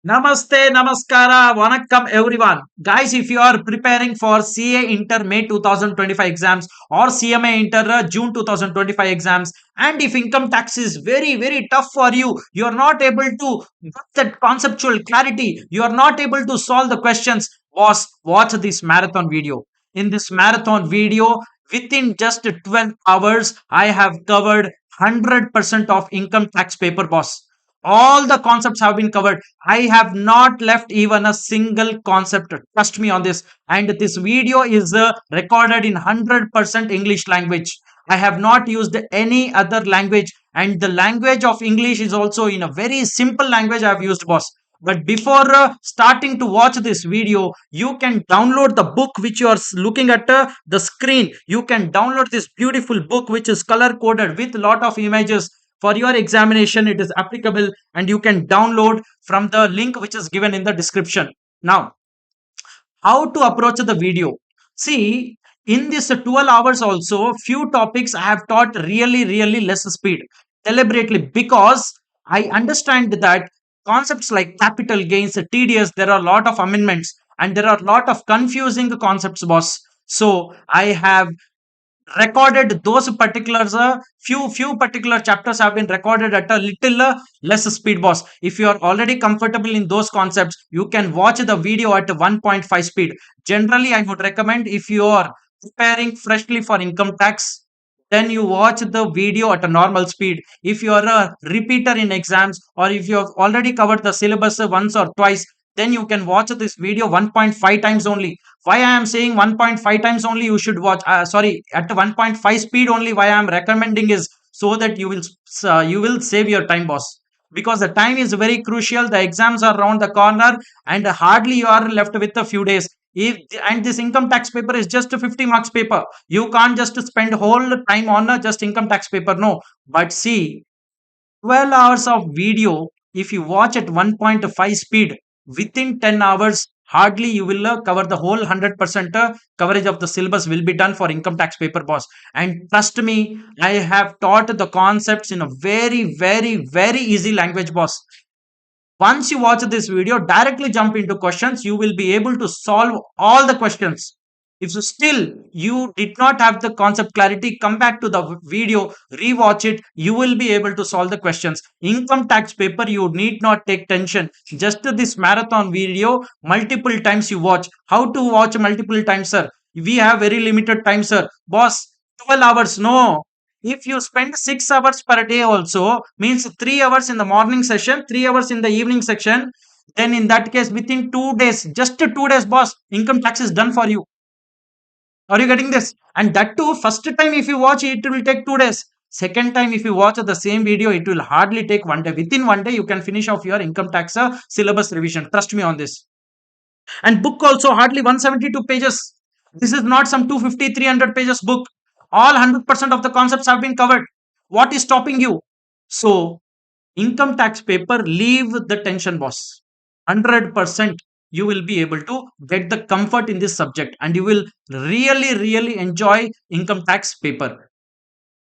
Namaste, Namaskara, Vanakkam everyone. Guys, if you are preparing for CA Inter May 2025 exams or CMA Inter June 2025 exams, and if income tax is very tough for you, you are not able to get that conceptual clarity, you are not able to solve the questions, watch this marathon video. In this marathon video, within just 12 hours, I have covered 100% of income tax paper, boss. All the concepts have been covered. I have not left even a single concept. Trust me on this. And this video is recorded in 100% English language. I have not used any other language. And the language of English is also in a very simple language I have used, boss. But before starting to watch this video, you can download the book which you are looking at the screen. You can download this beautiful book which is color coded with lot of images. For your examination it is applicable, and you can download from the link which is given in the description. Now, how to approach the video? See, in this 12 hours also, few topics I have taught really less speed deliberately, because I understand that concepts like capital gains, TDS, there are a lot of amendments and there are a lot of confusing concepts, boss. So I have recorded those particulars, few particular chapters have been recorded at a little less speed, boss. If you are already comfortable in those concepts, you can watch the video at 1.5 speed. Generally I would recommend, if you are preparing freshly for income tax, then you watch the video at a normal speed. If you are a repeater in exams, or if you have already covered the syllabus once or twice, then you can watch this video 1.5 times only. Why I am saying 1.5 times only you should watch, sorry, at 1.5 speed only, why I am recommending is so that you will save your time, boss. Because the time is very crucial, the exams are around the corner, and hardly you are left with a few days. If and this income tax paper is just a 50 marks paper, you can't just spend whole time on just income tax paper, no. But see, 12 hours of video, if you watch at 1.5 speed, within 10 hours, hardly you will cover the whole 100% coverage of the syllabus will be done for income tax paper, boss. And trust me, I have taught the concepts in a very easy language, boss. Once you watch this video, directly jump into questions. You will be able to solve all the questions. If still you did not have the concept clarity, come back to the video, rewatch it. You will be able to solve the questions. Income tax paper, you need not take tension. Just this marathon video, multiple times you watch. How to watch multiple times, sir? We have very limited time, sir. Boss, 12 hours. No, if you spend 6 hours per day also, means 3 hours in the morning session, 3 hours in the evening section, then in that case within 2 days, just 2 days, boss, income tax is done for you. Are you getting this? And that too, first time if you watch it will take 2 days. Second time if you watch the same video, it will hardly take 1 day. Within 1 day you can finish off your income tax syllabus revision. Trust me on this. And book also hardly 172 pages. This is not some 250 300 pages book. All 100% of the concepts have been covered. What is stopping you? So income tax paper, leave the tension, boss. 100% you will be able to get the comfort in this subject, and you will really enjoy income tax paper.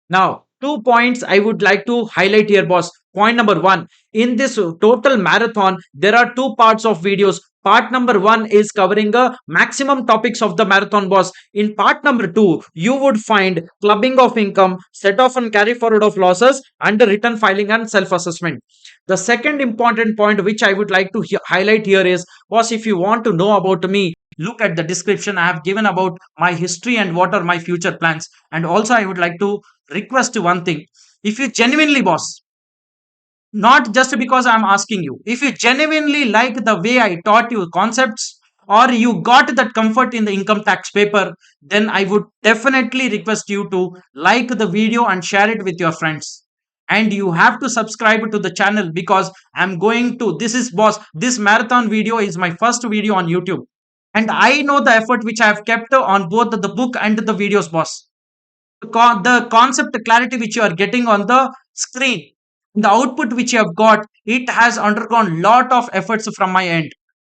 Now, 2 points I would like to highlight here, boss. Point number one, in this total marathon, there are two parts of videos. Part number one is covering maximum topics of the marathon, boss. In part number two, you would find clubbing of income, set off and carry forward of losses, and return filing and self assessment. The second important point which I would like to highlight here is, boss, if you want to know about me, look at the description. I have given about my history and what are my future plans. And also, I would like to request one thing. If you genuinely, boss, not just because I'm asking you, if you genuinely like the way I taught you concepts, or you got that comfort in the income tax paper, then I would definitely request you to like the video and share it with your friends. And you have to subscribe to the channel, because I'm going to, this is, boss, this marathon video is my first video on YouTube. And I know the effort which I have kept on both the book and the videos, boss. The concept clarity which you are getting on the screen, the output which you have got, it has undergone lot of efforts from my end.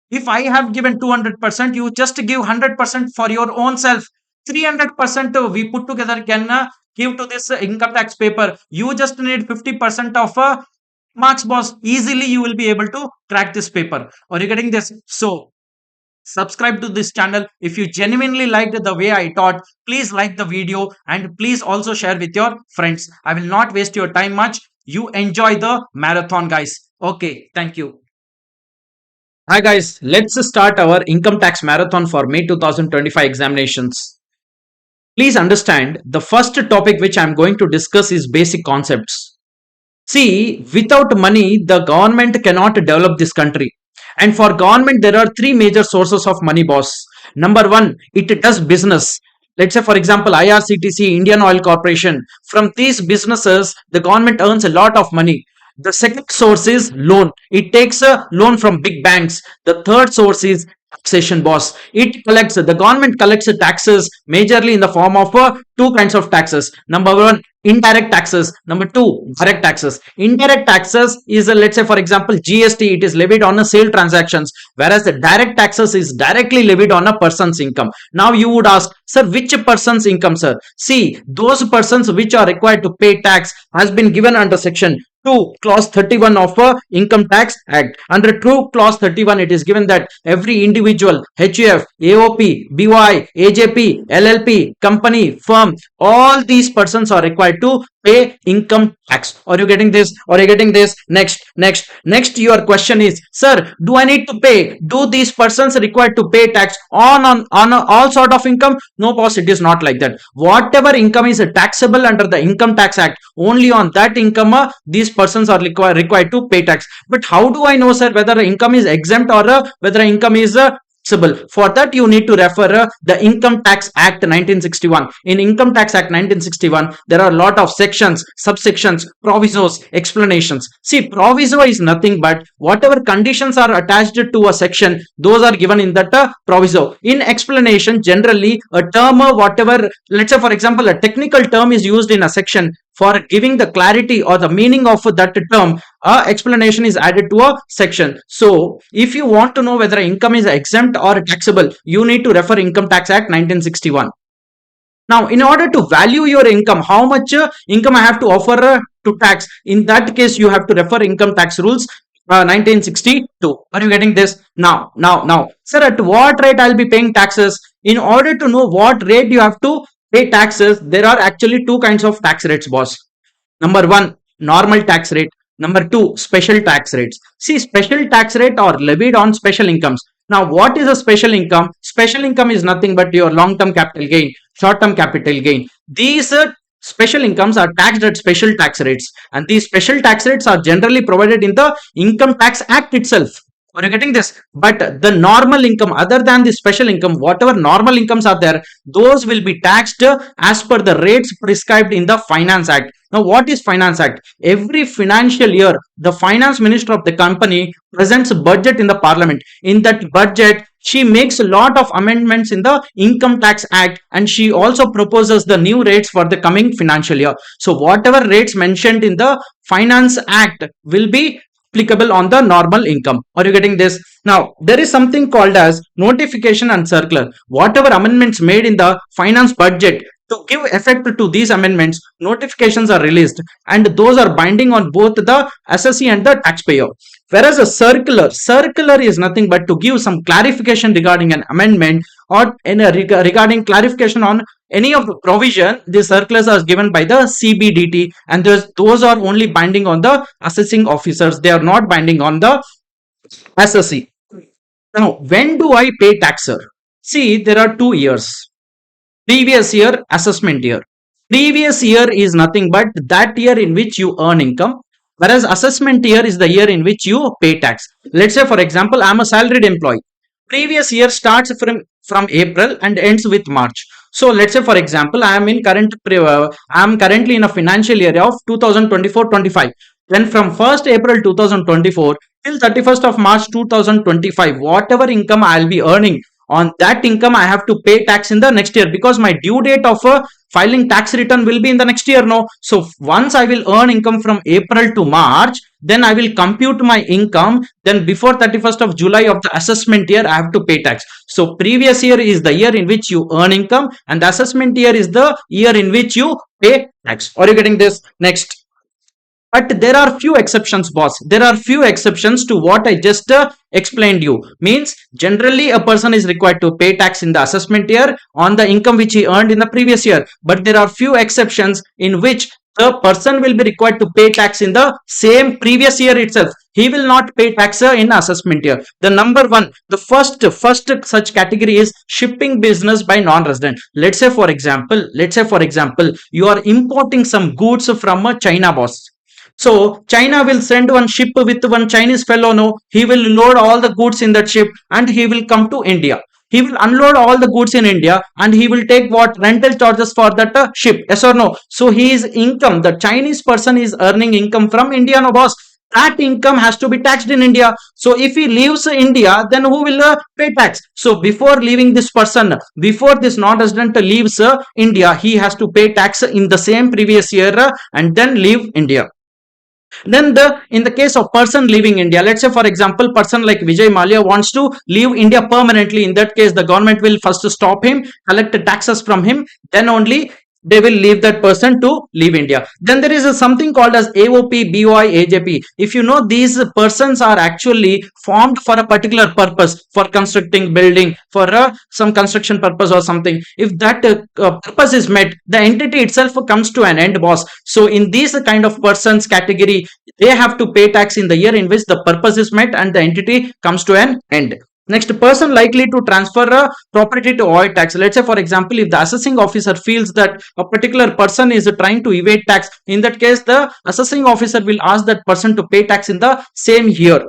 If I have given 200%, you just give 100% for your own self. 300% we put together can give to this income tax paper. You just need 50% of marks, boss. Easily you will be able to crack this paper. Are you getting this? So subscribe to this channel. If you genuinely liked the way I taught, please like the video and please also share with your friends. I will not waste your time much. You enjoy the marathon, guys. Okay, thank you. Hi guys, let's start our income tax marathon for May 2025 examinations. Please understand, the first topic which I am going to discuss is basic concepts. See, without money, the government cannot develop this country. And for government, there are three major sources of money, boss. Number one, it does business. Let's say, for example, IRCTC, Indian Oil Corporation. From these businesses, the government earns a lot of money. The second source is loan. It takes a loan from big banks. The third source is taxation, boss. The government collects taxes majorly in the form of two kinds of taxes. Number one, indirect taxes. Number two, direct taxes. Indirect taxes is, let's say, for example, GST. It is levied on a sale transactions, whereas the direct taxes is directly levied on a person's income. Now you would ask, sir, which person's income, sir? See, those persons which are required to pay tax has been given under section 2 clause 31 of income tax act. Under 2 clause 31, it is given that every individual, HUF, AOP, BY, AJP, LLP, company, firm, all these persons are required to pay income tax. Are you getting this? Are you getting this? Next your question is, sir, do I need to pay, do these persons required to pay tax on all sort of income? No, boss, it is not like that. Whatever income is taxable under the income tax act, only on that income these persons are required to pay tax. But how do I know, sir, whether income is exempt or whether income is taxable? For that, you need to refer the Income Tax Act 1961. In Income Tax Act 1961, there are a lot of sections, subsections, provisos, explanations. See, proviso is nothing but whatever conditions are attached to a section, those are given in that proviso. In explanation, generally a term, whatever, let's say for example, a technical term is used in a section. For giving the clarity or the meaning of that term, explanation is added to a section. So if you want to know whether income is exempt or taxable, you need to refer Income Tax Act 1961. Now, in order to value your income, how much income I have to offer to tax, in that case you have to refer income tax rules 1962. Are you getting this? Now, sir, at what rate I'll be paying taxes? In order to know what rate you have to pay taxes, there are actually two kinds of tax rates, boss. Number one, normal tax rate. Number two, special tax rates. See, special tax rate are levied on special incomes. Now, what is a special income? Special income is nothing but your long-term capital gain, short-term capital gain. These special incomes are taxed at special tax rates, and these special tax rates are generally provided in the Income Tax Act itself. Are you getting this? But the normal income, other than the special income, whatever normal incomes are there, those will be taxed as per the rates prescribed in the Finance Act. Now, what is Finance Act? Every financial year, the finance minister of the company presents a budget in the parliament. In that budget, she makes a lot of amendments in the Income Tax Act, and she also proposes the new rates for the coming financial year. So, whatever rates mentioned in the Finance Act will be applicable on the normal income. Are you getting this? Now, there is something called as notification and circular. Whatever amendments made in the finance budget, to give effect to these amendments, notifications are released, and those are binding on both the assessee and the taxpayer. Whereas a circular is nothing but to give some clarification regarding an amendment or regarding clarification on any of the provision. The circulars are given by the CBDT, and those are only binding on the assessing officers. They are not binding on the assessee. Now, when do I pay tax, sir? See, there are 2 years. Previous year, assessment year. Previous year is nothing but that year in which you earn income, whereas assessment year is the year in which you pay tax. Let's say, for example, I'm a salaried employee. Previous year starts from April and ends with March. So let's say, for example, I am currently in a financial year of 2024-25. Then from 1st April 2024 till 31st of March 2025, whatever income I'll be earning, on that income I have to pay tax in the next year, because my due date of filing tax return will be in the next year. No, so once I will earn income from April to March, then I will compute my income. Then before 31st of July of the assessment year, I have to pay tax. So previous year is the year in which you earn income, and the assessment year is the year in which you pay tax. Are you getting this? Next. But there are few exceptions, boss. There are few exceptions to what I just explained you. Means generally a person is required to pay tax in the assessment year on the income which he earned in the previous year. But there are few exceptions in which the person will be required to pay tax in the same previous year itself. He will not pay tax in assessment year. The number one, the first such category is shipping business by non-resident. Let's say for example, you are importing some goods from China, boss. So China will send one ship with one Chinese fellow. No, he will load all the goods in that ship and he will come to India. He will unload all the goods in India and he will take what rental charges for that ship. Yes or no? So his income, the Chinese person is earning income from India, no boss. That income has to be taxed in India. So if he leaves India, then who will pay tax? So before leaving this person, before this non-resident leaves India, he has to pay tax in the same previous year and then leave India. Then in the case of person leaving India, let's say for example, person like Vijay Mallya wants to leave India permanently. In that case, the government will first stop him, collect taxes from him, then only they will leave that person to leave India. Then there is something called as AOP, BOI, AJP. If you know, these persons are actually formed for a particular purpose, for constructing building, for some construction purpose or something. If that purpose is met, the entity itself comes to an end, boss. So in these kind of persons category, they have to pay tax in the year in which the purpose is met and the entity comes to an end. Next, person likely to transfer a property to avoid tax. Let's say for example, if the assessing officer feels that a particular person is trying to evade tax, in that case the assessing officer will ask that person to pay tax in the same year.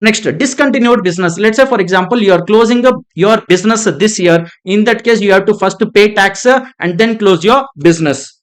Next, discontinued business. Let's say for example, you are closing up your business this year. In that case, you have to first pay tax and then close your business.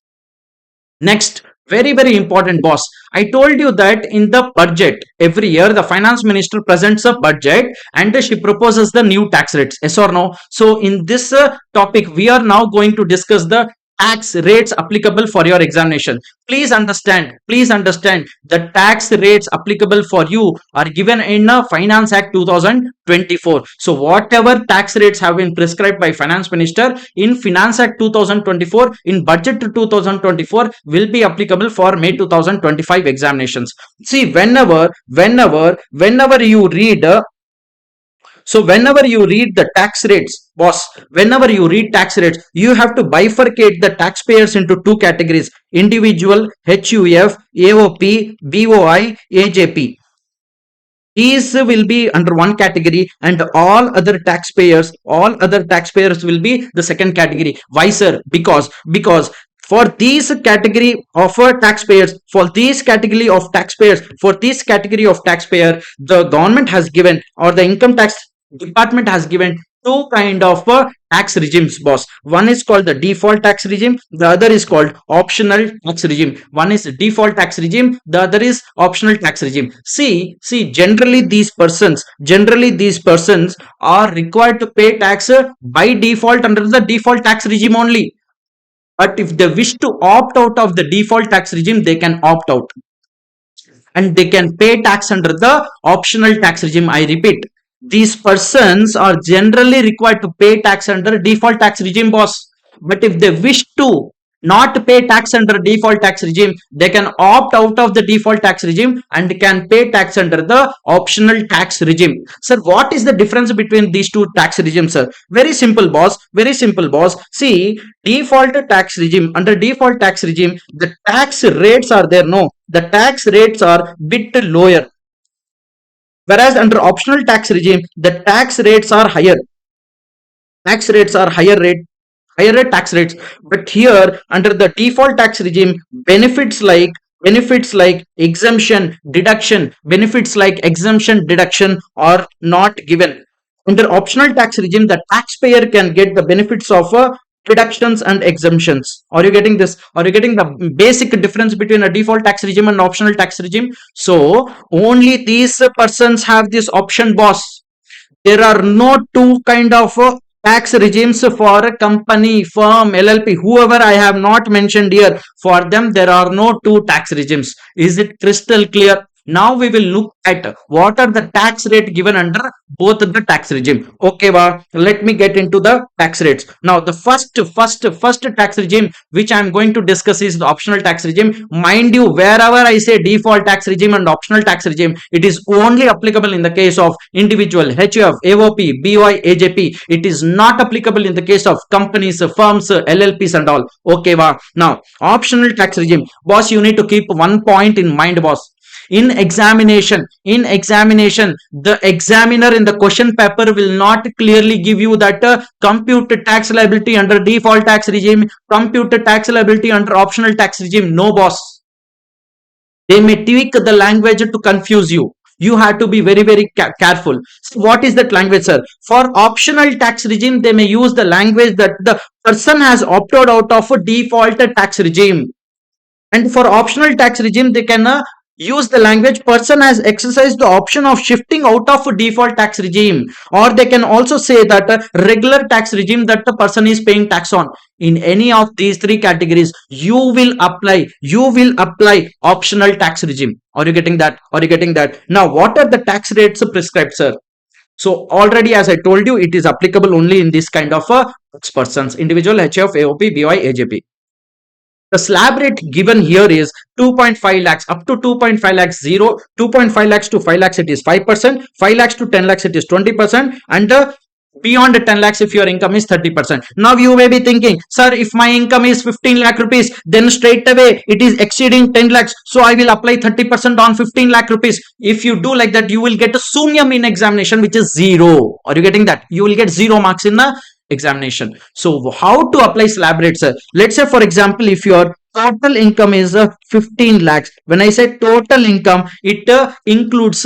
Next, very important, boss. I told you that in the budget, every year the finance minister presents a budget and she proposes the new tax rates. Yes or no? So in this topic, we are now going to discuss the tax rates applicable for your examination. Please understand the tax rates applicable for you are given in Finance Act 2024. So whatever tax rates have been prescribed by finance minister in Finance Act 2024, in budget 2024 will be applicable for May 2025 examinations. See, whenever you read whenever you read the tax rates, boss, whenever you read tax rates, you have to bifurcate the taxpayers into two categories: individual, HUF, AOP, BOI, AJP. These will be under one category and all other taxpayers will be the second category. Why, sir? Because for these category of taxpayers, the government has given, or the income tax department has given, two kind of tax regimes, boss. One is called the default tax regime, the other is called optional tax regime. One is default tax regime, the other is optional tax regime. See, generally these persons are required to pay tax by default under the default tax regime only. But if they wish to opt out of the default tax regime, they can opt out and they can pay tax under the optional tax regime. I repeat, these persons are generally required to pay tax under default tax regime, boss. But if they wish to not pay tax under default tax regime, they can opt out of the default tax regime and can pay tax under the optional tax regime. Sir, what is the difference between these two tax regimes, sir? Very simple, boss. See, under default tax regime, the tax rates are there. No, the tax rates are bit lower. Whereas under optional tax regime, the tax rates are higher. Higher rate tax rates. But here under the default tax regime, benefits like exemption, deduction are not given. Under optional tax regime, the taxpayer can get the benefits of deductions and exemptions. Are you getting this? Are you getting the basic difference between a default tax regime and optional tax regime? So only these persons have this option, boss. There are no two kind of tax regimes for a company, firm, LLP, whoever I have not mentioned here. For them, there are no two tax regimes. Is it crystal clear? Now we will look at what are the tax rate given under both the tax regime. Okay, let me get into the tax rates. Now the first tax regime which I am going to discuss is the optional tax regime. Mind you, wherever I say default tax regime and optional tax regime, it is only applicable in the case of individual, HUF, AOP, BY, AJP. It is not applicable in the case of companies, firms, LLPs and all. Okay, now optional tax regime, boss, you need to keep one point in mind, boss. In examination, the examiner in the question paper will not clearly give you that compute tax liability under default tax regime, compute tax liability under optional tax regime. No, boss. They may tweak the language to confuse you. You have to be very careful. So what is that language, sir? For optional tax regime, they may use the language that the person has opted out of a default tax regime. And for optional tax regime, they can use the language person has exercised the option of shifting out of a default tax regime, or they can also say that a regular tax regime that the person is paying tax on. In any of these three categories, you will apply optional tax regime. Are you getting that? Now what are the tax rates prescribed, sir? So already, as I told you, it is applicable only in this kind of persons: individual, HF, AOP, BY, AJP. The slab rate given here is 2.5 lakhs up to 2.5 lakhs 2.5 lakhs to 5 lakhs it is 5%, 5 lakhs to 10 lakhs it is 20%, and beyond 10 lakhs if your income is 30%. Now you may be thinking, sir, if my income is 15 lakh rupees, then straight away it is exceeding 10 lakhs, so I will apply 30% on 15 lakh rupees. If you do like that, you will get a sunyam in examination, which is 0. Are you getting that? You will get 0 marks in the examination. So how to apply slab rates? Let's say, for example, if your total income is 15 lakhs, when I say total income, it includes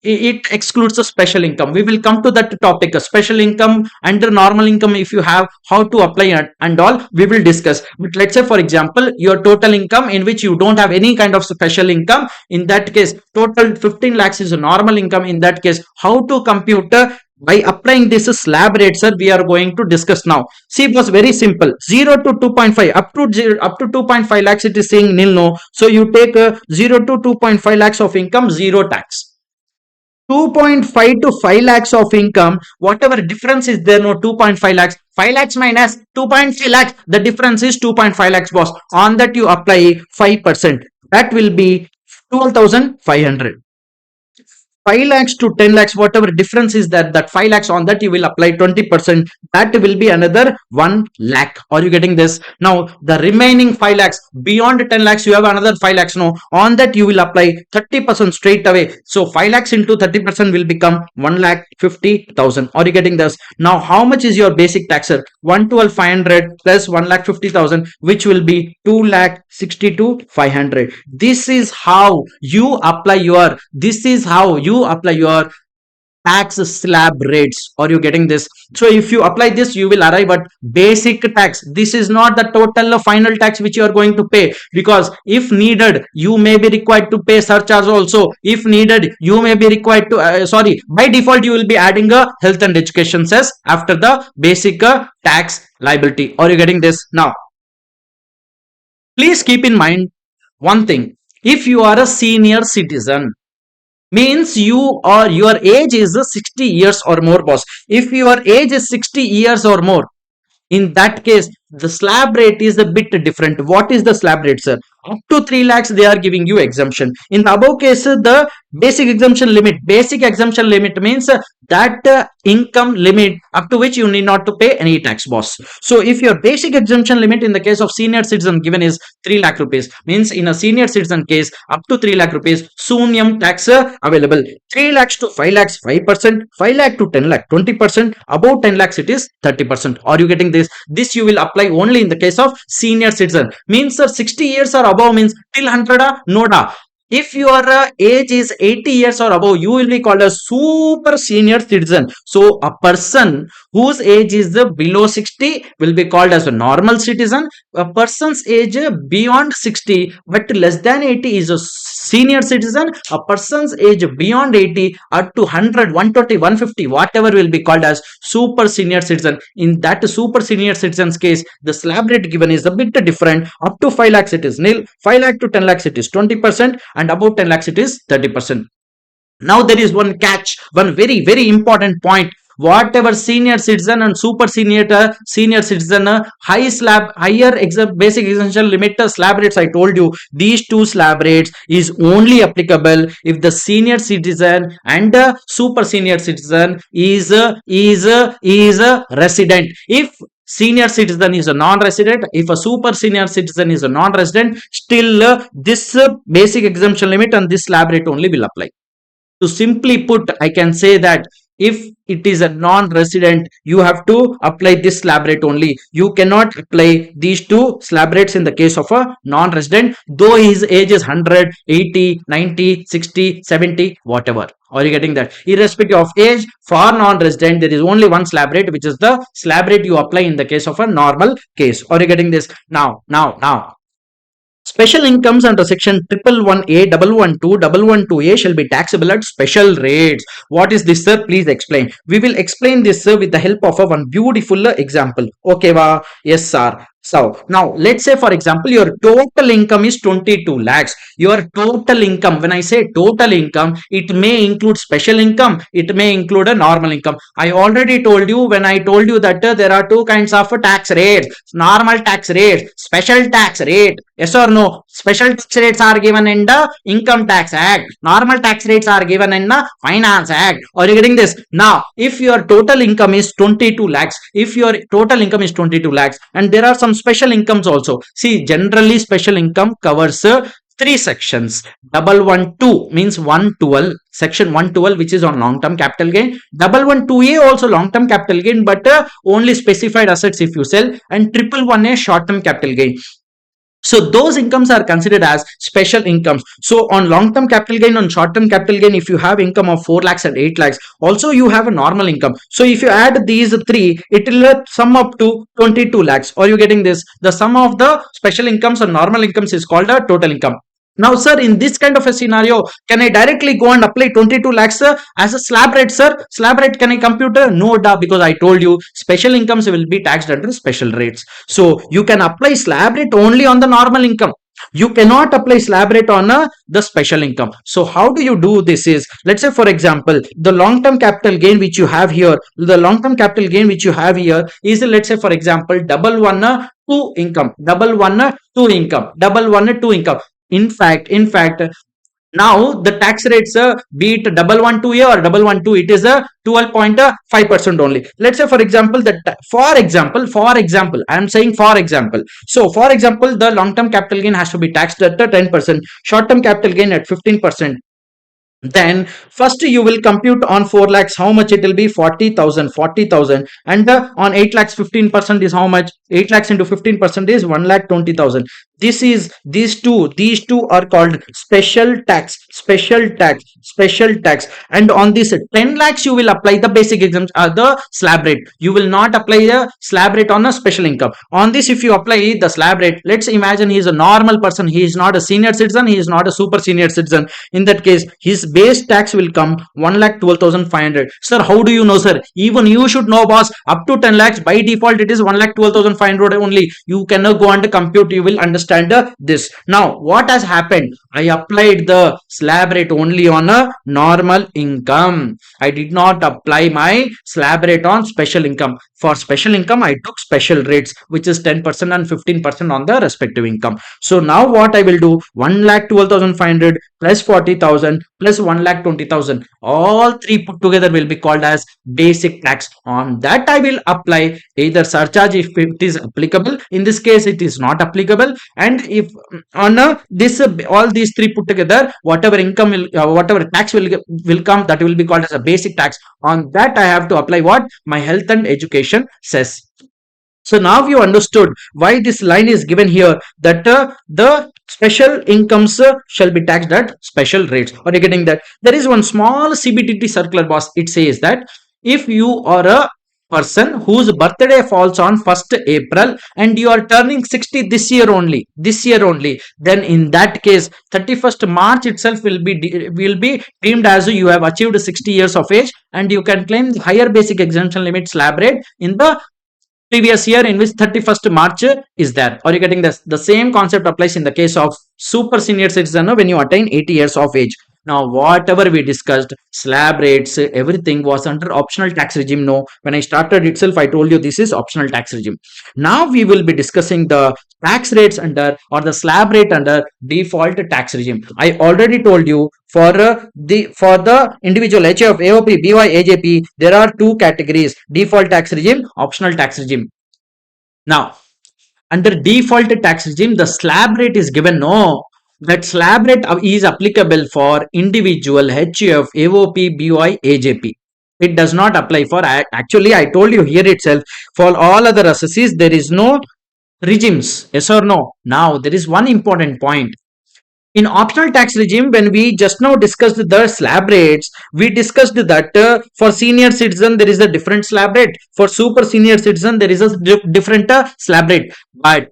it excludes a special income. We will come to that topic, a special income and the normal income. If you have, how to apply it and all, we will discuss. But let's say, for example, your total income in which you don't have any kind of special income, in that case total 15 lakhs is a normal income. In that case, how to compute by applying this slab rate, sir, we are going to discuss now. See, it was very simple. 0 to 2.5 up to 0, up to 2.5 lakhs it is saying nil, no. So you take 0 to 2.5 lakhs of income, 0 tax. 2.5 to 5 lakhs of income, whatever difference is there, no, 2.5 lakhs, 5 lakhs minus 2.5 lakhs, the difference is 2.5 lakhs, boss. On that you apply 5%. That will be 12,500. 5 lakhs to 10 lakhs, whatever difference is that 5 lakhs, on that you will apply 20%. That will be another 1 lakh. Are you getting this? Now the remaining 5 lakhs, beyond 10 lakhs you have another 5 lakhs, no. On that you will apply 30% straight away. So 5 lakhs into 30% will become 1,50,000. Are you getting this? Now how much is your basic tax, sir? 112,500 plus 1,50,000, which will be 2,62,500. This is how you apply your tax slab rates. Are you getting this? So if you apply this, you will arrive at basic tax. This is not the total final tax which you are going to pay, because if needed you may be required to pay surcharge also. If needed you may be required to by default you will be adding a health and education cess after the basic tax liability. Are you getting this? Now please keep in mind one thing. If you are a senior citizen, means you or your age is 60 years or more, boss. If your age is 60 years or more, in that case the slab rate is a bit different. What is the slab rate, sir? Up to 3 lakhs they are giving you exemption. In the above case, the basic exemption limit means that income limit up to which you need not to pay any tax, boss. So if your basic exemption limit in the case of senior citizen given is 3 lakh rupees, means in a senior citizen case up to 3 lakh rupees sunyam tax available. 3 lakhs to 5 lakhs 5%, 5 lakh to 10 lakh 20%, above 10 lakhs it is 30%. Are you getting this? This you will apply only in the case of senior citizen. Means 60 years or above, means till 100 noda. If your age is 80 years or above, you will be called a super senior citizen. So a person whose age is below 60 will be called as a normal citizen. A person's age beyond 60 but less than 80 is a senior citizen. A person's age beyond 80 up to 100, 120, 150, whatever will be called as super senior citizen. In that super senior citizen's case, the slab rate given is a bit different. Up to 5 lakhs it is nil, 5 lakh to 10 lakhs it is 20%, and above 10 lakhs it is 30%. Now there is one catch, one very important point. Whatever senior citizen and super senior citizen high slab higher basic essential limit slab rates, I told you these two slab rates is only applicable if the senior citizen and the super senior citizen is a resident. If senior citizen is a non-resident, if a super senior citizen is a non-resident, still this basic exemption limit and this slab rate only will apply. To simply put, I can say that if it is a non-resident, you have to apply this slab rate only. You cannot apply these two slab rates in the case of a non-resident, though his age is 100, 80, 90, 60, 70, whatever. Are you getting that? Irrespective of age, for non-resident, there is only one slab rate, which is the slab rate you apply in the case of a normal case. Are you getting this? Now. Special incomes under section 111A, 112A shall be taxable at special rates. What is this, sir? Please explain. We will explain this, sir, with the help of one beautiful example. Okay, va? Yes, sir. So now let's say, for example, your total income is 22 lakhs. Your total income, when I say total income, it may include special income, it may include a normal income. I already told you when I told you that there are two kinds of tax rates: normal tax rate, special tax rate. Yes or no? Special tax rates are given in the Income Tax Act. Normal tax rates are given in the Finance Act. Are you getting this? Now, if your total income is 22 lakhs, and there are some special incomes also. See, generally special income covers three sections. 112 means 112, section 112, which is on long-term capital gain. 112A also long-term capital gain, but only specified assets if you sell, and 111A short-term capital gain. So those incomes are considered as special incomes. So on long-term capital gain, on short-term capital gain, if you have income of 4 lakhs and 8 lakhs, also you have a normal income. So if you add these three, it will sum up to 22 lakhs. Are you getting this? The sum of the special incomes and normal incomes is called a total income. Now, sir, in this kind of a scenario, can I directly go and apply 22 lakhs as a slab rate, sir? Slab rate, can I compute? No, because I told you special incomes will be taxed under special rates. So you can apply slab rate only on the normal income. You cannot apply slab rate on the special income. So how do you do this is, let's say, for example, the long-term capital gain which you have here, is, let's say, for example, 112 income, 112 income. In fact, now the tax rates, be it 112A or 112, it is a 12.5% only. Let's say, for example, I am saying for example. So, for example, the long-term capital gain has to be taxed at 10%, short-term capital gain at 15%. Then first you will compute on 4 lakhs how much it will be, 40,000, and on 8 lakhs 15% is how much? 8 lakhs into 15% is 1,20,000. These two are called special tax, and on this 10 lakhs you will apply the basic exemption, the slab rate. You will not apply the slab rate on a special income. On this, if you apply the slab rate, let's imagine he is a normal person, he is not a senior citizen, he is not a super senior citizen. In that case, his base tax will come 1,12,500. Sir, how do you know, sir? Even you should know, boss. Up to 10 lakhs by default it is 1,12,500 only. You cannot go and compute, you will understand this. Now what has happened? I applied the slab rate only on a normal income. I did not apply my slab rate on special income. For special income, I took special rates, which is 10% and 15% on the respective income. So now what I will do, 1,12,500 plus 40,000 plus 1,20,000, all three put together will be called as basic tax. On that I will apply either surcharge if it is applicable. In this case, it is not applicable. And if on this all these three put together, whatever income will whatever tax will come, that will be called as a basic tax. On that I have to apply what my health and education says. So now you understood why this line is given here, that the special incomes shall be taxed at special rates. Are you getting that? There is one small CBDT circular, boss. It says that if you are a person whose birthday falls on 1st April and you are turning 60 this year only, then in that case 31st March itself will be deemed as you have achieved 60 years of age, and you can claim the higher basic exemption limit slab rate in the previous year in which 31st March is there. Are you getting this? The same concept applies in the case of super senior citizen when you attain 80 years of age. Now, whatever we discussed, slab rates, everything was under optional tax regime. No, when I started itself, I told you this is optional tax regime. Now we will be discussing the tax rates under or the slab rate under default tax regime. I already told you for the individual HF, AOP, BY, AJP, there are two categories: default tax regime, optional tax regime. Now, under default tax regime, the slab rate is given. No, that slab rate is applicable for individual HUF, AOP, BY, AJP. It does not apply for, actually, I told you here itself, for all other assessees, there is no regimes. Yes or no? Now, there is one important point. In optional tax regime, when we just now discussed the slab rates, we discussed that for senior citizen there is a different slab rate, for super senior citizen there is a different slab rate. But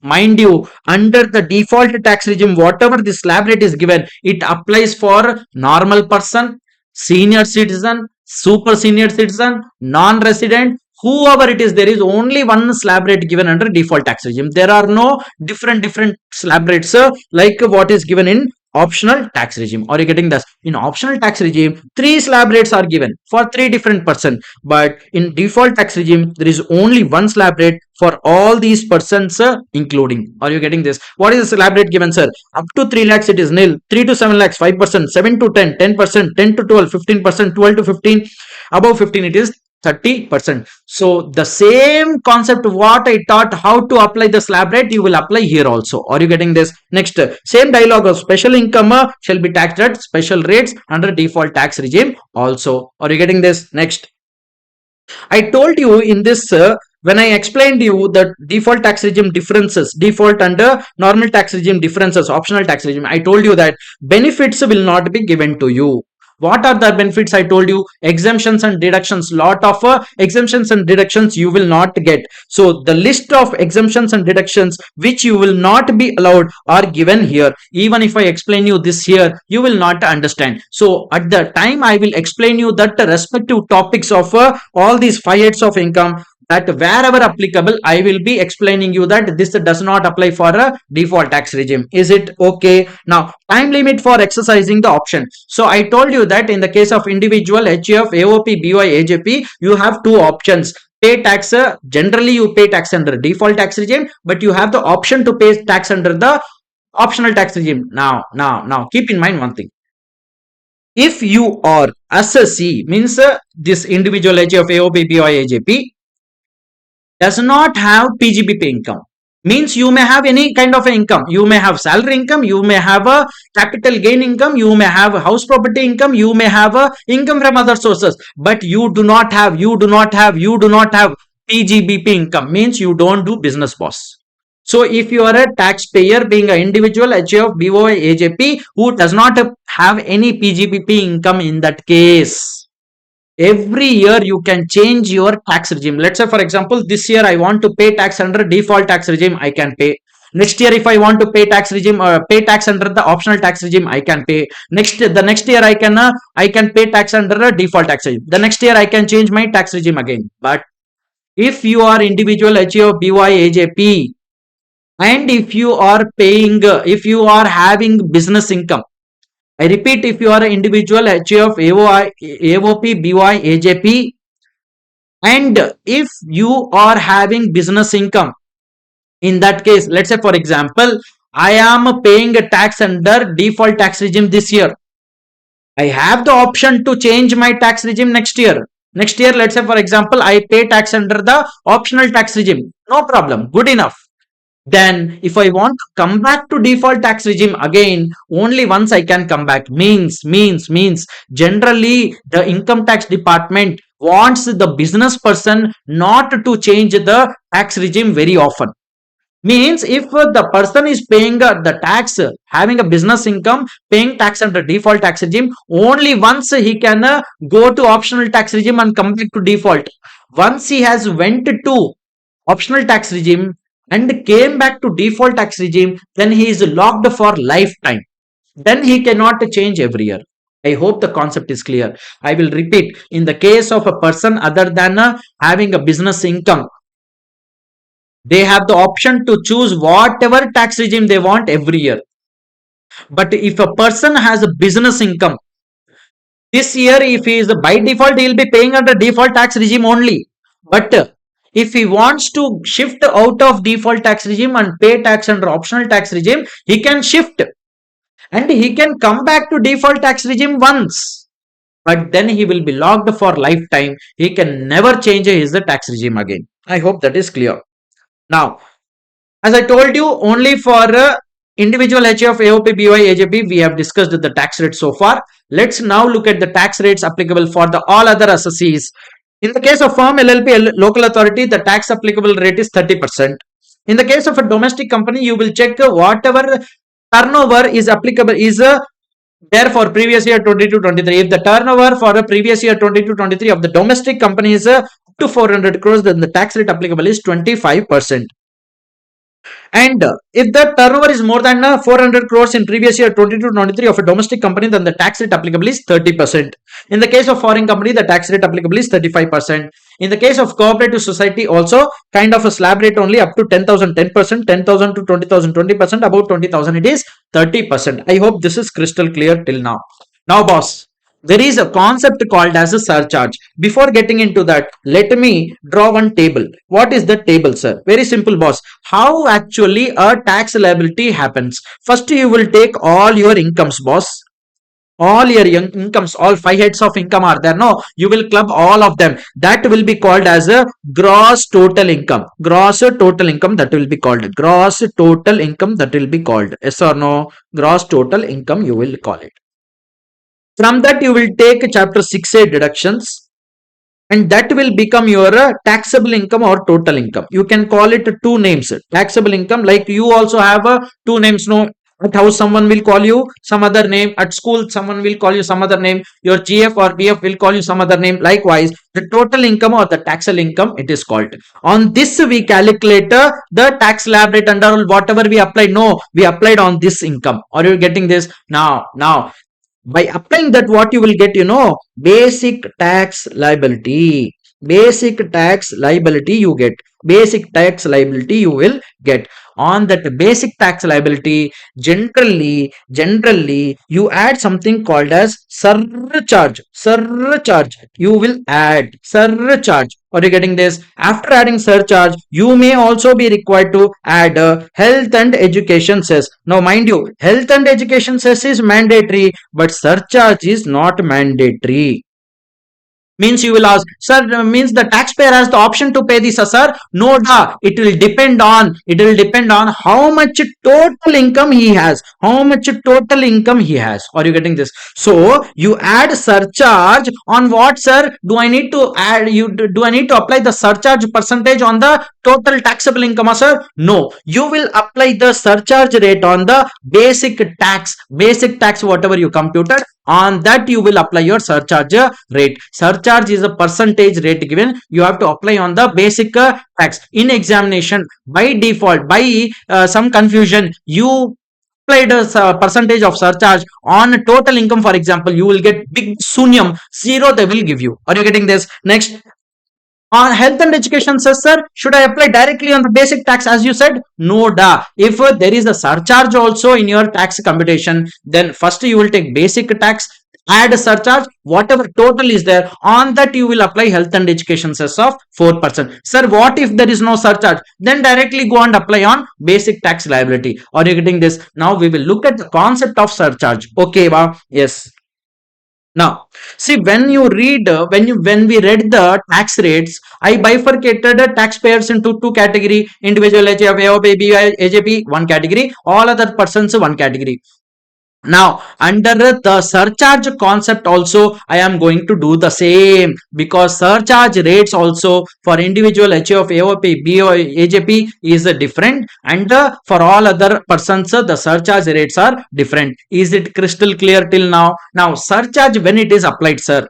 mind you, under the default tax regime, whatever the slab rate is given, it applies for normal person, senior citizen, super senior citizen, non-resident, whoever it is. There is only one slab rate given under default tax regime. There are no different slab rates like what is given in optional tax regime. Are you getting this? In optional tax regime, three slab rates are given for three different person, but in default tax regime there is only one slab rate for all these persons including. Are you getting this? What is the slab rate given, sir? Up to 3 lakhs it is nil, 3 to 7 lakhs 5%, 7 to 10 10%, 10 to 12 15%, 12 to 15, above 15 it is 30%. So the same concept what I taught how to apply the slab rate, you will apply here also. Are you getting this? Next, same dialogue of special income shall be taxed at special rates under default tax regime also. Are you getting this? Next, I told you in this when I explained you the default tax regime differences, default and normal tax regime differences, optional tax regime, I told you that benefits will not be given to you. What are the benefits? I told you exemptions and deductions. Lot of exemptions and deductions you will not get. So the list of exemptions and deductions which you will not be allowed are given here. Even if I explain you this here, you will not understand. So at the time I will explain you that the respective topics of all these 5 heads of income, that wherever applicable I will be explaining you that this does not apply for a default tax regime. Is it okay? Now, time limit for exercising the option. So I told you that in the case of individual HUF, AOP, BY, AJP, you have two options. Pay tax, generally you pay tax under default tax regime, but you have the option to pay tax under the optional tax regime. Now keep in mind one thing. If you are assessee, means this individual HUF, AOP, BY, AJP does not have PGBP income, means you may have any kind of income. You may have salary income, you may have a capital gain income, you may have a house property income, you may have a income from other sources, but you do not have PGBP income, means you don't do business, boss. So if you are a taxpayer being an individual HUF, BOI, AJP who does not have any PGBP income, in that case every year you can change your tax regime. Let's say for example, this year I want to pay tax under default tax regime, I can pay. Next year if I want to pay tax regime pay tax under the optional tax regime, I can pay. The next year I can pay tax under a default tax regime. The next year I can change my tax regime again. But if you are individual HO, BY, AJP, and if you are paying, if you are having business income, I repeat, if you are an individual HUF, AOI, AOP, BY, AJP, and if you are having business income, in that case, let's say for example, I am paying a tax under default tax regime this year. I have the option to change my tax regime next year. Next year, let's say for example, I pay tax under the optional tax regime. No problem, good enough. Then if I want to come back to default tax regime again, only once I can come back. Means generally the income tax department wants the business person not to change the tax regime very often. Means if the person is paying the tax, having a business income, paying tax under default tax regime, only once he can go to optional tax regime and come back to default. Once he has went to optional tax regime and came back to default tax regime, then he is locked for lifetime. Then he cannot change every year. I hope the concept is clear. I will repeat. In the case of a person other than having a business income, they have the option to choose whatever tax regime they want every year. But if a person has a business income, this year, if he is by default, he will be paying under default tax regime only. But if he wants to shift out of default tax regime and pay tax under optional tax regime, he can shift and he can come back to default tax regime once. But then he will be locked for lifetime. He can never change his tax regime again. I hope that is clear. Now, as I told you, only for individual HF, AOP, BY, AJP, we have discussed the tax rates so far. Let's now look at the tax rates applicable for the all other assessees. In the case of firm, LLP, local authority, the tax applicable rate is 30%. In the case of a domestic company, you will check whatever turnover is applicable is there for previous year 22-23. If the turnover for a previous year 22-23 of the domestic company is up to 400 crores, then the tax rate applicable is 25%. And if the turnover is more than 400 crores in previous year 22-23 of a domestic company, then the tax rate applicable is 30%. In the case of foreign company, the tax rate applicable is 35%. In the case of cooperative society, also kind of a slab rate only up to 10,000 10%, 10,000 to 20,000 20%, about 20,000 it is 30%. I hope this is crystal clear till now. Now, boss, there is a concept called as a surcharge. Before getting into that, let me draw one table. What is the table, sir? Very simple, boss. How actually a tax liability happens? First, you will take all your incomes, boss. All your incomes, all five heads of income are there. No, you will club all of them. That will be called as a gross total income. Gross total income, that will be called. Gross total income, that will be called. Yes or no? Gross total income, you will call it. From that, you will take chapter 6A deductions, and that will become your taxable income or total income. You can call it two names. Taxable income, like you also have two names. No, at house someone will call you some other name. At school someone will call you some other name. Your GF or BF will call you some other name. Likewise, the total income or the taxable income, it is called. On this, we calculate the tax slab rate under whatever we applied. No, we applied on this income. Are you getting this? Now, by applying that, what you will get, basic tax liability. Basic tax liability you get. Basic tax liability you will get. On that basic tax liability, generally you add something called as surcharge. Surcharge you will add. Surcharge. Are you getting this? After adding surcharge, you may also be required to add health and education cess. Now, mind you, health and education cess is mandatory, but surcharge is not mandatory. Means you will ask, sir, means the taxpayer has the option to pay this, sir? No, it will depend on how much total income he has. How much total income he has. Are you getting this? So you add surcharge on what, sir? Do I need to apply the surcharge percentage on the total taxable income, sir? No, you will apply the surcharge rate on the basic tax whatever you computed. On that you will apply your surcharge rate. Surcharge is a percentage rate given. You have to apply on the basic tax. In examination, by default, by some confusion, you applied a percentage of surcharge on total income. For example, you will get big sunyam, zero they will give you. Are you getting this? Next, on health and education, sir, should I apply directly on the basic tax as you said? No, if there is a surcharge also in your tax computation, then first you will take basic tax, add a surcharge, whatever total is there, on that you will apply health and education cess of 4%. Sir, what if there is no surcharge? Then directly go and apply on basic tax liability. Are you getting this? Now we will look at the concept of surcharge. Okay, yes. Now, see, when you read, when we read the tax rates, I bifurcated taxpayers into two category: individual HF, AOP, AJP, one category; all other persons, one category. Now, under the surcharge concept also, I am going to do the same, because surcharge rates also for individual HUF, AOP, BO, AJP is different, and for all other persons, the surcharge rates are different. Is it crystal clear till now? Now, surcharge when it is applied, sir.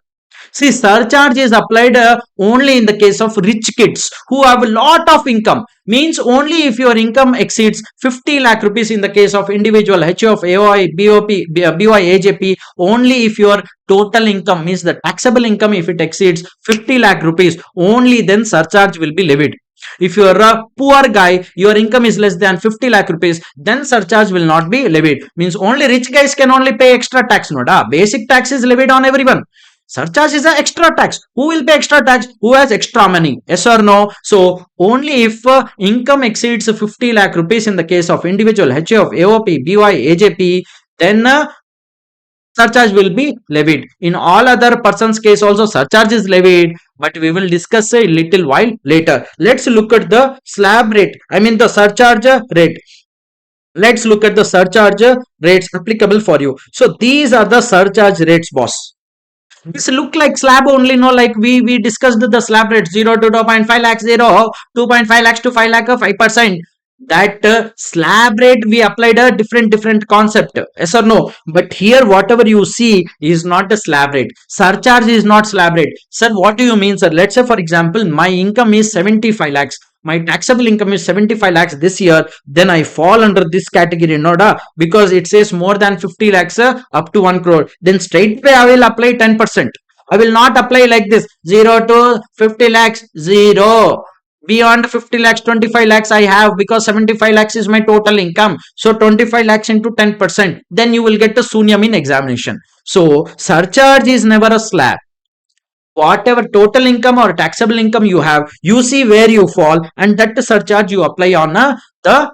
See, surcharge is applied only in the case of rich kids who have a lot of income. Means only if your income exceeds 50 lakh rupees in the case of individual HUF, AOI, BOP, BY, AJP, only if your total income means the taxable income, if it exceeds 50 lakh rupees, only then surcharge will be levied. If you are a poor guy, your income is less than 50 lakh rupees, then surcharge will not be levied. Means only rich guys can only pay extra tax. No, da. Basic tax is levied on everyone. Surcharge is an extra tax. Who will pay extra tax? Who has extra money? Yes or no? So only if income exceeds 50 lakh rupees in the case of individual HUF, AOP, BY, AJP, then surcharge will be levied. In all other persons case also surcharge is levied, but we will discuss a little while later. Let's look at the slab rate. I mean the surcharge rate. Let's look at the surcharge rates applicable for you. So these are the surcharge rates, boss. This look like slab only, no, like we discussed the slab rate 0 to 2.5 lakhs, 0, 2.5 lakhs to 5 lakh, 5%. That slab rate we applied a different concept. Yes or no? But here whatever you see is not a slab rate. Surcharge is not slab rate. Sir, what do you mean, sir? Let's say for example, my income is 75 lakhs. My taxable income is 75 lakhs this year, then I fall under this category, no da, because it says more than 50 lakhs up to 1 crore. Then straight away I will apply 10%. I will not apply like this 0 to 50 lakhs, 0. Beyond 50 lakhs, 25 lakhs I have, because 75 lakhs is my total income. So 25 lakhs into 10%. Then you will get a Sunyam in examination. So surcharge is never a slab. Whatever total income or taxable income you have, you see where you fall, and that surcharge you apply on the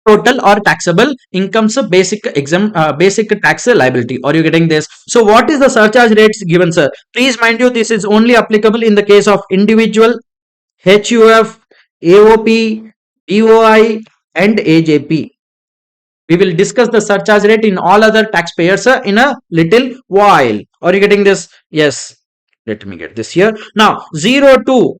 total or taxable income's basic tax liability. Are you getting this? So what is the surcharge rates given, sir? Please mind you, this is only applicable in the case of individual HUF, AOP, BOI and AJP. We will discuss the surcharge rate in all other taxpayers in a little while. Are you getting this? Yes. Let me get this here. Now 0 to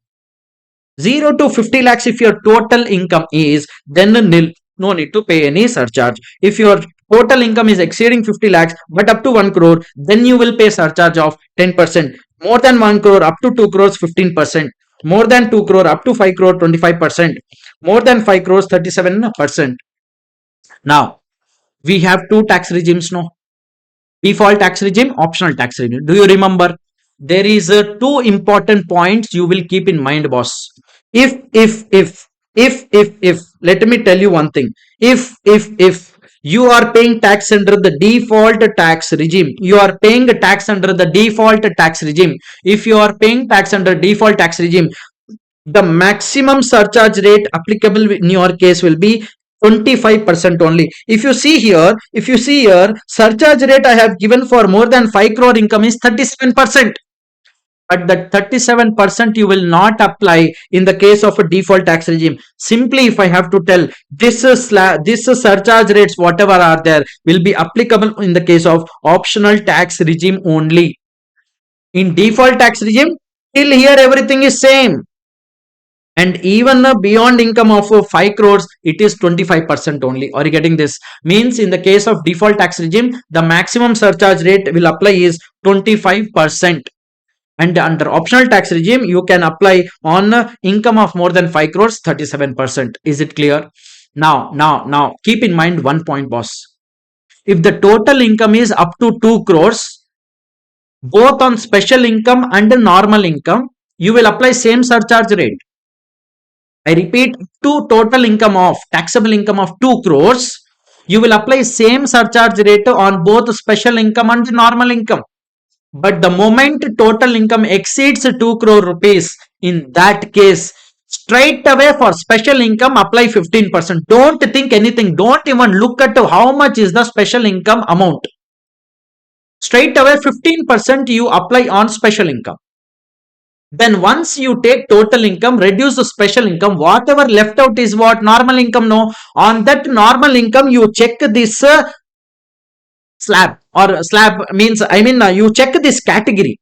50 lakhs, if your total income is, then nil, no need to pay any surcharge. If your total income is exceeding 50 lakhs but up to 1 crore, then you will pay surcharge of 10%. More than 1 crore up to 2 crores, 15%. More than 2 crore up to 5 crore, 25%. More than 5 crores, 37%. Now we have two tax regimes, no? Default tax regime, optional tax regime. Do you remember? There is two important points you will keep in mind, boss. If let me tell you one thing. If you are paying tax under the default tax regime, you are paying tax under the default tax regime. If you are paying tax under default tax regime, the maximum surcharge rate applicable in your case will be 25% only. If you see here, surcharge rate I have given for more than 5 crore income is 37%. But that 37% you will not apply in the case of a default tax regime. Simply, if I have to tell, this surcharge rates whatever are there will be applicable in the case of optional tax regime only. In default tax regime, till here everything is same. And even beyond income of 5 crores, it is 25% only. Are you getting this? Means in the case of default tax regime, the maximum surcharge rate will apply is 25%. And under optional tax regime, you can apply on income of more than 5 crores, 37%. Is it clear? Now, keep in mind one point, boss. If the total income is up to 2 crores, both on special income and normal income, you will apply same surcharge rate. I repeat, to total income of taxable income of 2 crores, you will apply same surcharge rate on both special income and normal income. But the moment total income exceeds 2 crore rupees, in that case, straight away for special income apply 15%. Don't think anything. Don't even look at how much is the special income amount. Straight away 15% you apply on special income. Then once you take total income, reduce the special income, whatever left out is what? Normal income, no? On that normal income, you check this slab, or slab means, I mean, you check this category.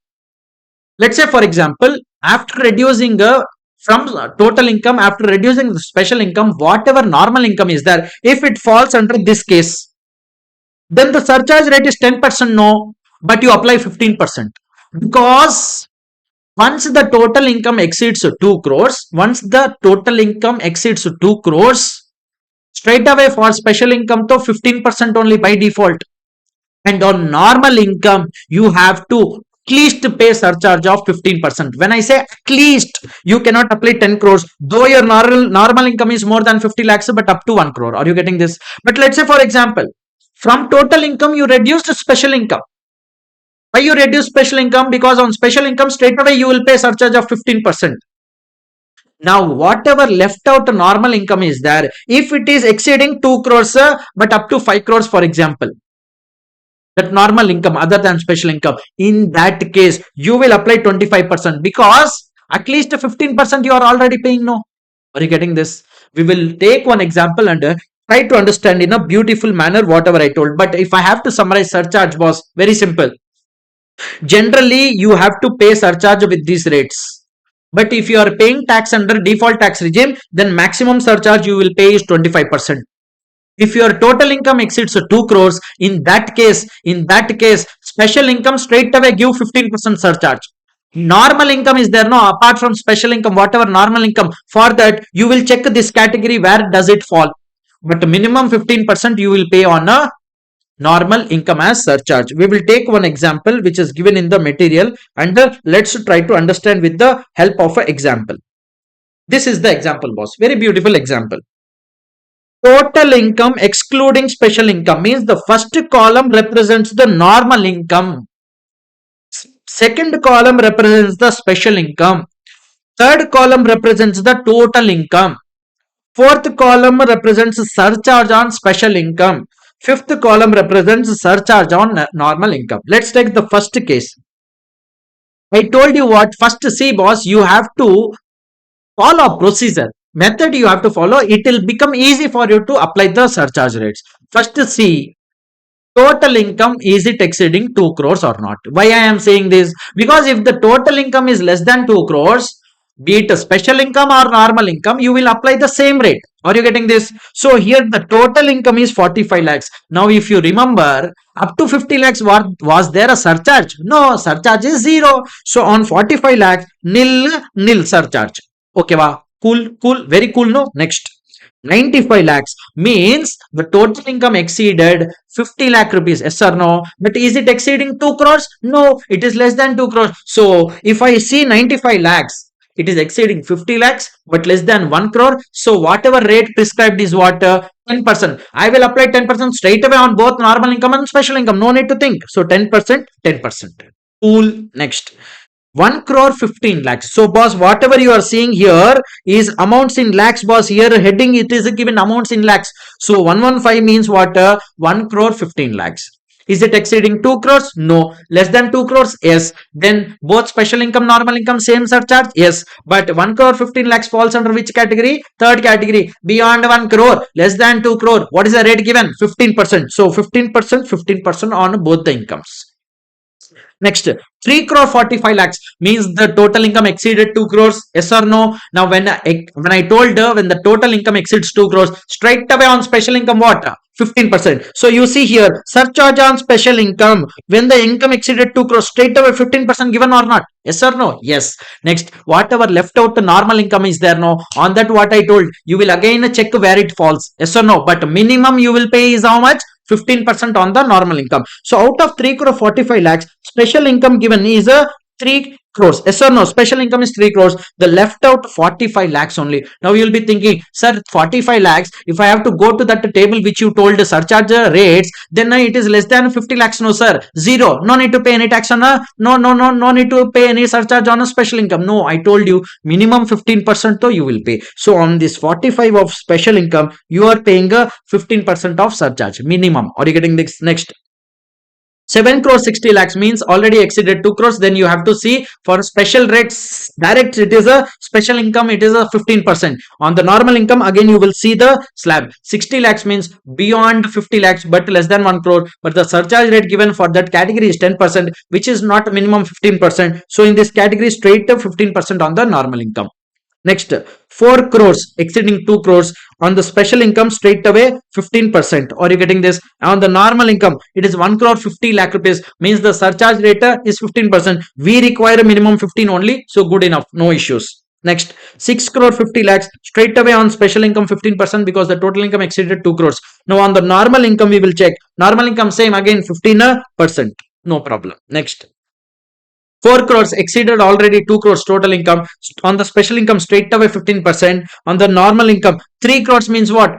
Let's say, for example, after reducing from total income, after reducing the special income, whatever normal income is there, if it falls under this case, then the surcharge rate is 10%, no, but you apply 15%. Because once the total income exceeds 2 crores, once the total income exceeds 2 crores, straight away for special income to 15% only by default. And on normal income, you have to at least pay surcharge of 15%. When I say at least, you cannot apply 10 crores, though your normal income is more than 50 lakhs, but up to 1 crore. Are you getting this? But let's say, for example, from total income, you reduced special income. Why you reduce special income? Because on special income, straight away you will pay surcharge of 15%. Now, whatever left out normal income is there, if it is exceeding 2 crores, but up to 5 crores, for example, that normal income other than special income, in that case, you will apply 25%, because at least 15% you are already paying, no? Are you getting this? We will take one example and try to understand in a beautiful manner whatever I told. But if I have to summarize surcharge, was very simple. Generally, you have to pay surcharge with these rates. But if you are paying tax under default tax regime, then maximum surcharge you will pay is 25%. If your total income exceeds 2 crores, in that case, special income straight away give 15% surcharge. Normal income is there, no, apart from special income, whatever normal income, for that you will check this category where does it fall. But minimum 15% you will pay on a normal income as surcharge. We will take one example which is given in the material, and let's try to understand with the help of an example. This is the example, boss. Very beautiful example. Total income excluding special income means the first column represents the normal income. Second column represents the special income. Third column represents the total income. Fourth column represents surcharge on special income. Fifth column represents surcharge on normal income. Let's take the first case. I told you what, first see, boss, you have to follow procedure. Method you have to follow. It will become easy for you to apply the surcharge rates. First see, total income, is it exceeding 2 crores or not? Why I am saying this? Because if the total income is less than 2 crores, be it a special income or normal income, you will apply the same rate. Are you getting this? So here the total income is 45 lakhs. Now if you remember, up to 50 lakhs, was there a surcharge? No, surcharge is 0. So on 45 lakhs, nil surcharge. Okay, wow. Cool, very cool, no? Next. 95 lakhs means the total income exceeded 50 lakh rupees. Yes or no? But is it exceeding 2 crores? No, it is less than 2 crores. So if I see 95 lakhs, it is exceeding 50 lakhs but less than 1 crore. So whatever rate prescribed is what? 10%. I will apply 10% straight away on both normal income and special income. No need to think. So 10%, 10%. Cool. Next. 1 crore 15 lakhs. So boss, whatever you are seeing here is amounts in lakhs, boss. Here heading it is given amounts in lakhs. So 115 means what? 1 crore 15 lakhs. Is it exceeding 2 crores? No. Less than 2 crores? Yes. Then both special income, normal income, same surcharge? Yes. But 1 crore 15 lakhs falls under which category? Third category. Beyond 1 crore, less than 2 crore. What is the rate given? 15%. So 15%, 15% on both the incomes. Next, 3 crore 45 lakhs means the total income exceeded 2 crores. Yes or no? Now, when I told when the total income exceeds 2 crores, straight away on special income, what? 15%. So you see here, surcharge on special income. When the income exceeded 2 crores, straight away 15% given or not? Yes or no? Yes. Next, whatever left out the normal income is there, no? On that, what I told, you will again check where it falls. Yes or no? But minimum you will pay is how much? 15% on the normal income. So out of 3 crore 45 lakhs, special income given is a 3 crores. Yes or no? Special income is 3 crores. The left out 45 lakhs only. Now you will be thinking, sir, 45 lakhs, if I have to go to that table which you told the surcharge rates, then it is less than 50 lakhs. No, sir. 0. No need to pay any tax on a, no need to pay any surcharge on a special income. No, I told you minimum 15% though you will pay. So on this 45 of special income, you are paying a 15% of surcharge minimum. Are you getting this? Next. 7 crores 60 lakhs means already exceeded 2 crores. Then you have to see for special rates direct, it is a special income, it is a 15%. On the normal income, again you will see the slab. 60 lakhs means beyond 50 lakhs but less than 1 crore. But the surcharge rate given for that category is 10%, which is not minimum 15%. So in this category, straight to 15% on the normal income. Next, 4 crores exceeding 2 crores on the special income, straight away 15%. Are you getting this? On the normal income, it is 1 crore 50 lakh rupees, means the surcharge rate is 15%. We require a minimum 15 only, so good enough, no issues. Next, 6 crore 50 lakhs, straight away on special income 15% because the total income exceeded 2 crores. Now on the normal income, we will check. Normal income, same again 15%. No problem. Next, 4 crores exceeded already 2 crores total income. On the special income, straight away 15%. On the normal income, 3 crores means what?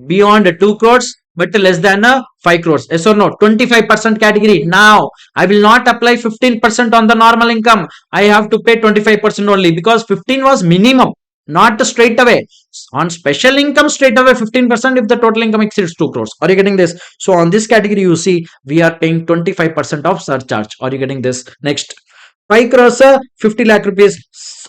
Beyond 2 crores but less than 5 crores. Yes or no? 25% category. Now, I will not apply 15% on the normal income. I have to pay 25% only because 15 was minimum, not straight away. On special income, straight away 15% if the total income exceeds 2 crores. Are you getting this? So on this category, you see we are paying 25% of surcharge. Are you getting this? Next, 5 crores 50 lakh rupees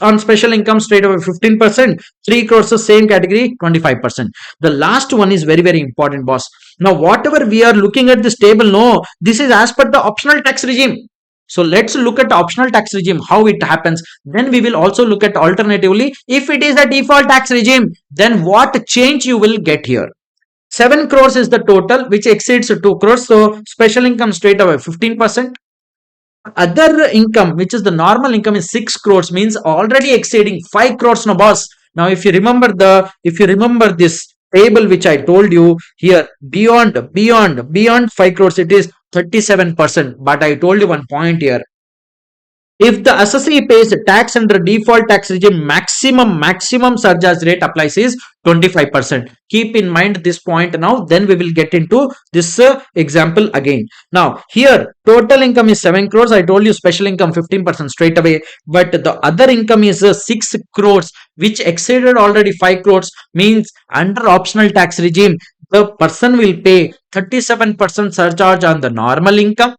on special income, straight away 15%. 3 crores same category 25%. The last one is very very important, boss. Now whatever we are looking at this table, no, this is as per the optional tax regime. So let's look at optional tax regime, how it happens. Then we will also look at alternatively, if it is a default tax regime, then what change you will get here. 7 crores is the total which exceeds 2 crores. So special income, straight away 15%. Other income, which is the normal income, is 6 crores, means already exceeding 5 crores. No, boss. Now if you remember this table which I told you here, beyond 5 crores, it is 37%. But I told you one point here. If the assessee pays tax under default tax regime, maximum surcharge rate applies is 25%. Keep in mind this point now, then we will get into this example again. Now here total income is 7 crores. I told you special income 15% straight away, but the other income is 6 crores which exceeded already 5 crores, means under optional tax regime the person will pay 37% surcharge on the normal income.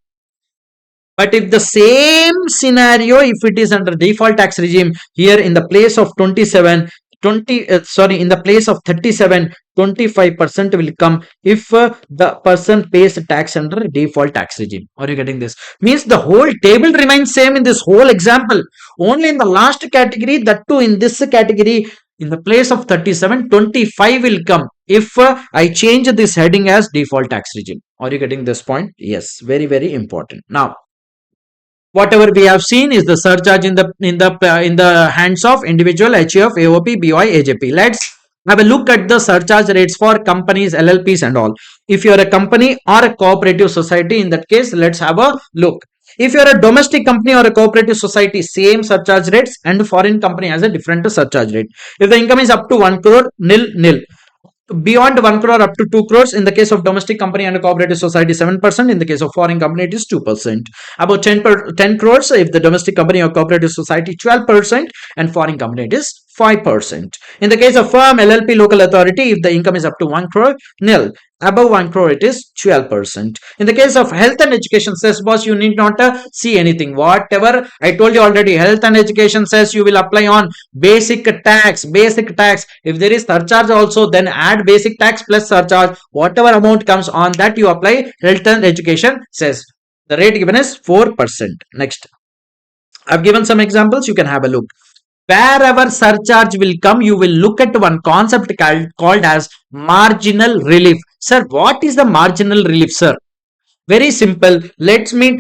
But if the same scenario, if it is under default tax regime, here in the place of 37, 25% will come if the person pays tax under default tax regime. Are you getting this? Means the whole table remains same in this whole example. Only in the last category, that too in this category, in the place of 37, 25 will come if I change this heading as default tax regime. Are you getting this point? Yes, very, very important. Now, whatever we have seen is the surcharge in the hands of individual, HUF, AOP, BOI, AJP. Let's have a look at the surcharge rates for companies, LLPs and all. If you are a company or a cooperative society, in that case, let's have a look. If you are a domestic company or a cooperative society, same surcharge rates, and foreign company has a different surcharge rate. If the income is up to 1 crore, nil. Beyond 1 crore up to 2 crores, in the case of domestic company and a cooperative society, 7%. In the case of foreign company, it is 2%. About 10 crores if the domestic company or cooperative society, 12%, and foreign company, it is 5%. In the case of firm, LLP, local authority, if the income is up to 1 crore, nil. Above 1 crore, it is 12%. In the case of health and education, says boss, you need not see anything. Whatever I told you already, health and education says you will apply on basic tax. If there is surcharge also, then add basic tax plus surcharge. Whatever amount comes on that, you apply. Health and education says the rate given is 4%. Next, I've given some examples. You can have a look. Wherever surcharge will come, you will look at one concept called as marginal relief. Sir, what is the marginal relief, sir? Very simple. Let me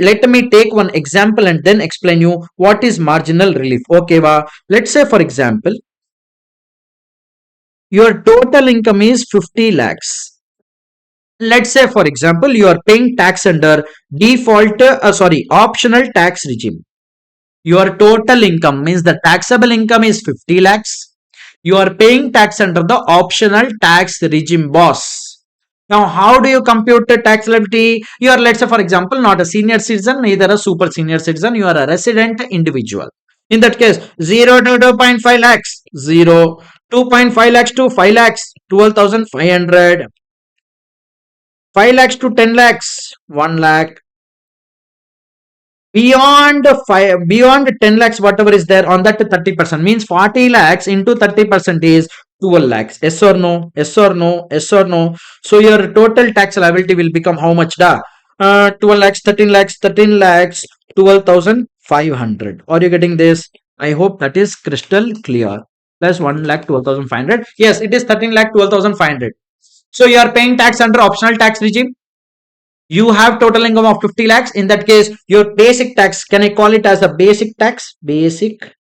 take one example and then explain you what is marginal relief. Okay, let's say for example, your total income is 50 lakhs. Let's say for example, you are paying tax under optional tax regime. Your total income means the taxable income is 50 lakhs. You are paying tax under the optional tax regime, boss. Now, how do you compute the tax liability? You are, let's say, for example, not a senior citizen, neither a super senior citizen. You are a resident individual. In that case, 0 to 2.5 lakhs, 0, 2.5 lakhs to 5 lakhs, 12,500, 5 lakhs to 10 lakhs, 1 lakh, beyond 10 lakhs, whatever is there on that 30%, means 40 lakhs into 30% is 12 lakhs. Yes or no? Yes or no? Yes or no? So your total tax liability will become how much? 12 lakhs, 13 lakhs, 13 lakhs, 12,500. Are you getting this? I hope that is crystal clear. Plus 1 lakh 12,500. Yes, it is 13 lakh 12,500. So you are paying tax under optional tax regime. You have total income of 50 lakhs. In that case, your basic tax, can I call it as a basic tax? Basic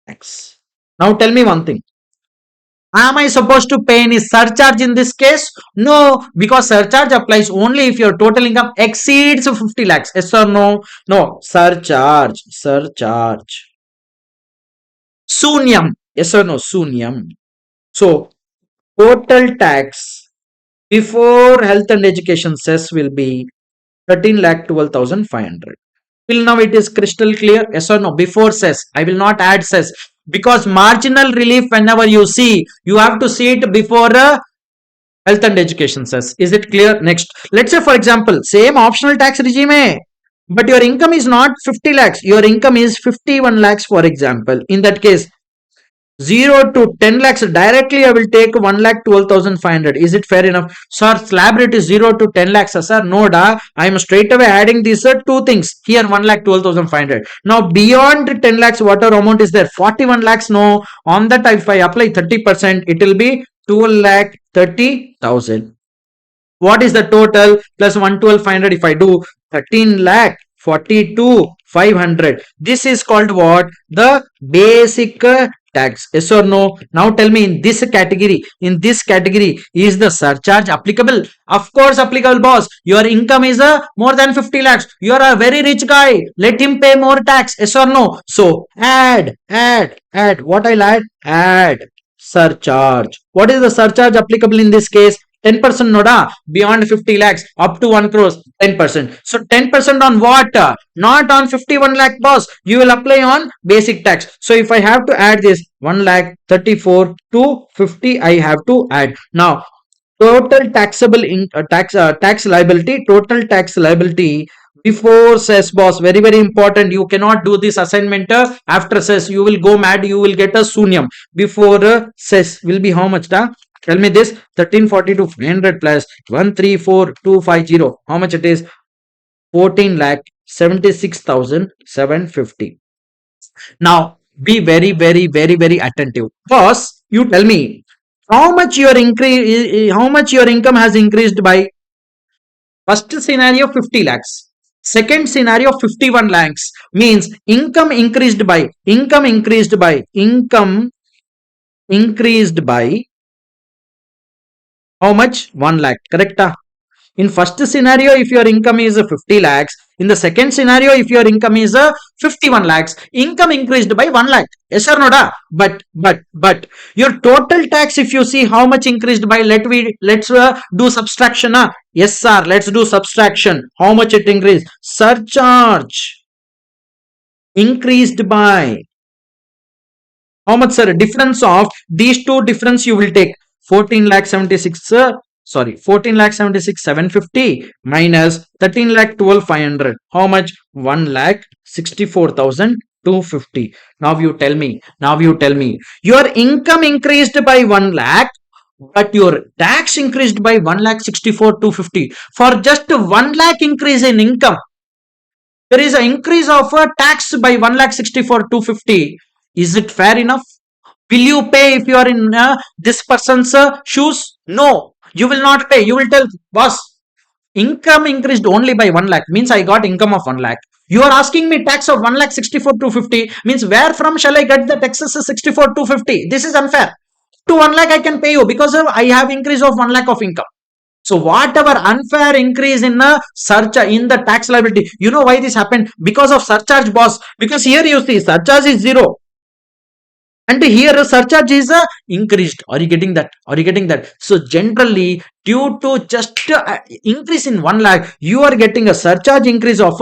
tax. Now tell me one thing. Am I supposed to pay any surcharge in this case? No, because surcharge applies only if your total income exceeds 50 lakhs. Yes or no? No, surcharge. Sunyam. Yes or no? Sunyam. So, total tax before health and education cess will be 13 lakh 12,500. Till now it is crystal clear. Yes or no? Before cess, I will not add cess, because marginal relief, whenever you see, you have to see it before health and education cess. Is it clear? Next, let's say for example, same optional tax regime, but your income is not 50 lakhs, your income is 51 lakhs for example. In that case, 0 to 10 lakhs directly I will take 1 lakh 12,500. Is it fair enough? Sir, slab rate is 0 to 10 lakhs. Sir, no da. I am straight away adding these two things. Here 1 lakh 12,500. Now beyond 10 lakhs, whatever amount is there? 41 lakhs. No. On that, if I apply 30%, it will be 2 lakh 30,000. What is the total? Plus 112,500. If I do 13 lakh 42,500. This is called what? The basic tax. Yes or no? Now tell me, in this category, is the surcharge applicable? Of course applicable, boss. Your income is more than 50 lakhs. You are a very rich guy. Let him pay more tax. Yes or no? So add. What I'll add? Add surcharge. What is the surcharge applicable in this case? 10% noda, beyond 50 lakhs up to 1 crore, 10%. So 10% on what? Not on 51 lakh, boss. You will apply on basic tax. So if I have to add this 1 lakh 34 to 50, I have to add. Now total taxable tax liability, before cess, boss, very important. You cannot do this assignment after cess. You will go mad. You will get a sunyam. Before cess will be how much? Tell me this. 1342 500 plus 134250. How much it is? 14 lakh 76,750. Now be very attentive. Boss, you tell me how much your income has increased by. First scenario 50 lakhs. Second scenario 51 lakhs. Means income increased by how much? 1 lakh. Correct? In first scenario, if your income is 50 lakhs, in the second scenario, if your income is 51 lakhs, income increased by 1 lakh. Yes or no? But your total tax, if you see how much increased by, let's do subtraction. Yes, sir. Let's do subtraction. How much it increased? Surcharge increased by how much, sir? Difference of these two difference you will take 14 lakh 76. 14 lakh 76 750 minus 13 lakh 12,500. How much? 1 lakh 64,250. Now you tell me. Your income increased by 1 lakh, but your tax increased by 1 lakh 64,250. For just 1 lakh increase in income, there is an increase of a tax by 1 lakh 64,250. Is it fair enough? Will you pay if you are in this person's shoes? No, you will not pay. You will tell, boss, income increased only by 1 lakh, means I got income of 1 lakh. You are asking me tax of 1 lakh 64,250, means where from shall I get the taxes 64,250? This is unfair. To 1 lakh I can pay you because I have increase of 1 lakh of income. So whatever unfair increase in the in the tax liability, you know why this happened? Because of surcharge, boss. Because here you see surcharge is 0. And here surcharge is increased. Are you getting that? So generally, due to just increase in 1 lakh, you are getting a surcharge increase of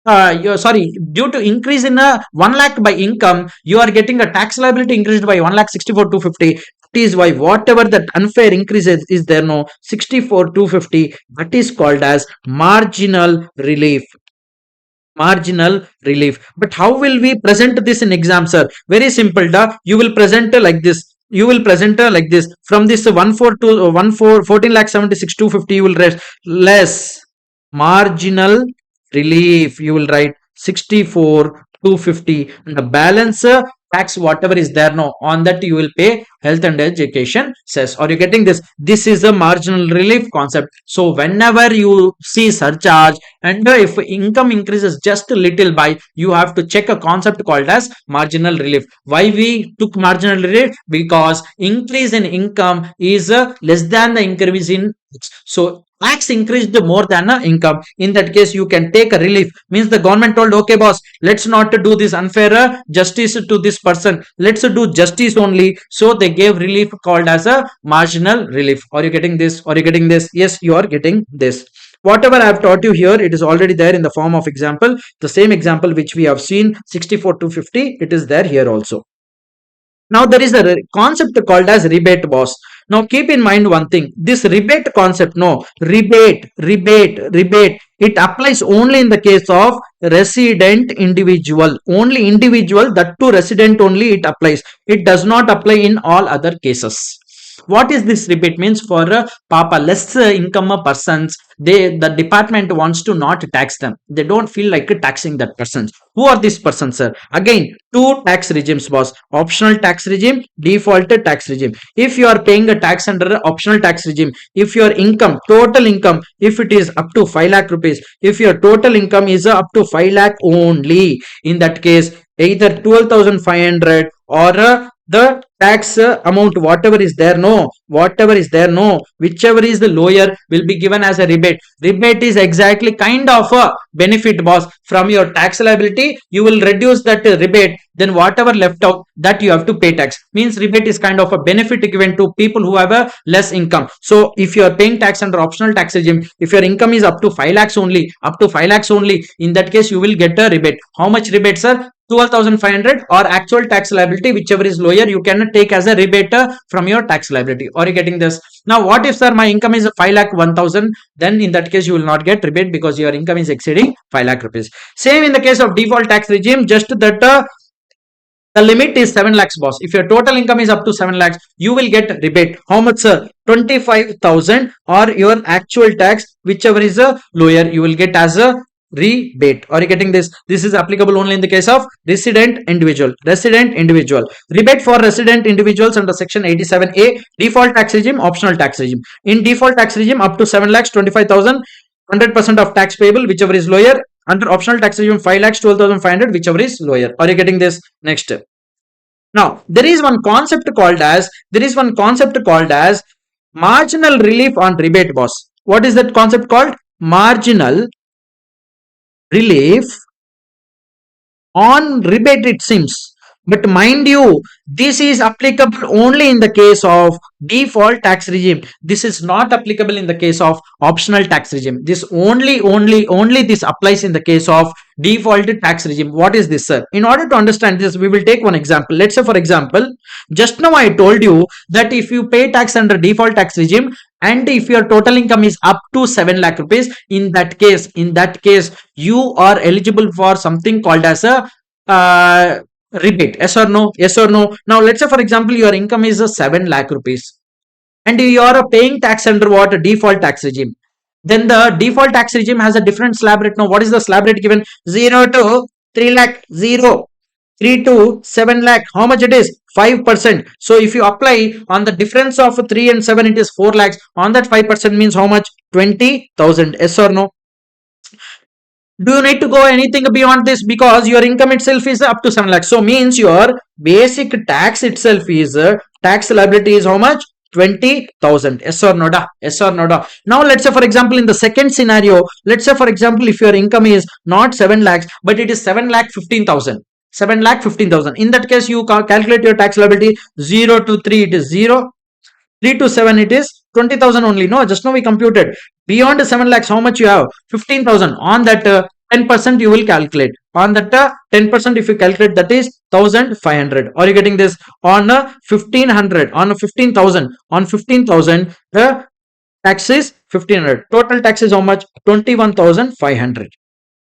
due to increase in 1 lakh by income, you are getting a tax liability increased by 1 lakh 64,250. That is why whatever that unfair increase is there, no, 64,250, that is called as marginal relief. Marginal relief. But how will we present this in exam, sir? Very simple. You will present like this. You will present like this. From this 1 4 to 1 4 14 lakh 76 250, you will rest less marginal relief. You will write 64 250, and the balance tax whatever is there now on that you will pay health and education cess. Are you getting this? This is a marginal relief concept. So whenever you see surcharge and if income increases just a little by, you have to check a concept called as marginal relief. Why we took marginal relief? Because increase in income is less than the increase in tax. So tax increased more than income. In that case, you can take a relief. Means the government told, okay, boss, let's not do this unfair justice to this person. Let's do justice only. So they gave relief called as a marginal relief. Are you getting this? Are you getting this? Yes, you are getting this. Whatever I have taught you here, it is already there in the form of example. The same example which we have seen, 64 to 50, it is there here also. Now there is a concept called as rebate, boss. Now keep in mind one thing. This rebate concept, no, rebate. It applies only in the case of resident individual. Only individual, that to resident only it applies. It does not apply in all other cases. What is this rebate? Means for papa less income persons, the department wants to not tax them. They don't feel like taxing that person. Who are these persons, sir? Again, two tax regimes, boss. Optional tax regime, default tax regime. If you are paying a tax under optional tax regime, if your income, total income, if it is up to 5 lakh rupees, if your total income is up to 5 lakh only, in that case, either 12,500 or the tax amount whatever is there, no, whichever is the lower will be given as a rebate. Rebate is exactly kind of a benefit, boss. From your tax liability you will reduce that rebate, then whatever left out, that you have to pay tax. Means rebate is kind of a benefit given to people who have a less income. So if you are paying tax under optional tax regime, if your income is up to 5 lakhs only, in that case you will get a rebate. How much rebate, sir? 12,500 or actual tax liability, whichever is lower, you can take as a rebate from your tax liability. Are you getting this? Now what if, sir, my income is 5 lakh 1,000? Then in that case you will not get rebate because your income is exceeding 5 lakh rupees. Same in the case of default tax regime, just that the limit is 7 lakhs, boss. If your total income is up to 7 lakhs, you will get rebate. How much, sir? 25,000 or your actual tax, whichever is lower, you will get as a rebate. Are you getting this? This is applicable only in the case of resident individual. Rebate for resident individuals under section 87A, default tax regime, optional tax regime. In default tax regime, up to 7 lakhs 25,000, 100% of tax payable, whichever is lower. Under optional tax regime, 5 lakhs 12,500, whichever is lower. Are you getting this? Next. Now there is one concept called as marginal relief on rebate, boss. What is that concept called? Marginal relief on rebate, it seems. But mind you, this is applicable only in the case of default tax regime. This is not applicable in the case of optional tax regime. This only this applies in the case of default tax regime. What is this, sir? In order to understand this, we will take one example. Let's say, for example, just now I told you that if you pay tax under default tax regime and if your total income is up to 7 lakh rupees, in that case you are eligible for something called as a rebate. Yes or no? Now let's say, for example, your income is 7 lakh rupees and you are paying tax under what? Default tax regime. Then the default tax regime has a different slab rate. Now what is the slab rate given? 0 to 3 lakh, 0, 3 to 7 lakh. How much it is? 5%. So if you apply on the difference of 3 and 7, it is 4 lakhs. On that 5% means how much? 20,000. Yes or no? Do you need to go anything beyond this? Because your income itself is up to 7 lakhs. So means your basic tax itself is tax liability is how much? 20,000. Yes or no? Now let's say, for example, in the second scenario, let's say, for example, if your income is not 7 lakhs but it is 7 lakh 15,000. 7 lakh 15,000. In that case, you calculate your tax liability. 0 to 3 it is 0. 3 to 7 it is 20,000 only. No, just now we computed. Beyond 7 lakhs, how much you have? 15,000. On that 10% you will calculate. On that 10% if you calculate, that is 1,500. Are you getting this? On 1,500, on 15,000, the tax is 1,500. Total tax is how much? 21,500.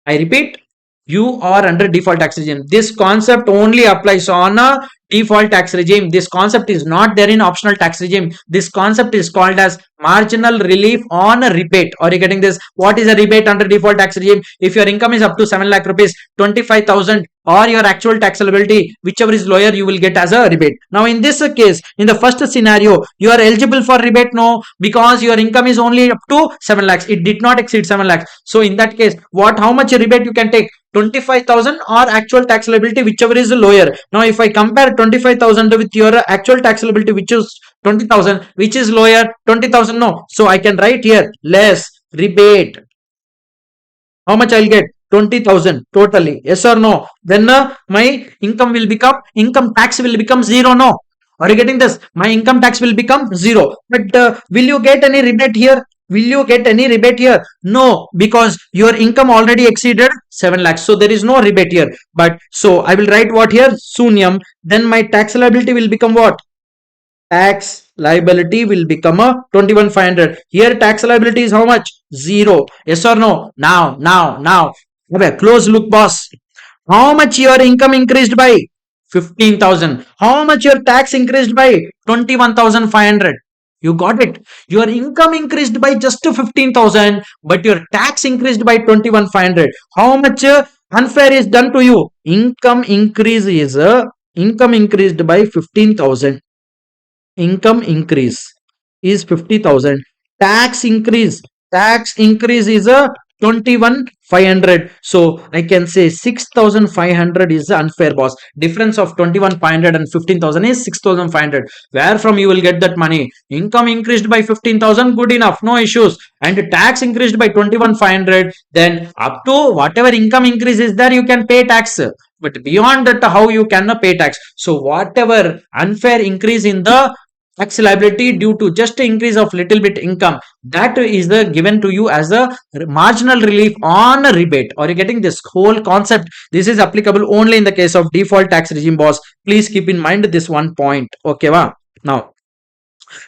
I repeat, you are under default tax regime. This concept only applies on a default tax regime. This concept is not there in optional tax regime. This concept is called as marginal relief on a rebate. Are you getting this? What is a rebate under default tax regime? If your income is up to 7 lakh rupees, 25,000 or your actual tax liability, whichever is lower, you will get as a rebate. Now in this case, in the first scenario, you are eligible for rebate. No, because your income is only up to 7 lakhs. It did not exceed 7 lakhs. So in that case, how much rebate you can take? 25,000 or actual tax liability, whichever is lower. Now if I compare 25,000 with your actual tax liability, which is 20,000, which is lower? 20,000. No, so I can write here less rebate. How much I'll get? 20,000 totally. Yes or no? Then my income tax will become zero. No, are you getting this? My income tax will become zero. But will you get any rebate here? Will you get any rebate here? No, because your income already exceeded 7 lakhs. So there is no rebate here. But so I will write what here? Sunyam. Then my tax liability will become what? Tax liability will become a 21,500. Here tax liability is how much? Zero. Yes or no? Now. Okay, close look, boss. How much your income increased by? 15,000. How much your tax increased by? 21,500. You got it. Your income increased by just 15,000, but your tax increased by 21,500. How much unfair is done to you? Income increased by 15,000. Income increase is 50,000. Tax increase is a 21,500. So I can say 6,500 is the unfair, boss. Difference of 21,500 and 15,000 is 6,500. Where from you will get that money? Income increased by 15,000, good enough, no issues. And tax increased by 21,500. Then up to whatever income increase is there, you can pay tax. But beyond that, how you cannot pay tax? So whatever unfair increase in the tax liability due to just increase of little bit income, that is the given to you as a marginal relief on a rebate. Are you getting this whole concept? This is applicable only in the case of default tax regime, boss. Please keep in mind this one point. Okay, wow. Now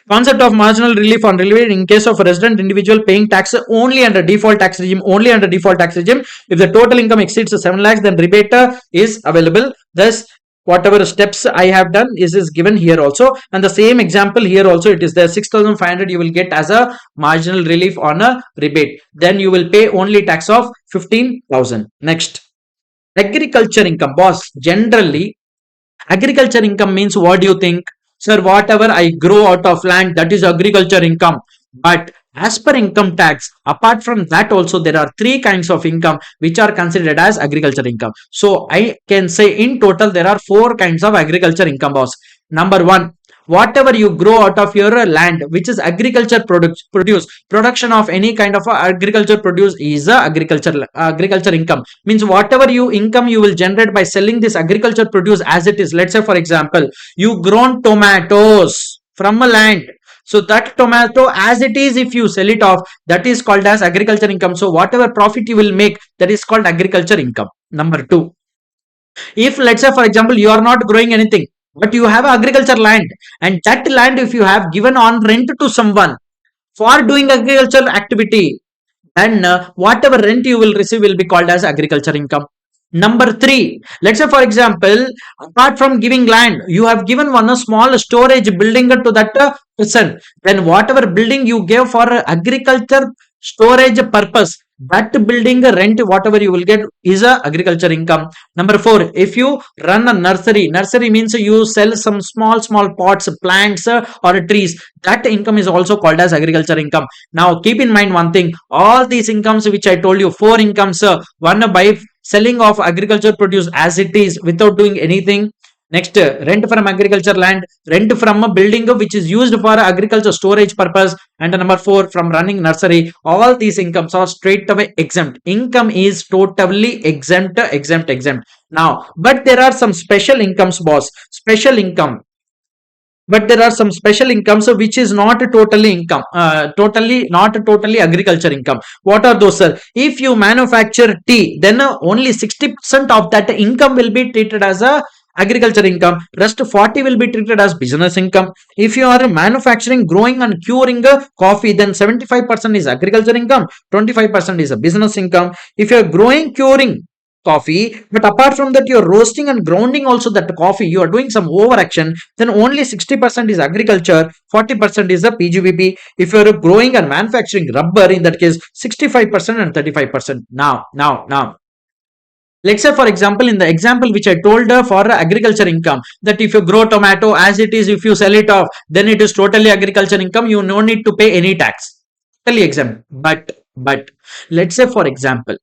concept of marginal relief on rebate in case of a resident individual paying tax only under default tax regime. If the total income exceeds 7 lakhs, then rebate is available. Thus whatever steps I have done is given here also, and the same example here also it is there. 6,500 you will get as a marginal relief on a rebate. Then you will pay only tax of 15,000. Next, agriculture income, boss. Generally agriculture income means, what do you think? Sir, whatever I grow out of land, that is agriculture income. But as per income tax, apart from that also there are three kinds of income which are considered as agriculture income. So I can say in total there are four kinds of agriculture income, boss. Number one, whatever you grow out of your land, which is agriculture production of any kind of agriculture produce is a agriculture income. Means whatever income you will generate by selling this agriculture produce as it is. Let's say for example, you grown tomatoes from a land, so that tomato as it is, if you sell it off, that is called as agriculture income. So whatever profit you will make, that is called agriculture income. Number two, if let's say for example you are not growing anything, but you have agriculture land, and that land if you have given on rent to someone for doing agriculture activity, then whatever rent you will receive will be called as agriculture income. Number three, let's say for example, apart from giving land, you have given one a small storage building to that person. Then whatever building you gave for agriculture storage purpose, that building rent whatever you will get is a agriculture income. Number four, if you run a nursery means you sell some small pots, plants or trees, that income is also called as agriculture income. Now keep in mind one thing, all these incomes which I told you, four incomes, one by selling of agriculture produce as it is without doing anything. Next, rent from agriculture land, rent from a building which is used for agriculture storage purpose, and number four, from running nursery. All these incomes are straight away exempt. Income is totally exempt. Now, but there are some special incomes, boss. Special income. But there are some special incomes which is not totally income, not totally agriculture income. What are those, sir? If you manufacture tea, then only 60% of that income will be treated as a agriculture income. Rest 40 will be treated as business income. If you are manufacturing, growing and curing coffee, then 75% is agriculture income, 25% is a business income. If you are growing, curing coffee, but apart from that, you're roasting and grounding also that coffee. You are doing some overaction. Then only 60% is agriculture, 40% is the PGBP. If you're growing and manufacturing rubber, in that case, 65% and 35%. Now. Let's say, for example, in the example which I told for agriculture income, that if you grow tomato as it is, if you sell it off, then it is totally agriculture income. You no need to pay any tax. Totally exempt. But let's say, for example,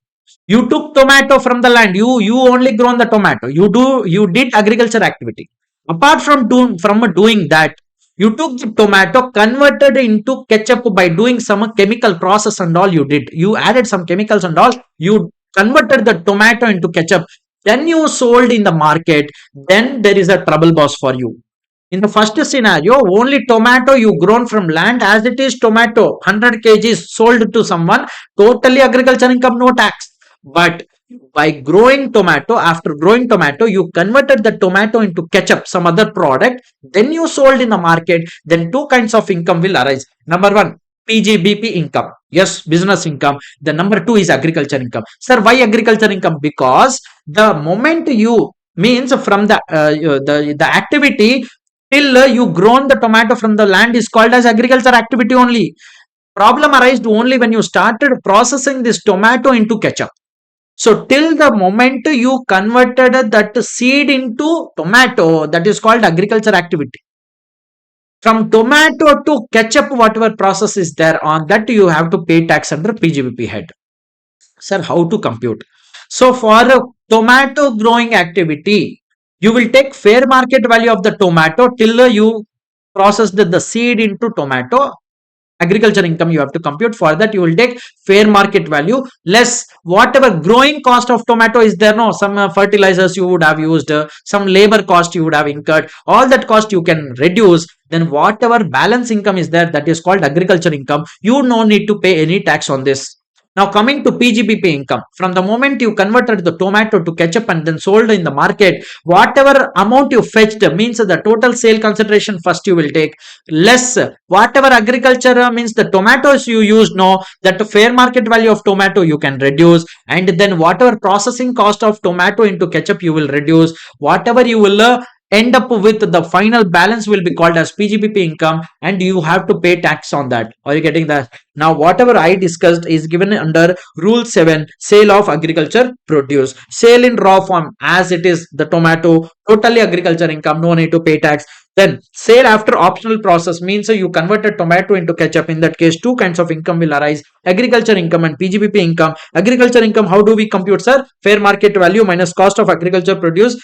you took tomato from the land. You only grown the tomato. You did agriculture activity. Apart from doing that, you took the tomato, converted into ketchup by doing some chemical process and all you did. You added some chemicals and all. You converted the tomato into ketchup. Then you sold in the market. Then there is a trouble boss for you. In the first scenario, only tomato you grown from land as it is tomato, 100 kgs sold to someone, totally agriculture income, no tax. But by growing tomato, after growing tomato, you converted the tomato into ketchup, some other product, then you sold in the market, then two kinds of income will arise. Number one, PGBP income. Yes, business income. The number two is agriculture income. Sir, why agriculture income? Because the moment you means from the activity till you grown the tomato from the land is called as agriculture activity only. Problem arose only when you started processing this tomato into ketchup. So till the moment you converted that seed into tomato, that is called agriculture activity. From tomato to ketchup, whatever process is there, on that you have to pay tax under PGBP head. Sir, how to compute? So for a tomato growing activity, you will take fair market value of the tomato till you process the seed into tomato. Agriculture income you have to compute. For that, you will take fair market value less whatever growing cost of tomato is there. No, some fertilizers you would have used, some labor cost you would have incurred. All that cost you can reduce. Then whatever balance income is there, that is called agriculture income. You no need to pay any tax on this. Now coming to PGBP income, from the moment you converted the tomato to ketchup and then sold in the market, whatever amount you fetched means the total sale consideration first you will take less whatever agriculture means the tomatoes you use, no, that fair market value of tomato you can reduce, and then whatever processing cost of tomato into ketchup you will reduce. Whatever you will end up with, the final balance will be called as PGBP income, and you have to pay tax on that. Are you getting that? Now whatever I discussed is given under rule 7, sale of agriculture produce. Sale in raw form as it is the tomato, totally agriculture income, no need to pay tax. Then sale after optional process means you converted tomato into ketchup. In that case, two kinds of income will arise: agriculture income and PGBP income. Agriculture income, how do we compute, sir? Fair market value minus cost of agriculture produce,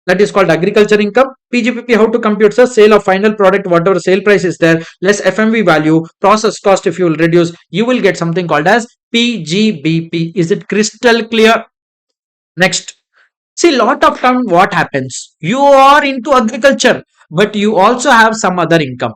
that is called agriculture income. PGBP, how to compute, sir? Sale of final product, whatever sale price is there, less FMV value, process cost if you will reduce, you will get something called as PGBP. Is it crystal clear? Next, see, lot of time what happens? You are into agriculture, but you also have some other income.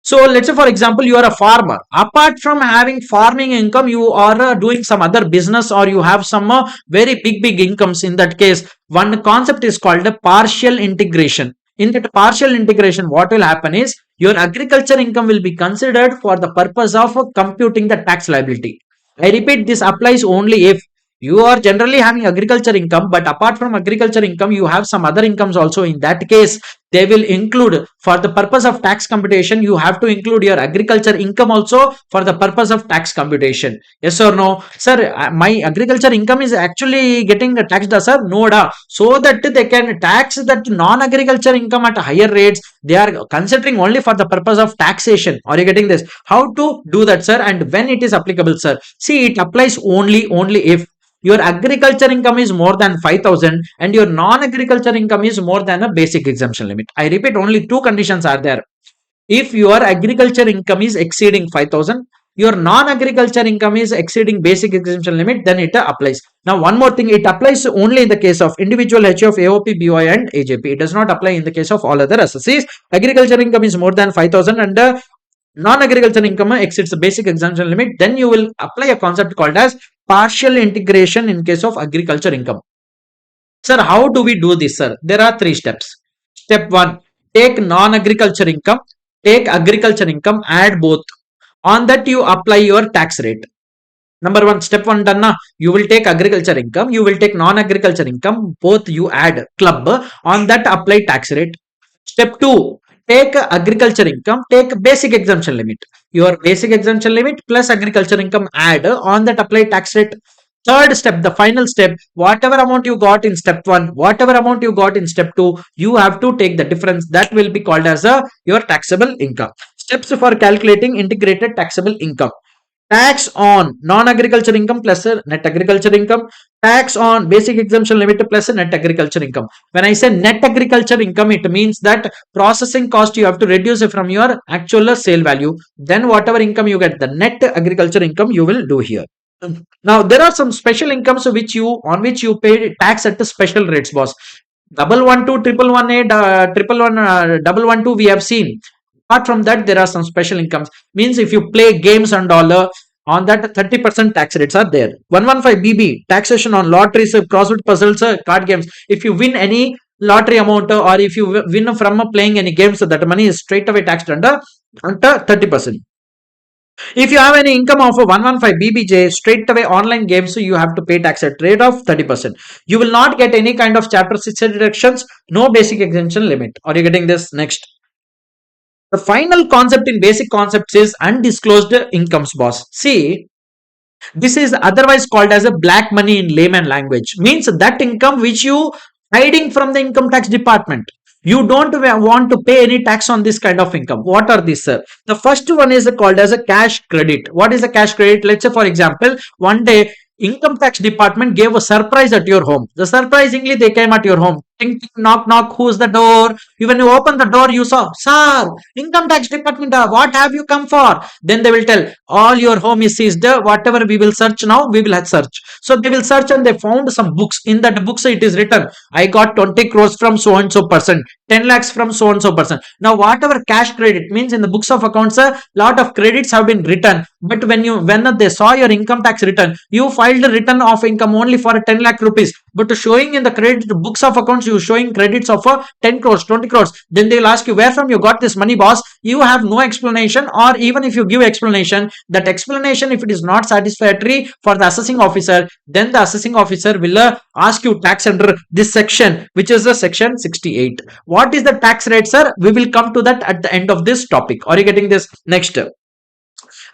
So let's say, for example, you are a farmer. Apart from having farming income, you are doing some other business, or you have some very big incomes. In that case, one concept is called a partial integration. In that partial integration, what will happen is your agriculture income will be considered for the purpose of computing the tax liability. I repeat, this applies only if you are generally having agriculture income, but apart from agriculture income, you have some other incomes also. In that case, they will include, for the purpose of tax computation, you have to include your agriculture income also for the purpose of tax computation. Yes or no? Sir, my agriculture income is actually getting taxed, sir? No, da. So that they can tax that non-agriculture income at higher rates, they are considering only for the purpose of taxation. Are you getting this? How to do that, sir? And when it is applicable, sir? See, it applies only if your agriculture income is more than 5,000 and your non-agriculture income is more than a basic exemption limit. I repeat, only two conditions are there. If your agriculture income is exceeding 5,000, your non-agriculture income is exceeding basic exemption limit, then it applies. Now one more thing, it applies only in the case of individual HF, AOP, BOI and AJP. It does not apply in the case of all other assessees. Agriculture income is more than 5,000 and non-agriculture income exceeds the basic exemption limit, then you will apply a concept called as partial integration in case of agriculture income. Sir, how do we do this, sir? There are 3 steps. Step 1, take non-agriculture income, take agriculture income, add both. On that you apply your tax rate. Number one, step one done na. You will take agriculture income, you will take non-agriculture income, both you add club, on that apply tax rate. Step two, take agriculture income, take basic exemption limit. Your basic exemption limit plus agriculture income add, on that apply tax rate. Third step, the final step, whatever amount you got in step one, whatever amount you got in step two, you have to take the difference. That will be called as your taxable income. Steps for calculating integrated taxable income: tax on non-agriculture income plus net agriculture income, tax on basic exemption limit plus net agriculture income. When I say net agriculture income, it means that processing cost you have to reduce it from your actual sale value. Then whatever income you get, the net agriculture income you will do here. Now there are some special incomes which you pay tax at the special rates, boss. 112, 111A, 111, we have seen. Apart from that, there are some special incomes. Means if you play games and all, on that 30% tax rates are there. 115BB, taxation on lotteries, crossword puzzles, card games. If you win any lottery amount, or if you win from playing any games, that money is straight away taxed under 30%. If you have any income of 115BBJ, straight away online games, so you have to pay tax at rate of 30%. You will not get any kind of chapter 6 deductions, no basic exemption limit. Are you getting this? Next. The final concept in basic concepts is undisclosed incomes, boss. See, this is otherwise called as a black money in layman language. Means that income which you hiding from the income tax department. You don't want to pay any tax on this kind of income. What are these, sir? The first one is called as a cash credit. What is a cash credit? Let's say, for example, one day income tax department gave a surprise at your home. The surprisingly they came at your home. Ting, ting, knock, knock. Who's the door? When you open the door, you saw, sir, income tax department. What have you come for? Then they will tell, all your home is seized. Whatever we will search now, we will search. So they will search and they found some books. In that books, it is written, I got 20 crores from so and so person, 10 lakhs from so and so person. Now, whatever cash credit means in the books of accounts, a lot of credits have been written. But when they saw your income tax return, you filed a return of income only for 10 lakh rupees. But showing in the credit books of accounts, you showing credits of 10 crores, 20 crores. Then they'll ask you, where from you got this money, boss? You have no explanation, or even if you give explanation, that explanation, if it is not satisfactory for the assessing officer, then the assessing officer will ask you tax under this section, which is the section 68. What is the tax rate, sir? We will come to that at the end of this topic. Are you getting this? Next.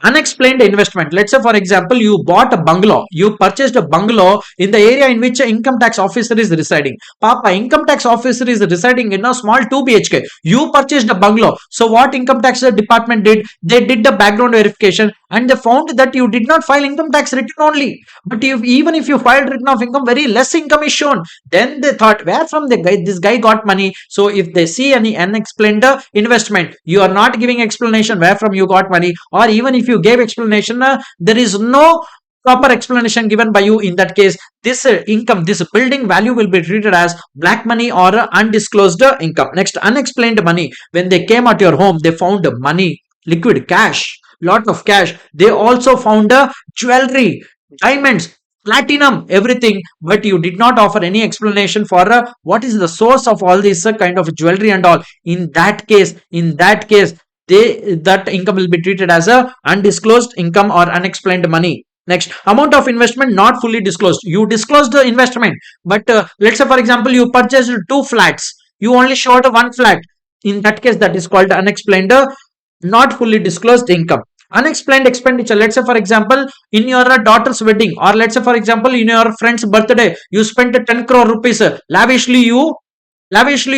Unexplained investment. Let's say, for example, you bought a bungalow. You purchased a bungalow in the area in which an income tax officer is residing. Papa, income tax officer is residing in a small 2 BHK. You purchased a bungalow. So what income tax department did? They did the background verification and they found that you did not file income tax return only. But even if you filed return of income, very less income is shown. Then they thought, where from this guy got money? So if they see any unexplained investment, you are not giving explanation where from you got money, or even if you gave explanation, there is no proper explanation given by you. In that case, this income, this building value will be treated as black money or undisclosed income. Next, unexplained money. When they came at your home, they found money, liquid cash, lot of cash. They also found jewelry, diamonds, platinum, everything, but you did not offer any explanation for what is the source of all this kind of jewelry and all. In that case, that income will be treated as a undisclosed income or unexplained money. Next, amount of investment not fully disclosed. You disclosed the investment, but let's say, for example, you purchased 2 flats, you only showed 1 flat. In that case, that is called unexplained, not fully disclosed income. Unexplained expenditure. Let's say, for example, in your daughter's wedding, or let's say, for example, in your friend's birthday, you spent 10 crore rupees. Lavishly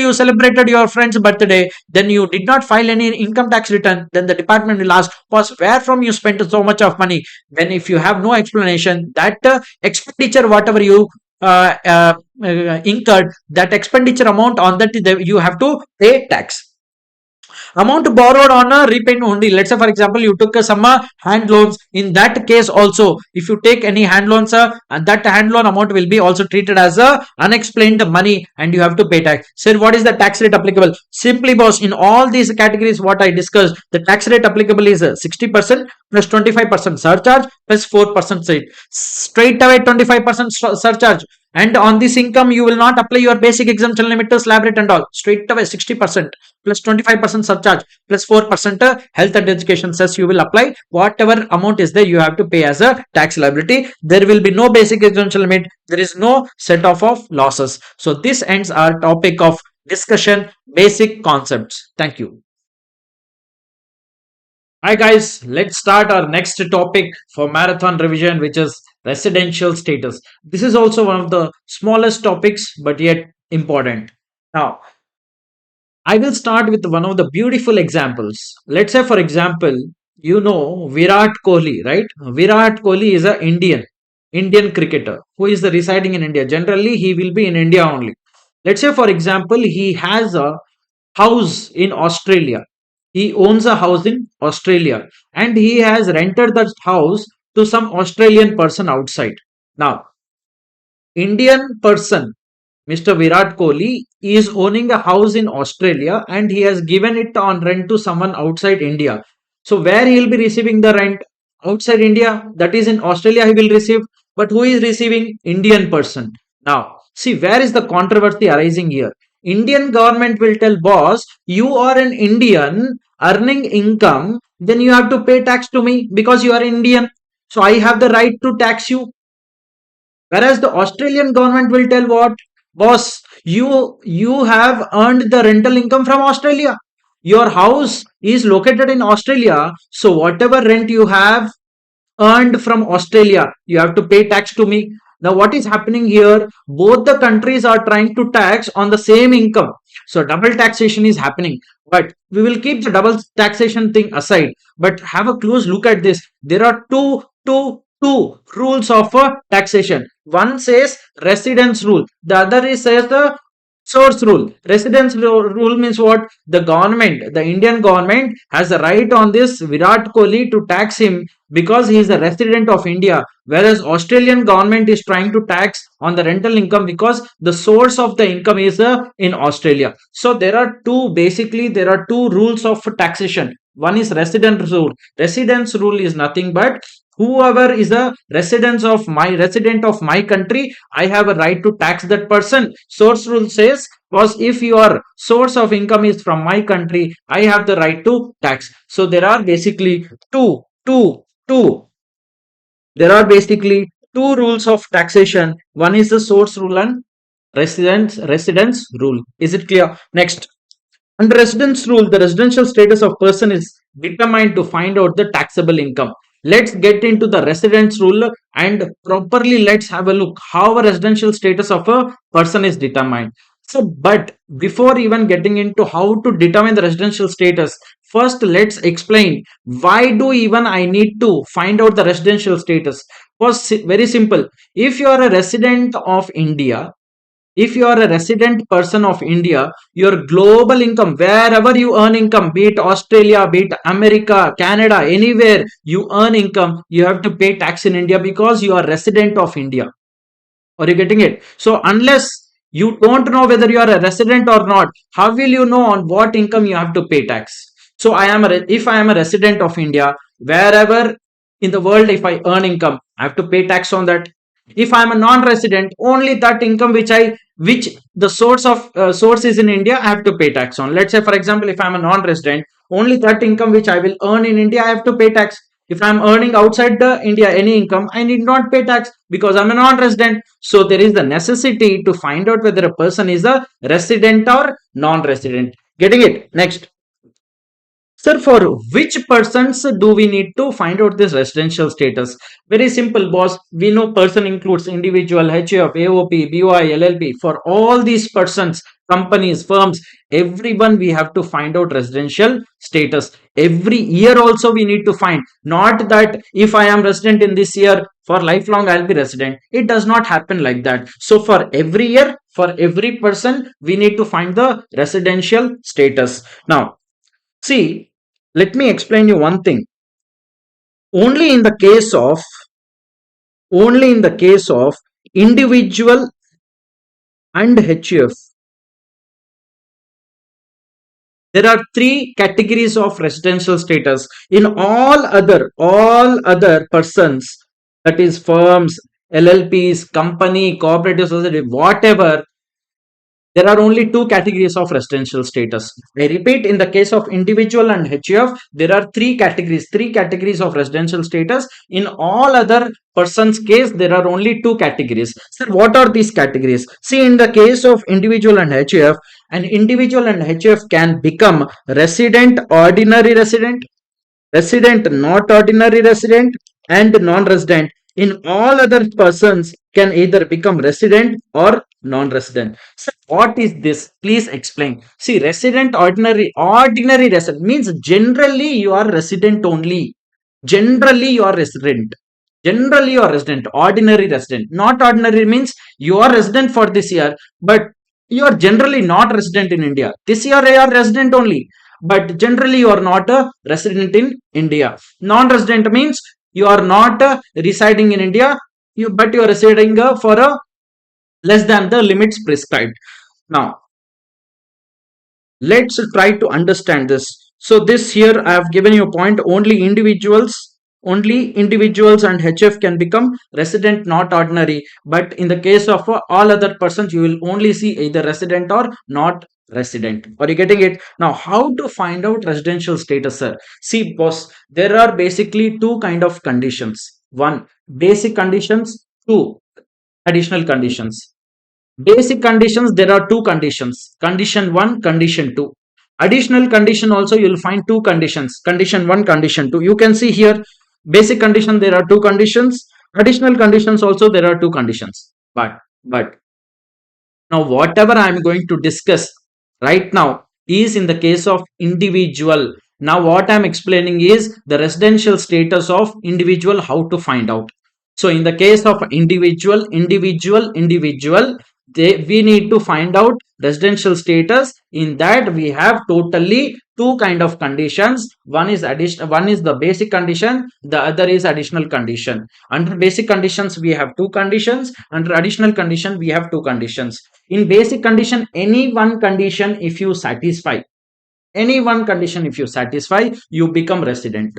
you celebrated your friend's birthday, then you did not file any income tax return. Then the department will ask, boss, where from you spent so much of money? Then if you have no explanation, that expenditure, whatever you incurred, that expenditure amount, on that you have to pay tax. Amount borrowed on a repayment only. Let's say, for example, you took some hand loans. In that case also, if you take any hand loans, and that hand loan amount will be also treated as unexplained money, and you have to pay tax. So what is the tax rate applicable? Simply, boss, in all these categories what I discussed, the tax rate applicable is 60% plus 25% surcharge plus 4% rate. Straight away 25% surcharge And on this income, you will not apply your basic exemption limit to slab rate and all. Straight away 60% plus 25% surcharge plus 4% health and education cess you will apply. Whatever amount is there, you have to pay as a tax liability. There will be no basic exemption limit. There is no set off of losses. So this ends our topic of discussion, basic concepts. Thank you. Hi guys, let's start our next topic for marathon revision, which is residential status. This is also one of the smallest topics, but yet important. Now, I will start with one of the beautiful examples. Let's say, for example, you know Virat Kohli, right? Virat Kohli is a Indian cricketer who is residing in India. Generally, he will be in India only. Let's say, for example, he has a house in Australia. He owns a house in Australia and he has rented that house to some Australian person outside. Now, Indian person, Mr. Virat Kohli, is owning a house in Australia and he has given it on rent to someone outside India. So, where he will be receiving the rent? Outside India, that is in Australia, he will receive. But who is receiving? Indian person. Now, see, where is the controversy arising here? Indian government will tell boss, you are an Indian earning income, then you have to pay tax to me because you are Indian. So I have the right to tax you. Whereas the Australian government will tell what? Boss, you have earned the rental income from Australia. Your house is located in Australia. So whatever rent you have earned from Australia, you have to pay tax to me. Now, what is happening here? Both the countries are trying to tax on the same income. So, double taxation is happening. But we will keep the double taxation thing aside. But have a close look at this. There are two rules of taxation. One says residence rule. The other is says the source rule. Residence rule means what? The government, the Indian government has the right on this Virat Kohli to tax him because he is a resident of India, whereas Australian government is trying to tax on the rental income because the source of the income is in Australia. So there are two rules of taxation. One is residence rule. Residence rule is nothing but whoever is a resident of my country, I have a right to tax that person. Source rule says was if your source of income is from my country, I have the right to tax. So there are basically two there are basically two rules of taxation. One is the source rule and residence rule. Is it clear? Next, under residence rule, the residential status of person is determined to find out the taxable income. Let's get into the residence rule and properly let's have a look how a residential status of a person is determined. So, but before even getting into how to determine the residential status, first let's explain why do even I need to find out the residential status. Was very simple. If you are a resident of India, if you are a resident person of India, your global income, wherever you earn income, be it Australia, be it America, Canada, anywhere you earn income, you have to pay tax in India because you are resident of India. Are you getting it? So unless you don't know whether you are a resident or not, how will you know on what income you have to pay tax? So if I am a resident of India, wherever in the world, if I earn income, I have to pay tax on that. If I am a non-resident, only that income which the source is in India, I have to pay tax on. Let's say, for example, if I am a non-resident, only that income which I will earn in India, I have to pay tax. If I'm earning outside the India any income, I need not pay tax because I'm a non-resident. So there is the necessity to find out whether a person is a resident or non-resident. Getting it? Next. Sir, for which persons do we need to find out this residential status? Very simple, boss. We know person includes individual, HUF, AOP, BOI, LLP. For all these persons, companies, firms, everyone we have to find out residential status. Every year also we need to find. Not that if I am resident in this year, for lifelong I'll be resident. It does not happen like that. So for every year, for every person, we need to find the residential status. Now, see, let me explain you one thing. Only in the case of individual and HUF, there are three categories of residential status. In all other persons, that is firms, LLPs, company, cooperative society, whatever, there are only two categories of residential status. I repeat, in the case of individual and HUF, there are three categories of residential status. In all other persons' case, there are only two categories. So, what are these categories? See, in the case of individual and HUF, an individual and HUF can become resident, ordinary resident, resident, not ordinary resident, and non-resident. In all other persons can either become resident or non-resident. So what is this? Please explain. See, resident, ordinary resident means generally you are resident only. Generally you are resident. Generally you are resident. Ordinary resident. Not ordinary means you are resident for this year, but you are generally not resident in India. This year you are resident only, but generally you are not a resident in India. Non-resident means you are not residing in India, but you are residing for a less than the limits prescribed. Now, let's try to understand this. So this here I have given you a point. Only individuals and HF can become resident, not ordinary. But in the case of all other persons, you will only see either resident or not resident. Are you getting it? Now, how to find out residential status, sir? See, boss, there are basically two kind of conditions. One, basic conditions. Two, additional conditions. Basic conditions, there are two conditions. Condition 1, condition 2. Additional condition also you will find two conditions. Condition 1, condition 2. You can see here, basic condition there are two conditions. Additional conditions also there are two conditions. But now whatever I am going to discuss right now is in the case of individual. Now what I am explaining is the residential status of individual, how to find out. So in the case of individual, we need to find out residential status. In that we have totally two kind of conditions. One is the basic condition, the other is additional condition. Under basic conditions we have two conditions, under additional condition we have two conditions. In basic condition, any one condition if you satisfy, you become resident.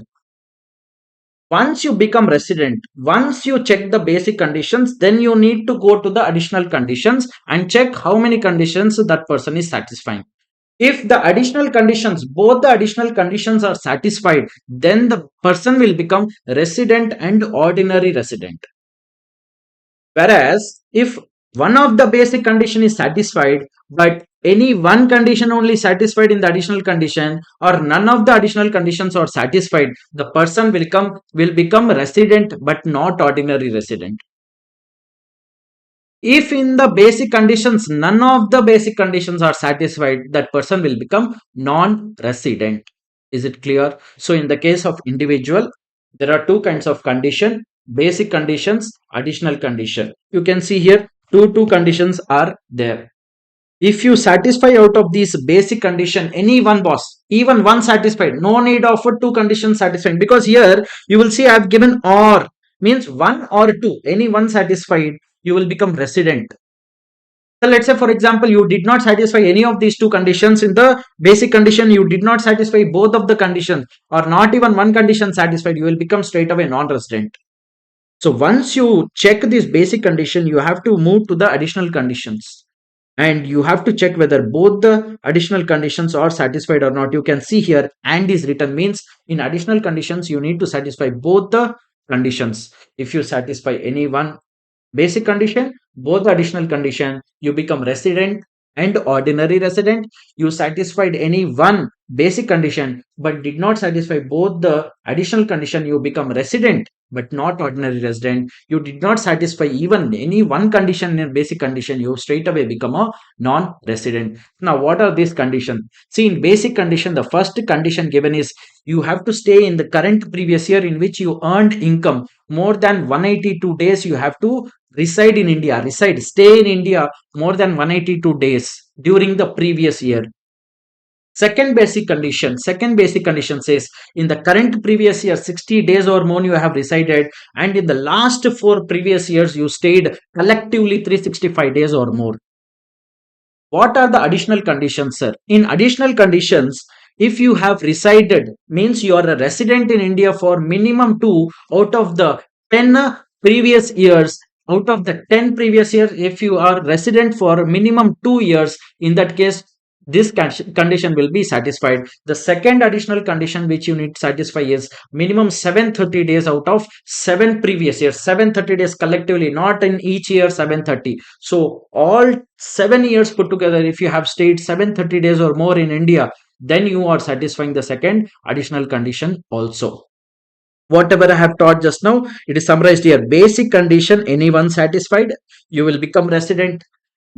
Once you become resident, once you check the basic conditions, then you need to go to the additional conditions and check how many conditions that person is satisfying. If the additional conditions, both the additional conditions are satisfied, then the person will become resident and ordinary resident. Whereas if one of the basic condition is satisfied, but any one condition only satisfied in the additional condition, or none of the additional conditions are satisfied, the person will become resident but not ordinary resident. If in the basic conditions none of the basic conditions are satisfied, that person will become non-resident. Is it clear? So in the case of individual, there are two kinds of condition: basic conditions, additional condition. You can see here two conditions are there. If you satisfy out of these basic condition, any one, boss, even one satisfied, no need of two conditions satisfying, because here you will see I have given or, means one or two, any one satisfied, you will become resident. So let's say for example you did not satisfy any of these two conditions. In the basic condition you did not satisfy both of the conditions, or not even one condition satisfied, you will become straight away non-resident. So once you check this basic condition, you have to move to the additional conditions, and you have to check whether both the additional conditions are satisfied or not. You can see here and is written, means in additional conditions you need to satisfy both the conditions. If you satisfy any one basic condition, both the additional condition, you become resident and ordinary resident. You satisfied any one basic condition but did not satisfy both the additional condition, you become resident but not ordinary resident. You did not satisfy even any one condition in basic condition, you straight away become a non-resident. Now what are these conditions? See, in basic condition, the first condition given is you have to stay in the current previous year in which you earned income more than 182 days. You have to reside in India, stay in India more than 182 days during the previous year. Second basic condition says in the current previous year 60 days or more you have resided, and in the last 4 previous years you stayed collectively 365 days or more. What are the additional conditions, sir? In additional conditions, if you have resided, means you are a resident in India for minimum 2 out of the 10 previous years, out of the 10 previous years, if you are resident for minimum 2 years, in that case this condition will be satisfied. The second additional condition which you need to satisfy is minimum 730 days out of 7 previous years. 730 days collectively, not in each year 730. So all 7 years put together, if you have stayed 730 days or more in India, then you are satisfying the second additional condition also. Whatever I have taught just now, it is summarized here. Basic condition, anyone satisfied, you will become resident.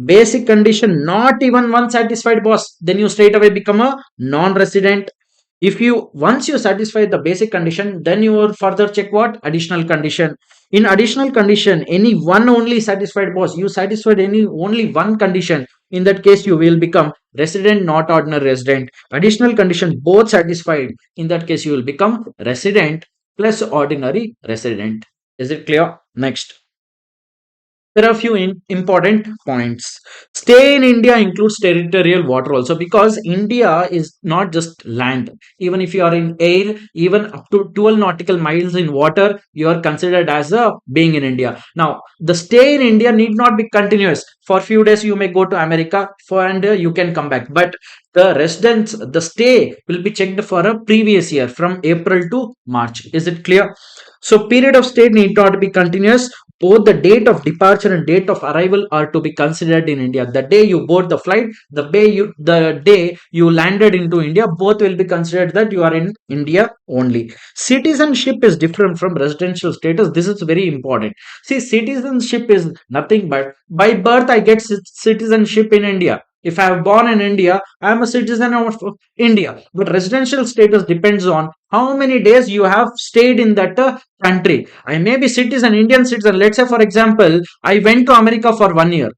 Basic condition, not even one satisfied, boss, then you straight away become a non-resident. If you once you satisfy the basic condition, then you will further check what additional condition. In additional condition, any one only satisfied, boss, you satisfied any only one condition, in that case you will become resident, not ordinary resident. Additional condition both satisfied, in that case you will become resident plus ordinary resident. Is it clear? Next, there are a few important points. Stay in India includes territorial water also, because India is not just land. Even if you are in air, even up to 12 nautical miles in water, you are considered as a being in India. Now, the stay in India need not be continuous. For few days, you may go to America and you can come back. But the residence, the stay will be checked for a previous year from April to March. Is it clear? So, period of stay need not be continuous. Both the date of departure and date of arrival are to be considered in India. The day you board the flight, the day you landed into India, both will be considered that you are in India only. Citizenship is different from residential status. This is very important. See, citizenship is nothing but by birth I get citizenship in India. If I have born in India, I am a citizen of India. But residential status depends on how many days you have stayed in that country. I may be citizen, Indian citizen. Let's say, for example, I went to America for 1 year.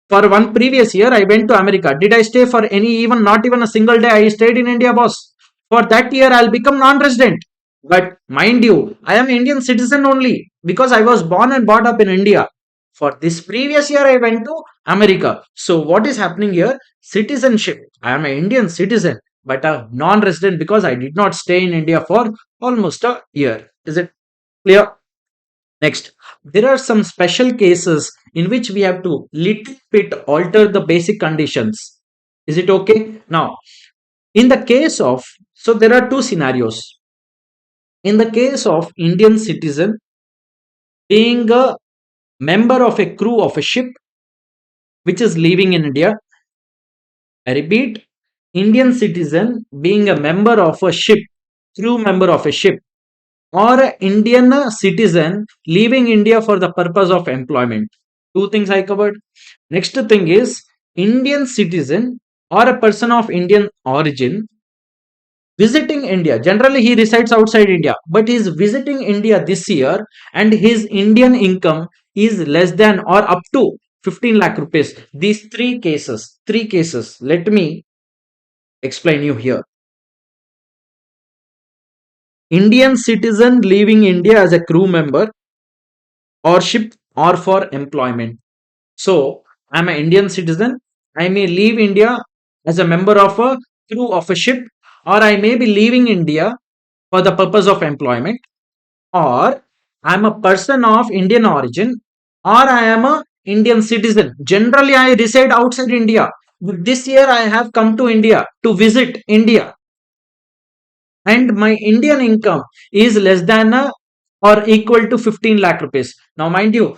For one previous year, I went to America. Did I stay for not even a single day? I stayed in India, boss. For that year, I'll become non-resident. But mind you, I am Indian citizen only because I was born and brought up in India. For this previous year, I went to America. So what is happening here? Citizenship. I am an Indian citizen, but a non-resident because I did not stay in India for almost a year. Is it clear? Next, there are some special cases in which we have to little bit alter the basic conditions. Is it okay? Now, in the case of, so there are two scenarios. In the case of Indian citizen being a member of a crew of a ship which is leaving in India, I repeat, Indian citizen being a member of a ship, crew member of a ship, or an Indian citizen leaving India for the purpose of employment. Two things I covered. Next thing is Indian citizen or a person of Indian origin visiting India. Generally, he resides outside India, but he is visiting India this year and his Indian income is less than or up to 15 lakh rupees. These three cases, let me explain you here. Indian citizen leaving India as a crew member or ship or for employment. So, I'm an Indian citizen. I may leave India as a member of a crew of a ship, or I may be leaving India for the purpose of employment, or I'm a person of Indian origin, or I am a Indian citizen. Generally, I reside outside India. But this year, I have come to India to visit India, and my Indian income is less than or equal to 15 lakh rupees. Now, mind you,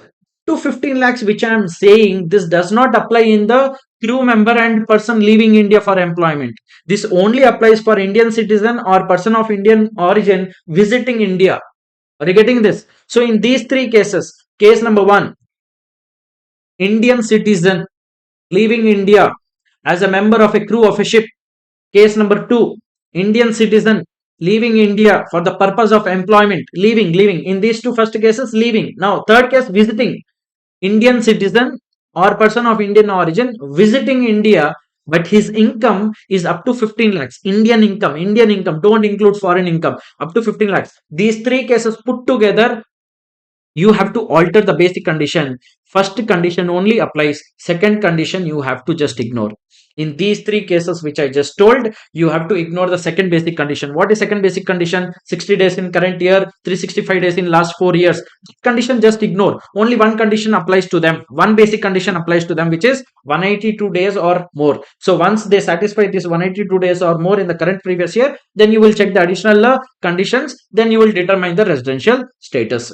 to 15 lakhs, which I am saying, this does not apply in the crew member and person leaving India for employment. This only applies for Indian citizen or person of Indian origin visiting India. Are you getting this? So, in these three cases, case number one, Indian citizen leaving India as a member of a crew of a ship. Case number two, Indian citizen leaving India for the purpose of employment. Leaving. In these two first cases, leaving. Now, third case, visiting. Indian citizen or person of Indian origin visiting India, but his income is up to 15 lakhs. Indian income. Don't include foreign income. Up to 15 lakhs. These three cases put together, you have to alter the basic condition. First condition only applies. Second condition you have to just ignore. In these three cases which I just told, you have to ignore the second basic condition. What is second basic condition? 60 days in current year, 365 days in last 4 years. Condition just ignore. Only one condition applies to them. One basic condition applies to them, which is 182 days or more. So once they satisfy this 182 days or more in the current previous year, then you will check the additional conditions. Then you will determine the residential status.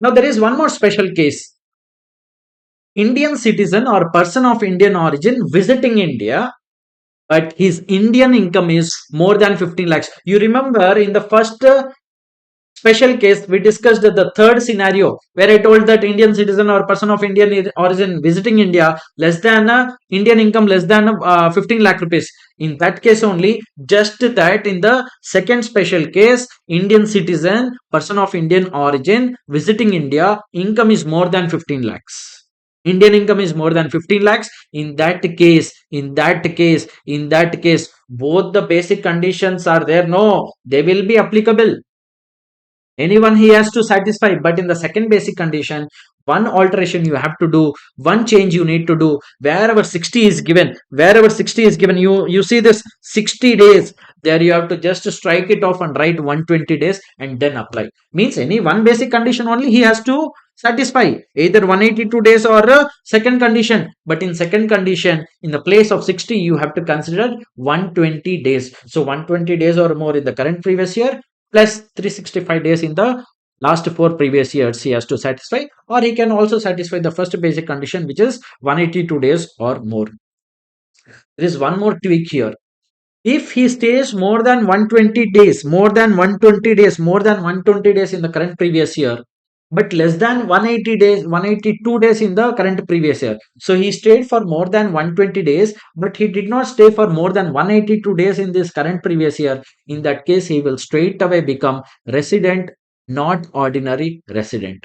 Now there is one more special case. Indian citizen or person of Indian origin visiting India, but his Indian income is more than 15 lakhs. You remember in the first special case, we discussed the third scenario where I told that Indian citizen or person of Indian origin visiting India less than Indian income less than 15 lakh rupees. In that case only, just that in the second special case, Indian citizen, person of Indian origin visiting India, income is more than 15 lakhs. Indian income is more than 15 lakhs. In that case, both the basic conditions are there. No, they will be applicable. Anyone he has to satisfy, but in the second basic condition, one alteration you have to do, one change you need to do. Wherever 60 is given, you see this 60 days, there you have to just strike it off and write 120 days and then apply. Means any one basic condition only he has to satisfy, either 182 days or a second condition. But in second condition, in the place of 60, you have to consider 120 days. So 120 days or more in the current previous year plus 365 days in the last 4 previous years he has to satisfy, or he can also satisfy the first basic condition, which is 182 days or more. There is one more tweak here. If he stays more than 120 days, more than 120 days in the current previous year, but less than 180 days, 182 days in the current previous year. So he stayed for more than 120 days, but he did not stay for more than 182 days in this current previous year. In that case, he will straight away become resident, not ordinary resident.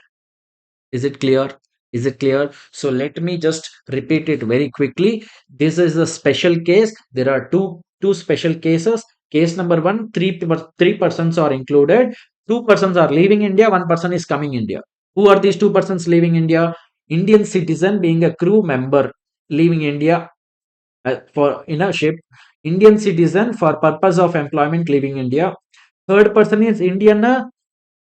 Is it clear? Is it clear? So let me just repeat it very quickly. This is a special case. There are two special cases. Case number one, three persons are included. Two persons are leaving India. One person is coming India. Who are these two persons leaving India? Indian citizen being a crew member leaving India for in a ship. Indian citizen for purpose of employment leaving India. Third person is Indian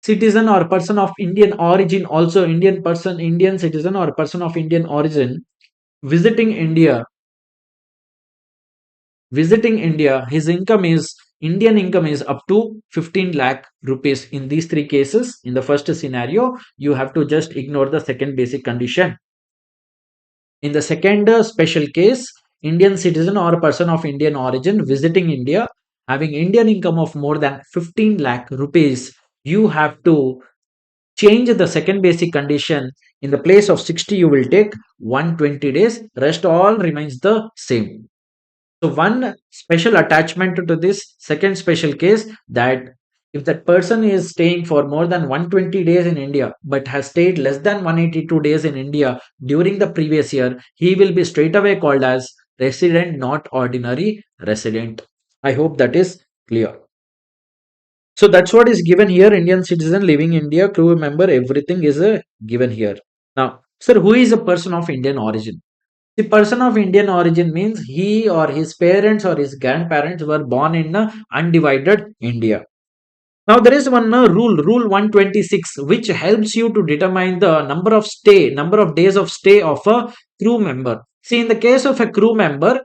citizen or person of Indian origin, also Indian citizen or person of Indian origin visiting India. His income is Indian income is up to 15 lakh rupees. In these three cases, in the first scenario, you have to just ignore the second basic condition. In the second special case, Indian citizen or person of Indian origin visiting India having Indian income of more than 15 lakh rupees, you have to change the second basic condition. In the place of 60, you will take 120 days. Rest all remains the same. So one special attachment to this second special case, that if that person is staying for more than 120 days in India but has stayed less than 182 days in India during the previous year, he will be straight away called as resident, not ordinary resident. I hope that is clear. So that's what is given here. Indian citizen living India, crew member, everything is given here. Now, sir, who is a person of Indian origin? The person of Indian origin means he or his parents or his grandparents were born in undivided India. Now there is one rule 126, which helps you to determine the number of days of stay of a crew member. See, in the case of a crew member,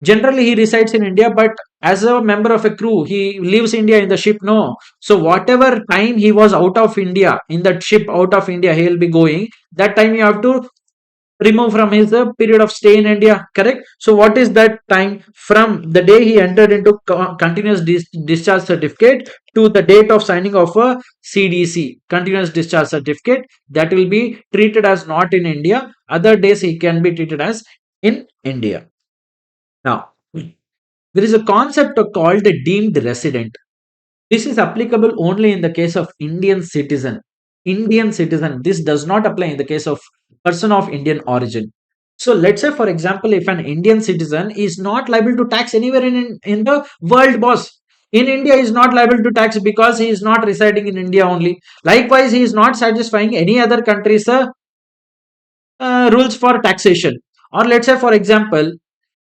generally he resides in India, but as a member of a crew, he leaves India in the ship. No. So whatever time he was out of India, in that ship out of India, he will be going. That time you have to remove from his period of stay in India, correct? So what is that time? From the day he entered into continuous discharge certificate to the date of signing of a CDC, continuous discharge certificate, that will be treated as not in India. Other days he can be treated as in India. Now, there is a concept called a deemed resident. This is applicable only in the case of Indian citizen. Indian citizen. This does not apply in the case of person of Indian origin. So let's say, for example, if an Indian citizen is not liable to tax anywhere in the world, boss. In India, he is not liable to tax because he is not residing in India only. Likewise, he is not satisfying any other country's rules for taxation. Or let's say, for example,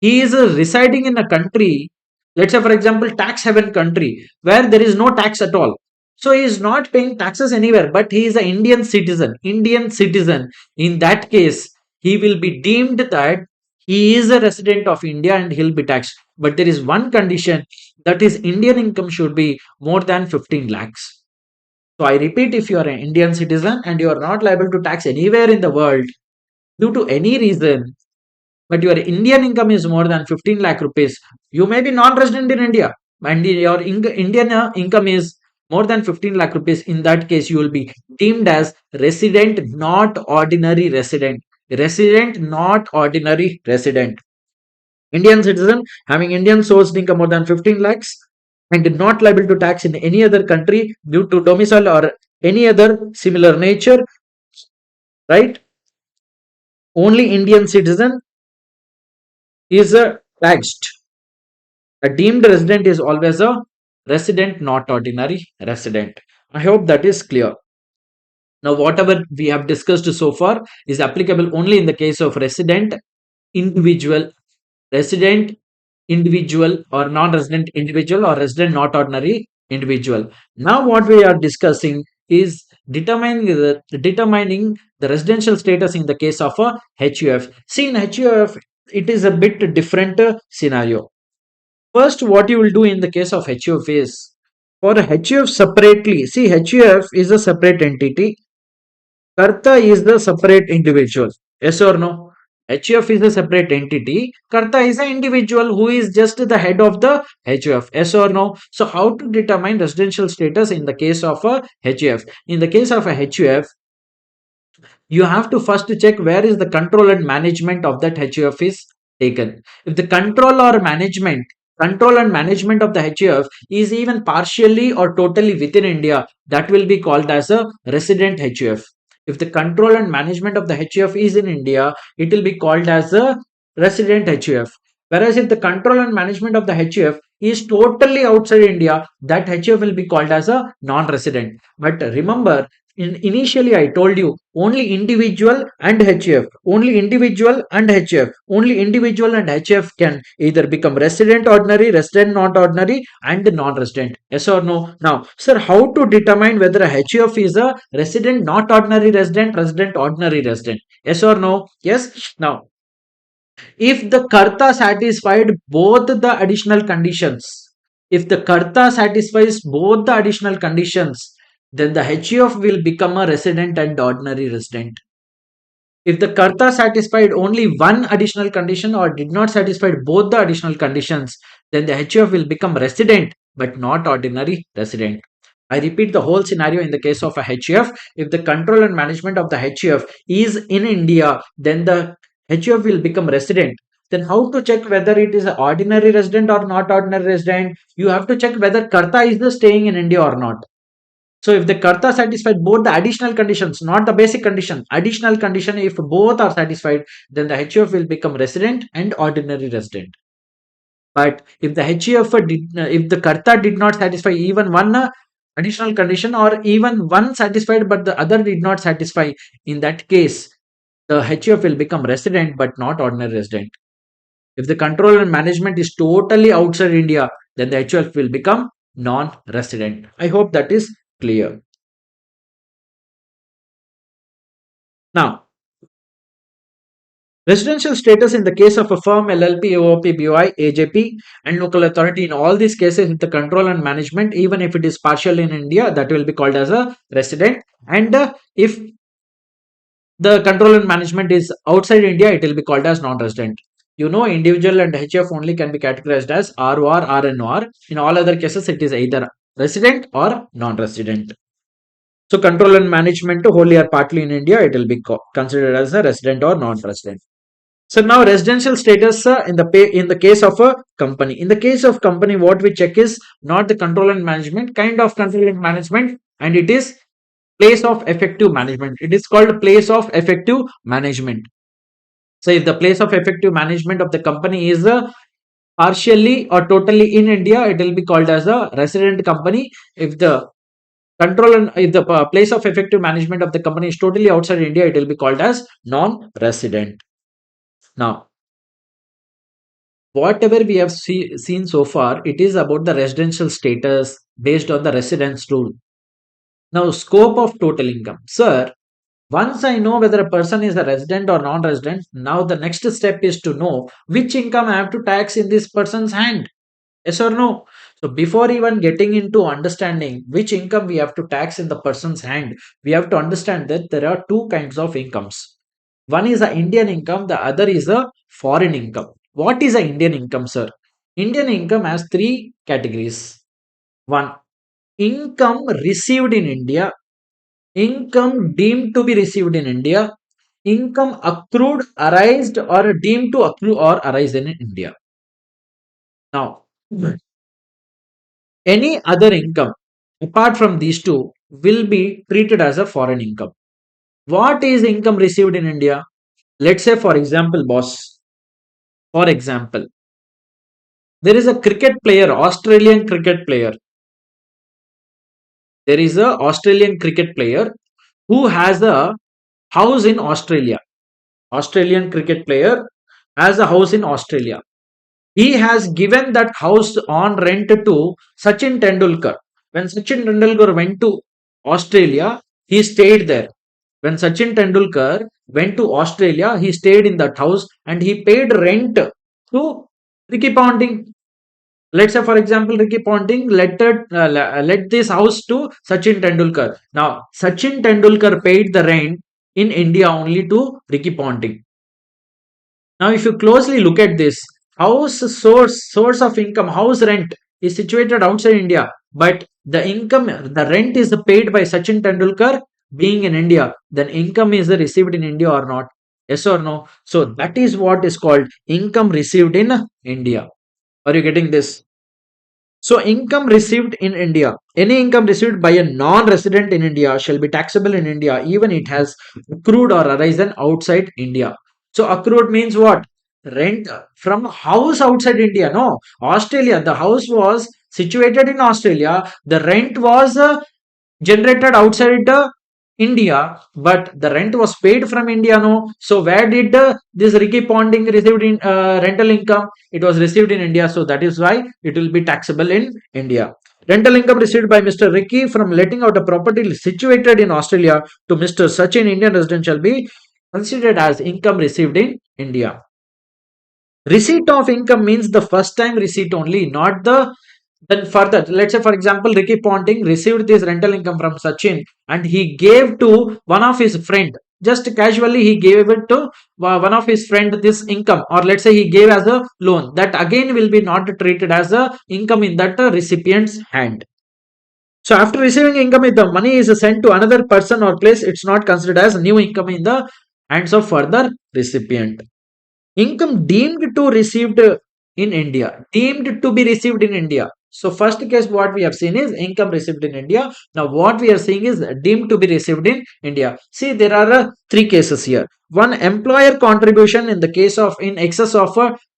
he is residing in a country, let's say for example tax haven country, where there is no tax at all. So he is not paying taxes anywhere, but he is an Indian citizen. In that case, he will be deemed that he is a resident of India and he'll be taxed. But there is one condition, that is Indian income should be more than 15 lakhs. So I repeat, if you are an Indian citizen and you are not liable to tax anywhere in the world due to any reason, but your Indian income is more than 15 lakh rupees, you may be non-resident in India and your Indian income is more than 15 lakh rupees. In that case, you will be deemed as resident, not ordinary resident. Resident, not ordinary resident. Indian citizen having Indian sourced income more than 15 lakhs and not liable to tax in any other country due to domicile or any other similar nature, right? Only Indian citizen is taxed. A deemed resident is always a resident, not ordinary resident. I hope that is clear. Now, whatever we have discussed so far is applicable only in the case of individual, resident, individual, or non-resident individual, or resident, not ordinary individual. Now, what we are discussing is determining the residential status in the case of a HUF. See, in HUF, it is a bit different scenario. First, what you will do in the case of HUF is, for HUF separately, see, HUF is a separate entity, Karta is the separate individual. Yes or no? HUF is a separate entity, Karta is an individual who is just the head of the HUF. Yes or no? So, how to determine residential status in the case of a HUF? In the case of a HUF, you have to first check where is the control and management of that HUF is taken. If the control and management of the HUF is even partially or totally within India, that will be called as a resident HUF. If the control and management of the HUF is in India, it will be called as a resident HUF. Whereas if the control and management of the HUF is totally outside India, that HUF will be called as a non-resident. But remember, initially I told you only individual and HUF, only individual and HUF, only individual and HUF can either become resident ordinary, resident not ordinary, and non-resident. Yes or no? Now, sir, how to determine whether a HUF is a resident not ordinary resident, resident ordinary resident? Yes or no? Yes. Now, if the karta satisfied both the additional conditions, if the karta satisfies both the additional conditions, then the HUF will become a resident and ordinary resident. If the karta satisfied only one additional condition or did not satisfy both the additional conditions, then the HUF will become resident but not ordinary resident. I repeat the whole scenario in the case of a HUF. If the control and management of the HUF is in India, then the HUF will become resident. Then how to check whether it is an ordinary resident or not ordinary resident? You have to check whether Karta is the staying in India or not. So if the Karta satisfied both the additional conditions, not the basic condition, additional condition, if both are satisfied, then the HUF will become resident and ordinary resident. But if the if the Karta did not satisfy even one additional condition or even one satisfied but the other did not satisfy, in that case, the HUF will become resident but not ordinary resident. If the control and management is totally outside India, then the HUF will become non-resident. I hope that is clear. Now, residential status in the case of a firm, LLP, OOP, BOI, AJP, and local authority. In all these cases, with the control and management, even if it is partial in India, that will be called as a resident. And if the control and management is outside India, it will be called as non-resident. You know, individual and HF only can be categorized as ROR, RNOR. In all other cases, it is either resident or non-resident. So, control and management wholly or partly in India, it will be considered as a resident or non-resident. So now residential status in the case of a company. In the case of company, what we check is not the control and management, kind of control and management, and it is place of effective management. It is called place of effective management. So if the place of effective management of the company is partially or totally in India, it will be called as a resident company. If the if the place of effective management of the company is totally outside India, it will be called as non-resident. Now, whatever we have seen so far, it is about the residential status based on the residence rule. Now, scope of total income. Sir, once I know whether a person is a resident or non-resident, now the next step is to know which income I have to tax in this person's hand. Yes or no? So before even getting into understanding which income we have to tax in the person's hand, we have to understand that there are two kinds of incomes. One is a Indian income, the other is a foreign income. What is a Indian income, sir? Indian income has three categories. One, income received in India, income deemed to be received in India, income accrued, arised, or deemed to accrue or arise in India. Now, any other income apart from these two will be treated as a foreign income. What is income received in India? Let's say, for example, boss, for example, there is a cricket player, Australian cricket player. There is a Australian cricket player who has a house in Australia. Australian cricket player has a house in Australia. He has given that house on rent to Sachin Tendulkar. When Sachin Tendulkar went to Australia, he stayed there. When Sachin Tendulkar went to Australia, he stayed in that house and he paid rent to Ricky Ponting. Let's say, for example, Ricky Ponting let this house to Sachin Tendulkar. Now, Sachin Tendulkar paid the rent in India only to Ricky Ponting. Now, if you closely look at this, house source of income, house rent is situated outside India, but the rent is paid by Sachin Tendulkar being in India. Then income is received in India or not? Yes or no? So that is what is called income received in India. Are you getting this? So, income received in India, any income received by a non-resident in India shall be taxable in India, even it has accrued or arisen outside India. So, accrued means what? Rent from house outside India. No, Australia. The house was situated in Australia. The rent was generated outside India, but the rent was paid from India. No, so where did this Ricky Ponding received in rental income? It was received in India, so that is why it will be taxable in India. Rental income received by Mr. Ricky from letting out a property situated in Australia to Mr. Sachin, Indian resident, shall be considered as income received in India. Receipt of income means the first time receipt only, not the then further. Let's say, for example, Ricky Ponting received this rental income from Sachin and he gave to one of his friend. Just casually, he gave it to one of his friend this income, or let's say he gave as a loan. That again will be not treated as a income in that recipient's hand. So after receiving income, if the money is sent to another person or place, it's not considered as new income in the hands of further recipient. Income deemed to received in India, deemed to be received in India. So first case what we have seen is income received in India. Now what we are seeing is deemed to be received in India. See, there are three cases here. One, employer contribution in the case of in excess of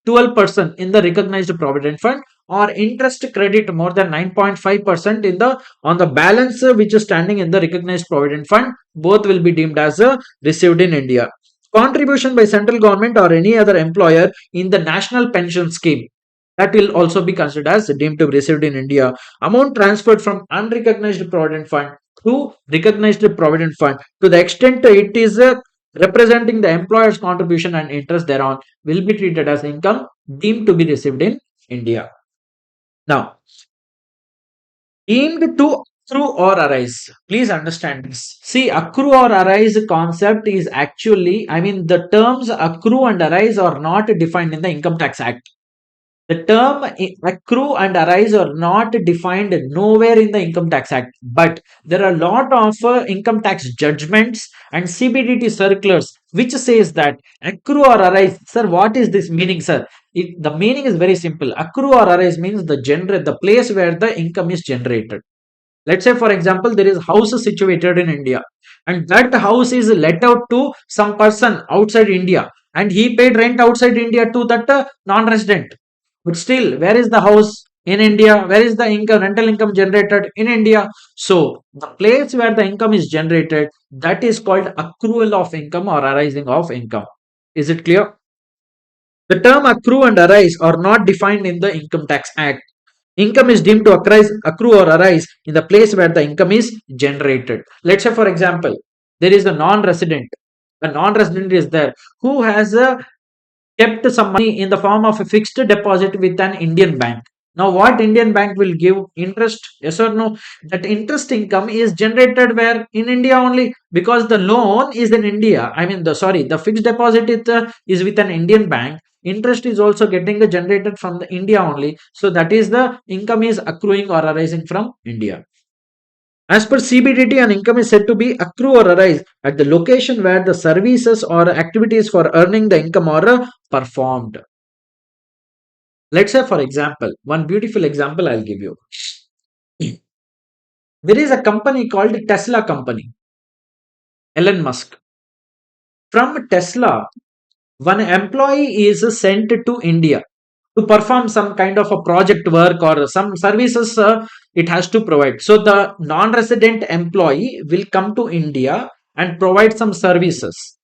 12% in the recognized provident fund, or interest credit more than 9.5% in the on the balance which is standing in the recognized provident fund. Both will be deemed as received in India. Contribution by central government or any other employer in the national pension scheme, that will also be considered as deemed to be received in India. Amount transferred from unrecognized provident fund to recognized provident fund, to the extent it is representing the employer's contribution and interest thereon, will be treated as income deemed to be received in India. Now, deemed to accrue or arise. Please understand this. See, accrue or arise concept is actually, I mean, the terms accrue and arise are not defined in the Income Tax Act. The term accrue and arise are not defined nowhere in the Income Tax Act, but there are a lot of income tax judgments and CBDT circulars which says that accrue or arise. Sir, what is this meaning, sir? The meaning is very simple. Accrue or arise means the place where the income is generated. Let's say, for example, there is a house situated in India, and that house is let out to some person outside India, and he paid rent outside India to that non-resident. But still, where is the house in India? Where is the income, rental income generated in India? So, the place where the income is generated, that is called accrual of income or arising of income. Is it clear? The term accrue and arise are not defined in the Income Tax Act. Income is deemed to accrue or arise in the place where the income is generated. Let's say, for example, there is a non-resident. A non-resident is there who has kept some money in the form of a fixed deposit with an Indian bank. Now, what Indian bank will give interest? Yes or no? That interest income is generated where in India only, because the loan is in India. I mean, the fixed deposit is with an Indian bank. Interest is also getting generated from the India only. So that is the income is accruing or arising from India. As per CBDT, an income is said to be accrue or arise at the location where the services or activities for earning the income are performed. Let's say, for example, one beautiful example I'll give you. There is a company called Tesla company, Elon Musk. From Tesla, one employee is sent to India to perform some kind of a project work or some services it has to provide. So the non-resident employee will come to India and provide some services.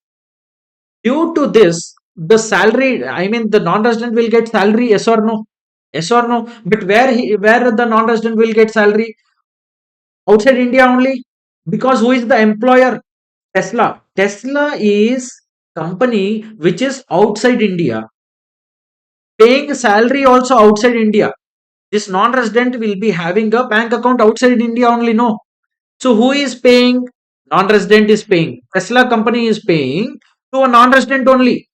Due to this, the salary, I mean, the non-resident will get salary, yes or no? Yes or no? But where the non-resident will get salary? Outside India only. Because who is the employer? Tesla. Tesla is company which is outside India, paying salary also outside India. This non-resident will be having a bank account outside India only. No. So who is paying? Non-resident is paying. Tesla company is paying to a non-resident only,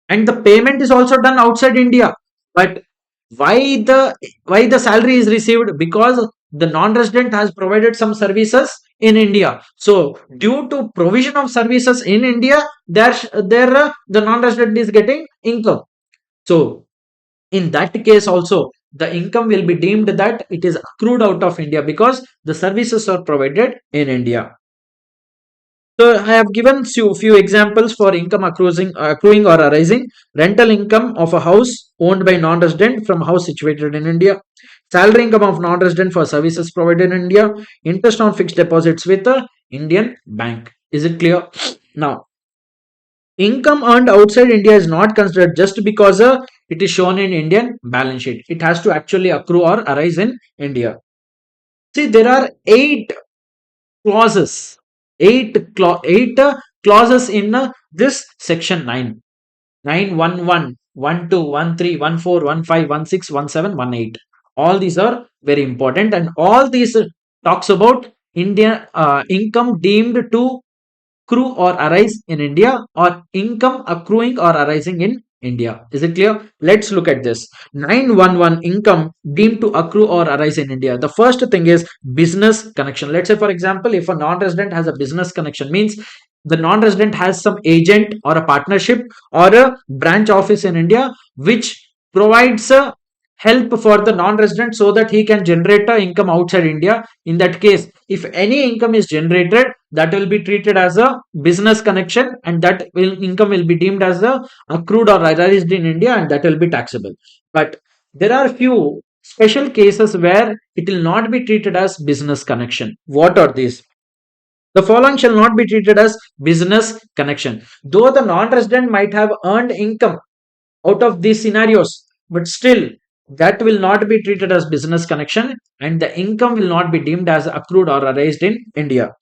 and the payment is also done outside India. But why the why the salary is received? Because the non-resident has provided some services in India. So due to provision of services in India, there the non-resident is getting income. So in that case also, the income will be deemed that it is accrued out of India because the services are provided in India. So I have given you few examples for income accruing or arising. Rental income of a house owned by non-resident from a house situated in India. Salary income of non-resident for services provided in India. Interest on fixed deposits with a Indian bank. Is it clear? Now, income earned outside India is not considered just because it is shown in Indian balance sheet. It has to actually accrue or arise in India. See, there are clauses, clauses in this section 9. 911, 12, 13, 14, 15, 16, 17, 18. All these are very important, and all these talks about India income deemed to accrue or arise in India, or income accruing or arising in India. Is it clear? Let's look at this. 911, income deemed to accrue or arise in India. The first thing is business connection. Let's say, for example, if a non-resident has a business connection, means the non-resident has some agent or a partnership or a branch office in India which provides help for the non-resident so that he can generate a income outside India. In that case, if any income is generated, that will be treated as a business connection, and income will be deemed as a accrued or arised in India, and that will be taxable. But there are few special cases where it will not be treated as business connection. What are these? The following shall not be treated as business connection. Though the non-resident might have earned income out of these scenarios, but still that will not be treated as business connection, and the income will not be deemed as accrued or arised in India.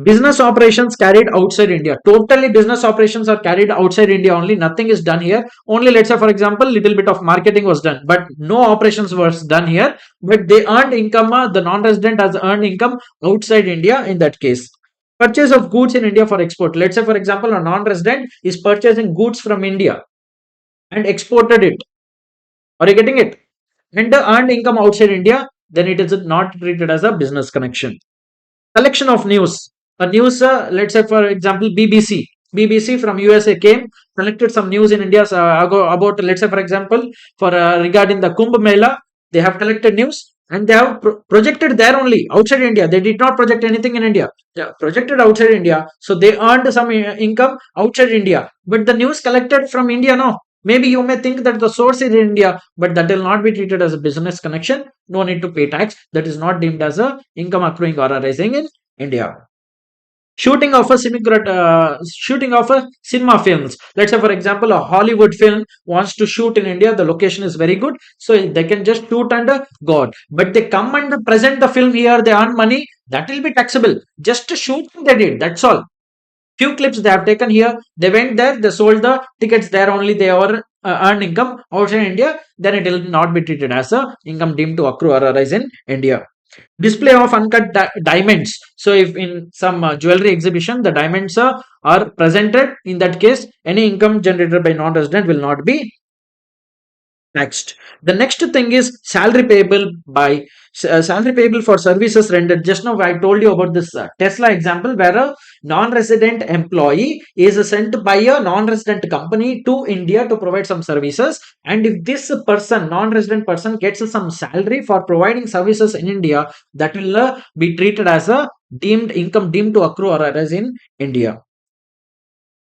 Business operations carried outside India. Totally business operations are carried outside India only. Nothing is done here. Only, let's say, for example, little bit of marketing was done, but no operations was done here. But they earned income. The non-resident has earned income outside India in that case. Purchase of goods in India for export. Let's say, for example, a non-resident is purchasing goods from India and exported it. Are you getting it? And the earned income outside India, then it is not treated as a business connection. Collection of news. A news, let's say, for example, BBC from USA came, collected some news in India about, let's say, for example, for regarding the Kumbh Mela. They have collected news and they have projected there only outside India. They did not project anything in India. They projected outside India, so they earned some income outside India. But the news collected from India, no. Maybe you may think that the source is in India, but that will not be treated as a business connection. No need to pay tax. That is not deemed as a income accruing or arising in India. Shooting of a shooting of a cinema films. Let's say, for example, a Hollywood film wants to shoot in India. The location is very good, so they can just shoot and go out. But they come and present the film here. They earn money. That will be taxable. Just to shoot, they did. That's all. Few clips they have taken here. They went there. They sold the tickets there only. They are earn income outside India. Then it will not be treated as a income deemed to accrue or arise in India. Display of uncut diamonds. So if in some jewelry exhibition the diamonds are presented, in that case any income generated by non-resident will not be taxed. The next thing is salary payable by salary payable for services rendered. Just now I told you about this Tesla example, where a non-resident employee is sent by a non-resident company to India to provide some services, and if this person, non-resident person, gets some salary for providing services in India, that will be treated as a deemed income deemed to accrue or arise in India.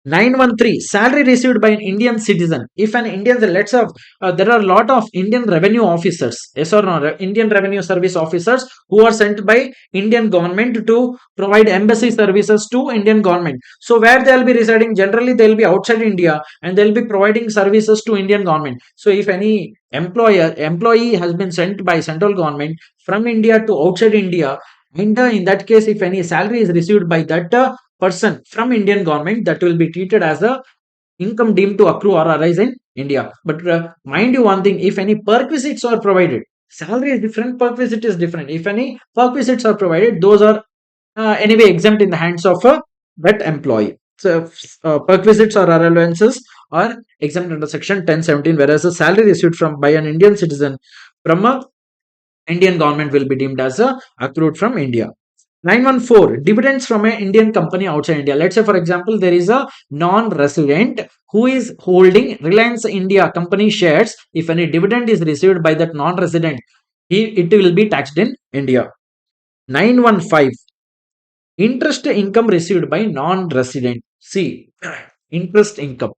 913, salary received by an Indian citizen. If an Indian, let's have, there are a lot of Indian revenue officers, yes or no, Indian revenue service officers who are sent by Indian government to provide embassy services to Indian government. So where they will be residing, generally they will be outside India and they will be providing services to Indian government. So if any employee has been sent by central government from India to outside India, and in that case, if any salary is received by that person from Indian government, that will be treated as a income deemed to accrue or arise in India. But mind you one thing, if any perquisites are provided, salary is different, perquisite is different. If any perquisites are provided, those are anyway exempt in the hands of a that employee. So perquisites or allowances are exempt under section 1017, whereas a salary received from by an Indian citizen from a Indian government will be deemed as a accrued from India. 914, dividends from an Indian company outside India. Let's say, for example, there is a non-resident who is holding Reliance India company shares. If any dividend is received by that non-resident, it will be taxed in India. 915, interest income received by non-resident. See, interest income.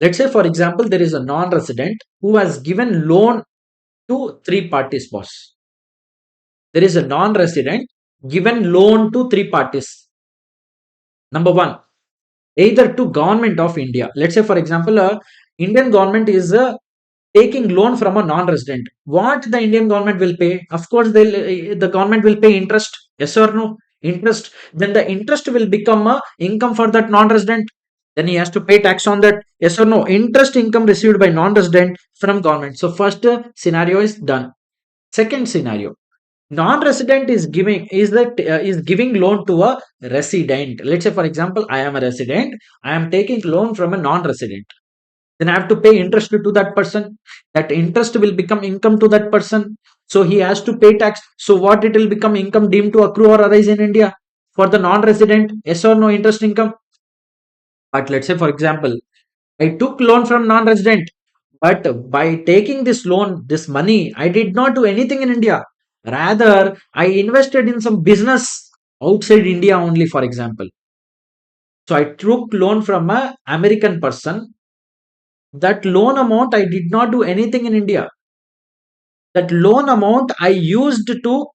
Let's say, for example, there is a non-resident who has given loan to three parties, boss. There is a non-resident given loan to three parties. Number one, either to government of India. Let's say, for example, Indian government is taking loan from a non-resident. What the Indian government will pay? Of course, the government will pay interest. Yes or no? Interest. Then the interest will become a income for that non-resident. Then he has to pay tax on that. Yes or no? Interest income received by non-resident from government. So first scenario is done. Second scenario, non-resident is giving loan to a resident. Let's say, for example, I am a resident. I am taking loan from a non-resident. Then I have to pay interest to that person. That interest will become income to that person. So he has to pay tax. So what it will become income deemed to accrue or arise in India for the non-resident? Yes or no interest income? But let's say, for example, I took loan from non-resident, but by taking this loan, this money, I did not do anything in India. Rather, I invested in some business outside India only, for example. So I took loan from a American person. That loan amount, I did not do anything in India. That loan amount I used to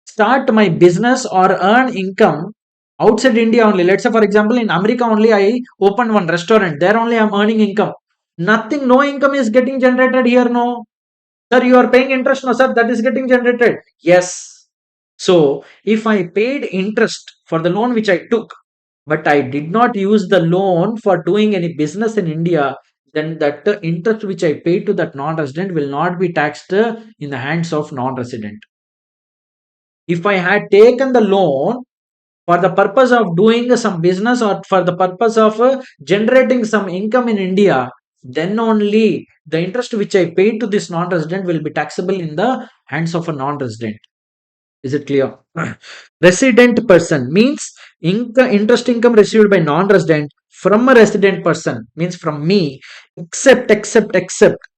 start my business or earn income outside India only. Let's say, for example, in America only, I opened one restaurant. There only I'm earning income. Nothing, no income is getting generated here. No, sir, you are paying interest. No, sir, that is getting generated. Yes. So if I paid interest for the loan which I took, but I did not use the loan for doing any business in India, then that interest which I paid to that non-resident will not be taxed in the hands of non-resident. If I had taken the loan for the purpose of doing some business or for the purpose of generating some income in India, then only the interest which I paid to this non-resident will be taxable in the hands of a non-resident. Is it clear? Resident person means interest income received by non-resident from a resident person, means from me, except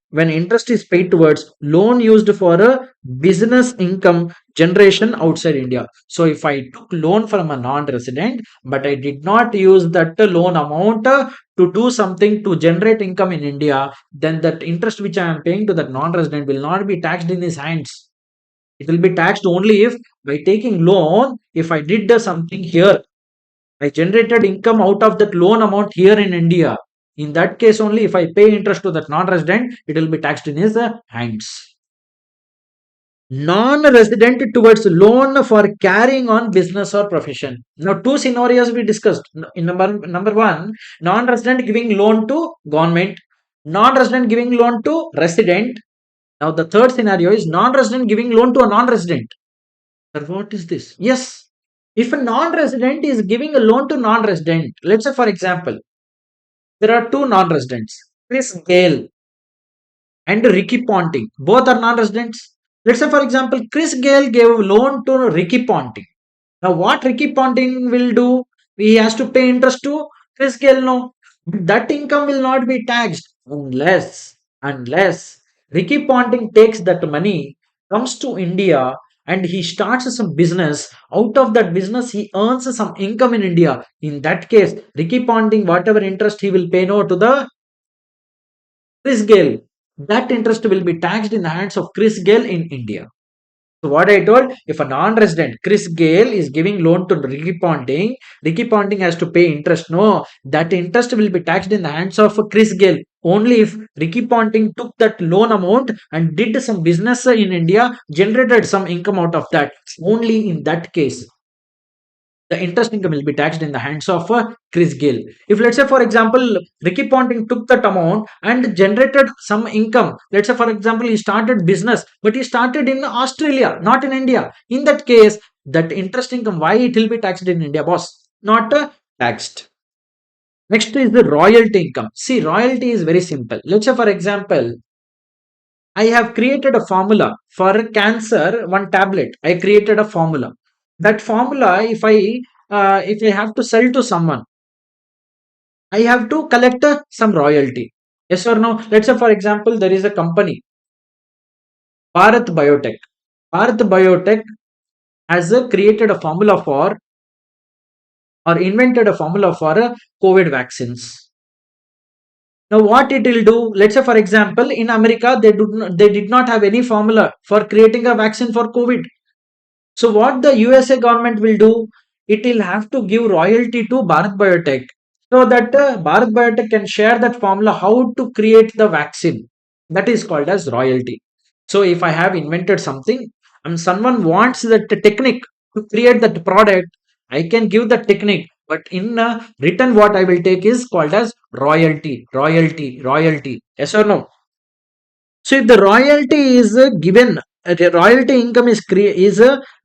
when interest is paid towards loan used for a business income generation outside India. So if I took loan from a non-resident, but I did not use that loan amount to do something to generate income in India, then that interest which I am paying to that non-resident will not be taxed in his hands. It will be taxed only if by taking loan, if I did something here, I generated income out of that loan amount here in India. In that case only, if I pay interest to that non-resident, it will be taxed in his hands. Non-resident towards loan for carrying on business or profession. Now, two scenarios we discussed. In number one, non-resident giving loan to government, non-resident giving loan to resident. Now, the third scenario is non-resident giving loan to a non-resident. What is this? Yes, if a non-resident is giving a loan to non-resident, let's say for example, there are two non-residents, Chris Gale and Ricky Ponting. Both are non-residents. Let's say for example, Chris Gale gave a loan to Ricky Ponting. Now, what Ricky Ponting will do? He has to pay interest to Chris Gale. No, that income will not be taxed unless Ricky Ponting takes that money, comes to India, and he starts some business. Out of that business, he earns some income in India. In that case, Ricky Ponting, whatever interest he will pay no to the Chris Gale, that interest will be taxed in the hands of Chris Gale in India. So what I told, if a non-resident, Chris Gale is giving loan to Ricky Ponting has to pay interest. No, that interest will be taxed in the hands of Chris Gale. Only if Ricky Ponting took that loan amount and did some business in India, generated some income out of that. Only in that case, the interest income will be taxed in the hands of Chris Gale. If let's say, for example, Ricky Ponting took that amount and generated some income, let's say, for example, he started business, but he started in Australia, not in India. In that case, that interest income, why it will be taxed in India, boss? Not taxed. Next is the royalty income. See, royalty is very simple. Let's say, for example, I have created a formula for cancer, one tablet. I created a formula. That formula, if I have to sell to someone, I have to collect some royalty. Yes or no? Let's say, for example, there is a company, Bharat Biotech. Bharat Biotech has created a formula for or invented a formula for COVID vaccines. Now, what it will do? Let's say, for example, in America, they did not have any formula for creating a vaccine for COVID. So what the USA government will do, it will have to give royalty to Bharat Biotech so that Bharat Biotech can share that formula how to create the vaccine. That is called as royalty. So if I have invented something and someone wants that technique to create that product, I can give the technique. But in return, what I will take is called as royalty. Yes or no? So if the royalty is given, the royalty income is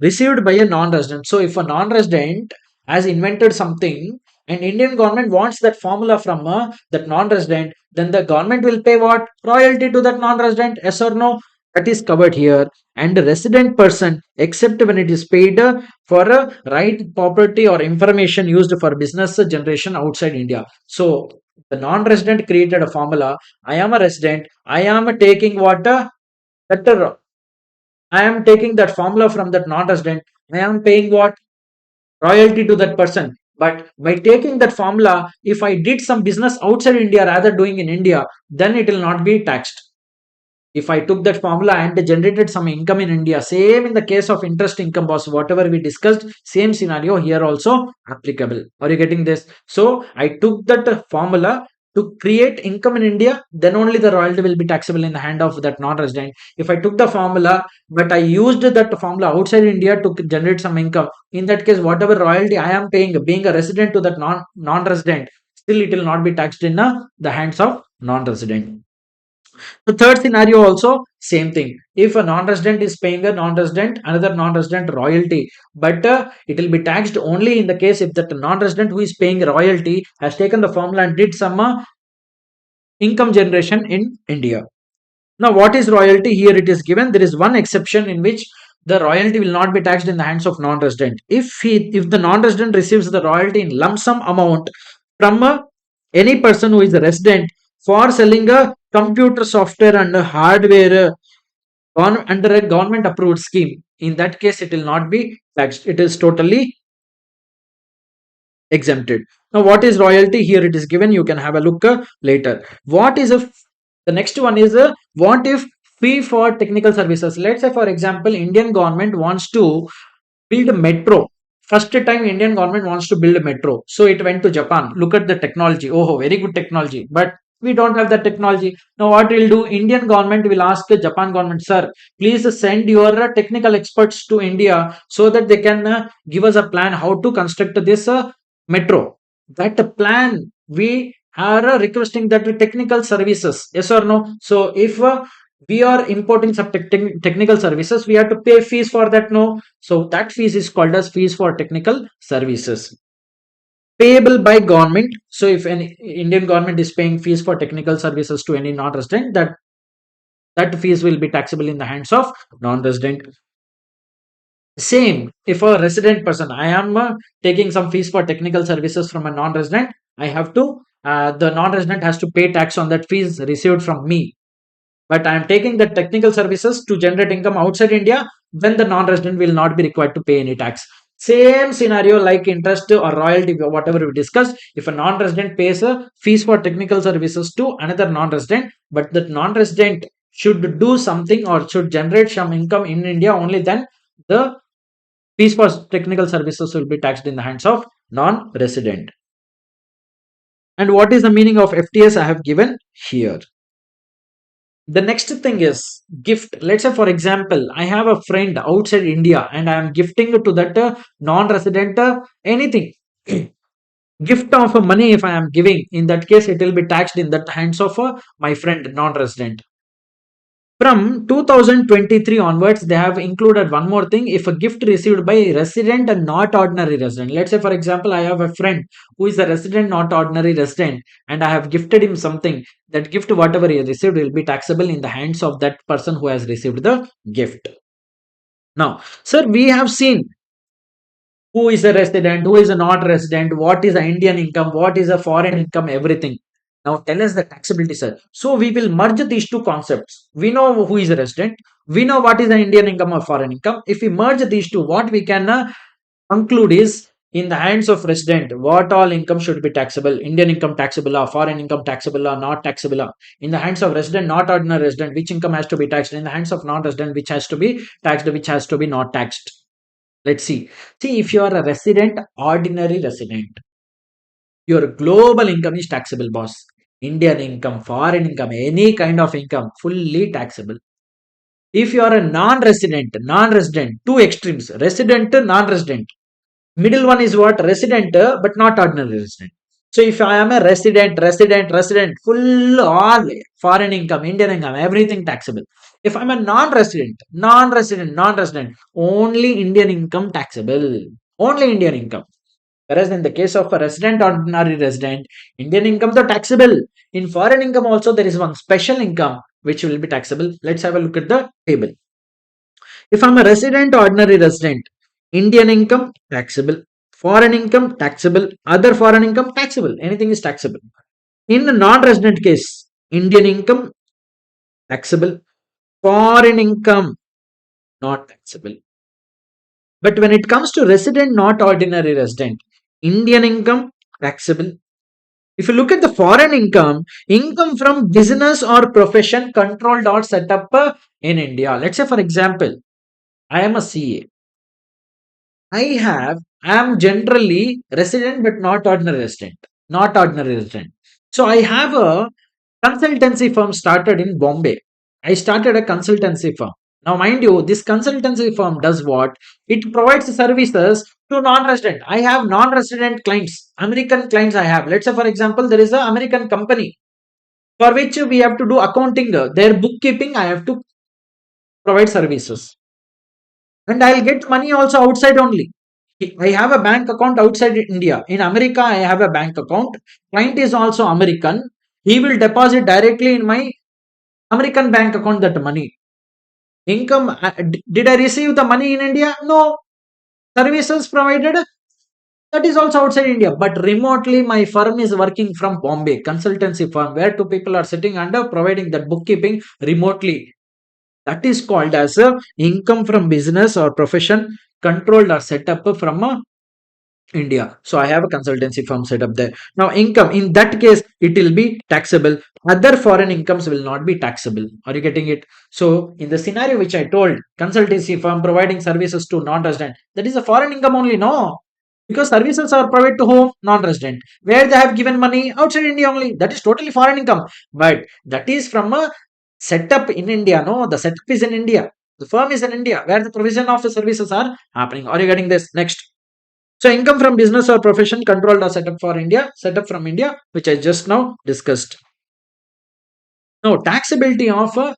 received by a non-resident. So if a non-resident has invented something and Indian government wants that formula from that non-resident, then the government will pay what? Royalty to that non-resident. Yes or no? That is covered here. And the resident person, except when it is paid for right property or information used for business generation outside India. So the non-resident created a formula. I am a resident. I am taking what? That I am taking that formula from that non-resident. I am paying what? Royalty to that person. But by taking that formula, if I did some business outside India rather doing in India, then it will not be taxed. If I took that formula and generated some income in India, same in the case of interest income, boss, whatever we discussed, same scenario here also applicable. Are you getting this? So I took that formula to create income in India, then only the royalty will be taxable in the hand of that non-resident. If I took the formula, but I used that formula outside India to generate some income, in that case, whatever royalty I am paying, being a resident to that non-resident, still it will not be taxed in the hands of non-resident. The third scenario also same thing. If a non-resident is paying a non-resident, another non-resident royalty, but it will be taxed only in the case if that non-resident who is paying royalty has taken the formula and did some income generation in India. Now, what is royalty? Here it is given. There is one exception in which the royalty will not be taxed in the hands of non-resident. If the non-resident receives the royalty in lump sum amount from any person who is a resident for selling a computer software and hardware under a government approved scheme, in that case it will not be taxed. It is totally exempted. Now, what is royalty? Here it is given. You can have a look later. What is the next one is what if Fee for technical services. Let's say, for example, Indian government wants to build a metro. First time Indian government wants to build a metro. So it went to Japan. Look at the technology. Oh, very good technology. But we don't have that technology. Now what we'll do, Indian government will ask the Japan government, sir, please send your technical experts to India so that they can give us a plan how to construct this metro. That plan we are requesting that technical services. Yes or no? So if we are importing some technical services, we have to pay fees for that. No, so that fees is called as fees for technical services, payable by government. So if any Indian government is paying fees for technical services to any non-resident, that fees will be taxable in the hands of non-resident. Same if a resident person, I am taking some fees for technical services from a non-resident, I have to the non-resident has to pay tax on that fees received from me. But I am taking the technical services to generate income outside India, then the non-resident will not be required to pay any tax. Same scenario like interest or royalty, whatever we discussed. If a non-resident pays a fees for technical services to another non-resident, but that non-resident should do something or should generate some income in India, only then the fees for technical services will be taxed in the hands of non-resident. And what is the meaning of FTS I have given here. The next thing is gift. Let's say, for example, I have a friend outside India and I am gifting to that non-resident anything. Gift of money, if I am giving, in that case, it will be taxed in the hands of my friend non-resident. From 2023 onwards, they have included one more thing. If a gift received by resident and not ordinary resident, let's say, for example, I have a friend who is a resident, not ordinary resident, and I have gifted him something. That gift, whatever he received, will be taxable in the hands of that person who has received the gift. Now, sir, we have seen who is a resident, who is a not resident, what is the Indian income, what is a foreign income, everything. Now tell us the taxability, sir. So we will merge these two concepts. We know who is a resident, we know what is the Indian income or foreign income. If we merge these two, what we can conclude is, in the hands of resident, what all income should be taxable, Indian income taxable or foreign income taxable or not taxable or. In the hands of resident, not ordinary resident, which income has to be taxed. In the hands of non-resident, which has to be taxed, which has to be not taxed. Let's see. See, if you are a resident, ordinary resident, your global income is taxable, boss. Indian income, foreign income, any kind of income, fully taxable. If you are a non-resident, two extremes, resident, non-resident. Middle one is what? Resident, but not ordinary resident. So if I am a resident, full all foreign income, Indian income, everything taxable. If I'm a non-resident, only Indian income taxable. Only Indian income. Whereas in the case of a resident, ordinary resident, Indian income is taxable. In foreign income also there is one special income which will be taxable. Let's have a look at the table. If I'm a resident, ordinary resident, Indian income taxable, foreign income taxable, other foreign income taxable. Anything is taxable. In the non-resident case, Indian income taxable, foreign income not taxable. But when it comes to resident, not ordinary resident, Indian income taxable. If you look at the foreign income, income from business or profession controlled or set up in India. Let's say, for example, I am a CA. I am generally resident but not ordinary resident. Not ordinary resident. So I have a consultancy firm started in Bombay. I started a consultancy firm. Now, mind you, this consultancy firm does what? It provides services to non-resident. I have non-resident clients, American clients I have. Let's say, for example, there is an American company for which we have to do accounting, their bookkeeping, I have to provide services. And I'll get money also outside only. I have a bank account outside India. In America, I have a bank account. Client is also American. He will deposit directly in my American bank account that money. Income, did I receive the money in India? No. Services provided, that is also outside India. But remotely, my firm is working from Bombay, consultancy firm, where two people are sitting under providing that bookkeeping remotely. That is called as a income from business or profession controlled or set up from India. So I have a consultancy firm set up there. Now income, in that case, it will be taxable. Other foreign incomes will not be taxable. Are you getting it? So in the scenario which I told, consultancy firm providing services to non-resident, that is a foreign income only, no? Because services are provided to whom? Non-resident. Where they have given money outside India only. That is totally foreign income. But that is from a setup in India. No, the setup is in India. The firm is in India where the provision of the services are happening. Are you getting this? Next. So income from business or profession controlled or set up for India, set up from India, which I just now discussed. Now taxability of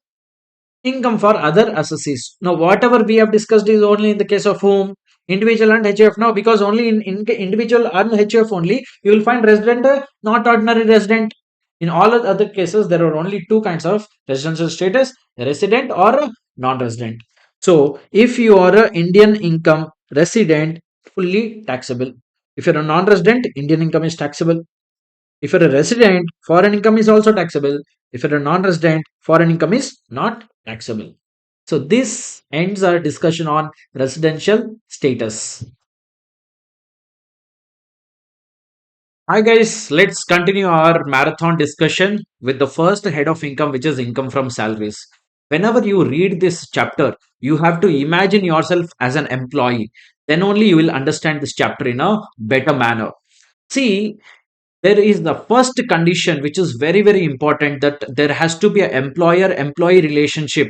income for other associates. Now whatever we have discussed is only in the case of whom? Individual and HF. Now because only in individual and HF only you will find resident, not ordinary resident. In all other cases there are only two kinds of residential status, resident or non-resident. So if you are a Indian income resident, fully taxable. If you're a non-resident, Indian income is taxable. If you're a resident, foreign income is also taxable. If you're a non-resident, foreign income is not taxable. So this ends our discussion on residential status. Hi guys, let's continue our marathon discussion with the first head of income, which is income from salaries. Whenever you read this chapter, you have to imagine yourself as an employee. Then only you will understand this chapter in a better manner. See, there is the first condition which is very very important, that there has to be an employer employee relationship,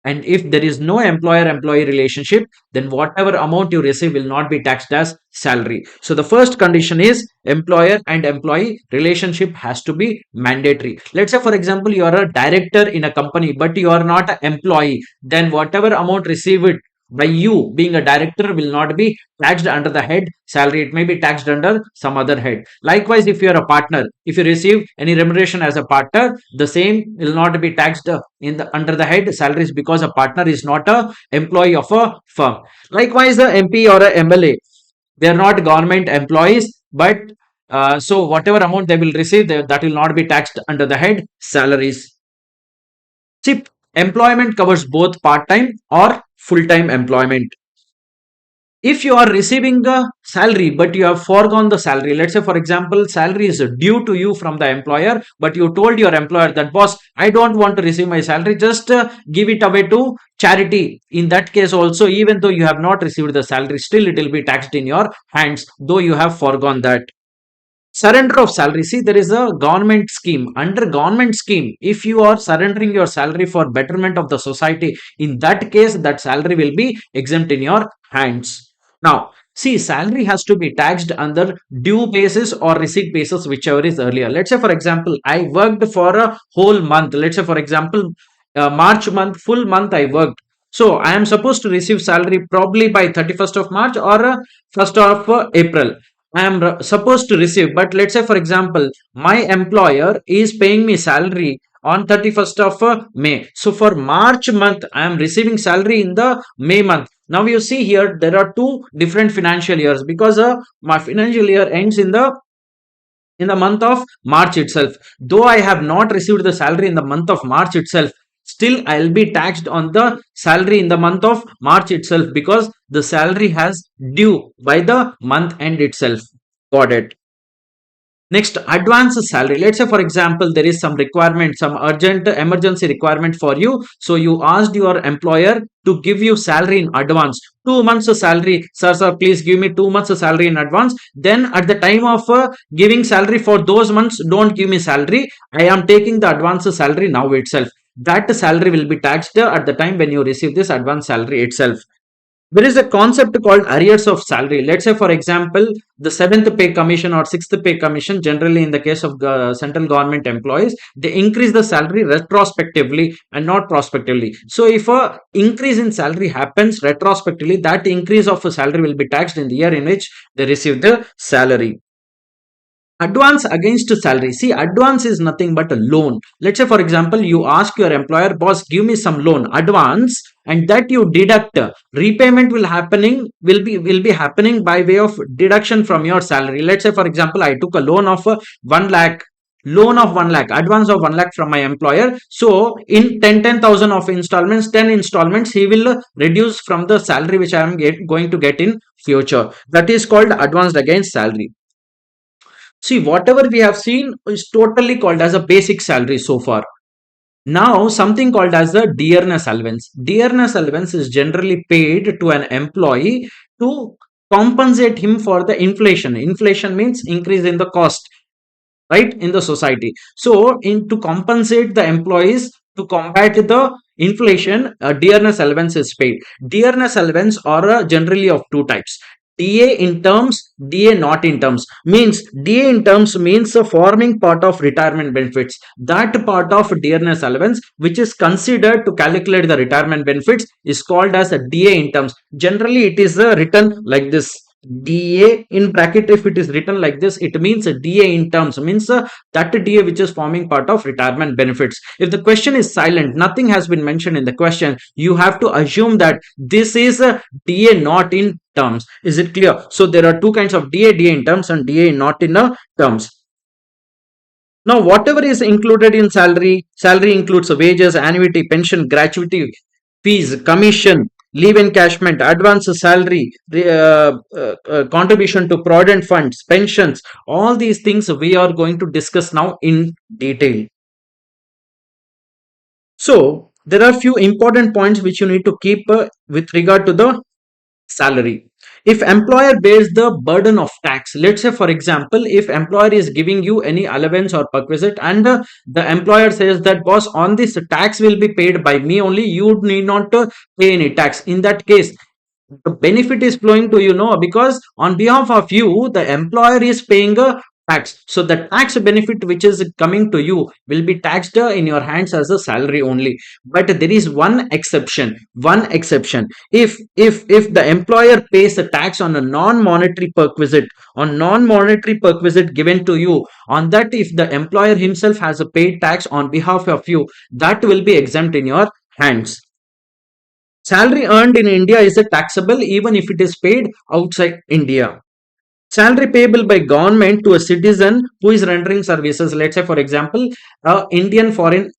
and if there is no employer employee relationship, then whatever amount you receive will not be taxed as salary. So the first condition is employer and employee relationship has to be mandatory. Let's say for example you are a director in a company but you are not an employee, then whatever amount received by you being a director will not be taxed under the head salary, it may be taxed under some other head. Likewise, if you are a partner, if you receive any remuneration as a partner, the same will not be taxed in the under the head salaries, because a partner is not a employee of a firm. Likewise, the MP or a MLA, they are not government employees, but so whatever amount they will receive, that will not be taxed under the head salaries. See, employment covers both part-time or full-time employment. If you are receiving a salary but you have foregone the salary, let's say for example salary is due to you from the employer, but you told your employer that boss, I don't want to receive my salary, just give it away to charity. In that case also, even though you have not received the salary, still it will be taxed in your hands, though you have foregone that. Surrender of salary, see, there is a government scheme. Under government scheme, if you are surrendering your salary for betterment of the society, in that case that salary will be exempt in your hands. Now see, salary has to be taxed under due basis or receipt basis, whichever is earlier. Let's say for example I worked for a whole month. Let's say for example March month, full month I worked, so I am supposed to receive salary probably by 31st of March or 1st of April. I am supposed to receive, but let's say for example my employer is paying me salary on 31st of May. So for March month I am receiving salary in the May month. Now you see here there are two different financial years, because my financial year ends in the month of March itself. Though I have not received the salary in the month of March itself, still I'll be taxed on the salary in the month of March itself, because the salary has due by the month end itself. Got it? Next, advance salary. Let's say, for example, there is some requirement, some urgent emergency requirement for you. So you asked your employer to give you salary in advance. 2 months of salary. Sir, please give me 2 months of salary in advance. Then at the time of giving salary for those months, don't give me salary. I am taking the advance salary now itself. That salary will be taxed at the time when you receive this advance salary itself. There is a concept called arrears of salary. Let's say, for example, the seventh pay commission or sixth pay commission, generally in the case of central government employees, they increase the salary retrospectively and not prospectively. So, if a increase in salary happens retrospectively, that increase of a salary will be taxed in the year in which they receive the salary. Advance against salary. See, advance is nothing but a loan. Let's say for example you ask your employer, boss, give me some loan advance, and that you deduct. Repayment will be happening by way of deduction from your salary. Let's say for example I took a loan of 1 lakh. loan of 1 lakh, advance of 1 lakh from my employer. So in 10,000 of installments, 10 installments he will reduce from the salary which I am going to get in future. That is called advanced against salary. See, whatever we have seen is totally called as a basic salary so far. Now, something called as the dearness allowance. Dearness allowance is generally paid to an employee to compensate him for the inflation. Inflation means increase in the cost, right, in the society. So in to compensate the employees to combat the inflation, dearness allowance is paid. Dearness allowance are generally of two types: DA in terms, DA not in terms. Means DA in terms means a forming part of retirement benefits. That part of dearness allowance which is considered to calculate the retirement benefits is called as a DA in terms. Generally it is written like this: DA in bracket. If it is written like this, it means a DA in terms, means that DA which is forming part of retirement benefits. If the question is silent, nothing has been mentioned in the question, you have to assume that this is a DA not in terms. Is it clear? So there are two kinds of DA: DA in terms and DA not in terms. Now, whatever is included in salary, salary includes wages, annuity, pension, gratuity, fees, commission, leave encashment, advance salary, contribution to provident funds, pensions. All these things we are going to discuss now in detail. So, there are few important points which you need to keep with regard to the salary. If employer bears the burden of tax, let's say for example, if employer is giving you any allowance or perquisite, and the employer says that boss, on this tax will be paid by me only, you need not pay any tax. In that case, the benefit is flowing to you, no, because on behalf of you the employer is paying a tax. So the tax benefit which is coming to you will be taxed in your hands as a salary only. But there is one exception. If the employer pays a tax on a non-monetary perquisite, given to you, on that, if the employer himself has a paid tax on behalf of you, that will be exempt in your hands. Salary earned in India is taxable even if it is paid outside India. Salary payable by government to a citizen who is rendering services. Let's say, for example, Indian foreign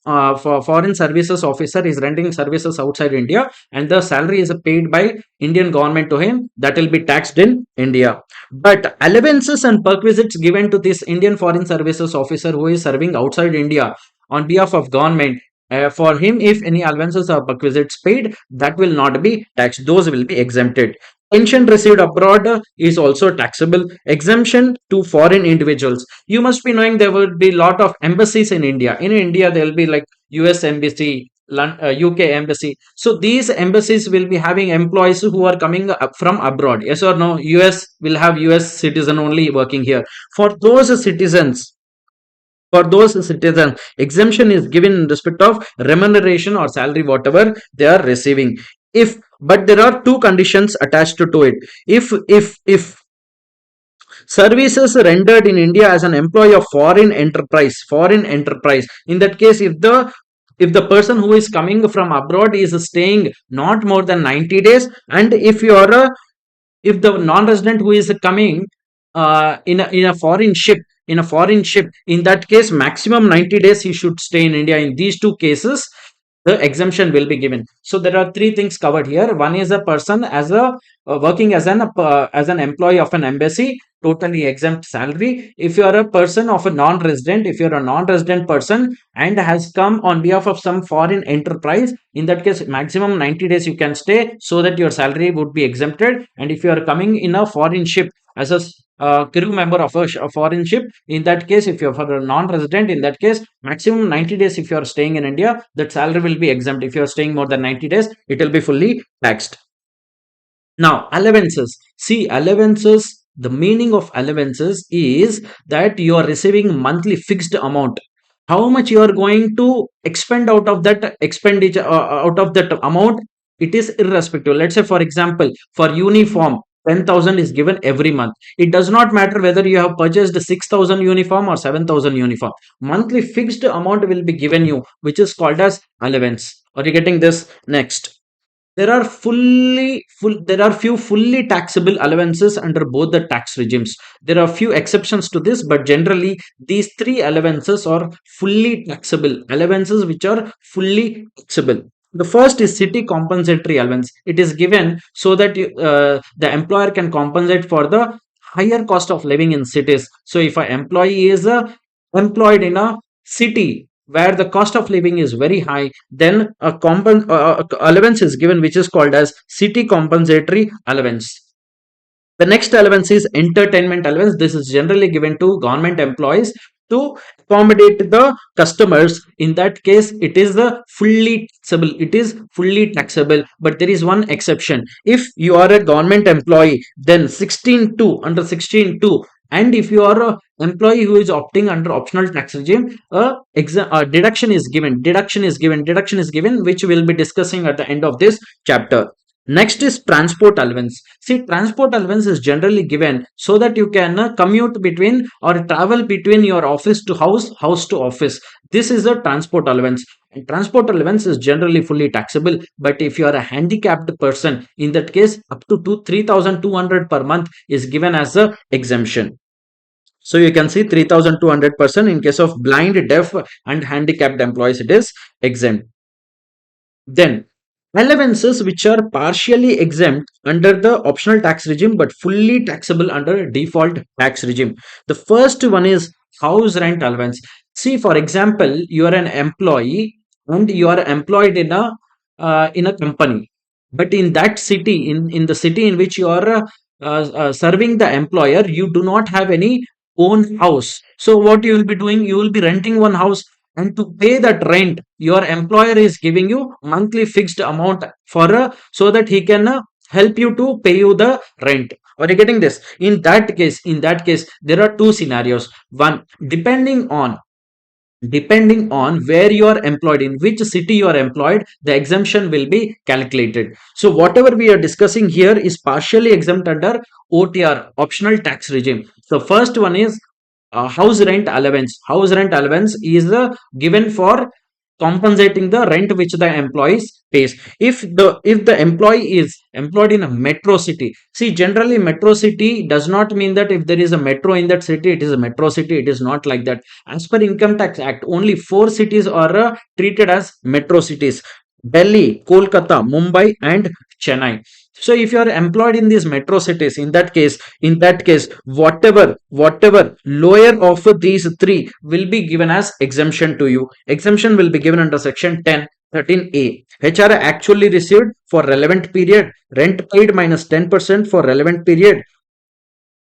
services officer is rendering services outside India, and the salary is paid by Indian government to him. That will be taxed in India. But allowances and perquisites given to this Indian foreign services officer who is serving outside India on behalf of government, for him, if any allowances or perquisites paid, that will not be taxed. Those will be exempted. Pension received abroad is also taxable. Exemption to foreign individuals. You must be knowing there will be lot of embassies in India. In India, there will be like US embassy, UK embassy. So these embassies will be having employees who are coming up from abroad. Yes or no? US will have US citizen only working here. For those citizens, exemption is given in respect of remuneration or salary, whatever they are receiving. But there are two conditions attached to it. If services rendered in India as an employee of foreign enterprise, in that case, if the person who is coming from abroad is staying not more than 90 days, and if the non-resident who is coming in a foreign ship, in that case maximum 90 days he should stay in India. In these two cases, the exemption will be given. So there are three things covered here. One is a person as a working as an employee of an embassy, totally exempt salary. If you are a person of a non-resident, if you're a non-resident person and has come on behalf of some foreign enterprise, in that case maximum 90 days you can stay, so that your salary would be exempted. And if you are coming in a foreign ship as a crew member of a foreign ship, in that case, if you're for a non-resident, in that case maximum 90 days if you are staying in India, that salary will be exempt. If you are staying more than 90 days, it will be fully taxed. Now, allowances. See, allowances, the meaning of allowances is that you are receiving monthly fixed amount. How much you are going to expend out of that expenditure, out of that amount, it is irrespective. Let's say, for example, for uniform, 10,000 is given every month. It does not matter whether you have purchased 6,000 uniform or 7,000 uniform. Monthly fixed amount will be given you, which is called as allowance. Are you getting this? Next. there are few fully taxable allowances under both the tax regimes. There are few exceptions to this, but generally these three allowances are fully taxable allowances, which are fully taxable. The first is city compensatory allowance. It is given so that the employer can compensate for the higher cost of living in cities. So if an employee is employed in a city where the cost of living is very high, then a allowance is given, which is called as city compensatory allowance. The next allowance is entertainment allowance. This is generally given to government employees to accommodate the customers. In that case, it is the fully taxable. It is fully taxable, but there is one exception. If you are a government employee, then 16(2) under 16(2), and if you are a employee who is opting under optional tax regime, a deduction is given. Deduction is given, which we will be discussing at the end of this chapter. Next is transport allowance. See, transport allowance is generally given so that you can commute between or travel between your office to house, house to office. This is a transport allowance. And transport allowance is generally fully taxable. But if you are a handicapped person, in that case, up to 3,200 per month is given as a exemption. So you can see 3,200% in case of blind, deaf, and handicapped employees, it is exempt. Then allowances which are partially exempt under the optional tax regime but fully taxable under default tax regime. The first one is house rent allowance. See, for example, you are an employee and you are employed in a company, but in that city, in the city in which you are serving the employer, you do not have any own house. So what you will be doing? You will be renting one house, and to pay that rent, your employer is giving you monthly fixed amount for so that he can help you to pay you the rent. Are you getting this? In that case there are two scenarios. One, depending on where you are employed, in which city you are employed, the exemption will be calculated. So whatever we are discussing here is partially exempt under OTR, optional tax regime. So first one is house rent allowance. House rent allowance is given for compensating the rent which the employees pays. If the employee is employed in a metro city, see, generally metro city does not mean that if there is a metro in that city, it is a metro city. It is not like that. As per Income Tax Act, only four cities are treated as metro cities: Delhi, Kolkata, Mumbai, and Chennai. So if you are employed in these metro cities, in that case, whatever lower of these three will be given as exemption to you. Exemption will be given under section 10, 13A. HR actually received for relevant period, rent paid minus 10% for relevant period,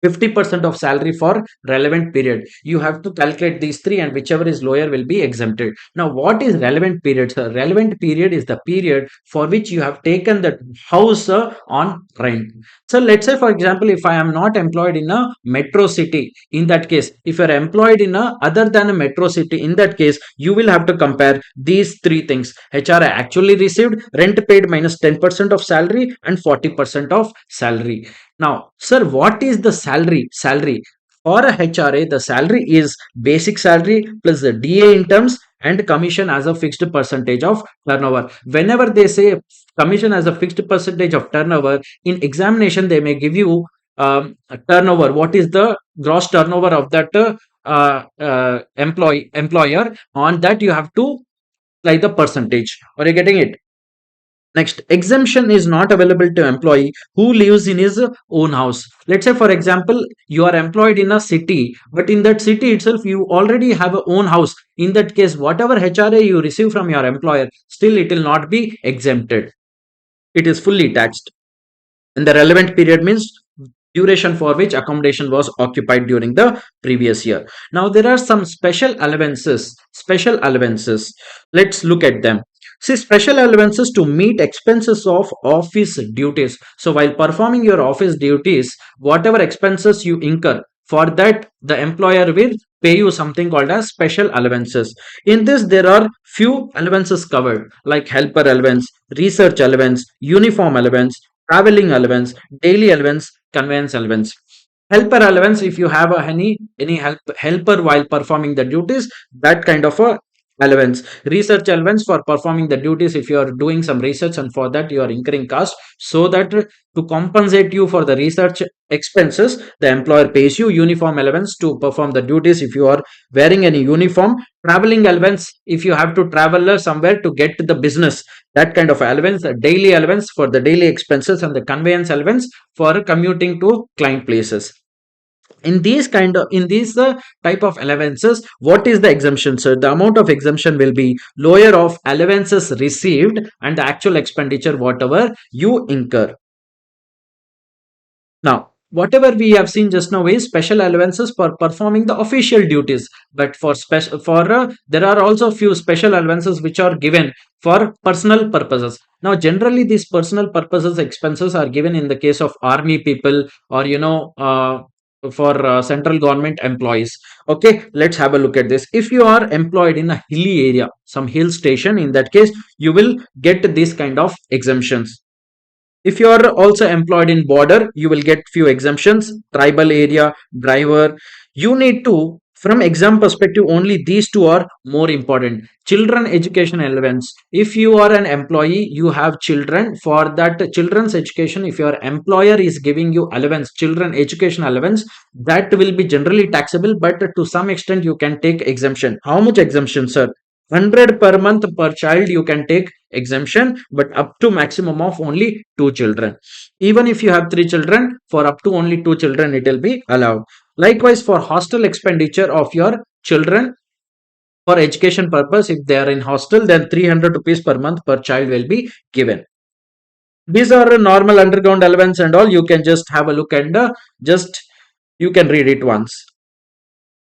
50% of salary for relevant period. You have to calculate these three, and whichever is lower will be exempted. Now, what is relevant period, sir? Relevant period is the period for which you have taken the house on rent. So let's say, for example, if I am not employed in a metro city, in that case, if you are employed in a other than a metro city, in that case, you will have to compare these three things: HR actually received, rent paid minus 10% of salary, and 40% of salary. Now, sir, what is the salary? Salary for a HRA, the salary is basic salary plus the DA in terms and commission as a fixed percentage of turnover. Whenever they say commission as a fixed percentage of turnover, in examination they may give you a turnover. What is the gross turnover of that employer? On that you have to apply the percentage. Are you getting it? Next, exemption is not available to employee who lives in his own house. Let's say, for example, you are employed in a city, but in that city itself, you already have a own house. In that case, whatever HRA you receive from your employer, still it will not be exempted. It is fully taxed. And the relevant period means duration for which accommodation was occupied during the previous year. Now there are some special allowances. Special allowances. Let's look at them. See, special allowances to meet expenses of office duties. So while performing your office duties, whatever expenses you incur, for that the employer will pay you something called as special allowances. In this, there are few allowances covered, like helper allowance, research allowance, uniform allowance, traveling allowance, daily allowance, conveyance allowance. Helper allowance, if you have any helper while performing the duties, that kind of a allowance, research allowance for performing the duties. If you are doing some research and for that you are incurring cost, so that to compensate you for the research expenses, the employer pays you uniform allowance to perform the duties. If you are wearing any uniform, traveling allowance, if you have to travel somewhere to get to the business, that kind of allowance, daily allowance for the daily expenses, and the conveyance allowance for commuting to client places. In these type of allowances, what is the exemption, sir? The amount of exemption will be lower of allowances received and the actual expenditure whatever you incur. Now, whatever we have seen just now is special allowances for performing the official duties, but for special for there are also few special allowances which are given for personal purposes. Now, generally these personal purposes expenses are given in the case of army people, or for central government employees. Okay, let's have a look at this. If you are employed in a hilly area, some hill station, in that case you will get this kind of exemptions. If you are also employed in border, you will get few exemptions. Tribal area, driver. You need to, from exam perspective, only these two are more important. Children education allowance. If you are an employee, you have children. For that children's education, if your employer is giving you allowance, children education allowance, that will be generally taxable, but to some extent you can take exemption. How much exemption, sir? 100 per month per child you can take exemption, but up to maximum of only 2 children. Even if you have 3 children, for up to only 2 children it will be allowed. Likewise, for hostel expenditure of your children for education purpose, if they are in hostel, then 300 rupees per month per child will be given. These are normal underground allowance and all. You can just have a look and just you can read it once.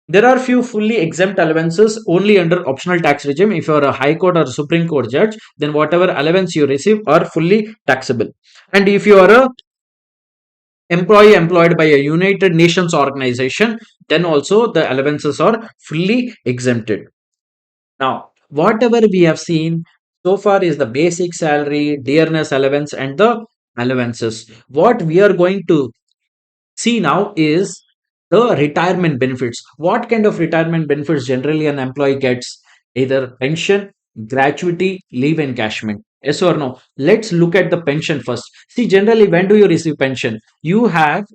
There are few fully exempt allowances only under optional tax regime. If you are a high court or supreme court judge, then whatever allowance you receive are fully taxable. And if you are a employee employed by a United Nations organization, then also the allowances are fully exempted. Now, whatever we have seen so far is the basic salary, dearness allowance, and the allowances. What we are going to see now is the retirement benefits. What kind of retirement benefits generally an employee gets? Either pension, gratuity, leave encashment. Yes or no? Let's look at the pension first. See, generally, when do you receive pension? You have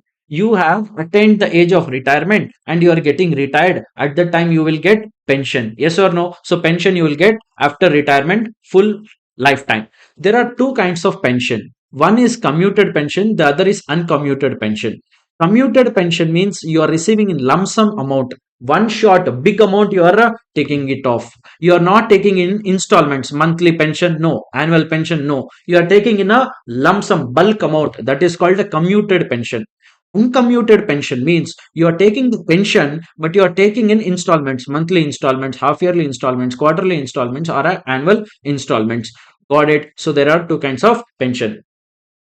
attained the age of retirement and you are getting retired. At the time, you will get pension. Yes or no? So, pension you will get after retirement, full lifetime. There are two kinds of pension. One is commuted pension, the other is uncommuted pension. Commuted pension means you are receiving in lump sum amount, one shot, big amount you are taking it off. You are not taking in installments, monthly pension, no, annual pension, no. You are taking in a lump sum, bulk amount, that is called a commuted pension. Uncommuted pension means you are taking the pension, but you are taking in installments, monthly installments, half yearly installments, quarterly installments, or annual installments. Got it? So there are two kinds of pension.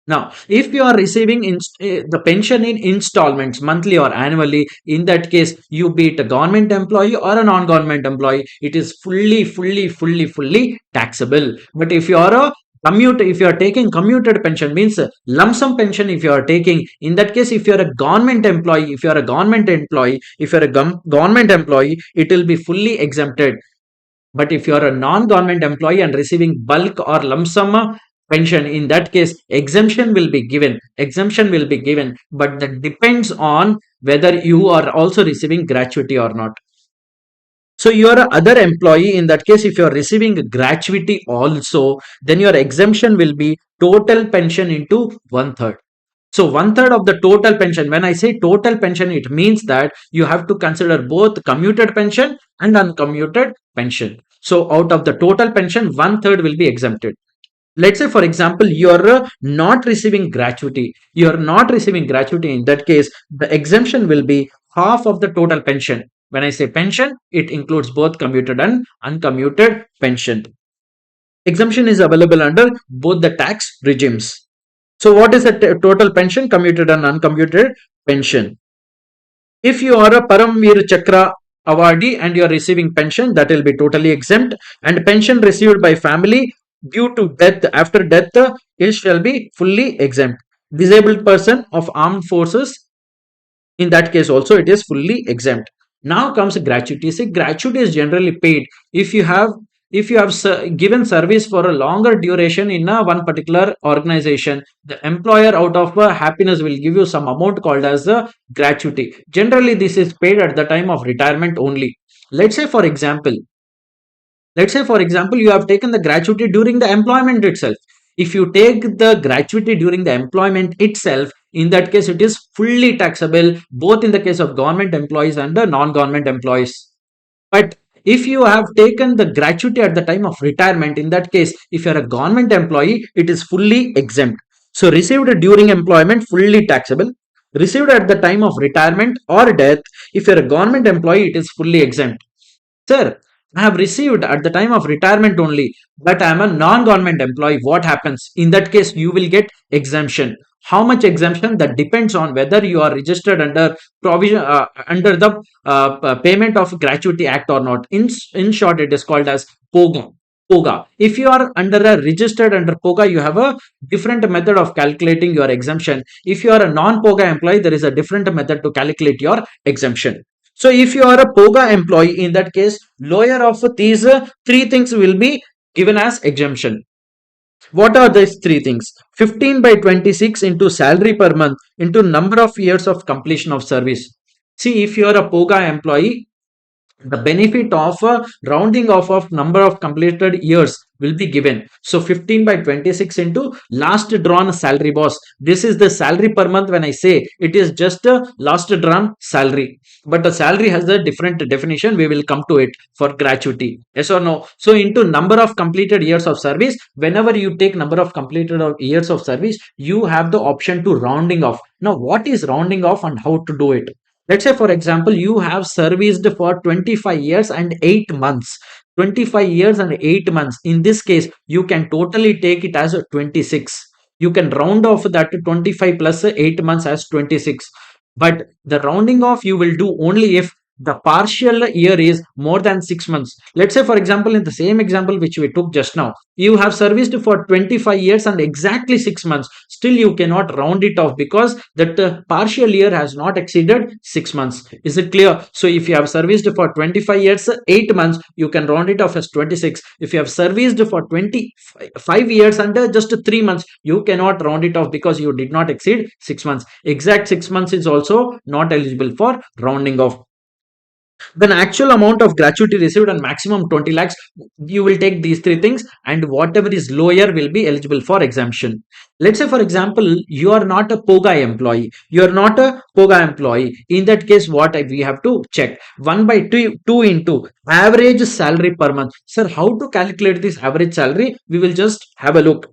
Now, if you are receiving the pension in installments, monthly or annually, in that case, you be it a government employee or a non-government employee, it is fully taxable. But if you are a if you are taking commuted pension, means lump sum pension, if you are taking, in that case, if you are a government employee, government employee, it will be fully exempted. But if you are a non-government employee and receiving bulk or lump sum pension, in that case, exemption will be given. But that depends on whether you are also receiving gratuity or not. So you are a other employee. In that case, if you are receiving gratuity also, then your exemption will be total pension into one third. So one third of the total pension. When I say total pension, it means that you have to consider both commuted pension and uncommuted pension. So out of the total pension, one third will be exempted. Let's say, for example, you are not receiving gratuity. You are not receiving gratuity. In that case, the exemption will be half of the total pension. When I say pension, it includes both commuted and uncommuted pension. Exemption is available under both the tax regimes. So what is the total pension, commuted and uncommuted pension? If you are a Paramveer Chakra awardee and you are receiving pension, that will be totally exempt. And pension received by family due to death, after death, it shall be fully exempt. Disabled person of armed forces, in that case also it is fully exempt. Now comes gratuity. See, gratuity is generally paid if you have given service for a longer duration in a one particular organization. The employer, out of happiness, will give you some amount called as gratuity. Generally, this is paid at the time of retirement only. Let's say, for example, you have taken the gratuity during the employment itself. If you take the gratuity during the employment itself, in that case it is fully taxable, both in the case of government employees and the non-government employees. But if you have taken the gratuity at the time of retirement, in that case, if you are a government employee, it is fully exempt. So received during employment, fully taxable. Received at the time of retirement or death, if you are a government employee, it is fully exempt. Sir, I have received at the time of retirement only, but I am a non-government employee. What happens? In that case, you will get exemption. How much exemption? That depends on whether you are registered under provision under the Payment of Gratuity Act or not. In short, it is called as POGA. POGA. If you are registered under POGA, you have a different method of calculating your exemption. If you are a non-POGA employee, there is a different method to calculate your exemption. So if you are a POGA employee, in that case, lower of these three things will be given as exemption. What are these three things? 15 by 26 into salary per month into number of years of completion of service. See, if you are a POGA employee, the benefit of rounding off of number of completed years will be given. So 15 by 26 into last drawn salary, boss. This is the salary per month. When I say it is just a last drawn salary, but the salary has a different definition. We will come to it for gratuity. Yes or no? So into number of completed years of service, whenever you take number of completed years of service, you have the option to rounding off. Now, what is rounding off and how to do it? Let's say, for example, you have serviced for 25 years and 8 months. 25 years and 8 months. In this case, you can totally take it as 26. You can round off that 25 plus 8 months as 26. But the rounding off you will do only if the partial year is more than 6 months. Let's say, for example, in the same example which we took just now, you have serviced for 25 years and exactly 6 months. Still, you cannot round it off because that partial year has not exceeded 6 months. Is it clear? So, if you have serviced for 25 years, 8 months, you can round it off as 26. If you have serviced for 25 years and just 3 months, you cannot round it off because you did not exceed 6 months. Exact 6 months is also not eligible for rounding off. Then actual amount of gratuity received and maximum 20 lakhs, you will take these three things, and whatever is lower will be eligible for exemption. Let's say, for example, you are not a POGA employee. You are not a POGA employee. In that case, what we have to check? 1 by 2 into average salary per month. Sir, how to calculate this average salary? We will just have a look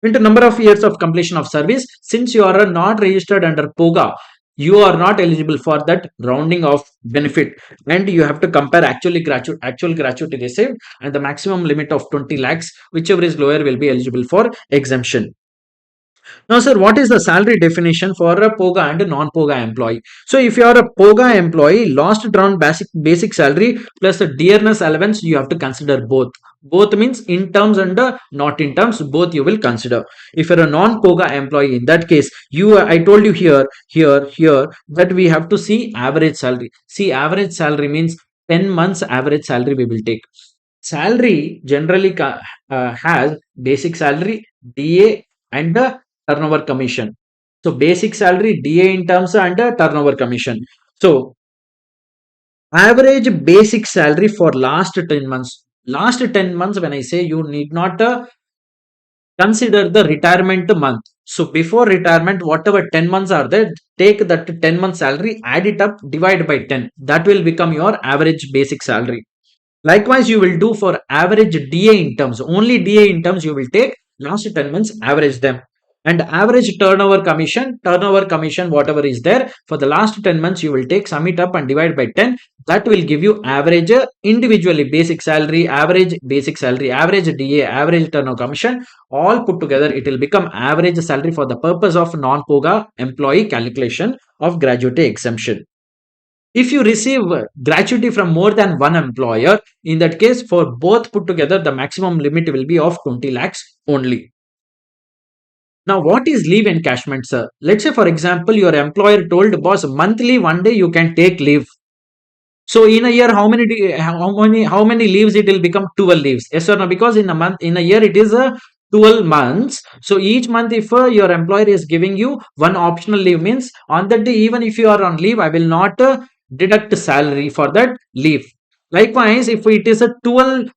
into number of years of completion of service. Since you are not registered under POGA, you are not eligible for that rounding off benefit, and you have to compare actual gratuity received and the maximum limit of 20 lakhs. Whichever is lower will be eligible for exemption. Now, sir, what is the salary definition for a POGA and a non-POGA employee? So, if you are a POGA employee, last drawn basic salary plus the dearness allowance, you have to consider both. Both means in terms and not in terms, both you will consider. If you're a non-POGA employee, in that case, I told you here that we have to see average salary. See, average salary means 10 months average salary we will take. Salary generally has basic salary, DA, and turnover commission. So basic salary, DA in terms, and turnover commission. So average basic salary for last 10 months. Last 10 months, when I say, you need not consider the retirement month. So before retirement, whatever 10 months are there, take that 10 month salary, add it up, divide by 10. That will become your average basic salary. Likewise, you will do for average DA in terms. Only DA in terms you will take last 10 months, average them. And average turnover commission, whatever is there for the last 10 months, you will take, sum it up and divide by 10. That will give you average individually basic salary, average basic salary, average DA, average turnover commission, all put together. It will become average salary for the purpose of non-POGA employee calculation of gratuity exemption. If you receive gratuity from more than one employer, in that case, for both put together, the maximum limit will be of 20 lakhs only. Now, what is leave encashment, sir? Let's say, for example, your employer told, boss, monthly 1 day you can take leave. So in a year, how many leaves it will become? 12 leaves. Yes or no? Because in a year it is a 12 months. So each month, if your employer is giving you one optional leave, means on that day, even if you are on leave, I will not deduct salary for that leave. Likewise, if it is a 12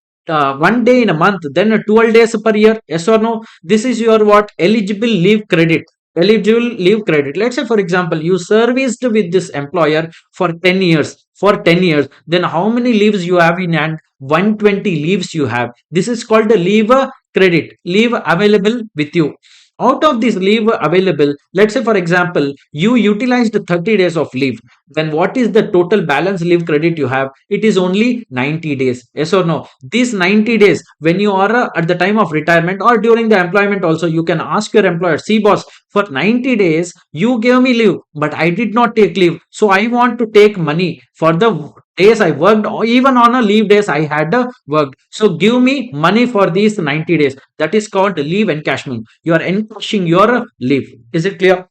one day in a month, then 12 days per year. Yes or no? This is your what? Eligible leave credit. Eligible leave credit. Let's say, for example, you serviced with this employer for 10 years. For 10 years, then how many leaves you have in hand? 120 leaves you have. This is called a leave credit, leave available with you. Out of this leave available, let's say for example, you utilized 30 days of leave, then what is the total balance leave credit you have? It is only 90 days. Yes or no? These 90 days, when you are at the time of retirement or during the employment also, you can ask your employer, see boss, for 90 days you gave me leave, but I did not take leave, so I want to take money for the days I worked, or even on a leave days I had worked. So give me money for these 90 days. That is called leave encashment. You are encashing your leave. Is it clear?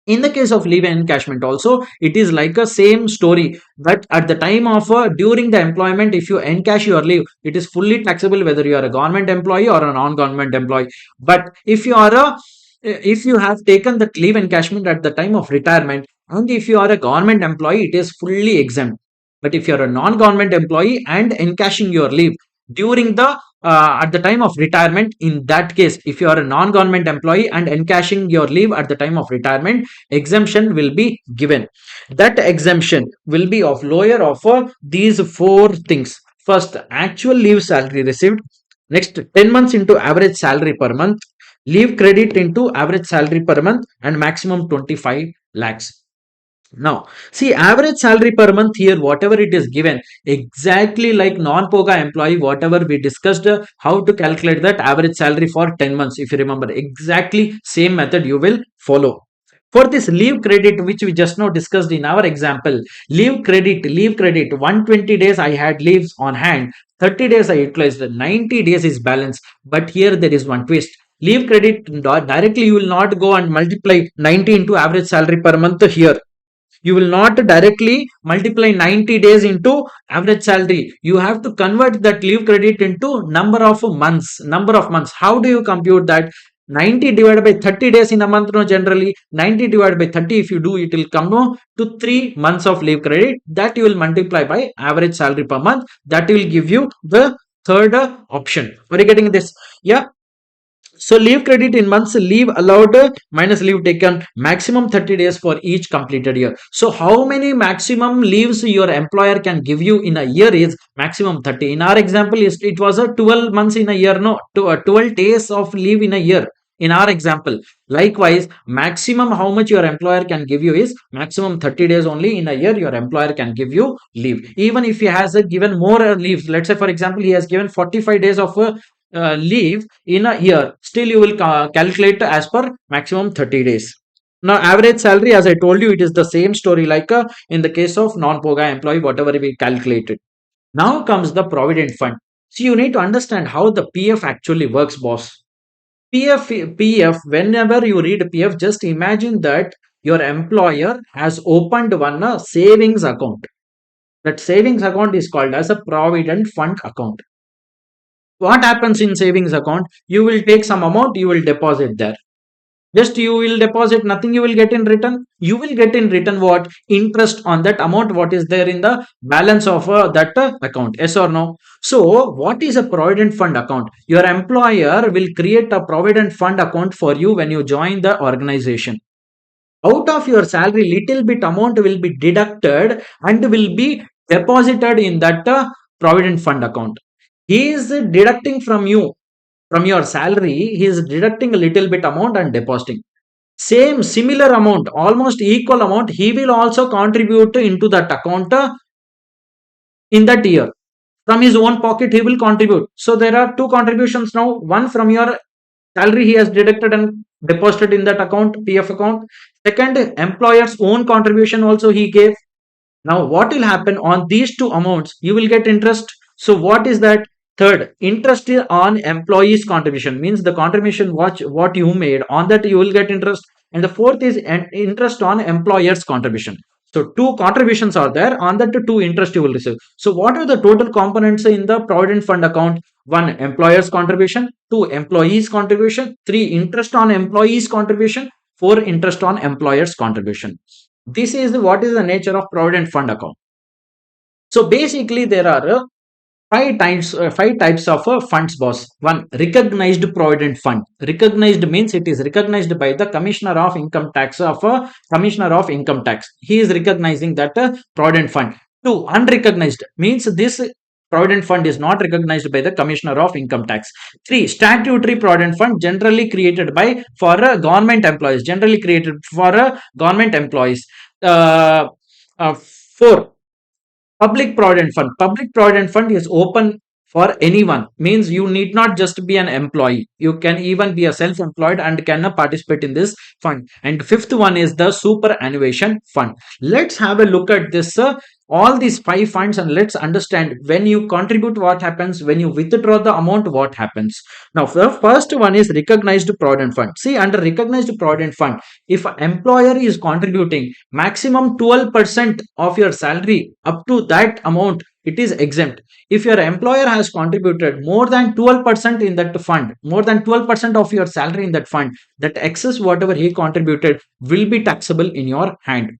In the case of leave encashment also, it is like a same story, that at the time of during the employment, if you encash your leave, it is fully taxable whether you are a government employee or a non-government employee. But if you have taken the leave encashment at the time of retirement, and if you are a government employee, it is fully exempt. But if you are a non-government employee and encashing your leave during the at the time of retirement, in that case, if you are a non-government employee and encashing your leave at the time of retirement, exemption will be given. That exemption will be of lower of these four things. First, actual leave salary received. Next, 10 months into average salary per month. Leave credit into average salary per month, and maximum 25 lakhs. Now, see, average salary per month here, whatever it is given, exactly like non-POGA employee, whatever we discussed, how to calculate that average salary for 10 months. If you remember, exactly same method you will follow. For this leave credit, which we just now discussed in our example, leave credit, 120 days I had leaves on hand, 30 days I utilized, 90 days is balance. But here there is one twist. Leave credit directly you will not go and multiply 90 into average salary per month here. You will not directly multiply 90 days into average salary. You have to convert that leave credit into number of months. How do you compute that? 90 divided by 30 days in a month, no, generally 90 divided by 30, if you do, it will come no, to 3 months of leave credit, that you will multiply by average salary per month. That will give you the third option. Are you getting this? Yeah. So leave credit in months, leave allowed minus leave taken, maximum 30 days for each completed year. So how many maximum leaves your employer can give you in a year is maximum 30. In our example, it was a 12 months in a year, no, 12 days of leave in a year. In our example, likewise, maximum how much your employer can give you is maximum 30 days only in a year. Your employer can give you leave. Even if he has given more leaves, let's say for example, he has given 45 days of leave in a year, still you will calculate as per maximum 30 days. Now average salary, as I told you, it is the same story like in the case of non-POGA employee, whatever we calculated. Now comes the provident fund. So you need to understand how the PF actually works, boss. PF, whenever you read PF, just imagine that your employer has opened one savings account. That savings account is called as a provident fund account. What happens in savings account? You will take some amount, you will deposit there. Just you will deposit, nothing you will get in return. You will get in return what? Interest on that amount what is there in the balance of that account. Yes or no? So what is a provident fund account? Your employer will create a provident fund account for you when you join the organization. Out of your salary, little bit amount will be deducted and will be deposited in that provident fund account. He is deducting from you, from your salary, he is deducting a little bit amount and depositing. Same similar amount, almost equal amount, he will also contribute into that account in that year. From his own pocket, he will contribute. So there are two contributions now. One from your salary he has deducted and deposited in that account, PF account. Second, employer's own contribution also he gave. Now, what will happen on these two amounts? You will get interest. So, what is that? Third, interest on employees' contribution, means the contribution what you made, on that you will get interest. And the fourth is interest on employer's contribution. So two contributions are there. On that two interest you will receive. So what are the total components in the provident fund account? One, employer's contribution. Two, employees contribution. Three, interest on employees contribution. Four, interest on employer's contribution. This is what is the nature of provident fund account. So basically there are five types of funds, boss. One, recognized provident fund. Recognized means it is recognized by the commissioner of income tax commissioner of income tax. He is recognizing that provident fund. Two, unrecognized means this provident fund is not recognized by the commissioner of income tax. Three, statutory provident fund, generally created by for government employees. Generally created for government employees. Uh, Four, public provident fund. Public provident fund is open for anyone. Means you need not just be an employee. You can even be a self-employed and can participate in this fund. And fifth one is the superannuation fund. Let's have a look at this. All these five funds, and let's understand when you contribute what happens, when you withdraw the amount what happens. Now the first one is recognized provident fund. See, under recognized provident fund, if an employer is contributing maximum 12% of your salary, up to that amount it is exempt. If your employer has contributed more than 12% in that fund, more than 12% of your salary in that fund, that excess whatever he contributed will be taxable in your hand.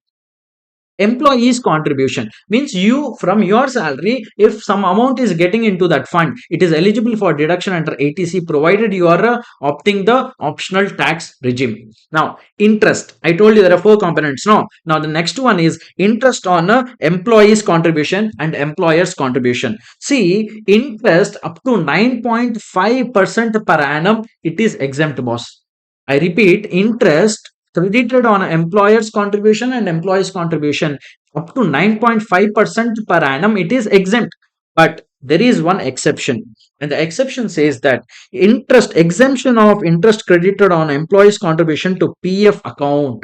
Employees contribution means you, from your salary, if some amount is getting into that fund, it is eligible for deduction under ATC, provided you are opting the optional tax regime. Now interest, I told you there are four components. Now the next one is interest on employees contribution and employers contribution. See, interest up to 9.5% per annum, it is exempt, boss. I repeat, interest credited on employer's contribution and employees contribution up to 9.5% per annum, it is exempt. But there is one exception, and the exception says that interest exemption of interest credited on employees contribution to PF account.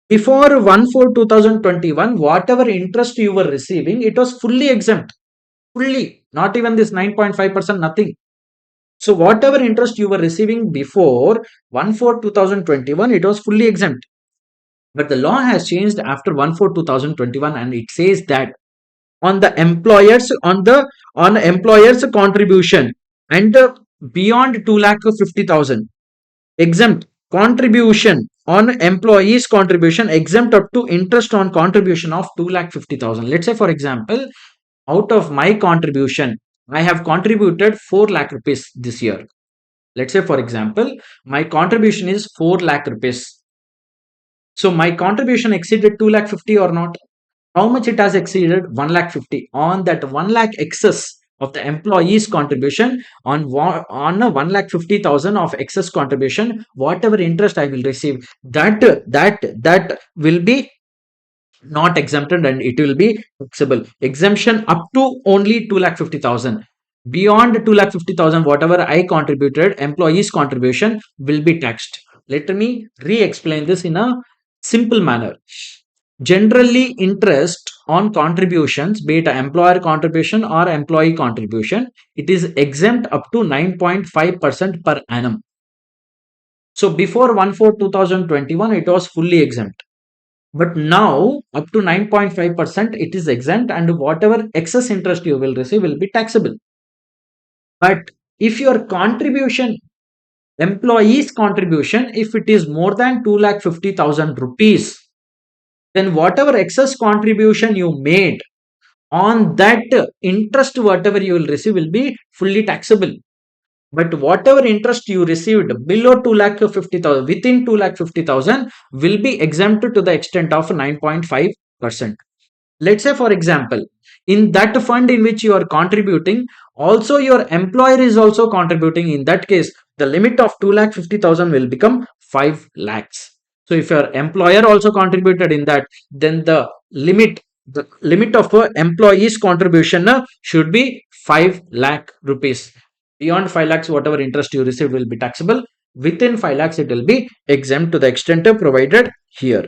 Before 1/4/2021, whatever interest you were receiving, it was fully exempt. Fully, not even this 9.5%, nothing. So whatever interest you were receiving before 1/4/2021, it was fully exempt. But the law has changed after 1/4/2021, and it says that on the employers, on employers contribution and beyond 2,50,000, exempt. Contribution on employees contribution exempt up to interest on contribution of 2,50,000. Let's say for example, out of my contribution, I have contributed 4 lakh rupees this year. Let's say for example, my contribution is 4 lakh rupees. So my contribution exceeded 2 lakh 50 or not? How much it has exceeded? 1 lakh 50. On that 1 lakh excess of the employees contribution, on 1 lakh 50,000 of excess contribution, whatever interest I will receive, that will be not exempted and it will be taxable. Exemption up to only 2,50,000. Beyond 2,50,000, whatever I contributed, employees contribution will be taxed. Let me re-explain this in a simple manner. Generally, interest on contributions, be it employer contribution or employee contribution, it is exempt up to 9.5% per annum. So before 1/4/2021, it was fully exempt. But now up to 9.5% it is exempt, and whatever excess interest you will receive will be taxable. But if your contribution, employees contribution, if it is more than 2,50,000 rupees, then whatever excess contribution you made, on that interest whatever you will receive will be fully taxable. But whatever interest you received below 2,50,000, within 2,50,000, will be exempt to the extent of 9.5%. Let's say for example, in that fund in which you are contributing, also your employer is also contributing. In that case, the limit of 2,50,000 will become 5 lakhs. So if your employer also contributed in that, then the limit of employees contribution should be 5 lakh rupees. Beyond 5 lakhs, whatever interest you receive will be taxable. Within 5 lakhs, it will be exempt to the extent provided here.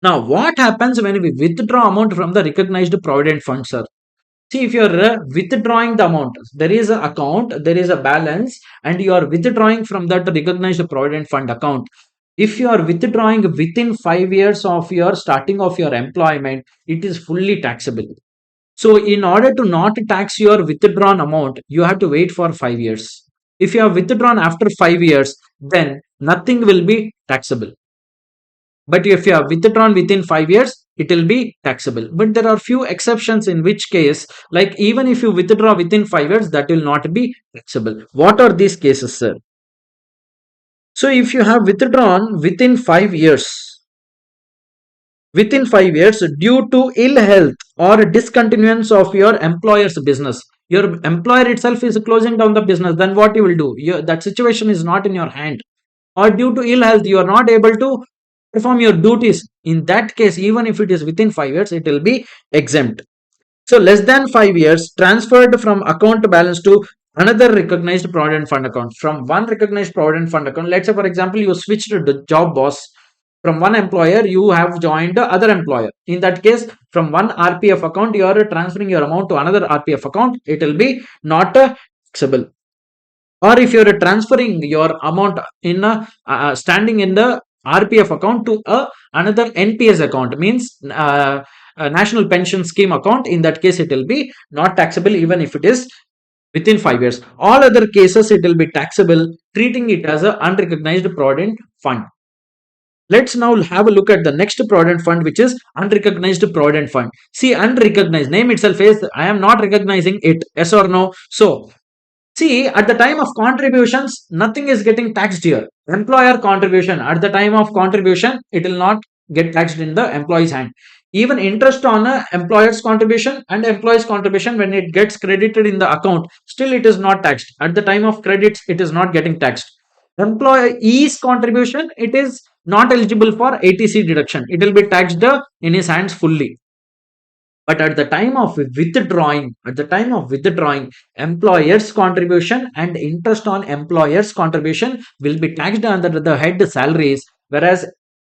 Now, what happens when we withdraw amount from the recognized provident fund, sir? See, if you're withdrawing the amount, there is an account, there is a balance, and you are withdrawing from that recognized provident fund account. If you are withdrawing within 5 years of your starting of your employment, it is fully taxable. So in order to not tax your withdrawn amount, you have to wait for 5 years. If you have withdrawn after 5 years, then nothing will be taxable. But if you have withdrawn within 5 years, it will be taxable. But there are few exceptions in which case, like even if you withdraw within 5 years, that will not be taxable. What are these cases, sir? So if you have withdrawn within 5 years due to ill health or discontinuance of your employer's business, your employer itself is closing down the business, then what you will do? That situation is not in your hand. Or due to ill health, you are not able to perform your duties. In that case, even if it is within 5 years, it will be exempt. So less than 5 years, transferred from account balance to another recognized provident fund account. From one recognized provident fund account, let's say for example, you switched the job boss from one employer, you have joined the other employer. In that case, from one RPF account, you are transferring your amount to another RPF account. It will be not taxable. Or if you are transferring your amount in standing in the RPF account to another NPS account, means National Pension Scheme account, in that case it will be not taxable even if it is within 5 years. All other cases it will be taxable, treating it as a unrecognized provident fund. Let's now have a look at the next provident fund, which is unrecognized provident fund. See, unrecognized, name itself is I am not recognizing it, yes or no? So see, at the time of contributions, nothing is getting taxed here. Employer contribution, at the time of contribution, it will not get taxed in the employee's hand. Even interest on a employer's contribution and employee's contribution, when it gets credited in the account, still it is not taxed. At the time of credits, it is not getting taxed. Employee's contribution, it is not eligible for ATC deduction. It will be taxed in his hands fully. But at the time of withdrawing, employer's contribution and interest on employer's contribution will be taxed under the head salaries, whereas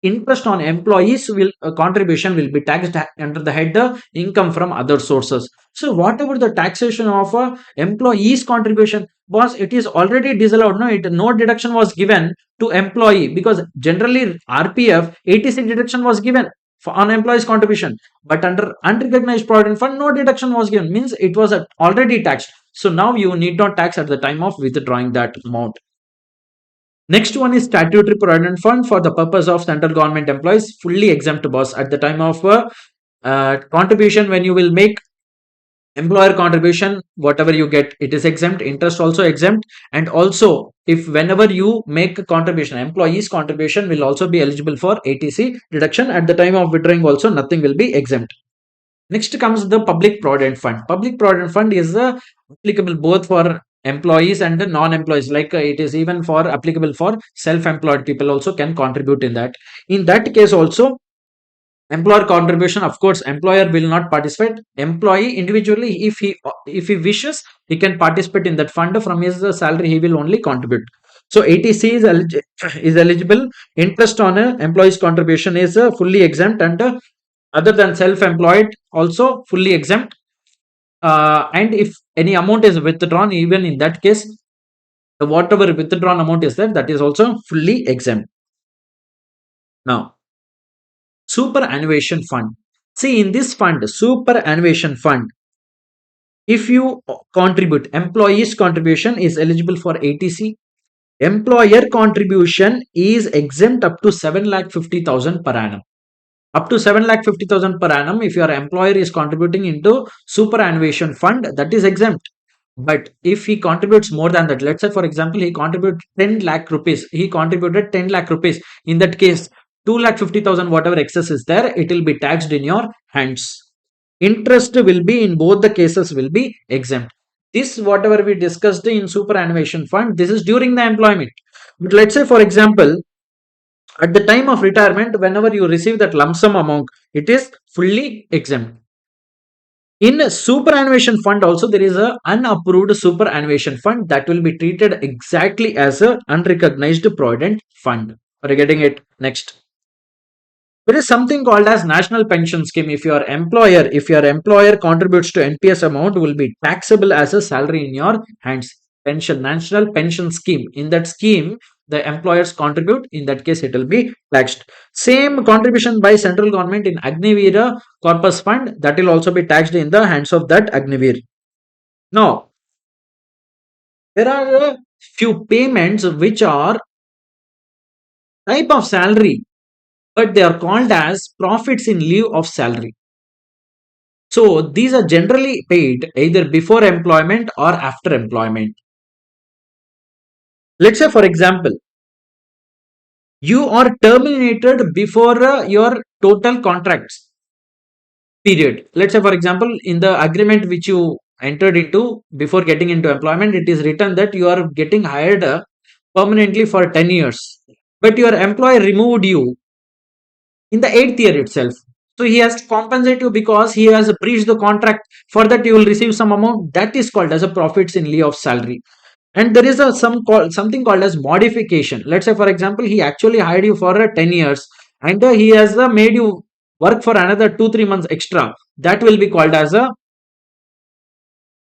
interest on employees will contribution will be taxed under the head income from other sources. So whatever the taxation of employees contribution was, it is already disallowed. No deduction was given to employee, because generally RPF ATC deduction was given for unemployees contribution, but under unrecognized provident fund no deduction was given, means it was already taxed. So now you need not tax at the time of withdrawing that amount. Next one is statutory provident fund for the purpose of central government employees, fully exempt, boss. At the time of contribution, when you will make employer contribution, whatever you get, it is exempt. Interest also exempt. And also, if whenever you make a contribution, employees contribution will also be eligible for ATC deduction. At the time of withdrawing also, nothing will be exempt. Next comes the public provident fund. Public provident fund is applicable both for employees and non-employees. Like it is even for applicable for self-employed people also can contribute in that. In that case also, employer contribution, of course employer will not participate. Employee individually, if he wishes, he can participate in that fund. From his salary he will only contribute. So ATC is eligible. Interest on employee's contribution is fully exempt, and other than self-employed also fully exempt. And if any amount is withdrawn, even in that case, whatever withdrawn amount is there, that is also fully exempt. Now, superannuation fund. See, in this fund, superannuation fund, if you contribute, employees contribution is eligible for ATC. Employer contribution is exempt up to 7,50,000 per annum. Up to 7,50,000 per annum, if your employer is contributing into superannuation fund, that is exempt. But if he contributes more than that, let's say for example, he contributed 10 lakh rupees, he contributed 10 lakh rupees. In that case, 2,50,000, whatever excess is there, it will be taxed in your hands. Interest will be in both the cases will be exempt. This whatever we discussed in superannuation fund, this is during the employment. But let's say for example, at the time of retirement, whenever you receive that lump sum amount, it is fully exempt. In superannuation fund also, there is a unapproved superannuation fund that will be treated exactly as a unrecognized provident fund. Are you getting it? Next. There is something called as national pension scheme. If your employer contributes to NPS amount, will be taxable as a salary in your hands. Pension, national pension scheme. In that scheme, the employers contribute, in that case it will be taxed. Same contribution by central government in Agnivira corpus fund, that will also be taxed in the hands of that Agnivir. Now, there are a few payments which are type of salary, but they are called as profits in lieu of salary. So these are generally paid either before employment or after employment. Let's say, for example, you are terminated before your total contracts period. Let's say, for example, in the agreement which you entered into before getting into employment, it is written that you are getting hired permanently for 10 years, but your employer removed you in the 8th year itself. So he has to compensate you because he has breached the contract. For that, you will receive some amount that is called as a profits in lieu of salary. And there is something called as modification. Let's say, for example, he actually hired you for 10 years and he has made you work for another 2 3 months extra. That will be called as a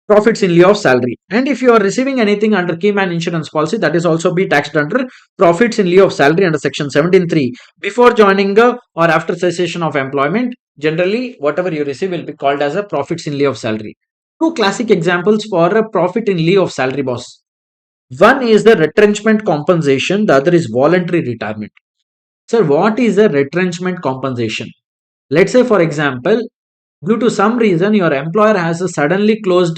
profits in lieu of salary. And if you are receiving anything under key man insurance policy, that is also be taxed under profits in lieu of salary under section 17(3). Before joining or after cessation of employment, generally whatever you receive will be called as a profits in lieu of salary. Two classic examples for a profit in lieu of salary, boss. One is the retrenchment compensation, the other is voluntary retirement. Sir, what is a retrenchment compensation? Let's say, for example, due to some reason your employer has suddenly closed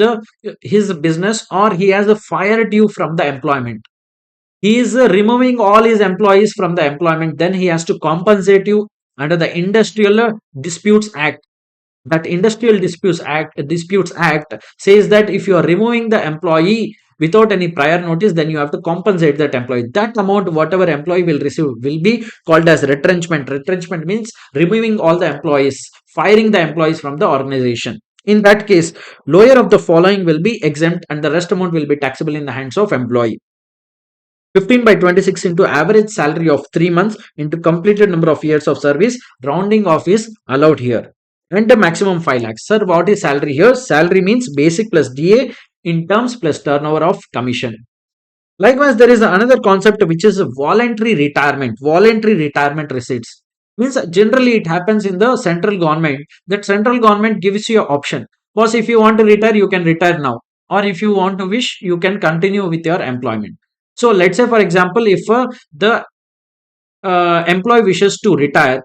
his business, or he has fired you from the employment. He is removing all his employees from the employment, then he has to compensate you under the Industrial Disputes Act. That Industrial Disputes Act says that if you are removing the employee without any prior notice, then you have to compensate that employee. That amount whatever employee will receive will be called as retrenchment. Retrenchment means removing all the employees, firing the employees from the organization. In that case, lower of the following will be exempt and the rest amount will be taxable in the hands of employee. 15 by 26 into average salary of 3 months into completed number of years of service, rounding off is allowed here. And the maximum 5 lakhs. Sir, what is salary here? Salary means basic plus DA in terms plus turnover of commission. Likewise, there is another concept which is voluntary retirement. Voluntary retirement receipts. Means generally it happens in the central government. That central government gives you an option. Because if you want to retire, you can retire now. Or if you want to wish, you can continue with your employment. So let's say, for example, if the employee wishes to retire,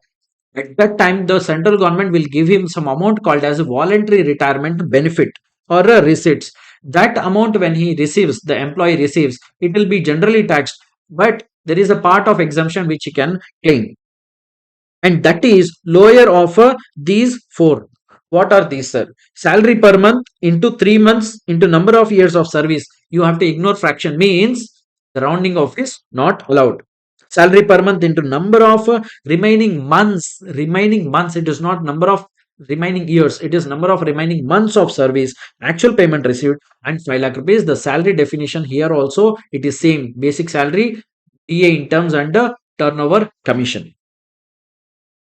at that time the central government will give him some amount called as a voluntary retirement benefit or a receipts. That amount when he receives, the employee receives, it will be generally taxed, but there is a part of exemption which he can claim, and that is lower of these four. What are these, sir? Salary per month into 3 months into number of years of service. You have to ignore fraction, means the rounding off is not allowed. Salary per month into number of remaining months. Remaining months, it is not number of remaining years, it is number of remaining months of service. Actual payment received and 5 lakh rupees. The salary definition here also it is same, basic salary, DA in terms and turnover commission.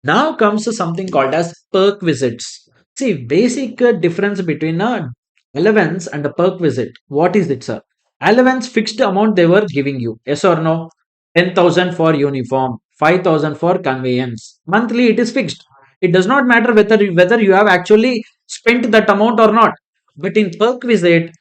Now comes something called as perquisites. See, basic difference between a allowance and a perquisite. What is it, sir? Allowance, fixed amount they were giving you. Yes or no? 10,000 for uniform, 5,000 for conveyance. Monthly it is fixed. It does not matter whether you have actually spent that amount or not. But in perquisite,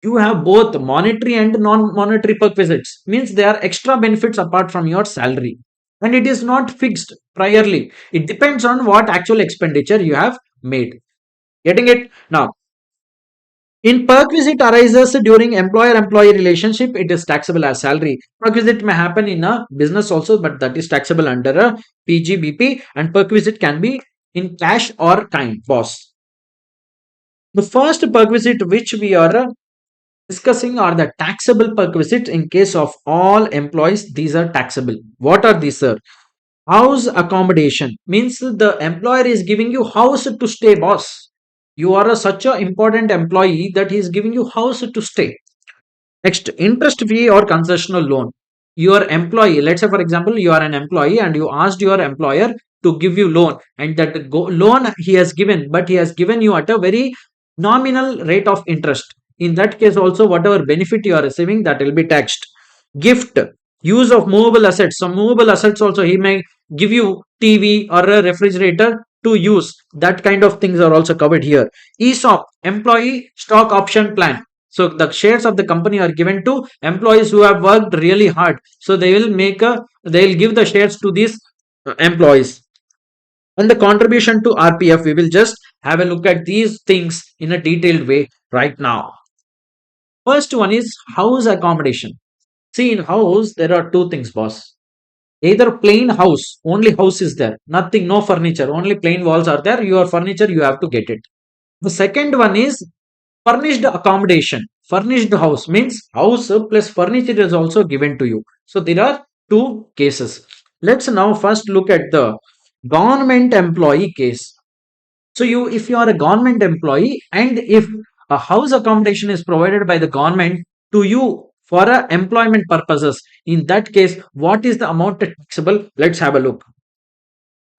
you have both monetary and non-monetary perquisites. Means there are extra benefits apart from your salary, and it is not fixed priorly. It depends on what actual expenditure you have made. Getting it now? In perquisite arises during employer-employee relationship, it is taxable as salary. Perquisite may happen in a business also, but that is taxable under a PGBP, and perquisite can be in cash or kind, boss. The first perquisite which we are discussing are the taxable perquisites. In case of all employees, these are taxable. What are these, sir? House accommodation means the employer is giving you house to stay, boss. You are such an important employee that he is giving you house to stay. Next, interest fee or concessional loan. Your employee, let's say for example, you are an employee and you asked your employer to give you loan, and that loan he has given, but he has given you at a very nominal rate of interest. In that case also, whatever benefit you are receiving, that will be taxed. Gift. Use of movable assets. So movable assets also, he may give you TV or a refrigerator to use. That kind of things are also covered here. ESOP, employee stock option plan. So the shares of the company are given to employees who have worked really hard. So they'll give the shares to these employees. And the contribution to RPF, we will just have a look at these things in a detailed way right now. First one is house accommodation. See, in house, there are two things, boss. Either plain house, only house is there, nothing, no furniture, only plain walls are there. Your furniture, you have to get it. The second one is furnished accommodation. Furnished house means house plus furniture is also given to you. So there are two cases. Let's now first look at the government employee case. So if you are a government employee and if a house accommodation is provided by the government to you for employment purposes, in that case, what is the amount taxable? Let's have a look.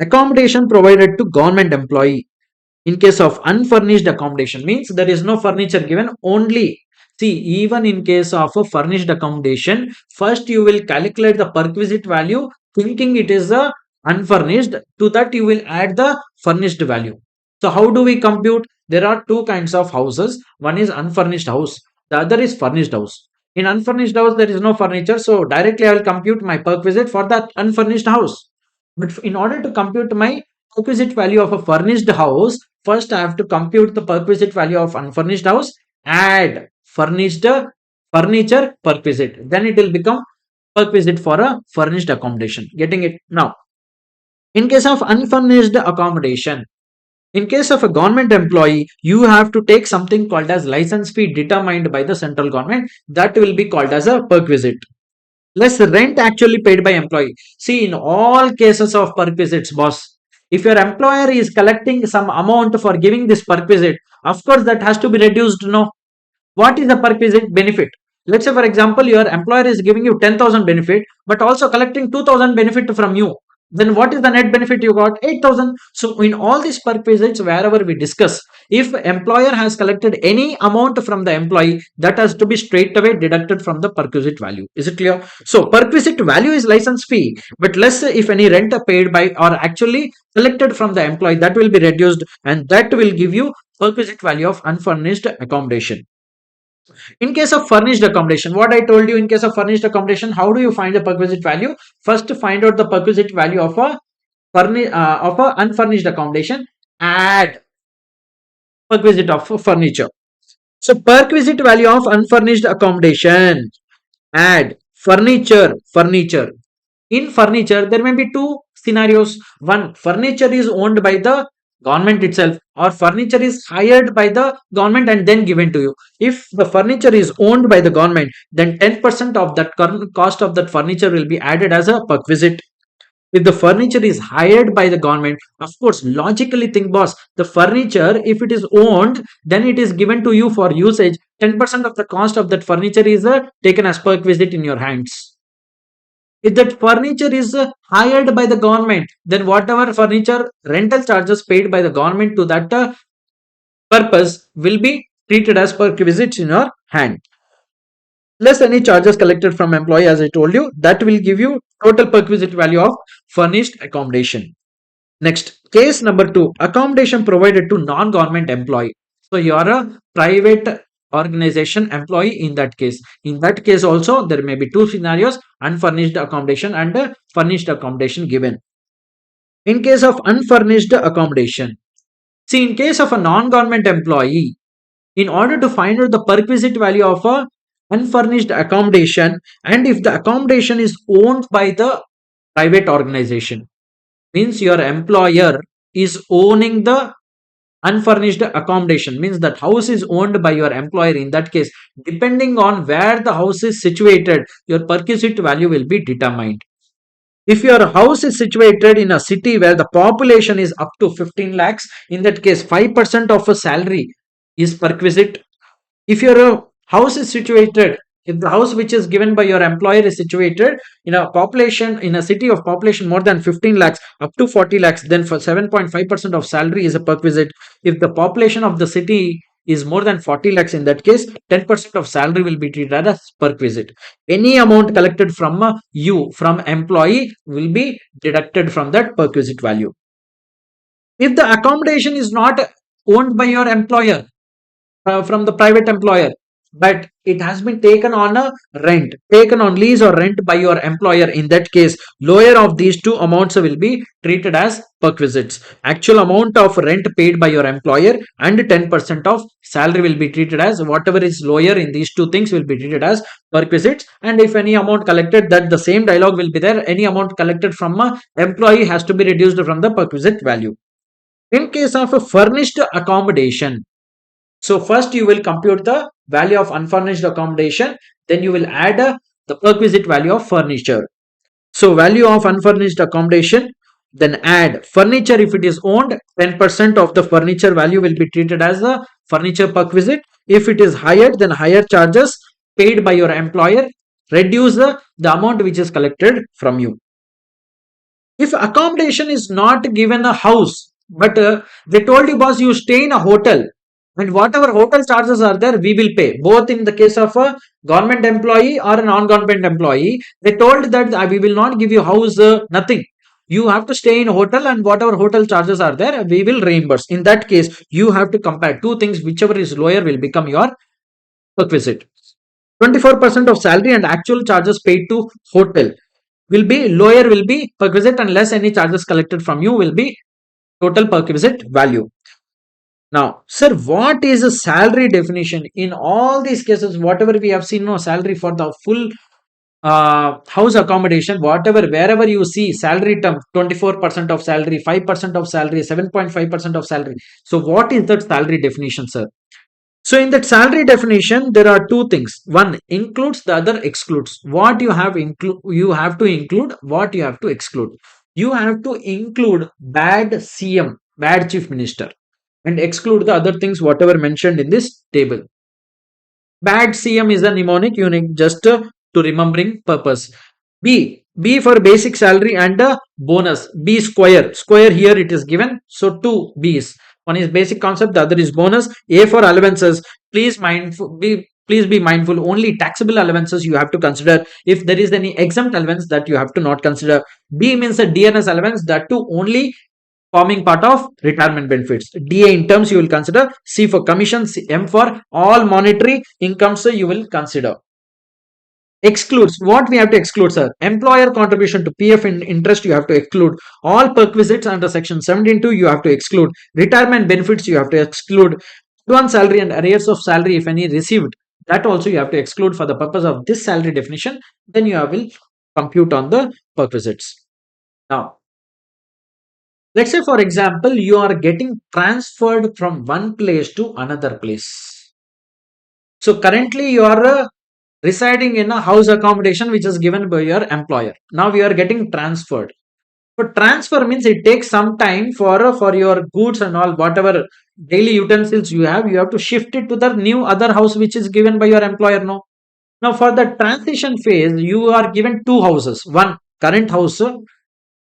Accommodation provided to government employee. In case of unfurnished accommodation means there is no furniture given, only see, even in case of a furnished accommodation, first you will calculate the perquisite value thinking it is a unfurnished, to that you will add the furnished value. So how do we compute? There are two kinds of houses. One is unfurnished house, the other is furnished house. In unfurnished house there is no furniture, so directly I will compute my perquisite for that unfurnished house. But in order to compute my perquisite value of a furnished house, first I have to compute the perquisite value of unfurnished house, add furnished furniture perquisite. Then it will become perquisite for a furnished accommodation. Getting it now? In case of unfurnished accommodation, in case of a government employee, you have to take something called as license fee determined by the central government. That will be called as a perquisite. Less rent actually paid by employee. See, in all cases of perquisites, boss, if your employer is collecting some amount for giving this perquisite, of course that has to be reduced. No, what is the perquisite benefit? Let's say, for example, your employer is giving you 10,000 benefit, but also collecting 2,000 benefit from you. Then what is the net benefit you got? 8,000. So in all these perquisites, wherever we discuss, if employer has collected any amount from the employee, that has to be straight away deducted from the perquisite value. Is it clear? So perquisite value is license fee, but less if any rent are paid by or actually collected from the employee, that will be reduced, and that will give you perquisite value of unfurnished accommodation. In case of furnished accommodation, what I told you, in case of furnished accommodation, how do you find the perquisite value? First, find out the perquisite value of a unfurnished accommodation, add perquisite of furniture. So perquisite value of unfurnished accommodation, add furniture. In furniture, there may be two scenarios. One, furniture is owned by the government itself, or furniture is hired by the government and then given to you. If the furniture is owned by the government, then 10% of that current cost of that furniture will be added as a perquisite. If the furniture is hired by the government, of course, logically think, boss, the furniture, if it is owned, then it is given to you for usage. 10% of the cost of that furniture is taken as perquisite in your hands. If that furniture is hired by the government, then whatever furniture rental charges paid by the government to that purpose will be treated as perquisites in your hand. Less any charges collected from employee, as I told you, that will give you total perquisite value of furnished accommodation. Next, case number 2, accommodation provided to non-government employee. So you are a private organization employee in that case. In that case also, there may be two scenarios, unfurnished accommodation and furnished accommodation given. In case of unfurnished accommodation, see, in case of a non-government employee, in order to find out the perquisite value of a unfurnished accommodation, and if the accommodation is owned by the private organization, means your employer is owning the unfurnished accommodation, means that house is owned by your employer. In that case, depending on where the house is situated, your perquisite value will be determined. If your house is situated in a city where the population is up to 15 lakhs, in that case 5% of a salary is perquisite. If your house is situated, if the house which is given by your employer is situated in a population, in a city of population more than 15 lakhs up to 40 lakhs, then for 7.5% of salary is a perquisite. If the population of the city is more than 40 lakhs, in that case 10% of salary will be treated as perquisite. Any amount collected from you from employee will be deducted from that perquisite value. If the accommodation is not owned by your employer, from the private employer, but it has been taken on a rent, taken on lease or rent by your employer, in that case lower of these two amounts will be treated as perquisites. Actual amount of rent paid by your employer and 10% of salary will be treated as, whatever is lower in these two things will be treated as perquisites. And if any amount collected, that the same dialogue will be there, any amount collected from a employee has to be reduced from the perquisite value. In case of a furnished accommodation, so first you will compute the value of unfurnished accommodation, then you will add the perquisite value of furniture. So value of unfurnished accommodation, then add furniture. If it is owned, 10% of the furniture value will be treated as the furniture perquisite. If it is hired, then higher charges paid by your employer, reduce the amount which is collected from you. If accommodation is not given a house, but they told you, boss, you stay in a hotel, and whatever hotel charges are there, we will pay. Both in the case of a government employee or a non-government employee, they told that we will not give you house, nothing. You have to stay in a hotel, and whatever hotel charges are there, we will reimburse. In that case, you have to compare two things. Whichever is lower will become your perquisite. 24% of salary and actual charges paid to hotel will be lower, will be perquisite, and less any charges collected from you will be total perquisite value. Now, sir, what is a salary definition? In all these cases, whatever we have seen, no salary for the full house accommodation, whatever, wherever you see salary term, 24% of salary, 5% of salary, 7.5% of salary. So, what is that salary definition, sir? So, in that salary definition, there are two things. One includes, the other excludes. What you have you have to include, what you have to exclude. You have to include bad CM, bad chief minister, and exclude the other things whatever mentioned in this table. Bad CM is a mnemonic unit, just to remembering purpose. B for basic salary and bonus. B square here it is given, so two B's. One is basic concept, the other is bonus. A for allowances. Please be mindful, only taxable allowances you have to consider. If there is any exempt allowance, that you have to not consider. D means a DNS allowance, that too only forming part of retirement benefits. DA in terms you will consider. C for commission. M for all monetary incomes you will consider. Excludes, what we have to exclude, sir? Employer contribution to PF and interest you have to exclude. All perquisites under section 17(2) you have to exclude. Retirement benefits you have to exclude. Advance salary and arrears of salary, if any, received, that also you have to exclude for the purpose of this salary definition. Then you will compute on the perquisites. Now, let's say, for example, you are getting transferred from one place to another place. So currently you are residing in a house accommodation which is given by your employer. Now we are getting transferred. But transfer means it takes some time for your goods and all, whatever daily utensils you have to shift it to the new other house which is given by your employer. Now for the transition phase, you are given two houses. One current house,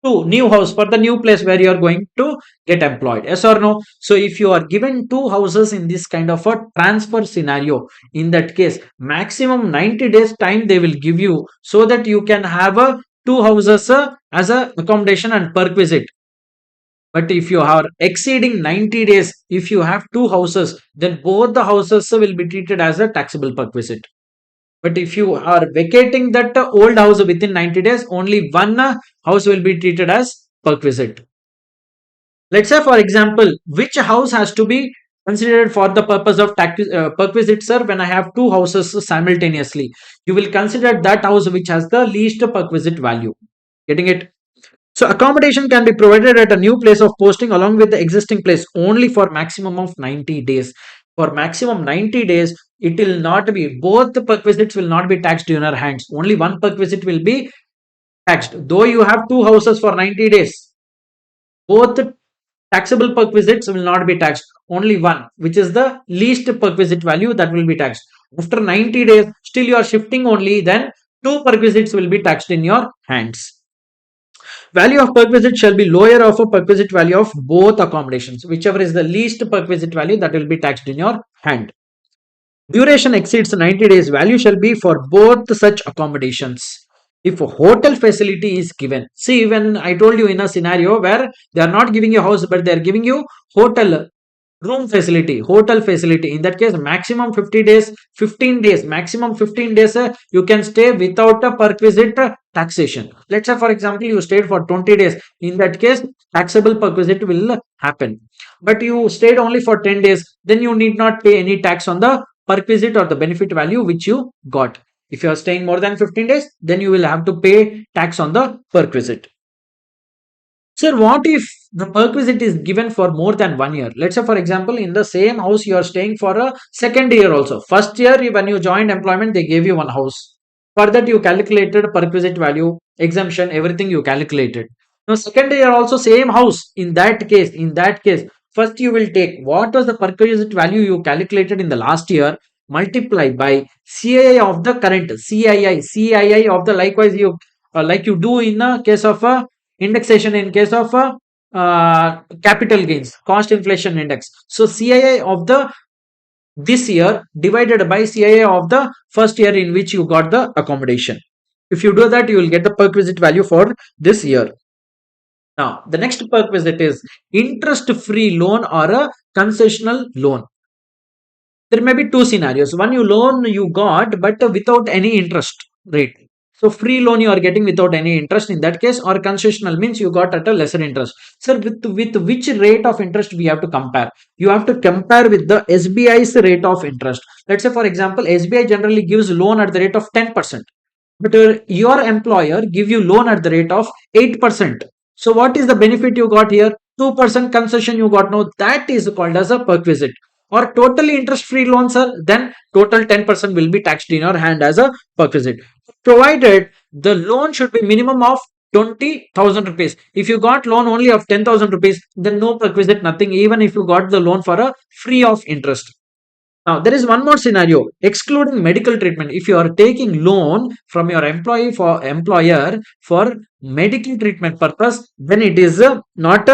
two new house for the new place where you are going to get employed. Yes or no? So if you are given two houses in this kind of a transfer scenario, in that case maximum 90 days time they will give you, so that you can have a two houses as a accommodation and perquisite. But if you are exceeding 90 days, if you have two houses, then both the houses will be treated as a taxable perquisite. But if you are vacating that old house within 90 days, only one house will be treated as perquisite. Let's say, for example, which house has to be considered for the purpose of perquisite, sir? When I have two houses simultaneously, you will consider that house which has the least perquisite value. Getting it? So accommodation can be provided at a new place of posting along with the existing place only for maximum of 90 days. For maximum 90 days, it will not be, both the perquisites will not be taxed in your hands. Only one perquisite will be taxed. Though you have two houses for 90 days, both the taxable perquisites will not be taxed. Only one, which is the least perquisite value, that will be taxed. After 90 days, still you are shifting only, then two perquisites will be taxed in your hands. Value of perquisite shall be lower of a perquisite value of both accommodations. Whichever is the least perquisite value, that will be taxed in your hand. Duration exceeds 90 days, value shall be for both such accommodations. If a hotel facility is given, see, when I told you in a scenario where they are not giving you house, but they are giving you hotel room facility, hotel facility, in that case maximum 50 days, 15 days, maximum 15 days you can stay without a perquisite taxation. Let's say for example you stayed for 20 days, in that case taxable perquisite will happen. But you stayed only for 10 days, then you need not pay any tax on the perquisite or the benefit value which you got. If you are staying more than 15 days, then you will have to pay tax on the perquisite. Sir, what if the perquisite is given for more than 1 year? Let's say, for example, in the same house you are staying for a second year also. First year, when you joined employment, they gave you one house. For that, you calculated perquisite value, exemption, everything you calculated. Now, second year also same house. In that case, first you will take what was the perquisite value you calculated in the last year, multiply by CII of the current CII of the likewise you like you do in the case of a indexation in case of capital gains, cost inflation index. So CII of the this year divided by CII of the first year in which you got the accommodation. If you do that, you will get the perquisite value for this year. Now, the next perquisite is interest free loan or a concessional loan. There may be two scenarios. One, you loan you got but without any interest rate. So free loan you are getting without any interest in that case, or concessional means you got at a lesser interest. Sir, with which rate of interest we have to compare? You have to compare with the SBI's rate of interest. Let's say for example, SBI generally gives loan at the rate of 10%, but your employer give you loan at the rate of 8%. So what is the benefit you got here? 2% concession you got. No, that is called as a perquisite. Or totally interest free loan, sir, then total 10% will be taxed in your hand as a perquisite, provided the loan should be minimum of 20,000 rupees. If you got loan only of 10,000 rupees, then no perquisite, nothing, even if you got the loan for a free of interest. Now, there is one more scenario excluding medical treatment. If you are taking loan from your employer for medical treatment purpose, then it is not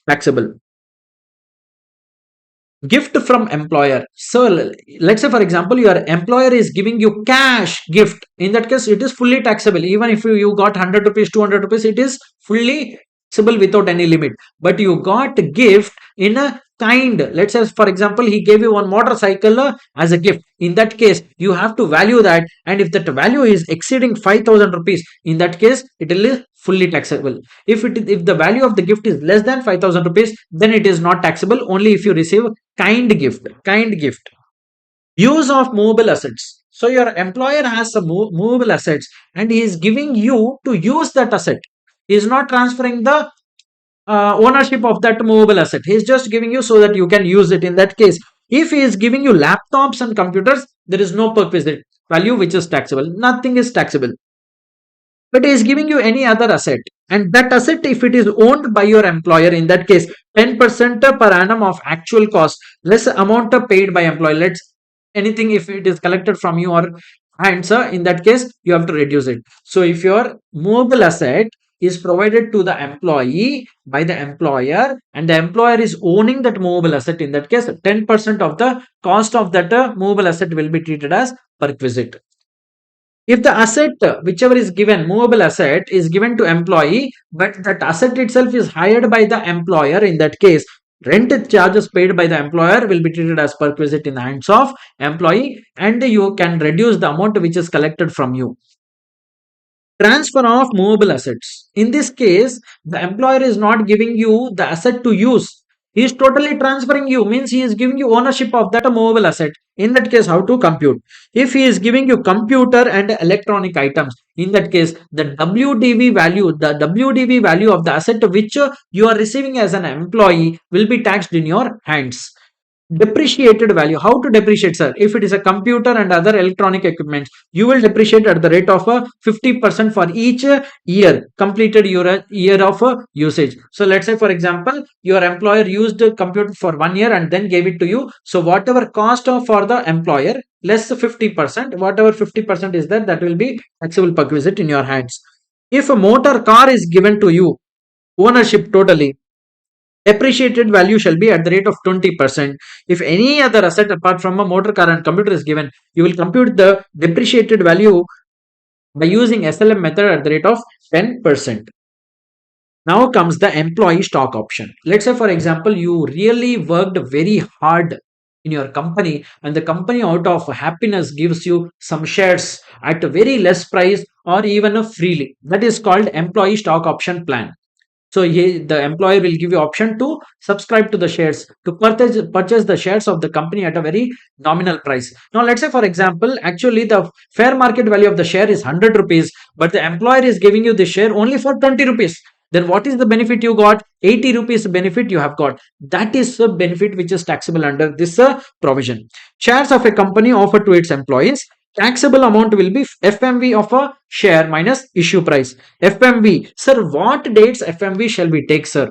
taxable. Gift from employer. So let's say for example your employer is giving you cash gift. In that case it is fully taxable. Even if you got 100 rupees, 200 rupees, it is fully taxable without any limit. But you got gift in a kind. Let's say for example he gave you one motorcycle as a gift. In that case you have to value that, and if that value is exceeding 5,000 rupees, in that case it is fully taxable. If the value of the gift is less than 5,000 rupees, then it is not taxable. Only if you receive kind gift. Use of movable assets. So your employer has some movable assets and he is giving you to use that asset. He is not transferring the ownership of that movable asset. He is just giving you so that you can use it. In that case, if he is giving you laptops and computers, there is no perquisite value which is taxable. Nothing is taxable. But he is giving you any other asset, and that asset, if it is owned by your employer, in that case 10% per annum of actual cost less amount paid by employer. Let's anything if it is collected from your hands, in that case you have to reduce it. So if your movable asset is provided to the employee by the employer and the employer is owning that movable asset, in that case 10% of the cost of that movable asset will be treated as perquisite. If the asset, whichever is given, movable asset is given to employee, but that asset itself is hired by the employer, in that case, rent charges paid by the employer will be treated as perquisite in the hands of employee, and you can reduce the amount which is collected from you. Transfer of movable assets. In this case, the employer is not giving you the asset to use. He is totally transferring you, means he is giving you ownership of that movable asset. In that case, how to compute? If he is giving you computer and electronic items, in that case, the WDV value of the asset which you are receiving as an employee will be taxed in your hands. Depreciated value. How to depreciate, sir? If it is a computer and other electronic equipment, you will depreciate at the rate of 50% for each year completed your year of usage. So let's say for example your employer used a computer for 1 year and then gave it to you. So whatever cost for the employer less 50%, whatever 50% is there, that will be taxable perquisite in your hands. If a motor car is given to you, ownership totally, Appreciated value shall be at the rate of 20%. If any other asset apart from a motor car and computer is given, you will compute the depreciated value by using SLM method at the rate of 10%. Now comes the employee stock option. Let's say, for example, you really worked very hard in your company, and the company, out of happiness, gives you some shares at a very less price or even a freely. That is called employee stock option plan. So the employer will give you option to subscribe to the shares, to purchase the shares of the company at a very nominal price. Now let's say, for example, actually the fair market value of the share is 100 rupees, but the employer is giving you the share only for 20 rupees. Then what is the benefit you got? 80 rupees benefit you have got. That is a benefit which is taxable under this provision. Shares of a company offered to its employees, taxable amount will be FMV of a share minus issue price. FMV, sir, what dates FMV shall we take, sir?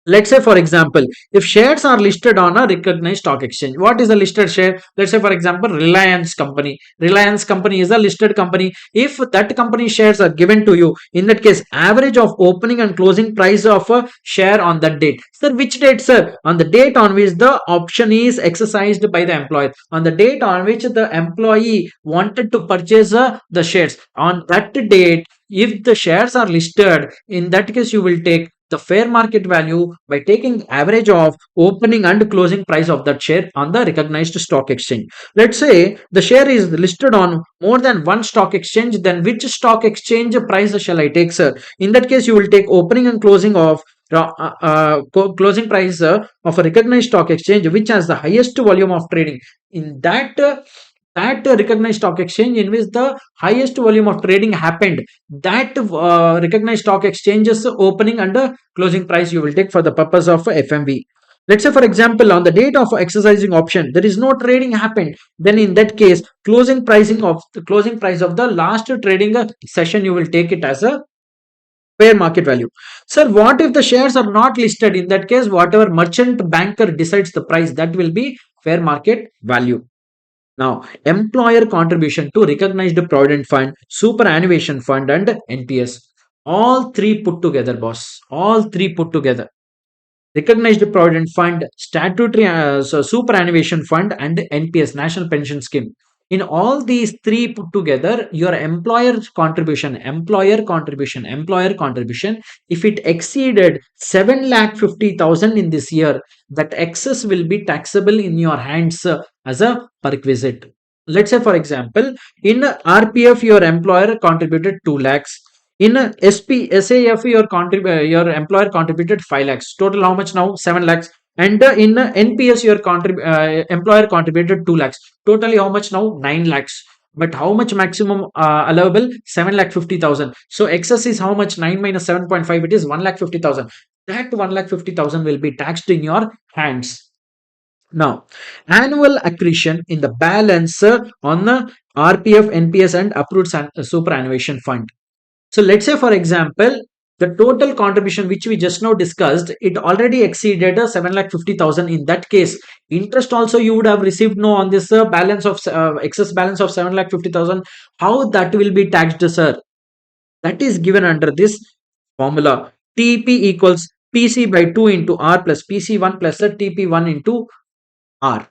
Let's say, for example, if shares are listed on a recognized stock exchange, what is a listed share? Let's say, for example, Reliance Company. Reliance Company is a listed company. If that company shares are given to you, in that case, average of opening and closing price of a share on that date. Sir, which date, sir? On the date on which the option is exercised by the employer. On the date on which the employee wanted to purchase the shares. On that date, if the shares are listed, in that case, you will take the fair market value by taking average of opening and closing price of that share on the recognized stock exchange. Let's say the share is listed on more than one stock exchange, then which stock exchange price shall I take, sir? In that case, you will take opening and closing of closing price of a recognized stock exchange which has the highest volume of trading. In that recognized stock exchange in which the highest volume of trading happened, that recognized stock exchanges opening and closing price you will take for the purpose of FMV. Let's say, for example, on the date of exercising option there is no trading happened, then in that case closing price of the last trading session you will take it as a fair market value. Sir, what if the shares are not listed? In that case, whatever merchant banker decides the price, that will be fair market value. Now, employer contribution to recognized provident fund, superannuation fund, and NPS. All three put together, boss. All three put together. Recognized provident fund, statutory superannuation fund, and NPS, National Pension Scheme. In all these three put together, your employer contribution, if it exceeded 7,50,000 in this year, that excess will be taxable in your hands as a perquisite. Let's say, for example, in RPF, your employer contributed 2 lakhs. In SAF, your employer contributed 5 lakhs. Total how much now? 7 lakhs. And in NPS, your employer contributed 2 lakhs. Totally how much now? 9 lakhs. But how much maximum allowable? 7,50,000. So excess is how much? 9 minus 7.5. It is 1,50,000. That 1,50,000 will be taxed in your hands. Now, annual accretion in the balance on the RPF, NPS, and approved superannuation fund. So let's say, for example, the total contribution which we just now discussed, it already exceeded 7,50,000. In that case, interest also you would have received no on this balance of excess balance of 7,50,000. How that will be taxed, sir? That is given under this formula. TP equals PC by 2 into R plus PC1 plus TP1 into R.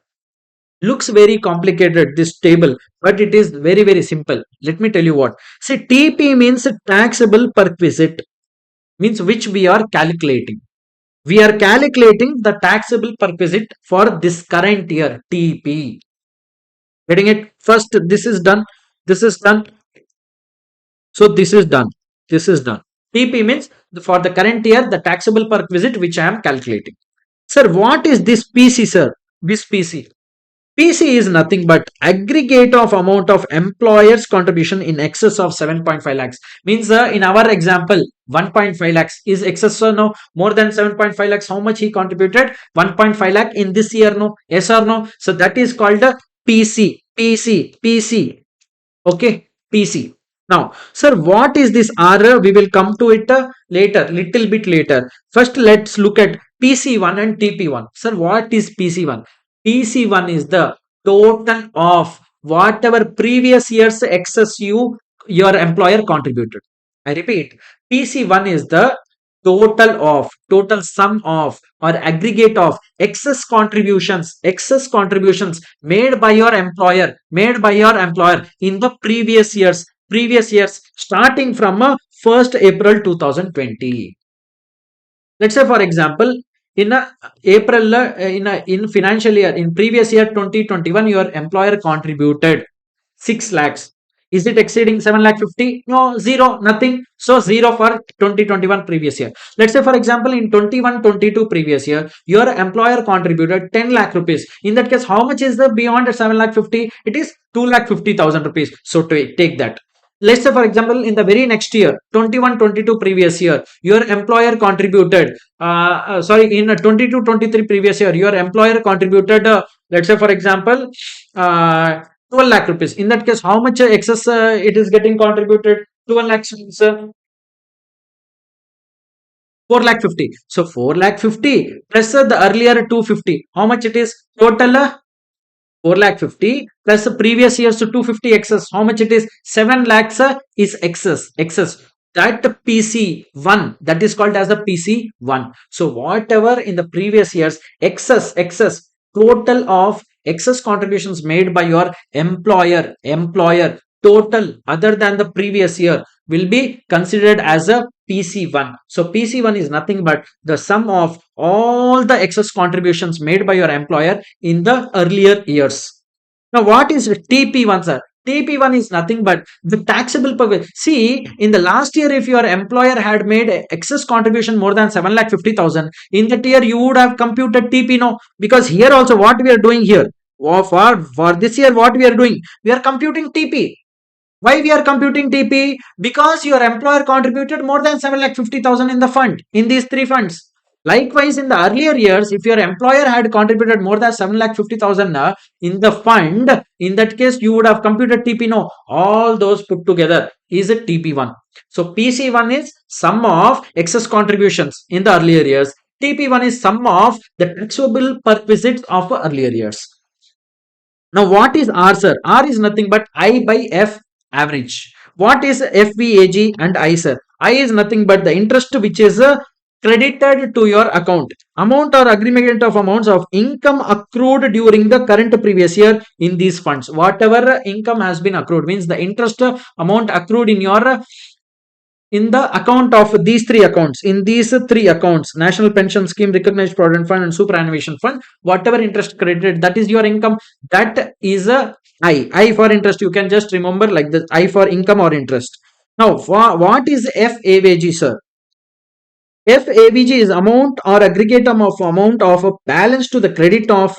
Looks very complicated, this table, but it is very simple. Let me tell you what. See, TP means taxable perquisite, means which we are calculating. We are calculating the taxable perquisite for this current year, TP. Getting it? First, this is done. This is done. So this is done. This is done. TP means for the current year, the taxable perquisite which I am calculating. Sir, what is this PC, sir? This PC. PC is nothing but aggregate of amount of employers contribution in excess of 7.5 lakhs. Means in our example, 1.5 lakhs is excess or no? More than 7.5 lakhs. How much he contributed? 1.5 lakh in this year, no? Yes or no? So that is called a PC. PC. Okay, PC. Now, sir, what is this R? We will come to it later, little bit later. First, let's look at PC1 and TP1. Sir, what is PC1? PC1 is the total of whatever previous year's excess your employer contributed. I repeat, PC1 is the total sum of or aggregate of excess contributions made by your employer in the previous years starting from 1st April 2020. Let's say for example, in a April in financial year in previous year 2021 your employer contributed 6 lakhs. Is it exceeding 7 lakh 50? No, zero, nothing. So zero for 2021 previous year. Let's say for example in 21-22 previous year your employer contributed 10 lakh rupees. In that case how much is the beyond 7 lakh 50? It is 2 lakh 50,000 rupees. So to take that. Let's say for example in the very next year 21-22 previous year your employer contributed sorry in 22-23 previous year your employer contributed let's say for example 12 lakh rupees. In that case how much excess it is getting contributed? 12 lakhs means 4 lakh 50. So 4 lakh 50 plus the earlier 250, how much it is total? 4 lakh 50 plus the previous year's 250 excess, how much it is? 7 lakhs is excess that PC1, that is called as the PC1. So whatever in the previous years excess total of excess contributions made by your employer total other than the previous year will be considered as a PC1. So PC1 is nothing but the sum of all the excess contributions made by your employer in the earlier years. Now, what is TP1, sir? TP1 is nothing but the taxable per. See, in the last year, if your employer had made excess contribution more than 7,50,000, in that year you would have computed TP, no? Because here also, what we are doing here, for this year, what we are doing, we are computing TP. Why we are computing TP? Because your employer contributed more than 7,50,000 in the fund, in these three funds. Likewise, in the earlier years, if your employer had contributed more than 7,50,000 in the fund, in that case, you would have computed TP. No, all those put together is a TP1. So PC1 is sum of excess contributions in the earlier years. TP1 is sum of the taxable perquisites of earlier years. Now, what is R, sir? R is nothing but I by F average. What is FVAG and I, sir? I is nothing but the interest which is credited to your account. Amount or aggregate of amounts of income accrued during the current previous year in these funds. Whatever income has been accrued means the interest amount accrued in your in the account of these three accounts, in these three accounts, National Pension Scheme, Recognized Provident Fund and Superannuation Fund, whatever interest credited, that is your income. That is a I for interest. You can just remember like this, I for income or interest. Now, what is FAVG, sir? FAVG is amount or aggregate of amount of a balance to the credit of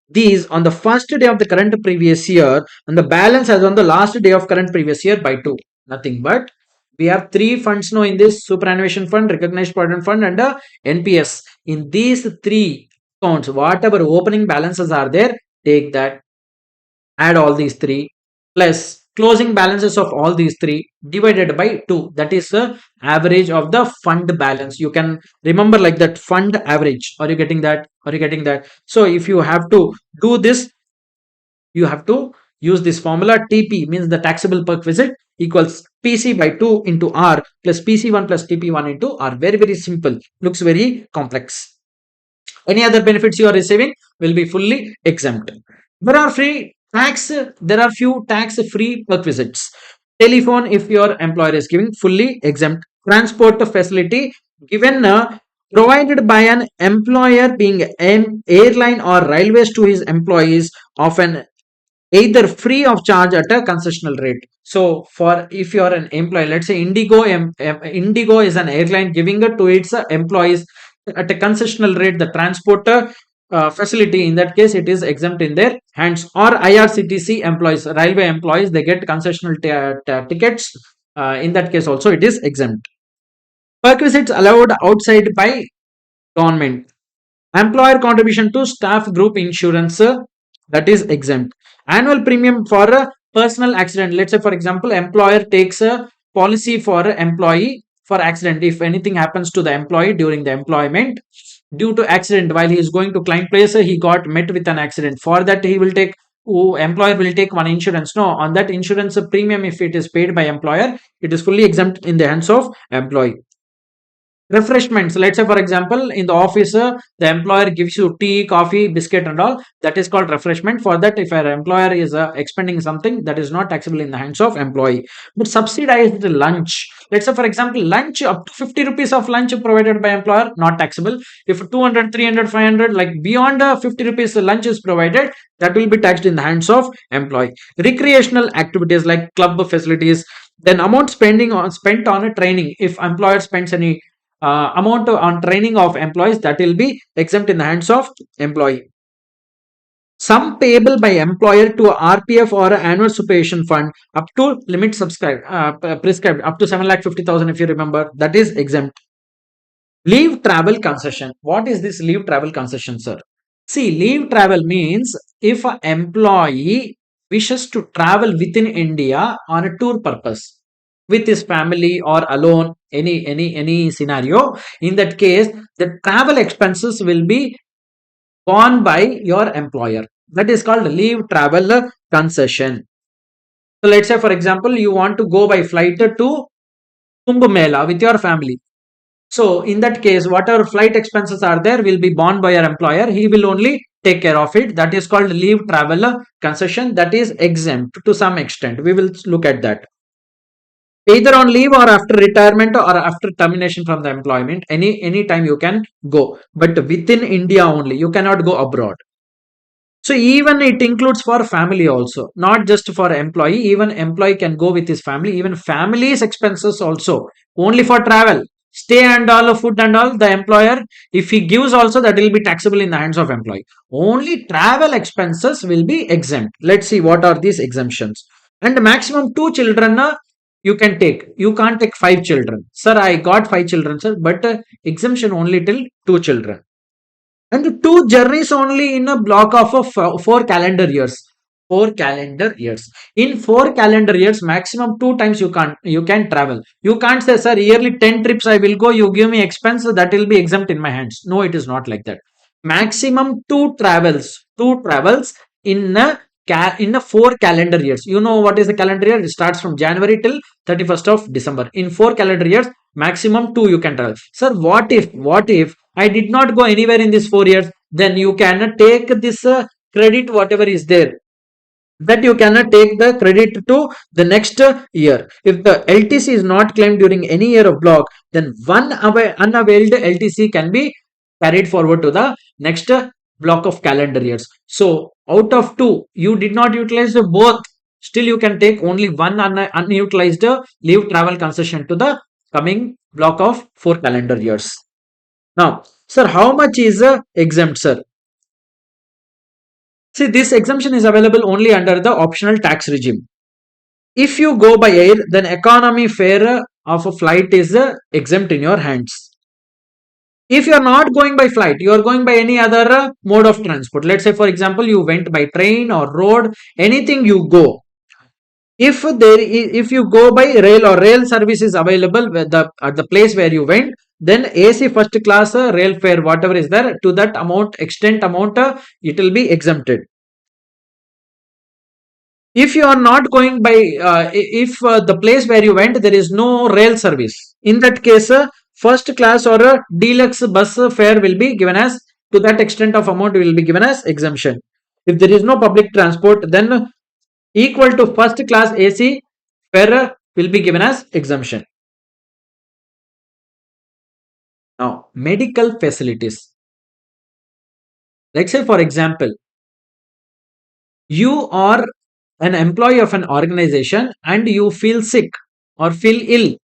these on the first day of the current previous year and the balance as on the last day of current previous year by 2. Nothing but we have three funds now in this: superannuation fund, recognized provident fund and NPS. In these three accounts, whatever opening balances are there, take that, add all these three plus closing balances of all these three divided by 2. That is the average of the fund balance. You can remember like that, fund average. Are you getting that? Are you getting that? So if you have to do this, you have to use this formula. TP means the taxable perquisite equals PC by 2 into R plus PC1 plus TP1 into R. Very simple. Looks very complex. Any other benefits you are receiving will be fully exempt. There are few tax free perquisites. Telephone, if your employer is giving, fully exempt. Transport facility given provided by an employer being an airline or railways to his employees of an either free of charge at a concessional rate. So for if you are an employee, let's say Indigo is an airline giving it to its employees at a concessional rate, the transporter facility, in that case it is exempt in their hands. Or IRCTC employees, railway employees, they get concessional tickets, in that case also it is exempt. Perquisites allowed outside by government. Employer contribution to staff group insurance, that is exempt. Annual premium for a personal accident. Let's say for example employer takes a policy for employee for accident. If anything happens to the employee during the employment due to accident, while he is going to client place he got met with an accident, for that he will take, employer will take one insurance. No, on that insurance premium, if it is paid by employer, it is fully exempt in the hands of employee. Refreshments, let's say for example in the office, the employer gives you tea, coffee, biscuit and all, that is called refreshment. For that, if an employer is expending something, that is not taxable in the hands of employee. But subsidized lunch, let's say for example lunch, up to 50 rupees of lunch provided by employer, not taxable. If 200, 300, 500, like beyond 50 rupees lunch is provided, that will be taxed in the hands of employee. Recreational activities like club facilities, then amount spent on a training, if employer spends any amount on training of employees, that will be exempt in the hands of employee. Sum payable by employer to a RPF or an annual supervision fund up to limit prescribed up to 7,50,000, if you remember, that is exempt. Leave travel concession. What is this leave travel concession, sir? See, leave travel means if an employee wishes to travel within India on a tour purpose with his family or alone, any scenario, in that case, the travel expenses will be borne by your employer. That is called leave travel concession. So let's say, for example, you want to go by flight to Kumbh Mela with your family. So in that case, whatever flight expenses are there will be borne by your employer. He will only take care of it. That is called leave travel concession. That is exempt to some extent. We will look at that. Either on leave or after retirement or after termination from the employment, any time you can go, but within India only. You cannot go abroad. So even it includes for family also, not just for employee. Even employee can go with his family. Even family's expenses also, only for travel, stay and all, food and all. The employer, if he gives also, that will be taxable in the hands of employee. Only travel expenses will be exempt. Let's see what are these exemptions. And maximum 2 children you can take. You can't take 5 children. Sir, I got 5 children, sir, but exemption only till 2 children. And 2 journeys only in a block of 4 calendar years. 4 calendar years. In 4 calendar years, maximum 2 times you can travel. You can't say, sir, yearly 10 trips I will go. You give me expense, that will be exempt in my hands. No, it is not like that. Maximum two travels in a 4 calendar years. You know what is the calendar year? It starts from January till 31st of December. In 4 calendar years, maximum 2 you can travel. Sir, what if I did not go anywhere in these 4 years? Then you cannot take this credit, whatever is there. That you cannot take the credit to the next year. If the LTC is not claimed during any year of block, then one unavailed LTC can be carried forward to the next block of calendar years. So out of two, you did not utilize both. Still, you can take only one unutilized leave travel concession to the coming block of 4 calendar years. Now, sir, how much is exempt, sir? See, this exemption is available only under the optional tax regime. If you go by air, then economy fare of a flight is exempt in your hands. If you are not going by flight, you are going by any other mode of transport. Let's say, for example, you went by train or road, anything you go. If you go by rail or rail service is available at the place where you went, then AC first class rail fare, whatever is there, to that extent amount, it will be exempted. If you are not going by, if the place where you went there is no rail service, in that case, first class or a deluxe bus fare will be given as, to that extent of amount will be given as exemption. If there is no public transport, then equal to first class AC fare will be given as exemption. Now, medical facilities. Let's say, for example, you are an employee of an organization and you feel sick or feel ill.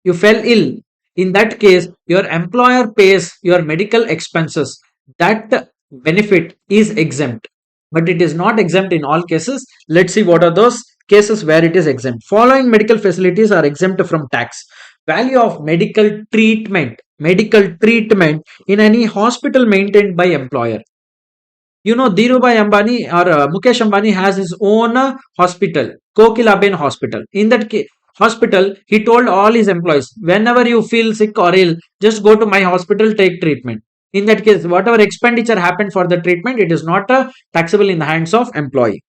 You fell ill. In that case, your employer pays your medical expenses. That benefit is exempt, but it is not exempt in all cases. Let's see what are those cases where it is exempt. Following medical facilities are exempt from tax. Value of medical treatment. Medical treatment in any hospital maintained by employer. You know, Dhirubhai Ambani or Mukesh Ambani has his own hospital, Kokilaben Hospital. In that hospital, he told all his employees, whenever you feel sick or ill, just go to my hospital, take treatment. In that case, whatever expenditure happened for the treatment, it is not taxable in the hands of employee.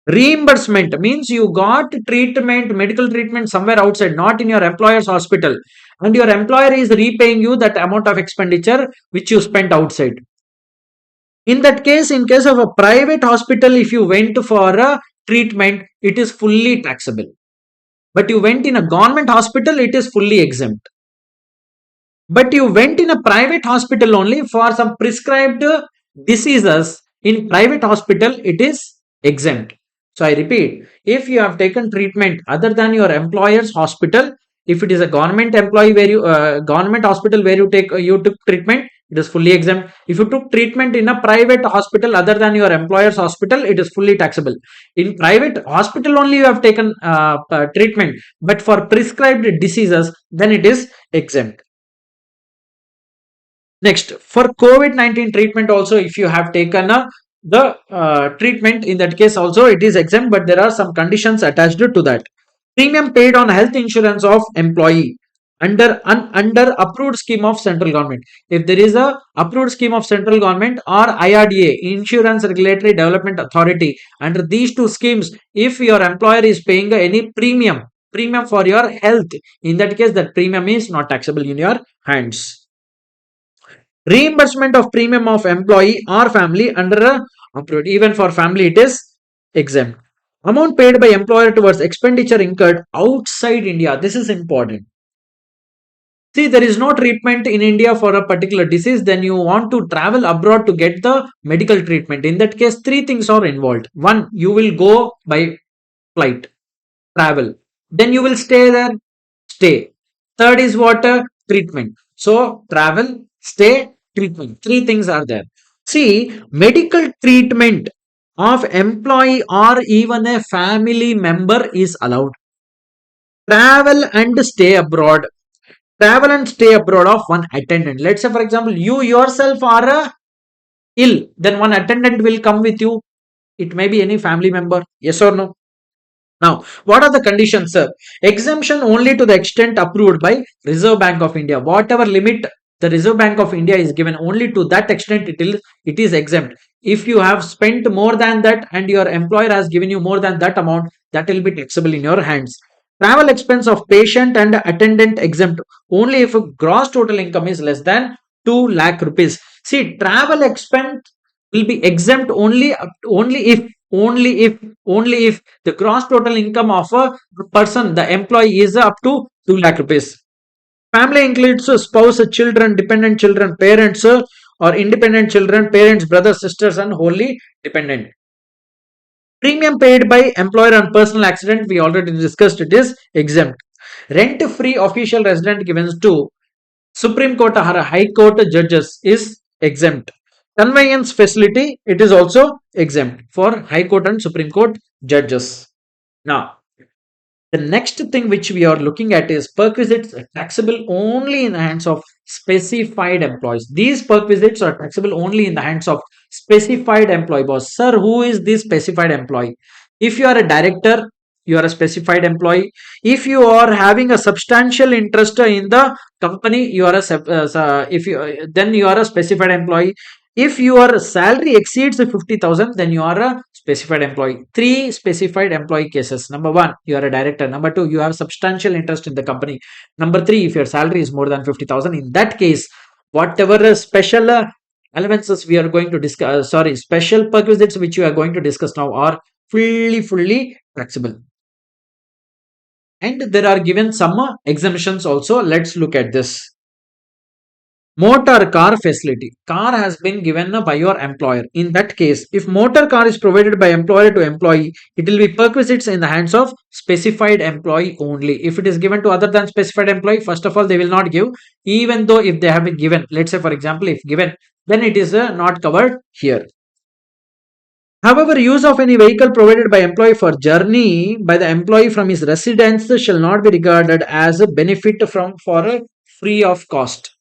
Reimbursement means you got treatment, medical treatment somewhere outside, not in your employer's hospital. and your employer is repaying you that amount of expenditure which you spent outside. In that case, in case of a private hospital, if you went for a treatment, it is fully taxable. But you went in a government hospital, it is fully exempt. But you went in a private hospital only for some prescribed diseases. In private hospital, it is exempt. So I repeat, if you have taken treatment other than your employer's hospital, if it is a government employee where you government hospital where you took treatment, it is fully exempt. If you took treatment in a private hospital other than your employer's hospital, it is fully taxable. In private hospital only you have taken treatment, but for prescribed diseases, then it is exempt. Next, for COVID-19 treatment also, if you have taken the treatment, in that case also it is exempt, but there are some conditions attached to that. Premium paid on health insurance of employee under approved scheme of central government. If there is a approved scheme of central government or IRDA, Insurance Regulatory Development Authority, under these two schemes, if your employer is paying any premium for your health, in that case that premium is not taxable in your hands. Reimbursement of premium of employee or family under a approved, even for family it is exempt. Amount paid by employer towards expenditure incurred outside India. This is important. See, there is no treatment in India for a particular disease, then you want to travel abroad to get the medical treatment. In that case, three things are involved. One, you will go by flight, travel. Then you will stay there, stay. Third is what? Treatment. So, travel, stay, treatment. Three things are there. See, medical treatment of employee or even a family member is allowed. Travel and stay abroad. Travel and stay abroad of one attendant. Let's say, for example, you yourself are ill, then one attendant will come with you. It may be any family member. Yes or no? Now, what are the conditions, sir? Exemption only to the extent approved by Reserve Bank of India. Whatever limit the Reserve Bank of India is given, only to that extent it is exempt. If you have spent more than that and your employer has given you more than that amount, that will be taxable in your hands. Travel expense of patient and attendant exempt only if gross total income is less than 2 lakh rupees. See, travel expense will be exempt only if the gross total income of a person, the employee, is up to 2 lakh rupees. Family includes spouse, children, dependent children, parents, or independent children, parents, brothers, sisters, and wholly dependent. Premium paid by employer on personal accident, we already discussed, it is exempt. Rent free official resident given to Supreme Court or High Court judges is exempt. Conveyance facility, it is also exempt for High Court and Supreme Court judges. Now, the next thing which we are looking at is perquisites taxable only in the hands of specified employees. These perquisites are taxable only in the hands of specified employee. Boss, sir, who is this specified employee? If you are a director, you are a specified employee. If you are having a substantial interest in the company, you are then you are a specified employee. If your salary exceeds 50,000, then you are a specified employee. Three specified employee cases. Number one, you are a director. Number two, you have substantial interest in the company. Number three, if your salary is more than 50,000, in that case, whatever special allowances we are going to discuss, special perquisites which we are going to discuss now are fully taxable. And there are given some exemptions also. Let's look at this. Motor car facility. Car has been given by your employer. In that case, if motor car is provided by employer to employee, it will be perquisites in the hands of specified employee only. If it is given to other than specified employee, first of all, they will not give, even though if they have been given. Let's say, for example, if given, then it is not covered here. However, use of any vehicle provided by employee for journey by the employee from his residence shall not be regarded as a benefit for a free of cost.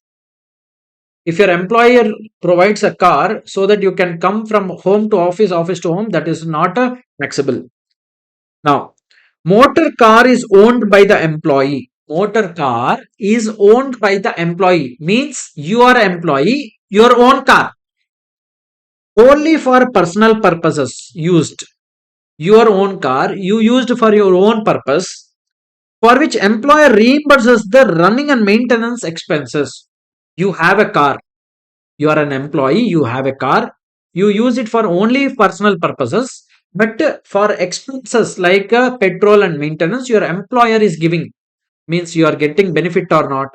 If your employer provides a car so that you can come from home to office, office to home, that is not taxable. Now, motor car is owned by the employee. Motor car is owned by the employee means your employee, your own car, only for personal purposes used. Your own car you used for your own purpose. for which employer reimburses the running and maintenance expenses. You have a car, you are an employee, you have a car, you use it for only personal purposes, but for expenses like petrol and maintenance, your employer is giving, means you are getting benefit or not.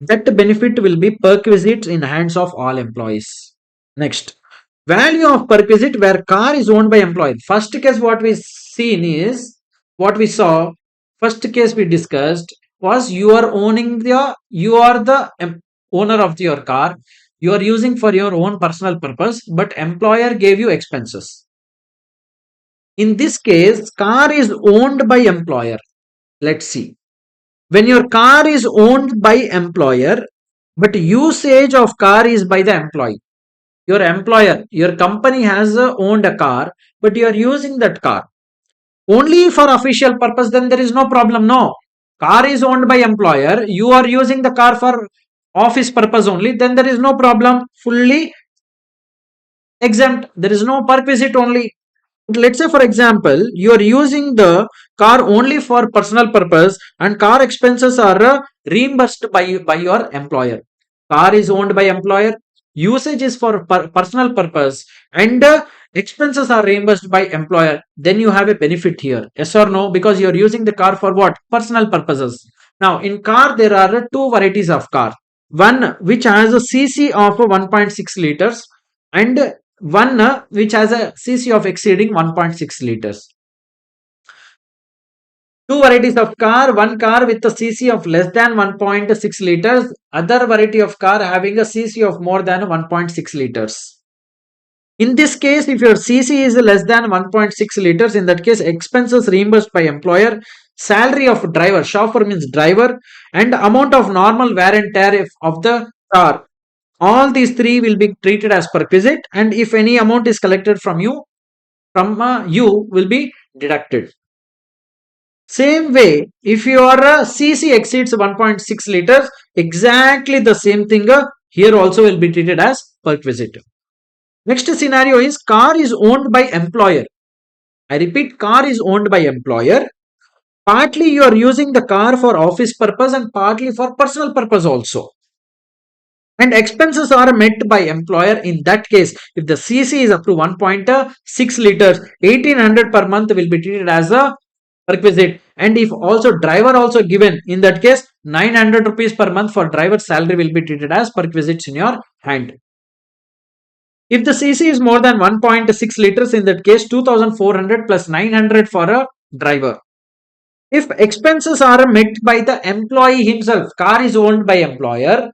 That benefit will be perquisite in hands of all employees. Next, value of perquisite where car is owned by employer. First case what we seen is, what we saw, first case we discussed was you are owning you are the owner of your car, you are using for your own personal purpose, but employer gave you expenses. In this case, car is owned by employer. Let's see. When your car is owned by employer, but usage of car is by the employee. Your employer, your company has owned a car, but you are using that car only for official purpose, then there is no problem. No, car is owned by employer, you are using the car for office purpose only, then there is no problem, fully exempt, there is no perquisite only. Let's say for example you are using the car only for personal purpose and car expenses are reimbursed by your employer. Car is owned by employer, usage is for personal purpose, and expenses are reimbursed by employer, then you have a benefit here, yes or no? Because you are using the car for what? Personal purposes. Now in car there are two varieties of car, one which has a cc of 1.6 liters and one which has a cc of exceeding 1.6 liters. Two varieties of car, one car with a cc of less than 1.6 liters, other variety of car having a cc of more than 1.6 liters. In this case, if your cc is less than 1.6 liters, in that case expenses reimbursed by employer, salary of driver, chauffeur means driver, and amount of normal wear and tear of the car, all these three will be treated as perquisite, and if any amount is collected from you will be deducted. Same way, if your cc exceeds 1.6 liters, exactly the same thing here also will be treated as perquisite. Next scenario is car is owned by employer. I repeat, car is owned by employer. Partly you are using the car for office purpose and partly for personal purpose also, and expenses are met by employer. In that case, if the cc is up to 1.6 liters, 1800 per month will be treated as a perquisite, and if also driver also given, in that case 900 rupees per month for driver salary will be treated as perquisites in your hand. If the cc is more than 1.6 liters, in that case 2400 plus 900 for a driver. If expenses are met by the employee himself, car is owned by employer,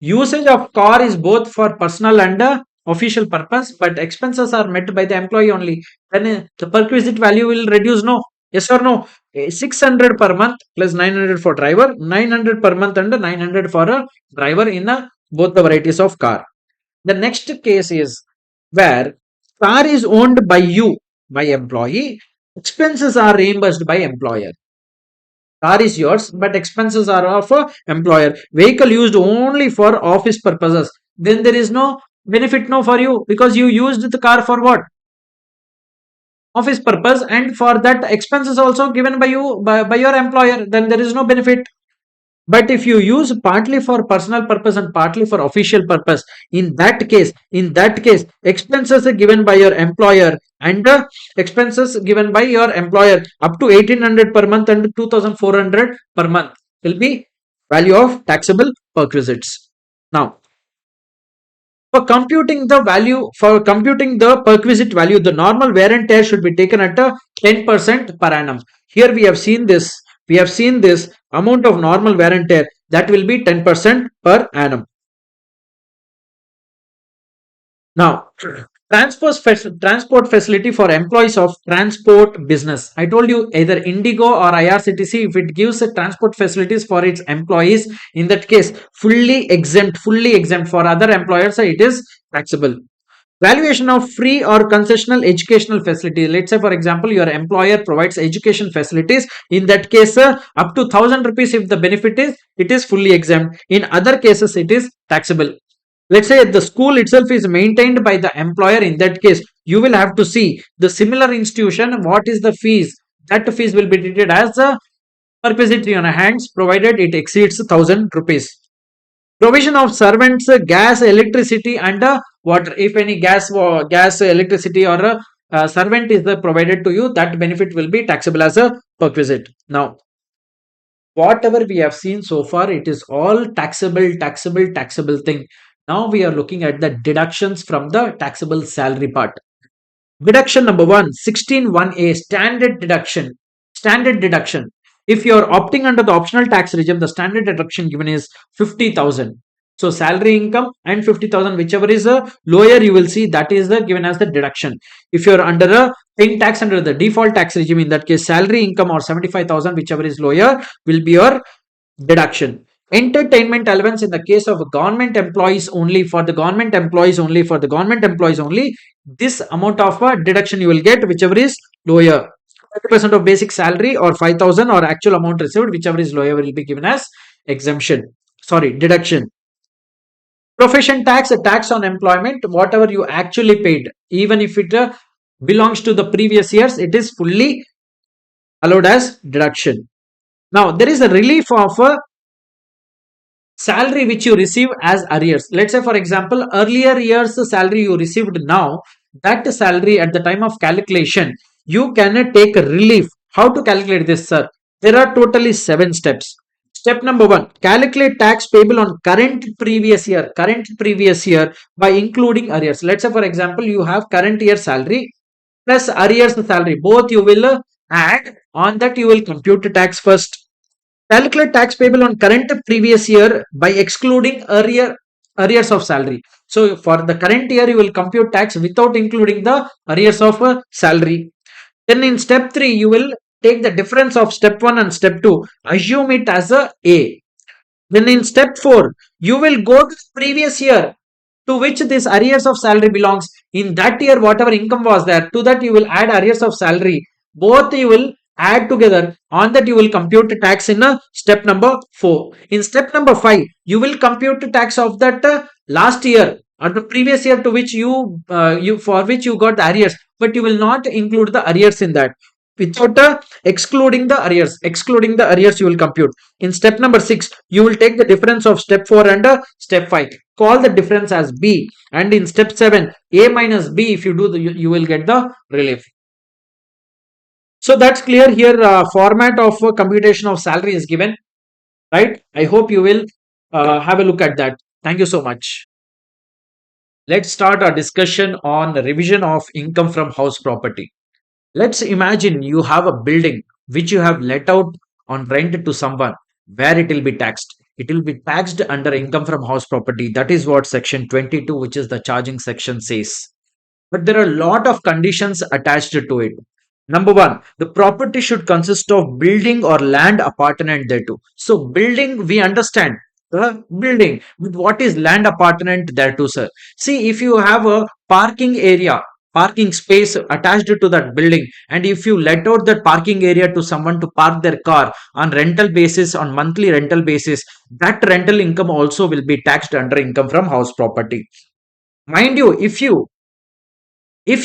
usage of car is both for personal and official purpose, but expenses are met by the employee only, then the perquisite value will reduce, no? Yes or no? 600 per month plus 900 for driver, 900 per month and 900 for a driver in both the varieties of car. The next case is where car is owned by you, by employee, expenses are reimbursed by employer. Car is yours, but expenses are of employer. Vehicle used only for office purposes. Then there is no benefit, no, for you, because you used the car for what? Office purpose, and for that expenses also given by you by your employer. Then there is no benefit. But if you use partly for personal purpose and partly for official purpose, in that case expenses are given by your employer and expenses given by your employer up to 1800 per month and 2400 per month will be value of taxable perquisites. Now for computing the perquisite value, the normal wear and tear should be taken at 10% per annum. Here we have seen this amount of normal wear and tear, that will be 10% per annum. Now, transport facility for employees of transport business. I told you either Indigo or IRCTC, if it gives transport facilities for its employees, in that case fully exempt. For other employers it is taxable. Valuation of free or concessional educational facility. Let's say for example your employer provides education facilities, in that case up to 1000 rupees, if the benefit is, it is fully exempt. In other cases it is taxable. Let's say the school itself is maintained by the employer, in that case you will have to see the similar institution, what is the fees, that fees will be treated as perquisite on hands provided it exceeds 1000 rupees. Provision of servants, gas, electricity, and water. If any gas, electricity, or servant is provided to you, that benefit will be taxable as a perquisite. Now, whatever we have seen so far, it is all taxable thing. Now we are looking at the deductions from the taxable salary part. Deduction number one, 16(1)(a), standard deduction. Standard deduction. If you are opting under the optional tax regime, the standard deduction given is 50,000. So salary income and 50,000, whichever is lower, you will see that is given as the deduction. If you are under a paying tax under the default tax regime, in that case, salary income or 75,000, whichever is lower, will be your deduction. Entertainment allowance in the case of government employees only, for the government employees only, for the government employees only, this amount of deduction you will get, whichever is lower. 30% of basic salary or 5,000 or actual amount received, whichever is lower, will be given as exemption. Sorry, deduction. Profession tax, a tax on employment, whatever you actually paid, even if it belongs to the previous years, it is fully allowed as deduction. Now, there is a relief of a salary which you receive as arrears. Let's say, for example, earlier years salary you received now, that salary at the time of calculation, you can take a relief. How to calculate this, sir? There are totally 7 steps. Step number 1, calculate tax payable on current previous year by including arrears. Let's say, for example, you have current year salary plus arrears salary. Both you will add. On that, you will compute the tax first. Calculate tax payable on current previous year by excluding arrears of salary. So for the current year, you will compute tax without including the arrears of salary. Then in step 3, you will take the difference of step 1 and step 2. Assume it as a A. Then in step 4, you will go to the previous year to which this arrears of salary belongs. In that year, whatever income was there, to that you will add arrears of salary. Both you will add together. On that you will compute the tax in step number 4. In step number 5, you will compute the tax of that last year or the previous year to which for which you got the arrears, but you will not include the arrears in that. Without excluding the arrears you will compute. In step number 6, you will take the difference of step 4 and step 5. Call the difference as B, and in step 7, A minus B, if you do you will get the relief. So that's clear here. Format of computation of salary is given, right? I hope you will have a look at that. Thank you so much. Let's start our discussion on the revision of income from house property. Let's imagine you have a building which you have let out on rent to someone, where it will be taxed. It will be taxed under income from house property. That is what section 22, which is the charging section, says. But there are a lot of conditions attached to it. Number 1, the property should consist of building or land appertaining thereto. So building, we understand the building, but what is land appertaining thereto, sir? See, if you have a parking area, parking space attached to that building, and if you let out that parking area to someone to park their car on rental basis, on monthly rental basis, that rental income also will be taxed under income from house property. Mind you, if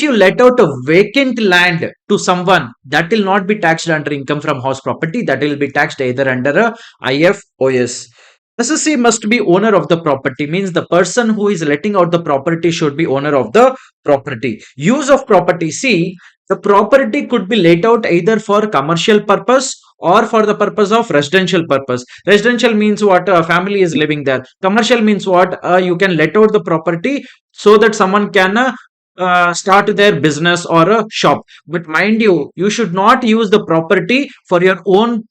you let out a vacant land to someone, that will not be taxed under income from house property. That will be taxed either under a IFOS. SSC must be owner of the property, means the person who is letting out the property should be owner of the property. Use of property. See, the property could be let out either for commercial purpose or for the purpose of residential purpose. Residential means what? A family is living there. Commercial means what? You can let out the property so that someone can start their business or a shop. But mind you, you should not use the property for your own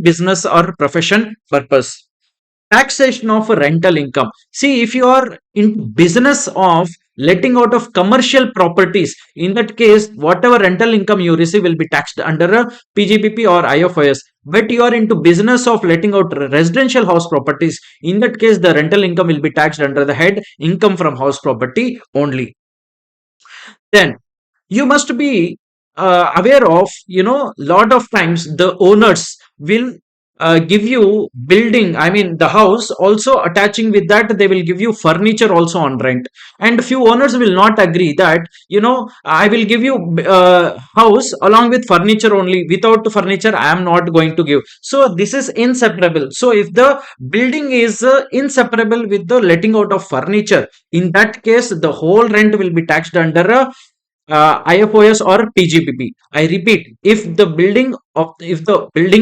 business or profession purpose. Taxation of rental income. See, if you are in business of letting out of commercial properties, in that case, whatever rental income you receive will be taxed under a PGBP or IFOS. But you are into business of letting out residential house properties, in that case, the rental income will be taxed under the head income from house property only. Then you must be aware of, lot of times the owners will give you building, I mean the house, also attaching with that they will give you furniture also on rent. And few owners will not agree that, I will give you house along with furniture only, without furniture I am not going to give. So this is inseparable. So if the building is inseparable with the letting out of furniture, in that case the whole rent will be taxed under IFOS or PGBP. I repeat, if the building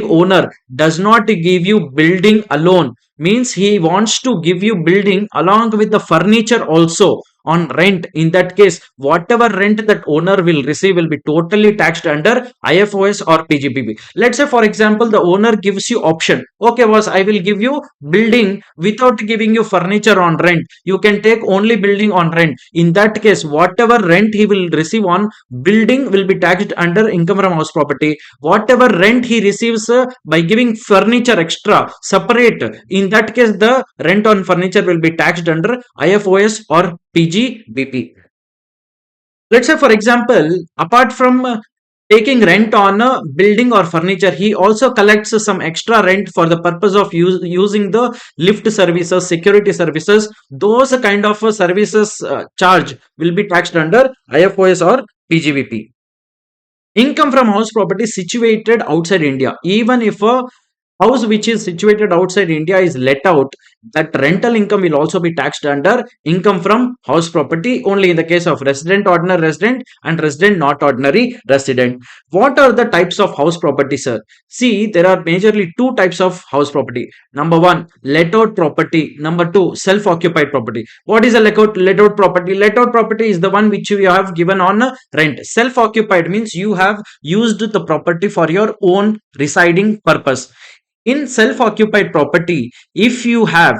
owner does not give you building alone, means he wants to give you building along with the furniture also on rent. In that case, whatever rent that owner will receive will be totally taxed under IFOS or PGBP. Let's say, for example, the owner gives you option. Okay, boss, I will give you building without giving you furniture on rent. You can take only building on rent. In that case, whatever rent he will receive on building will be taxed under income from house property. Whatever rent he receives by giving furniture extra separate, in that case the rent on furniture will be taxed under IFOS or PGBP. Let's say, for example, apart from taking rent on a building or furniture, he also collects some extra rent for the purpose of using the lift services, security services. Those kind of services charge will be taxed under IFOS or PGBP. Income from house property situated outside India. Even if a house which is situated outside India is let out, that rental income will also be taxed under income from house property only in the case of resident, ordinary resident, and resident not ordinary resident. What are the types of house property, sir? See, there are majorly two types of house property. Number one, let out property. Number two, self occupied property. What is a let out property? Let out property is the one which you have given on rent. Self occupied means you have used the property for your own residing purpose. In self-occupied property, if you have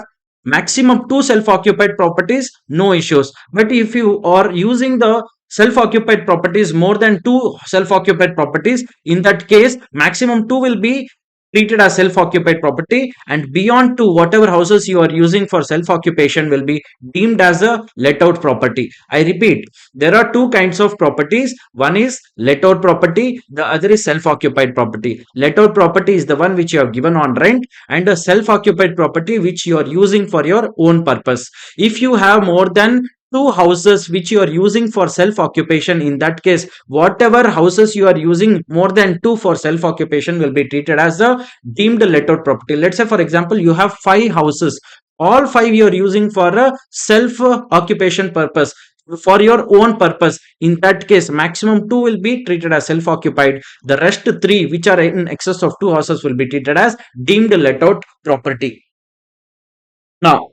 maximum two self-occupied properties, no issues. But if you are using the self-occupied properties more than two self-occupied properties, in that case maximum two will be treated as self-occupied property, and beyond two, whatever houses you are using for self-occupation will be deemed as a let-out property. I repeat, there are two kinds of properties. One is let-out property, the other is self-occupied property. Let-out property is the one which you have given on rent, and a self-occupied property which you are using for your own purpose. If you have more than two houses which you are using for self occupation, in that case whatever houses you are using more than two for self occupation will be treated as a deemed let out property. Let's say, for example, you have five houses, all five you are using for a self occupation purpose, for your own purpose. In that case maximum two will be treated as self occupied, the rest three which are in excess of two houses will be treated as deemed let out property. Now,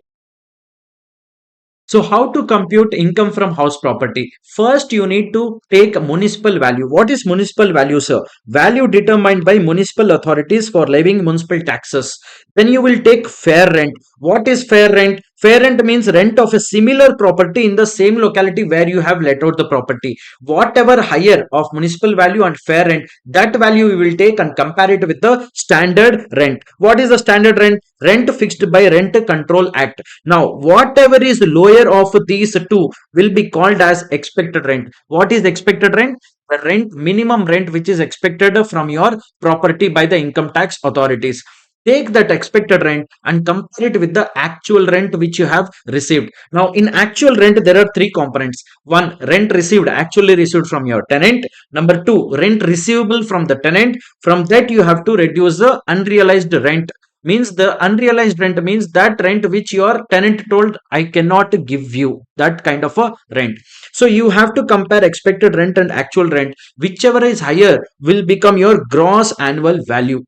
so how to compute income from house property? First, you need to take municipal value. What is municipal value, sir? Value determined by municipal authorities for levying municipal taxes. Then you will take fair rent. What is fair rent? Fair rent means rent of a similar property in the same locality where you have let out the property. Whatever higher of municipal value and fair rent, that value we will take and compare it with the standard rent. What is the standard rent? Rent fixed by Rent Control Act. Now, whatever is lower of these two will be called as expected rent. What is expected rent? The rent, minimum rent which is expected from your property by the income tax authorities. Take that expected rent and compare it with the actual rent which you have received. Now, in actual rent, there are three components. One, rent received, actually received from your tenant. Number two, rent receivable from the tenant. From that, you have to reduce the unrealized rent. Means the unrealized rent means that rent which your tenant told I cannot give you, that kind of a rent. So you have to compare expected rent and actual rent. Whichever is higher will become your gross annual value.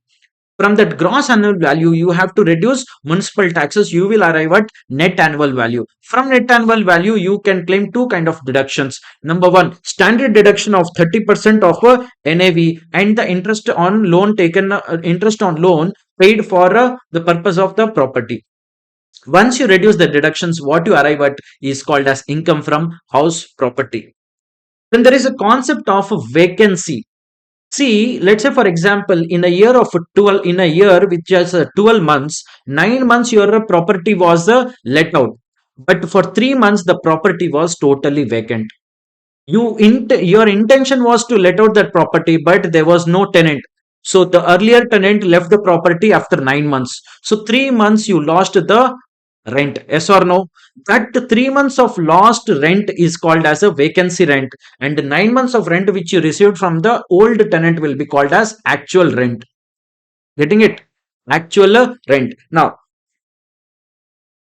From that gross annual value, you have to reduce municipal taxes. You will arrive at net annual value. From net annual value, you can claim two kind of deductions. Number one, standard deduction of 30% of NAV and the interest on loan taken, interest on loan paid for the purpose of the property. Once you reduce the deductions, what you arrive at is called as income from house property. Then there is a concept of vacancy. See, let's say, for example, in a year of 12, in a year which is 12 months, 9 months your property was let out. But for 3 months, the property was totally vacant. Your intention was to let out that property, but there was no tenant. So the earlier tenant left the property after 9 months. So 3 months you lost the rent. Yes or no? That 3 months of lost rent is called as a vacancy rent, and the 9 months of rent which you received from the old tenant will be called as actual rent. Getting it? Actual rent. Now,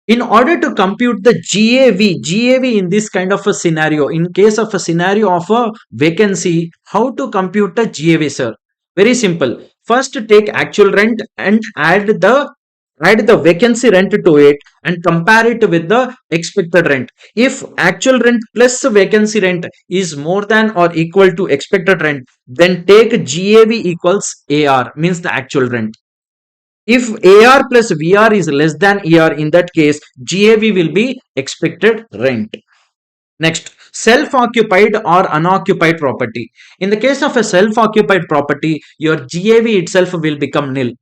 in order to compute the GAV in this kind of a scenario, in case of a scenario of a vacancy, how to compute the GAV, sir? Very simple. First, take actual rent and add the vacancy rent to it and compare it with the expected rent. If actual rent plus vacancy rent is more than or equal to expected rent, then take GAV equals AR, means the actual rent. If AR plus VR is less than ER, in that case, GAV will be expected rent. Next, self-occupied or unoccupied property. In the case of a self-occupied property, your GAV itself will become nil.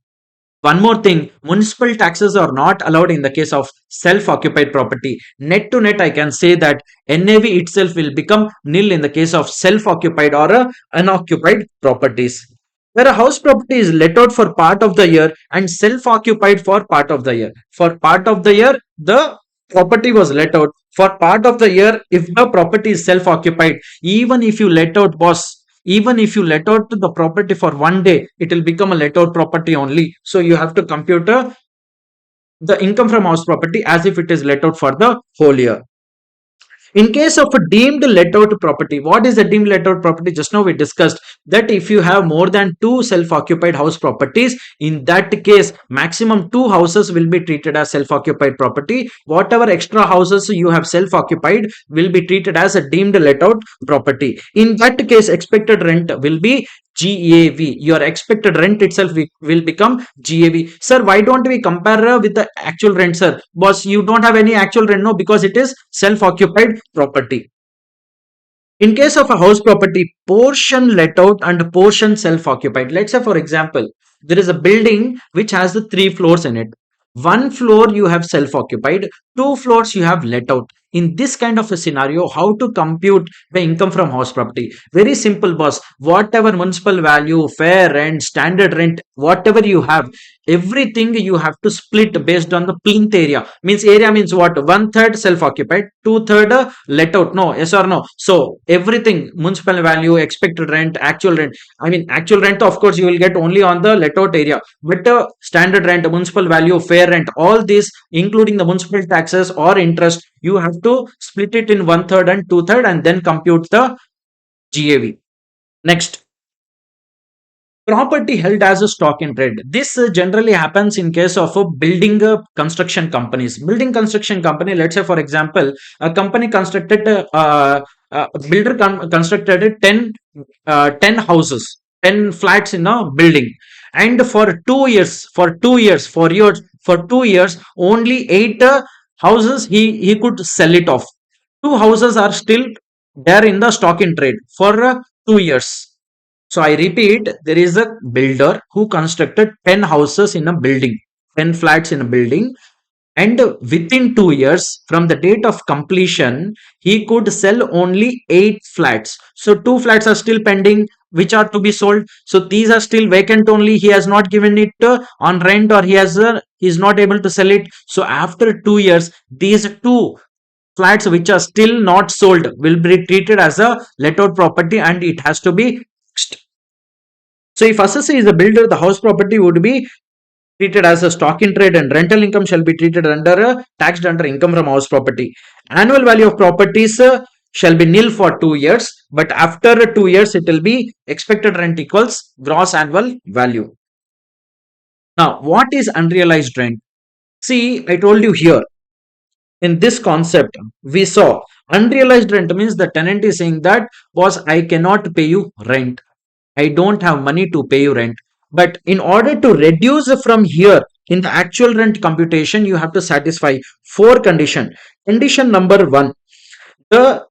One more thing, municipal taxes are not allowed in the case of self-occupied property. Net to net, I can say that NAV itself will become nil in the case of self-occupied or unoccupied properties. Where a house property is let out for part of the year and self-occupied for part of the year. For part of the year, the property was let out. For part of the year, if the property is self-occupied, even if you let out, boss, even if you let out the property for one day, it will become a let out property only. So you have to compute the income from house property as if it is let out for the whole year. In case of a deemed let out property, what is a deemed let out property? Just now we discussed that if you have more than two self-occupied house properties, in that case, maximum two houses will be treated as self-occupied property. Whatever extra houses you have self-occupied will be treated as a deemed let out property. In that case, expected rent will be GAV. Your expected rent itself will become GAV. Sir, why don't we compare with the actual rent, sir? Boss, you don't have any actual rent, no, because it is self-occupied property. In case of a house property, portion let out and portion self-occupied. Let's say, for example, there is a building which has the 3 floors in it. One floor you have self-occupied, 2 floors you have let out. In this kind of a scenario, how to compute the income from house property? Very simple, boss. Whatever municipal value, fair rent, standard rent, whatever you have, everything you have to split based on the plinth area. Means area means what? 1/3 self-occupied, 2/3 let out. No, yes or no? So everything, municipal value, expected rent, actual rent. I mean, actual rent, of course, you will get only on the let out area. But standard rent, municipal value, fair rent, all these, including the municipal taxes or interest, you have to split it in 1/3 and 2/3 and then compute the GAV. Next, property held as a stock in trade. This generally happens in case of a building construction companies. Building construction company, let's say for example, a company constructed constructed 10 houses, 10 flats in a building, and for 2 years, for 2 years, only 8 houses he could sell it off. Two houses are still there in the stock in trade for 2 years. So I repeat, there is a builder who constructed 10 houses in a building, 10 flats in a building, and within 2 years from the date of completion, he could sell only 8 flats. So two flats are still pending, which are to be sold. So these are still vacant only. He has not given it on rent, or he is not able to sell it. So after 2 years, these two flats which are still not sold will be treated as a let out property and it has to be taxed. So if assessee is a builder, the house property would be treated as a stock in trade and rental income shall be treated under taxed under income from house property. Annual value of properties shall be nil for 2 years, but after 2 years it will be expected rent equals gross annual value. Now, what is unrealized rent? See, I told you here in this concept, we saw unrealized rent means the tenant is saying that, boss, I cannot pay you rent. I don't have money to pay you rent. But in order to reduce from here in the actual rent computation, you have to satisfy 4 conditions. Condition number one, the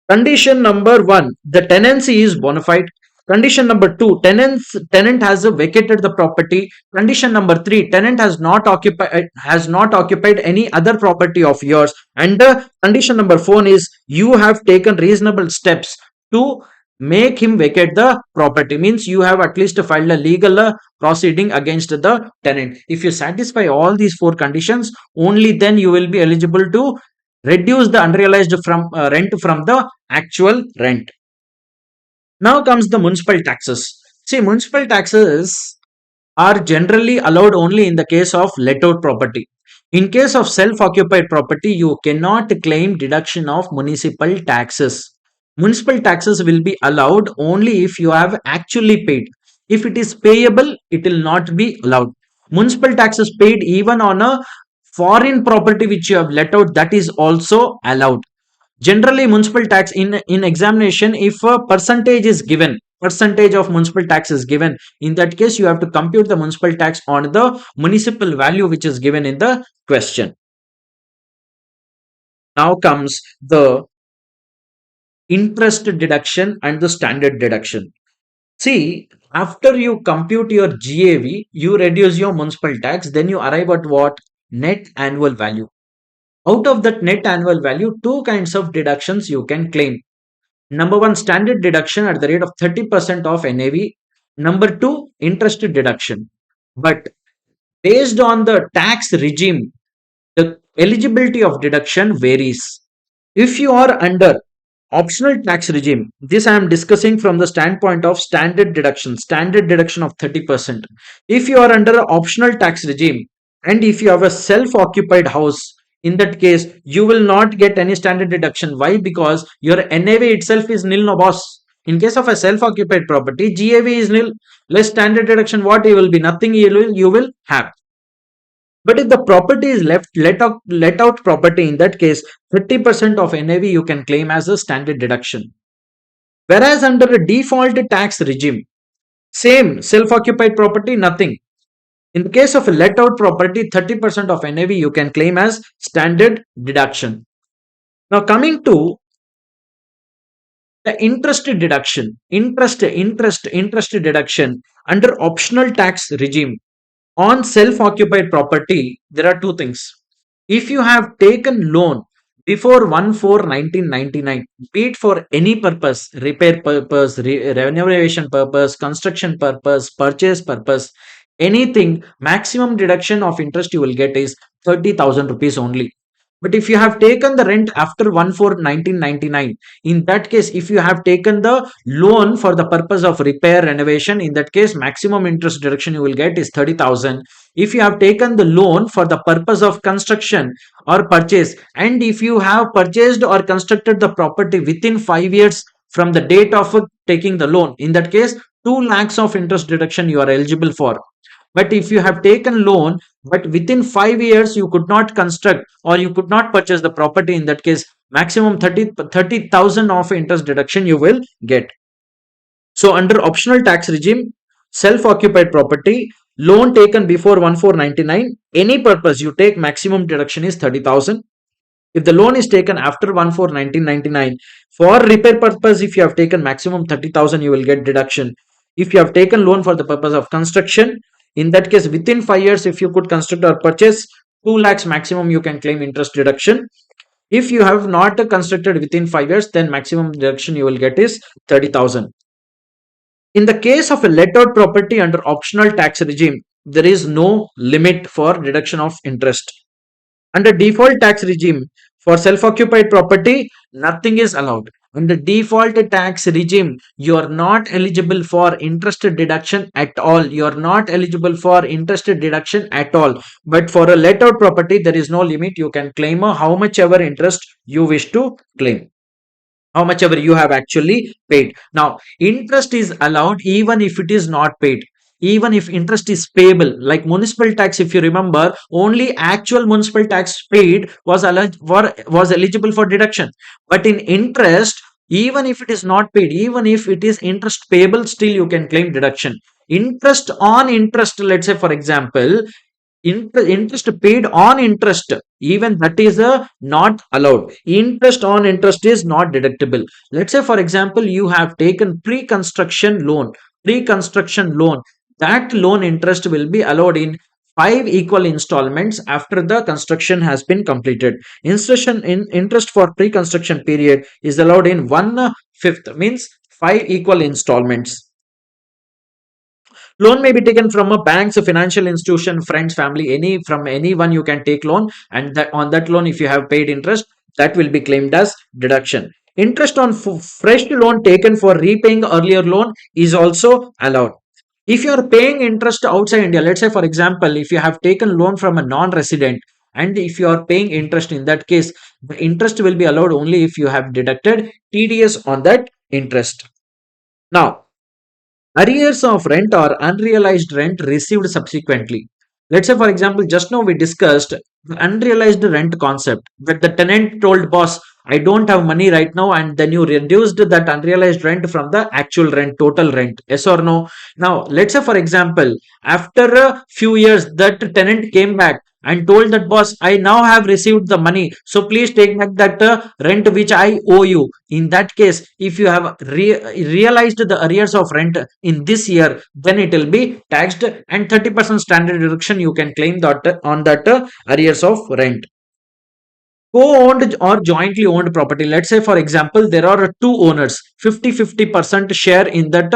the tenancy is bona fide. Condition number two, tenant has vacated the property. Condition number three, tenant has not occupied any other property of yours. And condition number four is you have taken reasonable steps to make him vacate the property. Means you have at least filed a legal proceeding against the tenant. If you satisfy all these four conditions, only then you will be eligible to reduce the unrealized from rent from the actual rent. Now comes the municipal taxes. See, municipal taxes are generally allowed only in the case of let out property. In case of self occupied property, you cannot claim deduction of municipal taxes. Municipal taxes will be allowed only if you have actually paid. If it is payable, it will not be allowed. Municipal taxes paid even on a foreign property which you have let out, that is also allowed. Generally, municipal tax in examination, if a percentage is given, percentage of municipal tax is given, in that case you have to compute the municipal tax on the municipal value which is given in the question. Now comes the interest deduction and the standard deduction. See, after you compute your GAV, you reduce your municipal tax, then you arrive at what? Net annual value. Out of that net annual value, two kinds of deductions you can claim. Number one, standard deduction at the rate of 30% of NAV. Number two, interest deduction. But based on the tax regime, the eligibility of deduction varies. If you are under optional tax regime, this I am discussing from the standpoint of standard deduction of 30%. If you are under optional tax regime and if you have a self occupied house, in that case, you will not get any standard deduction. Why? Because your NAV itself is nil, no boss. In case of a self occupied property, GAV is nil, less standard deduction, what you will be? Nothing you will have. But if the property is let out property, in that case, 30% of NAV you can claim as a standard deduction. Whereas under a default tax regime, same self-occupied property, nothing. In the case of a let out property, 30% of NAV you can claim as standard deduction. Now coming to the interest deduction, interest deduction under optional tax regime. On self-occupied property, there are two things. If you have taken loan before 1/4/1999, be it for any purpose, repair purpose, renovation purpose, construction purpose, purchase purpose, anything, maximum deduction of interest you will get is 30,000 rupees only. But if you have taken the rent after 1/4/1999, in that case, if you have taken the loan for the purpose of repair, renovation, in that case, maximum interest deduction you will get is 30,000. If you have taken the loan for the purpose of construction or purchase, and if you have purchased or constructed the property within 5 years from the date of taking the loan, in that case, 2 lakhs of interest deduction you are eligible for. But if you have taken loan, but within 5 years you could not construct or you could not purchase the property, in that case, maximum 30,000 of interest deduction you will get. So under optional tax regime, self-occupied property, loan taken before 1/4/99, any purpose you take, maximum deduction is 30,000. If the loan is taken after 1/4/1999, for repair purpose, if you have taken maximum 30,000, you will get deduction. If you have taken loan for the purpose of construction, in that case, within 5 years, if you could construct or purchase, 2 lakhs maximum you can claim interest deduction. If you have not constructed within 5 years, then maximum deduction you will get is 30,000. In the case of a let out property under optional tax regime, there is no limit for deduction of interest. Under default tax regime, for self-occupied property, nothing is allowed. Under default tax regime, you are not eligible for interest deduction at all. You are not eligible for interest deduction at all. But for a let out property, there is no limit. You can claim how much ever interest you wish to claim, how much ever you have actually paid. Now, interest is allowed even if it is not paid. Even if interest is payable, like municipal tax, if you remember, only actual municipal tax paid was eligible for deduction. But in interest, even if it is not paid, even if it is interest payable, still you can claim deduction. Interest on interest, let's say for example, interest paid on interest, even that is not allowed. Interest on interest is not deductible. Let's say for example, you have taken pre-construction loan, that loan interest will be allowed in 5 equal installments after the construction has been completed. Interest for pre-construction period is allowed in 1/5, means 5 equal installments. Loan may be taken from a banks, a financial institution, friends, family, any from anyone you can take loan, and that on that loan, if you have paid interest, that will be claimed as deduction. Interest on fresh loan taken for repaying earlier loan is also allowed. If you are paying interest outside India, let's say for example, if you have taken loan from a non-resident and if you are paying interest in that case, the interest will be allowed only if you have deducted TDS on that interest. Now, arrears of rent or unrealized rent received subsequently. Let's say, for example, just now we discussed the unrealized rent concept, where the tenant told boss, I don't have money right now, and then you reduced that unrealized rent from the actual rent, total rent. Yes or no? Now, let's say, for example, after a few years, that tenant came back and told that boss, I now have received the money, so please take back that rent which I owe you. In that case, if you have realized the arrears of rent in this year, then it will be taxed, and 30% standard deduction you can claim that on that arrears of rent. Co-owned or jointly owned property, let's say for example there are two owners, 50-50% share in that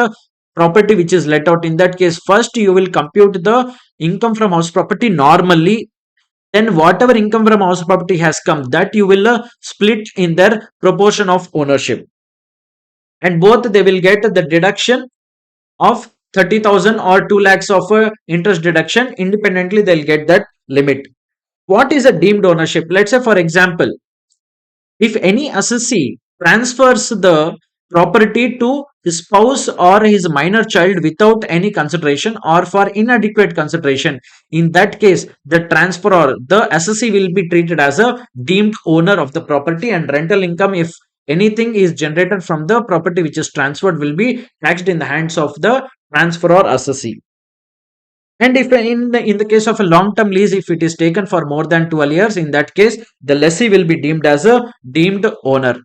property which is let out. In that case, first you will compute the income from house property normally, then whatever income from house property has come, that you will split in their proportion of ownership, and both they will get the deduction of 30,000 or 2 lakhs of interest deduction. Independently they'll get that limit. What is a deemed ownership? Let's say for example, if any assessee transfers the property to his spouse or his minor child without any consideration or for inadequate consideration, in that case, the transferor, the assessee will be treated as a deemed owner of the property, and rental income, if anything is generated from the property which is transferred, will be taxed in the hands of the transferor assessee. And if in the case of a long-term lease, if it is taken for more than 12 years, in that case, the lessee will be deemed as a deemed owner.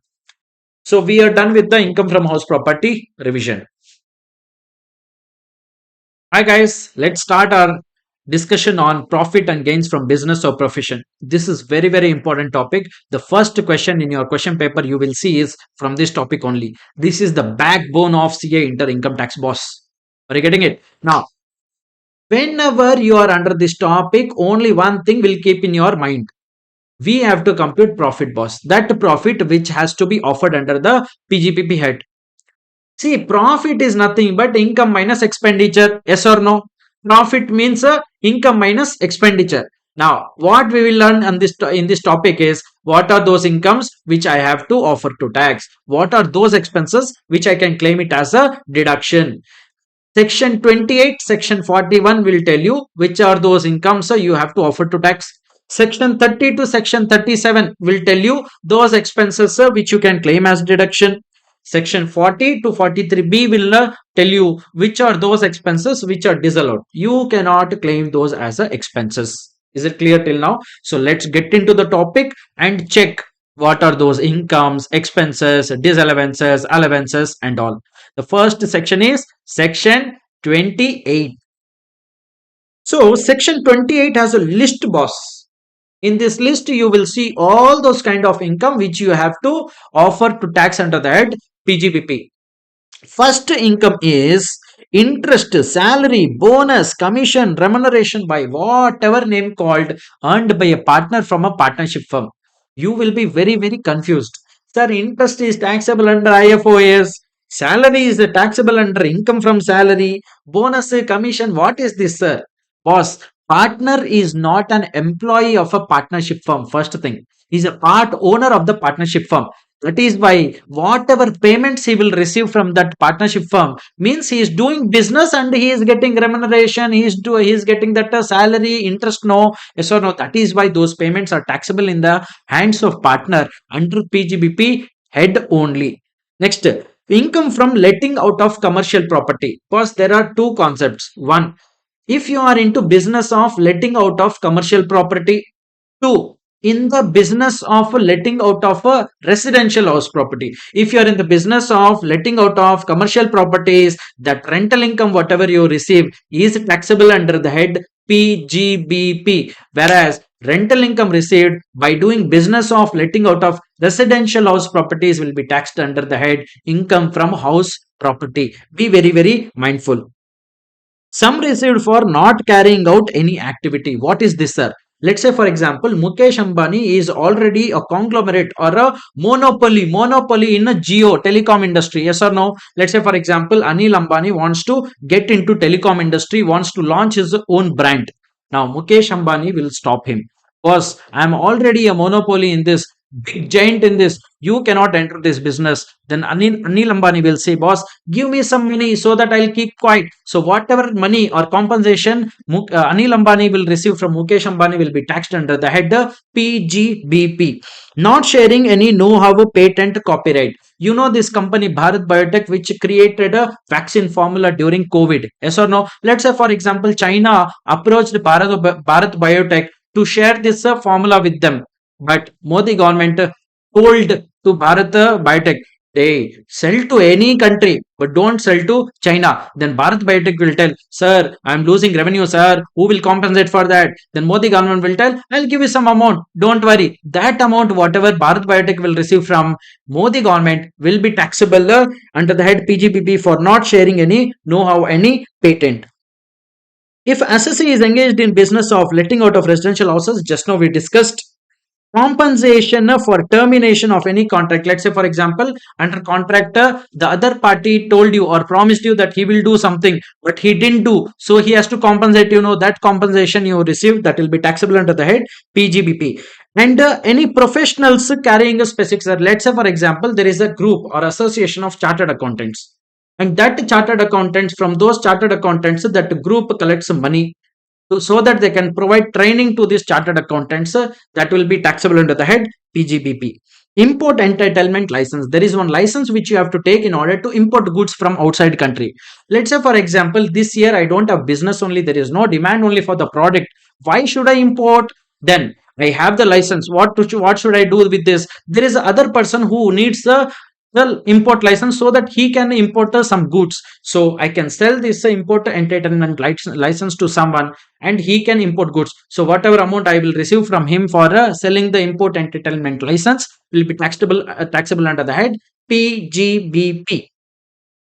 So we are done with the income from house property revision. Hi guys, let's start our discussion on profit and gains from business or profession. This is very important topic. The first question in your question paper you will see is from this topic only. This is the backbone of CA inter income tax, boss. Are you getting it? Now, whenever you are under this topic, only one thing will keep in your mind. We have to compute profit, boss. That profit which has to be offered under the PGBP head. See, profit is nothing but income minus expenditure. Yes or no? Profit means income minus expenditure. Now, what we will learn on this in this topic is what are those incomes which I have to offer to tax? What are those expenses which I can claim it as a deduction? Section 28, Section 41 will tell you which are those incomes you have to offer to tax. Section 30 to Section 37 will tell you those expenses which you can claim as deduction. Section 40 to 43B will tell you which are those expenses which are disallowed. You cannot claim those as expenses. Is it clear till now? So let's get into the topic and check what are those incomes, expenses, disallowances, allowances, and all. The first section is Section 28. So Section 28 has a list, boss. In this list, you will see all those kind of income which you have to offer to tax under the head PGBP. First income is interest, salary, bonus, commission, remuneration by whatever name called, earned by a partner from a partnership firm. You will be very confused. Sir, interest is taxable under IFOS. Salary is taxable under income from salary. Bonus, commission, what is this, sir? Boss, partner is not an employee of a partnership firm. First thing, he is a part owner of the partnership firm. That is why whatever payments he will receive from that partnership firm means he is doing business and he is getting remuneration. He is getting that salary, interest, no, yes or no. That is why those payments are taxable in the hands of partner under PGBP head only. Next, income from letting out of commercial property. Because there are two concepts. One, if you are into business of letting out of commercial property. Two, in the business of letting out of a residential house property. If you are in the business of letting out of commercial properties, that rental income whatever you receive is taxable under the head PGBP, whereas rental income received by doing business of letting out of residential house properties will be taxed under the head income from house property. Be very very mindful. Some received for not carrying out any activity. What is this, sir? Let's say, for example, Mukesh Ambani is already a conglomerate or a monopoly in a geo telecom industry. Yes or no? Let's say, for example, Anil Ambani wants to get into telecom industry, wants to launch his own brand. Now, Mukesh Ambani will stop him. Boss, I'm already a monopoly in this, big giant in this. You cannot enter this business. Then Anil Ambani will say, boss, give me some money so that I'll keep quiet. So whatever money or compensation Anil Ambani will receive from Mukesh Ambani will be taxed under the head PGBP. Not sharing any know-how, patent, copyright. You know this company Bharat Biotech, which created a vaccine formula during COVID. Yes or no? Let's say, for example, China approached Bharat Biotech to share this formula with them, but Modi government told to Bharat Biotech, they sell to any country, but don't sell to China. Then Bharat Biotech will tell, sir, I'm losing revenue, sir. Who will compensate for that? Then Modi government will tell, I'll give you some amount. Don't worry. That amount, whatever Bharat Biotech will receive from Modi government, will be taxable under the head PGBP for not sharing any know-how, any patent. If assessee is engaged in business of letting out of residential houses, just now we discussed compensation for termination of any contract. Let's say, for example, under contractor, the other party told you or promised you that he will do something, but he didn't do. So he has to compensate, that compensation you received, that will be taxable under the head PGBP. And any professionals carrying a specific, let's say, for example, there is a group or association of chartered accountants. And that chartered accountants, from those chartered accountants, that group collects money so that they can provide training to these chartered accountants, that will be taxable under the head PGBP. Import entitlement license. There is one license which you have to take in order to import goods from outside country. Let's say, for example, this year I don't have business, only there is no demand only for the product. Why should I import? Then I have the license. What should I do with this? There is other person who needs the import license so that he can import some goods. So I can sell this import entitlement license to someone and he can import goods. So whatever amount I will receive from him for selling the import entitlement license will be taxable under the head PGBP.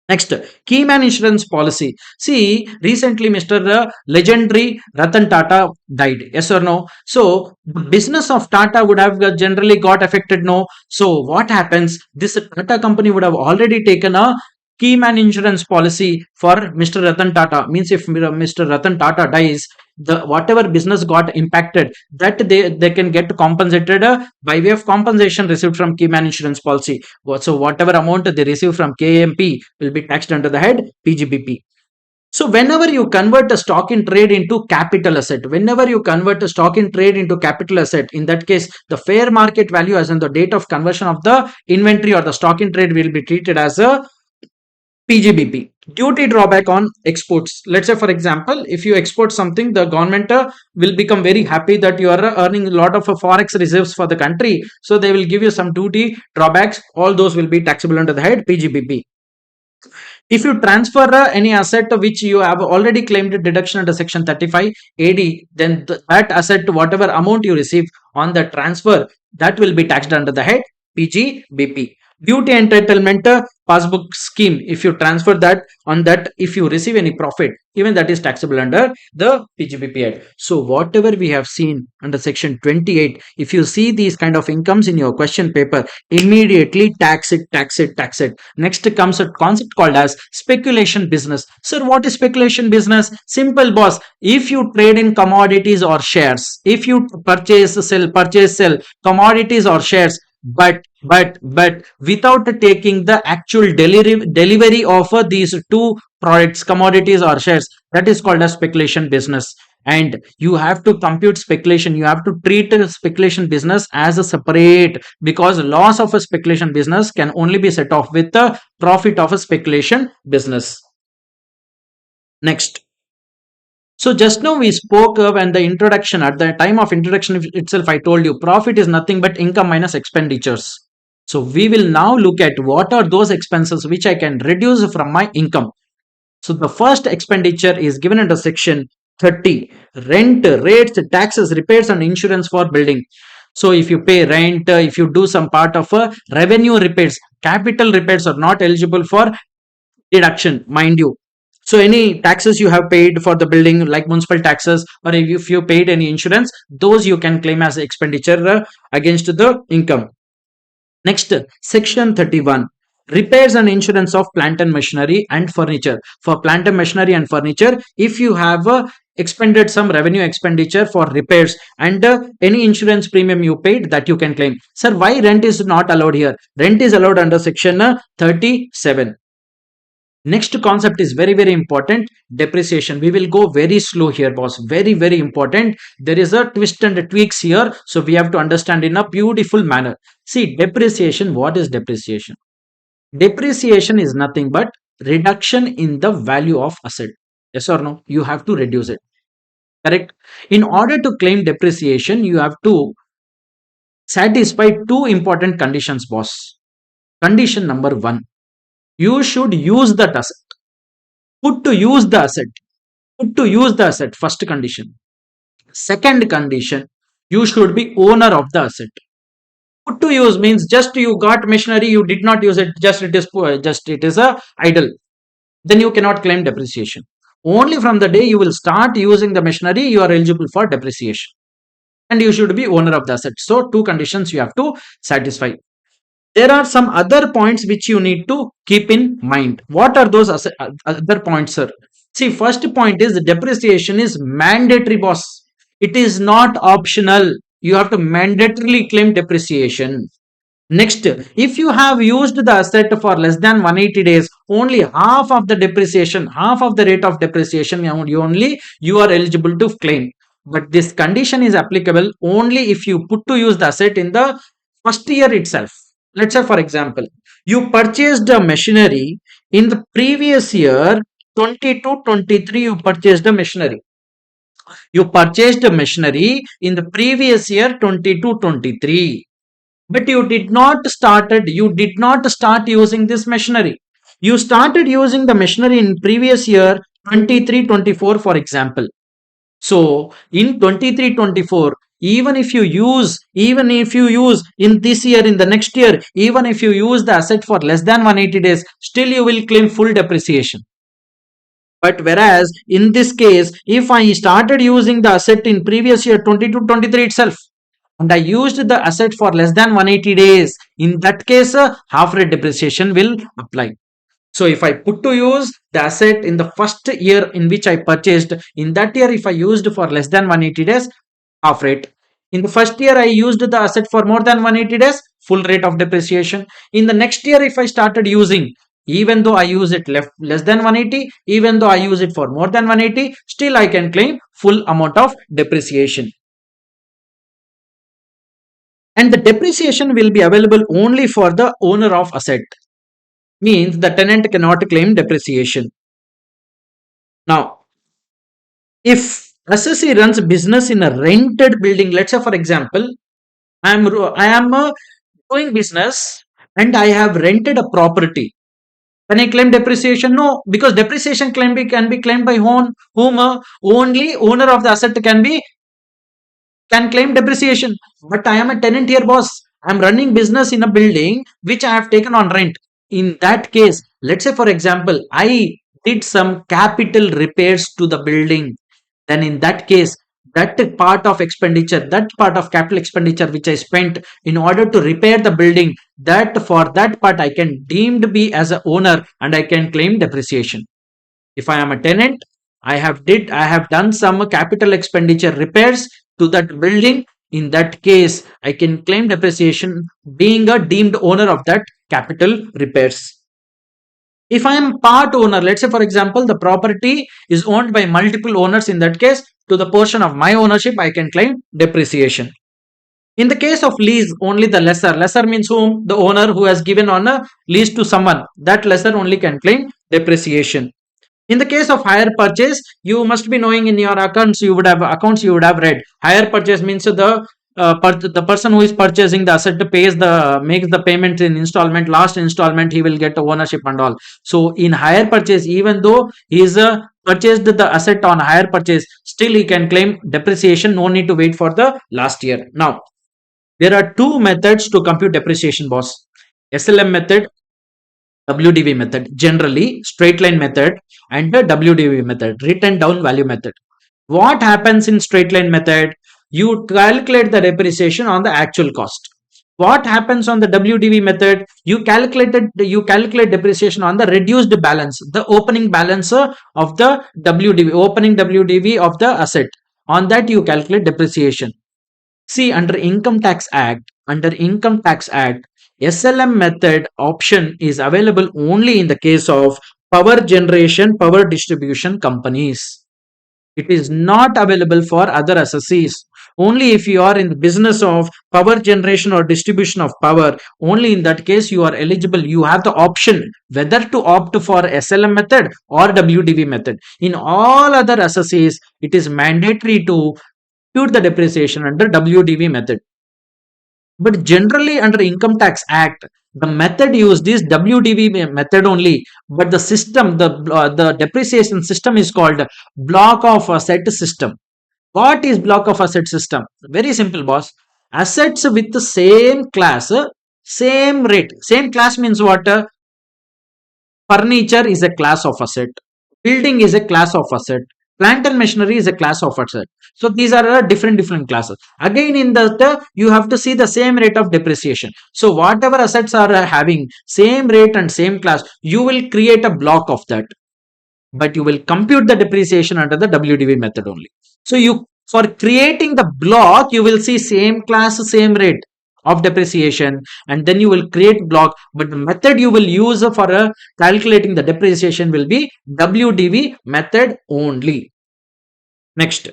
Next, Keyman insurance policy. See, recently Mr. Legendary Ratan Tata died. Yes or no? So, the business of Tata would have generally got affected. No. So, what happens? This Tata company would have already taken a Keyman insurance policy for Mr. Ratan Tata. Means if Mr. Ratan Tata dies, the whatever business got impacted, that they can get compensated by way of compensation received from Keyman insurance policy. So whatever amount they receive from KMP will be taxed under the head PGBP. So whenever you convert a stock in trade into capital asset, in that case, the fair market value as in the date of conversion of the inventory or the stock in trade will be treated as a PGBP. Duty drawback on exports. Let's say, for example, if you export something, the government will become very happy that you are earning a lot of forex reserves for the country. So they will give you some duty drawbacks. All those will be taxable under the head PGBP. If you transfer any asset which you have already claimed deduction under section 35 AD, then that asset, whatever amount you receive on the transfer, that will be taxed under the head PGBP. Duty entitlement passbook scheme. If you transfer that, on that, if you receive any profit, even that is taxable under the PGBP Act. So whatever we have seen under section 28, if you see these kind of incomes in your question paper, immediately tax it. Next comes a concept called as speculation business. Sir, what is speculation business? Simple, boss. If you trade in commodities or shares, if you purchase sell commodities or shares, but without taking the actual delivery of these two products, commodities or shares, that is called as speculation business. And you have to compute speculation, you have to treat a speculation business as a separate, because loss of a speculation business can only be set off with the profit of a speculation business. Next, So just now we spoke when the introduction, at the time of introduction itself, I told you profit is nothing but income minus expenditures. So we will now look at what are those expenses which I can reduce from my income. So the first expenditure is given under section 30, rent, rates, taxes, repairs and insurance for building. So if you pay rent, if you do some part of revenue repairs, capital repairs are not eligible for deduction, mind you. So any taxes you have paid for the building, like municipal taxes, or if you paid any insurance, those you can claim as expenditure against the income. Next, section 31, repairs and insurance of plant and machinery and furniture. For plant and machinery and furniture, if you have expended some revenue expenditure for repairs and any insurance premium you paid, that you can claim. Sir, why rent is not allowed here? Rent is allowed under section 37. Next concept is very important, depreciation. We will go very slow here, boss. Very important. There is a twist and tweaks here, so we have to understand in a beautiful manner. See, depreciation. What is depreciation? Depreciation is nothing but reduction in the value of asset. Yes or no? You have to reduce it. Correct? In order to claim depreciation, you have to satisfy two important conditions, boss. Condition number one, you should use that asset. Put to use the asset. Put to use the asset. First condition. Second condition, you should be owner of the asset. Put to use means just you got machinery, you did not use it, just it is a idle. Then you cannot claim depreciation. Only from the day you will start using the machinery, you are eligible for depreciation. And you should be owner of the asset. So two conditions you have to satisfy. There are some other points which you need to keep in mind. What are those other points, sir? See, first point is depreciation is mandatory, boss. It is not optional. You have to mandatorily claim depreciation. Next, if you have used the asset for less than 180 days, only half of the depreciation, half of the rate of depreciation, you are eligible to claim. But this condition is applicable only if you put to use the asset in the first year itself. Let's say, for example, you purchased a machinery in the previous year, 22-23, you purchased a machinery. You purchased a machinery in the previous year, 22-23. But you did not start using this machinery. You started using the machinery in previous year, 23-24, for example. So in 23-24, even if you use in this year, in the next year, even if you use the asset for less than 180 days, still you will claim full depreciation. But whereas in this case, if I started using the asset in previous year 22-23 itself, and I used the asset for less than 180 days, in that case, half rate depreciation will apply. So if I put to use the asset in the first year in which I purchased, in that year, if I used for less than 180 days, half rate. In the first year, I used the asset for more than 180 days, full rate of depreciation. In the next year, if I started using, even though I use it less than 180, even though I use it for more than 180, still I can claim full amount of depreciation. And the depreciation will be available only for the owner of asset. Means the tenant cannot claim depreciation. Now, if assessee runs business in a rented building, let's say for example, I am doing business and I have rented a property. Can I claim depreciation? No, because depreciation can be claimed by whom? Only owner of the asset can claim depreciation. But I am a tenant here, boss. I am running business in a building which I have taken on rent. In that case, let's say for example, I did some capital repairs to the building. Then in that case, that part of expenditure, that part of capital expenditure which I spent in order to repair the building, that for that part I can deemed be as a owner and I can claim depreciation. If I am a tenant, I have done some capital expenditure repairs to that building. In that case, I can claim depreciation being a deemed owner of that capital repairs. If I am part owner, let's say for example, the property is owned by multiple owners, in that case, to the portion of my ownership, I can claim depreciation. In the case of lease, only the lessor. Lessor means whom? The owner who has given on a lease to someone. That lessor only can claim depreciation. In the case of hire purchase, you must be knowing in your accounts you would have read. Hire purchase means the person who is purchasing the asset pays the makes the payment in installment. Last installment he will get ownership and all. So in hire purchase, even though he is purchased the asset on hire purchase, still he can claim depreciation. No need to wait for the last year. Now there are two methods to compute depreciation, boss. SLM method, WDV method, generally straight line method, and the WDV method, written down value method. What happens in straight line method? You calculate the depreciation on the actual cost. What happens on the WDV method? You calculate depreciation on the reduced balance, the opening balance of the WDV, opening WDV of the asset. On that you calculate depreciation. See, under Income Tax Act, SLM method option is available only in the case of power generation, power distribution companies. It is not available for other assessees. Only if you are in the business of power generation or distribution of power, only in that case you are eligible. You have the option whether to opt for SLM method or WDV method. In all other assessees, it is mandatory to compute the depreciation under WDV method. But generally under Income Tax Act, the method used is WDV method only. But the system, the depreciation system is called block of asset system. What is block of asset system? Very simple, boss. Assets with the same class, same rate. Same class means what? Furniture is a class of asset. Building is a class of asset. Plant and machinery is a class of asset. So these are different classes. Again, in the you have to see the same rate of depreciation. So whatever assets are having same rate and same class, you will create a block of that, but you will compute the depreciation under the WDV method only. So you, for creating the block, you will see same class, same rate of depreciation, and then you will create block, but the method you will use for calculating the depreciation will be WDV method only. Next.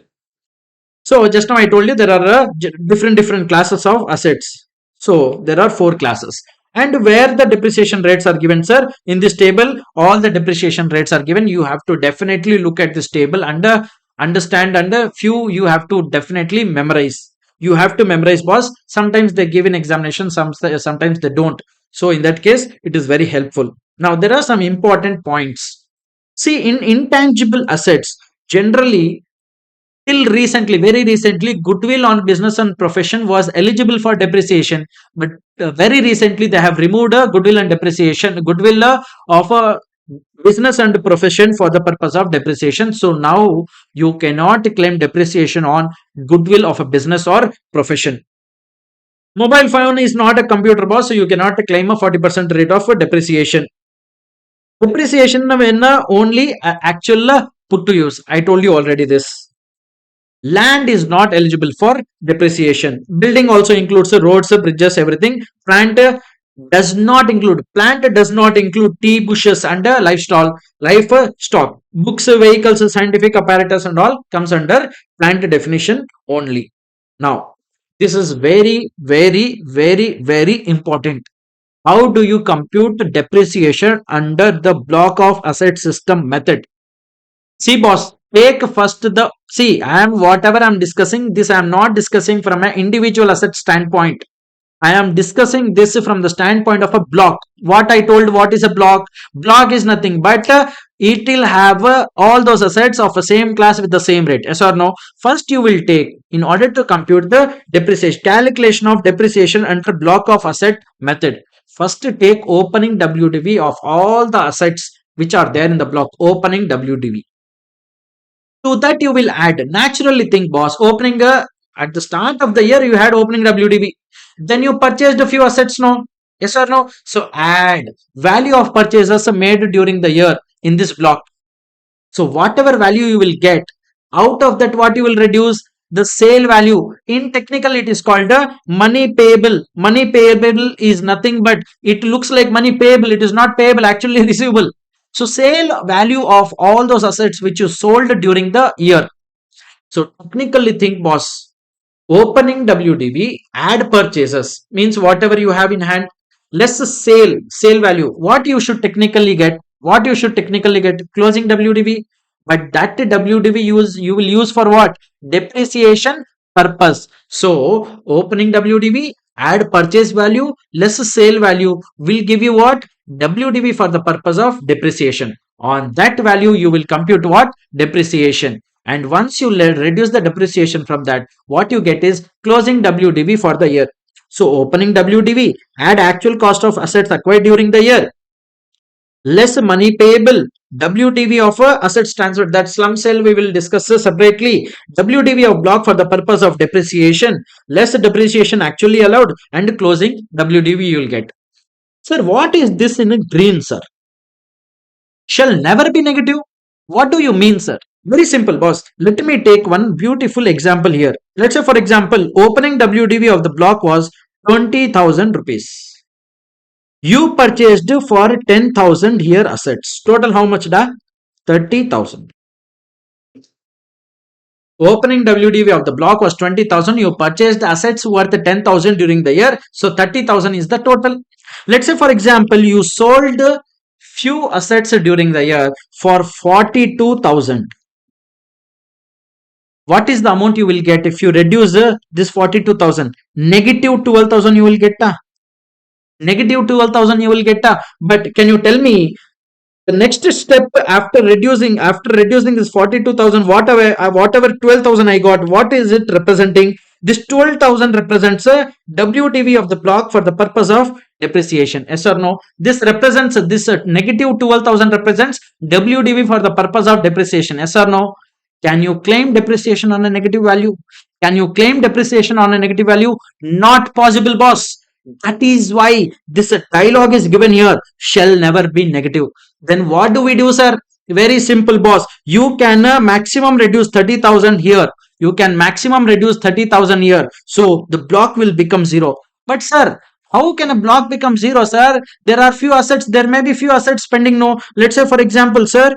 So just now I told you there are different classes of assets. So there are four classes. And where the depreciation rates are given, sir, in this table, all the depreciation rates are given. You have to definitely look at this table and understand, and few you have to definitely memorize. You have to memorize, boss. Sometimes they give in examination, sometimes they don't. So in that case, it is very helpful. Now there are some important points. See, in intangible assets, generally till recently, very recently, goodwill on business and profession was eligible for depreciation, but very recently they have removed goodwill and depreciation, goodwill of a business and profession for the purpose of depreciation. So now you cannot claim depreciation on goodwill of a business or profession. Mobile phone is not a computer, boss, so you cannot claim a 40% rate of depreciation. Depreciation when only actual put to use. I told you already this. Land is not eligible for depreciation. Building also includes roads, bridges, everything. Plant does not include tea bushes and livestock. Books, vehicles, scientific apparatus and all comes under plant definition only. Now, this is very important. How do you compute the depreciation under the block of asset system method? See, boss, take first the see. I am whatever I am discussing. This I am not discussing from an individual asset standpoint. I am discussing this from the standpoint of a block. What I told, what is a block? Block is nothing but it will have all those assets of the same class with the same rate. Yes or no? First, you will take, in order to compute the depreciation, calculation of depreciation under block of asset method. First, take opening WDV of all the assets which are there in the block. Opening WDV. To that you will add. Naturally think, boss, opening at the start of the year you had opening WDV. Then you purchased a few assets, no? Yes or no? So add value of purchases made during the year in this block. So whatever value you will get, out of that what you will reduce? The sale value. In technical it is called money payable. Money payable is nothing but it looks like money payable. It is not payable, actually receivable. So sale value of all those assets which you sold during the year. So technically think, boss, opening WDV, add purchases means whatever you have in hand, less sale value. What you should technically get? What you should technically get? Closing WDV. But that WDV you will use for what? Depreciation purpose. So opening WDV, add purchase value less sale value will give you what? WDV for the purpose of depreciation. On that value you will compute what? Depreciation. And once you reduce the depreciation from that, what you get is closing WDV for the year. So opening WDV, add actual cost of assets acquired during the year, less money payable. WDV of assets transferred, that slum sale we will discuss separately. WDV of block for the purpose of depreciation, less depreciation actually allowed, and closing WDV you will get. Sir, what is this in a green, sir? Shall never be negative. What do you mean, sir? Very simple, boss. Let me take one beautiful example here. Let's say, for example, opening WDV of the block was 20,000 rupees. You purchased for 10,000 here assets. Total how much da? 30,000. Opening WDV of the block was 20,000. You purchased assets worth 10,000 during the year. So 30,000 is the total. Let's say, for example, you sold few assets during the year for 42,000. What is the amount you will get if you reduce this 42,000? Negative 12,000 you will get. Negative 12,000 you will get. But can you tell me the next step after reducing this 42,000, whatever 12,000 I got, what is it representing? This 12,000 represents a WDV of the block for the purpose of depreciation. Yes or no? This represents this negative 12,000 represents WDV for the purpose of depreciation. Yes or no? Can you claim depreciation on a negative value? Can you claim depreciation on a negative value? Not possible, boss. That is why this dialogue is given here. Shall never be negative. Then what do we do, sir? Very simple, boss. You can maximum reduce 30,000 here. You can maximum reduce 30,000 here. So the block will become zero. But sir, how can a block become zero, sir? There are few assets. There may be few assets pending. No. Let's say for example, sir.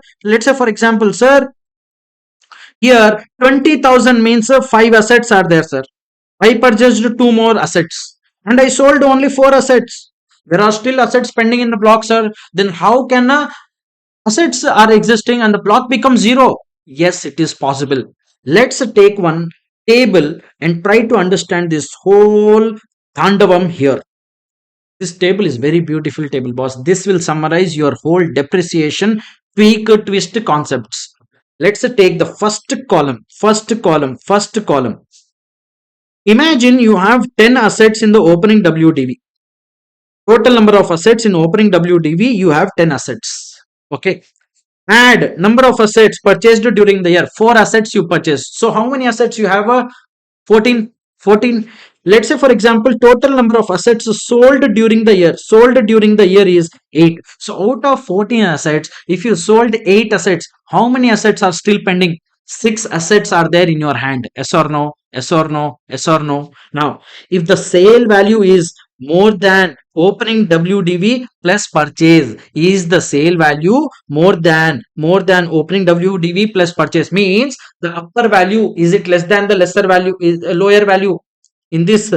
Here 20,000 means 5 assets are there, sir. I purchased 2 more assets and I sold only 4 assets. There are still assets pending in the block, sir. Then how can assets are existing and the block becomes zero? Yes, it is possible. Let's take one table and try to understand this whole Tandavam here. This table is very beautiful table, boss. This will summarize your whole depreciation tweak twist concepts. Let's take the first column. Imagine you have 10 assets in the opening WDV. Total number of assets in opening WDV, you have 10 assets. Okay. Add number of assets purchased during the year. 4 assets you purchased. So how many assets you have? 14. Let's say for example, total number of assets sold during the year. Sold during the year is 8. So out of 14 assets, if you sold 8 assets, how many assets are still pending? 6 assets are there in your hand. Yes or no? Yes or no? Yes or no? Now, if the sale value is more than opening WDV plus purchase, is the sale value more than opening WDV plus purchase, means the upper value, is it less than the lesser value, is a lower value? In this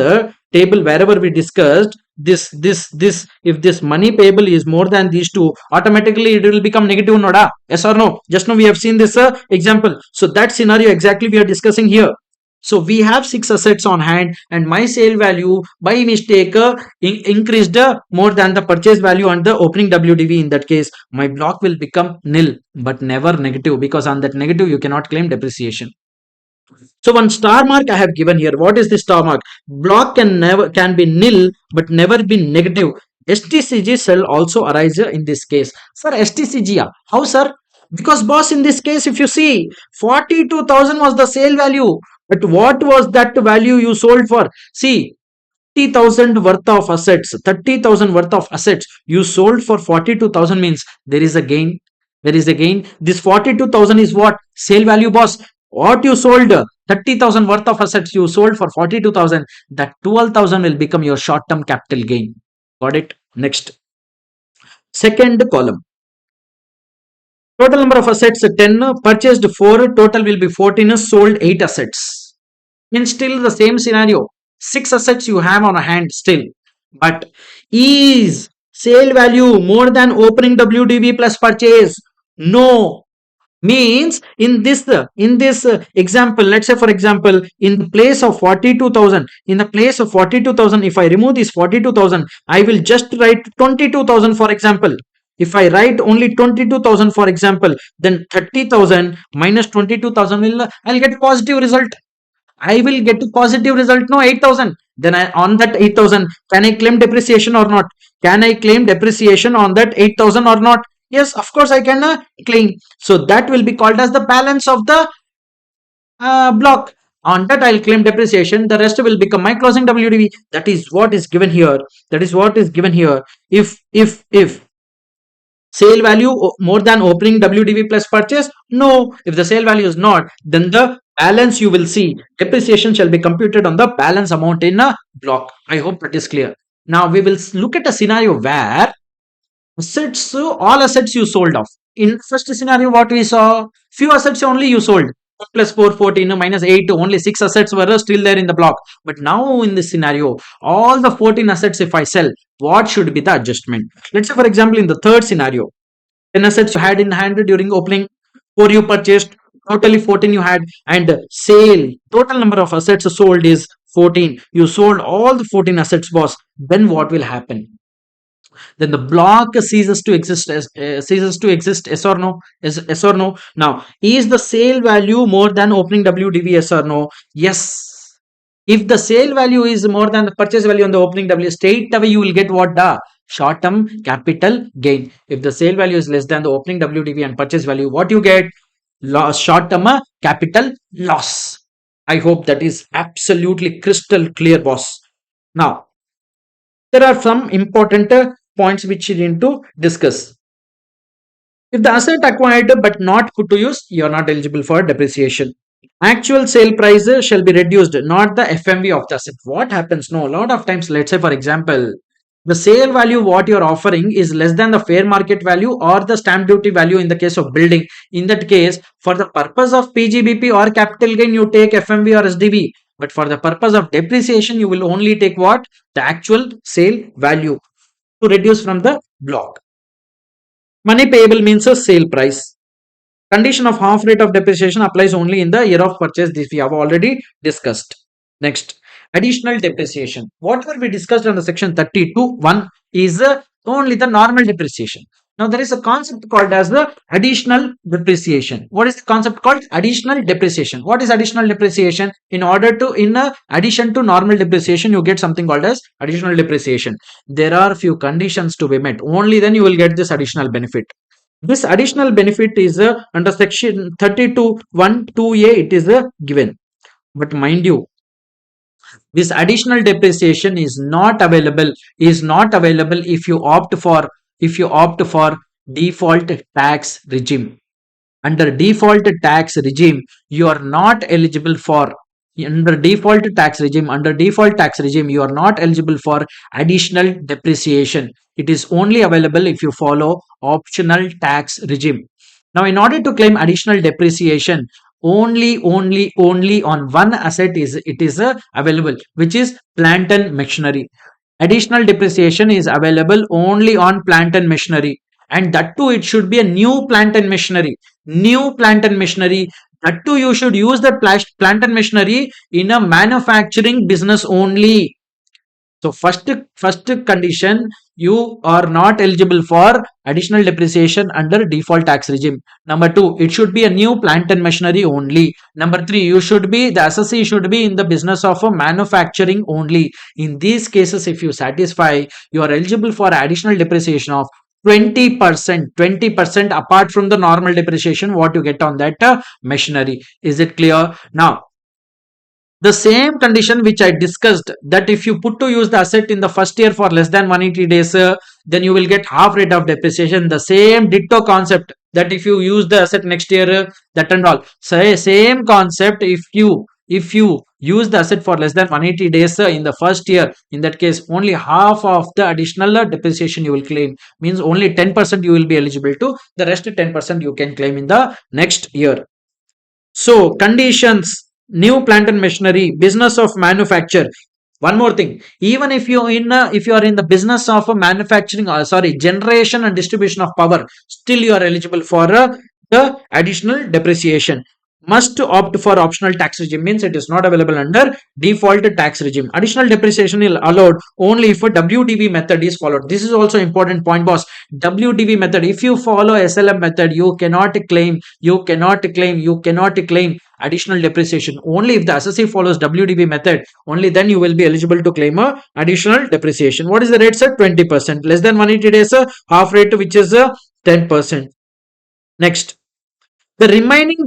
table wherever we discussed this, if this money payable is more than these two, automatically it will become negative, noda? Yes or no? Just now we have seen this example. So that scenario exactly we are discussing here. So we have 6 assets on hand and my sale value by mistake increased more than the purchase value and the opening WDV. In that case, my block will become nil but never negative, because on that negative you cannot claim depreciation. So one star mark I have given here. What is the star mark? Block can be nil but never be negative. STCG shall also arise in this case. Sir, STCG, how, sir? Because boss, in this case, if you see, 42,000 was the sale value. But what was that value you sold for? See, 30,000 worth of assets, 30,000 worth of assets you sold for 42,000 means there is a gain. There is a gain. This 42,000 is what? Sale value, boss. What you sold, 30,000 worth of assets you sold for 42,000, that 12,000 will become your short term capital gain. Got it? Next. Second column. Total number of assets 10, purchased 4, total will be 14, sold 8 assets. In still the same scenario, 6 assets you have on a hand still. But is Sale value more than opening WDV plus purchase. No. Means in this example, let's say for example, in the place of 42,000, if I remove this 42,000, I will just write 22,000 for example. If I write only 22,000 for example, then 30,000 minus 22,000 will I'll get positive result. I will get a positive result. No, 8,000. Then on that 8,000, can I claim depreciation or not? Can I claim depreciation on that 8,000 or not? Yes, of course I can claim. So that will be called as the balance of the block. On that I'll claim depreciation. The rest will become my closing WDV. That is what is given here. If sale value more than opening WDV plus purchase? No. If the sale value is not, then the balance you will see depreciation shall be computed on the balance amount in a block. I hope that is clear. Now we will look at a scenario where all assets you sold off. In first scenario, what we saw, few assets only you sold. 1 plus 4, 14, minus 8, only 6 assets were still there in the block. But now in this scenario, all the 14 assets if I sell, what should be the adjustment? Let's say for example, in the third scenario, 10 assets you had in hand during opening, 4 you purchased, totally 14 you had, and sale, total number of assets sold is 14. You sold all the 14 assets, boss. Then what will happen? Then the block ceases to exist yes or no? Yes or no? Now, is the sale value more than opening WDV? Yes or no? Yes. If the sale value is more than the purchase value on the opening W, straight away you will get what? The short term capital gain. If the sale value is less than the opening WDV and purchase value, what you get? Loss, short term capital loss. I hope that is absolutely crystal clear, boss. Now, there are some important points which you need to discuss. If the asset acquired but not put to use, you are not eligible for depreciation. Actual sale price shall be reduced, not the FMV of the asset. What happens? No, a lot of times, let's say for example, the sale value what you are offering is less than the fair market value or the stamp duty value in the case of building. In that case, for the purpose of PGBP or capital gain, you take FMV or SDV. But for the purpose of depreciation, you will only take what? The actual sale value to reduce from the block. Money payable means a sale price. Condition of half rate of depreciation applies only in the year of purchase. This we have already discussed. Next, additional depreciation. Whatever we discussed on the section 32(1) is only the normal depreciation. Now there is a concept called as the additional depreciation. What is the concept called? Additional depreciation. What is additional depreciation? In addition to normal depreciation, you get something called as additional depreciation. There are few conditions to be met. Only then you will get this additional benefit. This additional benefit is under section 32(1)(2)(a) it is given. But mind you, this additional depreciation is not available if you opt for default tax regime. Under default tax regime, you are not eligible for default tax regime you are not eligible for additional depreciation. It is only available if you follow optional tax regime. Now, in order to claim additional depreciation, only on one asset is available, which is plant and machinery. Additional depreciation is available only on plant and machinery, and that too it should be a new plant and machinery. That too you should use that plant and machinery in a manufacturing business only. So first condition, you are not eligible for additional depreciation under default tax regime. Number 2, it should be a new plant and machinery only. Number 3, the assessee should be in the business of a manufacturing only. In these cases, if you satisfy, you are eligible for additional depreciation of 20% apart from the normal depreciation what you get on that machinery. Is it clear? Now, the same condition which I discussed, that if you put to use the asset in the first year for less than 180 days, then you will get half rate of depreciation. The same ditto concept, that if you use the asset next year, that and all. So same concept, if you use the asset for less than 180 days in the first year, in that case only half of the additional depreciation you will claim. Means only 10% you will be eligible to, the rest 10% you can claim in the next year. So conditions: new plant and machinery, business of manufacture. One more thing, even if you are in the business of manufacturing, sorry, generation and distribution of power, still you are eligible for the additional depreciation. Must opt for optional tax regime, means it is not available under default tax regime. Additional depreciation is allowed only if a WDV method is followed. This is also important point, boss. WDV method, if you follow SLM method, you cannot claim additional depreciation. Only if the assessee follows WDV method, only then you will be eligible to claim a additional depreciation. What is the rate, sir? 20%. Less than 180 days, half rate, which is 10%. Next, the remaining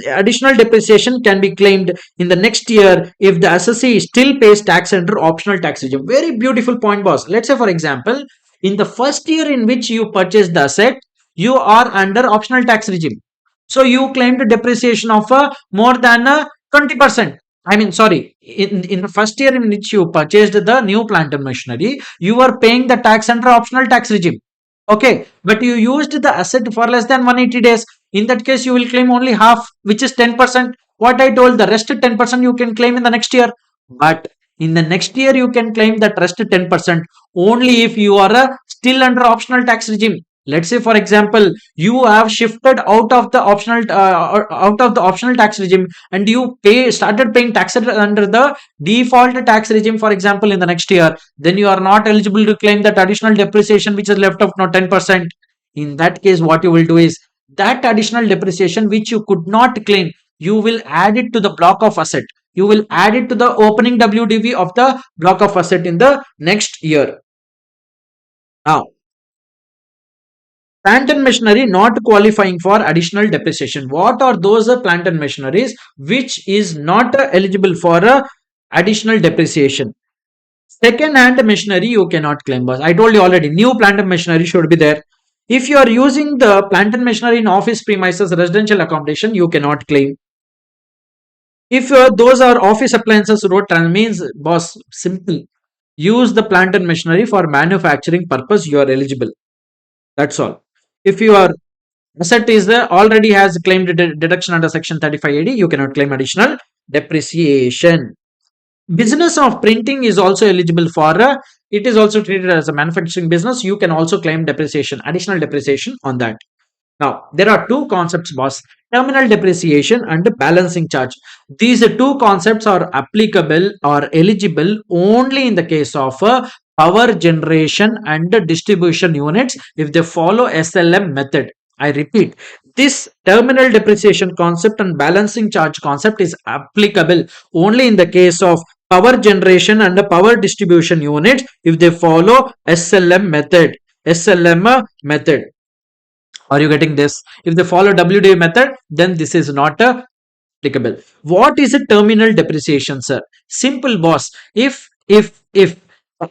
additional depreciation can be claimed in the next year if the assessee still pays tax under optional tax regime. Very beautiful point, boss. Let's say, for example, in the first year in which you purchased the asset, you are under optional tax regime. So you claimed a depreciation of more than 20%. I mean, sorry, in the first year in which you purchased the new plant and machinery, you are paying the tax under optional tax regime. Okay, but you used the asset for less than 180 days. In that case, you will claim only half, which is 10%. What I told, the rest 10% you can claim in the next year. But in the next year, you can claim that rest 10% only if you are still under optional tax regime. Let's say, for example, you have shifted out of the optional tax regime, and you started paying taxes under the default tax regime, for example, in the next year. Then you are not eligible to claim that additional depreciation which is left of now 10%. In that case, what you will do is that additional depreciation which you could not claim, you will add it to the block of asset. You will add it to the opening WDV of the block of asset in the next year. Now, plant and machinery not qualifying for additional depreciation. What are those plant and machineries which is not eligible for additional depreciation? Second hand machinery you cannot claim, boss. I told you already, new plant and machinery should be there. If you are using the plant and machinery in office premises, residential accommodation, you cannot claim. If those are office appliances, road means, boss, simple. Use the plant and machinery for manufacturing purpose, you are eligible. That's all. If your asset is already has claimed deduction under section 35 AD, you cannot claim additional depreciation. Business of printing is also eligible for it is also treated as a manufacturing business. You can also claim depreciation, additional depreciation on that. Now, there are two concepts, boss: terminal depreciation and balancing charge. These two concepts are applicable or eligible only in the case of power generation and distribution units if they follow SLM method. I repeat, this terminal depreciation concept and balancing charge concept is applicable only in the case of power generation and power distribution units if they follow SLM method. SLM method. Are you getting this? If they follow WDA method, then this is not applicable. What is a terminal depreciation, sir? Simple, boss. If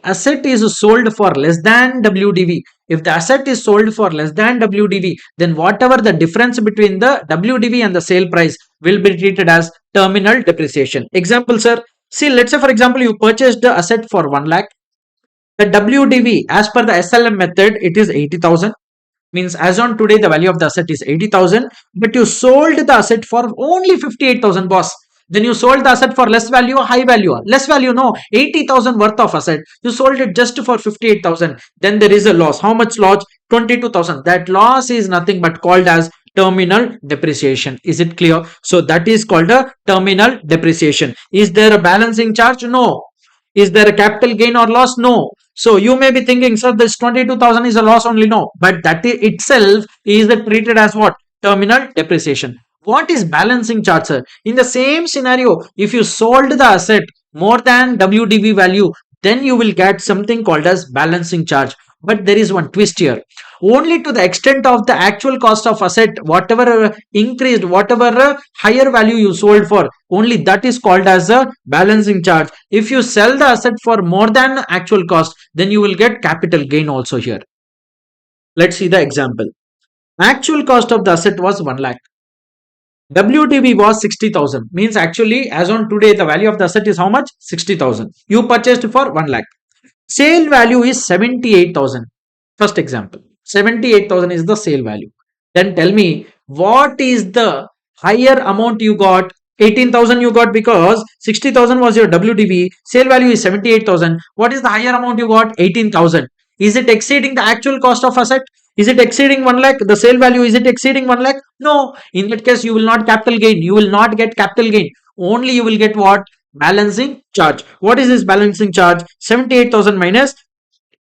asset is sold for less than WDV, if the asset is sold for less than WDV, then whatever the difference between the WDV and the sale price will be treated as terminal depreciation. Example, sir. See, let's say for example, you purchased the asset for 1 lakh. The WDV as per the SLM method, it is 80,000. Means as on today the value of the asset is 80,000, but you sold the asset for only 58,000, boss. Then you sold the asset for less value or high value? Less value, no. 80,000 worth of asset, you sold it just for 58,000. Then there is a loss. How much loss? 22,000. That loss is nothing but called as terminal depreciation. Is it clear? So that is called a terminal depreciation. Is there a balancing charge? No. Is there a capital gain or loss? No. So you may be thinking, sir, this 22,000 is a loss only. No, but that itself is treated as what? Terminal depreciation. What is balancing charge, sir? In the same scenario, if you sold the asset more than WDV value, then you will get something called as balancing charge. But there is one twist here. Only to the extent of the actual cost of asset, whatever increased, whatever higher value you sold for, only that is called as a balancing charge. If you sell the asset for more than actual cost, then you will get capital gain also here. Let's see the example. Actual cost of the asset was 1 lakh. WDV was 60,000. Means actually as on today the value of the asset is how much? 60,000. You purchased for 1 lakh. Sale value is 78,000. First example, 78,000 is the sale value. Then tell me, what is the higher amount you got 18,000 you got because 60,000 was your WDV. Sale value is 78,000. What is the higher amount you got? 18,000. Is it exceeding the actual cost of asset? Is it exceeding 1 lakh? The sale value, is it exceeding 1 lakh? No. In that case, you will not capital gain. You will not get capital gain. Only you will get what? Balancing charge. What is this balancing charge? 78,000 minus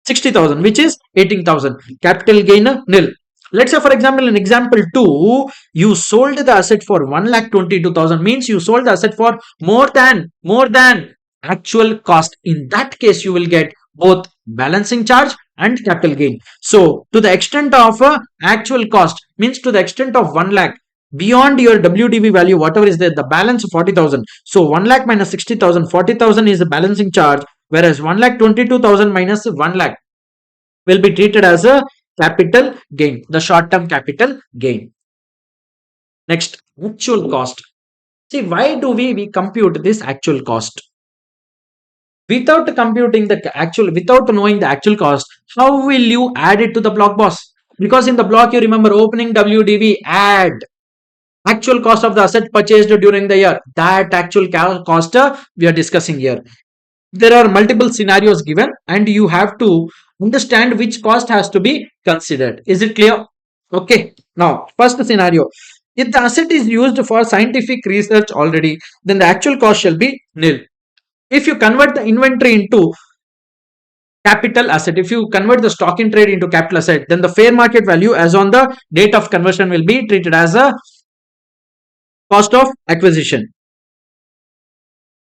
60,000, which is 18,000. Capital gain nil. Let's say, for example, in example 2, you sold the asset for 1,22,000, means you sold the asset for more than actual cost. In that case, you will get both balancing charge and capital gain. So, to the extent of actual cost, means to the extent of 1 lakh, beyond your WDV value, whatever is there, the balance 40,000. So, 1 lakh minus 60,000, 40,000 is the balancing charge, whereas 1,22,000 minus 1 lakh will be treated as a capital gain, the short term capital gain. Next, actual cost. See, why do we compute this actual cost? Without computing the actual, without knowing the actual cost, how will you add it to the block, boss? Because in the block, you remember opening WDV, add actual cost of the asset purchased during the year. That actual cost we are discussing here. There are multiple scenarios given and you have to understand which cost has to be considered. Is it clear? Okay. Now, first scenario. If the asset is used for scientific research already, then the actual cost shall be nil. If you convert the inventory into capital asset, if you convert the stock in trade into capital asset, then the fair market value as on the date of conversion will be treated as a cost of acquisition.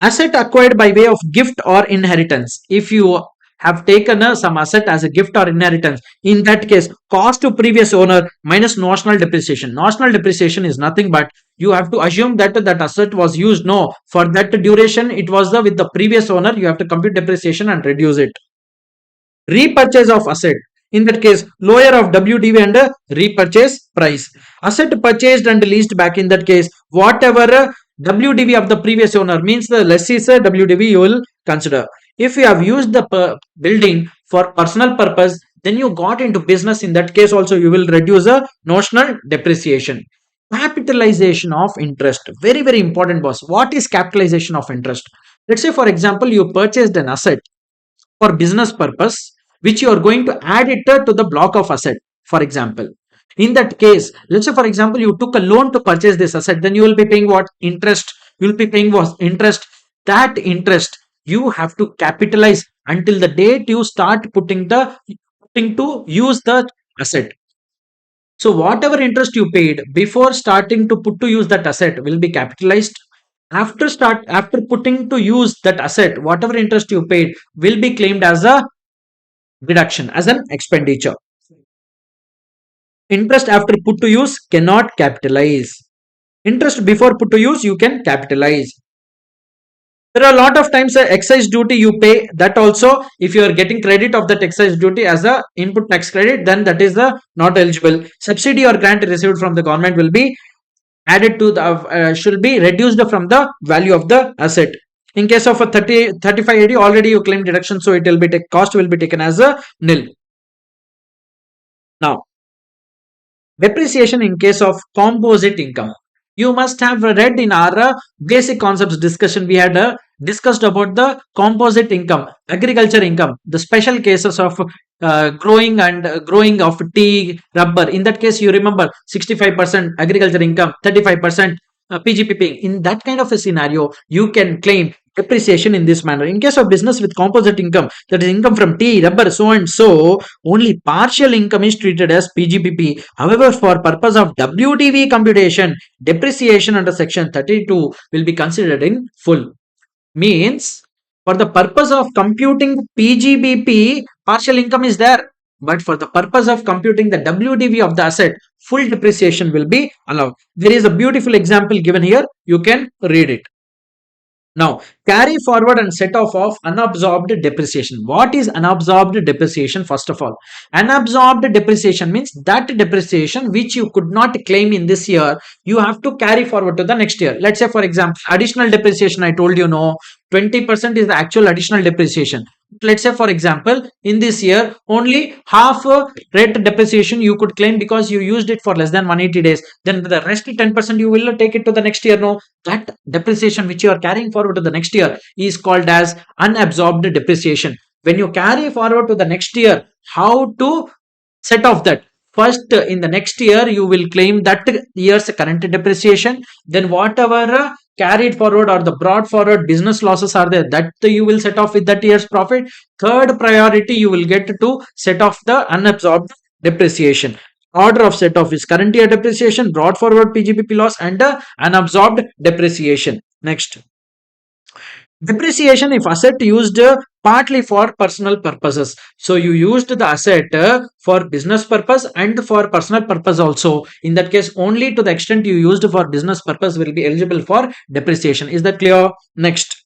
Asset acquired by way of gift or inheritance. If you have taken some asset as a gift or inheritance, in that case, cost to previous owner minus notional depreciation. Notional depreciation is nothing but you have to assume that that asset was used. No, for that duration, it was with the previous owner. You have to compute depreciation and reduce it. Repurchase of asset. In that case, lower of WDV and repurchase price. Asset purchased and leased back. In that case, whatever WDV of the previous owner, means the lessee's WDV you will consider. If you have used the building for personal purpose, then you got into business. In that case also, you will reduce a notional depreciation. Capitalization of interest. Very, very important, boss. What is capitalization of interest? Let's say, for example, you purchased an asset for business purpose, which you are going to add it to the block of asset, for example. In that case, let's say, for example, you took a loan to purchase this asset, then you will be paying what? Interest. You will be paying what? Interest. That interest you have to capitalize until the date you start putting to use the asset. So whatever interest you paid before starting to put to use that asset will be capitalized. After putting to use that asset, whatever interest you paid will be claimed as a deduction, as an expenditure. Interest after put to use cannot capitalize. Interest before put to use you can capitalize. There are a lot of times excise duty you pay, that also if you are getting credit of that excise duty as a input tax credit, then that is not eligible. Subsidy or grant received from the government will be added to the should be reduced from the value of the asset. In case of a 35 AD, already you claim deduction, so it will be cost will be taken as a nil. Now, depreciation in case of composite income. You must have read in our basic concepts discussion, we had discussed about the composite income, agriculture income, the special cases of growing of tea, rubber. In that case, you remember 65% agriculture income, 35% PGBP. In that kind of a scenario, you can claim depreciation in this manner. In case of business with composite income, that is income from tea, rubber, so and so, only partial income is treated as PGBP. However, for purpose of WDV computation, depreciation under section 32 will be considered in full. Means, for the purpose of computing PGBP, partial income is there. But for the purpose of computing the WDV of the asset, full depreciation will be allowed. There is a beautiful example given here. You can read it. Now, carry forward and set off of unabsorbed depreciation. What is unabsorbed depreciation? First of all, unabsorbed depreciation means that depreciation which you could not claim in this year, you have to carry forward to the next year. Let's say, for example, additional depreciation, I told you no, 20% is the actual additional depreciation. Let's say, for example, in this year, only half rate depreciation you could claim because you used it for less than 180 days. Then the rest 10% you will take it to the next year. No, that depreciation which you are carrying forward to the next year is called as unabsorbed depreciation. When you carry forward to the next year, how to set off that? First, in the next year, you will claim that year's current depreciation. Then, whatever carried forward or the brought forward business losses are there, that you will set off with that year's profit. Third priority, you will get to set off the unabsorbed depreciation. Order of set off is current year depreciation, brought forward PGBP loss, and unabsorbed depreciation. Next. Depreciation if asset used partly for personal purposes. So you used the asset for business purpose and for personal purpose also. In that case, only to the extent you used for business purpose will be eligible for depreciation. Is that clear? Next.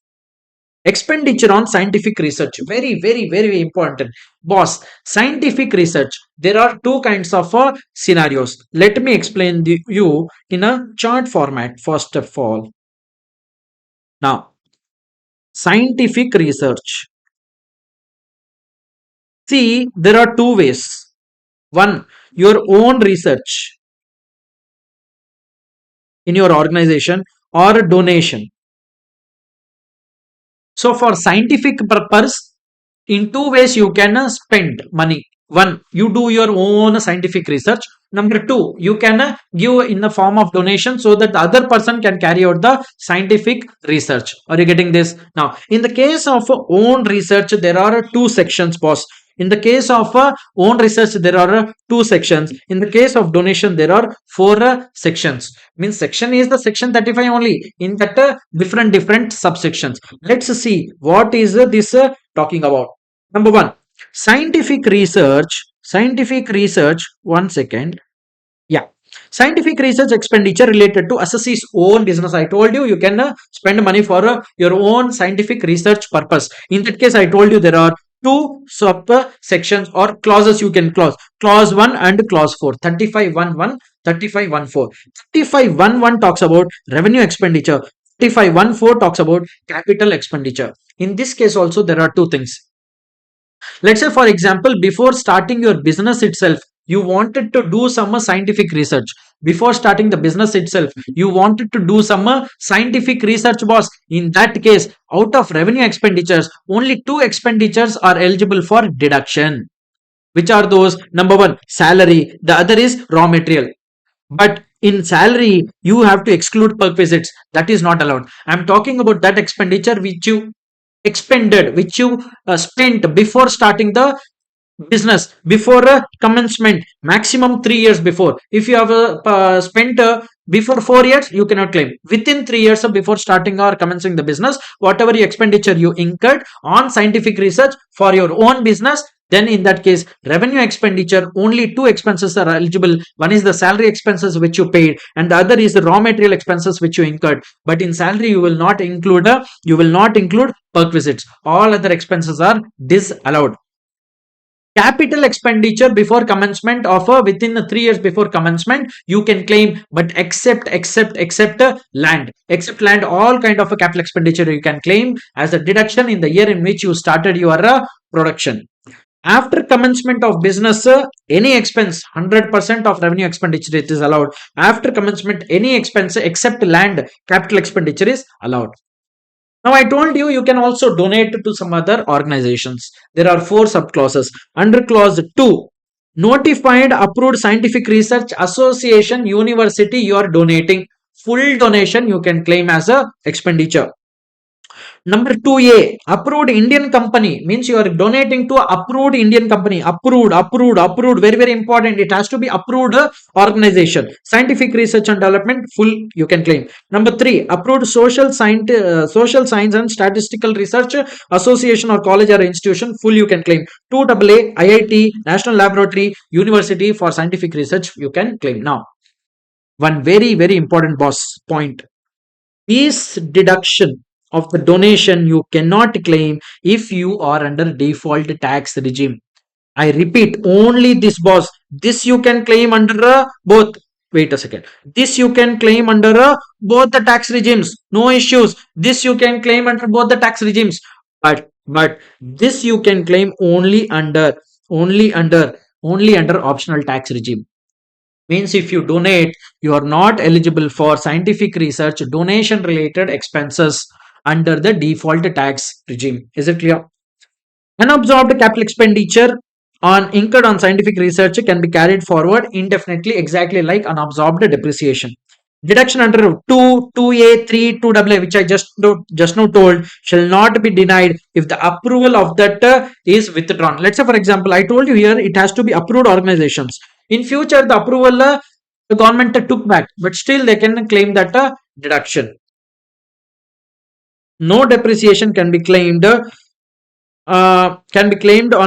Expenditure on scientific research. Very, very, very important. Boss, scientific research. There are two kinds of scenarios. Let me explain you in a chart format first of all. Now, scientific research. See, there are two ways. One, your own research in your organization or donation. So, for scientific purpose, in two ways you can spend money. One, you do your own scientific research. Number two, you can give in the form of donation so that the other person can carry out the scientific research. Are you getting this? Now, in the case of own research, there are two sections, boss. In the case of own research, there are two sections. In the case of donation, there are four sections. Means section is the section 35 only. In that different subsections. Let's see what is this talking about. Number one, scientific research. Scientific research. 1 second. Yeah. Scientific research expenditure related to assessee's own business. I told you you can spend money for your own scientific research purpose. In that case, I told you there are two sub sections or clauses you can clause. Clause 1 and clause 4. 35.1.1, 35.1.4. 35.1.1 talks about revenue expenditure. 35.1.4 talks about capital expenditure. In this case also there are two things. Let's say, for example, before starting your business itself, you wanted to do some scientific research. Before starting the business itself, you wanted to do some scientific research, boss. In that case, out of revenue expenditures, only two expenditures are eligible for deduction. Which are those? Number one, salary. The other is raw material. But in salary, you have to exclude perquisites. That is not allowed. I'm talking about that expenditure which you expended, which you spent before starting the business, before commencement, maximum 3 years before. If you have spent before 4 years, you cannot claim. Within 3 years before starting or commencing the business, whatever expenditure you incurred on scientific research for your own business, then in that case, revenue expenditure, only two expenses are eligible. One is the salary expenses which you paid, and the other is the raw material expenses which you incurred. But in salary, you will not include perquisites. All other expenses are disallowed. Capital expenditure before commencement of within the 3 years before commencement you can claim, but except land. Except land, all kind of a capital expenditure you can claim as a deduction in the year in which you started your production. After commencement of business, any expense, 100% of revenue expenditure it is allowed. After commencement, any expense except land capital expenditure is allowed. Now, I told you can also donate to some other organizations. There are four subclauses. Under clause 2, notified approved scientific research association university you are donating. Full donation you can claim as a expenditure. Number 2A, approved Indian company means you are donating to approved Indian company. Approved. Very, very important. It has to be approved organization. Scientific research and development, full you can claim. Number 3, approved social science and statistical research association or college or institution, full you can claim. 2AA, IIT, National Laboratory, University for scientific research you can claim. Now, one very, very important boss point. This deduction of the donation you cannot claim if you are under default tax regime. I repeat, only this boss. This you can claim under both Wait a second. This you can claim under both the tax regimes. No issues. This you can claim under both the tax regimes. But this you can claim only under only under optional tax regime. Means if you donate, you are not eligible for scientific research donation related expenses under the default tax regime. Is it clear? Unabsorbed capital expenditure on incurred on scientific research can be carried forward indefinitely, exactly like unabsorbed depreciation. Deduction under 2, 2A, 3, 2AA, which I just now told, shall not be denied if the approval of that is withdrawn. Let's say, for example, I told you here it has to be approved organizations. In future, the approval the government took back, but still they can claim that deduction. No depreciation can be claimed on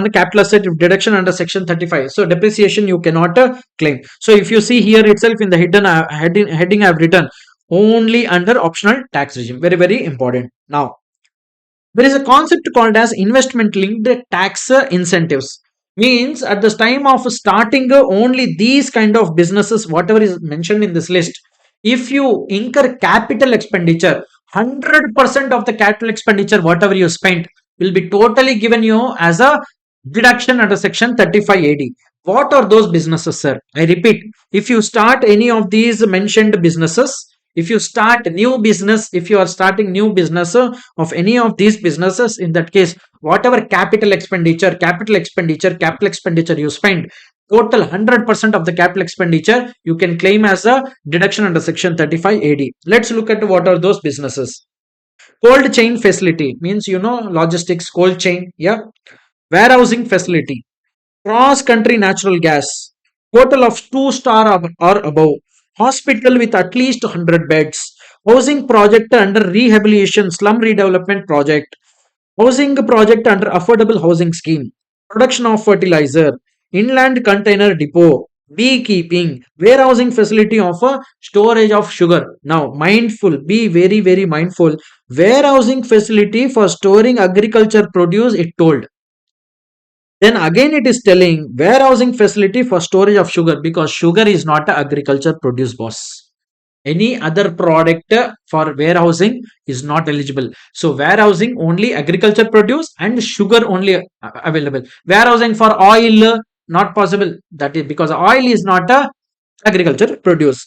the capital asset if deduction under section 35. So depreciation you cannot claim. So if you see here itself in the heading I have written only under optional tax regime. Very, very important. Now there is a concept called as investment linked tax incentives. Means at the time of starting only these kind of businesses, whatever is mentioned in this list, if you incur capital expenditure, 100% of the capital expenditure, whatever you spent, will be totally given you as a deduction under section 35 AD. What are those businesses, sir? I repeat, if you start any of these mentioned businesses, if you start new business, if you are starting new business of any of these businesses, in that case, whatever capital expenditure you spend, total 100% of the capital expenditure you can claim as a deduction under section 35 AD. Let's look at what are those businesses. Cold chain facility means logistics, cold chain, yeah. Warehousing facility, cross country natural gas, hotel of 2 star or above, hospital with at least 100 beds, housing project under rehabilitation slum redevelopment project, housing project under affordable housing scheme, production of fertilizer, inland container depot, beekeeping, warehousing facility of a storage of sugar. Now, mindful, be very, very mindful. Warehousing facility for storing agriculture produce, it told. Then again, it is telling warehousing facility for storage of sugar because sugar is not a agriculture produce, boss. Any other product for warehousing is not eligible. So warehousing only agriculture produce and sugar only available. Warehousing for oil not possible. That is because oil is not a agriculture produce.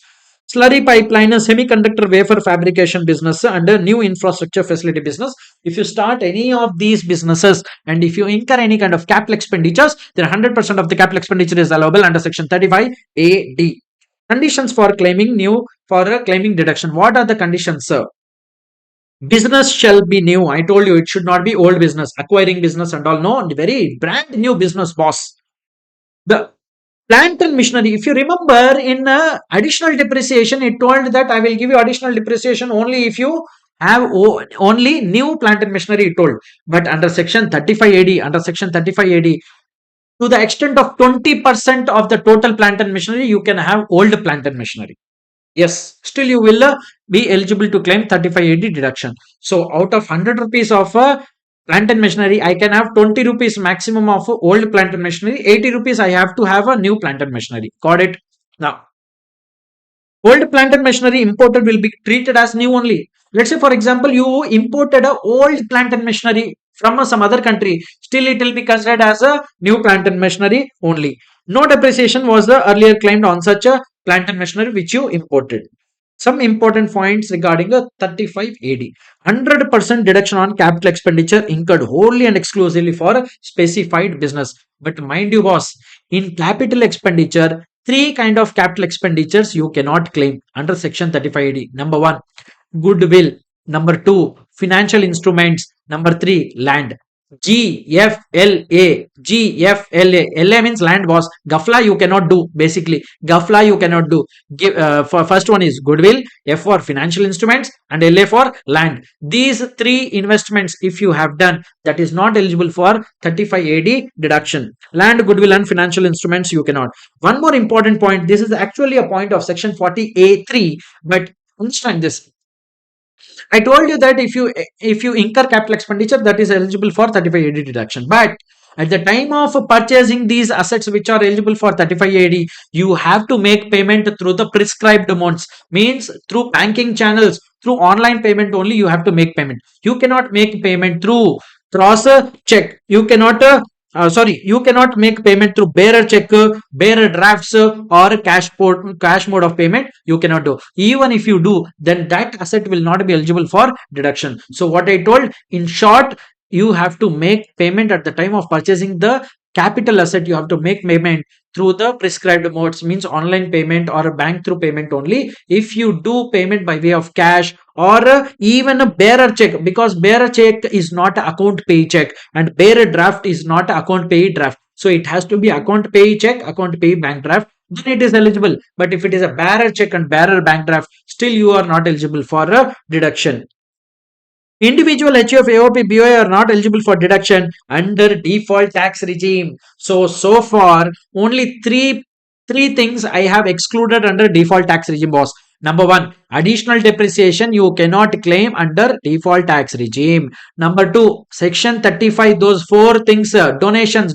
Slurry pipeline, semiconductor wafer fabrication business, and a new infrastructure facility business. If you start any of these businesses and if you incur any kind of capital expenditures, then 100% of the capital expenditure is allowable under section 35 AD. Conditions for claiming deduction. What are the conditions, sir? Business shall be new. I told you it should not be old business, acquiring business and all. No, very brand new business, boss. The plant and machinery, if you remember in additional depreciation, it told that I will give you additional depreciation only if you have only new plant and machinery, it told. But under section 35 AD, to the extent of 20% of the total plant and machinery, you can have old plant and machinery. Yes, still you will be eligible to claim 35 AD deduction. So out of 100 rupees of plant and machinery, I can have 20 rupees maximum of old plant and machinery. 80 rupees I have to have a new plant and machinery. Got it? Now, old plant and machinery imported will be treated as new only. Let's say, for example, you imported a old plant and machinery from some other country. Still, it will be considered as a new plant and machinery only. No depreciation was the earlier claimed on such a plant and machinery which you imported. Some important points regarding a 35 AD. 100% deduction on capital expenditure incurred wholly and exclusively for a specified business. But mind you, boss, in capital expenditure, three kind of capital expenditures you cannot claim under section 35 AD. Number one, goodwill. Number two, financial instruments. Number three, land. GFLA. GFLA. LA means land, boss. Gafla you cannot do. Basically, Gafla you cannot do. For first one is goodwill, F for financial instruments, and LA for land. These three investments, if you have done, that is not eligible for 35 AD deduction. Land, goodwill, and financial instruments you cannot. One more important point. This is actually a point of section 40A3, but understand this. I told you that if you incur capital expenditure, that is eligible for 35 AD deduction. But At the time of purchasing these assets which are eligible for 35AD, you have to make payment through the prescribed amounts, means through banking channels, through online payment only you have to make payment. You cannot make payment through cross check. You cannot you cannot make payment through bearer check, bearer drafts, or cash mode of payment. You cannot do. Even if you do, then that asset will not be eligible for deduction. So what I told, in short, you have to make payment at the time of purchasing the capital asset. You have to make payment through the prescribed modes, means online payment or a bank through payment only. If you do payment by way of cash or even a bearer check, because bearer check is not account pay check and bearer draft is not account pay draft, so it has to be account pay check, account pay bank draft, then it is eligible. But if it is a bearer check and bearer bank draft, still you are not eligible for a deduction. Individual HUF, AOP, BOI are not eligible for deduction under default tax regime. So far, only three things I have excluded under default tax regime, boss. Number one, additional depreciation you cannot claim under default tax regime. Number two, section 35, those four things, donations,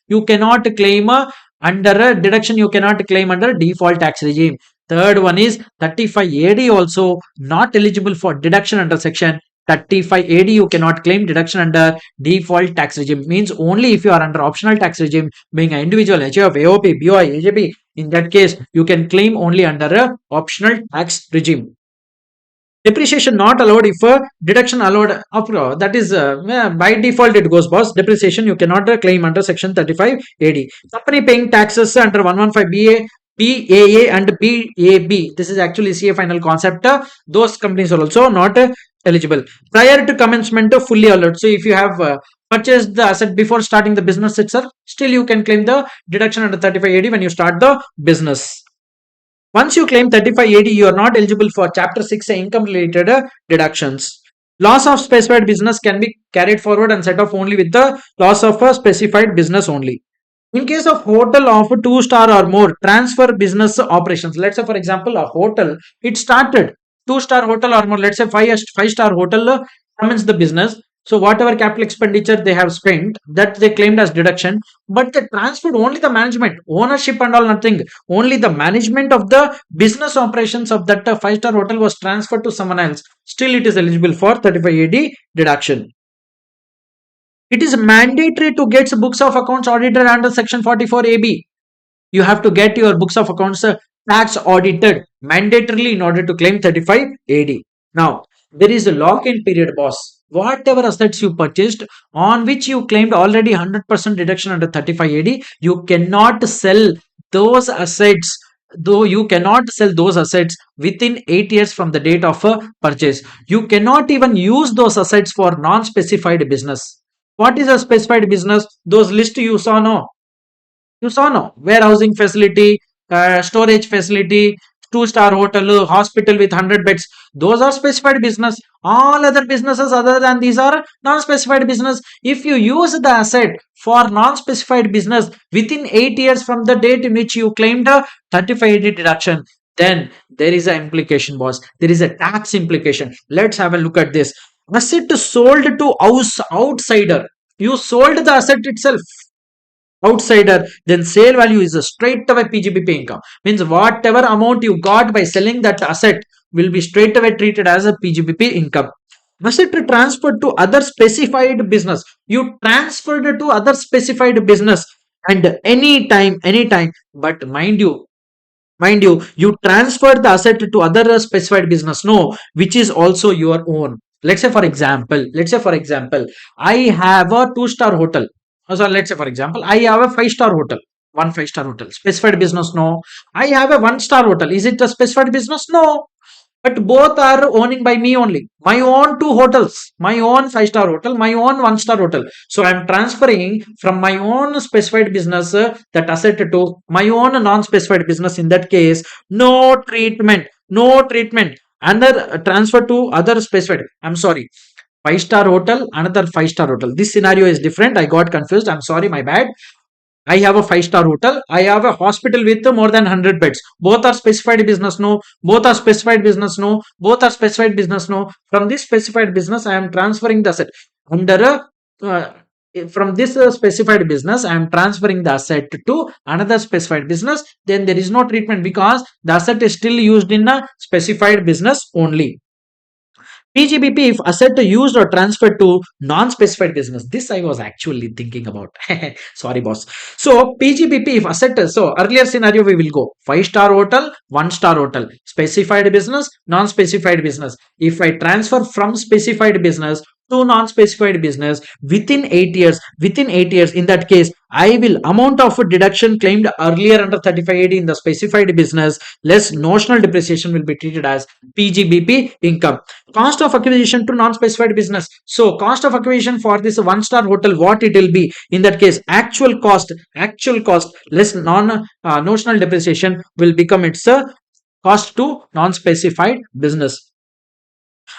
you cannot claim under a deduction, you cannot claim under default tax regime. Third one is 35AD also not eligible for deduction under section 35AD. You cannot claim deduction under default tax regime, means only if you are under optional tax regime, being an individual HUF, AOP, BOI, AJP, in that case you can claim only under a optional tax regime. Depreciation not allowed if deduction allowed. That is by default it goes, boss. Depreciation you cannot claim under section 35AD. Company paying taxes under 115BA, BAA and BAB. This is actually CA final concept. Those companies are also not eligible. Prior to commencement of fully allowed. So if you have purchased the asset before starting the business itself, still you can claim the deduction under 35AD when you start the business. Once you claim 35AD, you are not eligible for Chapter 6 income related deductions. Loss of specified business can be carried forward and set off only with the loss of a specified business only. In case of hotel of 2-star or more, transfer business operations. Let's say, for example, a hotel, it started 2-star hotel or more, let's say 5-star hotel commenced the business. So whatever capital expenditure they have spent, that they claimed as deduction, but they transferred only the management, ownership and all, nothing. Only the management of the business operations of that 5-star hotel was transferred to someone else. Still it is eligible for 35AD deduction. It is mandatory to get books of accounts audited under section 44AB. You have to get your books of accounts tax audited mandatorily in order to claim 35AD. Now, there is a lock-in period, boss. Whatever assets you purchased on which you claimed already 100% deduction under 35AD, you cannot sell those assets. Though you cannot sell those assets within 8 years from the date of a purchase. You cannot even use those assets for non-specified business. What is a specified business? Those lists you saw, no? You saw, no? Warehousing facility, storage facility, 2-star hotel, hospital with 100 beds. Those are specified business. All other businesses other than these are non-specified business. If you use the asset for non-specified business within 8 years from the date in which you claimed a 35AD deduction, then there is an implication, boss. There is a tax implication. Let's have a look at this. Asset sold to outsider. You sold the asset itself. Outsider, then sale value is a straight away PGBP income. Means whatever amount you got by selling that asset will be straight away treated as a PGBP income. Asset transferred to other specified business. You transferred it to other specified business and anytime, but mind you, you transfer the asset to other specified business, no, which is also your own. Let's say for example, I have a 2-star hotel. So let's say for example, I have a 5-star hotel, one 5-star hotel, specified business, no. I have a 1-star hotel. Is it a specified business? No. But both are owning by me only. My own 2 hotels, my own 5-star hotel, my own 1-star hotel. So I am transferring from my own specified business that asset to my own non-specified business. In that case, no treatment. Another transfer to other specified. I'm sorry. 5-star hotel, another 5-star hotel. This scenario is different. I got confused. I'm sorry, my bad. I have a 5-star hotel. I have a hospital with more than 100 beds. Both are specified business, no. Both are specified business, no. Both are specified business, no. From this specified business, I am transferring the asset under a from this specified business, I am transferring the asset to another specified business, then there is no treatment because the asset is still used in a specified business only. PGBP if asset used or transferred to non-specified business. This I was actually thinking about. Sorry, boss. So PGBP if asset. So earlier scenario we will go 5-star hotel, 1-star hotel, specified business, non-specified business. If I transfer from specified business to non-specified business within 8 years, in that case, I will amount of deduction claimed earlier under 3580 in the specified business less notional depreciation will be treated as PGBP income. Cost of acquisition to non-specified business. So cost of acquisition for this 1-star hotel, what it will be in that case? Actual cost less notional depreciation will become its cost to non-specified business.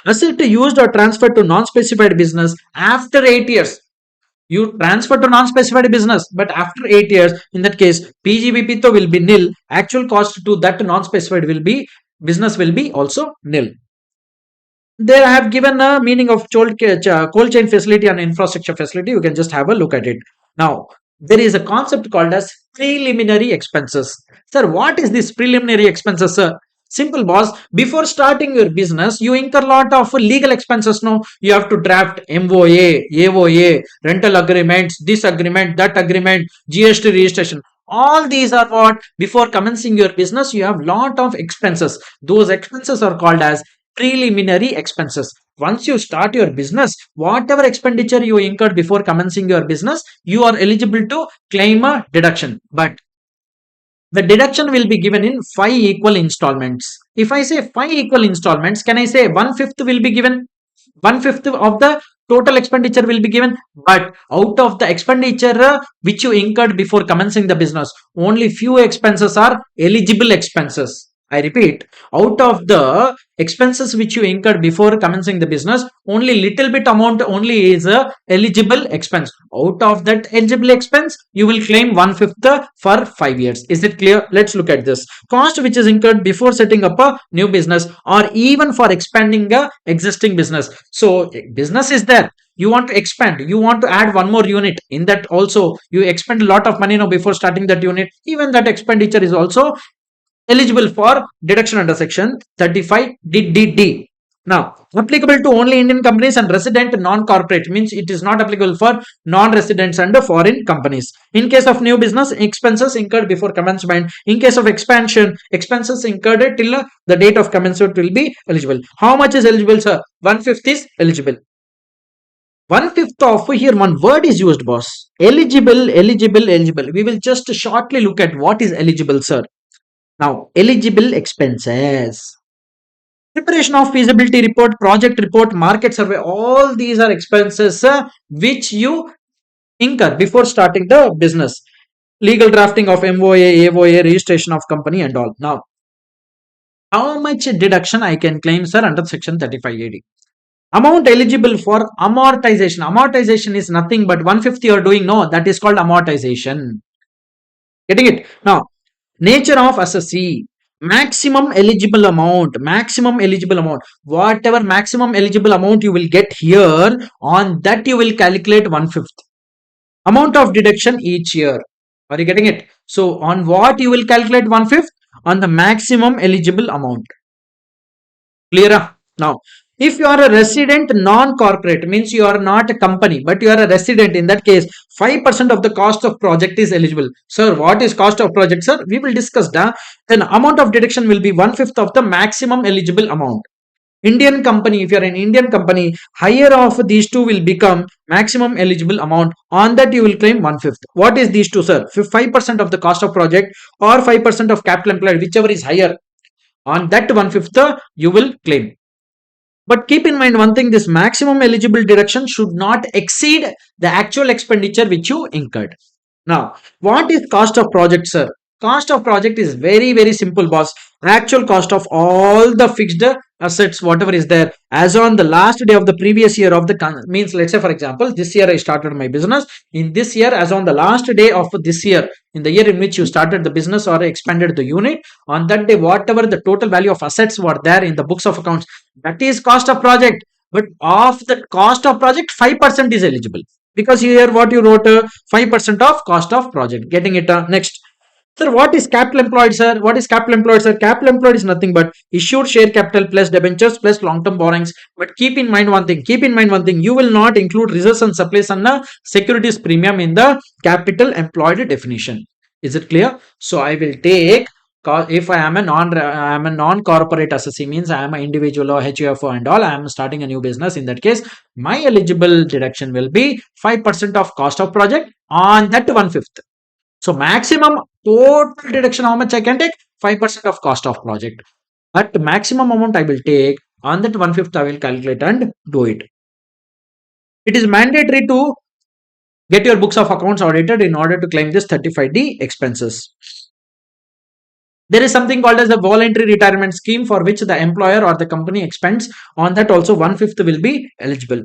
Asset used or transferred to non-specified business after 8 years. You transfer to non-specified business, but after 8 years, in that case, PGBP to will be nil. Actual cost to that non-specified will be business will be also nil. There I have given a meaning of cold chain facility and infrastructure facility. You can just have a look at it. Now, there is a concept called as preliminary expenses. Sir, what is this preliminary expenses, sir? Simple, boss. Before starting your business, you incur a lot of legal expenses. No, you have to draft MOA, AOA, rental agreements, this agreement, that agreement, GST registration. All these are what before commencing your business, you have lot of expenses. Those expenses are called as preliminary expenses. Once you start your business, whatever expenditure you incurred before commencing your business, you are eligible to claim a deduction. But the deduction will be given in 5 equal installments. If I say 5 equal installments, can I say 1/5 will be given? 1/5 of the total expenditure will be given, but out of the expenditure which you incurred before commencing the business, only few expenses are eligible expenses. I repeat, out of the expenses which you incurred before commencing the business, only little bit amount only is a eligible expense. Out of that eligible expense, you will claim 1/5 for 5 years. Is it clear? Let's look at this. Cost which is incurred before setting up a new business or even for expanding a existing business. So business is there. You want to expand, you want to add one more unit. In that also, you expend a lot of money now before starting that unit. Even that expenditure is also eligible for deduction under section 35 DDD. Now, applicable to only Indian companies and resident non-corporate means it is not applicable for non-residents and foreign companies. In case of new business, expenses incurred before commencement. In case of expansion, expenses incurred till the date of commencement will be eligible. How much is eligible, sir? 1/5 is eligible. 1/5 of here one word is used, boss. Eligible, eligible, eligible. We will just shortly look at what is eligible, sir. Now, eligible expenses. Preparation of feasibility report, project report, market survey, all these are expenses which you incur before starting the business. Legal drafting of MOA, AOA, registration of company and all. Now, how much deduction I can claim, sir, under section 3580? Amount eligible for amortization. Amortization is nothing but 1/5 you are doing. No, that is called amortization. Getting it? Now, nature of assessee. Maximum eligible amount. Whatever maximum eligible amount you will get here, on that you will calculate 1/5. Amount of deduction each year. Are you getting it? So on what you will calculate 1/5? On the maximum eligible amount. Clear? Now, if you are a resident non-corporate, means you are not a company, but you are a resident. In that case, 5% of the cost of project is eligible. Sir, what is cost of project, sir? We will discuss that. Then amount of deduction will be 1/5 of the maximum eligible amount. Indian company, if you are an Indian company, higher of these two will become maximum eligible amount. On that you will claim 1/5. What is these two, sir? 5% of the cost of project or 5% of capital employed, whichever is higher. On that 1/5 you will claim. But keep in mind one thing, this maximum eligible deduction should not exceed the actual expenditure which you incurred. Now, what is cost of project, sir? Cost of project is very, very simple, boss. Actual cost of all the fixed assets, whatever is there, as on the last day of the previous year of the means, let's say, for example, this year I started my business. In this year, as on the last day of this year, in the year in which you started the business or expanded the unit, on that day, whatever the total value of assets were there in the books of accounts, that is cost of project. But of the cost of project, 5% is eligible. because here what you wrote 5% of cost of project. Getting it? Next. Sir, what is capital employed, sir? What is capital employed, sir? Capital employed is nothing but issued share capital plus debentures plus long-term borrowings. But keep in mind one thing. Keep in mind one thing. You will not include reserves and supplies and securities premium in the capital employed definition. Is it clear? So I will take, if I am a non-corporate assessee, means I am an individual or HUFO and all, I am starting a new business. In that case, my eligible deduction will be 5% of cost of project on that 1/5. So maximum total deduction, how much I can take? 5% of cost of project. But maximum amount I will take on that 1/5 I will calculate and do it. It is mandatory to get your books of accounts audited in order to claim this 35D expenses. There is something called as a voluntary retirement scheme for which the employer or the company expends. On that also 1/5 will be eligible.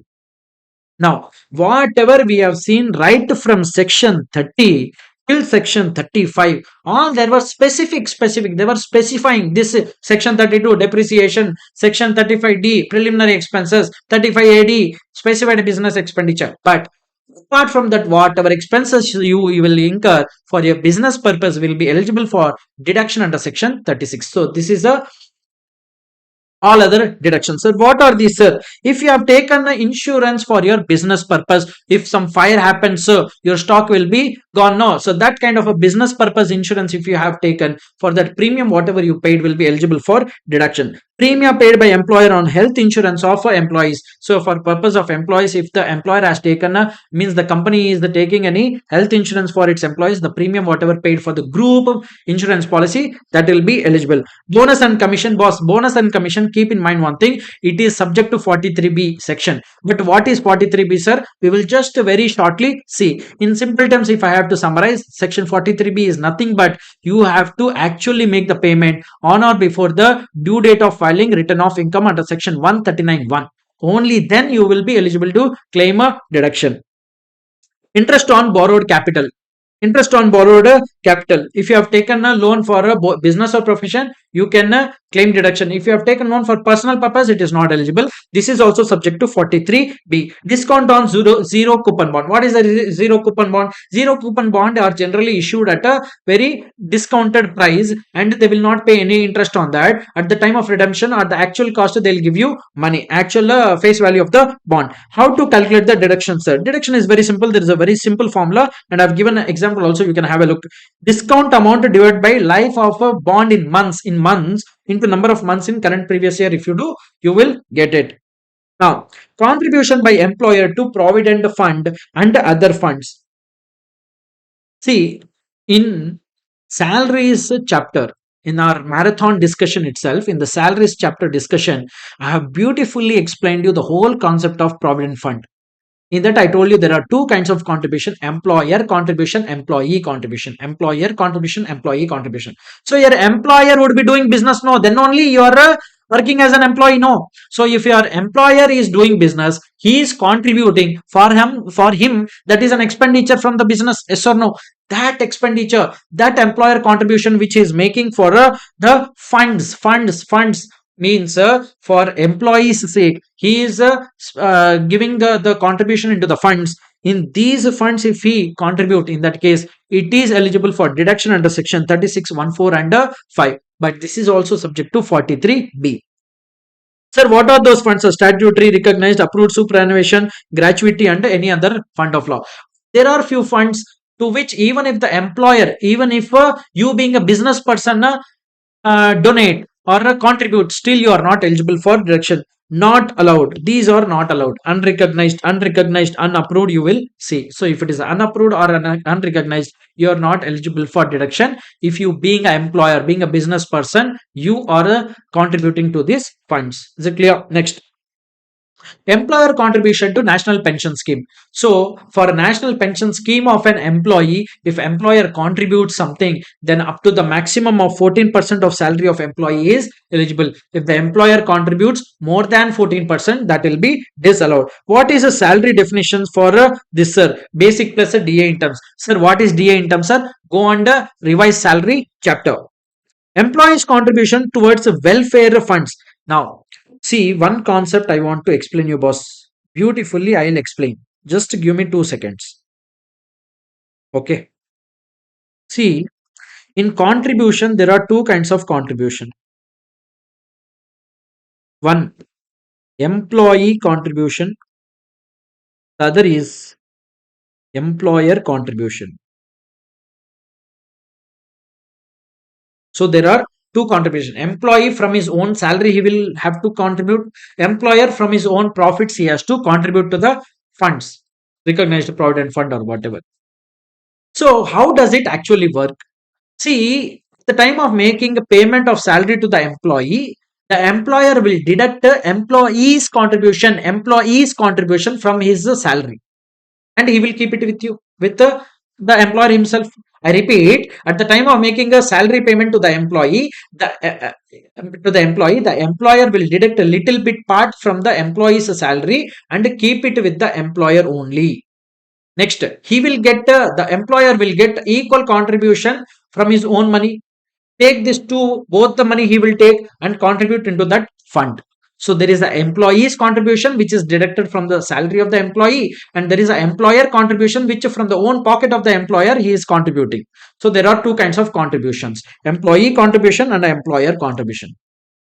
Now, whatever we have seen right from section 30 till section 35, all there were specific, they were specifying this section 32 depreciation, section 35D preliminary expenses, 35AD specified business expenditure. But apart from that, whatever expenses you will incur for your business purpose will be eligible for deduction under section 36. So this is a all other deductions. Sir, what are these, sir? If you have taken the insurance for your business purpose, if some fire happens, sir, your stock will be gone. No, so that kind of a business purpose insurance, if you have taken, for that premium, whatever you paid will be eligible for deduction. Premium paid by employer on health insurance of employees. So for purpose of employees, if the employer has taken means the company is taking any health insurance for its employees, the premium whatever paid for the group insurance policy, that will be eligible. Bonus and commission, boss, bonus and commission, keep in mind one thing, it is subject to 43B section. But what is 43B, sir? We will just very shortly see. In simple terms, if I have to summarize, section 43B is nothing but you have to actually make the payment on or before the due date of filing return of income under section 139(1). Only then you will be eligible to claim a deduction. Interest on borrowed capital. Interest on borrowed capital. If you have taken a loan for a business or profession, you can claim deduction. If you have taken loan for personal purpose, it is not eligible. This is also subject to 43B. Discount on zero coupon bond. What is a zero coupon bond? Zero coupon bond are generally issued at a very discounted price and they will not pay any interest on that. At the time of redemption or the actual cost, they will give you money, actual face value of the bond. How to calculate the deduction, sir? Deduction is very simple. There is a very simple formula and I have given an example also. You can have a look. Discount amount divided by life of a bond in months into number of months in current previous year. If you do, you will get it. Now, contribution by employer to provident fund and other funds. See, in salaries chapter, in our marathon discussion itself, in the salaries chapter discussion, I have beautifully explained you the whole concept of provident fund. In that, I told you there are two kinds of contribution: employer contribution, employee contribution. Employer contribution, employee contribution. So your employer would be doing business, no, then only you are working as an employee, no. So if your employer is doing business, he is contributing for him, that is an expenditure from the business, yes or no? That expenditure, that employer contribution which is making for the funds means for employees sake, he is giving the contribution into the funds. In these funds, if he contribute, in that case it is eligible for deduction under section 36, 1, 4 and 5. But this is also subject to 43B. Sir, what are those funds? Statutory, recognized, approved superannuation, gratuity and any other fund of law. There are few funds to which even if the employer, even if you being a business person donate or contribute, still you are not eligible for deduction. Not allowed. These are not allowed. Unrecognized, unapproved, you will see. So if it is unapproved or unrecognized, you are not eligible for deduction. If you being an employer, being a business person, you are contributing to these funds. Is it clear? Next. Employer contribution to national pension scheme. So for a national pension scheme of an employee, if employer contributes something, then up to the maximum of 14% of salary of employee is eligible. If the employer contributes more than 14%, that will be disallowed. What is the salary definitions for this, sir? Basic plus a DA in terms. Sir, what is DA in terms, sir? Go under revised salary chapter. Employees contribution towards welfare funds. Now see, one concept I want to explain you, boss. Beautifully, I will explain. Just give me 2 seconds. Okay. See, in contribution, there are two kinds of contribution. One, employee contribution. The other is employer contribution. So there are two contribution. Employee from his own salary he will have to contribute. Employer from his own profits he has to contribute to the funds, recognized provident fund or whatever. So how does it actually work? See, the time of making a payment of salary to the employee, the employer will deduct the employee's contribution from his salary, and he will keep it with you, with the employer himself. I repeat, at the time of making a salary payment to the employee, the employer will deduct a little bit part from the employee's salary and keep it with the employer only. Next, the employer will get equal contribution from his own money. Take this two, both the money he will take and contribute into that fund. So there is the employee's contribution which is deducted from the salary of the employee, and there is an employer contribution which from the own pocket of the employer he is contributing. So there are two kinds of contributions: employee contribution and employer contribution.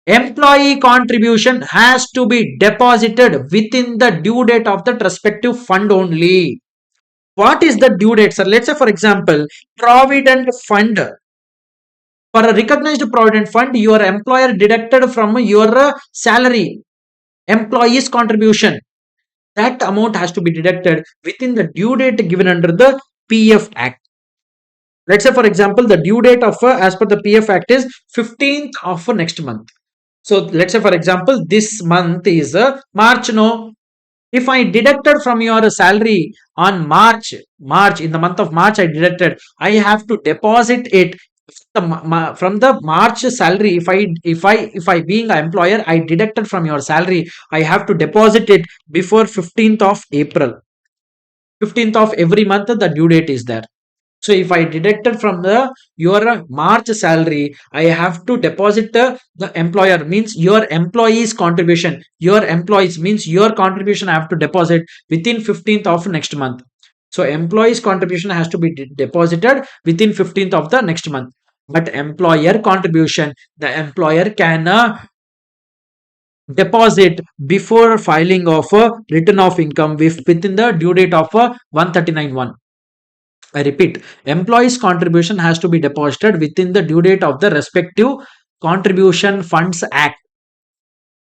Employee contribution has to be deposited within the due date of the respective fund only. What is the due date, sir? Let's say, for example, provident fund. For a recognized provident fund, your employer deducted from your salary, employee's contribution. That amount has to be deducted within the due date given under the PF Act. Let's say, for example, the due date of as per the PF Act is 15th of next month. So let's say, for example, this month is March. No, if I deducted from your salary on March, in the month of March, I deducted, I have to deposit it from the March salary. If I being an employer, I deducted from your salary, I have to deposit it before 15th of April. 15th of every month, the due date is there. So if I deducted from your March salary, I have to deposit the employer, means your employee's contribution. Your employees means your contribution I have to deposit within 15th of next month. So employee's contribution has to be deposited within 15th of the next month. But employer contribution, the employer can deposit before filing of a return of income within the due date of 139(1). I repeat, employees' contribution has to be deposited within the due date of the respective Contribution Funds Act,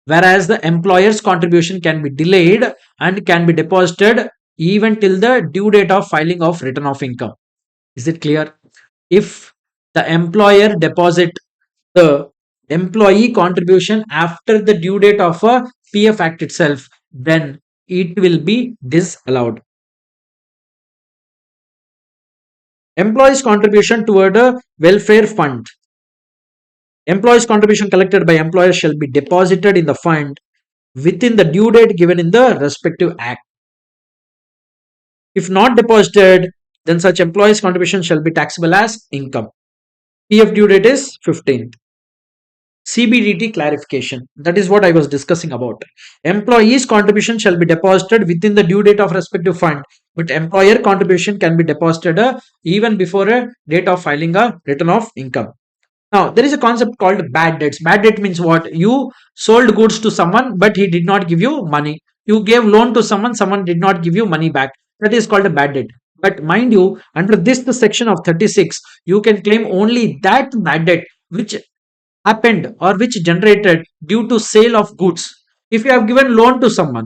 whereas the employer's contribution can be delayed and can be deposited even till the due date of filing of return of income. Is it clear? If the employer deposit the employee contribution after the due date of a PF Act itself, then it will be disallowed. Employees' contribution toward a welfare fund. Employees' contribution collected by employers shall be deposited in the fund within the due date given in the respective act. If not deposited, then such employees' contribution shall be taxable as income. PF due date is 15th. CBDT clarification. That is what I was discussing about. Employees' contribution shall be deposited within the due date of respective fund, but employer contribution can be deposited even before a date of filing a return of income. Now, there is a concept called bad debts. Bad debt means what? You sold goods to someone, but he did not give you money. You gave loan to someone, someone did not give you money back. That is called a bad debt. But mind you, under this the section of 36, you can claim only that bad debt which happened or which generated due to sale of goods. If you have given loan to someone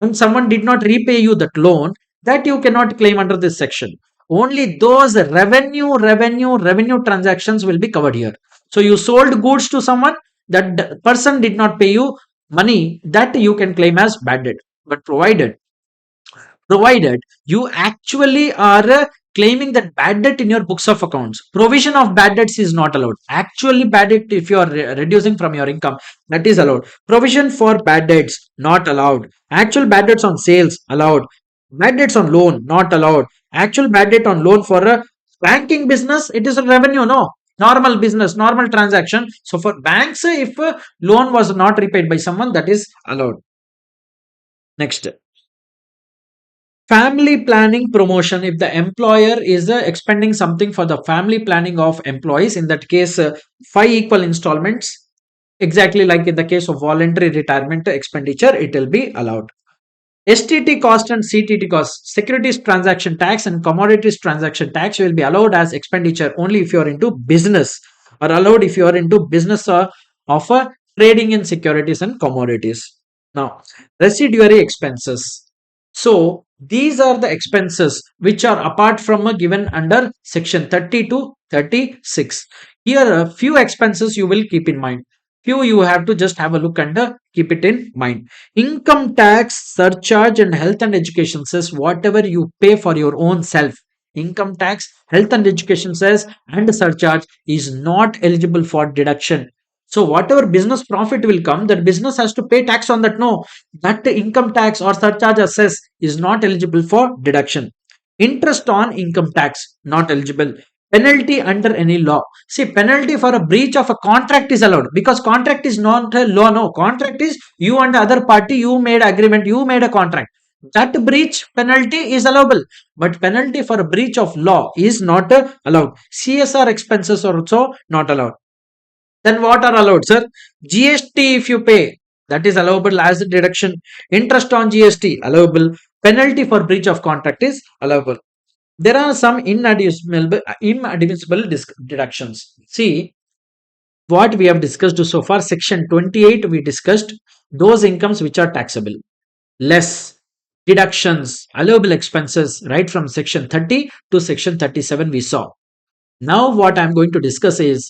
and someone did not repay you that loan, that you cannot claim under this section. Only those revenue transactions will be covered here. So you sold goods to someone, that person did not pay you money, that you can claim as bad debt. But provided you actually are claiming that bad debt in your books of accounts, provision of bad debts is not allowed. Actually bad debt, if you are reducing from your income, that is allowed. Provision for bad debts not allowed. Actual bad debts on sales allowed. Bad debts on loan not allowed. Actual bad debt on loan for a banking business, it is a revenue, no, normal business, normal transaction. So for banks, if a loan was not repaid by someone, that is allowed. Next, Family planning promotion. If the employer is expending something for the family planning of employees, in that case, 5 equal installments, exactly like in the case of voluntary retirement expenditure, it will be allowed. STT cost and CTT cost, securities transaction tax and commodities transaction tax, will be allowed as expenditure only if you are into business, or allowed if you are into business of trading in securities and commodities. Now, residuary expenses. So, these are the expenses which are apart from a given under section 30 to 36. Here, a few expenses you will keep in mind. Few you have to just have a look and keep it in mind. Income tax, surcharge, and health and education says whatever you pay for your own self. Income tax, health and education says, and surcharge is not eligible for deduction. So whatever business profit will come, that business has to pay tax on that. No, that income tax or surcharge assess is not eligible for deduction. Interest on income tax not eligible. Penalty under any law. See, penalty for a breach of a contract is allowed because contract is not a law. No, contract is you and the other party, you made agreement, you made a contract. That breach penalty is allowable, but penalty for a breach of law is not allowed. CSR expenses are also not allowed. Then what are allowed, sir? GST if you pay, that is allowable as a deduction. Interest on GST allowable. Penalty for breach of contract is allowable. There are some inadmissible deductions. See, what we have discussed so far, section 28, we discussed those incomes which are taxable. Less deductions, allowable expenses, right from section 30 to section 37 we saw. Now what I'm going to discuss is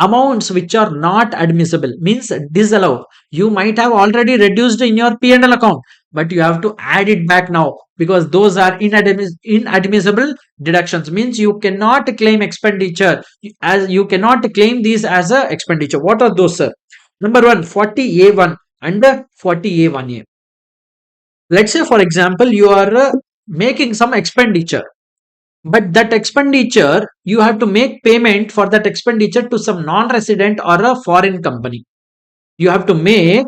amounts which are not admissible, means disallowed. You might have already reduced in your P&L account, but you have to add it back now because those are inadmissible deductions, means you cannot claim expenditure, as you cannot claim these as a expenditure. What are those, sir? Number one, 40A1 and 40A1A. Let's say for example you are making some expenditure, but that expenditure you have to make payment for that expenditure to some non-resident or a foreign company. You have to make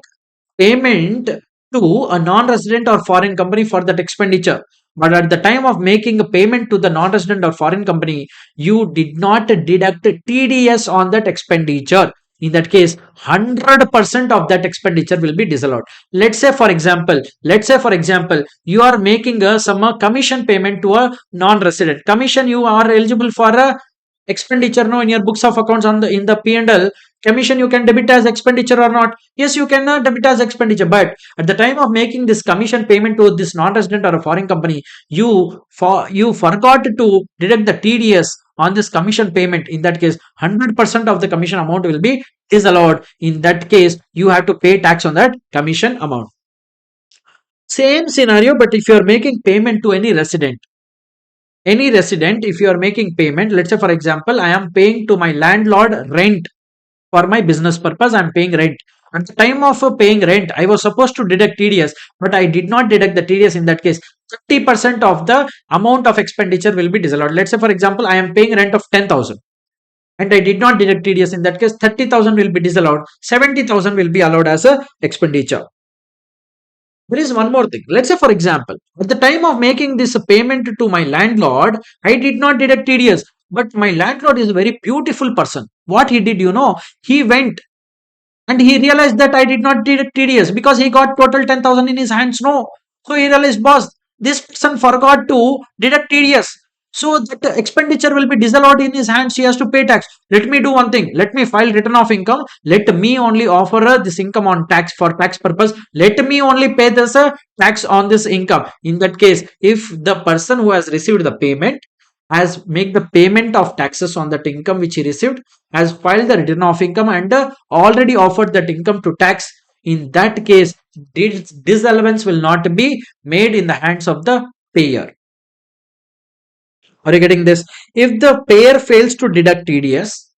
payment to a non-resident or foreign company for that expenditure, but at the time of making a payment to the non-resident or foreign company, you did not deduct TDS on that expenditure. In that case, 100% of that expenditure will be disallowed. Let's say for example you are making some commission payment to a non-resident. Commission you are eligible for a expenditure, no, in your books of accounts on the in the P&L. Commission you can debit as expenditure or not? Yes, you can debit as expenditure, but at the time of making this commission payment to this non-resident or a foreign company, you forgot to deduct the TDS on this commission payment. In that case, 100% of the commission amount will be disallowed. In that case, you have to pay tax on that commission amount. Same scenario, but if you are making payment to any resident, if you are making payment, let's say for example I am paying to my landlord rent for my business purpose, I'm paying rent. At the time of paying rent, I was supposed to deduct TDS, but I did not deduct the TDS. In that case, 30% of the amount of expenditure will be disallowed. Let's say, for example, I am paying rent of 10,000 and I did not deduct TDS. In that case, 30,000 will be disallowed, 70,000 will be allowed as a expenditure. There is one more thing. Let's say, for example, at the time of making this payment to my landlord, I did not deduct TDS, but my landlord is a very beautiful person. What he did, he went and he realized that I did not deduct TDS because he got total 10,000 in his hands. No. So he realized, boss, this person forgot to deduct TDS. So that expenditure will be disallowed in his hands. He has to pay tax. Let me do one thing. Let me file return of income. Let me only offer this income on tax for tax purpose. Let me only pay this tax on this income. In that case, if the person who has received the payment has make the payment of taxes on that income which he received, has filed the return of income and already offered that income to tax, in that case this disallowance will not be made in the hands of the payer. Are you getting this? If the payer fails to deduct TDS,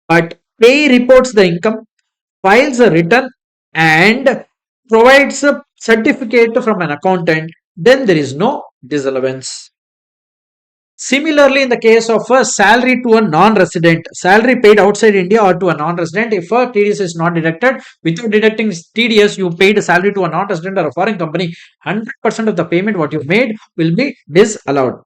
but pay reports the income, files a return, and provides a certificate from an accountant, then there is no disallowance. Similarly, in the case of a salary to a non-resident, salary paid outside India or to a non-resident, if a TDS is not deducted, without deducting TDS, you paid a salary to a non-resident or a foreign company, 100% of the payment what you made will be disallowed.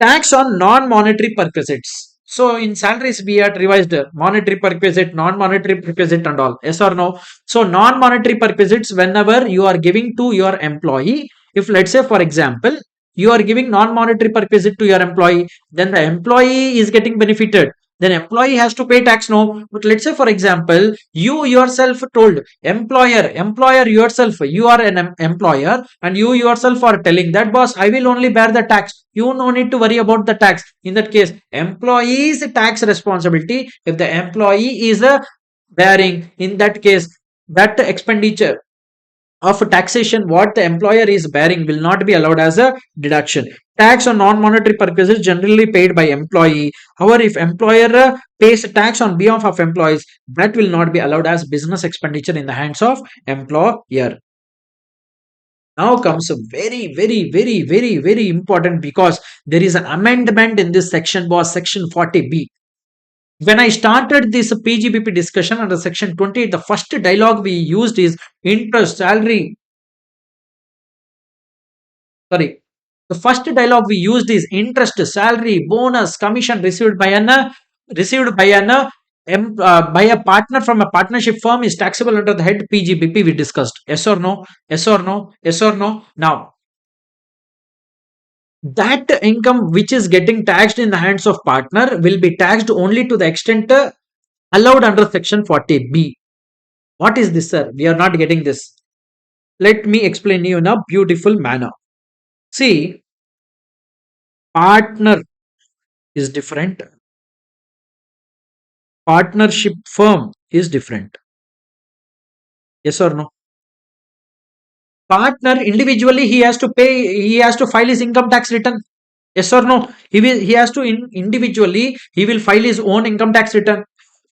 Tax on non-monetary perquisites. So in salaries we had revised monetary perquisite, non-monetary perquisite and all. Yes or no? So non-monetary perquisites whenever you are giving to your employee, if let's say for example you are giving non-monetary perquisite to your employee, then the employee is getting benefited. Then employee has to pay tax, no. But let's say for example you yourself told employer yourself, you are an employer and you yourself are telling that boss I will only bear the tax, you no need to worry about the tax. In that case employee's tax responsibility, if the employee is bearing, in that case that expenditure of taxation what the employer is bearing will not be allowed as a deduction. Tax on non-monetary purposes generally paid by employee. However, if employer pays tax on behalf of employees, that will not be allowed as business expenditure in the hands of employer. Now comes a very important, because there is an amendment in this section, was section 40B. When I started this PGBP discussion under section 28, the first dialogue we used is interest, salary. Sorry. The first dialogue we used is interest, salary, bonus, commission received by a partner from a partnership firm is taxable under the head PGBP. We discussed. Yes or no? Yes or no? Yes or no? Now, that income which is getting taxed in the hands of partner will be taxed only to the extent allowed under section 40B. What is this, sir? We are not getting this. Let me explain you in a beautiful manner. See, partner is different. Partnership firm is different. Yes or no? Partner individually he has to file his income tax return. Yes or no? He has to individually he will file his own income tax return.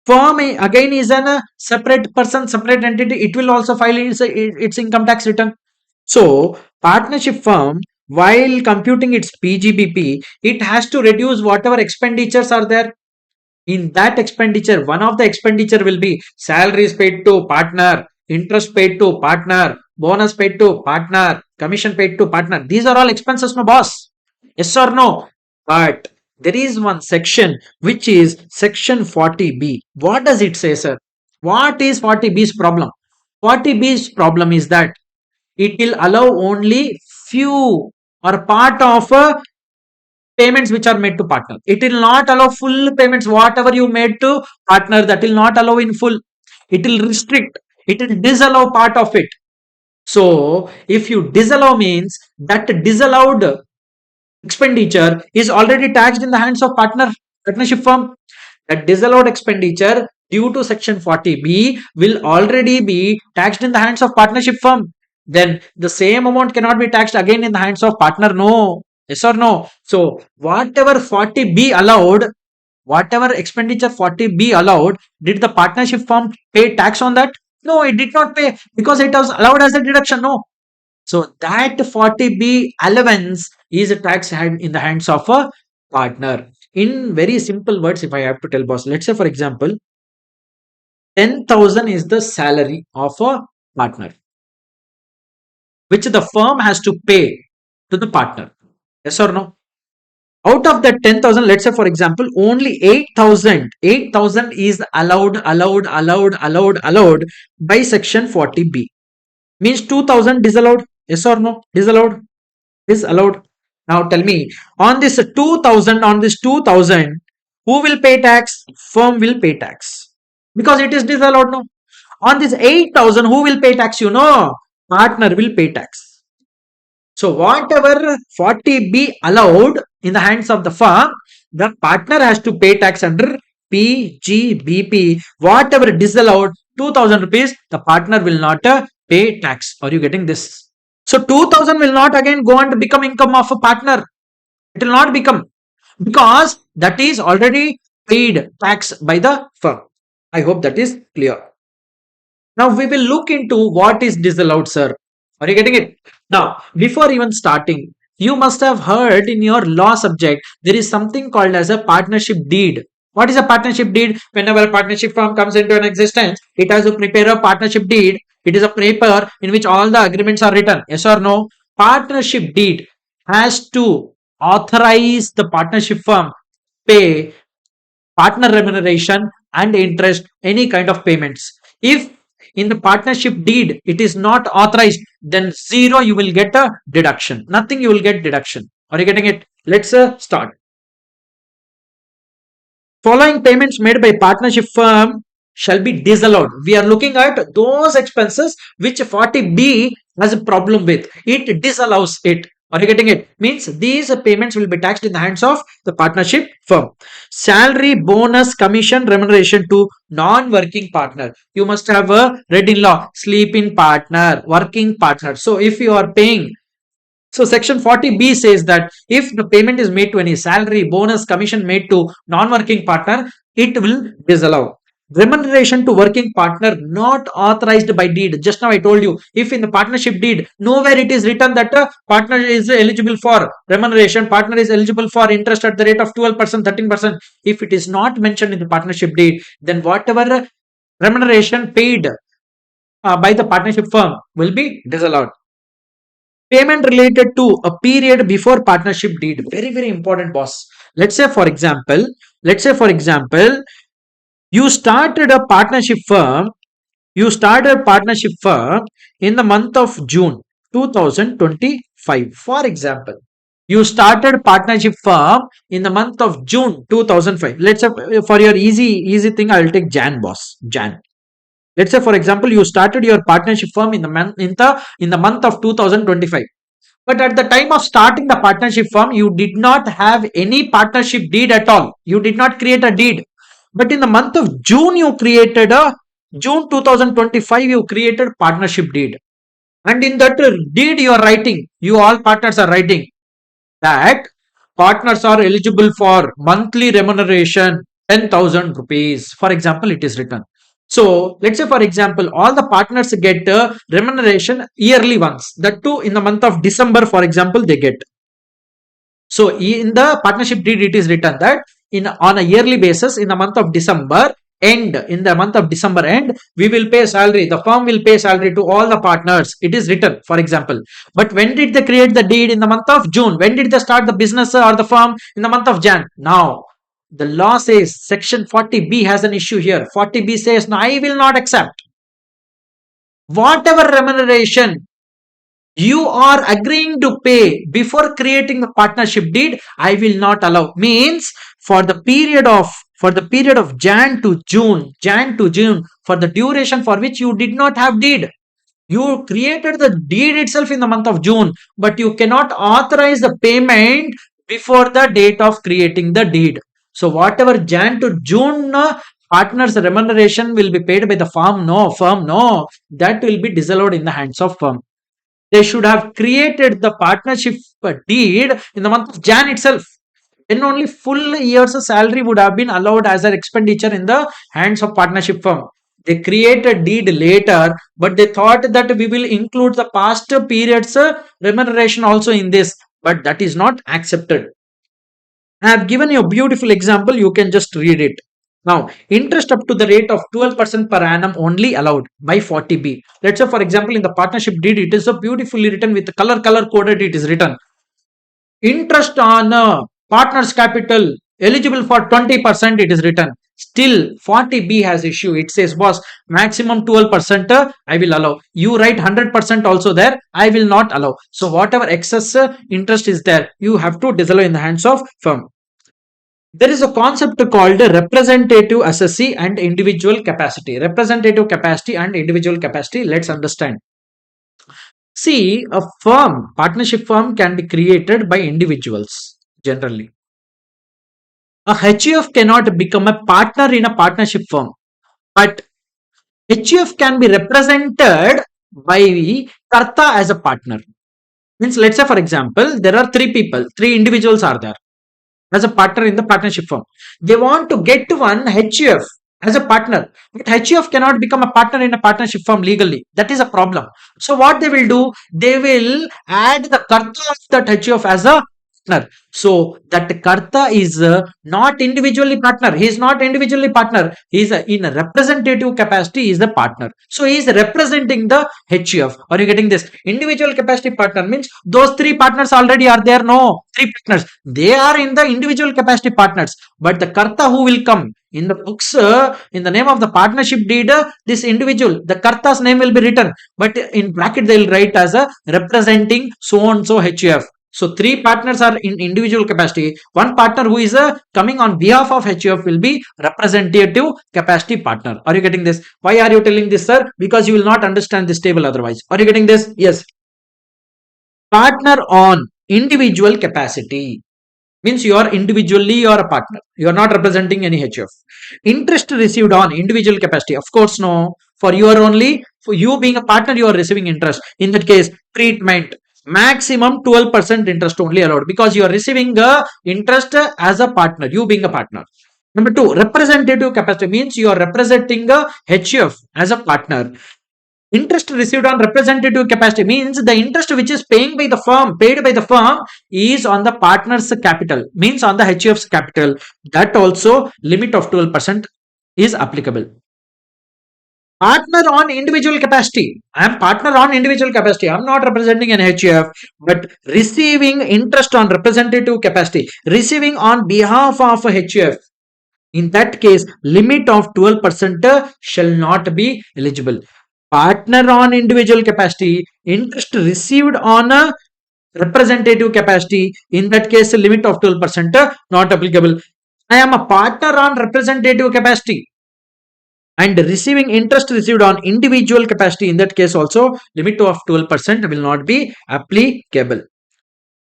Firm again is an separate person, separate entity. It will also file its income tax return. So partnership firm, while computing its PGBP, it has to reduce whatever expenditures are there. In that expenditure, one of the expenditure will be salaries paid to partner, interest paid to partner, bonus paid to partner, commission paid to partner. These are all expenses, my boss. Yes or no? But there is one section which is section 40B. What does it say, sir? What is 40B's problem? 40B's problem is that it will allow only few or part of payments which are made to partner. It will not allow full payments. Whatever you made to partner, that will not allow in full. It will restrict. It will disallow part of it. So if you disallow means that disallowed expenditure is already taxed in the hands of partnership firm. That disallowed expenditure due to section 40B will already be taxed in the hands of partnership firm. Then the same amount cannot be taxed again in the hands of partner. No. Yes or no? So whatever 40B allowed, whatever expenditure 40B allowed, did the partnership firm pay tax on that? No, it did not pay because it was allowed as a deduction. No. So that 40B allowance is a tax hand in the hands of a partner. In very simple words, if I have to tell boss, let's say for example, 10,000 is the salary of a partner, which the firm has to pay to the partner. Yes or no? Out of that 10,000, let's say for example, only 8,000 is allowed by section 40B. Means 2,000 disallowed. Yes or no? Disallowed. Disallowed. Now tell me, on this 2,000, who will pay tax? Firm will pay tax. Because it is disallowed, no? On this 8,000, who will pay tax? You know, partner will pay tax. So whatever 40B allowed in the hands of the firm, the partner has to pay tax under PGBP. Whatever disallowed, 2,000 rupees, the partner will not pay tax. Are you getting this? So 2,000 will not again go and become income of a partner. It will not become, because that is already paid tax by the firm. I hope that is clear. Now we will look into what is disallowed, sir. Are you getting it? Now, before even starting, You must have heard in your law subject there is something called as a partnership deed. What is a partnership deed? Whenever a partnership firm comes into an existence, it has to prepare a partnership deed. It is a paper in which all the agreements are written. Yes or no? Partnership deed has to authorize the partnership firm pay partner remuneration and interest, any kind of payments. If in the partnership deed it is not authorized, then zero you will get a deduction. Nothing you will get deduction. Are you getting it? Let's start. Following payments made by partnership firm shall be disallowed. We are looking at those expenses which 40B has a problem with. It disallows it. Are you getting it? Means these payments will be taxed in the hands of the partnership firm. Salary, bonus, commission, remuneration to non-working partner. You must have a read in law, sleep-in partner, working partner. So if you are paying, so section 40B says that if the payment is made to any salary, bonus, commission made to non-working partner, it will disallow. Remuneration to working partner not authorized by deed. Just now I told you, if in the partnership deed, nowhere it is written that a partner is eligible for remuneration, partner is eligible for interest at the rate of 12%, 13%. If it is not mentioned in the partnership deed, then whatever remuneration paid by the partnership firm will be disallowed. Payment related to a period before partnership deed. Very, very important, boss. Let's say for example, you started a partnership firm. You started a partnership firm in the month of June 2025. For example, you started partnership firm in the month of June 2005. Let's say for your easy thing, I will take Jan, boss. Jan. Let's say for example, you started your partnership firm in the month of 2025. But at the time of starting the partnership firm, you did not have any partnership deed at all. You did not create a deed. But in the month of June, June 2025, you created partnership deed. And in that deed, you are writing, you all partners are writing that partners are eligible for monthly remuneration 10,000 rupees. For example, it is written. So let's say, for example, all the partners get remuneration yearly once. That too in the month of December, for example, they get. So in the partnership deed, it is written that in on a yearly basis, in the month of December end, we will pay salary. The firm will pay salary to all the partners. It is written, for example. But when did they create the deed? In the month of June. When did they start the business or the firm? In the month of Jan. Now the law says section 40B has an issue here. 40B says, no, I will not accept whatever remuneration you are agreeing to pay before creating the partnership deed. I will not allow. Means for the period of Jan to June, for the duration for which you did not have deed. You created the deed itself in the month of June, but you cannot authorize the payment before the date of creating the deed. So whatever Jan to June partners remuneration will be paid by the firm, no, that will be disallowed in the hands of firm. They should have created the partnership deed in the month of Jan itself. Then only full year's salary would have been allowed as an expenditure in the hands of partnership firm. They created deed later, but they thought that we will include the past periods remuneration also in this, but that is not accepted. I have given you a beautiful example. You can just read it. Now, interest up to the rate of 12% per annum only allowed by 40B. Let's say, for example, in the partnership deed, it is so beautifully written with color coded. It is written interest on partner's capital eligible for 20%. It is written. Still, 40B has issue. It says, boss, maximum 12% I will allow. You write 100% also there. I will not allow. So, whatever excess interest is there, you have to disallow in the hands of firm. There is a concept called representative assessee and individual capacity. Representative capacity and individual capacity. Let's understand. See, a firm, partnership firm can be created by individuals generally. A HUF cannot become a partner in a partnership firm, but HUF can be represented by Karta as a partner. Means, let's say, for example, there are three individuals are there as a partner in the partnership firm. They want to get one HUF as a partner. But HUF cannot become a partner in a partnership firm legally. That is a problem. So what they will do, they will add the karta of that HUF as a partner. So that karta is not individually partner. He is not individually partner. He is in a representative capacity. He is the partner. So he is representing the HUF. Are you getting this? Individual capacity partner means those three partners already are there. No, three partners. They are in the individual capacity partners. But the karta who will come in the books, in the name of the partnership deed, this individual, the karta's name will be written. But in bracket they will write as a representing so and so HUF. So three partners are in individual capacity. One partner who is coming on behalf of HUF will be representative capacity partner. Are you getting this? Why are you telling this, sir? Because you will not understand this table otherwise. Are you getting this? Yes. Partner on individual capacity means you are individually you are a partner. You are not representing any HUF. Interest received on individual capacity. Of course, no. For you are only, for you being a partner, you are receiving interest. In that case, treatment maximum 12% interest only allowed because you are receiving the interest as a partner, you being a partner. Number two, representative capacity means you are representing a HUF as a partner. Interest received on representative capacity means the interest which is paid by the firm is on the partner's capital, means on the HUF's capital. That also limit of 12% is applicable. Partner on individual capacity. I am partner on individual capacity. I am not representing an HUF, but receiving interest on representative capacity, receiving on behalf of a HUF. In that case, limit of 12% shall not be eligible. Partner on individual capacity, interest received on a representative capacity. In that case, limit of 12% not applicable. I am a partner on representative capacity and receiving interest received on individual capacity. In that case also limit of 12% will not be applicable.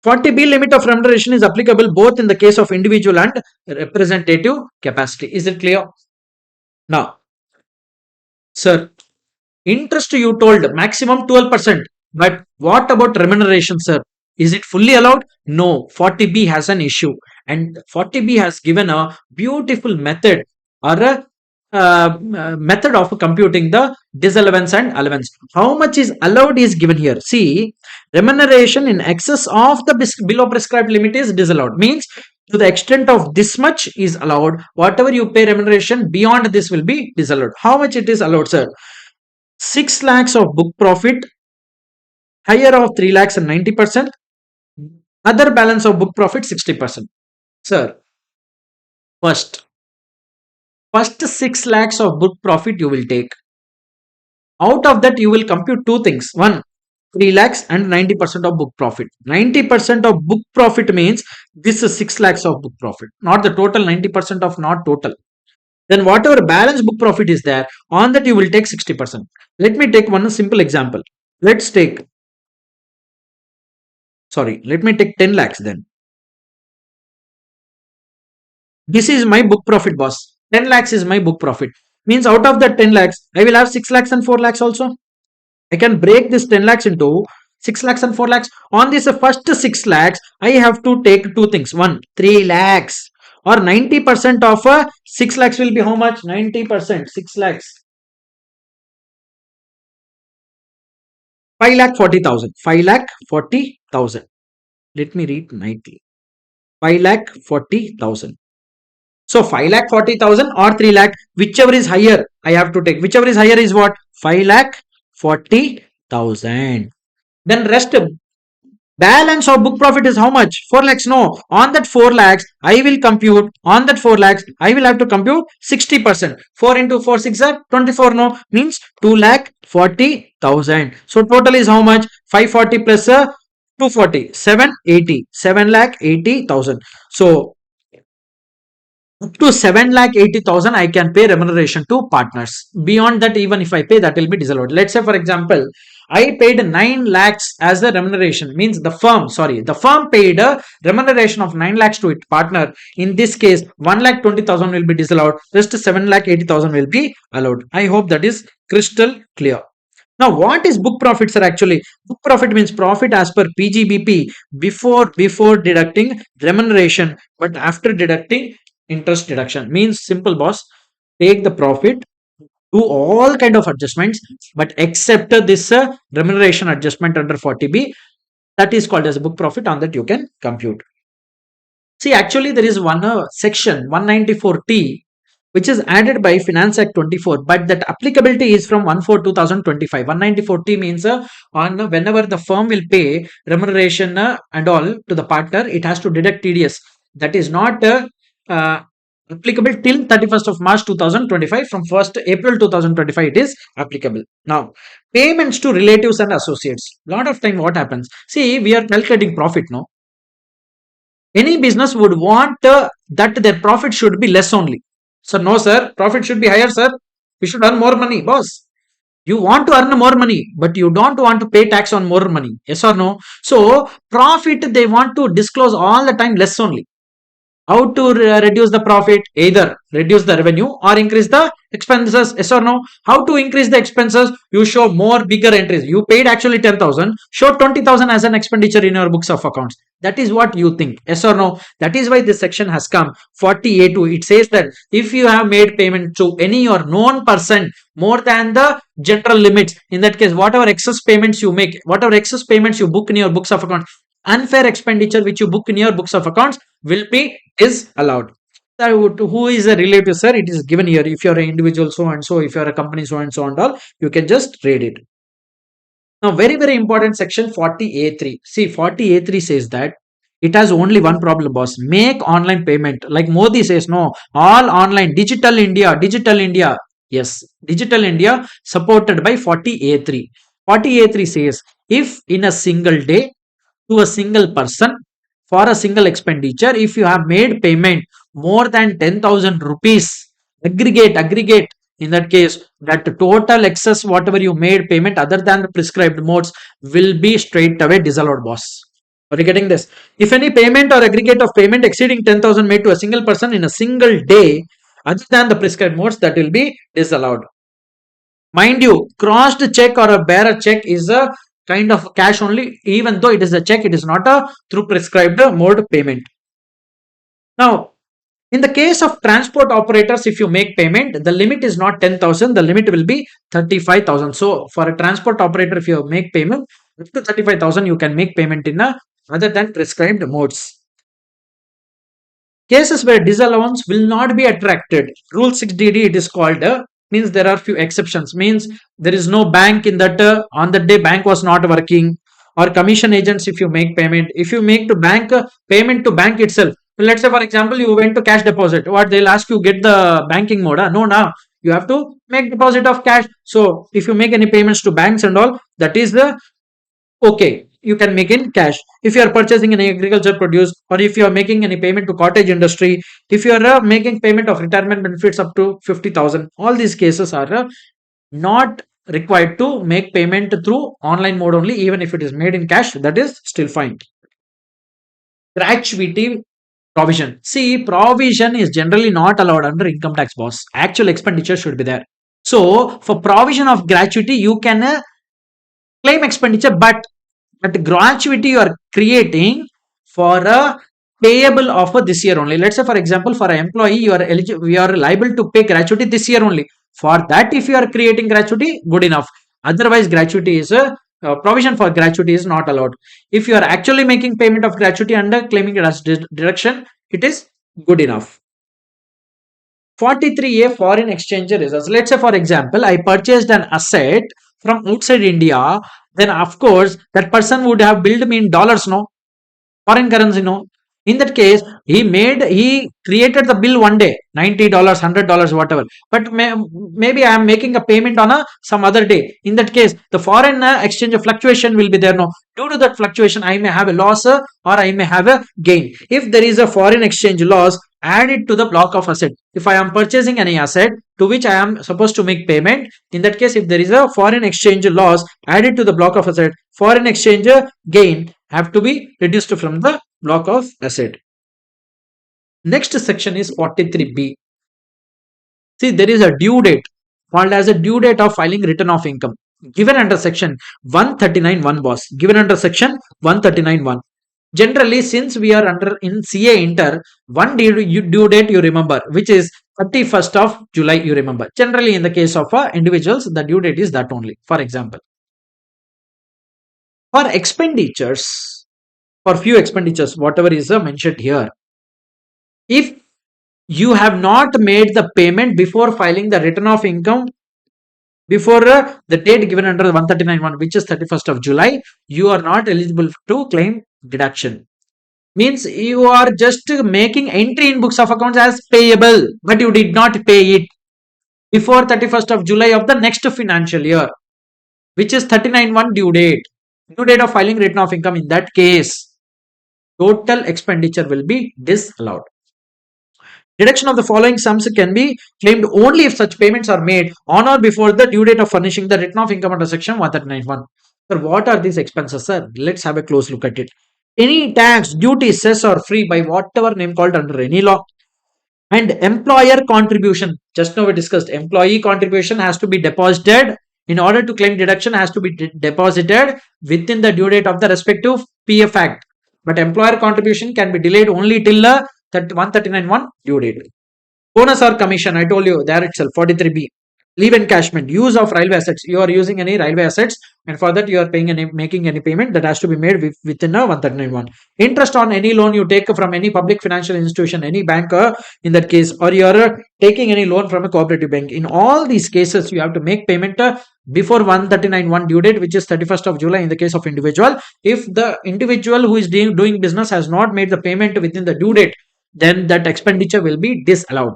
40B limit of remuneration is applicable both in the case of individual and representative capacity. Is it clear? Now, sir, interest you told maximum 12%, but what about remuneration, sir? Is it fully allowed? No, 40B has an issue, and 40B has given a beautiful method or a method of computing the disallowance and allowance. How much is allowed is given here. See, remuneration in excess of the below prescribed limit is disallowed. Means to the extent of this much is allowed. Whatever you pay remuneration beyond this will be disallowed. How much it is allowed, sir? 6 lakhs of book profit, higher of 3 lakhs and 90%, other balance of book profit 60%. Sir, first 6 lakhs of book profit you will take. Out of that, you will compute two things. One, 3 lakhs and 90% of book profit. 90% of book profit means this is 6 lakhs of book profit, not the total 90% of not total. Then whatever balance book profit is there, on that you will take 60%. Let me take one simple example. Let me take 10 lakhs then. This is my book profit, boss. 10 lakhs is my book profit. Means out of that 10 lakhs, I will have 6 lakhs and 4 lakhs also. I can break this 10 lakhs into 6 lakhs and 4 lakhs. On this first 6 lakhs, I have to take two things. One, 3 lakhs. Or 90% of 6 lakhs will be how much? 90%, 6 lakhs. 5,40,000. 5,40,000. Let me read nicely. 5,40,000. So 5,40,000 or 3 lakh, whichever is higher, I have to take. Whichever is higher is what? 5,40,000. Then rest balance of book profit is how much? 4 lakhs. No. On that 4 lakhs, I will compute. On that 4 lakhs, I will have to compute 60%. 4 into 4, 6 are 24. No. Means 2,40,000. So total is how much? 540 plus 240. 780. 7,80,000. So up to 7,80,000 I can pay remuneration to partners. Beyond that, even if I pay, that will be disallowed. Let's say, for example, I paid 9 lakhs as the remuneration. Means the firm paid a remuneration of 9 lakhs to its partner. In this case, 1,20,000 will be disallowed. Rest 7,80,000 will be allowed. I hope that is crystal clear. Now, what is book profit, sir? Actually, book profit means profit as per PGBP before deducting remuneration, but after deducting interest deduction. Means simple, boss. take the profit, do all kind of adjustments, but except this remuneration adjustment under 40B, that is called as book profit. On that you can compute. See, actually there is one section 194T which is added by Finance Act 24, but that applicability is from 1/4/2025. 194T means on whenever the firm will pay remuneration and all to the partner, it has to deduct TDS. That is not uh, applicable till 31st of March 2025. From 1st April 2025, it is applicable. Now, payments to relatives and associates. Lot of time what happens? See, we are calculating profit, no? Any business would want that their profit should be less only. So, no, sir, profit should be higher, sir. We should earn more money, boss. You want to earn more money, but you don't want to pay tax on more money. Yes or no? So, profit they want to disclose all the time less only. How to reduce the profit? Either reduce the revenue or increase the expenses. Yes or no? How to increase the expenses? You show more bigger entries. You paid actually 10,000. Show 20,000 as an expenditure in your books of accounts. That is what you think. Yes or no? That is why this section has come. 40A2. It says that if you have made payment to any or known person more than the general limits, in that case, whatever excess payments you make, whatever excess payments you book in your books of accounts, unfair expenditure which you book in your books of accounts will be disallowed. Who is a relative, sir? It is given here. If you are an individual so and so, if you are a company so and so and all, you can just read it. Now, very, very important section 40A3. See, 40A3 says that it has only one problem, boss. Make online payment. Like Modi says, no, all online, digital India, digital India. Yes, digital India supported by 40A3. 40A3 says if in a single day to a single person for a single expenditure, if you have made payment more than 10,000 rupees, aggregate, in that case, that total excess whatever you made payment other than the prescribed modes will be straight away disallowed, boss. Are you getting this? If any payment or aggregate of payment exceeding 10,000 made to a single person in a single day other than the prescribed modes, that will be disallowed. Mind you, crossed check or a bearer check is a kind of cash only. Even though it is a check, it is not a through prescribed mode payment. Now, in the case of transport operators, if you make payment, the limit is not 10,000, the limit will be 35,000. So, for a transport operator, if you make payment up to 35,000, you can make payment in a other than prescribed modes. Cases where disallowance will not be attracted. Rule 6DD, it is called, means there are few exceptions. Means there is no bank in that, on that day bank was not working. Or commission agents, if you make payment. If you make to bank, payment to bank itself. Let's say, for example, you went to cash deposit. What they'll ask you, get the banking mode. No, now you have to make deposit of cash. So, if you make any payments to banks and all, that is the okay, you can make in cash. If you are purchasing any agriculture produce, or if you are making any payment to cottage industry, if you are making payment of retirement benefits up to 50,000, all these cases are not required to make payment through online mode only. Even if it is made in cash, that is still fine. Gratuity provision. See, provision is generally not allowed under income tax, boss. Actual expenditure should be there. So, for provision of gratuity, you can claim expenditure, but gratuity you are creating for a payable offer this year only. Let's say, for example, for an employee, you are eligible, you are liable to pay gratuity this year only. For that, if you are creating gratuity, good enough. Otherwise, gratuity is a provision for gratuity is not allowed. If you are actually making payment of gratuity under claiming it as deduction, it is good enough. 43A foreign exchange reserves. Let's say, for example, I purchased an asset from outside India, then of course that person would have billed me in dollars, no? Foreign currency, no? In that case, he created the bill one day, $90, $100, whatever. But maybe I am making a payment on some other day. In that case, the foreign exchange fluctuation will be there. No, due to that fluctuation, I may have a loss or I may have a gain. If there is a foreign exchange loss, add it to the block of asset. If I am purchasing any asset to which I am supposed to make payment, in that case, if there is a foreign exchange loss, add it to the block of asset. Foreign exchange gain have to be reduced from the block of asset. Next section is 43B. See, there is a due date called as a due date of filing return of income given under section 139(1), boss. Given under section 139(1). Generally, since we are under in CA Inter, one due date you remember, which is 31st of July, you remember. Generally, in the case of individuals, the due date is that only. For example, for expenditures, for few expenditures, whatever is mentioned here, if you have not made the payment before filing the return of income before the date given under 139(1), which is 31st of July, you are not eligible to claim deduction. Means you are just making entry in books of accounts as payable, but you did not pay it before 31st of July of the next financial year, which is 39(1) due date. Due date of filing return of income. In that case, total expenditure will be disallowed. Deduction of the following sums can be claimed only if such payments are made on or before the due date of furnishing the return of income under section 139(1). Sir, what are these expenses, sir? Let's have a close look at it. Any tax, duty, cess or free by whatever name called under any law. And employer contribution. Just now we discussed employee contribution has to be deposited. In order to claim deduction has to be deposited within the due date of the respective PF Act. But employer contribution can be delayed only till the 139(1) due date. Bonus or commission, I told you there itself, 43B. Leave encashment, use of railway assets. You are using any railway assets, and for that you are making any payment that has to be made within a 139(1). Interest on any loan you take from any public financial institution, any bank in that case, or you are taking any loan from a cooperative bank. In all these cases, you have to make payment before 139(1) due date, which is 31st of July in the case of individual. If the individual who is doing business has not made the payment within the due date, then that expenditure will be disallowed.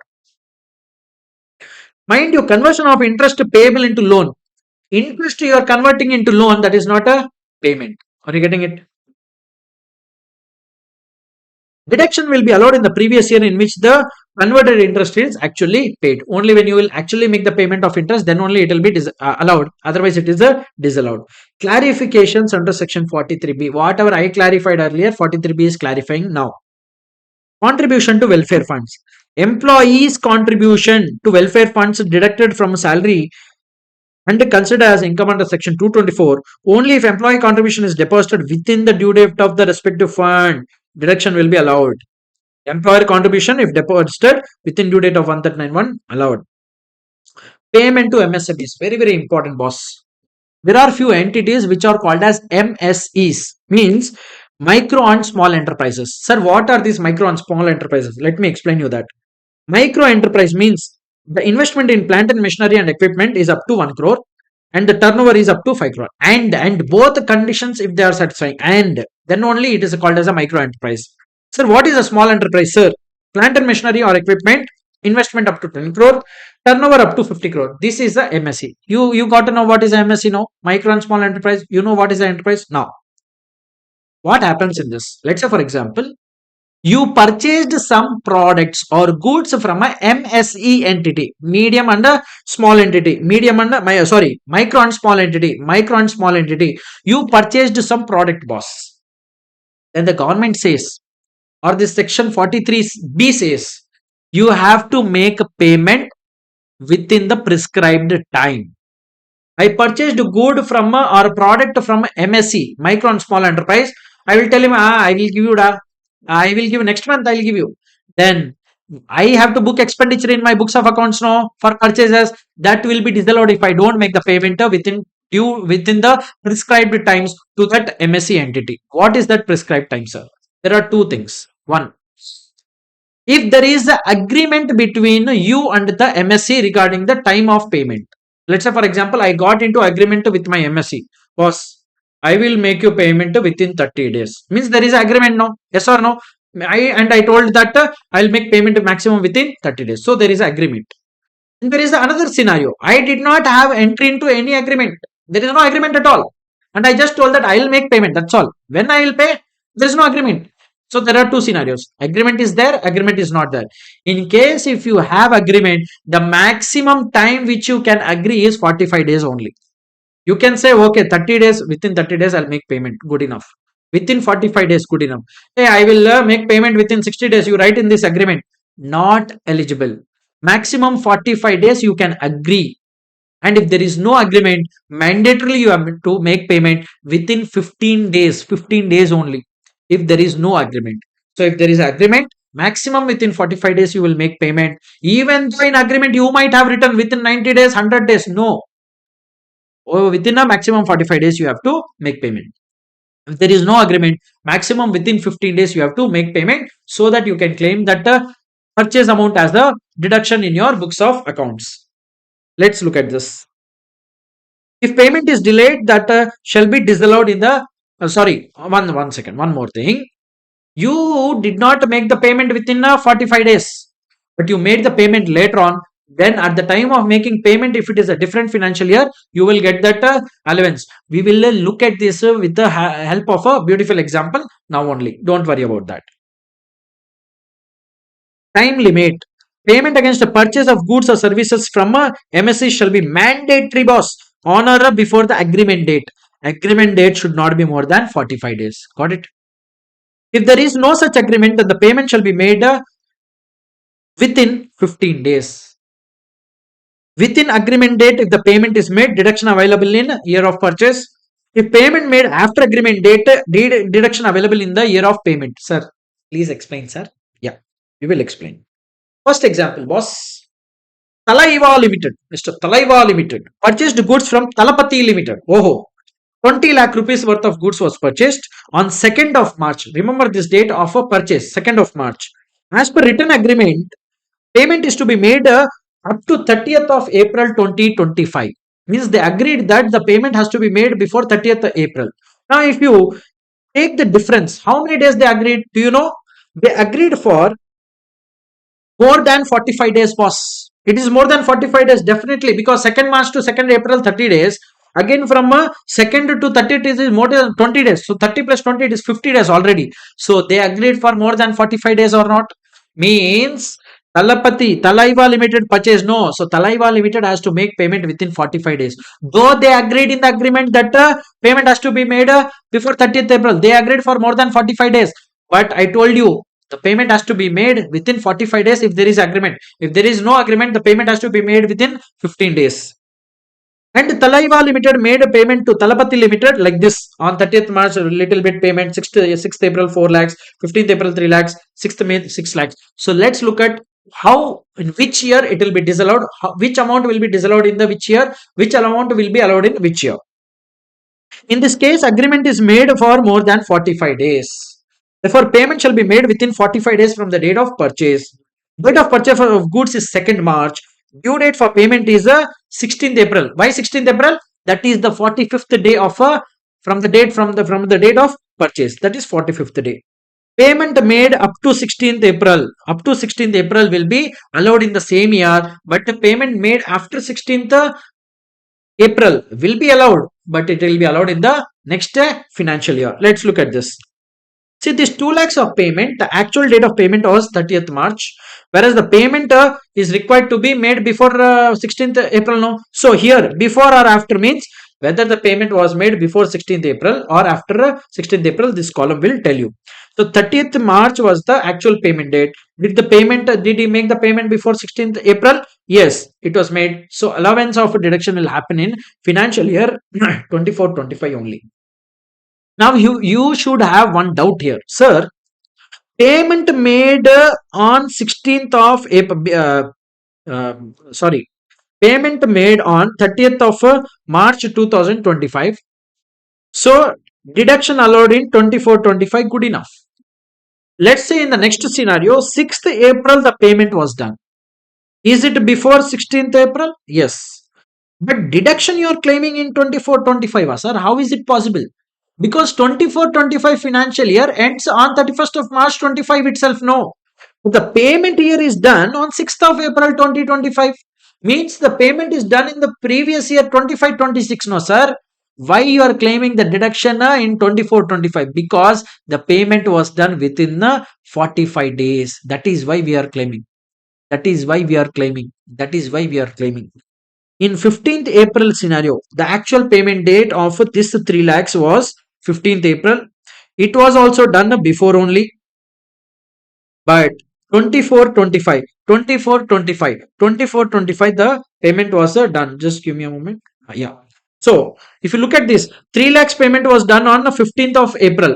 Mind you, conversion of interest payable into loan. Interest you are converting into loan, that is not a payment. Are you getting it? Deduction will be allowed in the previous year in which the converted interest is actually paid. Only when you will actually make the payment of interest, then only it will be allowed. Otherwise, it is disallowed. Clarifications under section 43B. Whatever I clarified earlier, 43B is clarifying now. Contribution to welfare funds. Employees' contribution to welfare funds deducted from salary and considered as income under section 224 only if employee contribution is deposited within the due date of the respective fund. Deduction will be allowed. Employer contribution, if deposited within due date of 139(1), allowed. Payment to MSMEs, very very important, boss. There are few entities which are called as MSEs, means micro and small enterprises. Sir, what are these micro and small enterprises? Let me explain you that. Micro enterprise means the investment in plant and machinery and equipment is up to 1 crore and the turnover is up to 5 crore. And both the conditions, if they are satisfying, and then only it is called as a micro enterprise. Sir, what is a small enterprise, sir? Plant and machinery or equipment, investment up to 10 crore, turnover up to 50 crore. This is the MSE. You got to know what is a MSE now? Micro and small enterprise. You know what is the enterprise now? What happens in this? Let's say, for example, you purchased some products or goods from a MSE entity, medium and a small entity, micro and small entity. You purchased some product, boss. Then the government says, or this section 43B says, you have to make a payment within the prescribed time. I purchased a good from or a product from MSE, micro and small enterprise. I will tell him, I will give you I will give next month, I will give you. Then I have to book expenditure in my books of accounts now for purchases. That will be disallowed if I don't make the payment within the prescribed times to that MSE entity. What is that prescribed time, sir? There are two things. One, if there is an agreement between you and the MSE regarding the time of payment. Let's say, for example, I got into agreement with my MSE. Boss, I will make you payment within 30 days. Means there is agreement now. Yes or no? I told that I'll make payment maximum within 30 days. So there is agreement. And there is another scenario. I did not have entry into any agreement. There is no agreement at all. And I just told that I'll make payment. That's all. When I will pay, there is no agreement. So there are two scenarios. Agreement is there, agreement is not there. In case if you have agreement, the maximum time which you can agree is 45 days only. You can say, okay, 30 days, within 30 days, I'll make payment. Good enough. Within 45 days, good enough. Hey, I will make payment within 60 days. You write in this agreement. Not eligible. Maximum 45 days you can agree. And if there is no agreement, mandatorily you have to make payment within 15 days. 15 days only. If there is no agreement. So if there is agreement, Maximum within 45 days you will make payment. Even though in agreement you might have written within 90 days, 100 days. No. Within a maximum 45 days you have to make payment. If there is no agreement, maximum within 15 days you have to make payment so that you can claim that the purchase amount as the deduction in your books of accounts. Let's look at this. If payment is delayed, that shall be disallowed in the one second, one more thing. You did not make the payment within 45 days, but you made the payment later on. Then at the time of making payment, if it is a different financial year, you will get that allowance. We will look at this with the help of a beautiful example now only. Don't worry about that. Time limit. Payment against the purchase of goods or services from a MSC shall be mandatory, boss, on or before the agreement date. Agreement date should not be more than 45 days. Got it? If there is no such agreement, then the payment shall be made within 15 days. Within agreement date, if the payment is made, deduction available in year of purchase. If payment made after agreement date, deduction available in the year of payment. Sir, please explain, sir. Yeah, we will explain. First example, boss. Thalaiva Limited, Mr. Thalaiva Limited purchased goods from Thalapathy Limited. Oh, 20 lakh rupees worth of goods was purchased on 2nd of March. Remember this date of a purchase, 2nd of March. As per written agreement, payment is to be made up to 30th of April 2025. Means they agreed that the payment has to be made before 30th of April. Now, if you take the difference, how many days they agreed? Do you know? They agreed for more than 45 days, boss. It is more than 45 days, definitely, because 2nd March to 2nd April, 30 days. Again, from 2nd to 30 days is more than 20 days. So 30 plus 20 is 50 days already. So they agreed for more than 45 days or not? Means Thalaiva Limited purchase, no. So Thalaiva Limited has to make payment within 45 days. Though they agreed in the agreement that payment has to be made before 30th April, they agreed for more than 45 days. But I told you, the payment has to be made within 45 days if there is agreement. If there is no agreement, the payment has to be made within 15 days. And Thalaiva Limited made a payment to Thalapathy Limited like this on 30th March, a little bit payment, 6th April 4 lakhs, 15th April 3 lakhs, 6th May 6 lakhs. So let's look at how, in which year it will be disallowed, which amount will be disallowed in the which year, which amount will be allowed in which year. In this case, agreement is made for more than 45 days. Therefore, payment shall be made within 45 days from the date of purchase. Date of purchase of goods is 2nd March. Due date for payment is 16th April. Why 16th April? That is the 45th day of from the date of purchase. That is 45th day. Payment made up to 16th April. Up to 16th April will be allowed in the same year, but the payment made after 16th April will be allowed, but it will be allowed in the next financial year. Let's look at this. See, this 2 lakhs of payment, the actual date of payment was 30th March, whereas the payment is required to be made before 16th April. No. So here, before or after means whether the payment was made before 16th April or after 16th April, this column will tell you. So 30th March was the actual payment date. Did he make the payment before 16th April? Yes, it was made. So allowance of deduction will happen in financial year 24-25 only. Now you should have one doubt here, sir. Payment made on 16th of April. Payment made on 30th of March 2025. So deduction allowed in 24-25, good enough. Let's say in the next scenario, 6th April the payment was done. Is it before 16th April? Yes. But deduction you are claiming in 24-25, sir. How is it possible? Because 24-25 financial year ends on 31st of March 25 itself. No. The payment year is done on 6th of April 2025. Means the payment is done in the previous year 25-26. No, sir. Why you are claiming the deduction in 24-25? Because the payment was done within 45 days. That is why we are claiming. That is why we are claiming. That is why we are claiming. In 15th April scenario, the actual payment date of this 3 lakhs was 15th April. It was also done before only. But 24-25, the payment was done. Just give me a moment. Yeah. So if you look at this, 3 lakhs payment was done on the 15th of April.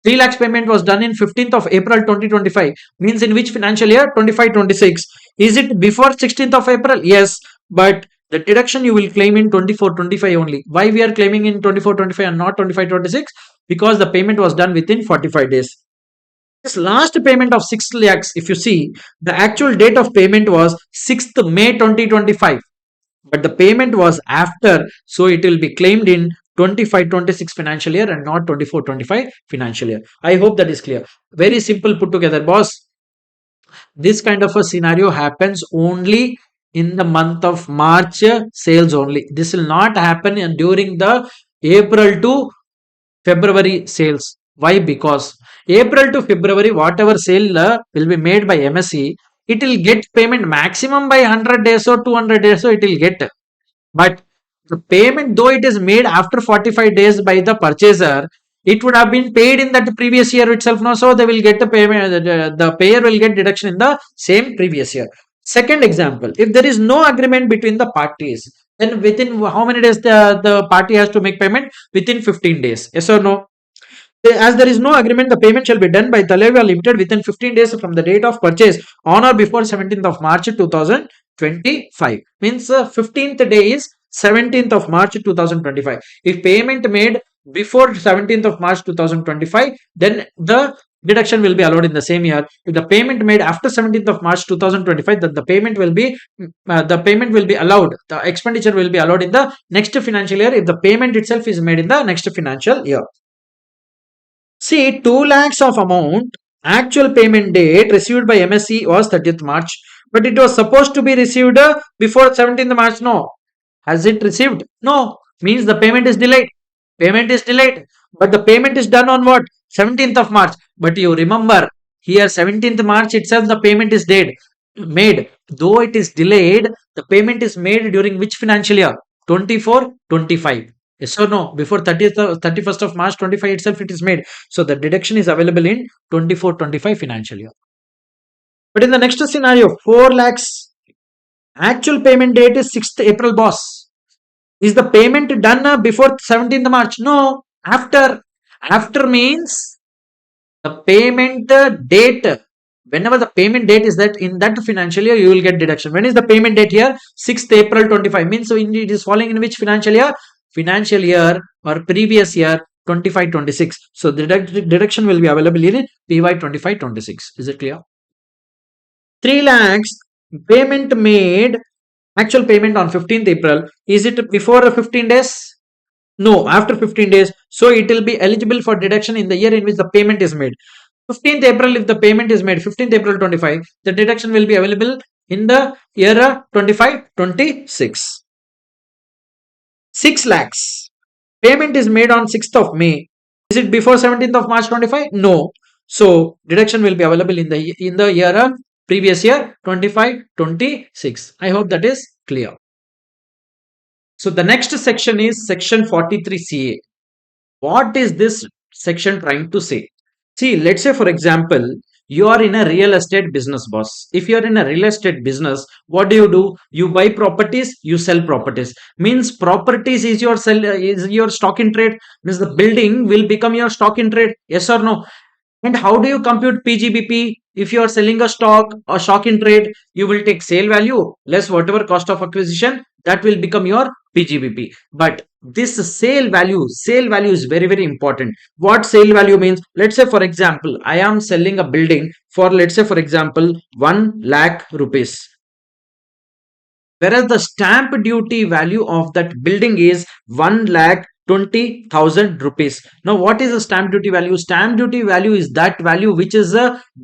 3 lakhs payment was done in 15th of April 2025. Means in which financial year? 25-26. Is it before 16th of April? Yes. But the deduction you will claim in 24-25 only. Why we are claiming in 24-25 and not 25-26? Because the payment was done within 45 days. This last payment of 6 lakhs, if you see, the actual date of payment was 6th May 2025. But the payment was after, so it will be claimed in 25-26 financial year and not 24-25 financial year. I hope that is clear. Very simple put together, boss. This kind of a scenario happens only in the month of March sales only. This will not happen during the April to February sales. Why? Because April to February, whatever sale will be made by MSE, it will get payment maximum by 100 days or 200 days, so it will get. But the payment, though it is made after 45 days by the purchaser, it would have been paid in that previous year itself. No, so they will get the payment. The payer will get deduction in the same previous year. Second example: if there is no agreement between the parties, then within how many days the party has to make payment? Within 15 days. Yes or no? As there is no agreement, the payment shall be done by Thalaiva Limited within 15 days from the date of purchase on or before 17th of March 2025. Means 15th day is 17th of March 2025. If payment made before 17th of March 2025, then the deduction will be allowed in the same year. If the payment made after 17th of March 2025, then the payment will be allowed. The expenditure will be allowed in the next financial year if the payment itself is made in the next financial year. See, 2 lakhs of amount, actual payment date received by MSE was 30th March, but it was supposed to be received before 17th March. No. Has it received? No. Means the payment is delayed. Payment is delayed. But the payment is done on what? 17th of March. But you remember, here 17th March itself the payment is made. Though it is delayed, the payment is made during which financial year? 24-25. Yes or no? Before 31st of March 25 itself it is made. So the deduction is available in 24-25 financial year. But in the next scenario, 4 lakhs, actual payment date is 6th April, boss. Is the payment done before 17th March? No. After. After means the payment date. Whenever the payment date is that in that financial year, you will get deduction. When is the payment date here? 6th April 25. Means so it is falling in which financial year? Financial year or previous year 25-26. So the deduction will be available in PY 25-26. Is it clear? 3 lakhs payment made, actual payment on 15th April. Is it before 15 days? No, after 15 days. So it will be eligible for deduction in the year in which the payment is made. 15th April, if the payment is made 15th April 25, the deduction will be available in the year 25-26. 6 lakhs. Payment is made on 6th of May. Is it before 17th of March 25? No. So deduction will be available in the year previous year 25-26. I hope that is clear. So the next section is section 43 CA. What is this section trying to say? See, let's say for example, you are in a real estate business, boss. If you are in a real estate business, what do? You buy properties, you sell properties. Means properties is your stock in trade. Means the building will become your stock in trade. Yes or no? And how do you compute PGBP? If you are selling a stock or stock in trade, you will take sale value less whatever cost of acquisition, that will become your PGBP. But this sale value is very, very important. What sale value means? Let's say for example, I am selling a building for, let's say for example, 1 lakh rupees. Whereas the stamp duty value of that building is 1,20,000 rupees. Now, what is the stamp duty value? Stamp duty value is that value which is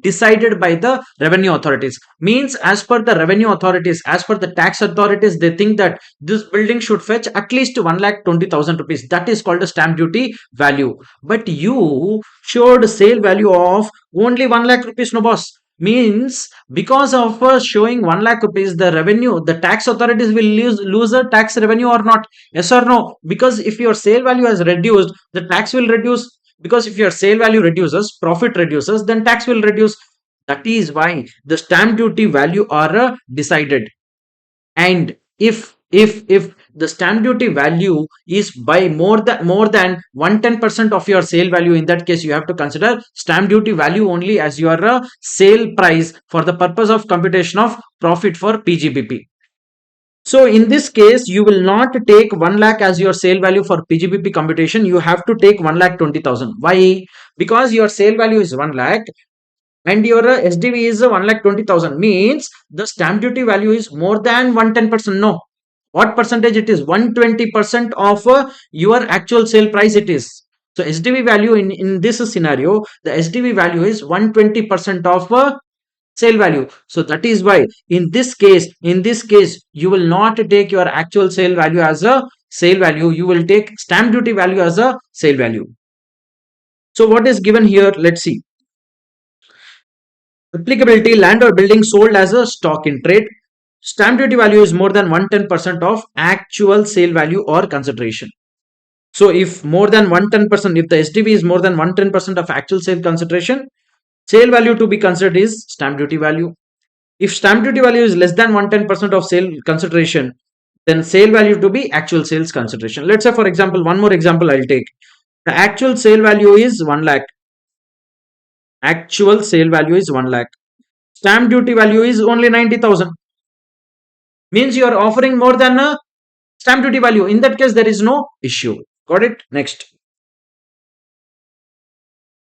decided by the revenue authorities. Means as per the revenue authorities, as per the tax authorities, they think that this building should fetch at least 1,20,000 rupees. That is called a stamp duty value. But you showed sale value of only 1 lakh rupees, no boss. Means because of showing 1 lakh rupees, the tax authorities will lose a tax revenue or not? Yes or no? Because if your sale value has reduced, the tax will reduce. Because if your sale value reduces, profit reduces, then tax will reduce. That is why the stamp duty value are decided. And if the stamp duty value is by more than 110% of your sale value, in that case you have to consider stamp duty value only as your sale price for the purpose of computation of profit for PGBP. So in this case, you will not take 1 lakh as your sale value for PGBP computation. You have to take 1,20,000. Why? Because your sale value is 1 lakh and your SDV is 1,20,000. Means the stamp duty value is more than 110%. No. What percentage it is? 120% of your actual sale price it is. So SDV value in this scenario, the SDV value is 120% of sale value. So that is why in this case you will not take your actual sale value as a sale value, you will take stamp duty value as a sale value. So what is given here? Let's see. Applicability: land or building sold as a stock in trade. Stamp duty value is more than 110% of actual sale value or consideration. So if more than 110%, if the SDV is more than 110% of actual sale consideration, sale value to be considered is stamp duty value. If stamp duty value is less than 110% of sale consideration, then sale value to be actual sales consideration. Let's say, for example, one more example I'll take. The actual sale value is 1 lakh. Actual sale value is 1 lakh. Stamp duty value is only 90,000. Means you are offering more than a stamp duty value. In that case, there is no issue. Got it? Next.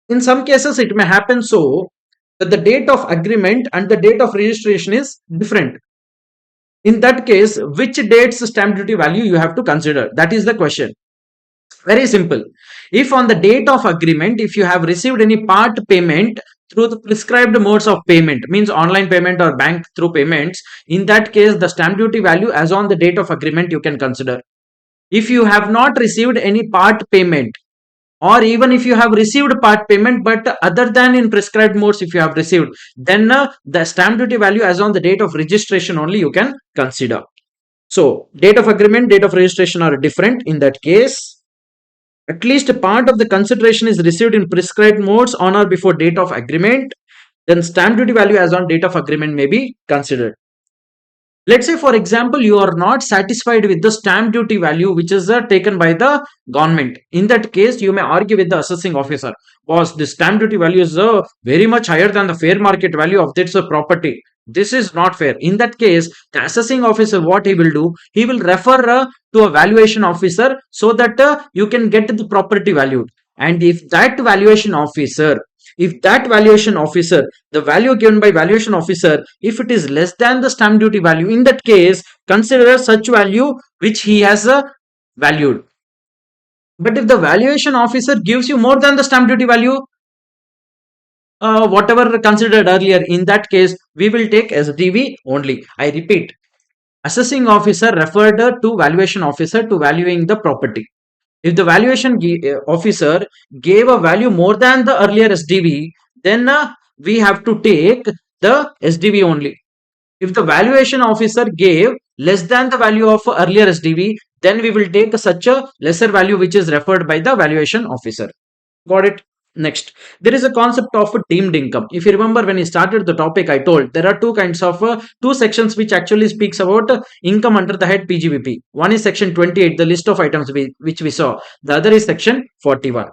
In some cases, it may happen so that the date of agreement and the date of registration is different. In that case, which date's stamp duty value you have to consider? That is the question. Very simple. If on the date of agreement, if you have received any part payment through the prescribed modes of payment, means online payment or bank through payments, in that case, the stamp duty value as on the date of agreement you can consider. If you have not received any part payment, or even if you have received part payment but other than in prescribed modes if you have received, then the stamp duty value as on the date of registration only you can consider. So date of agreement, date of registration are different. In that case, at least a part of the consideration is received in prescribed modes on or before date of agreement, then stamp duty value as on date of agreement may be considered. Let's say, for example, you are not satisfied with the stamp duty value which is taken by the government. In that case, you may argue with the assessing officer. Boss, the stamp duty value is very much higher than the fair market value of this property. This is not fair. In that case, the assessing officer, what he will do? He will refer to a valuation officer so that you can get the property valued. And if that valuation officer, the value given by valuation officer, if it is less than the stamp duty value, in that case, consider such value which he has valued. But if the valuation officer gives you more than the stamp duty value, whatever considered earlier, in that case, we will take SDV only. I repeat, assessing officer referred to valuation officer to valuing the property. If the valuation officer gave a value more than the earlier SDV, then we have to take the SDV only. If the valuation officer gave less than the value of earlier SDV, then we will take such a lesser value which is referred by the valuation officer. Got it? Next, there is a concept of deemed income. If you remember when I started the topic, I told there are two kinds of two sections which actually speaks about income under the head PGBP. One is section 28, the list of items which we saw. The other is section 41.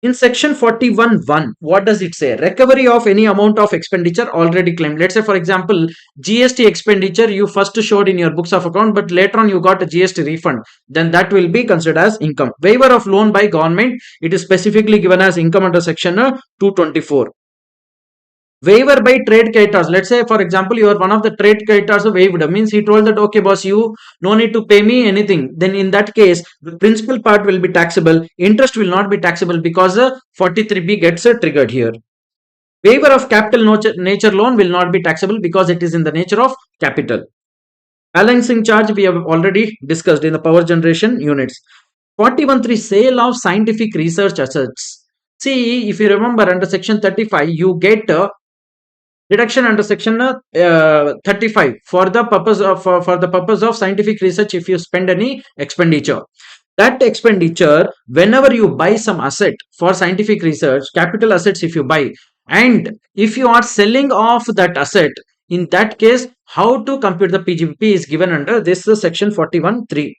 In section 41(1), what does it say? Recovery of any amount of expenditure already claimed. Let's say, for example, GST expenditure you first showed in your books of account, but later on you got a GST refund. Then that will be considered as income. Waiver of loan by government, it is specifically given as income under section 224. Waiver by trade creditors. Let's say, for example, you are one of the trade creditors waived. Means he told that, okay, boss, you no need to pay me anything. Then in that case, the principal part will be taxable. Interest will not be taxable because 43B gets triggered here. Waiver of capital nature loan will not be taxable because it is in the nature of capital. Balancing charge we have already discussed in the power generation units. 41(3), sale of scientific research assets. See, if you remember under section 35, you get deduction under section 35 for the purpose of scientific research. If you spend any expenditure, that expenditure, whenever you buy some asset for scientific research, capital assets if you buy, and if you are selling off that asset, in that case, how to compute the PGBP is given under this section 41(3).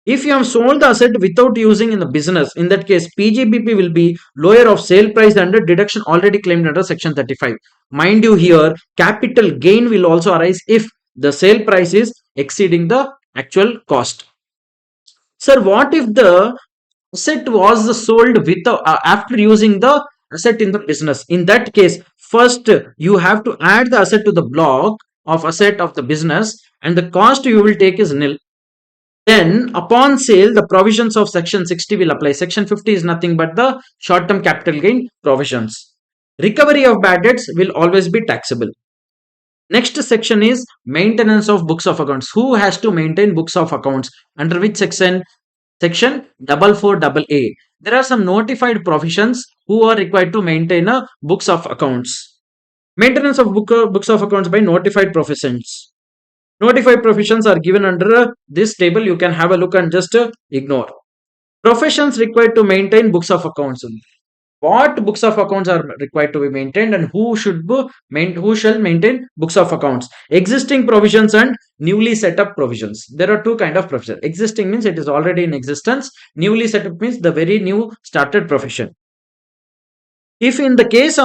If you have sold the asset without using in the business, in that case, PGBP will be lower of sale price under deduction already claimed under section 35. Mind you here, capital gain will also arise if the sale price is exceeding the actual cost. Sir, what if the asset was sold without after using the asset in the business? In that case, first you have to add the asset to the block of asset of the business, and the cost you will take is nil. Then, upon sale, the provisions of Section 60 will apply. Section 50 is nothing but the short term capital gain provisions. Recovery of bad debts will always be taxable. Next section is maintenance of books of accounts. Who has to maintain books of accounts? Under which section? Section 44AA. There are some notified professions who are required to maintain books of accounts. Maintenance of books of accounts by notified professions. Notified professions are given under this table. You can have a look and just ignore. Professions required to maintain books of accounts. What books of accounts are required to be maintained, and who shall maintain books of accounts? Existing provisions and newly set up provisions. There are two kind of provisions. Existing means it is already in existence. Newly set up means the very new started profession. If in the case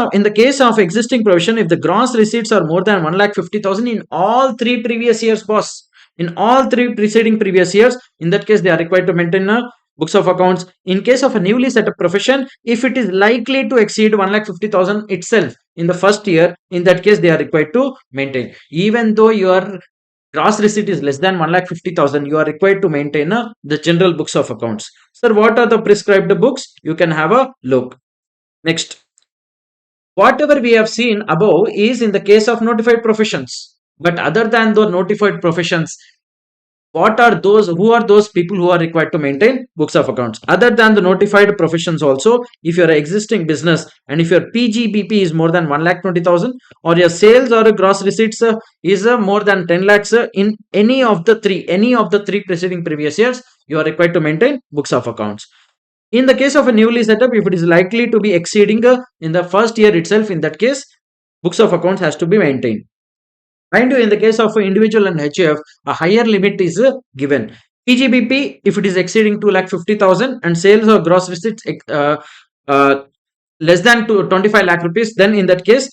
of existing provision, if the gross receipts are more than 1,50,000 in all three previous years, boss, in all three preceding previous years, in that case they are required to maintain books of accounts. In case of a newly set up profession, if it is likely to exceed 1,50,000 itself in the first year, in that case they are required to maintain. Even though your gross receipt is less than 1,50,000, you are required to maintain the general books of accounts. Sir, what are the prescribed books? You can have a look. Next, whatever we have seen above is in the case of notified professions. But other than the notified professions, who are those people who are required to maintain books of accounts? Other than the notified professions also, if you're an existing business and if your PGBP is more than 1,20,000 or your sales or gross receipts is more than 10 lakhs in any of the three preceding previous years, you are required to maintain books of accounts. In the case of a newly set up, if it is likely to be exceeding in the first year itself, in that case, books of accounts has to be maintained. Mind you, in the case of individual and HF, a higher limit is given. PGBP, if it is exceeding 2,50,000 and sales or gross receipts uh, less than 25 lakh rupees, then in that case,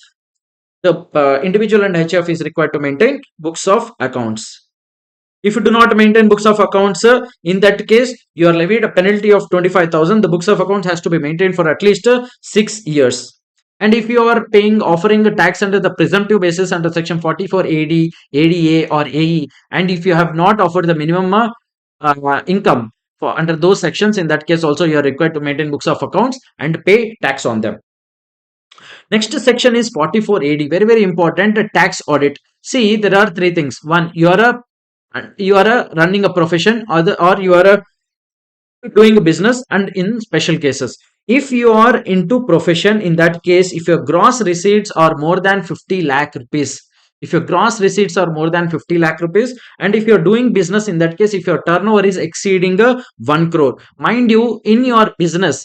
the individual and HF is required to maintain books of accounts. If you do not maintain books of accounts, in that case, you are levied a penalty of 25,000. The books of accounts has to be maintained for at least 6 years. And if you are offering the tax under the presumptive basis under section 44 AD, ADA or AE, and if you have not offered the minimum income for under those sections, in that case also you are required to maintain books of accounts and pay tax on them. Next section is 44 AD, very very important, tax audit. See, there are three things. One, you are running a profession, or you are doing a business, and in special cases, if you are into profession, in that case, if your gross receipts are more than 50 lakh rupees, if your gross receipts are more than 50 lakh rupees, and if you're doing business, in that case, if your turnover is exceeding 1 crore, mind you, in your business,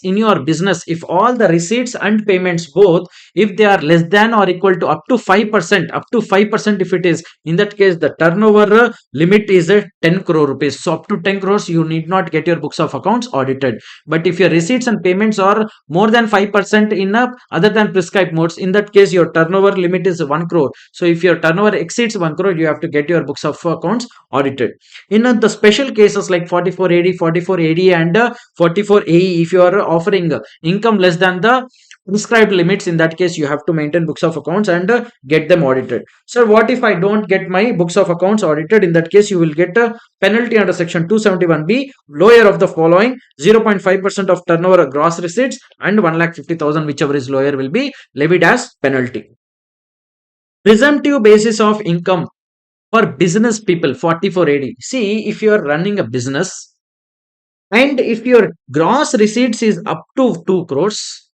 if all the receipts and payments both, if they are less than or equal to up to 5%, if it is, in that case, the turnover limit is 10 crore rupees. So up to 10 crores, you need not get your books of accounts audited. But if your receipts and payments are more than 5% in other than prescribed modes, in that case, your turnover limit is 1 crore. So if your turnover exceeds 1 crore, you have to get your books of accounts audited. In the special cases like 44 AD, 44 AD and 44 AE, if you are offering income less than the prescribed limits, in that case you have to maintain books of accounts and get them audited. So what if I don't get my books of accounts audited? In that case, you will get a penalty under section 271B, lower of the following: 0.5% of turnover gross receipts and 1,50,000, whichever is lower, will be levied as penalty. Presumptive basis of income for business people, 44 AD. See, if you are running a business and if your gross receipts is up to 2 crores,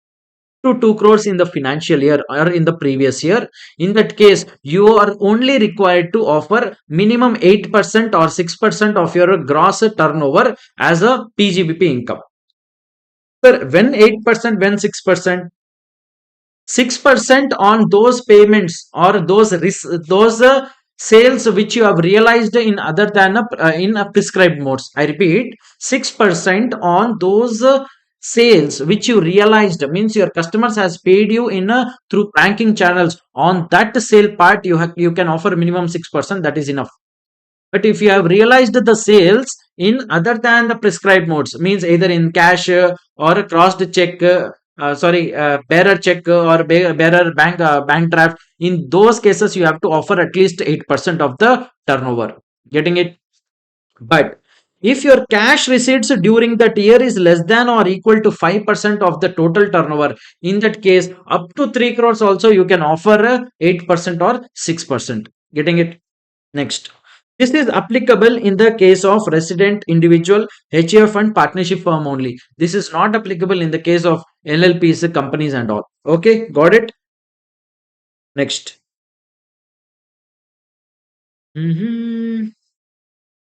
to 2 crores in the financial year or in the previous year, in that case, you are only required to offer minimum 8% or 6% of your gross turnover as a PGBP income. Sir, when 8%, when 6%? 6% on those payments or those Sales which you have realized in other than in a prescribed modes. I repeat, 6% on those sales which you realized, means your customers has paid you in through banking channels. On that sale part, you can offer minimum 6%. That is enough. But if you have realized the sales in other than the prescribed modes, means either in cash or a crossed check, bearer check or bearer bank draft, in those cases you have to offer at least 8% of the turnover. Getting it? But if your cash receipts during that year is less than or equal to 5% of the total turnover, in that case, up to 3 crores also you can offer 8% or 6%. Getting it? Next. This is applicable in the case of resident, individual, HF and partnership firm only. This is not applicable in the case of LLPs, companies and all. Okay, got it? Next. Mhm.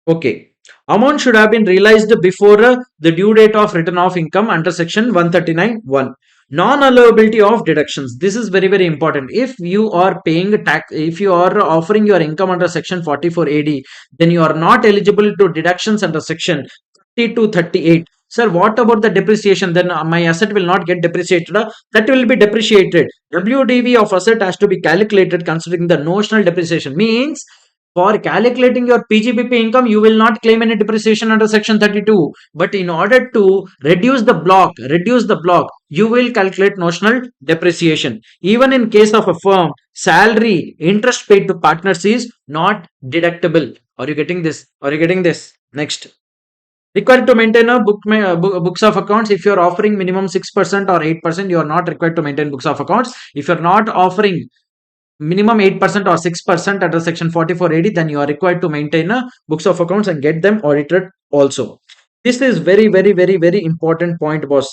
Okay. Amount should have been realized before the due date of return of income under section 139(1). Non-allowability of deductions. This is very, very important. If you are paying tax, if you are offering your income under section 44 AD, then you are not eligible to deductions under section 30 to 38. Sir, what about the depreciation? Then my asset will not get depreciated. That will be depreciated. WDV of asset has to be calculated considering the notional depreciation. Means for calculating your PGBP income, you will not claim any depreciation under section 32. But in order to reduce the block, you will calculate notional depreciation. Even in case of a firm, salary, interest paid to partners is not deductible. Are you getting this? Are you getting this? Next. Required to maintain a books of accounts. If you are offering minimum 6% or 8%, you are not required to maintain books of accounts. If you are not offering minimum 8% or 6% under section 4480, then you are required to maintain books of accounts and get them audited also. This is very, very, very, very important point, boss.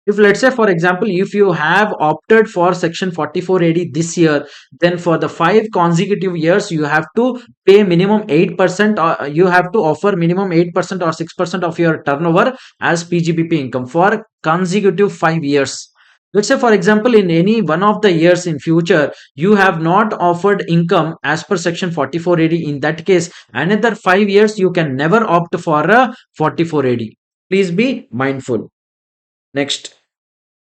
If let's say for example, if you have opted for section 4480 this year, then for the 5 consecutive years you have to pay minimum 8%, or you have to offer minimum 8% or 6% of your turnover as PGBP income for consecutive 5 years. Let's say for example, in any one of the years in future you have not offered income as per section 4480, in that case another 5 years you can never opt for a 4480. Please be mindful. Next.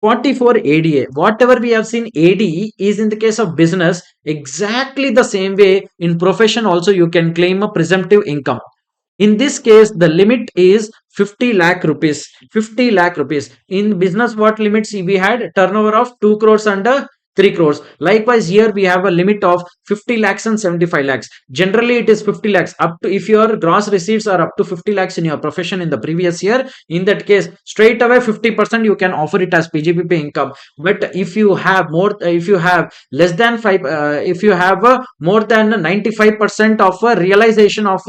44 ADA. Whatever we have seen AD is in the case of business, exactly the same way in profession also you can claim a presumptive income. In this case, the limit is 50 lakh rupees. 50 lakh rupees. In business, what limits we had? Turnover of 2 crores and 3 crores. Likewise, here we have a limit of 50 lakhs and 75 lakhs. Generally, it is 50 lakhs. Up to, if your gross receipts are up to 50 lakhs in your profession in the previous year, in that case, straight away 50% you can offer it as PGBP income. But if you have more, if you have less than 5, if you have more than 95% of realization of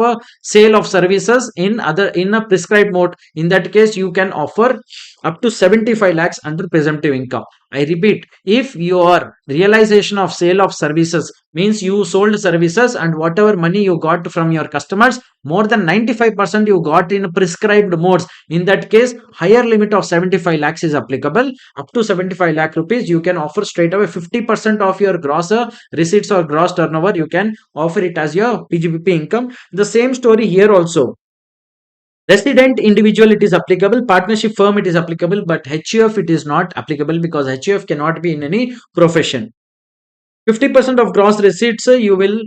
sale of services in a prescribed mode, in that case you can offer up to 75 lakhs under presumptive income. I repeat, if your realization of sale of services means you sold services and whatever money you got from your customers, more than 95% you got in prescribed modes, in that case higher limit of 75 lakhs is applicable. Up to 75 lakh rupees you can offer straight away 50% of your gross receipts or gross turnover, you can offer it as your PGBP income. The same story here also. Resident individual it is applicable, partnership firm it is applicable, but HUF it is not applicable because HUF cannot be in any profession. 50% of gross receipts you will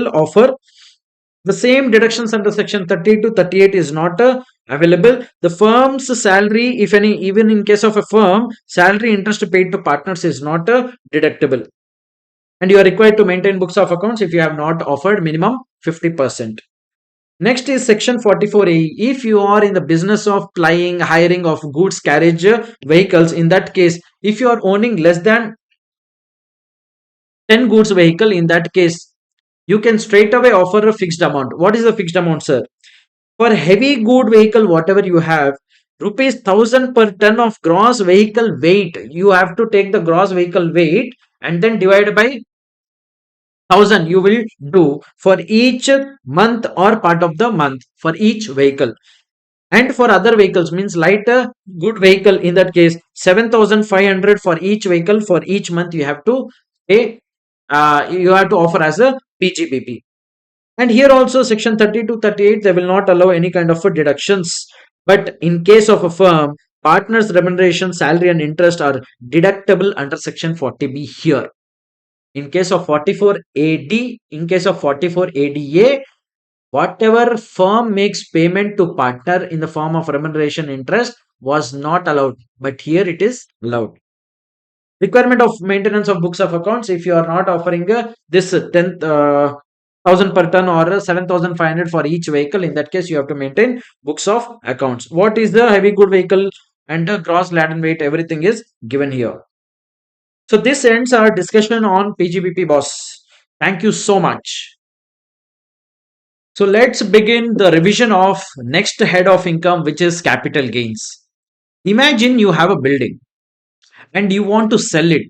offer. The same deductions under section 30 to 38 is not available. The firm's salary, if any, even in case of a firm, salary interest paid to partners is not deductible. And you are required to maintain books of accounts if you have not offered minimum 50%. Next is section 44A. If you are in the business of plying, hiring of goods carriage vehicles, in that case, if you are owning less than 10 goods vehicle, in that case, you can straight away offer a fixed amount. What is the fixed amount, sir? For heavy good vehicle, whatever you have, rupees 1000 per ton of gross vehicle weight. You have to take the gross vehicle weight and then divide by 1000 you will do for each month or part of the month for each vehicle. And for other vehicles means lighter good vehicle, in that case 7500 for each vehicle for each month you have to pay. you have to offer as a PGBP. And here also section 30 to 38, they will not allow any kind of deductions. But in case of a firm, partners remuneration, salary and interest are deductible under section 40B here. In case of 44 AD, in case of 44 ADA, whatever firm makes payment to partner in the form of remuneration interest was not allowed, but here it is allowed. Requirement of maintenance of books of accounts, if you are not offering this 10,000 per ton or 7,500 for each vehicle, in that case you have to maintain books of accounts. What is the heavy good vehicle and the gross laden weight, everything is given here. So this ends our discussion on PGBP, boss. Thank you so much. So let's begin the revision of next head of income, which is capital gains. Imagine you have a building and you want to sell it.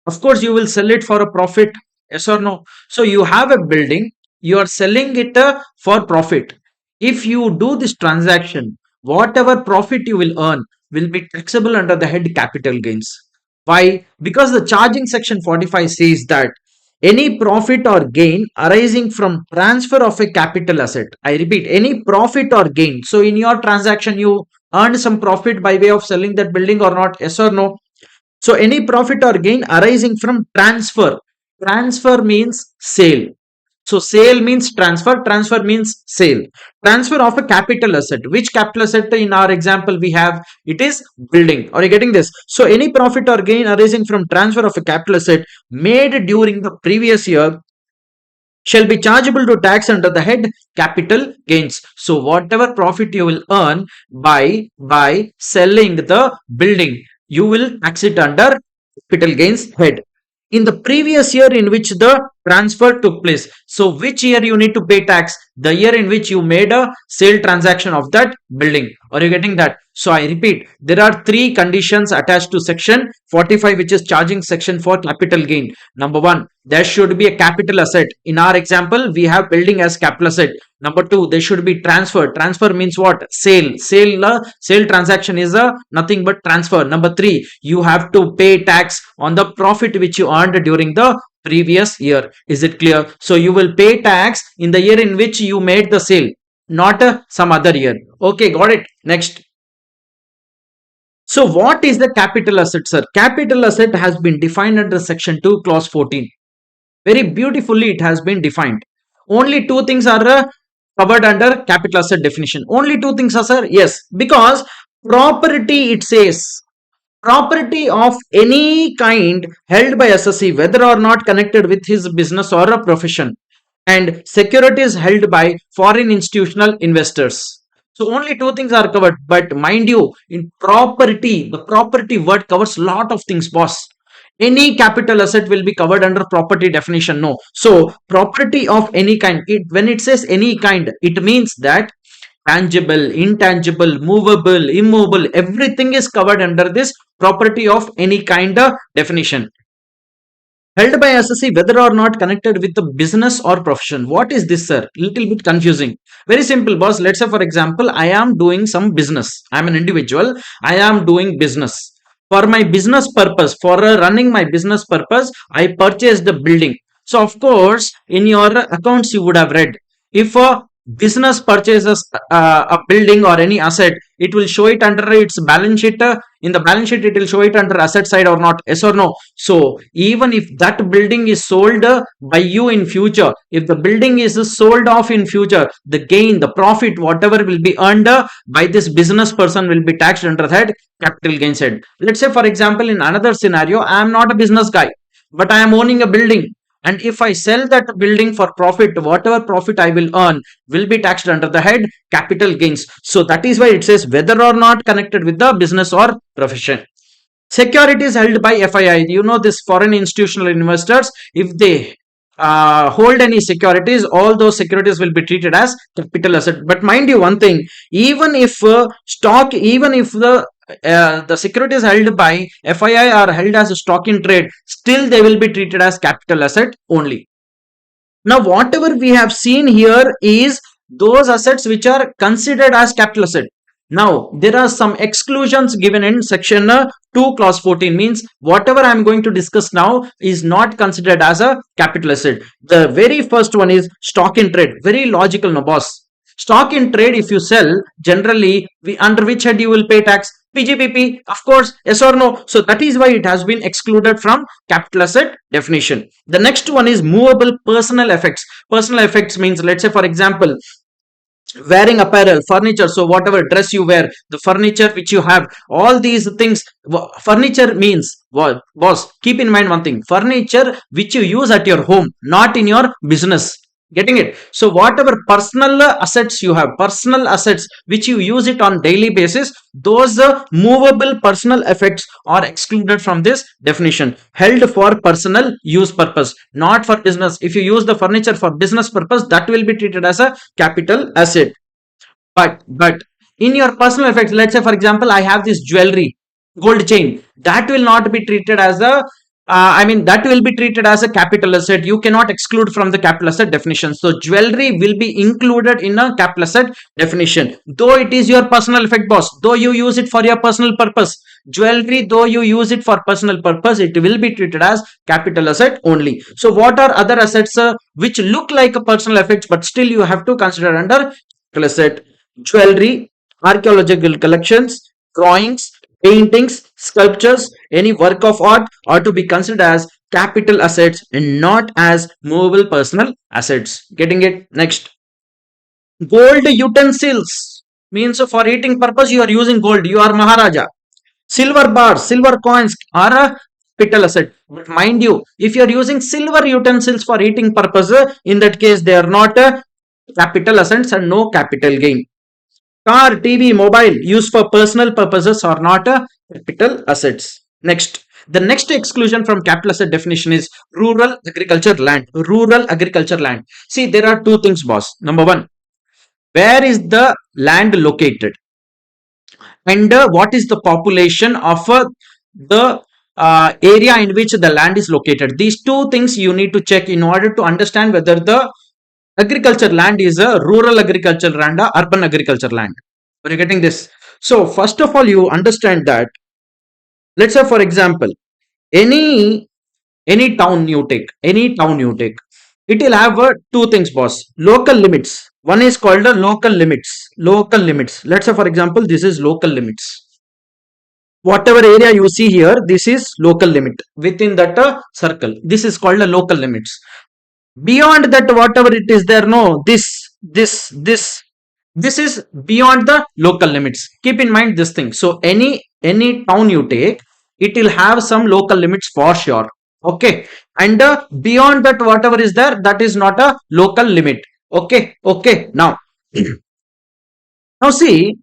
Of course, you will sell it for a profit, yes or no? So you have a building, you are selling it for profit. If you do this transaction, whatever profit you will earn will be taxable under the head capital gains. Why? Because the charging section 45 says that any profit or gain arising from transfer of a capital asset. I repeat, any profit or gain. So in your transaction, you earned some profit by way of selling that building or not, yes or no? So any profit or gain arising from transfer. Transfer means sale. So sale means transfer, transfer means sale. Transfer of a capital asset. Which capital asset in our example we have? It is building. Are you getting this? So any profit or gain arising from transfer of a capital asset made during the previous year shall be chargeable to tax under the head capital gains. So whatever profit you will earn by selling the building, you will tax it under capital gains head. In the previous year in which the transfer took place. So which year you need to pay tax? The year in which you made a sale transaction of that building. Are you getting that? So I repeat, there are three conditions attached to section 45, which is charging section for capital gain. Number one, there should be a capital asset. In our example, we have building as capital asset. Number two, there should be transfer. Transfer means what? Sale. Sale transaction is a nothing but transfer. Number three, you have to pay tax on the profit which you earned during the previous year. Is it clear? So you will pay tax in the year in which you made the sale, not some other year. Okay, got it. Next. So what is the capital asset, sir? Capital asset has been defined under section 2 clause 14. Very beautifully it has been defined. Only two things are covered under capital asset definition. Only two things are, sir? Yes, because property, it says property of any kind held by assessee, whether or not connected with his business or a profession, and securities held by foreign institutional investors. So only two things are covered. But mind you, in property, the property word covers lot of things, boss. Any capital asset will be covered under property definition. No. So property of any kind, when it says any kind, it means that tangible, intangible, movable, immovable, everything is covered under this property of any kind of definition. Held by assessee, whether or not connected with the business or profession. What is this, sir? Little bit confusing. Very simple, boss. Let's say, for example, I am doing some business. I am an individual. I am doing business. For my business purpose, for running my business purpose, I purchased the building. So, of course, in your accounts, you would have read, if a business purchases a building or any asset, it will show it under its balance sheet. In the balance sheet, it will show it under asset side or not, yes or no? So even if that building is sold by you in future, if the building is sold off in future, the gain, the profit, whatever will be earned by this business person will be taxed under that capital gains head. Let's say, for example, in another scenario, I am not a business guy, but I am owning a building. And if I sell that building for profit, whatever profit I will earn will be taxed under the head capital gains. So that is why it says whether or not connected with the business or profession. Securities held by FII. You know, this foreign institutional investors, if they hold any securities, all those securities will be treated as capital asset. But mind you one thing, even if even if the securities held by FII are held as a stock in trade, still they will be treated as capital asset only. Now whatever we have seen here is those assets which are considered as capital asset. Now, there are some exclusions given in section 2 clause 14, means whatever I am going to discuss now is not considered as a capital asset. The very first one is stock in trade. Very logical, no boss. Stock in trade, if you sell, generally, under which head you will pay tax? PGBP, of course, yes or no? So that is why it has been excluded from capital asset definition. The next one is movable personal effects. Personal effects means, let's say, for example, wearing apparel, furniture, so whatever dress you wear, the furniture which you have, all these things. Furniture means what, boss? Keep in mind one thing: furniture which you use at your home, not in your business. Getting it? So whatever personal assets you have, personal assets which you use it on daily basis, those movable personal effects are excluded from this definition. Held for personal use purpose, not for business. If you use the furniture for business purpose, that will be treated as a capital asset. But in your personal effects, let's say for example, I have this jewelry, gold chain, that will not be treated as a that will be treated as a capital asset. You cannot exclude from the capital asset definition. So jewelry will be included in a capital asset definition, though it is your personal effect, boss. Though you use it for your personal purpose, jewelry, though you use it for personal purpose, it will be treated as capital asset only. So what are other assets which look like a personal effects, but still you have to consider under capital asset? Jewelry, archaeological collections, drawings, paintings, sculptures, any work of art are to be considered as capital assets and not as movable personal assets. Getting it? Next, gold utensils means for eating purpose you are using gold. You are Maharaja. Silver bars, silver coins are a capital asset. But mind you, if you are using silver utensils for eating purpose, in that case they are not capital assets and no capital gain. Car, TV, mobile used for personal purposes are not capital assets. Next, the next exclusion from capital asset definition is rural agriculture land. Rural agriculture land. See, there are two things, boss. Number one, where is the land located? And what is the population of the area in which the land is located? These two things you need to check in order to understand whether the agriculture land is a rural agriculture land or urban agriculture land. Are you getting this? So first of all, you understand that, let's say for example, any town you take, it will have two things, boss. Local limits. One is called local limits. Local limits. Let's say for example, this is local limits. Whatever area you see here, this is local limit. Within that circle, this is called a local limits. Beyond that, whatever it is there, no, this is beyond the local limits. Keep in mind this thing. So any town you take, it will have some local limits for sure. Okay, and beyond that, whatever is there, that is not a local limit. Okay. Now, now see,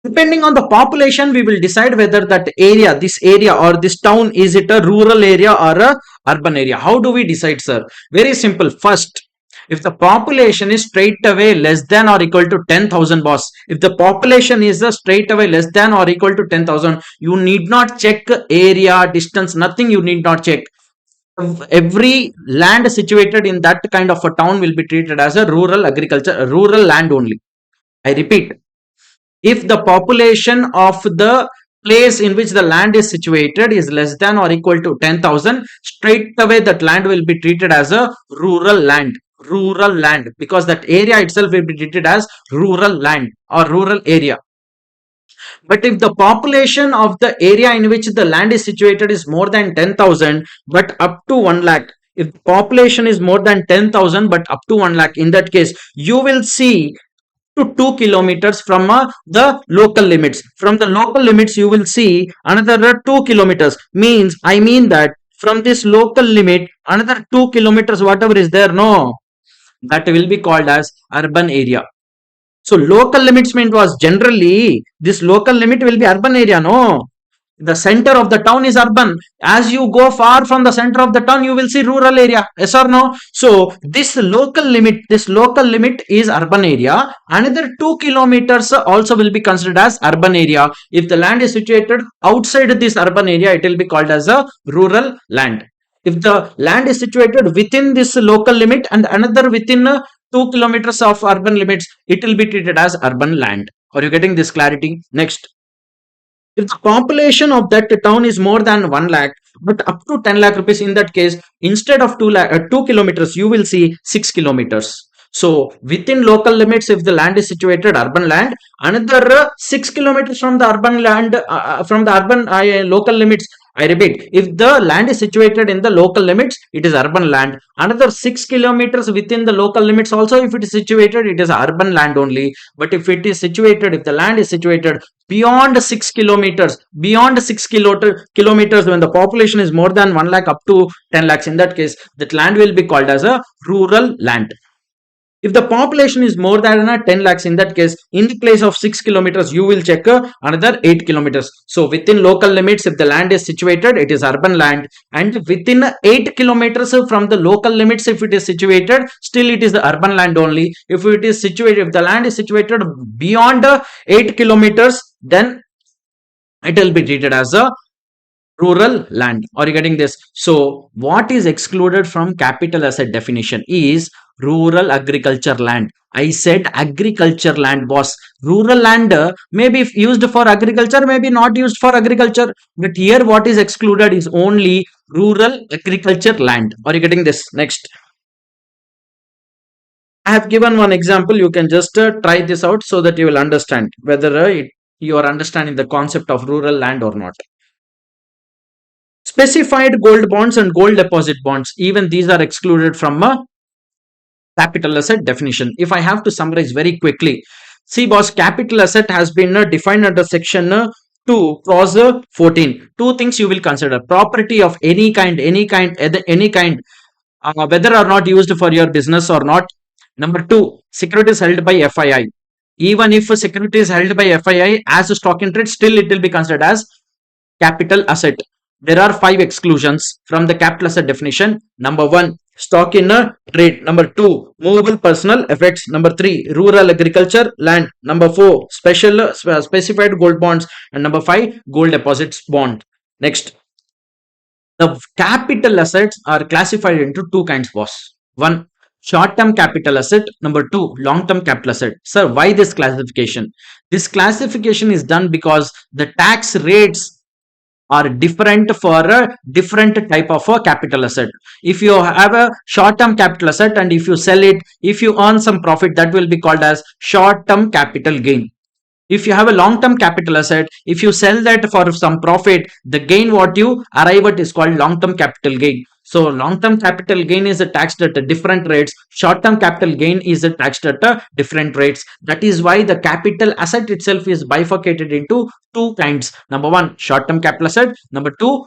depending on the population, we will decide whether that area, this area or this town, is it a rural area or a urban area. How do we decide, sir? Very simple. First, if the population is straight away less than or equal to 10,000, boss, if the population is straight away less than or equal to 10,000, you need not check area, distance, nothing you need not check. Every land situated in that kind of a town will be treated as a rural agriculture, rural land only. I repeat, if the population of the place in which the land is situated is less than or equal to 10,000, straight away that land will be treated as a rural land. Rural land, because that area itself will be treated as rural land or rural area. But if the population of the area in which the land is situated is more than 10,000 but up to 1 lakh, if the population is more than 10,000 but up to 1 lakh, in that case you will see to 2 kilometers from the local limits. From the local limits you will see another 2 kilometers. I mean that from this local limit another 2 kilometers whatever is there, no, that will be called as urban area. So local limits meant was generally this local limit will be urban area, no. The center of the town is urban. As you go far from the center of the town, you will see rural area. Yes or no? So this local limit is urban area. Another 2 kilometers also will be considered as urban area. If the land is situated outside this urban area, it will be called as a rural land. If the land is situated within this local limit and another within 2 kilometers of urban limits, it will be treated as urban land. Are you getting this clarity? Next, if the population of that town is more than 1 lakh, but up to 10 lakh rupees, in that case, instead of 2 kilometers, you will see 6 kilometers. So within local limits, if the land is situated urban land, another 6 kilometers from the urban land, from the urban local limits. I repeat, if the land is situated in the local limits, it is urban land. Another 6 kilometers within the local limits also, if it is situated, it is urban land only. But if it is situated, if the land is situated beyond 6 kilometers, beyond 6 kilometers, when the population is more than 1 lakh up to 10 lakhs, in that case, that land will be called as a rural land. If the population is more than 10 lakhs, in that case, in the place of 6 kilometers, you will check another 8 kilometers. So within local limits, if the land is situated, it is urban land. And within 8 kilometers from the local limits, if it is situated, still it is the urban land only. If it is situated, if the land is situated beyond 8 kilometers, then it will be treated as a rural land. Are you getting this? So what is excluded from capital asset definition is rural agriculture land. I said agriculture land, boss. Rural land may be used for agriculture, maybe not used for agriculture, but here what is excluded is only rural agriculture land. Are you getting this? Next, I have given one example. You can just try this out so that you will understand whether you are understanding the concept of rural land or not. Specified gold bonds and gold deposit bonds, even these are excluded from a capital asset definition. If I have to summarize very quickly, see boss, capital asset has been defined under section 2 clause 14. Two things you will consider: property of any kind, whether or not used for your business or not. Number two, securities held by FII. Even if a security is held by FII as a stock in trade, still it will be considered as capital asset. There are 5 exclusions from the capital asset definition. Number 1, stock in a trade. Number 2, movable personal effects. Number 3, rural agriculture land. Number 4, specified gold bonds. And number 5, gold deposits bond. Next, the capital assets are classified into 2 kinds, boss. 1, short-term capital asset. Number 2, long-term capital asset. Sir, why this classification? This classification is done because the tax rates are different for a different type of a capital asset. If you have a short-term capital asset and if you sell it, if you earn some profit, that will be called as short-term capital gain. If you have a long-term capital asset, if you sell that for some profit, the gain what you arrive at is called long-term capital gain. So long-term capital gain is taxed at different rates. Short-term capital gain is taxed at different rates. That is why the capital asset itself is bifurcated into 2 kinds. Number 1, short-term capital asset. Number 2,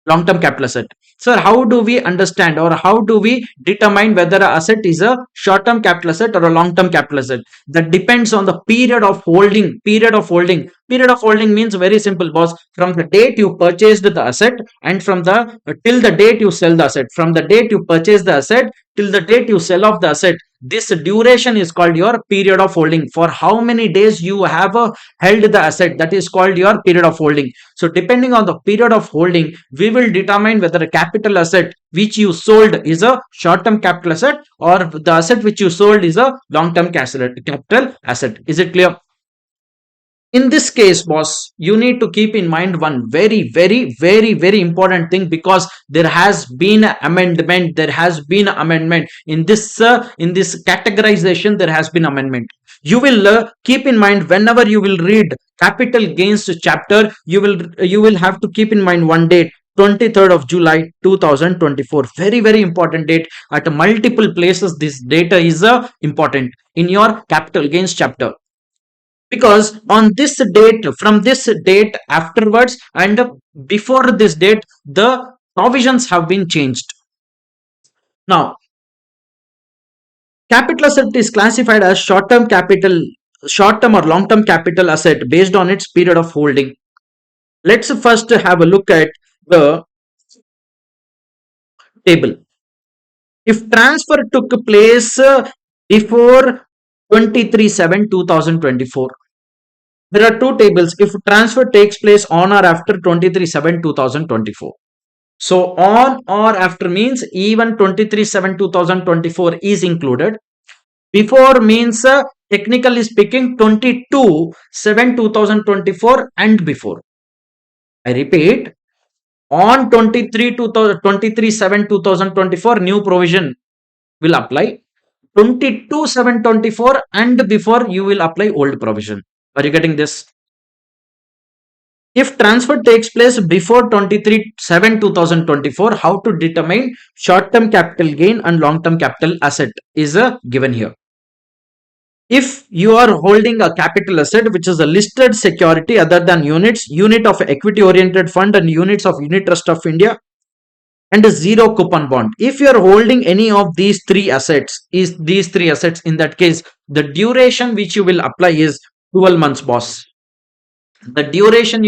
long-term capital asset. Sir, how do we understand or how do we determine whether an asset is a short-term capital asset or a long-term capital asset? That depends on the period of holding. Period of holding means very simple, boss. From the date you purchased the asset and from the till the date you sell the asset. From the date you purchase the asset till the date you sell off the asset. This duration is called your period of holding. For how many days you have held the asset, that is called your period of holding. So depending on the period of holding, we will determine whether a capital asset which you sold is a short-term capital asset or the asset which you sold is a long-term capital asset. Is it clear? In this case, boss, you need to keep in mind one very important thing, because there has been an amendment. In this categorization. There has been amendment. You will keep in mind whenever you will read capital gains chapter. You will have to keep in mind one date: 23rd of July 2024. Very important date. At multiple places, this data is important in your capital gains chapter, because on this date, from this date afterwards and before this date, the provisions have been changed. Now, capital asset is classified as short-term or long-term capital asset based on its period of holding. Let's first have a look at the table. If transfer took place before 23/7/2024, there are 2 tables. If transfer takes place on or after 23/7/2024. So on or after means even 23/7/2024 is included. Before means technically speaking 22/7/2024 and before. I repeat, on 23/7/2024 new provision will apply. 22/7/24 and before you will apply old provision. Are you getting this? If transfer takes place before 23/7/2024, how to determine short-term capital gain and long-term capital asset is given here. If you are holding a capital asset which is a listed security other than units, unit of equity oriented fund and units of unit trust of India, and a zero coupon bond. If you are holding any of these three assets, in that case, the duration which you will apply is 12 months, boss. The duration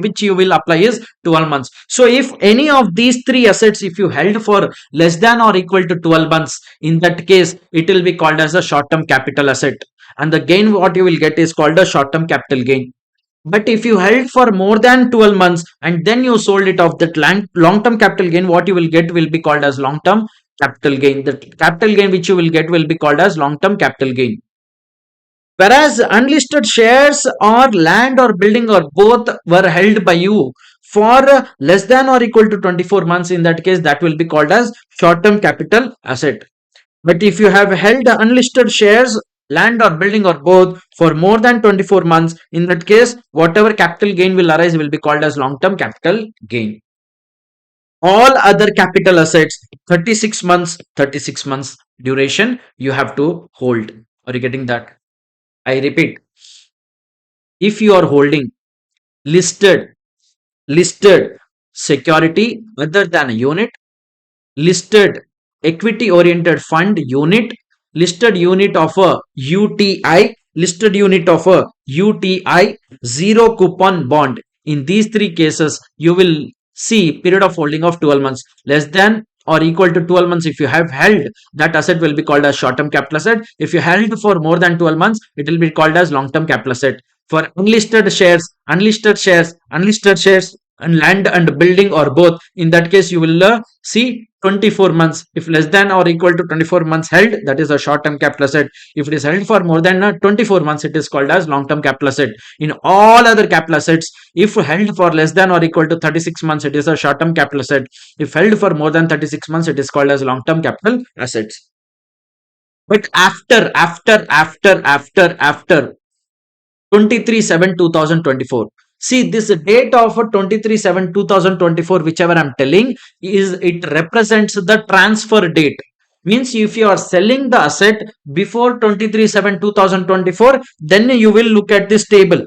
which you will apply is 12 months. So if any of these three assets, if you held for less than or equal to 12 months, in that case, it will be called as a short-term capital asset. And the gain what you will get is called a short-term capital gain. But if you held for more than 12 months and then you sold it off, that long-term capital gain, what you will get will be called as long-term capital gain. The capital gain which you will get will be called as long-term capital gain. Whereas unlisted shares or land or building or both were held by you for less than or equal to 24 months, in that case, that will be called as short-term capital asset. But if you have held unlisted shares, land or building or both for more than 24 months, in that case, whatever capital gain will arise will be called as long-term capital gain. All other capital assets, 36 months duration you have to hold. Are you getting that? I repeat, if you are holding listed security other than a unit, listed equity oriented fund unit, listed unit of a UTI, listed unit of a UTI, zero coupon bond. In these three cases, you will see period of holding of 12 months. Less than or equal to 12 months, if you have held, that asset will be called as short-term capital asset. If you held for more than 12 months, it will be called as long-term capital asset. For unlisted shares, and land and building or both, in that case, you will see 24 months. If less than or equal to 24 months held, that is a short-term capital asset. If it is held for more than 24 months, it is called as long-term capital asset. In all other capital assets, if held for less than or equal to 36 months, it is a short-term capital asset. If held for more than 36 months, it is called as long-term capital assets. But after 23/7/2024, see this date of 23/7/2024, whichever I'm telling, is it represents the transfer date. Means if you are selling the asset before 23/7/2024, then you will look at this table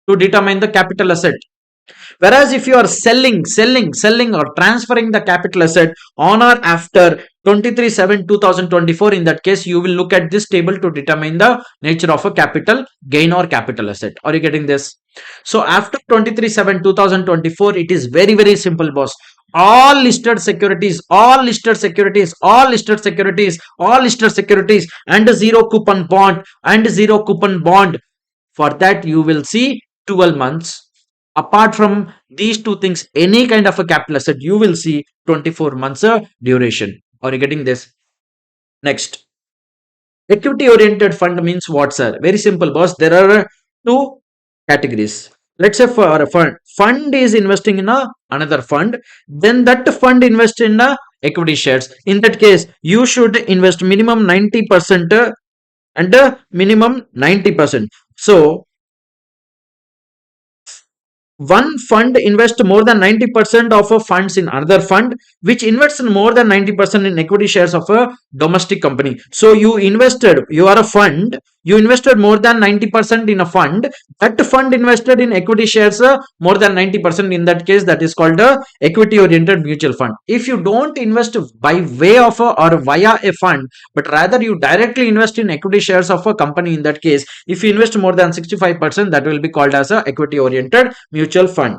to determine the capital asset. Whereas if you are selling or transferring the capital asset on or after 23/7/2024, in that case, you will look at this table to determine the nature of a capital gain or capital asset. Are you getting this? So after 23/7/2024, it is very, very simple, boss. All listed securities, and a zero coupon bond. For that, you will see 12 months. Apart from these two things, any kind of a capital asset, you will see 24 months duration. Are you getting this? Next, equity oriented fund means what, sir? Very simple, boss. There are two categories. Let's say for a fund is investing in another fund, then that fund invests in equity shares. In that case, you should invest minimum 90% and minimum 90%. So one fund invests more than 90% of a funds in another fund, which invests in more than 90% in equity shares of a domestic company. So you are a fund, you invested more than 90% in a fund, that fund invested in equity shares more than 90%. In that case, that is called a equity oriented mutual fund. If you don't invest by way of or via a fund, but rather you directly invest in equity shares of a company, in that case, if you invest more than 65%, that will be called as a equity oriented mutual fund.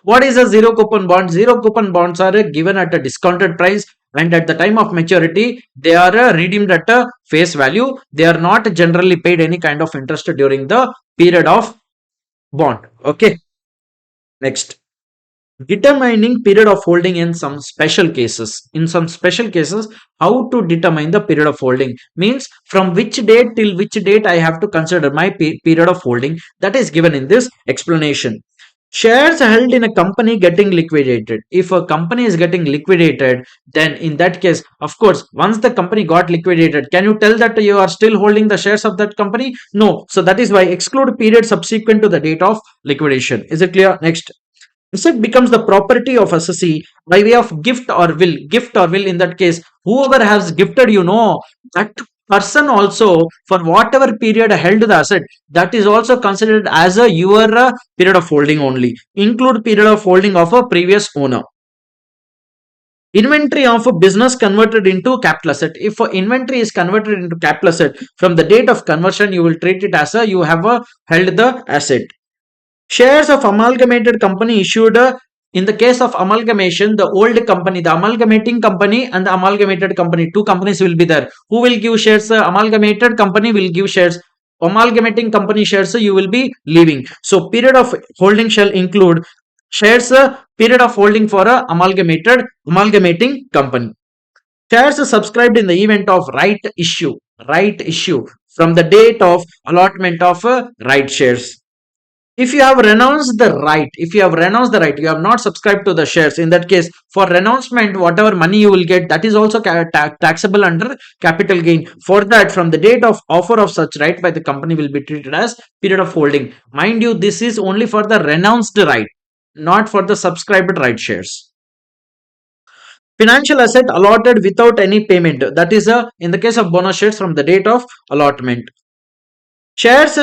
What is a zero coupon bond? Zero coupon bonds are given at a discounted price, and at the time of maturity, they are redeemed at a face value. They are not generally paid any kind of interest during the period of bond. Okay. Next, Determining period of holding in some special cases. In some special cases, how to determine the period of holding means from which date till which date I have to consider my period of holding, that is given in this explanation. Shares held in a company getting liquidated. If a company is getting liquidated, then in that case, of course, once the company got liquidated, can you tell that you are still holding the shares of that company? No. So that is why exclude period subsequent to the date of liquidation. Is it clear? Next. Asset becomes the property of assessee by way of gift or will. Gift or will, in that case, whoever has gifted, that person also, for whatever period held the asset, that is also considered as a your period of holding only. Include period of holding of a previous owner. Inventory of a business converted into capital asset. If inventory is converted into capital asset, from the date of conversion, you will treat it as a you have held the asset. Shares of amalgamated company issued in the case of amalgamation, the old company, the amalgamating company and the amalgamated company, two companies will be there. Who will give shares? Amalgamated company will give shares. Amalgamating company shares you will be leaving. So period of holding shall include shares period of holding for a amalgamating company. Shares are subscribed in the event of right issue. Right issue from the date of allotment of right shares. If you have renounced the right, you have not subscribed to the shares, in that case, for renouncement, whatever money you will get, that is also taxable under capital gain. For that, from the date of offer of such right by the company will be treated as period of holding. Mind you, this is only for the renounced right, not for the subscribed right shares. Financial asset allotted without any payment, that is in the case of bonus shares from the date of allotment. Shares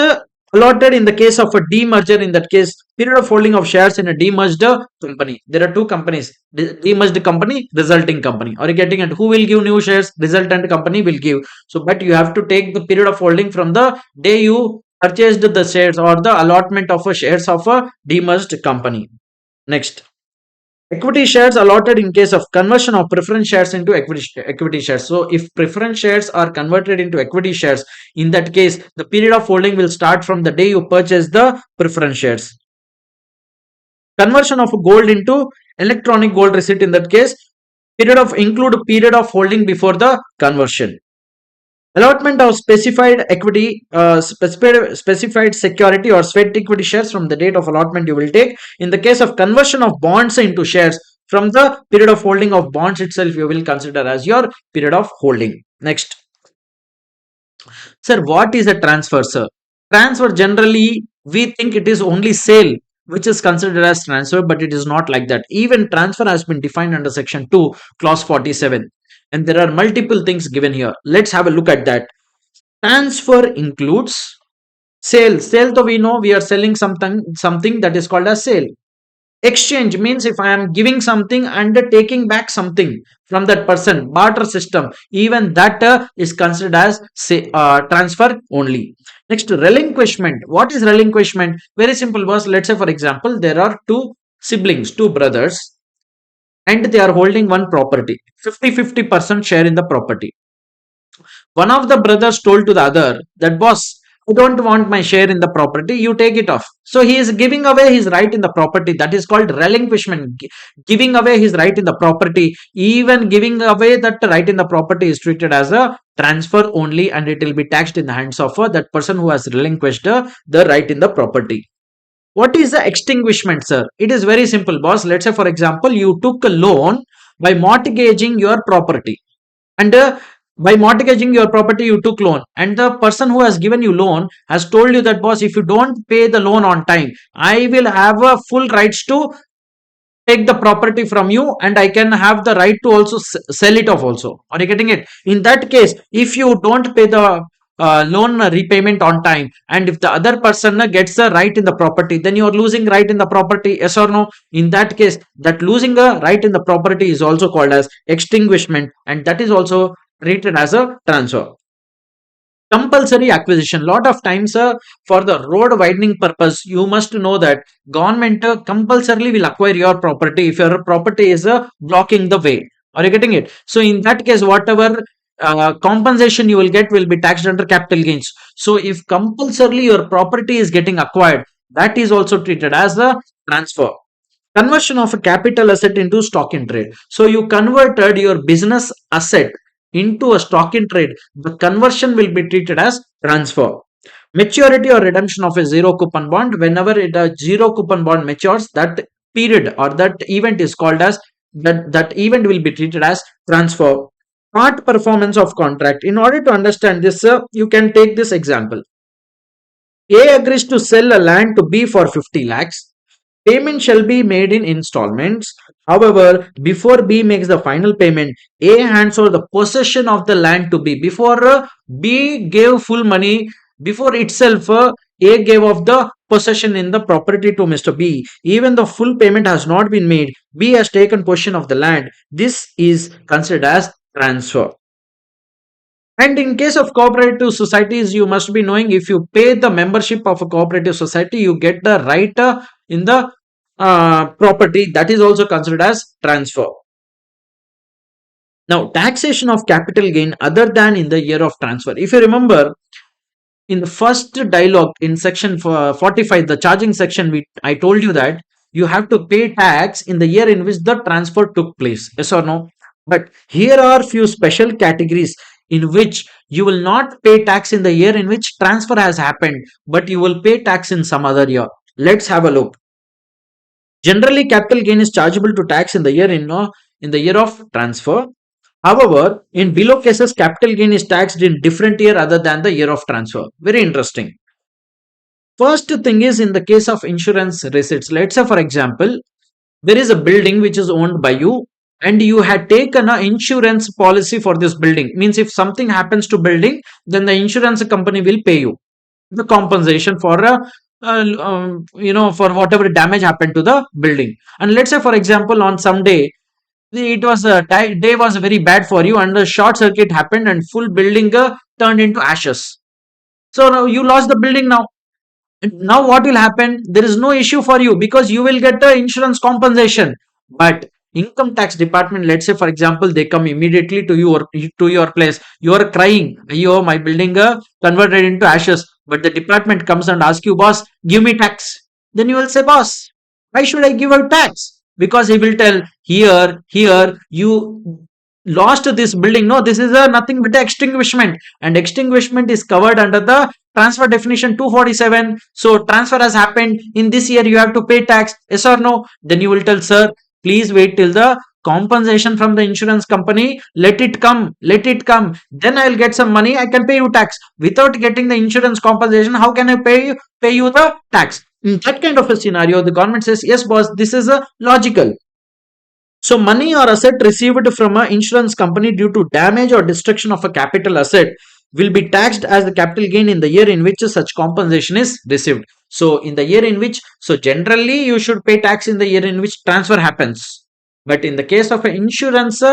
allotted in the case of a demerger, in that case, period of holding of shares in a demerged company. There are two companies, demerged company, resulting company. Are you getting it? Who will give new shares? Resultant company will give. So, but you have to take the period of holding from the day you purchased the shares or the allotment of a shares of a demerged company. Next. Equity shares allotted in case of conversion of preference shares into equity shares. So, if preference shares are converted into equity shares, in that case, the period of holding will start from the day you purchase the preference shares. Conversion of gold into electronic gold receipt, in that case, period of holding before the conversion. Allotment of specified equity, specified security or sweat equity shares from the date of allotment you will take. In the case of conversion of bonds into shares, from the period of holding of bonds itself, you will consider as your period of holding. Next. Sir, what is a transfer, sir? Transfer, generally, we think it is only sale which is considered as transfer, but it is not like that. Even transfer has been defined under section 2, clause 47. And there are multiple things given here. Let's have a look at that. Transfer includes sale. Sale, though we know we are selling something that is called as sale. Exchange means if I am giving something and taking back something from that person, barter system, even that is considered as transfer only. Next, relinquishment. What is relinquishment? Very simple was, let's say for example, there are two siblings, two brothers, and they are holding one property, 50-50% share in the property. One of the brothers told to the other that, boss, I don't want my share in the property, you take it off. So he is giving away his right in the property. That is called relinquishment. Giving away his right in the property. Even giving away that right in the property is treated as a transfer only, and it will be taxed in the hands of that person who has relinquished the right in the property. What is the extinguishment, sir? It is very simple, boss. Let's say, for example, you took a loan by mortgaging your property, and by mortgaging your property you took loan, and the person who has given you loan has told you that, boss, if you don't pay the loan on time, I will have a full rights to take the property from you, and I can have the right to also sell it off also. Are you getting it? In that case, if you don't pay the loan repayment on time, and if the other person gets the right in the property, then you are losing right in the property, yes or no? In that case, that losing a right in the property is also called as extinguishment, and that is also treated as a transfer. Compulsory acquisition. Lot of times for the road widening purpose, you must know that government compulsorily will acquire your property if your property is blocking the way. Are you getting it? So in that case, whatever compensation you will get will be taxed under capital gains. So if compulsorily your property is getting acquired, that is also treated as a transfer. Conversion of a capital asset into stock in trade. So you converted your business asset into a stock in trade. The conversion will be treated as transfer. Maturity or redemption of a zero coupon bond. Whenever a zero coupon bond matures, that period or that event is called as that event will be treated as transfer. Part performance of contract. In order to understand this, you can take this example. A agrees to sell a land to B for 50 lakhs. Payment shall be made in installments. However, before B makes the final payment, A hands over the possession of the land to B. Before B gave full money, before itself, A gave off the possession in the property to Mr. B. Even the full payment has not been made, B has taken possession of the land. This is considered as transfer. And in case of cooperative societies, you must be knowing, if you pay the membership of a cooperative society, you get the right in the property. That is also considered as transfer. Now, taxation of capital gain other than in the year of transfer. If you remember, in the first dialogue in section 45, the charging section, I told you that you have to pay tax in the year in which the transfer took place. Yes or no? But here are few special categories in which you will not pay tax in the year in which transfer has happened, but you will pay tax in some other year. Let's have a look. Generally, capital gain is chargeable to tax in the year in the year of transfer. However, in below cases, capital gain is taxed in different year other than the year of transfer. Very interesting. First thing is, in the case of insurance receipts. Let's say, for example, there is a building which is owned by you, and you had taken an insurance policy for this building. Means if something happens to building, then the insurance company will pay you the compensation for for whatever damage happened to the building. And let's say, for example, on some day, it was a day was very bad for you, and a short circuit happened and full building turned into ashes. So now you lost the building. Now what will happen? There is no issue for you because you will get the insurance compensation. But income tax department, let's say for example, they come immediately to your place. You are crying, yo, my building converted into ashes. But the department comes and asks you, boss, give me tax. Then you will say, boss, why should I give out tax? Because he will tell, here you lost this building. No, this is nothing but extinguishment, and extinguishment is covered under the transfer definition 247. So transfer has happened in this year, you have to pay tax. Yes or no? Then you will tell, sir, please wait till the compensation from the insurance company, let it come, then I will get some money, I can pay you tax. Without getting the insurance compensation, how can I pay you the tax? In that kind of a scenario, the government says, yes boss, this is a logical. So money or asset received from an insurance company due to damage or destruction of a capital asset will be taxed as the capital gain in the year in which such compensation is received. So in the year in which, so generally you should pay tax in the year in which transfer happens. But in the case of an insurance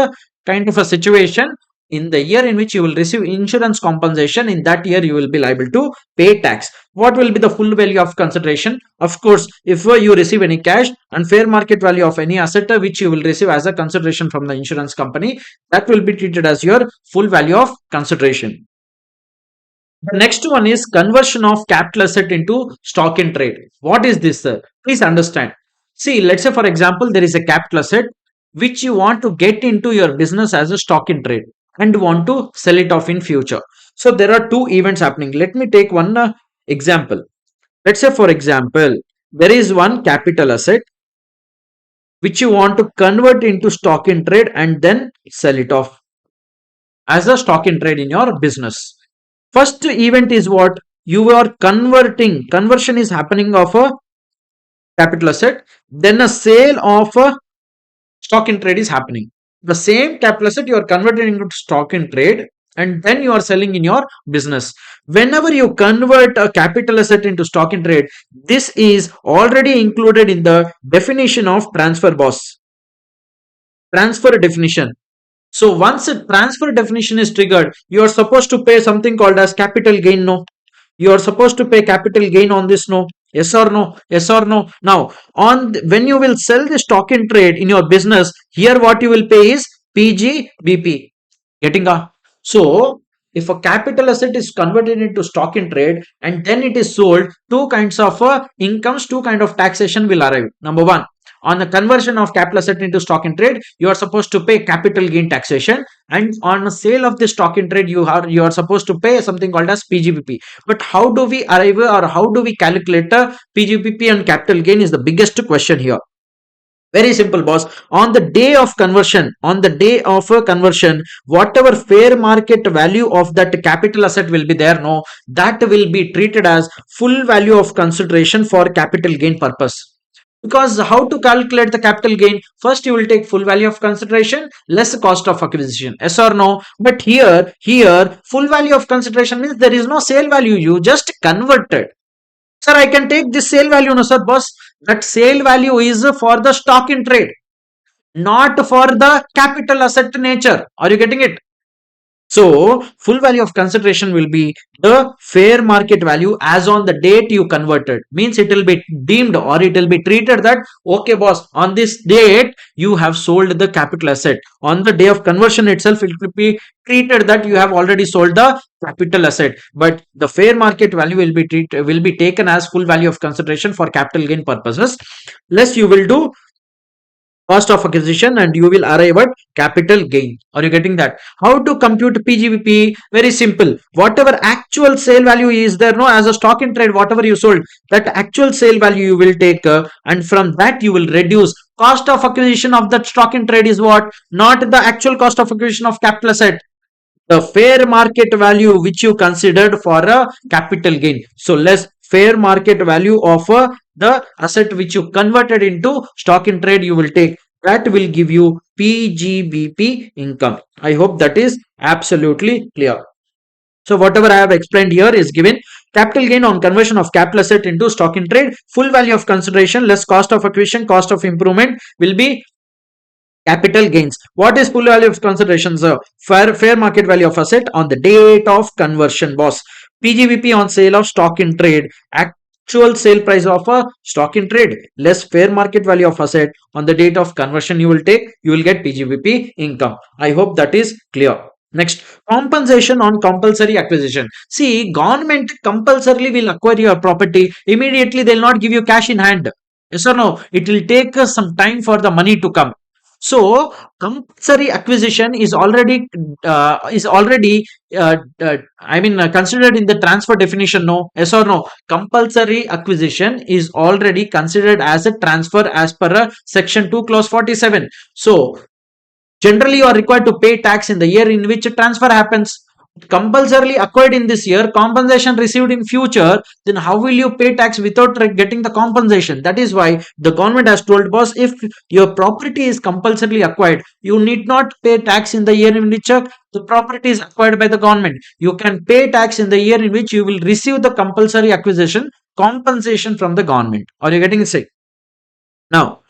kind of a situation, in the year in which you will receive insurance compensation, in that year you will be liable to pay tax. What will be the full value of consideration? Of course, if you receive any cash and fair market value of any asset which you will receive as a consideration from the insurance company, that will be treated as your full value of consideration. The next one is conversion of capital asset into stock in trade. What is this, sir? Please understand. See, let's say for example, there is a capital asset which you want to get into your business as a stock in trade and want to sell it off in future. So there are two events happening. Let me take one example. Let's say for example, there is one capital asset which you want to convert into stock in trade and then sell it off as a stock in trade in your business. First event is what? You are converting. Conversion is happening of a capital asset. Then a sale of a stock in trade is happening. The same capital asset you are converting into stock in trade and then you are selling in your business. Whenever you convert a capital asset into stock in trade, this is already included in the definition of transfer, boss. Transfer definition. So once a transfer definition is triggered, you are supposed to pay something called as capital gain, no? You are supposed to pay capital gain on this, no? Yes or no? Yes or no? Now, when you will sell the stock in trade in your business, here what you will pay is PGBP. Getting a? So, if a capital asset is converted into stock in trade and then it is sold, two kinds of incomes, two kind of taxation will arrive. Number one, On the conversion of capital asset into stock in trade, you are supposed to pay capital gain taxation, and on the sale of the stock in trade, you are supposed to pay something called as PGBP. But how do we arrive, or how do we calculate PGBP and capital gain is the biggest question here. Very simple, boss. On the day of conversion, whatever fair market value of that capital asset will be there, no, that will be treated as full value of consideration for capital gain purpose. Because how to calculate the capital gain? First, you will take full value of consideration less cost of acquisition. Yes or no? But here, full value of consideration means there is no sale value. You just converted. Sir, I can take this sale value. No, sir, boss. That sale value is for the stock in trade, not for the capital asset nature. Are you getting it? So, full value of consideration will be the fair market value as on the date you converted. Means it will be deemed, or it will be treated that, okay, boss, on this date you have sold the capital asset. On the day of conversion itself, it will be treated that you have already sold the capital asset. But the fair market value will be taken as full value of consideration for capital gain purposes. Less you will do cost of acquisition, and you will arrive at capital gain. Are you getting that? How to compute PGBP? Very simple. Whatever actual sale value is there, no, as a stock in trade, whatever you sold, that actual sale value you will take, and from that you will reduce cost of acquisition of that stock in trade is what? Not the actual cost of acquisition of capital asset, the fair market value which you considered for a capital gain. So less fair market value of the asset which you converted into stock in trade you will take, that will give you PGBP income. I hope that is absolutely clear. So whatever I have explained here is given. Capital gain on conversion of capital asset into stock in trade, full value of consideration less cost of acquisition, cost of improvement will be capital gains. What is full value of consideration, sir? Fair market value of asset on the date of conversion, boss. PGBP on sale of stock in trade, actual sale price of a stock in trade less fair market value of asset on the date of conversion you will take, you will get PGBP income. I hope that is clear. Next, compensation on compulsory acquisition. See, government compulsorily will acquire your property. Immediately they'll not give you cash in hand. Yes or no? It will take some time for the money to come. So compulsory acquisition is already considered in the transfer definition. No, yes or no? Compulsory acquisition is already considered as a transfer as per section 2 clause 47. So generally you are required to pay tax in the year in which a transfer happens. Compulsorily acquired in this year, compensation received in future, then how will you pay tax without getting the compensation? That is why the government has told, boss, if your property is compulsorily acquired, you need not pay tax in the year in which the property is acquired by the government. You can pay tax in the year in which you will receive the compulsory acquisition compensation from the government. Are you getting it? Now,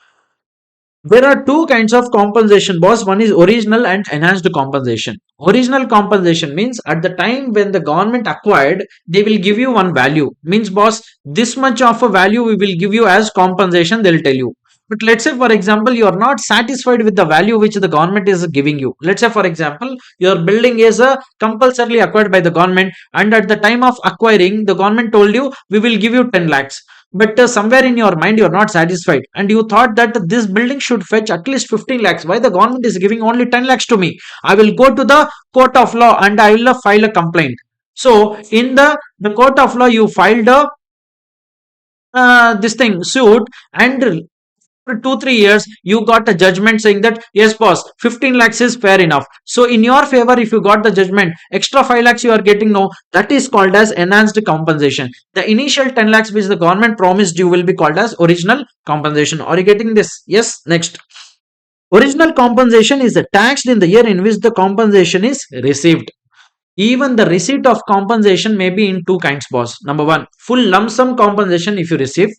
there are two kinds of compensation, boss. One is original and enhanced compensation. Original compensation means at the time when the government acquired, they will give you one value. Means, boss, this much of a value we will give you as compensation, they'll tell you. But let's say, for example, you are not satisfied with the value which the government is giving you. Let's say, for example, your building is compulsorily acquired by the government, and at the time of acquiring, the government told you, we will give you 10 lakhs. But somewhere in your mind, you are not satisfied, and you thought that this building should fetch at least 15 lakhs. Why the government is giving only 10 lakhs to me? I will go to the court of law and I will file a complaint. So, in the court of law, you filed a this thing suit, and after 2-3 years you got a judgment saying that yes, boss, 15 lakhs is fair enough. So in your favor, if you got the judgment, extra 5 lakhs you are getting, no, that is called as enhanced compensation. The initial 10 lakhs which the government promised you will be called as original compensation. Are you getting this? Yes. Next, original compensation is taxed in the year in which the compensation is received. Even the receipt of compensation may be in two kinds, boss. Number one, full lump sum compensation if you receive.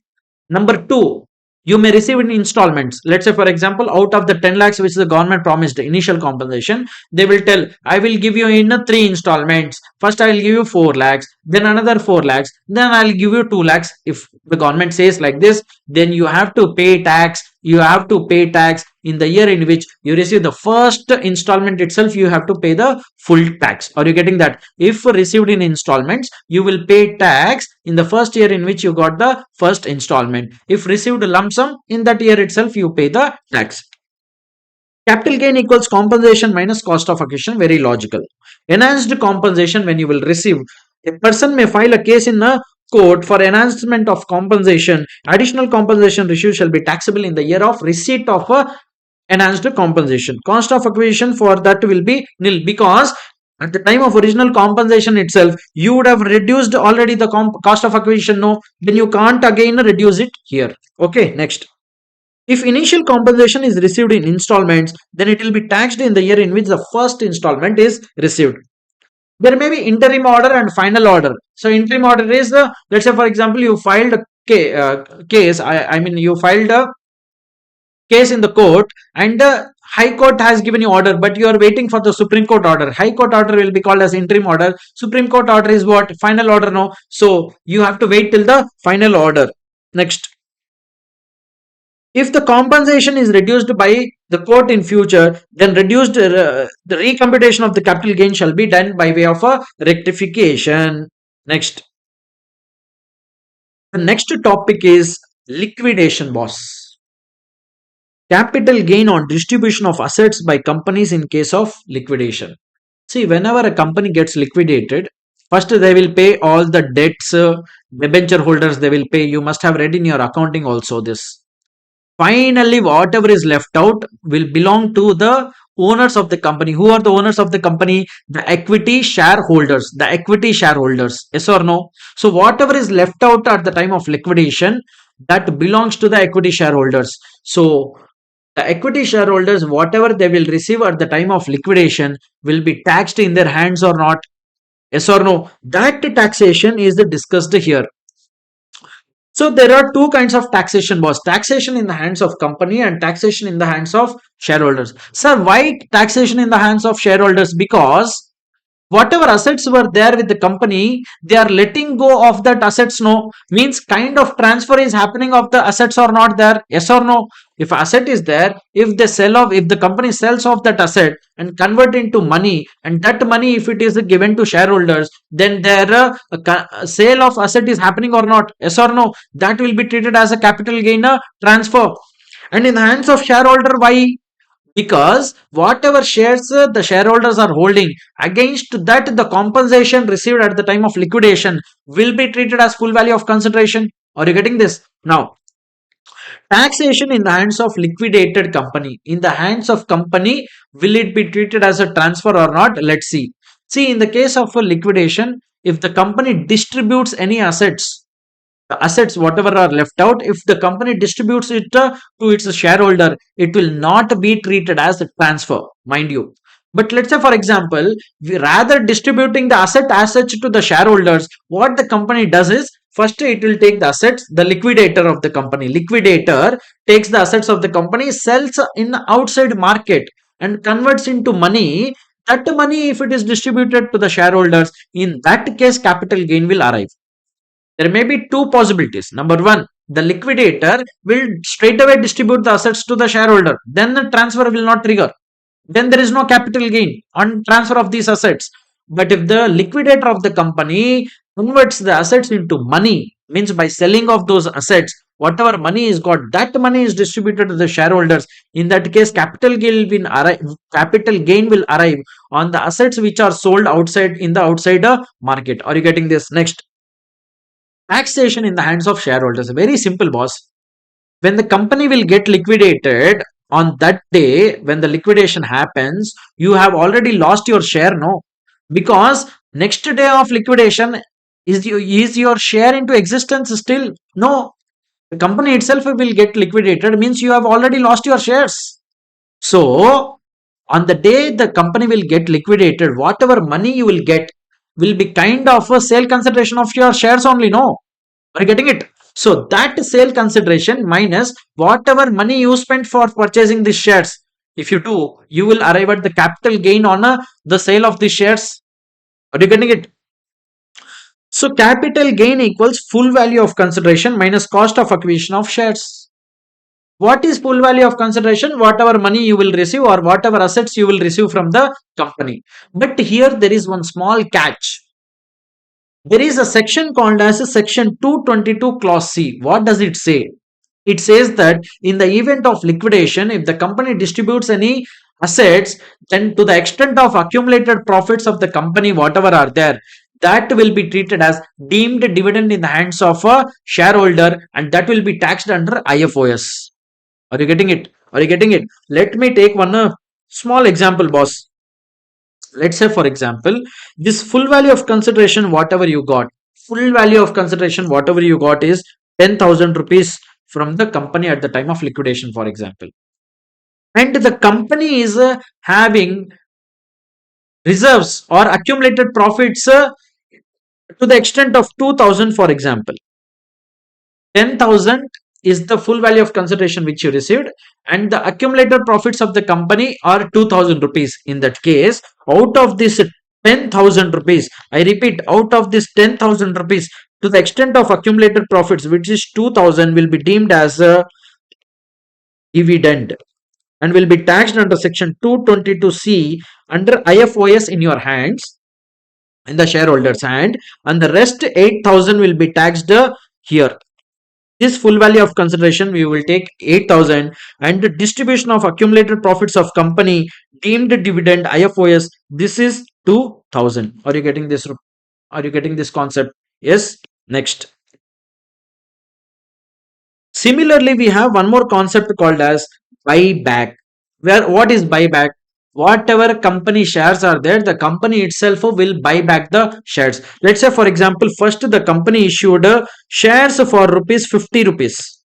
Number two, you may receive in installments. Let's say, for example, out of the 10 lakhs which the government promised initial compensation, they will tell, I will give you in 3 installments. First I will give you 4 lakhs, then another 4 lakhs, then I will give you 2 lakhs. If the government says like this, then you have to pay tax. You have to pay tax in the year in which you receive the first installment itself, you have to pay the full tax. Are you getting that? If received in installments, you will pay tax in the first year in which you got the first installment. If received lump sum, in that year itself you pay the tax. Capital gain equals compensation minus cost of acquisition. Very logical. Enhanced compensation, when you will receive, a person may file a case in a court for enhancement of compensation. Additional compensation received shall be taxable in the year of receipt of a enhanced compensation. Cost of acquisition for that will be nil, because at the time of original compensation itself, you would have reduced already the cost of acquisition. No, then you can't again reduce it here. Okay, next. If initial compensation is received in installments, then it will be taxed in the year in which the first installment is received. There may be interim order and final order. So interim order is the, let's say for example, you filed a case. I mean you filed a case in the court, and the High Court has given you order, but you are waiting for the Supreme Court order. High Court order will be called as interim order. Supreme Court order is what? Final order. No, so you have to wait till the final order. Next. If the compensation is reduced by the court in future, then the recomputation of the capital gain shall be done by way of a rectification. Next. The next topic is liquidation, boss. Capital gain on distribution of assets by companies in case of liquidation. See, whenever a company gets liquidated, first they will pay all the debts, debenture holders they will pay. You must have read in your accounting also this. Finally, whatever is left out will belong to the owners of the company. Who are the owners of the company? The equity shareholders. The equity shareholders. Yes or no? So whatever is left out at the time of liquidation, that belongs to the equity shareholders. So the equity shareholders, whatever they will receive at the time of liquidation, will be taxed in their hands or not? Yes or no? That taxation is discussed here. So there are two kinds of taxation, boss. Taxation in the hands of company and taxation in the hands of shareholders. Sir, why taxation in the hands of shareholders? Because whatever assets were there with the company, they are letting go of that assets. No, means kind of transfer is happening of the assets or not there? Yes or no? If asset is there, if they sell off, if the company sells off that asset and convert into money, and that money if it is given to shareholders, then their sale of asset is happening or not? Yes or no? That will be treated as a capital gain transfer. And in the hands of shareholder, why? Because whatever shares the shareholders are holding, against that the compensation received at the time of liquidation will be treated as full value of consideration. Are you getting this? Now, taxation in the hands of liquidated company. In the hands of company, will it be treated as a transfer or not? Let's see. See, in the case of a liquidation, if the company distributes any assets, the assets whatever are left out, if the company distributes it to its shareholder, it will not be treated as a transfer, mind you. But let's say for example, we rather distributing the asset as such to the shareholders, what the company does is, first it will take the assets, the liquidator of the company, liquidator takes the assets of the company, sells in outside market and converts into money. That money, if it is distributed to the shareholders, in that case capital gain will arrive. There may be two possibilities. Number one, the liquidator will straight away distribute the assets to the shareholder. Then the transfer will not trigger. Then there is no capital gain on transfer of these assets. But if the liquidator of the company converts the assets into money, means by selling of those assets, whatever money is got, that money is distributed to the shareholders. In that case, capital gain will arrive on the assets which are sold outside in the outside market. Are you getting this? Next. Taxation in the hands of shareholders. Very simple, boss. When the company will get liquidated, on that day, when the liquidation happens, you have already lost your share, no? Because next day of liquidation, is your share into existence still? No. The company itself will get liquidated, means you have already lost your shares. So, on the day the company will get liquidated, whatever money you will get will be kind of a sale consideration of your shares only, no? Are you getting it? So that sale consideration minus whatever money you spent for purchasing these shares. If you do, you will arrive at the capital gain on the sale of these shares. Are you getting it? So capital gain equals full value of consideration minus cost of acquisition of shares. What is full value of consideration? Whatever money you will receive or whatever assets you will receive from the company. But here there is one small catch. There is a section called as a section 222 clause C. What does it say? It says that in the event of liquidation, if the company distributes any assets, then to the extent of accumulated profits of the company, whatever are there, that will be treated as deemed dividend in the hands of a shareholder, and that will be taxed under IFOS. Are you getting it? Are you getting it? Let me take one small example, boss. Let's say, for example, this full value of consideration, whatever you got, full value of consideration, whatever you got is 10,000 rupees from the company at the time of liquidation, for example. And the company is having reserves or accumulated profits to the extent of 2,000, for example. 10,000 is the full value of consideration which you received, and the accumulated profits of the company are 2,000 rupees. In that case, out of this 10,000 rupees, I repeat, out of this 10,000 rupees, to the extent of accumulated profits, which is 2,000, will be deemed as a dividend and will be taxed under section 222C under IFOS in your hands, in the shareholder's hand, and the rest 8,000 will be taxed here. This full value of consideration, we will take 8,000, and the distribution of accumulated profits of company deemed dividend IFOS, this is 2,000. Are you getting this? Are you getting this concept? Yes. Next. Similarly, we have one more concept called as buyback. Where what is buyback? Whatever company shares are there, the company itself will buy back the shares. Let's say, for example, first the company issued shares for rupees 50 rupees.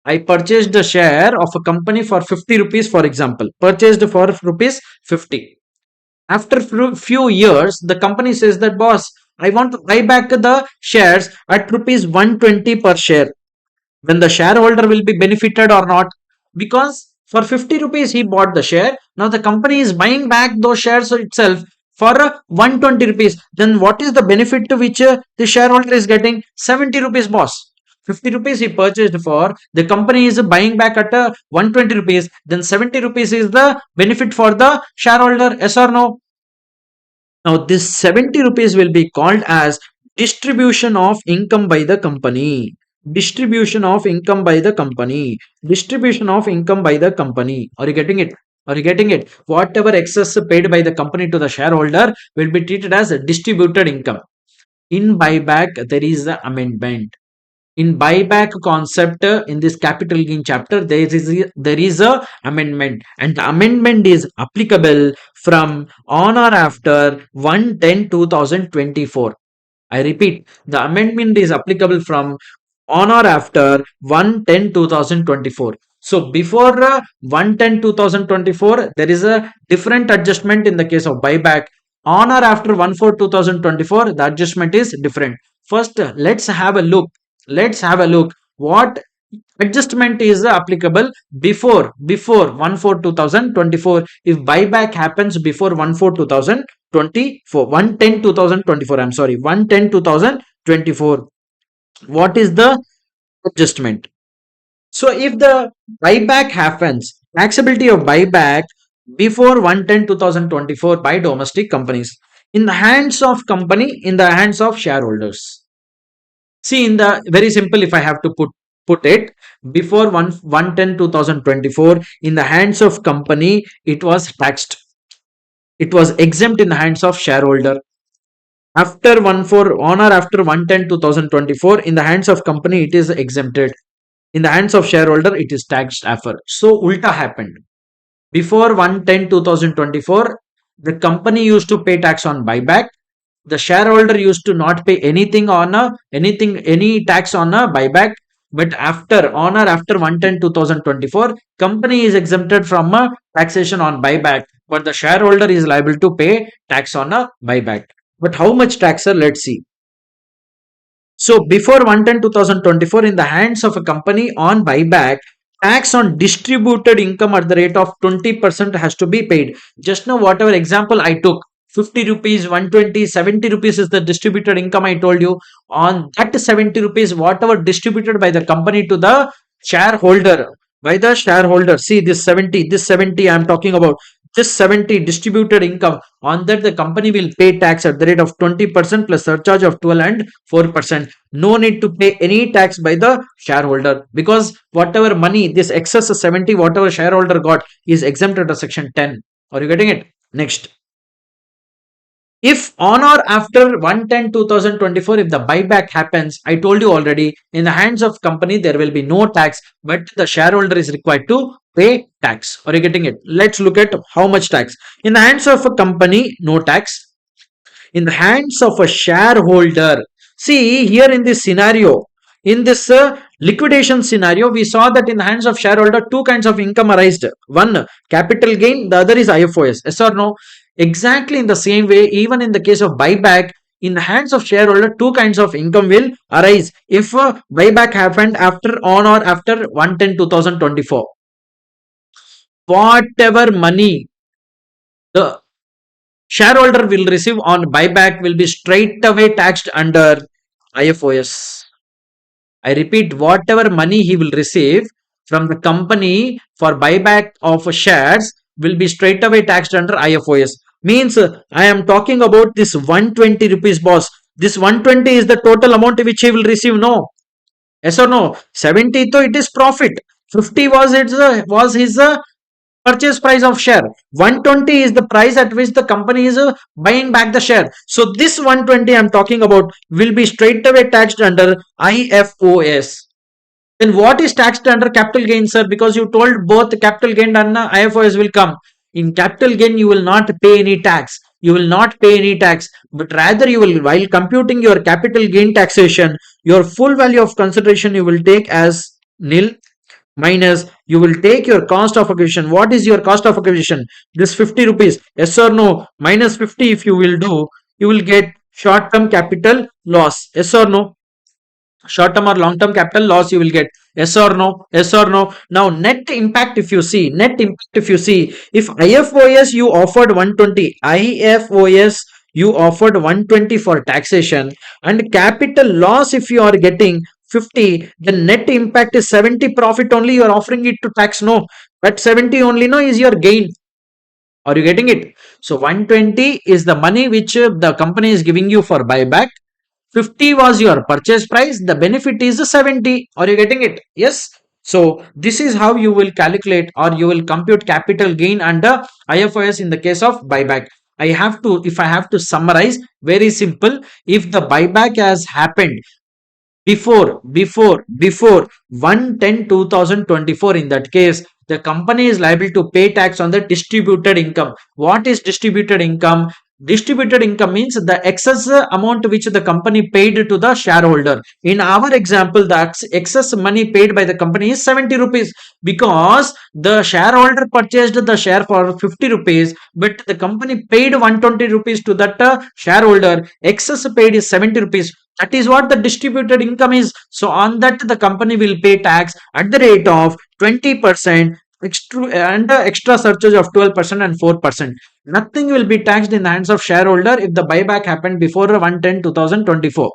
I purchased the share of a company for 50 rupees, for example, purchased for rupees 50. After few years, the company says that, boss, I want to buy back the shares at rupees 120 per share. When the shareholder will be benefited or not, because for 50 rupees he bought the share, now the company is buying back those shares itself for 120 rupees, then what is the benefit to which the shareholder is getting? 70 rupees, boss. 50 rupees he purchased for, the company is buying back at 120 rupees, then 70 rupees is the benefit for the shareholder, yes or no? Now this 70 rupees will be called as distribution of income by the company. Distribution of income by the company. Distribution of income by the company. Are you getting it? Are you getting it? Whatever excess paid by the company to the shareholder will be treated as a distributed income. In buyback, there is the amendment. In buyback concept, in this capital gain chapter, there is a amendment, and the amendment is applicable from on or after 1/10/2024. I repeat, the amendment is applicable from on or after 1/10/2024. So before 1/10/2024, there is a different adjustment in the case of buyback. On or after 1/4/2024, the adjustment is different. First, let's have a look. Let's have a look what adjustment is applicable before 1/4/2024. If buyback happens before 1/4/2024, 1/10/2024, I'm sorry, 1/10/2024, what is the adjustment? So if the buyback happens, taxability of buyback before 1/10/2024 by domestic companies, in the hands of company, in the hands of shareholders. See, in the very simple, if I have to put it, before 1/10/2024, in the hands of company, it was taxed. It was exempt in the hands of shareholder. After 1/4 on or after 1/10/2024, in the hands of company, it is exempted. In the hands of shareholder, it is taxed after. So ulta happened. Before 1/10/2024, the company used to pay tax on buyback. The shareholder used to not pay anything on any tax on a buyback. But after on or after 1/10/2024, company is exempted from a taxation on buyback, but the shareholder is liable to pay tax on a buyback. But how much tax, sir? Let's see. So before 1/10/2024, in the hands of a company on buyback, tax on distributed income at the rate of 20% has to be paid. Just now, whatever example I took, 50 rupees, 120, 70 rupees is the distributed income I told you. On that 70 rupees, whatever distributed by the company to the shareholder, by the shareholder. See this 70 I'm talking about. This 70 distributed income, on that the company will pay tax at the rate of 20% plus surcharge of 12 and 4%. No need to pay any tax by the shareholder, because whatever money, this excess 70, whatever shareholder got is exempt under section 10. Are you getting it? Next. If on or after 1/10/2024, if the buyback happens, I told you already, in the hands of company there will be no tax, but the shareholder is required to pay tax. Are you getting it? Let's look at how much tax. In the hands of a company, no tax. In the hands of a shareholder, see here in this scenario, in this liquidation scenario, we saw that in the hands of shareholder, two kinds of income arised. One, capital gain, the other is IFOS. Yes or no? Exactly in the same way, even in the case of buyback, in the hands of shareholder, two kinds of income will arise if buyback happened after, on or after 1/10/2024. Whatever money the shareholder will receive on buyback will be straight away taxed under IFOS. I repeat, whatever money he will receive from the company for buyback of shares will be straight away taxed under IFOS. Means I am talking about this 120 rupees, boss. This 120 is the total amount which he will receive. No, yes or no? 70 though it is profit. 50 was his purchase price of share. 120 is the price at which the company is buying back the share. So this 120 I'm talking about will be straight away taxed under IFOS. Then what is taxed under capital gain, sir? Because you told both capital gain and IFOS will come. In capital gain, you will not pay any tax. You will not pay any tax, but rather you will, while computing your capital gain taxation, your full value of consideration you will take as nil, minus you will take your cost of acquisition. What is your cost of acquisition? This 50 rupees. Yes or no? Minus 50 if you will do, you will get short term capital loss. Yes or no? Short term or long term capital loss you will get. Yes or no? Yes or no? Now net impact, if you see, if IFOS you offered 120, IFOS you offered 120 for taxation, and capital loss if you are getting 50, the net impact is 70 profit only, you are offering it to tax. No, but 70 only no is your gain. Are you getting it? So 120 is the money which the company is giving you for buyback. 50 was your purchase price, the benefit is 70. Are you getting it? Yes. So this is how you will calculate or you will compute capital gain under IFRS in the case of buyback. If I have to summarize, very simple. If the buyback has happened before 1/10/2024, in that case the company is liable to pay tax on the distributed income. What is distributed income? Distributed income means the excess amount which the company paid to the shareholder. In our example, the excess money paid by the company is 70 rupees, because the shareholder purchased the share for 50 rupees, but the company paid 120 rupees to that shareholder. Excess paid is 70 rupees. That is what the distributed income is. So on that the company will pay tax at the rate of 20%, and extra surcharge of 12% and 4%. Nothing will be taxed in the hands of shareholder if the buyback happened before 1/10/2024.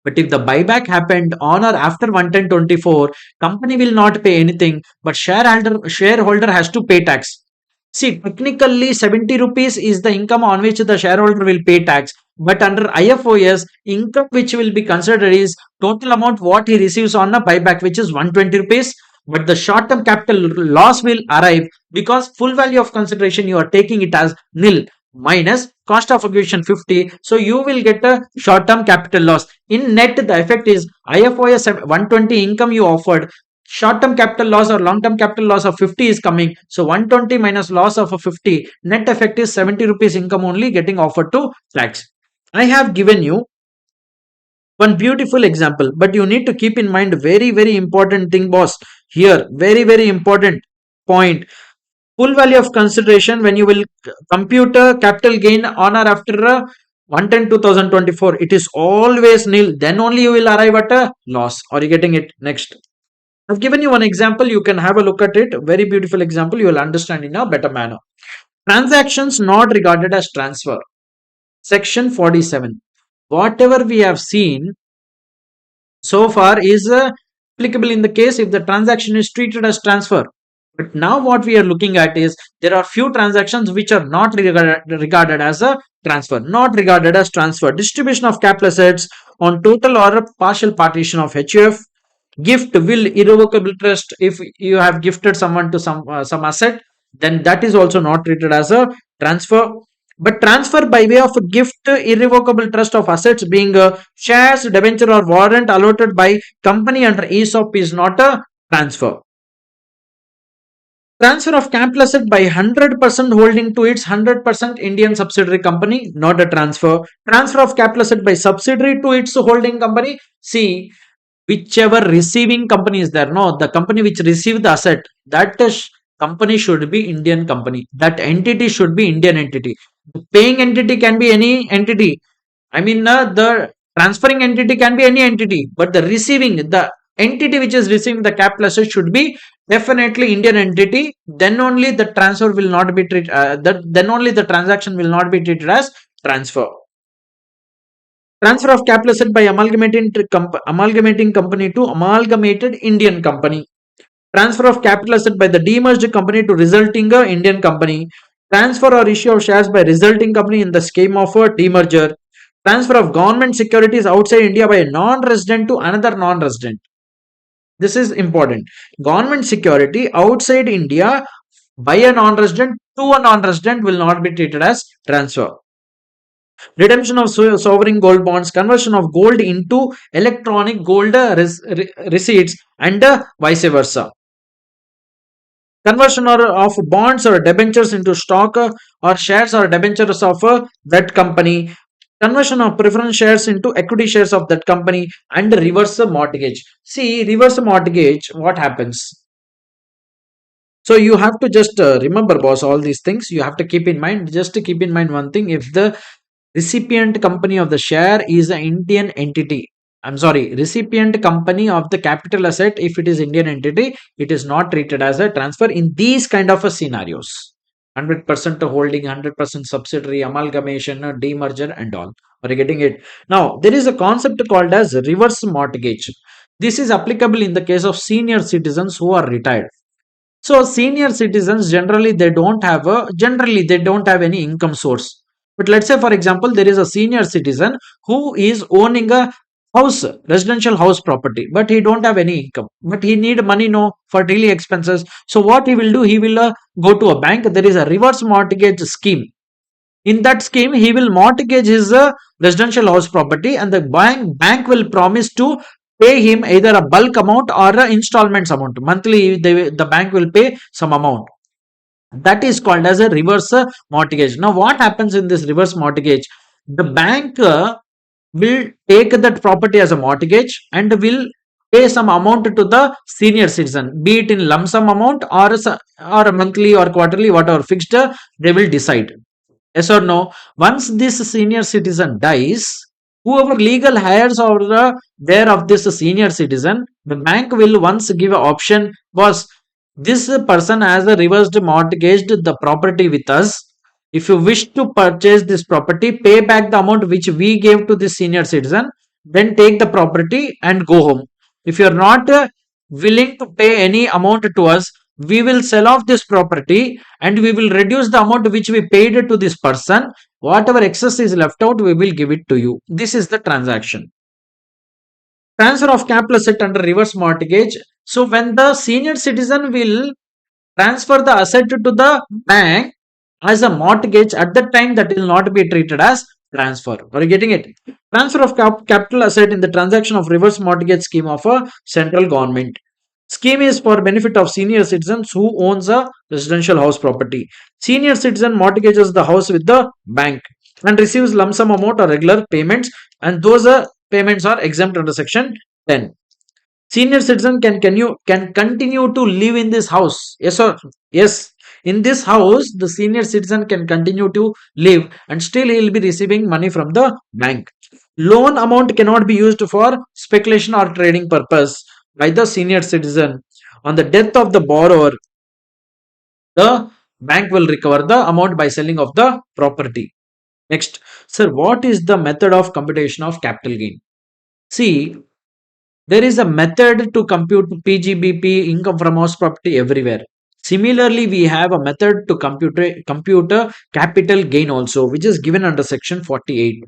But if the buyback happened on or after 1/10/24, company will not pay anything, but shareholder has to pay tax. See, technically 70 rupees is the income on which the shareholder will pay tax. But under IFOS, income which will be considered is total amount what he receives on a buyback, which is 120 rupees. But the short term capital loss will arrive because full value of consideration you are taking it as nil, minus cost of acquisition 50. So you will get a short term capital loss. In net, the effect is IFOS 120 income you offered, short term capital loss or long term capital loss of 50 is coming. So 120 minus loss of a 50, net effect is 70 rupees income only getting offered to tax. I have given you one beautiful example, but you need to keep in mind very, very important thing, boss. Here, very, very important point. Full value of consideration when you will compute a capital gain on or after 1/10/2024, it is always nil. Then only you will arrive at a loss. Are you getting it? Next. I've given you one example. You can have a look at it. Very beautiful example. You will understand in a better manner. Transactions not regarded as transfer. Section 47. Whatever we have seen so far is applicable in the case if the transaction is treated as transfer. But now what we are looking at is there are few transactions which are not regarded as a transfer, not regarded as transfer. Distribution of capital assets on total or a partial partition of HUF. Gift, will, irrevocable trust. If you have gifted someone to some asset, then that is also not treated as a transfer. But transfer by way of a gift, irrevocable trust of assets being shares, debenture or warrant allotted by company under ESOP is not a transfer. Transfer of capital asset by 100% holding to its 100% Indian subsidiary company, not a transfer. Transfer of capital asset by subsidiary to its holding company. See, whichever receiving company is there, no, the company which received the asset, that company should be Indian company. That entity should be Indian entity. The paying entity can be any entity. I mean, the transferring entity can be any entity, but the entity which is receiving the capital asset should be definitely Indian entity. Then only the transfer will not be treated. Then only the transaction will not be treated as transfer. Transfer of capital asset by amalgamating company to amalgamated Indian company. Transfer of capital asset by the demerged company to resulting Indian company. Transfer or issue of shares by resulting company in the scheme of a demerger. Transfer of government securities outside India by a non-resident to another non-resident. This is important. Government security outside India by a non-resident to a non-resident will not be treated as transfer. Redemption of sovereign gold bonds, conversion of gold into electronic gold receipts, and vice versa. Conversion of bonds or debentures into stock or shares or debentures of that company. Conversion of preference shares into equity shares of that company, and reverse mortgage. See, reverse mortgage, what happens? So you have to just remember, boss, all these things you have to keep in mind. Just to keep in mind one thing: if the recipient company of the share is an Indian entity, I'm sorry, recipient company of the capital asset, if it is Indian entity, it is not treated as a transfer in these kind of a scenarios. 100% holding, 100% subsidiary, amalgamation, demerger, and all. Are you getting it? Now, there is a concept called as reverse mortgage. This is applicable in the case of senior citizens who are retired. So senior citizens generally they don't have any income source. But let's say, for example, there is a senior citizen who is owning a house, residential house property, but he don't have any income. But he need money, no, for daily expenses. So what he will do? He will go to a bank. There is a reverse mortgage scheme. In that scheme, he will mortgage his residential house property, and the bank will promise to pay him either a bulk amount or a installments amount. Monthly, the bank will pay some amount. That is called as a reverse mortgage. Now, what happens in this reverse mortgage? The bank will take that property as a mortgage and will pay some amount to the senior citizen, be it in lump sum amount or monthly or quarterly, whatever fixed, they will decide. Yes or no? Once this senior citizen dies, whoever legal heirs are there of this senior citizen, the bank will once give an option was this person has a reversed mortgaged the property with us. If you wish to purchase this property, pay back the amount which we gave to this senior citizen, then take the property and go home. If you are not willing to pay any amount to us, we will sell off this property and we will reduce the amount which we paid to this person. Whatever excess is left out, we will give it to you. This is the transaction. Transfer of capital asset under reverse mortgage. So when the senior citizen will transfer the asset to the bank as a mortgage, at that time that will not be treated as transfer. Are you getting it? Transfer of capital asset in the transaction of reverse mortgage scheme of a central government. Scheme is for benefit of senior citizens who owns a residential house property. Senior citizen mortgages the house with the bank and receives lump sum amount or regular payments, and those payments are exempt under section 10. Senior citizen can continue to live in this house. Yes or yes. In this house, the senior citizen can continue to live and still he will be receiving money from the bank. Loan amount cannot be used for speculation or trading purpose by the senior citizen. On the death of the borrower, the bank will recover the amount by selling of the property. Next, sir, what is the method of computation of capital gain? See, There is a method to compute PGBP, income from house property, everywhere. Similarly, we have a method to compute a capital gain also, which is given under section 48.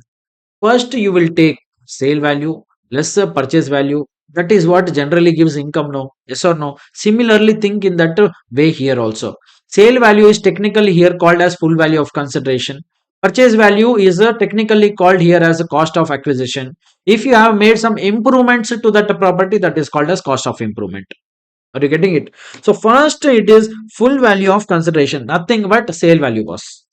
First, you will take sale value less the purchase value. That is what generally gives income, no? Yes or no? Similarly, think in that way here also. Sale value is technically here called as full value of consideration. Purchase value is technically called here as a cost of acquisition. If you have made some improvements to that property, that is called as cost of improvement. Are you getting it? So first it is full value of consideration, nothing but sale value was.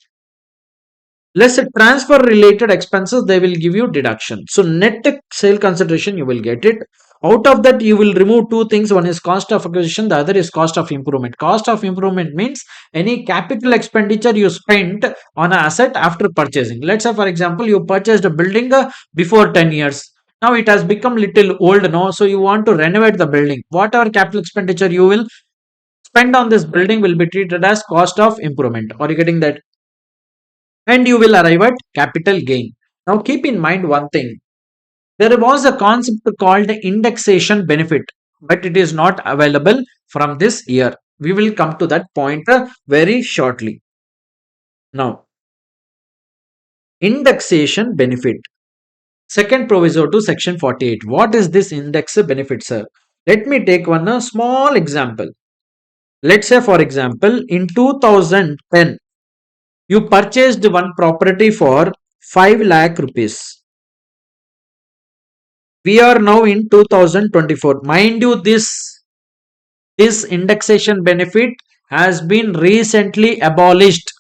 Less transfer related expenses, they will give you deduction. So net sale consideration, you will get it. Out of that, you will remove two things. One is cost of acquisition, the other is cost of improvement. Cost of improvement means any capital expenditure you spent on an asset after purchasing. Let's say, for example, you purchased a building before 10 years. Now it has become little old, no? So you want to renovate the building. Whatever capital expenditure you will spend on this building will be treated as cost of improvement. Are you getting that? And you will arrive at capital gain. Now keep in mind one thing. There was a concept called indexation benefit, but it is not available from this year. We will come to that point very shortly. Now, indexation benefit. Second proviso to section 48. What is this index benefit, sir? Let me take one small example. Let's say, for example, in 2010, you purchased one property for 5 lakh rupees. We are now in 2024. Mind you, this indexation benefit has been recently abolished.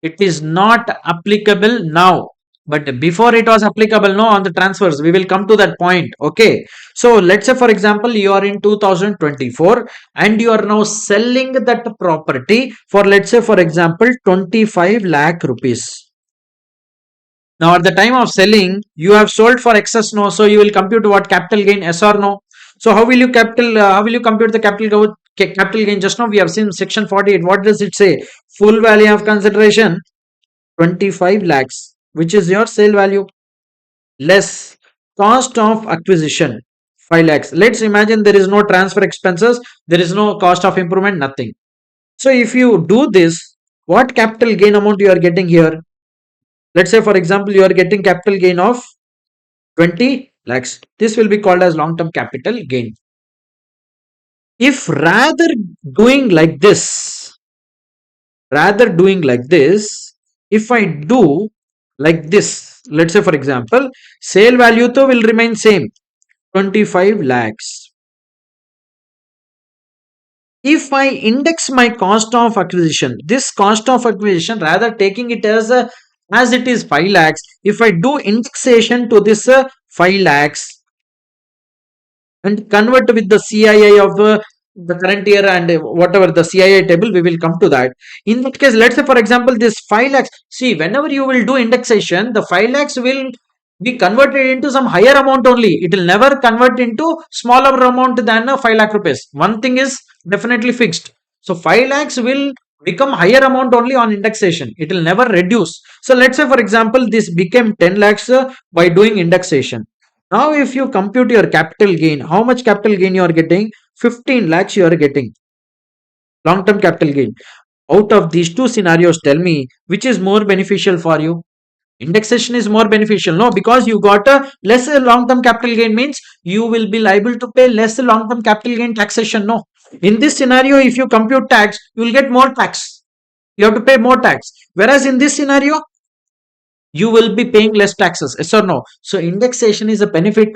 It is not applicable now, but before it was applicable, no, on the transfers. We will come to that point. Okay, so let's say, for example, you are in 2024 and you are now selling that property for, let's say, for example, 25 lakh rupees. Now, at the time of selling, you have sold for excess, no. So you will compute what capital gain, yes or no. So how will you how will you compute the capital gain? Just now we have seen section 48. What does it say? Full value of consideration 25 lakhs, which is your sale value, less cost of acquisition 5 lakhs. Let's imagine there is no transfer expenses, there is no cost of improvement, nothing. So if you do this, what capital gain amount you are getting here? Let's say, for example, you are getting capital gain of 20 lakhs. This will be called as long-term capital gain. If doing like this, if I do like this, let's say, for example, sale value to will remain same, 25 lakhs. If I index my cost of acquisition, this cost of acquisition, rather taking it as it is 5 lakhs, if I do indexation to this 5 lakhs and convert with the CII of the current year and whatever the CII table, we will come to that. In that case, let's say, for example, this 5 lakhs, see, whenever you will do indexation, the 5 lakhs will be converted into some higher amount only. It will never convert into smaller amount than 5 lakh rupees. One thing is definitely fixed. So 5 lakhs will become higher amount only on indexation. It will never reduce. So let's say, for example, this became 10 lakhs by doing indexation. Now, if you compute your capital gain, how much capital gain you are getting? 15 lakhs you are getting. Long-term capital gain. Out of these two scenarios, tell me which is more beneficial for you. Indexation is more beneficial, no, because you got a less long-term capital gain means you will be liable to pay less long-term capital gain taxation, no. In this scenario, if you compute tax, you will get more tax. You have to pay more tax. Whereas in this scenario, you will be paying less taxes, yes or no. So indexation is a benefit.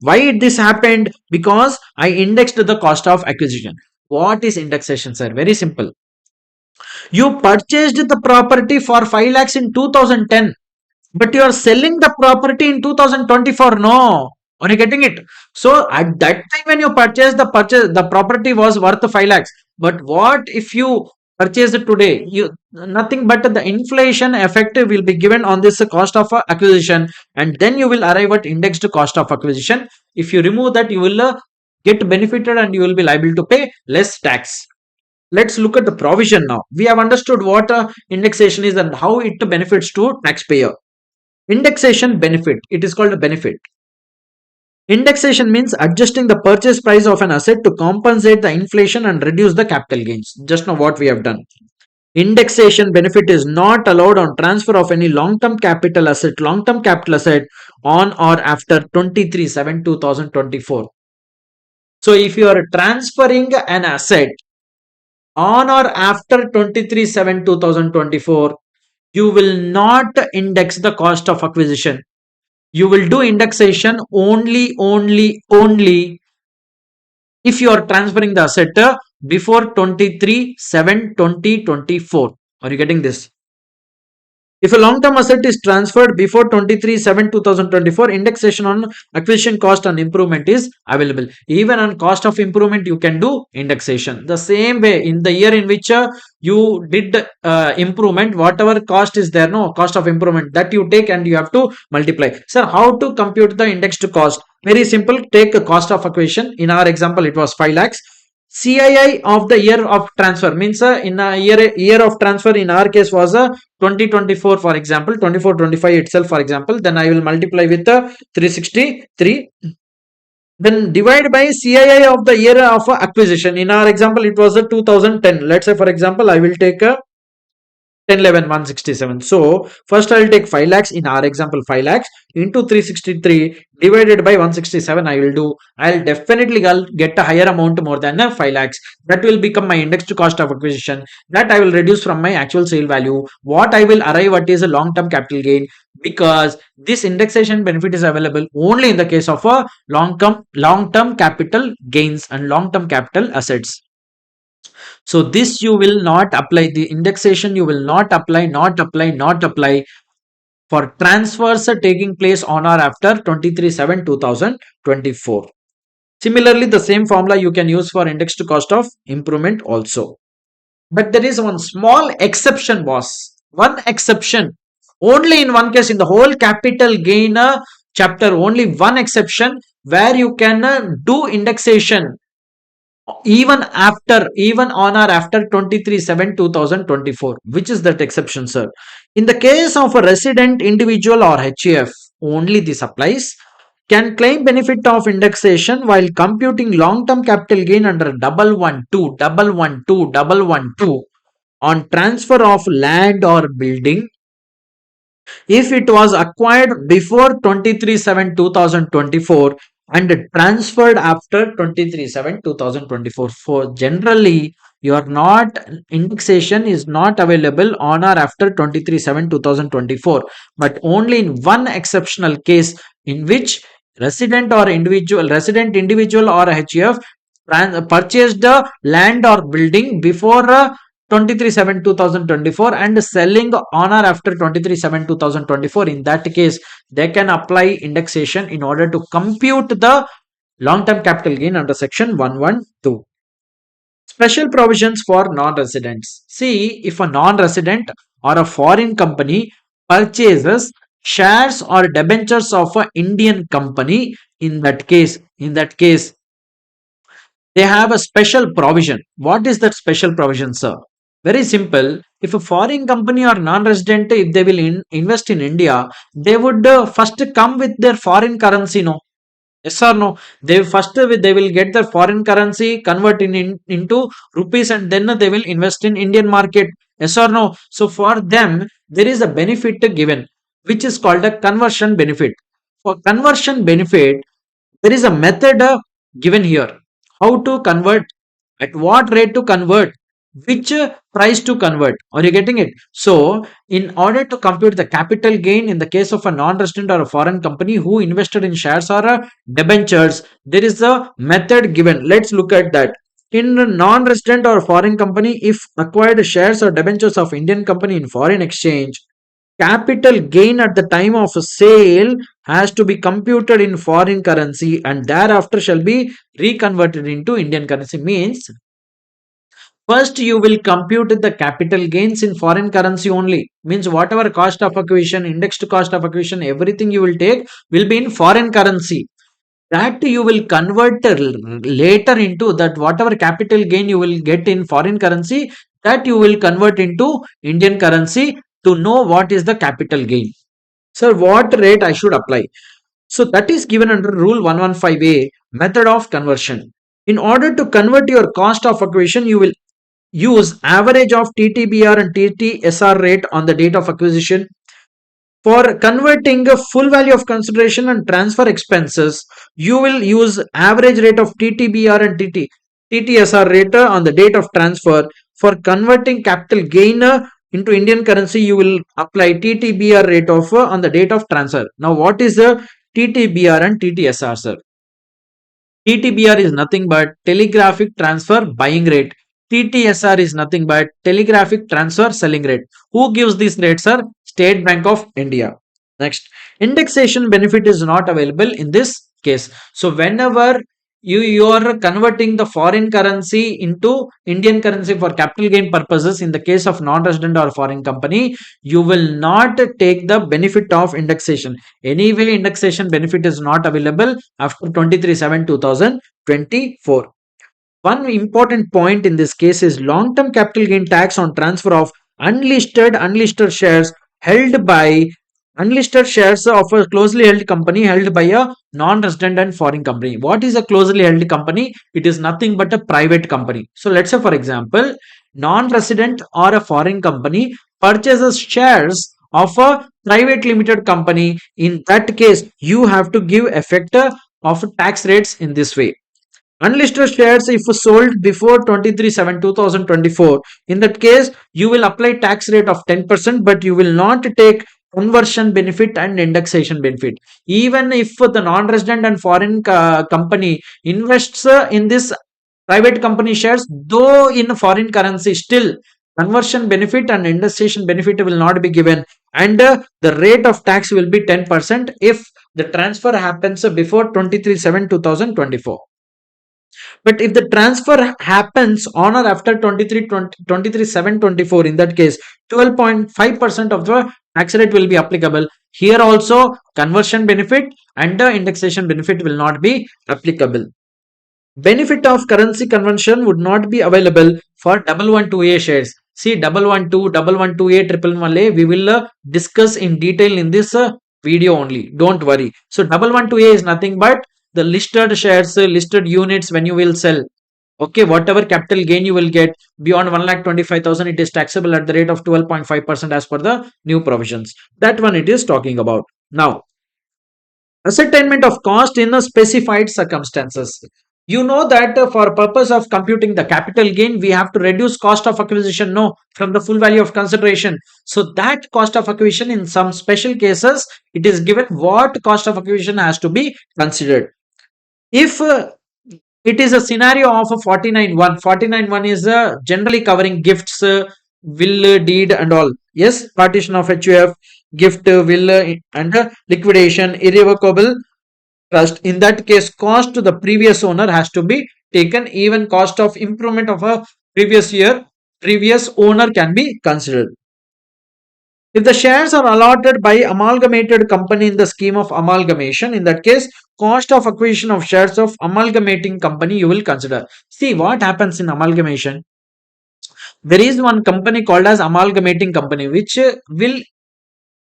Why this happened? Because I indexed the cost of acquisition. What is indexation, sir? Very simple. You purchased the property for 5 lakhs in 2010, but you are selling the property in 2024. No, are you getting it? So at that time when you purchased the property was worth 5 lakhs. But what if you purchase it today? You nothing but the inflation effect will be given on this cost of acquisition, and then you will arrive at indexed cost of acquisition. If you remove that, you will get benefited and you will be liable to pay less tax. Let's look at the provision now. We have understood what indexation is and how it benefits to taxpayer. Indexation benefit. It is called a benefit. Indexation means adjusting the purchase price of an asset to compensate the inflation and reduce the capital gains. Just now what we have done. Indexation benefit is not allowed on transfer of any long-term capital asset on or after 23/7/2024. So if you are transferring an asset on or after 23/7/2024, you will not index the cost of acquisition. You will do indexation only if you are transferring the asset before 23/7/2024. Are you getting this? If a long-term asset is transferred before 23/7/2024, indexation on acquisition cost and improvement is available. Even on cost of improvement, you can do indexation. The same way in the year in which you did improvement, whatever cost is there, no cost of improvement that you take and you have to multiply. Sir, how to compute the indexed cost? Very simple. Take a cost of acquisition. In our example, it was 5 lakhs. CII of the year of transfer means in a year of transfer in our case was 2024, for example, 24/25 itself, for example, then I will multiply with 363, then divide by CII of the year of acquisition. In our example, it was 2010. Let's say, for example, I will take 10/11/167. So first I will take 5 lakhs, in our example 5 lakhs, into 363 divided by 167. I'll definitely get a higher amount more than 5 lakhs. That will become my indexed cost of acquisition. That I will reduce from my actual sale value. What I will arrive at is a long-term capital gain, because this indexation benefit is available only in the case of a long-term capital gains and long-term capital assets. So this you will not apply, the indexation you will not apply for transfers taking place on or after 23/7/2024. Similarly, the same formula you can use for indexed cost of improvement also. But there is one small exception, boss. One exception. Only in one case in the whole capital gain chapter, only one exception where you can do indexation even on or after 23/7/2024. Which is that exception, sir? In the case of a resident individual or HAF, only this applies, can claim benefit of indexation while computing long-term capital gain under 112 on transfer of land or building if it was acquired before 23/7/2024 and transferred after 23/7/2024. For generally, your not indexation is not available on or after 23/7/2024, but only in one exceptional case in which resident individual or HF purchased the land or building before 23/7/2024 and selling on or after 23/7/2024. In that case, they can apply indexation in order to compute the long-term capital gain under section 112. Special provisions for non-residents. See, if a non-resident or a foreign company purchases shares or debentures of an Indian company, in that case, they have a special provision. What is that special provision, sir? Very simple. If a foreign company or non-resident, if they will invest in India, they would first come with their foreign currency, no? Yes or no? They will get their foreign currency, convert into rupees, and then they will invest in Indian market. Yes or no? So for them, there is a benefit given, which is called a conversion benefit. For conversion benefit, there is a method given here. How to convert, at what rate to convert, which price to convert. Are you getting it? So in order to compute the capital gain in the case of a non-resident or a foreign company who invested in shares or debentures, there is a method given. Let's look at that. In a non-resident or foreign company, if acquired shares or debentures of Indian company in foreign exchange, capital gain at the time of sale has to be computed in foreign currency and thereafter shall be reconverted into Indian currency. Means first you will compute the capital gains in foreign currency only. Means whatever cost of acquisition, indexed cost of acquisition, everything you will take will be in foreign currency. That you will convert later into that, whatever capital gain you will get in foreign currency, that you will convert into Indian currency to know what is the capital gain. Sir, what rate I should apply? So that is given under Rule 115A, method of conversion. In order to convert your cost of acquisition, you will use average of TTBR and TTSR rate on the date of acquisition. For converting a full value of consideration and transfer expenses, you will use average rate of TTBR and TTSR rate on the date of transfer. For converting capital gain into Indian currency, you will apply TTBR rate of on the date of transfer. Now, what is the TTBR and TTSR, sir? TTBR is nothing but telegraphic transfer buying rate. TTSR is nothing but telegraphic transfer selling rate. Who gives these rates, sir? State Bank of India. Next, indexation benefit is not available in this case. So whenever you are converting the foreign currency into Indian currency for capital gain purposes, in the case of non-resident or foreign company, you will not take the benefit of indexation. Anyway, indexation benefit is not available after 23/7/2024. One important point in this case is long-term capital gain tax on transfer of unlisted shares held by unlisted shares of a closely held company held by a non-resident and foreign company. What is a closely held company? It is nothing but a private company. So let's say, for example, non-resident or a foreign company purchases shares of a private limited company. In that case, you have to give effect of tax rates in this way. Unlisted shares, if sold before 23/7/2024, in that case, you will apply tax rate of 10%, but you will not take conversion benefit and indexation benefit. Even if the non-resident and foreign company invests in this private company shares, though in foreign currency, still conversion benefit and indexation benefit will not be given, and the rate of tax will be 10% if the transfer happens before 23/7/2024. But if the transfer happens on or after 23/7/24, in that case, 12.5% of the tax rate will be applicable. Here also, conversion benefit and the indexation benefit will not be applicable. Benefit of currency conversion would not be available for 112A shares. See, 112, 112A, 111A, we will discuss in detail in this video only. Don't worry. So 112A is nothing but the listed shares, listed units when you will sell. Okay, whatever capital gain you will get beyond 1,25,000, it is taxable at the rate of 12.5% as per the new provisions. That one it is talking about. Now, ascertainment of cost in a specified circumstances. You know that for purpose of computing the capital gain, we have to reduce cost of acquisition, no, from the full value of consideration. So that cost of acquisition, in some special cases, it is given what cost of acquisition has to be considered. If it is a scenario of a 49.1. 49.1 is generally covering gifts, will, deed and all. Yes, partition of HUF, gift, will and liquidation, irrevocable trust. In that case, cost to the previous owner has to be taken. Even cost of improvement of a previous owner can be considered. If the shares are allotted by amalgamated company in the scheme of amalgamation, in that case, cost of acquisition of shares of amalgamating company you will consider. See what happens in amalgamation. There is one company called as amalgamating company which will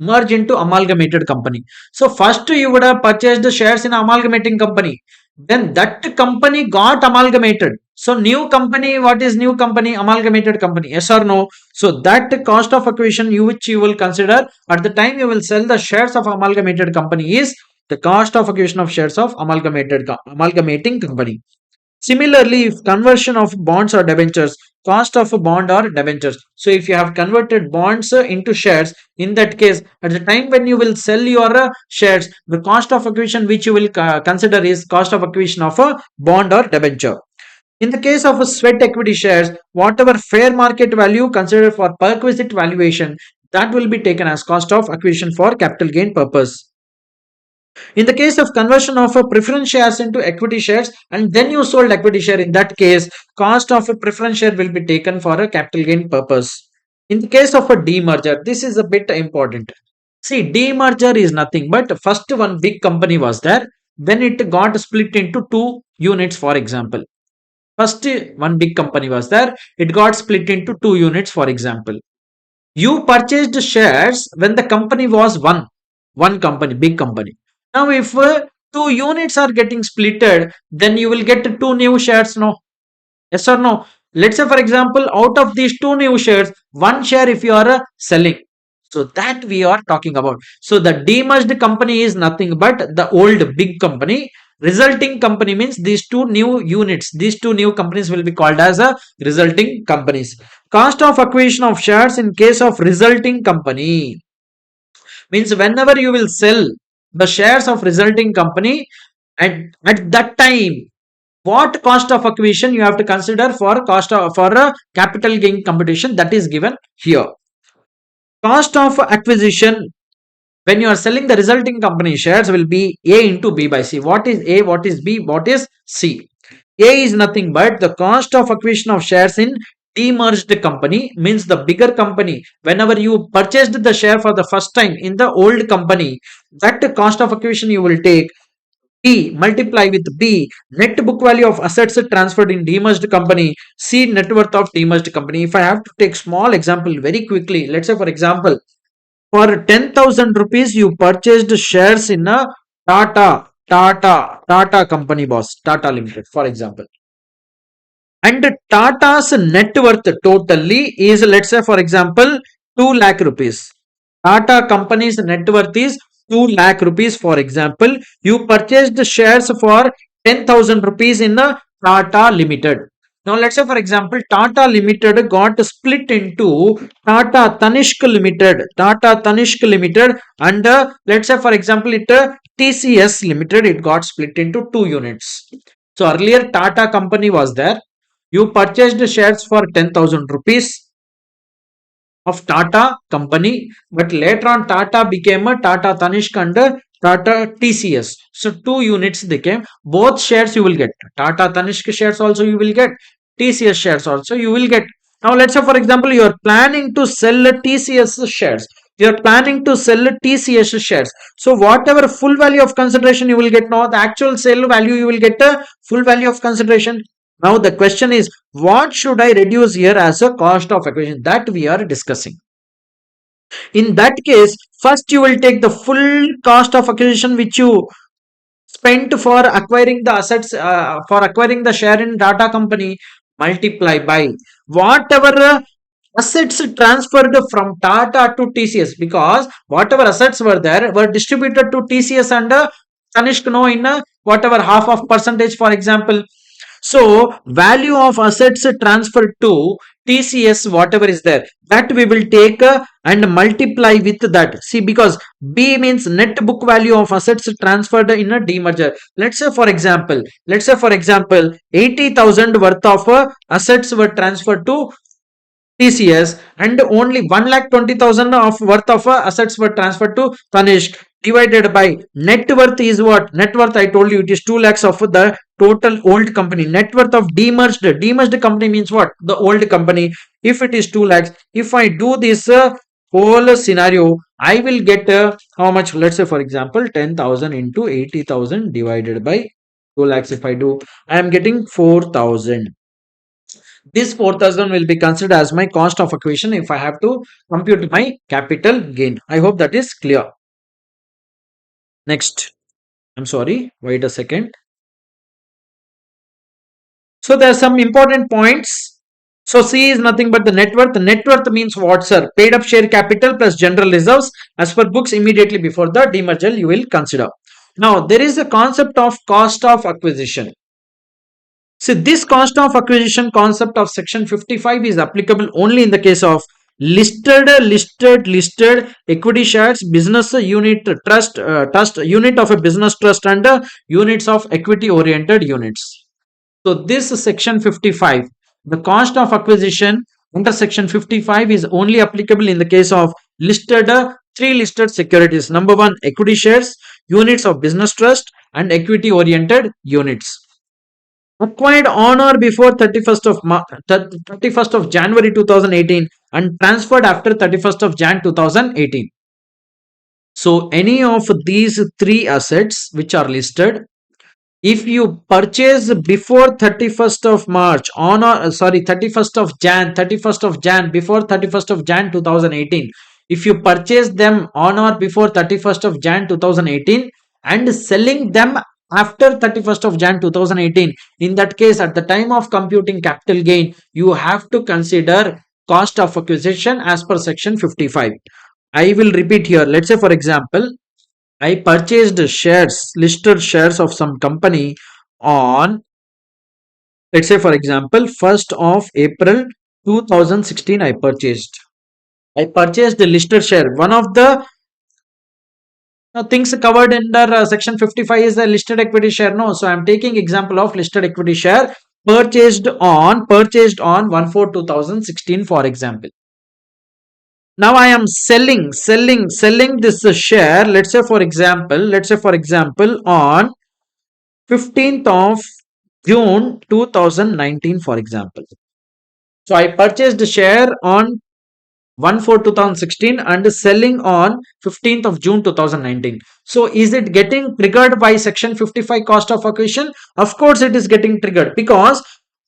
merge into amalgamated company. So first you would have purchased the shares in amalgamating company. Then that company got amalgamated. So new company, what is new company? Amalgamated company. Yes or no? So that cost of acquisition which you will consider at the time you will sell the shares of amalgamated company is the cost of acquisition of shares of amalgamating company. Similarly, if conversion of bonds or debentures, cost of a bond or debentures. So if you have converted bonds into shares, in that case, at the time when you will sell your shares, the cost of acquisition which you will consider is cost of acquisition of a bond or debenture. In the case of a sweat equity shares, whatever fair market value considered for perquisite valuation, that will be taken as cost of acquisition for capital gain purpose. In the case of conversion of a preference shares into equity shares and then you sold equity share, in that case, cost of a preference share will be taken for a capital gain purpose. In the case of a demerger, this is a bit important. See, demerger is nothing but first one big company was there, then it got split into two units, for example. First one big company was there, it got split into two units, for example. You purchased shares when the company was one company, big company. Now, if two units are getting splitted, then you will get two new shares. No, yes or no? Let's say, for example, out of these two new shares, one share if you are selling. So that we are talking about. So the demerged company is nothing but the old big company. Resulting company means these two new units, these two new companies will be called as a resulting companies. Cost of acquisition of shares in case of resulting company means whenever you will sell the shares of resulting company, at that time what cost of acquisition you have to consider for cost of for a capital gain computation, that is given here. Cost of acquisition when you are selling the resulting company shares will be A into B by C. What is A, what is B, what is C? A is nothing but the cost of acquisition of shares in demerged company, means the bigger company. Whenever you purchased the share for the first time in the old company, that cost of acquisition you will take B multiply with B net book value of assets transferred in demerged company, C net worth of demerged company. If I have to take small example very quickly, let's say for example, for 10,000 rupees you purchased shares in a Tata company, boss, Tata Limited, for example. And Tata's net worth totally is, let's say for example, 2 lakh rupees. Tata company's net worth is 2 lakh rupees, for example. You purchased the shares for 10,000 rupees in a Tata Limited. Now let's say for example, Tata Limited got split into Tata Tanishq Limited, and let's say for example, TCS Limited, it got split into two units. So earlier Tata company was there. You purchased shares for 10,000 rupees of Tata company, but later on Tata became a Tata Tanishq and Tata TCS. So two units they came. Both shares you will get. Tata Tanishq shares also you will get. TCS shares also you will get. Now let's say for example you are planning to sell TCS shares. You are planning to sell TCS shares. So whatever full value of consideration you will get, now the actual sale value you will get a full value of consideration. Now the question is, what should I reduce here as a cost of acquisition, that we are discussing. In that case, first you will take the full cost of acquisition which you spent for acquiring the assets, for acquiring the share in data company, multiply by whatever assets transferred from Tata to TCS, because whatever assets were there were distributed to TCS and Tanishq, no, in whatever half of percentage, for example. So value of assets transferred to TCS, whatever is there, that we will take and multiply with that. See, because B means net book value of assets transferred in a demerger. Let's say for example, 80,000 worth of assets were transferred to TCS, and only 1,20,000 of worth of assets were transferred to Tanishq, divided by net worth is what? Net worth, I told you, it is 2 lakhs of the total old company. Net worth of demerged company means what? The old company. If it is 2 lakhs, if I do this whole scenario, I will get how much? Let's say for example, 10,000 into 80,000 divided by 2 lakhs. If I do, I am getting 4,000. This 4,000 will be considered as my cost of acquisition if I have to compute my capital gain. I hope that is clear. Next. I'm sorry. Wait a second. So there are some important points. So C is nothing but the net worth. The net worth means what, sir? Paid up share capital plus general reserves as per books immediately before the demerger you will consider. Now there is a concept of cost of acquisition. See, this cost of acquisition concept of section 55 is applicable only in the case of listed equity shares, business unit trust unit of a business trust, and units of equity oriented units. So this section 55, the cost of acquisition under section 55 is only applicable in the case of listed three listed securities. Number one, equity shares, units of business trust, and equity oriented units acquired on or before 31st of January 2018 and transferred after 31st of Jan 2018. So any of these three assets which are listed, if you purchase before 31st of March on or 31st of Jan before 31st of Jan 2018, if you purchase them on or before 31st of Jan 2018, and selling them after 31st of Jan 2018. In that case, at the time of computing capital gain, you have to consider cost of acquisition as per section 55. I will repeat here. Let's say, for example, I purchased shares, listed shares of some company on, let's say, for example, 1st of April 2016. I purchased the listed share. One of the things covered under section 55 is the listed equity share. No, so I'm taking example of listed equity share purchased on 1/4/2016, for example. Now I am selling this share. Let's say for example on 15th of June 2019, for example. So I purchased the share on 1/4/2016 and selling on 15th of June 2019. So is it getting triggered by section 55 cost of acquisition? Of course it is getting triggered, because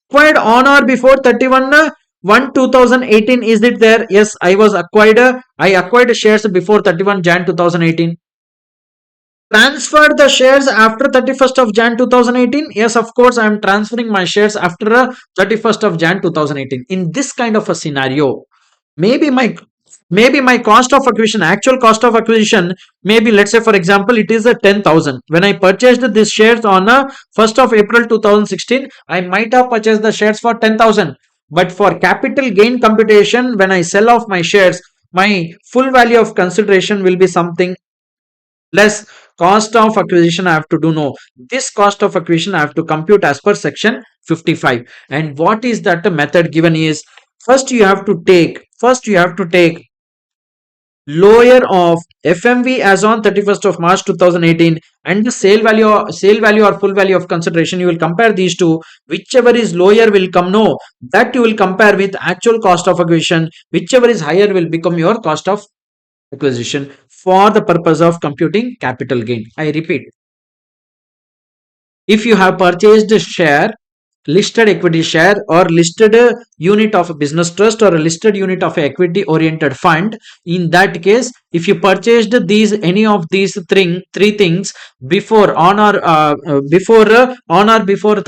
acquired on or before 31 1 2018. Is it there? Yes, I acquired shares before 31 Jan 2018. Transferred the shares after 31st of Jan 2018. Yes, of course I am transferring my shares after 31st of Jan 2018. In this kind of a scenario, maybe my cost of acquisition, actual cost of acquisition, maybe, let's say for example, it is a 10,000. When I purchased these shares on 1st of April 2016, I might have purchased the shares for 10,000. But for capital gain computation, when I sell off my shares, my full value of consideration will be something less. Cost of acquisition I have to do, no, this cost of acquisition I have to compute as per section 55. And what is that method given is, first you have to take lower of FMV as on 31st of March 2018 and the sale value or full value of consideration. You will compare these two. Whichever is lower will come, no, that you will compare with actual cost of acquisition. Whichever is higher will become your cost of acquisition for the purpose of computing capital gain. I repeat, if you have purchased a share, listed equity share, or listed unit of a business trust, or a listed unit of equity oriented fund, in that case, if you purchased any of these three things before on or before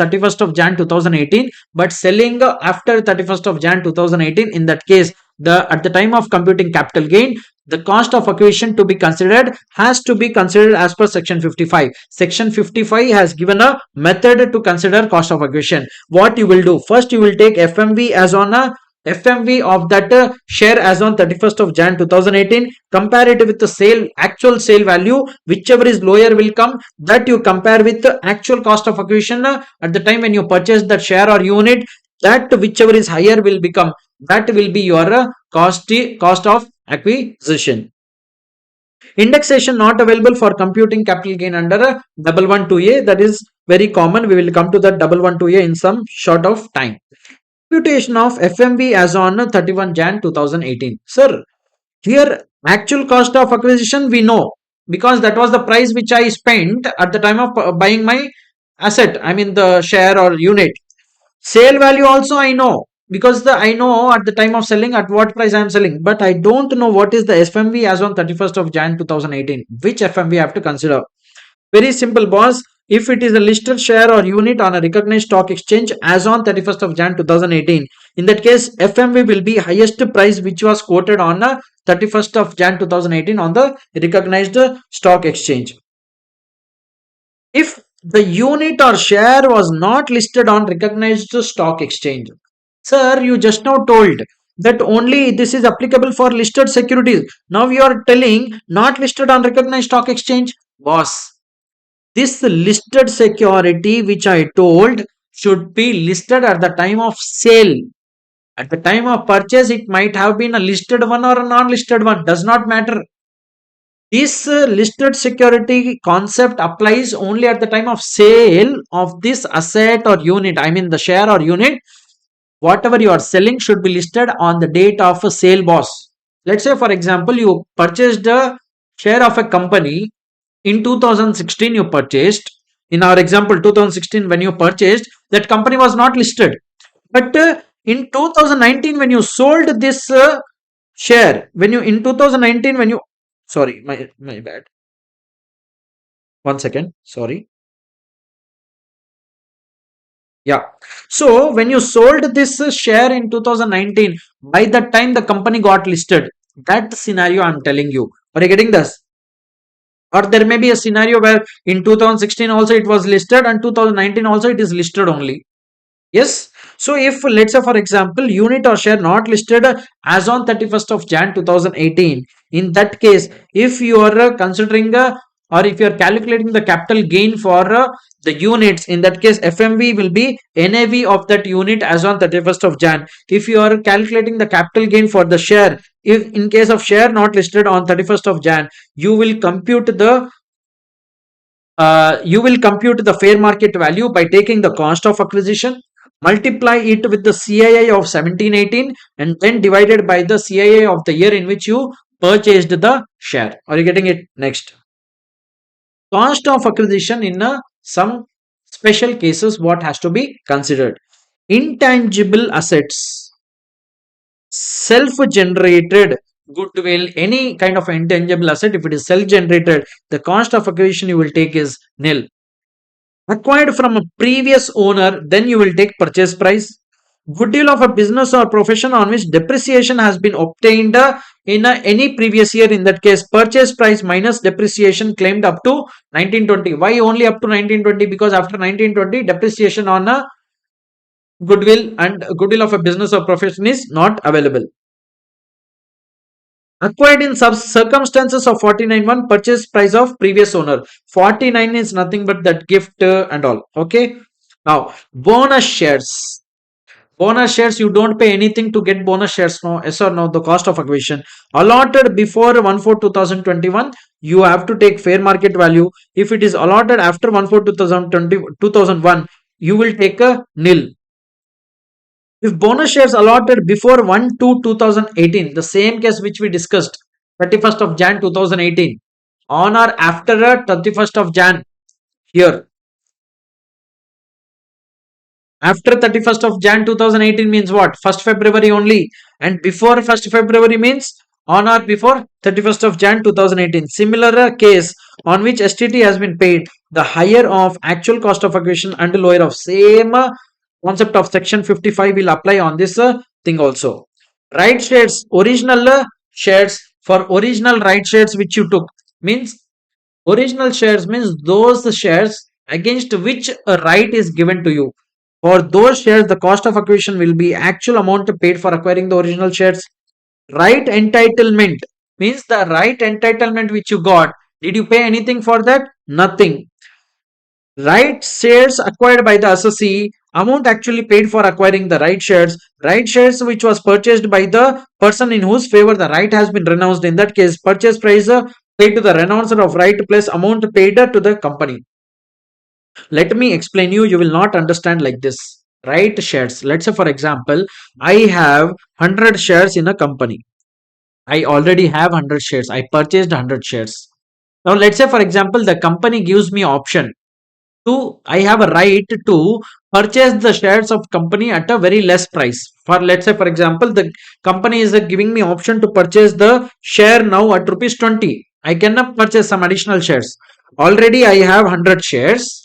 31st of Jan 2018, but selling after 31st of Jan 2018, in that case, the at the time of computing capital gain, the cost of acquisition to be considered has to be considered as per section 55. Section 55 has given a method to consider cost of acquisition. What you will do, first you will take FMV as on a FMV of that share as on 31st of Jan 2018, compare it with the actual sale value. Whichever is lower will come, that you compare with the actual cost of acquisition at the time when you purchase that share or unit. That whichever is higher will become, that will be your cost of acquisition. Indexation not available for computing capital gain under 112A. That is very common. We will come to that 112A in some short of time. Computation of FMV as on 31 Jan 2018. Sir, here actual cost of acquisition we know, because that was the price which I spent at the time of buying my asset, I mean the share or unit. Sale value also I know, because I know at the time of selling at what price I am selling, but I don't know what is the FMV as on 31st of Jan 2018. Which FMV I have to consider? Very simple, boss. If it is a listed share or unit on a recognized stock exchange as on 31st of Jan 2018, in that case, FMV will be highest price which was quoted on 31st of Jan 2018 on the recognized stock exchange. If the unit or share was not listed on recognized stock exchange, sir, you just now told that only this is applicable for listed securities. Now you are telling not listed on recognized stock exchange. Boss, this listed security which I told should be listed at the time of sale. At the time of purchase, it might have been a listed one or a non-listed one. Does not matter. This listed security concept applies only at the time of sale of this asset or unit. I mean the share or unit. Whatever you are selling should be listed on the date of a sale, boss. Let's say for example, you purchased a share of a company in 2016. You purchased, in our example 2016, when you purchased, that company was not listed. But in 2019 when you sold this share, when you in 2019 when you, sorry, my bad, One second. Sorry. Yeah. So when you sold this share in 2019, by the time the company got listed, that scenario I'm telling you. Are you getting this? Or there may be a scenario where in 2016 also it was listed and 2019 also it is listed only. Yes. So if let's say for example unit or share not listed as on 31st of Jan 2018, in that case if you are considering or if you are calculating the capital gain for the units, in that case FMV will be NAV of that unit as on 31st of Jan. If you are calculating the capital gain for the share, if in case of share not listed on 31st of Jan, you will compute the fair market value by taking the cost of acquisition, multiply it with the CII of 1718, and then divided by the CII of the year in which you purchased the share. Are you getting it? Next, cost of acquisition in some special cases, what has to be considered? Intangible assets, self-generated goodwill, any kind of intangible asset, if it is self-generated, the cost of acquisition you will take is nil. Acquired from a previous owner, then you will take purchase price. Goodwill of a business or profession on which depreciation has been obtained in any previous year, in that case purchase price minus depreciation claimed up to 1920. Why only up to 1920? Because after 1920 depreciation on a goodwill and goodwill of a business or profession is not available. Acquired in circumstances of 49.1, purchase price of previous owner. 49 is nothing but that gift and all. Okay. Now, bonus shares. Bonus shares, you don't pay anything to get bonus shares. No, yes or no, the cost of acquisition. Allotted before 1/4/2021, you have to take fair market value. If it is allotted after 1/4/2021, you will take a nil. If bonus shares allotted before 1/2/2018, the same case which we discussed, 31st of Jan 2018, on or after 31st of Jan here, after 31st of Jan 2018 means what? 1st February only, and before 1st February means on or before 31st of Jan 2018. Similar case on which STT has been paid, the higher of actual cost of acquisition and lower of same concept of section 55 will apply on this thing also. Right shares, original shares, for original right shares which you took, means original shares means those shares against which a right is given to you. For those shares, the cost of acquisition will be actual amount paid for acquiring the original shares. Right entitlement means the right entitlement which you got. Did you pay anything for that? Nothing. Right shares acquired by the assessee, amount actually paid for acquiring the right shares which was purchased by the person in whose favor the right has been renounced. In that case, purchase price paid to the renouncer of right plus amount paid to the company. Let me explain you, you will not understand like this. Right shares, let's say for example I have 100 shares in a company. I already have 100 shares, I purchased 100 shares. Now let's say for example the company gives me option to, I have a right to purchase the shares of company at a very less price. For let's say for example the company is giving me option to purchase the share now at rupees 20. I cannot purchase some additional shares. Already I have 100 shares.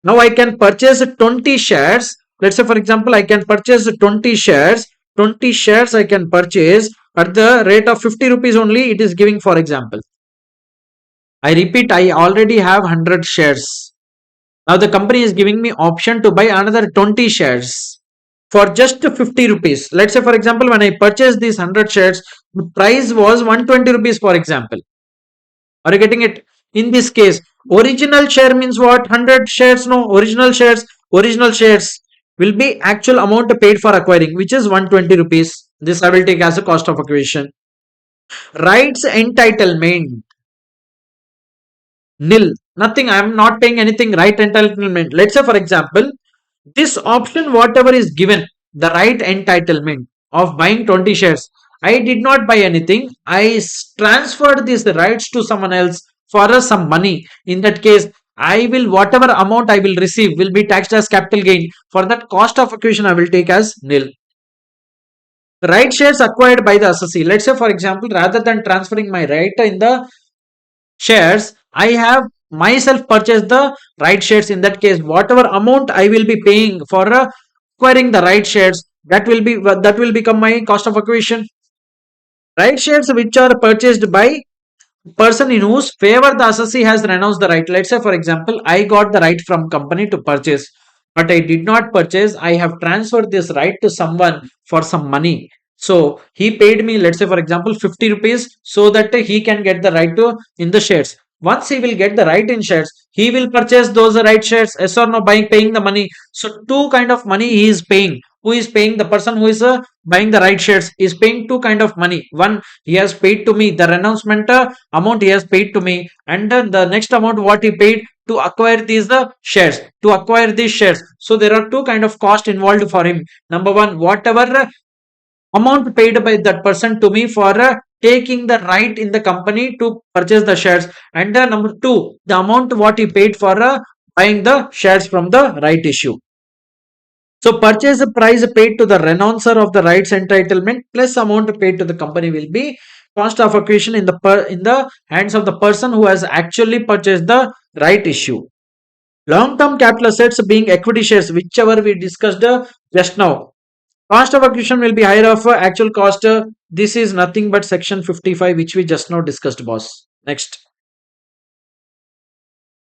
Now I can purchase 20 shares. Let's say for example I can purchase 20 shares. 20 shares I can purchase at the rate of 50 rupees only it is giving, for example. I repeat, I already have 100 shares. Now the company is giving me option to buy another 20 shares for just 50 rupees. Let's say for example when I purchased these 100 shares, the price was 120 rupees, for example. Are you getting it? In this case, original share means what? 100 shares, no, original shares. Original shares will be actual amount paid for acquiring, which is 120 rupees. This I will take as a cost of acquisition. Rights entitlement, nil. Nothing. I am not paying anything. Right entitlement. Let's say for example, this option, whatever is given, the right entitlement of buying 20 shares, I did not buy anything. I transferred these rights to someone else for some money. In that case, I will, whatever amount I will receive will be taxed as capital gain. For that cost of acquisition, I will take as nil. Right shares acquired by the assessee. Let's say, for example, rather than transferring my right in the shares, I have myself purchase the right shares. In that case, whatever amount I will be paying for acquiring the right shares, that will become my cost of acquisition. Right shares which are purchased by person in whose favor the assessee has renounced the right. Let's say, for example, I got the right from company to purchase, but I did not purchase. I have transferred this right to someone for some money. So he paid me, let's say, for example, 50 rupees so that he can get the right to in the shares. Once he will get the right in shares, he will purchase those right shares, yes or no, by paying the money. So two kind of money he is paying. Who is paying? The person who is buying the right shares is paying two kind of money. One, he has paid to me the renouncement amount, he has paid to me, and then the next amount what he paid to acquire these shares, to acquire these shares. So there are two kind of cost involved for him. Number one, whatever amount paid by that person to me for taking the right in the company to purchase the shares, and number two, the amount what he paid for buying the shares from the right issue. So purchase price paid to the renouncer of the rights entitlement plus amount paid to the company will be cost of acquisition in the hands of the person who has actually purchased the right issue. Long-term capital assets being equity shares, whichever we discussed just now. Cost of acquisition will be higher of actual cost. This is nothing but section 55, which we just now discussed, boss. Next.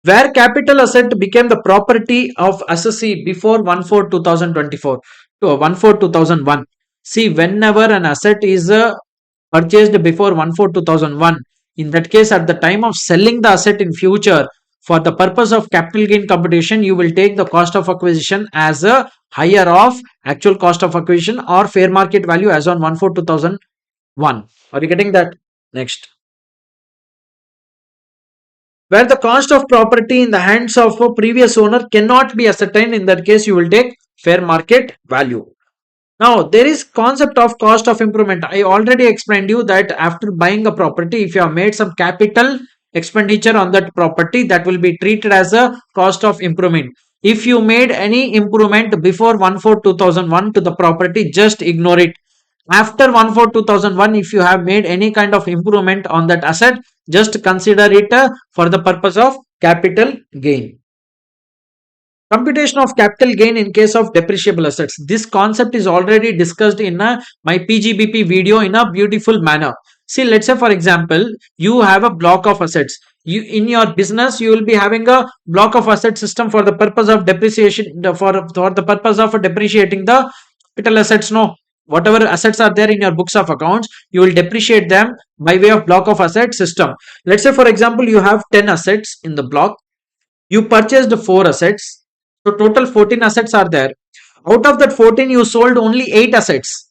Where capital asset became the property of assessee before 1/4/2024 to 1/4/2001. See, whenever an asset is purchased before 1/4/2001, in that case, at the time of selling the asset in future, for the purpose of capital gain computation, you will take the cost of acquisition as a higher of actual cost of acquisition or fair market value as on 1/4/2001. Are you getting that? Next. Where the cost of property in the hands of a previous owner cannot be ascertained, in that case you will take fair market value. Now there is concept of cost of improvement. I already explained you that after buying a property, if you have made some capital expenditure on that property, that will be treated as a cost of improvement. If you made any improvement before 1/4/2001 to the property, just ignore it. After 1/4/2001, if you have made any kind of improvement on that asset, just consider it for the purpose of capital gain. Computation of capital gain in case of depreciable assets. This concept is already discussed in my PGBP video in a beautiful manner. See, let's say for example, you have a block of assets. You in your business, you will be having a block of asset system for the purpose of depreciation, for the purpose of depreciating the capital assets. No, whatever assets are there in your books of accounts, you will depreciate them by way of block of asset system. Let's say for example, you have 10 assets in the block. You purchased 4 assets, so total 14 assets are there. Out of that 14, you sold only 8 assets.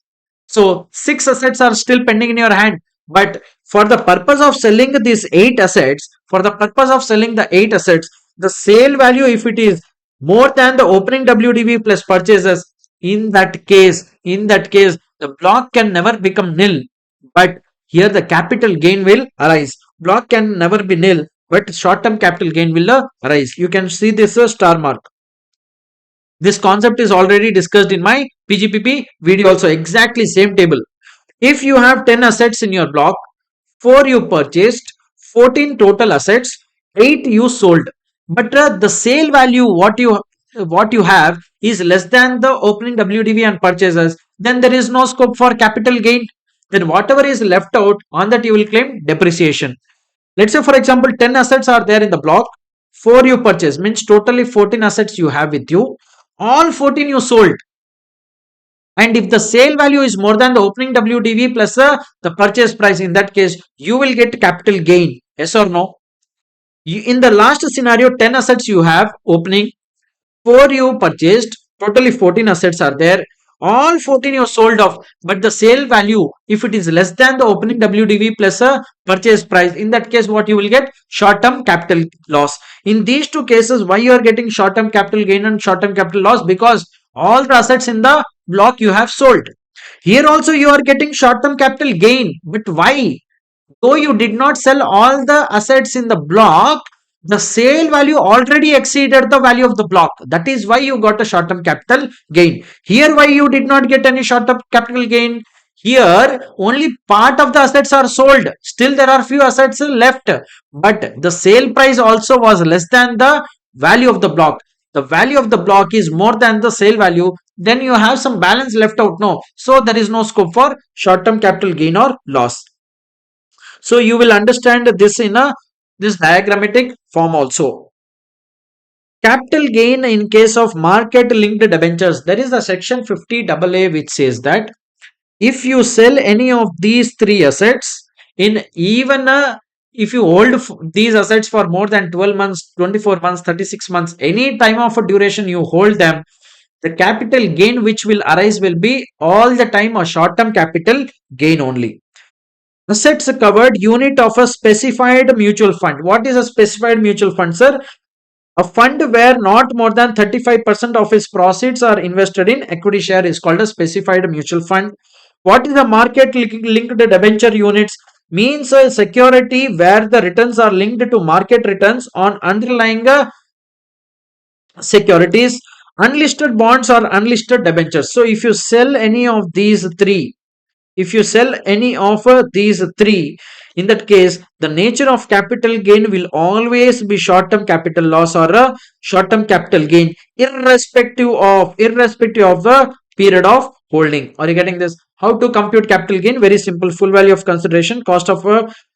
So 6 assets are still pending in your hand. But for the purpose of selling these 8 assets, for the purpose of selling the 8 assets, the sale value, if it is more than the opening WDV plus purchases, in that case, the block can never become nil. But here the capital gain will arise. Block can never be nil, but short-term capital gain will arise. You can see this star mark. This concept is already discussed in my PGBP video also, exactly same table. If you have 10 assets in your block, 4 you purchased, 14 total assets, 8 you sold. But the sale value what you have is less than the opening WDV and purchases, then there is no scope for capital gain. Then whatever is left out, on that you will claim depreciation. Let's say for example 10 assets are there in the block, 4 you purchase, means totally 14 assets you have with you. All 14 you sold. And if the sale value is more than the opening WDV plus the purchase price, in that case, you will get capital gain. Yes or no? In the last scenario, 10 assets you have opening, 4 you purchased, totally 14 assets are there. All 14 you sold off, but the sale value, if it is less than the opening WDV plus a purchase price, in that case, what you will get? Short-term capital loss. In these two cases, why you are getting short-term capital gain and short-term capital loss? Because all the assets in the block you have sold. Here also you are getting short-term capital gain, but why? Though you did not sell all the assets in the block, the sale value already exceeded the value of the block. That is why you got a short-term capital gain. Here, why you did not get any short-term capital gain? Here, only part of the assets are sold. Still, there are few assets left. But the sale price also was less than the value of the block. The value of the block is more than the sale value. Then you have some balance left out. No. So, there is no scope for short-term capital gain or loss. So, you will understand this in a this diagrammatic form also. Capital gain in case of market linked debentures. There is a section 50AA which says that if you sell any of these three assets in even if you hold these assets for more than 12 months, 24 months, 36 months, any time of a duration you hold them, the capital gain which will arise will be all the time a short term capital gain only. Assets covered unit of a specified mutual fund. What is a specified mutual fund, sir? A fund where not more than 35% of its proceeds are invested in equity share is called a specified mutual fund. What is a market linked debenture units? Means a security where the returns are linked to market returns on underlying securities, unlisted bonds or unlisted debentures. So if you sell any of these three, if you sell any of these three, in that case, the nature of capital gain will always be short-term capital loss or a short-term capital gain, irrespective of the period of holding. Are you getting this? How to compute capital gain? Very simple. Full value of consideration, cost of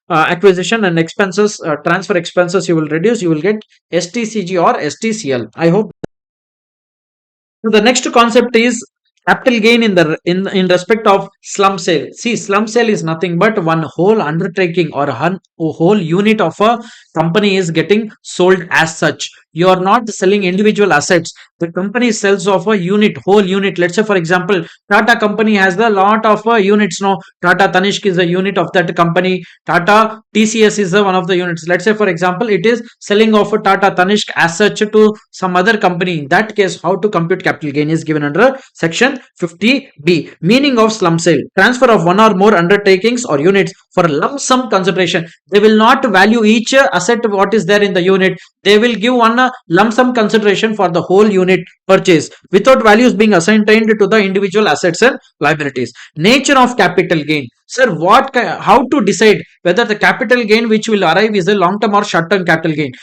acquisition, and expenses, transfer expenses. You will reduce. You will get STCG or STCL. I hope. So the next concept is capital gain in the in respect of slum sale. See, slum sale is nothing but one whole undertaking or a whole unit of a company is getting sold as such. You are not selling individual assets. The company sells of a unit, whole unit. Let's say, for example, Tata company has a lot of units. No, Tata Tanishq is a unit of that company. Tata TCS is one of the units. Let's say, for example, it is selling of a Tata Tanishq as such to some other company. In that case, how to compute capital gain is given under section 50B. Meaning of slum sale: transfer of one or more undertakings or units for lump sum consideration. They will not value each asset what is there in the unit. They will give one lump sum consideration for the whole unit purchase without values being assigned to the individual assets and liabilities. Nature of capital gain. Sir, how to decide whether the capital gain which will arrive is a long term or short term capital gain?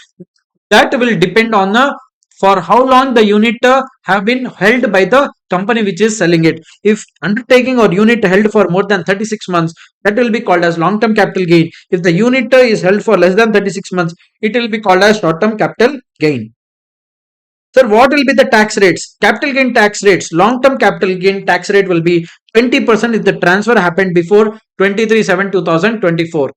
That will depend on the for how long the unit have been held by the company which is selling it. If undertaking or unit held for more than 36 months, that will be called as long term capital gain. If the unit is held for less than 36 months, it will be called as short term capital gain. Sir, what will be the tax rates? Capital gain tax rates. Long term capital gain tax rate will be 20% if the transfer happened before 23/7/2024.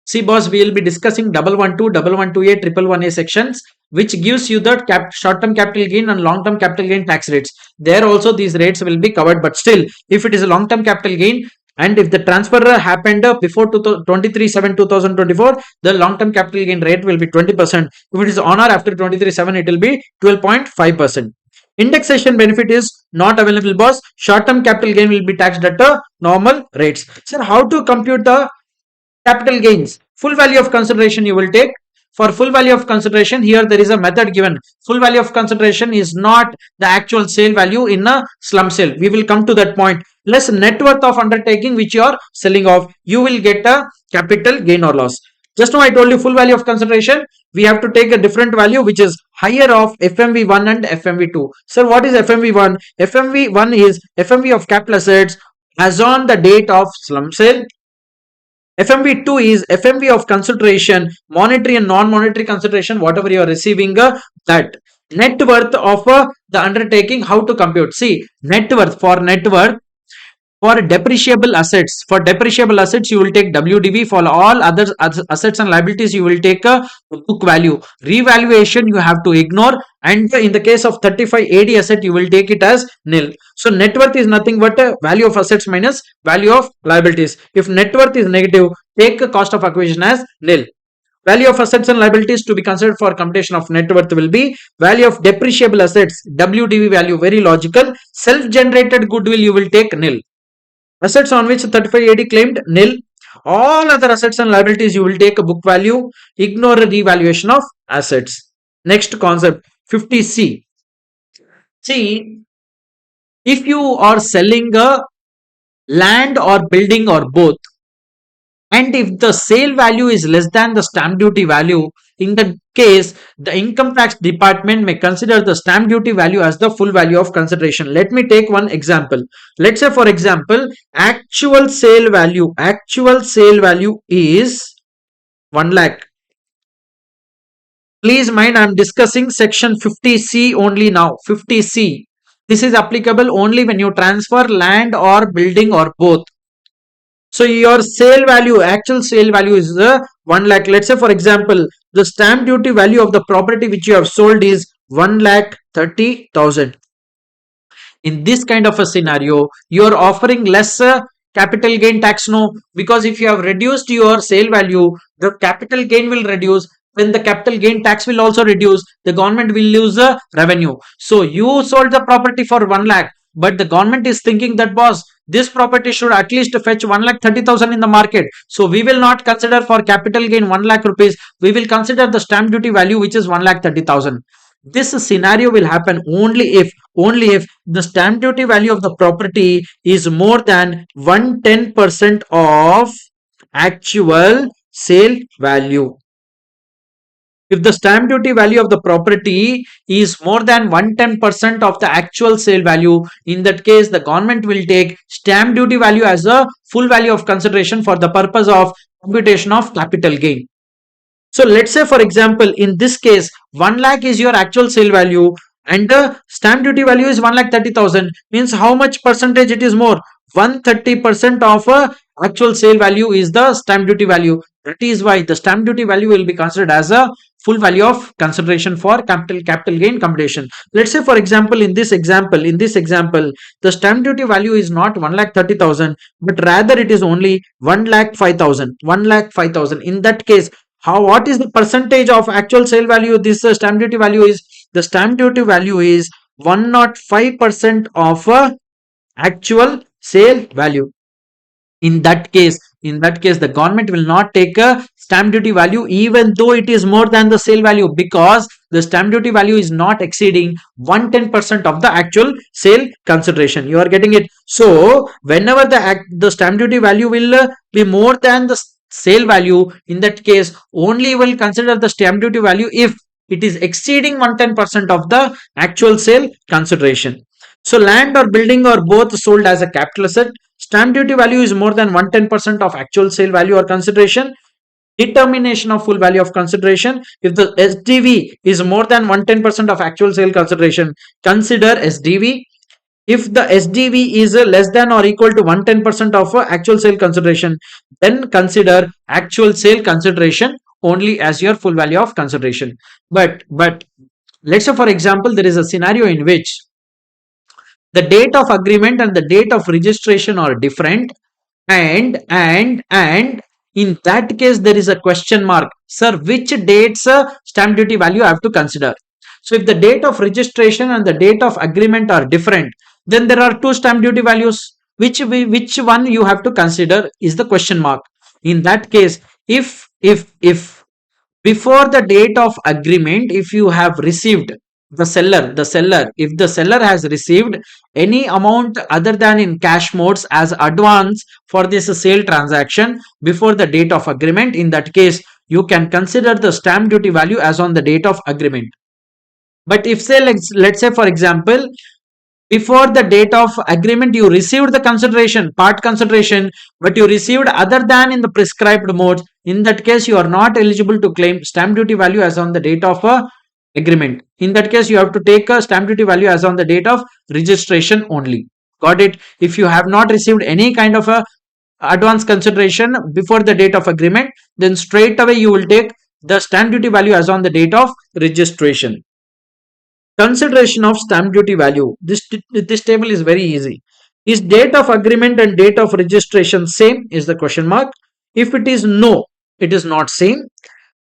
See, boss, we will be discussing 112, 112A, 111A sections, which gives you the short-term capital gain and long-term capital gain tax rates. There also these rates will be covered, but still, if it is a long-term capital gain and if the transfer happened before 23/7/2024, the long-term capital gain rate will be 20%. If it is on or after 23/7, it will be 12.5%. Indexation benefit is not available, boss. Short-term capital gain will be taxed at the normal rates. Sir, how to compute the capital gains? Full value of consideration you will take. For full value of consideration, here there is a method given. Full value of consideration is not the actual sale value in a slum sale. We will come to that point. Less net worth of undertaking which you are selling off, you will get a capital gain or loss. Just now I told you full value of consideration. We have to take a different value which is higher of FMV1 and FMV2. Sir, what is FMV1? FMV1 is FMV of capital assets as on the date of slum sale. FMV2 is FMV of consideration, monetary and non-monetary consideration, whatever you are receiving, that net worth of the undertaking. How to compute? See, net worth, for depreciable assets. For depreciable assets, you will take WDV. For all other assets and liabilities, you will take a book value. Revaluation you have to ignore. And in the case of 35 AD asset, you will take it as nil. So net worth is nothing but a value of assets minus value of liabilities. If net worth is negative, take a cost of acquisition as nil. Value of assets and liabilities to be considered for computation of net worth will be value of depreciable assets, WDV value, very logical. Self-generated goodwill you will take nil. Assets on which 35 AD claimed nil. All other assets and liabilities you will take a book value, ignore a revaluation of assets. Next concept 50C. See, if you are selling a land or building or both. And if the sale value is less than the stamp duty value, in that case, the income tax department may consider the stamp duty value as the full value of consideration. Let me take one example. Let's say, for example, actual sale value is 1 lakh. Please mind, I'm discussing section 50C only now. 50C. This is applicable only when you transfer land or building or both. So your sale value, actual sale value is 1 lakh. Let's say, for example, the stamp duty value of the property which you have sold is 1,30,000. In this kind of a scenario, you are offering less capital gain tax, no, because if you have reduced your sale value, the capital gain will reduce. When the capital gain tax will also reduce, the government will lose revenue. So you sold the property for 1 lakh, but the government is thinking that, boss, this property should at least fetch 1,30,000 in the market. So we will not consider for capital gain 1 lakh rupees. We will consider the stamp duty value which is 1,30,000. This scenario will happen only if the stamp duty value of the property is more than 110% of actual sale value. If the stamp duty value of the property is more than 110% of the actual sale value, in that case, the government will take stamp duty value as a full value of consideration for the purpose of computation of capital gain. So let's say, for example, in this case, 1 lakh is your actual sale value and the stamp duty value is 1,30,000. Means how much percentage it is more? 130% of actual sale value is the stamp duty value. That is why the stamp duty value will be considered as a full value of consideration for capital gain computation. Let's say, for example, in this example, the stamp duty value is not 1,30,000, but rather it is only 1,05,000. 1,05,000. In that case, what is the percentage of actual sale value this stamp duty value is? The stamp duty value is 105% of actual sale value. In that case the government will not take a stamp duty value even though it is more than the sale value, because the stamp duty value is not exceeding 110% of the actual sale consideration. You are getting it? So whenever the stamp duty value will be more than the sale value, in that case only will consider the stamp duty value if it is exceeding 110% of the actual sale consideration. So land or building or both sold as a capital asset, stamp duty value is more than 110% of actual sale value or consideration. Determination of full value of consideration. If the SDV is more than 110% of actual sale consideration, consider SDV. If the SDV is less than or equal to 110% of actual sale consideration, then consider actual sale consideration only as your full value of consideration. But let's say, for example, there is a scenario in which the date of agreement and the date of registration are different, and in that case there is a question mark, sir, which dates stamp duty value I have to consider. So if the date of registration and the date of agreement are different, then there are two stamp duty values. Which one you have to consider is the question mark. In that case, if before the date of agreement, if you have received the seller, if the seller has received any amount other than in cash modes as advance for this sale transaction before the date of agreement, in that case you can consider the stamp duty value as on the date of agreement. But if, say, let's say, for example, before the date of agreement you received the consideration, part consideration, but you received other than in the prescribed mode, in that case you are not eligible to claim stamp duty value as on the date of agreement. In that case you have to take a stamp duty value as on the date of registration only. Got it? If you have not received any kind of a advance consideration before the date of agreement, then straight away you will take the stamp duty value as on the date of registration. Consideration of stamp duty value. This table is very easy. Is date of agreement and date of registration same? Is the question mark. If it is no, it is not same.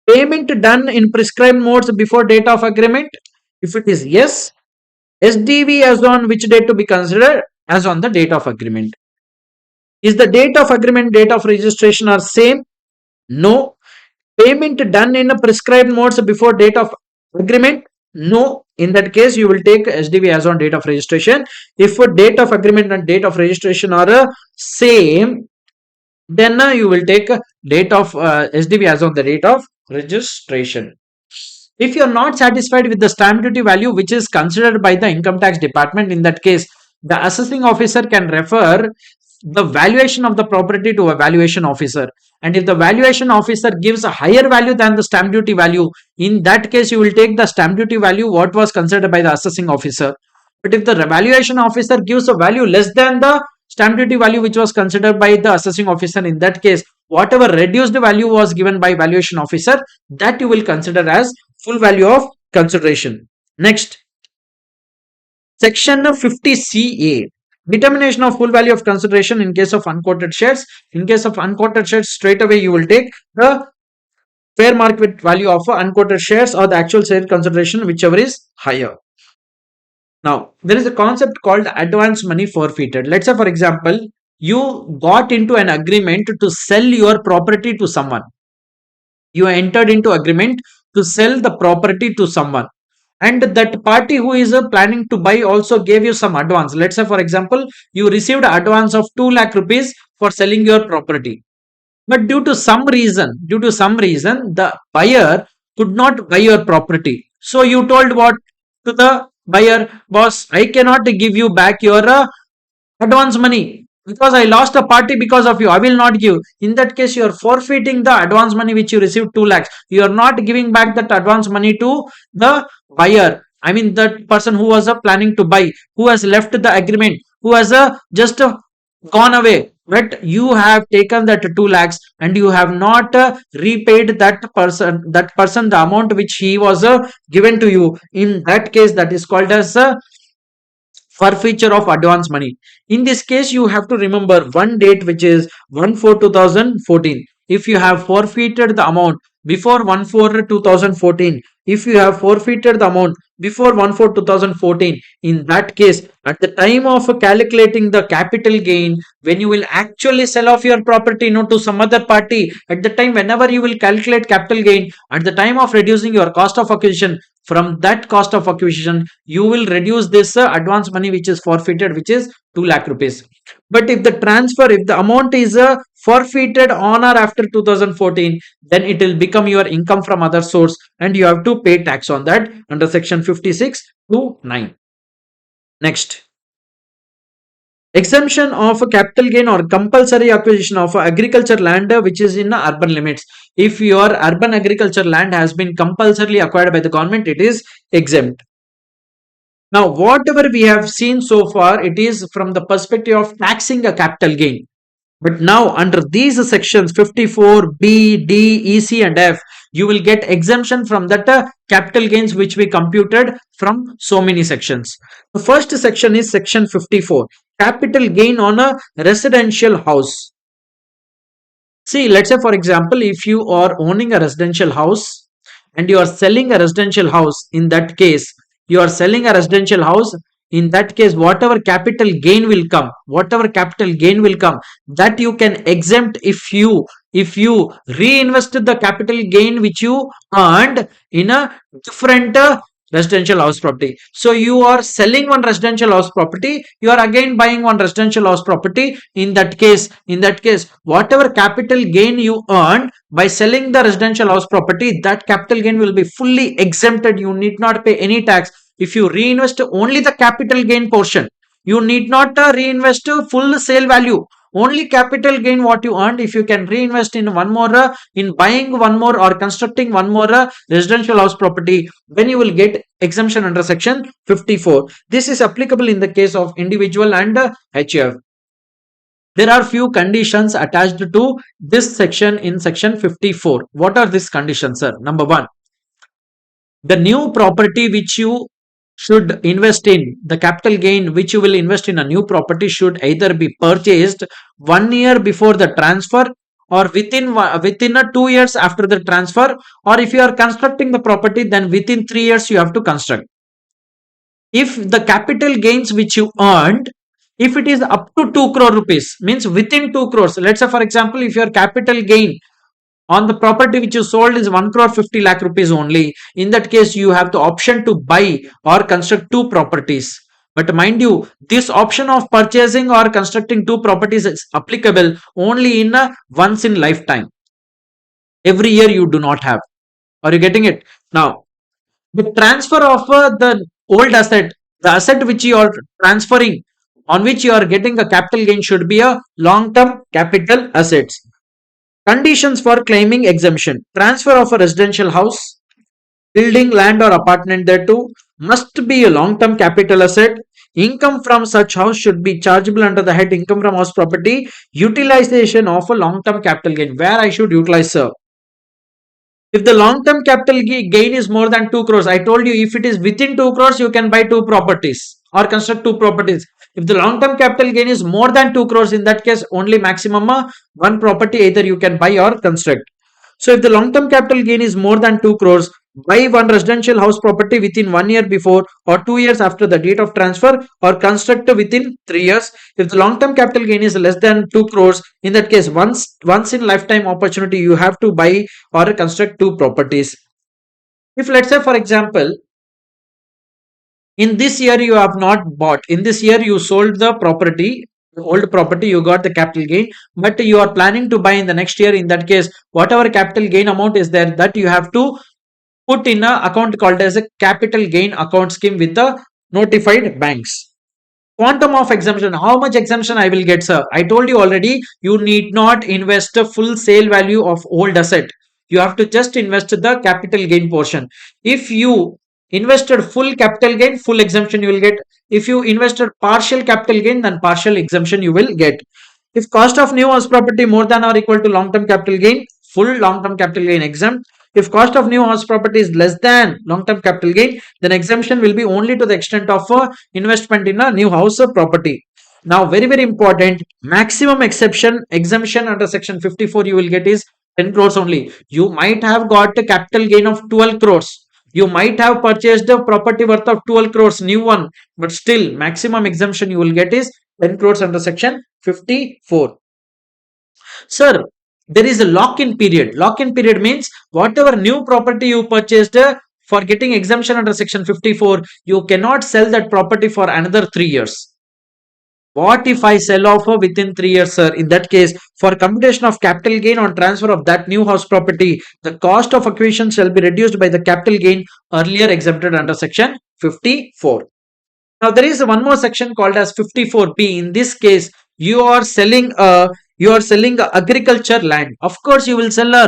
Payment done in prescribed modes before date of agreement. If it is yes, SDV as on which date to be considered? As on the date of agreement. Is the date of agreement, date of registration are same? No. Payment done in prescribed modes before date of agreement? No. In that case, you will take SDV as on date of registration. If date of agreement and date of registration are same, then you will take date of SDV as on the date of registration. If you are not satisfied with the stamp duty value which is considered by the income tax department, in that case, the assessing officer can refer the valuation of the property to a valuation officer. And if the valuation officer gives a higher value than the stamp duty value, in that case, you will take the stamp duty value what was considered by the assessing officer. But if the valuation officer gives a value less than the stamp duty value which was considered by the assessing officer, in that case, whatever reduced value was given by valuation officer, that you will consider as full value of consideration. Next, section 50CA. Determination of full value of consideration in case of unquoted shares. In case of unquoted shares, straight away you will take the fair market value of unquoted shares or the actual share consideration, whichever is higher. Now, there is a concept called advance money forfeited. Let's say, for example, you got into an agreement to sell your property to someone. You entered into agreement to sell the property to someone, and that party who is planning to buy also gave you some advance. Let's say, for example, you received advance of 2 lakh rupees for selling your property, but due to some reason the buyer could not buy your property. So you told what to the buyer? Boss, I cannot give you back your advance money because I lost a party because of you. I will not give. In that case, you are forfeiting the advance money which you received 2 lakhs. You are not giving back that advance money to the buyer. I mean, that person who was planning to buy, who has left the agreement, who has just gone away. But you have taken that 2 lakhs and you have not repaid that person the amount which he was given to you. In that case, that is called as forfeiture of advance money. In this case, you have to remember one date which is 1/4/2014. If you have forfeited the amount before 1/4/2014, if you have forfeited the amount before 1/4/2014, in that case, at the time of calculating the capital gain, when you will actually sell off your property to some other party, at the time whenever you will calculate capital gain, at the time of reducing your cost of acquisition, from that cost of acquisition you will reduce this advance money which is forfeited, which is 2 lakh rupees. But if the amount is forfeited on or after 2014, then it will become your income from other source and you have to pay tax on that under section 56 to 9. Next, exemption of capital gain or compulsory acquisition of agriculture land which is in urban limits. If your urban agriculture land has been compulsorily acquired by the government, it is exempt. Now, whatever we have seen so far, it is from the perspective of taxing a capital gain. But now, under these sections 54, B, D, E, C, and F, you will get exemption from that capital gains which we computed from so many sections. The first section is section 54, capital gain on a residential house. See, let's say, for example, if you are owning a residential house and you are selling a residential house, in that case, you are selling a residential house. In that case, whatever capital gain will come, that you can exempt if you reinvest the capital gain which you earned in a different residential house property. So you are selling one residential house property, you are again buying one residential house property. In that case, whatever capital gain you earned by selling the residential house property, that capital gain will be fully exempted. You need not pay any tax. If you reinvest only the capital gain portion, you need not reinvest full sale value. Only capital gain what you earned, if you can reinvest in one more, in buying one more or constructing one more residential house property, then you will get exemption under section 54. This is applicable in the case of individual and HF. There are few conditions attached to this section in section 54. What are these conditions, sir? Number one, the new property which you should invest in, the capital gain which you will invest in a new property should either be purchased 1 year before the transfer or within 2 years after the transfer, or if you are constructing the property, then within 3 years you have to construct. If the capital gains which you earned, if it is up to 2 crore rupees, means within 2 crores, let's say for example, if your capital gain on the property which you sold is 1 crore 50 lakh rupees only. In that case, you have the option to buy or construct two properties. But mind you, this option of purchasing or constructing two properties is applicable only in a once in lifetime. Every year you do not have. Are you getting it? Now, the transfer of the old asset, the asset which you are transferring, on which you are getting a capital gain, should be a long term capital assets. Conditions for claiming exemption: transfer of a residential house, building, land, or apartment thereto must be a long term capital asset. Income from such house should be chargeable under the head income from house property. Utilization of a long term capital gain. Where I should utilize, sir? If the long term capital gain is more than 2 crores, I told you if it is within 2 crores, you can buy two properties or construct two properties. If the long term capital gain is more than 2 crores, in that case, only maximum one property either you can buy or construct. So if the long term capital gain is more than 2 crores, buy one residential house property within 1 year before or 2 years after the date of transfer, or construct within 3 years. If the long term capital gain is less than 2 crores, in that case, once in lifetime opportunity, you have to buy or construct two properties. If, let's say, for example, in this year you have not bought, in this year you sold the property, the old property, you got the capital gain, but you are planning to buy in the next year. In that case, whatever capital gain amount is there, that you have to put in a account called as a capital gain account scheme with the notified banks. Quantum of exemption: how much exemption I will get, sir? I told you already, you need not invest the full sale value of old asset. You have to just invest the capital gain portion. If you invested full capital gain, full exemption you will get. If you invested partial capital gain, then partial exemption you will get. If cost of new house property more than or equal to long term capital gain, full long term capital gain exempt. If cost of new house property is less than long term capital gain, then exemption will be only to the extent of investment in a new house property. Now, very, very important, maximum exemption under section 54 you will get is 10 crores only. You might have got a capital gain of 12 crores. You might have purchased a property worth of 12 crores, new one, but still maximum exemption you will get is 10 crores under section 54. Sir, there is a lock-in period. Lock-in period means whatever new property you purchased, for getting exemption under section 54, you cannot sell that property for another 3 years. What if I sell off within 3 years, sir? In that case, for computation of capital gain on transfer of that new house property, the cost of acquisition shall be reduced by the capital gain earlier exempted under section 54. Now there is one more section called as 54B. In this case, you are selling a agriculture land. Of course, you will sell a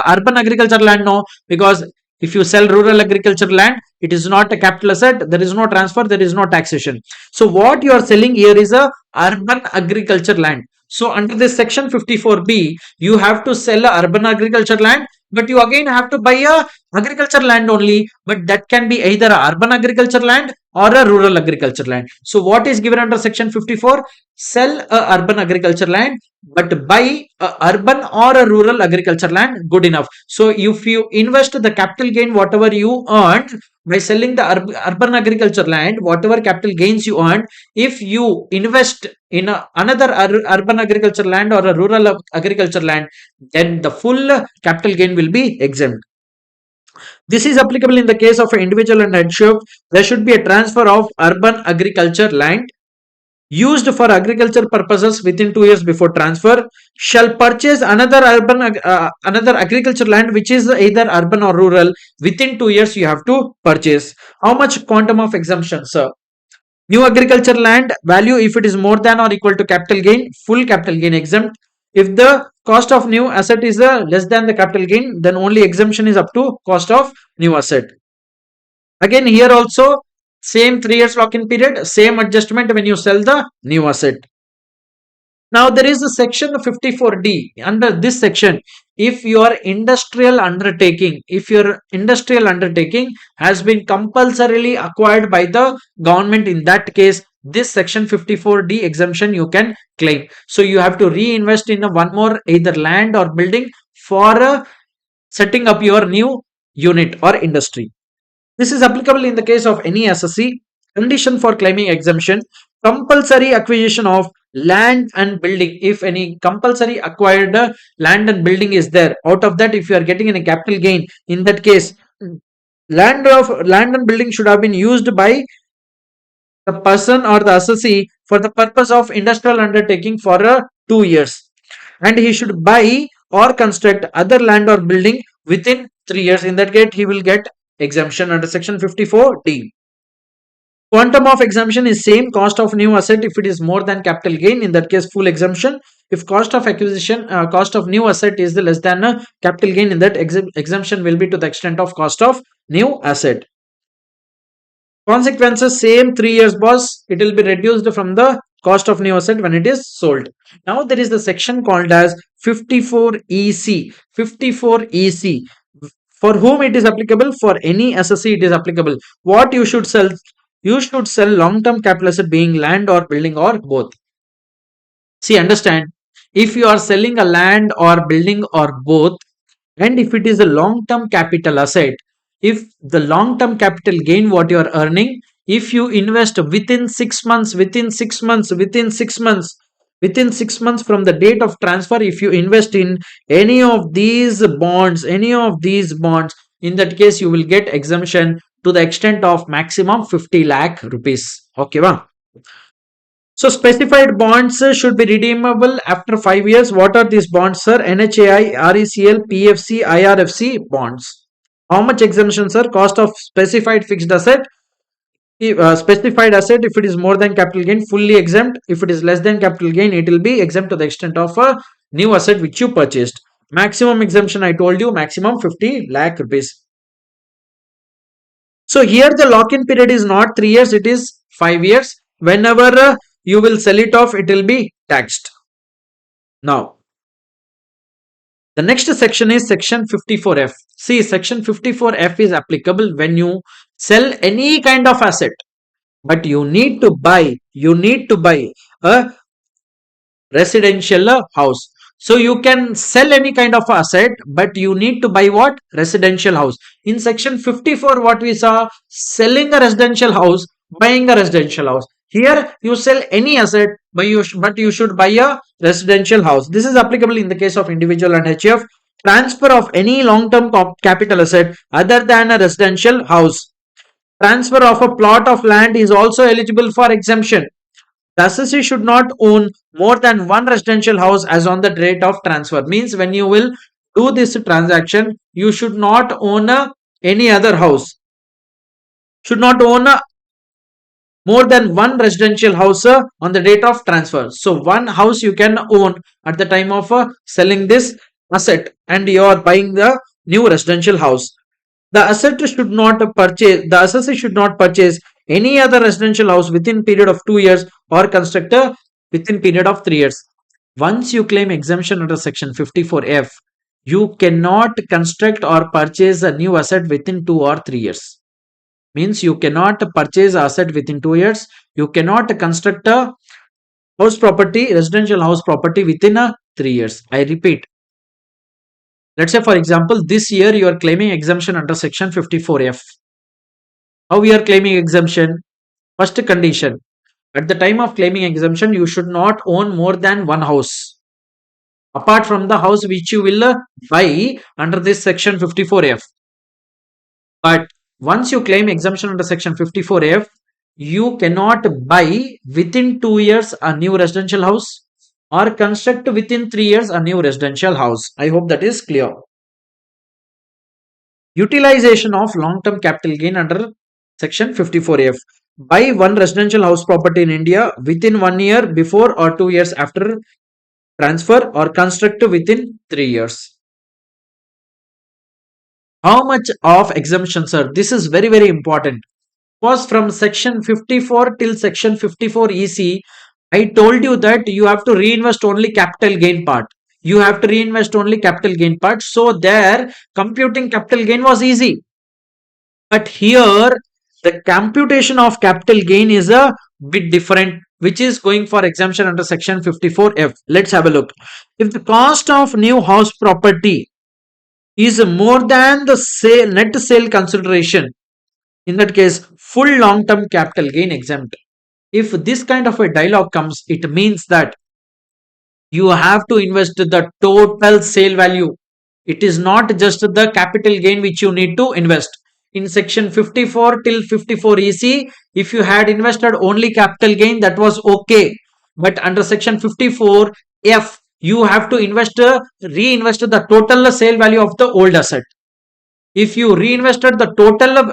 urban agriculture land, no, because if you sell rural agriculture land, it is not a capital asset. There is no transfer. There is no taxation. So what you are selling here is a urban agriculture land. So under this section 54B, you have to sell a urban agriculture land, but you again have to buy a agriculture land only, but that can be either a urban agriculture land or a rural agriculture land. So what is given under section 54? Sell a urban agriculture land, but buy a urban or a rural agriculture land, good enough. So if you invest the capital gain, whatever you earned by selling the urban agriculture land, whatever capital gains you earned, if you invest in another urban agriculture land or a rural agriculture land, then the full capital gain will be exempt. This is applicable in the case of an individual and headship. There should be a transfer of urban agriculture land used for agriculture purposes within 2 years before transfer. Shall purchase another another agriculture land which is either urban or rural within 2 years. You have to purchase. How much quantum of exemption, sir? New agriculture land value, if it is more than or equal to capital gain, full capital gain exempt. If the cost of new asset is less than the capital gain, then only exemption is up to cost of new asset. Again, here also same 3 years lock-in period, same adjustment when you sell the new asset. Now there is a section 54D. Under this section, if your industrial undertaking has been compulsorily acquired by the government, in that case, this section 54D exemption you can claim. So you have to reinvest in one more either land or building for setting up your new unit or industry. This is applicable in the case of any SSC. Condition for claiming exemption: compulsory acquisition of land and building. If any compulsory acquired land and building is there, out of that, if you are getting any capital gain, in that case, land and building should have been used by the person or the assessee for the purpose of industrial undertaking for 2 years, and he should buy or construct other land or building within 3 years. In that case, he will get exemption under section 54D. Quantum of exemption is same cost of new asset if it is more than capital gain. In that case, full exemption. If cost of acquisition, cost of new asset is the less than capital gain, in that exemption will be to the extent of cost of new asset. Consequences same, 3 years boss. It will be reduced from the cost of new asset when it is sold. Now there is the section called as 54EC. 54EC. For whom it is applicable? For any assessee it is applicable. What you should sell? You should sell long-term capital asset being land or building or both. See, understand, if you are selling a land or building or both, and if it is a long-term capital asset, if the long-term capital gain what you are earning, if you invest within 6 months, within 6 months from the date of transfer, if you invest in any of these bonds, in that case you will get exemption to the extent of maximum 50 lakh rupees. Okay, wow. So specified bonds should be redeemable after 5 years. What are these bonds, sir? NHAI, RECL, PFC, IRFC bonds. How much exemption, sir? Cost of specified fixed asset. Specified asset, if it is more than capital gain, fully exempt. If it is less than capital gain, it will be exempt to the extent of a new asset which you purchased. Maximum exemption, I told you, maximum 50 lakh rupees. So here the lock-in period is not 3 years, it is 5 years. Whenever you will sell it off, it will be taxed. Now, the next section is section 54F. See, section 54F is applicable when you sell any kind of asset, but you need to buy a residential house. So you can sell any kind of asset, but you need to buy what? Residential house. In section 54, what we saw, selling a residential house, buying a residential house. Here you sell any asset, but you should buy a residential house. This is applicable in the case of individual and HF. Transfer of any long-term capital asset other than a residential house. Transfer of a plot of land is also eligible for exemption. The assessee should not own more than one residential house as on the date of transfer. Means when you will do this transaction, you should not own any other house. Should not own more than one residential house on the date of transfer. So one house you can own at the time of selling this asset, and you are buying the new residential house. The assessee should not purchase any other residential house within period of 2 years or construct within period of 3 years. Once you claim exemption under section 54F, you cannot construct or purchase a new asset within 2 or 3 years. Means you cannot purchase asset within 2 years. You cannot construct a residential house property within 3 years. I repeat. Let's say, for example, this year you are claiming exemption under section 54F. How we are claiming exemption? First condition, at the time of claiming exemption, you should not own more than one house apart from the house which you will buy under this section 54F. But once you claim exemption under section 54F, you cannot buy within 2 years a new residential house or construct within 3 years a new residential house. I hope that is clear. Utilization of long-term capital gain under section 54F. Buy one residential house property in India within 1 year before or 2 years after transfer, or construct within 3 years. How much of exemption, sir? This is very, very important. Because from section 54 till section 54 EC, I told you that you have to reinvest only capital gain part. So there, computing capital gain was easy. But here, the computation of capital gain is a bit different, which is going for exemption under section 54F. Let's have a look. If the cost of new house property is more than the net sale consideration, in that case, full long-term capital gain exempt. If this kind of a dialogue comes, it means that you have to invest the total sale value. It is not just the capital gain which you need to invest. In section 54 till 54 EC, if you had invested only capital gain, that was okay. But under section 54 F, you have to reinvest the total sale value of the old asset. If you reinvested the total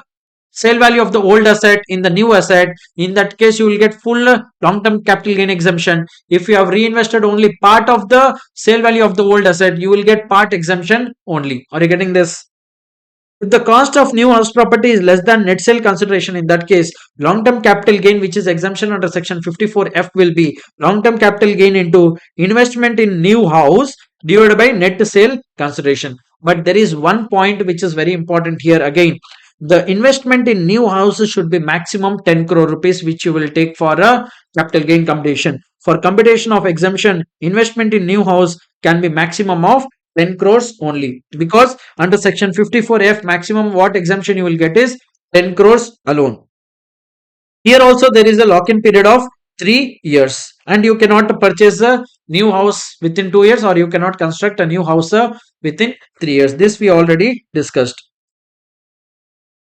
sale value of the old asset in the new asset, in that case you will get full long term capital gain exemption. If you have reinvested only part of the sale value of the old asset, you will get part exemption only. Are you getting this? If the cost of new house property is less than net sale consideration, in that case, long-term capital gain, which is exemption under section 54F, will be long-term capital gain into investment in new house divided by net sale consideration. But there is one point which is very important here again. The investment in new houses should be maximum 10 crore rupees, which you will take for a capital gain computation. For computation of exemption, investment in new house can be maximum of 10 crores only, because under section 54F maximum what exemption you will get is 10 crores alone. Here also there is a lock-in period of 3 years, and you cannot purchase a new house within 2 years, or you cannot construct a new house within 3 years. This we already discussed.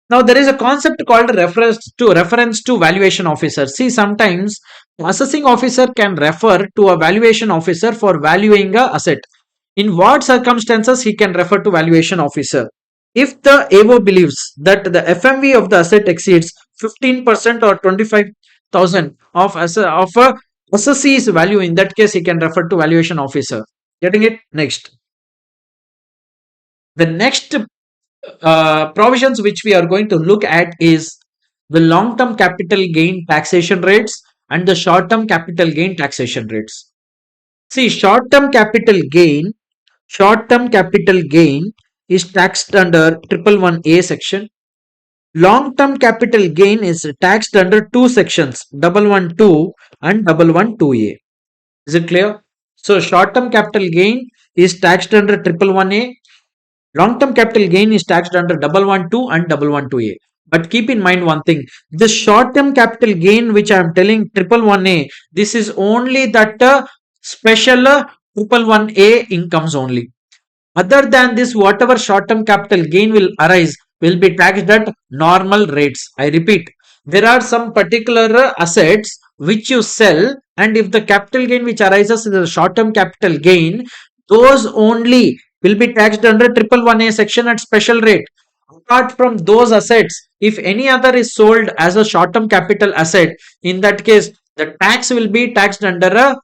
Now there is a concept called reference to valuation officer. See, sometimes assessing officer can refer to a valuation officer for valuing a asset. In what circumstances he can refer to valuation officer? If the AO believes that the FMV of the asset exceeds 15% or 25,000 of a assessee's value, in that case he can refer to valuation officer. Getting it? Next. The next provisions which we are going to look at is the long-term capital gain taxation rates and the short-term capital gain taxation rates. See, short-term capital gain is taxed under 111A section. Long-term capital gain is taxed under two sections, 112 and 112A. Is it clear? So short-term capital gain is taxed under 111A. Long-term capital gain is taxed under 112 and 112A. But keep in mind one thing, the short-term capital gain which I am telling 111A, this is only that special 111A incomes only. Other than this, whatever short-term capital gain will arise will be taxed at normal rates. I repeat, there are some particular assets which you sell, and if the capital gain which arises is a short-term capital gain, those only will be taxed under 111A section at special rate. Apart from those assets, if any other is sold as a short-term capital asset, in that case, the tax will be taxed under a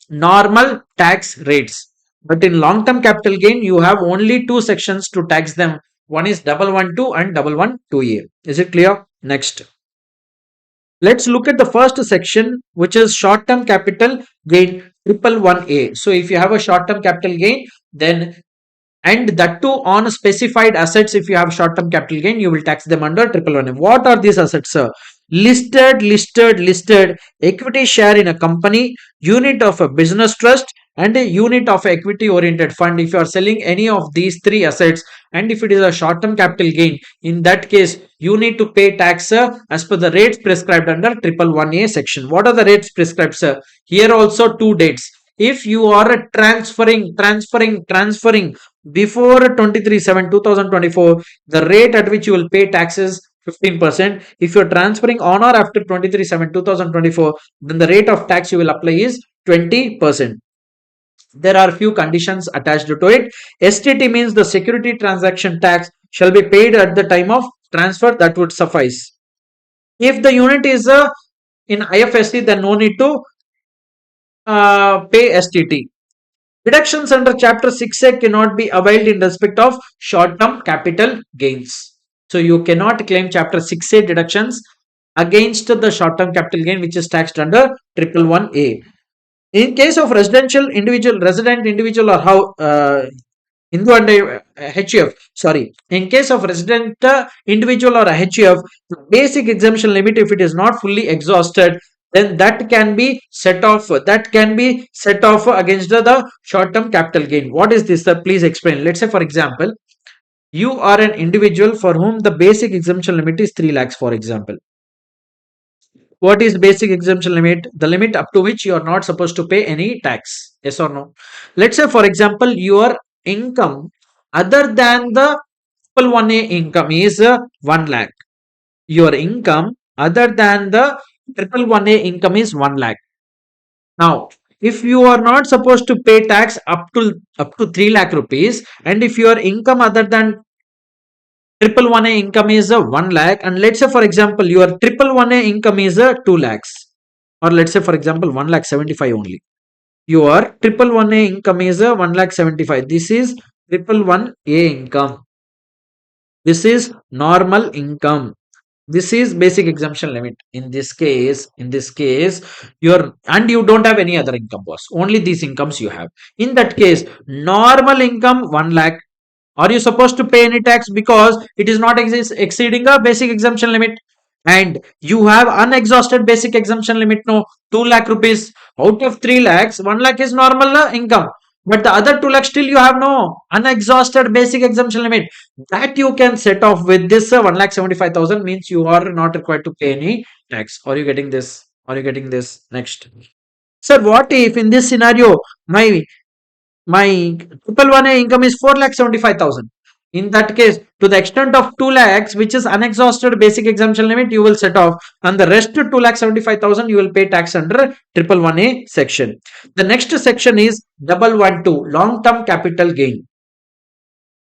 normal tax rates. But in long-term capital gain, you have only two sections to tax them. One is 112 and 112A. Is it clear? Next. Let's look at the first section, which is short-term capital gain 111A. So if you have a short-term capital gain, then and that too on specified assets, if you have short-term capital gain, you will tax them under 111A. What are these assets, sir? Listed equity share in a company, unit of a business trust, and a unit of equity oriented fund. If you are selling any of these three assets, and if it is a short-term capital gain, in that case you need to pay tax as per the rates prescribed under 111A section. What are the rates prescribed, sir? Here also two dates. If you are transferring before 23/7/2024, the rate at which you will pay taxes 15%. If you're transferring on or after 23/7/2024, then the rate of tax you will apply is 20%. There are few conditions attached to it. STT means the security transaction tax shall be paid at the time of transfer. That would suffice. If the unit is in IFSC, then no need to pay STT. Deductions under Chapter 6A cannot be availed in respect of short-term capital gains. So you cannot claim Chapter 6A deductions against the short-term capital gain which is taxed under 111A. In case of resident individual or Hindu and HUF, sorry. In case of resident individual or HUF, the basic exemption limit, if it is not fully exhausted, then that can be set off. Against the short-term capital gain. What is this, sir? Please explain. Let's say, for example, you are an individual for whom the basic exemption limit is 3 lakhs, for example. What is basic exemption limit? The limit up to which you are not supposed to pay any tax. Yes or no? Let's say, for example, your income other than the triple 1A income is 1 lakh. Your income other than the triple 1A income is 1 lakh. Now, if you are not supposed to pay tax up to 3 lakh rupees, and if your income other than triple 1A income is 1 lakh, and let's say for example your triple 1A income is 2 lakhs, or let's say for example 1 lakh 75 only. Your triple 1A income is 1 lakh 75. This is triple 1A income. This is normal income. This is basic exemption limit. In this case, you're and you don't have any other income, boss. Only these incomes you have. In that case, normal income 1 lakh. Are you supposed to pay any tax because it is not exceeding a basic exemption limit? And you have unexhausted basic exemption limit, no, 2 lakh rupees. Out of 3 lakhs, 1 lakh is normal income. But the other 2 lakhs still you have no unexhausted basic exemption limit. That you can set off with this 1 lakh 75,000, means you are not required to pay any tax. Are you getting this? Are you getting this? Next. Sir, what if in this scenario my triple 1A income is 4 lakh 75,000? In that case, to the extent of 2 lakhs, which is unexhausted basic exemption limit, you will set off, and the rest to 2 lakh 75,000 you will pay tax under triple 1A section. The next section is 112 long term capital gain.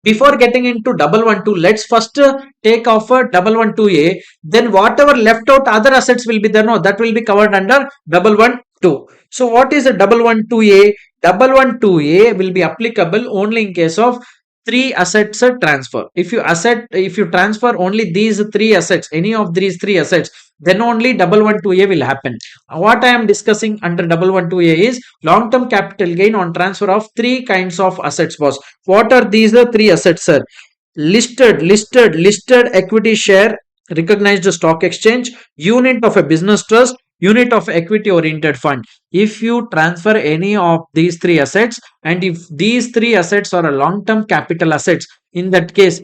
Before getting into 112, let's first take off a 112A. Then whatever left out other assets will be there. No, that will be covered under 112. So what is a 112A? 112A will be applicable only in case of three assets transfer. If you transfer only these three assets, any of these three assets, then only 112A will happen. What I am discussing under 112A is long-term capital gain on transfer of three kinds of assets, boss. What are these three assets, sir? Listed equity share, recognized stock exchange, unit of a business trust, unit of equity oriented fund. If you transfer any of these three assets, and if these three assets are a long term capital assets, in that case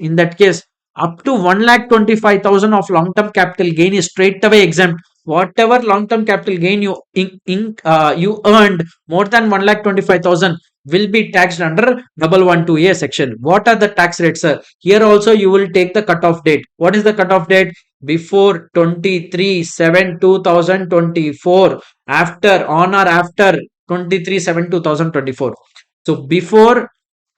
up to 1,25,000 of long term capital gain is straight away exempt. Whatever long term capital gain you earned more than 1,25,000 will be taxed under 112A section. What are the tax rates, sir? Here also you will take the cutoff date. What is the cutoff date? Before 23/7/2024, after on or after 23/7/2024. So before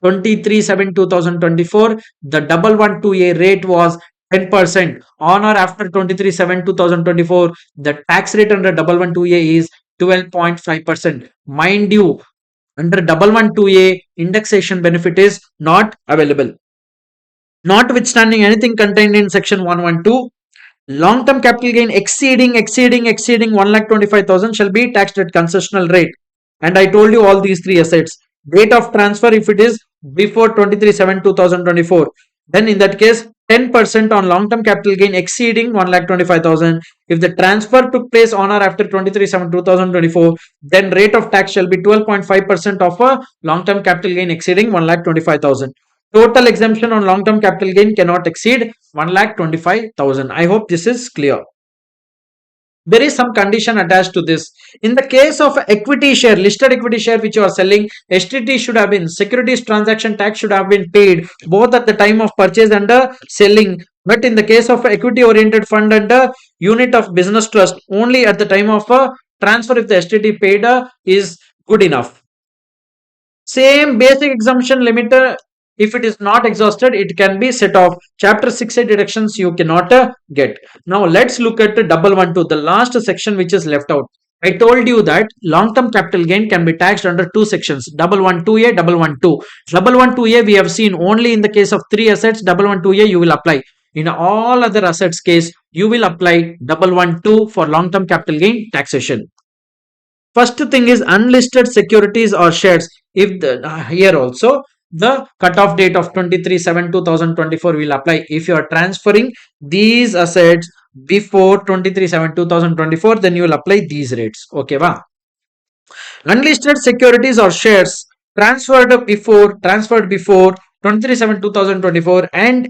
23/7/2024, the 112A rate was 10%. On or after 23/7/2024, the tax rate under 112A is 12.5%. Mind you, under 112A, indexation benefit is not available. Notwithstanding anything contained in section 112, long-term capital gain exceeding 1,25,000 shall be taxed at concessional rate. And I told you all these three assets. Date of transfer, if it is before 23/7/2024, then in that case 10% on long-term capital gain exceeding 1,25,000. If the transfer took place on or after 23/7/2024, then rate of tax shall be 12.5% of a long-term capital gain exceeding 1,25,000. Total exemption on long-term capital gain cannot exceed 1,25,000. I hope this is clear. There is some condition attached to this. In the case of equity share, listed equity share which you are selling, STT should have been, securities transaction tax should have been paid both at the time of purchase and selling. But in the case of equity oriented fund and unit of business trust, only at the time of transfer, if the STT paid is good enough. Same basic exemption limit, if it is not exhausted, it can be set off. Chapter 6A deductions you cannot get. Now let's look at 112, the last section which is left out. I told you that long-term capital gain can be taxed under two sections, 112A, 112. 112A we have seen only in the case of three assets, 112A you will apply. In all other assets case, you will apply 112 for long-term capital gain taxation. First thing is unlisted securities or shares. If the here also the cutoff date of 23/7/2024 will apply. If you are transferring these assets before 23/7/2024, then you will apply these rates. Okay, va? Unlisted securities or shares transferred before 23/7 2024, and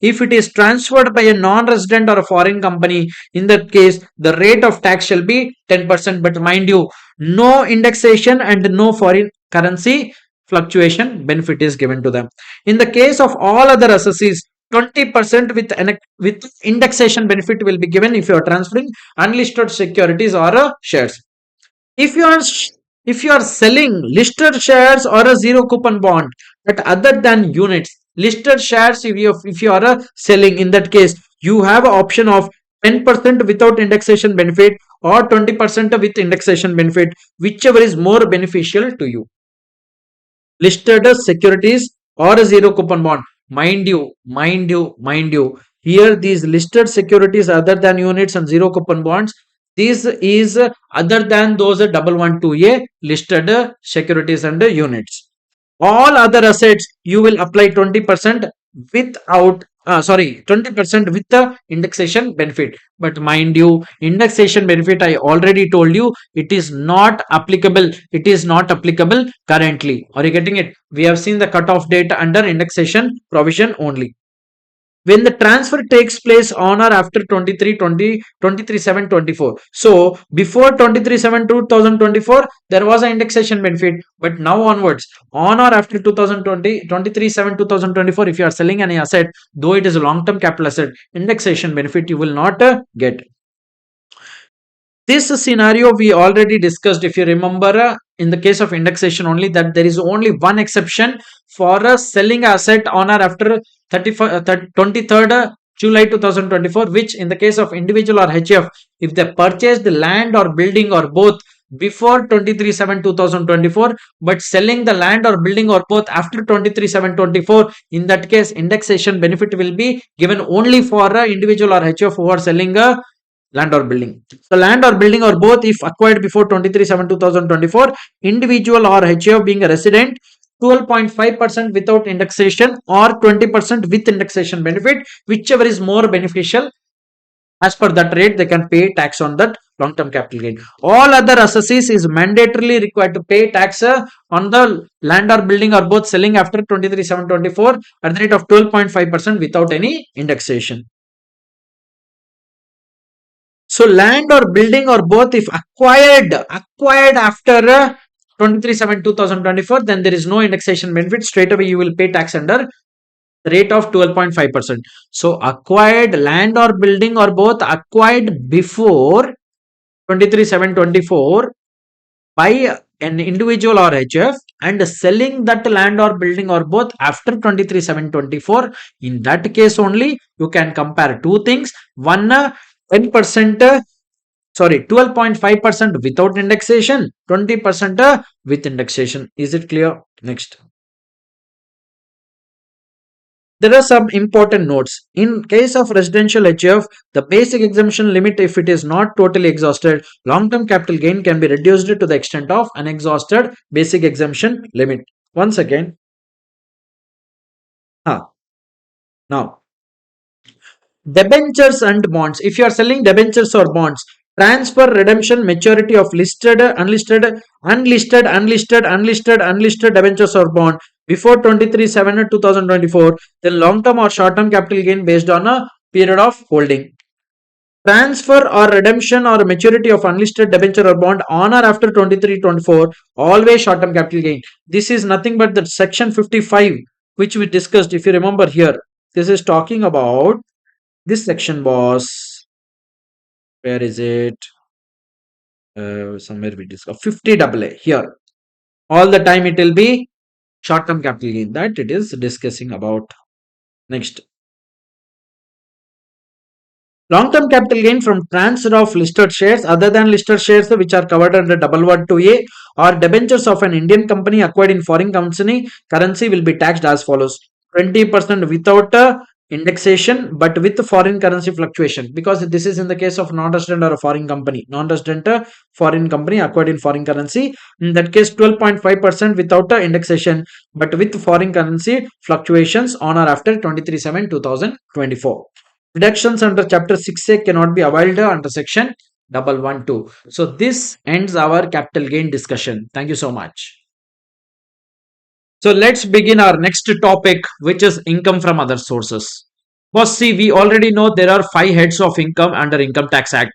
if it is transferred by a non-resident or a foreign company, in that case the rate of tax shall be 10%. But mind you, no indexation and no foreign currency fluctuation benefit is given to them. In the case of all other assessees, 20% with indexation benefit will be given if you are transferring unlisted securities or shares. If you are if you are selling listed shares or a zero coupon bond, but other than units, listed shares, if you are selling, in that case you have an option of 10% without indexation benefit or 20% with indexation benefit, whichever is more beneficial to you. Listed securities or a zero coupon bond. Mind you, here these listed securities other than units and zero coupon bonds, this is other than those 112A listed securities and units. All other assets you will apply 20% without 20% with the indexation benefit. But mind you, indexation benefit, I already told you, it is not applicable currently. Are you getting it? We have seen the cutoff date under indexation provision only. When the transfer takes place on or after 23/7/24. So before 23/7/2024 there was an indexation benefit, but now onwards, on or after 2020 23/7/2024, if you are selling any asset, though it is a long term capital asset, indexation benefit you will not get. This scenario we already discussed, if you remember, in the case of indexation only, that there is only one exception for selling asset on or after 23rd July 2024, which in the case of individual or HF, if they purchased land or building or both before 23/7/2024, but selling the land or building or both after 23/7/24, in that case indexation benefit will be given only for individual or HF who are selling a land or building. So land or building or both if acquired before 23/7/2024, individual or HF being a resident, 12.5% without indexation or 20% with indexation benefit, whichever is more beneficial. As per that rate, they can pay tax on that long-term capital gain. All other assessees is mandatorily required to pay tax on the land or building or both selling after 23/7/24 at the rate of 12.5% without any indexation. So land or building or both if acquired after 23/7/2024, then there is no indexation benefit. Straight away you will pay tax under the rate of 12.5%. So acquired land or building or both acquired before 23/7/24 by an individual or HF and selling that land or building or both after 23/7/24, in that case only you can compare two things. One, 10%, 12.5% without indexation, 20% with indexation. Is it clear? Next. There are some important notes. In case of residential HF, the basic exemption limit, if it is not totally exhausted, long-term capital gain can be reduced to the extent of unexhausted basic exemption limit. Once again, now, debentures and bonds. If you are selling debentures or bonds, transfer, redemption, maturity of listed, unlisted debentures or bond before 23/7/2024, then long-term or short-term capital gain based on a period of holding. Transfer or redemption or maturity of unlisted debenture or bond on or after 23/24, always short-term capital gain. This is nothing but the section 55 which we discussed. If you remember here, this is talking about, this section was, where is it? Somewhere we discussed 50 AA here. All the time it will be short-term capital gain that it is discussing about. Next. Long-term capital gain from transfer of listed shares other than listed shares which are covered under 112A or debentures of an Indian company acquired in foreign currency will be taxed as follows. 20% without indexation but with foreign currency fluctuation, because this is in the case of non-resident or a foreign company. Non-resident foreign company acquired in foreign currency, in that case 12.5% without indexation but with foreign currency fluctuations on or after 23/7/2024. Deductions under chapter 6A cannot be availed under section 112. So this ends our capital gain discussion. Thank you so much. So let's begin our next topic, which is income from other sources. First, see, we already know there are five heads of income under Income Tax Act: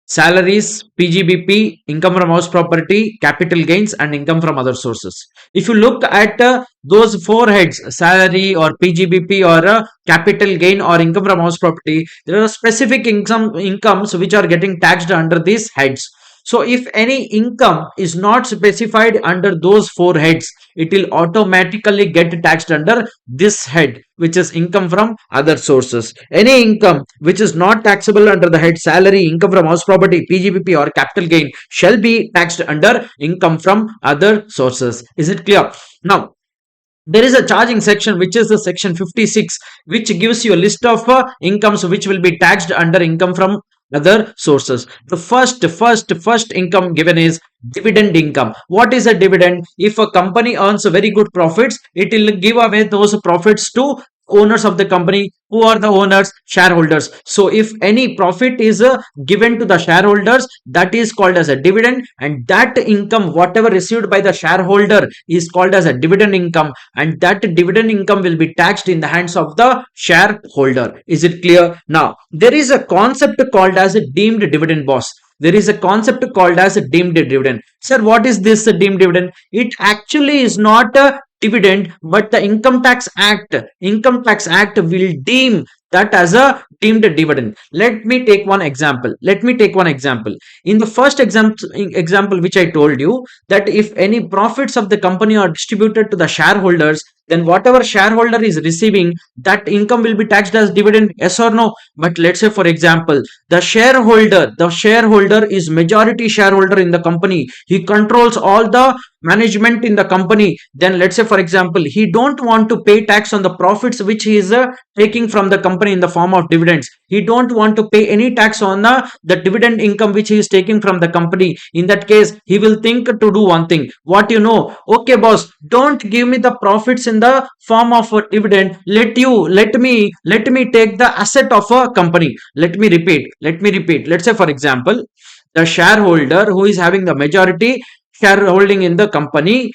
salaries, PGBP, income from house property, capital gains, and income from other sources. If you look at those four heads, salary or PGBP or capital gain or income from house property, there are specific incomes which are getting taxed under these heads. So if any income is not specified under those four heads, it will automatically get taxed under this head, which is income from other sources. Any income which is not taxable under the head salary, income from house property, PGBP, or capital gain shall be taxed under income from other sources. Is it clear? Now, there is a charging section, which is the section 56, which gives you a list of incomes which will be taxed under income from other sources. The first income given is dividend income. What is a dividend? If a company earns very good profits, it will give away those profits to owners of the company. Who are the owners? Shareholders. So if any profit is given to the shareholders, that is called as a dividend, and that income whatever received by the shareholder is called as a dividend income, and that dividend income will be taxed in the hands of the shareholder. Is it clear? Now, there is a concept called as a deemed dividend, boss. There is a concept called as a deemed dividend. Sir, what is this deemed dividend? It actually is not a dividend, but the income tax act will deem that as a deemed dividend. Let me take one example. In the first example which I told you, that if any profits of the company are distributed to the shareholders, then whatever shareholder is receiving, that income will be taxed as dividend. Yes or no? But let's say, for example, the shareholder is majority shareholder in the company. He controls all the management in the company. Then let's say, for example, he don't want to pay tax on the profits which he is taking from the company in the form of dividends. He don't want to pay any tax on the dividend income which he is taking from the company. In that case, he will think to do one thing. What you know? Okay, boss, don't give me the profits in the form of a dividend. Let me take the asset of a company. Let me repeat. Let's say, for example, the shareholder who is having the majority shareholding in the company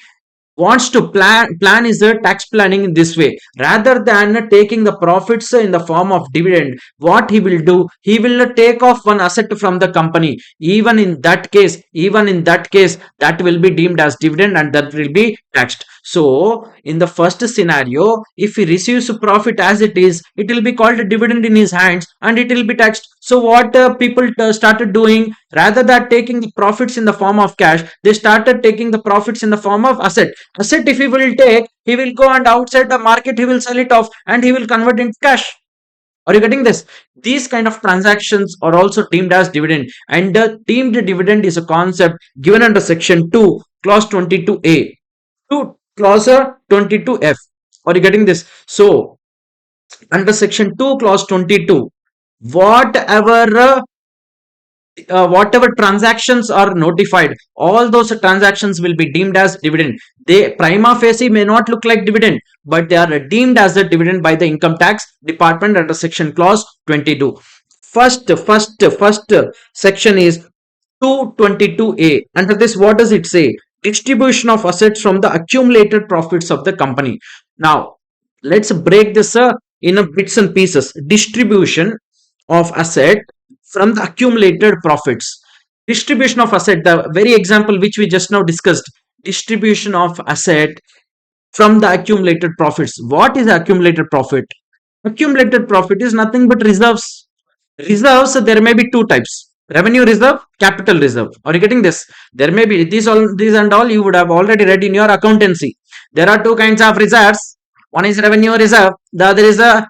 wants to plan is a tax planning in this way. Rather than taking the profits in the form of dividend, what he will do, he will take off one asset from the company. Even in that case, that will be deemed as dividend, and that will be taxed. So in the first scenario, if he receives profit as it is, it will be called a dividend in his hands, and it will be taxed. So what people started doing, rather than taking the profits in the form of cash, they started taking the profits in the form of asset. If he will take, he will go and outside the market, he will sell it off, and he will convert into cash. Are you getting this? These kind of transactions are also deemed as dividend, and the deemed dividend is a concept given under section 2 clause 22a to clause 22f. Are you getting this? So under section 2 clause 22, whatever whatever transactions are notified, all those transactions will be deemed as dividend. They prima facie may not look like dividend, but they are deemed as a dividend by the income tax department under section clause 22. First section is 222a. Under this, what does it say? Distribution of assets from the accumulated profits of the company. Now let's break this in a bits and pieces. Distribution of asset from the accumulated profits. Distribution of asset, the very example which we just now discussed. Distribution of asset from the accumulated profits. What is accumulated profit? Accumulated profit is nothing but reserves. Reserves, there may be two types: revenue reserve, capital reserve. Are you getting this? There may be these and all you would have already read in your accountancy. There are two kinds of reserves. One is revenue reserve, the other is a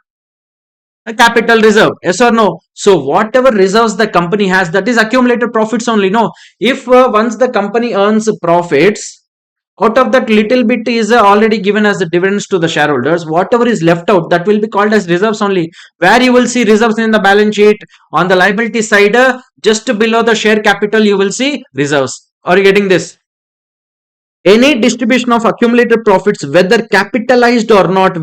capital reserve. Yes or no? So whatever reserves the company has, that is accumulated profits only. No, if once the company earns profits, out of that little bit is already given as the dividends to the shareholders. Whatever is left out, that will be called as reserves only. Where you will see reserves in the balance sheet, on the liability side, just below the share capital, you will see reserves. Are you getting this? Any distribution of accumulated profits, whether capitalized or not,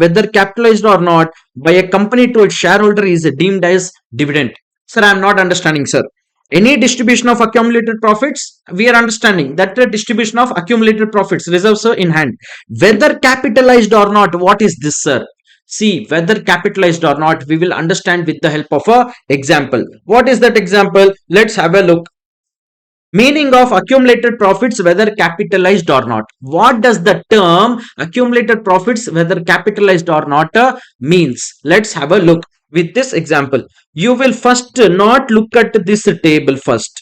by a company to its shareholder is deemed as dividend. Sir, I am not understanding, sir. Any distribution of accumulated profits, we are understanding that the distribution of accumulated profits, reserves in hand, whether capitalized or not. What is this, sir? See, whether capitalized or not, we will understand with the help of a example. What is that example? Let's have a look. Meaning of accumulated profits, whether capitalized or not. What does the term accumulated profits, whether capitalized or not, means? Let's have a look with this example. You will first not look at this table first.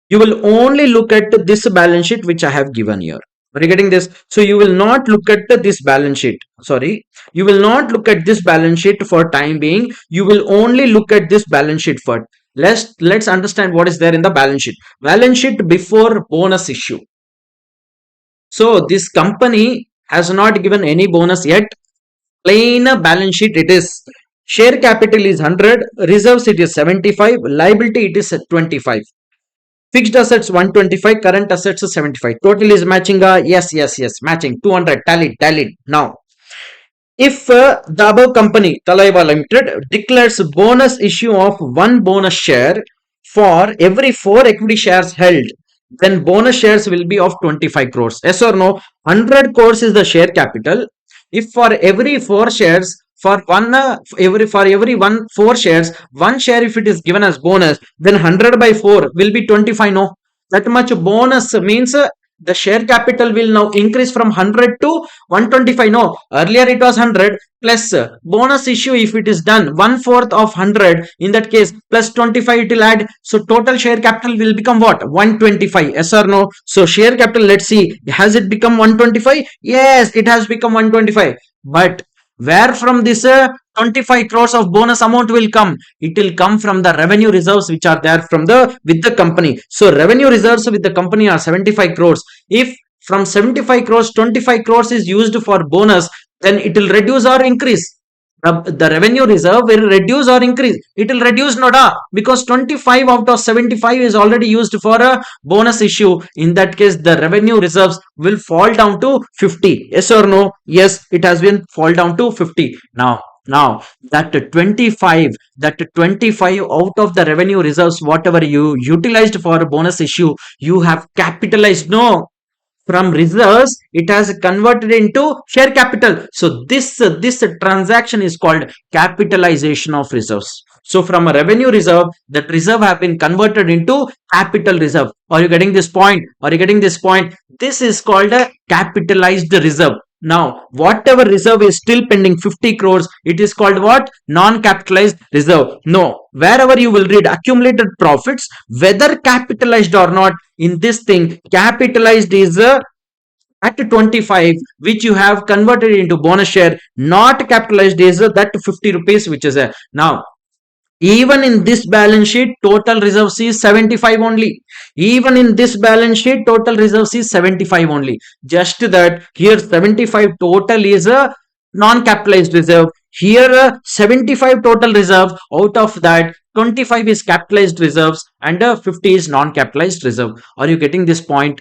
You will only look at this balance sheet which I have given here. Are you getting this? So you will not look at this balance sheet. Sorry, you will not look at this balance sheet for time being. You will only look at this balance sheet first. Let's understand what is there in the balance sheet. Balance sheet before bonus issue. So this company has not given any bonus yet. Plain balance sheet it is. Share capital is 100, reserves it is 75, liability it is 25. Fixed assets 125, current assets 75. Total is matching. Yes, matching. 200. Tallied. Now, if the above company, Thalaiva Limited, declares bonus issue of one bonus share for every 4 equity shares held, then bonus shares will be of 25 crores. Yes or no? 100 crores is the share capital. If for every 4 shares, for every 4 shares, 1 share if it is given as bonus, then 100 by 4 will be 25. No, that much bonus means the share capital will now increase from 100 to 125. No, earlier it was 100 plus bonus issue. If it is done 1/4 of 100, in that case plus 25 it will add. So total share capital will become what? 125. Yes or no? So share capital, let's see, has it become 125? Yes, it has become 125. But where from this 25 crores of bonus amount will come? It will come from the revenue reserves which are there from the with the company. So revenue reserves with the company are 75 crores. If from 75 crores 25 crores is used for bonus, then it will reduce or increase. The revenue reserve will reduce or increase. It will reduce, no da, because 25 out of 75 is already used for a bonus issue. In that case, the revenue reserves will fall down to 50. Yes or no? Yes, it has been fall down to 50. Now that 25 out of the revenue reserves, whatever you utilized for a bonus issue, you have capitalized. No, from reserves it has converted into share capital. So this transaction is called capitalization of reserves. So from a revenue reserve, that reserve have been converted into capital reserve. Are you getting this point? This is called a capitalized reserve. Now, whatever reserve is still pending 50 crores, it is called what? Non-capitalized reserve. No, wherever you will read accumulated profits, whether capitalized or not, in this thing, capitalized is at 25, which you have converted into bonus share. Not capitalized is that 50 rupees, which is a now. Even in this balance sheet, total reserves is 75 only. Even in this balance sheet, total reserves is 75 only. Just that here 75 total is a non-capitalized reserve. Here 75 total reserve. Out of that, 25 is capitalized reserves and 50 is non-capitalized reserve. Are you getting this point?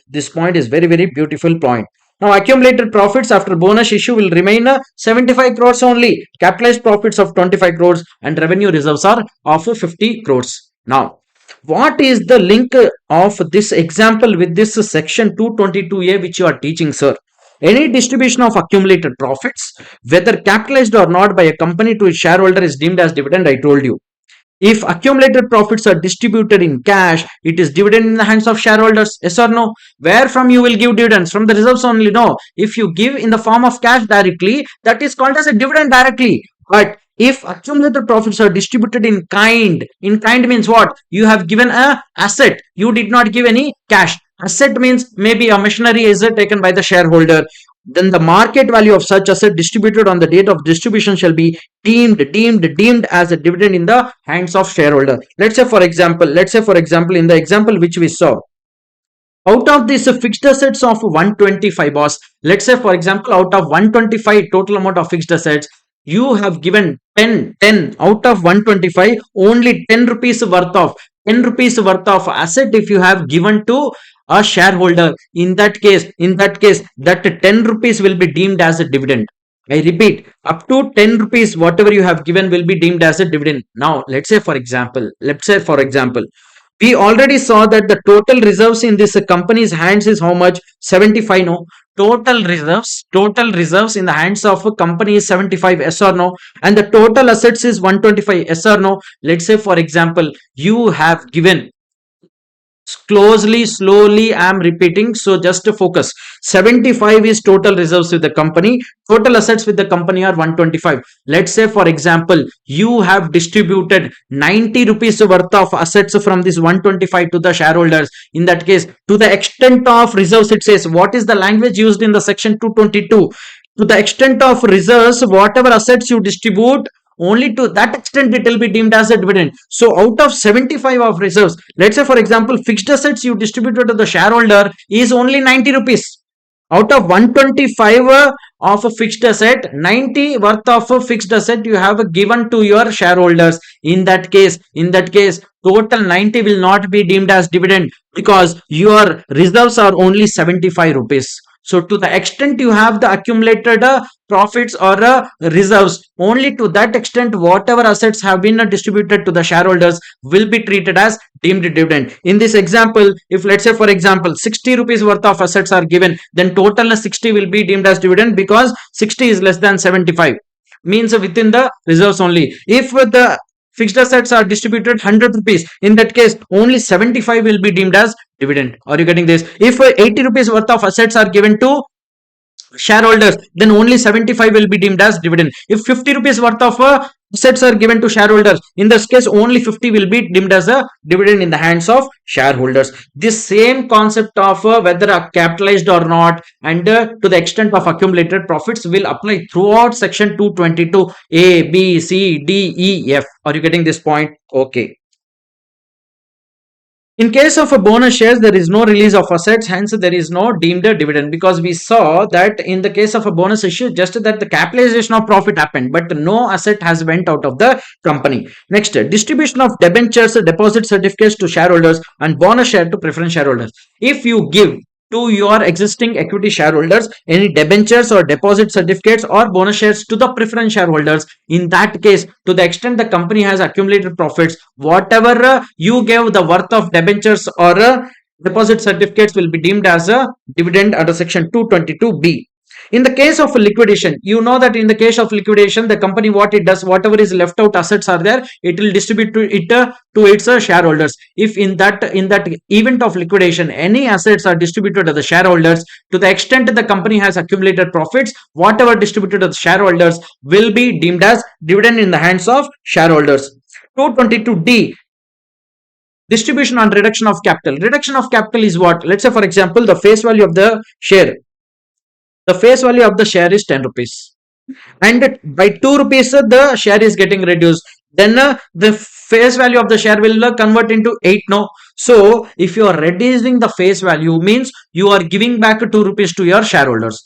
This point is very, very beautiful point. Now, accumulated profits after bonus issue will remain 75 crores only. Capitalized profits of 25 crores and revenue reserves are of 50 crores. Now, what is the link of this example with this section 222A which you are teaching, sir? Any distribution of accumulated profits, whether capitalized or not by a company to its shareholder, is deemed as dividend. I told you. If accumulated profits are distributed in cash, it is dividend in the hands of shareholders. Yes or no? Where from you will give dividends? From the reserves only. No. If you give in the form of cash directly, that is called as a dividend directly. But if accumulated profits are distributed in kind means what? You have given a asset. You did not give any cash. Asset means maybe a machinery is taken by the shareholder. Then the market value of such asset distributed on the date of distribution shall be deemed as a dividend in the hands of shareholder. Let's say for example, in the example which we saw, out of this fixed assets of 125, boss, let's say for example, out of 125 total amount of fixed assets, you have given 10 out of 125, only 10 rupees worth of asset if you have given to a shareholder. In that case that 10 rupees will be deemed as a dividend. I repeat, up to 10 rupees, whatever you have given will be deemed as a dividend. Now, let's say for example, we already saw that the total reserves in this company's hands is how much? 75, no? Total reserves in the hands of a company is 75, yes or no? And the total assets is 125, yes or no? Let's say, for example, you have given slowly I am repeating, so just to focus. 75 is total reserves with the company, total assets with the company are 125. Let's say for example you have distributed 90 rupees worth of assets from this 125 to the shareholders. In that case, to the extent of reserves, it says, what is the language used in the section 222? To the extent of reserves, whatever assets you distribute, only to that extent it will be deemed as a dividend. So out of 75 of reserves, let's say for example fixed assets you distributed to the shareholder is only 90 rupees. Out of 125 of a fixed asset, 90 worth of a fixed asset you have given to your shareholders. In that case total 90 will not be deemed as dividend, because your reserves are only 75 rupees. So to the extent you have the accumulated profits or reserves, only to that extent whatever assets have been distributed to the shareholders will be treated as deemed dividend. In this example, if let's say for example 60 rupees worth of assets are given, then total 60 will be deemed as dividend, because 60 is less than 75, means within the reserves only. If the fixed assets are distributed 100 rupees, in that case only 75 will be deemed as dividend. Are you getting this? If 80 rupees worth of assets are given to shareholders, then only 75 will be deemed as dividend. If 50 rupees worth of assets are given to shareholders, in this case only 50 will be deemed as a dividend in the hands of shareholders. This same concept of whether capitalized or not, and to the extent of accumulated profits will apply throughout section 222 A, B, C, D, E, F. Are you getting this point? Okay. In case of a bonus shares, there is no release of assets, hence there is no deemed dividend, because we saw that in the case of a bonus issue, just that the capitalization of profit happened, but no asset has went out of the company. Next, distribution of debentures, deposit certificates to shareholders, and bonus share to preference shareholders. If you give to your existing equity shareholders any debentures or deposit certificates or bonus shares to the preference shareholders, in that case, to the extent the company has accumulated profits, whatever you gave the worth of debentures or deposit certificates will be deemed as a dividend under section 222B. In the case of liquidation, you know that in the case of liquidation, the company, what it does, whatever is left out assets are there, it will distribute to its shareholders. If in that event of liquidation any assets are distributed to the shareholders, to the extent the company has accumulated profits, whatever distributed to the shareholders will be deemed as dividend in the hands of shareholders. 222D, distribution on reduction of capital. Reduction of capital is what? Let's say for example the face value of the share, is 10 rupees, and by 2 rupees the share is getting reduced, then the face value of the share will convert into 8, no? So if you are reducing the face value, means you are giving back 2 rupees to your shareholders.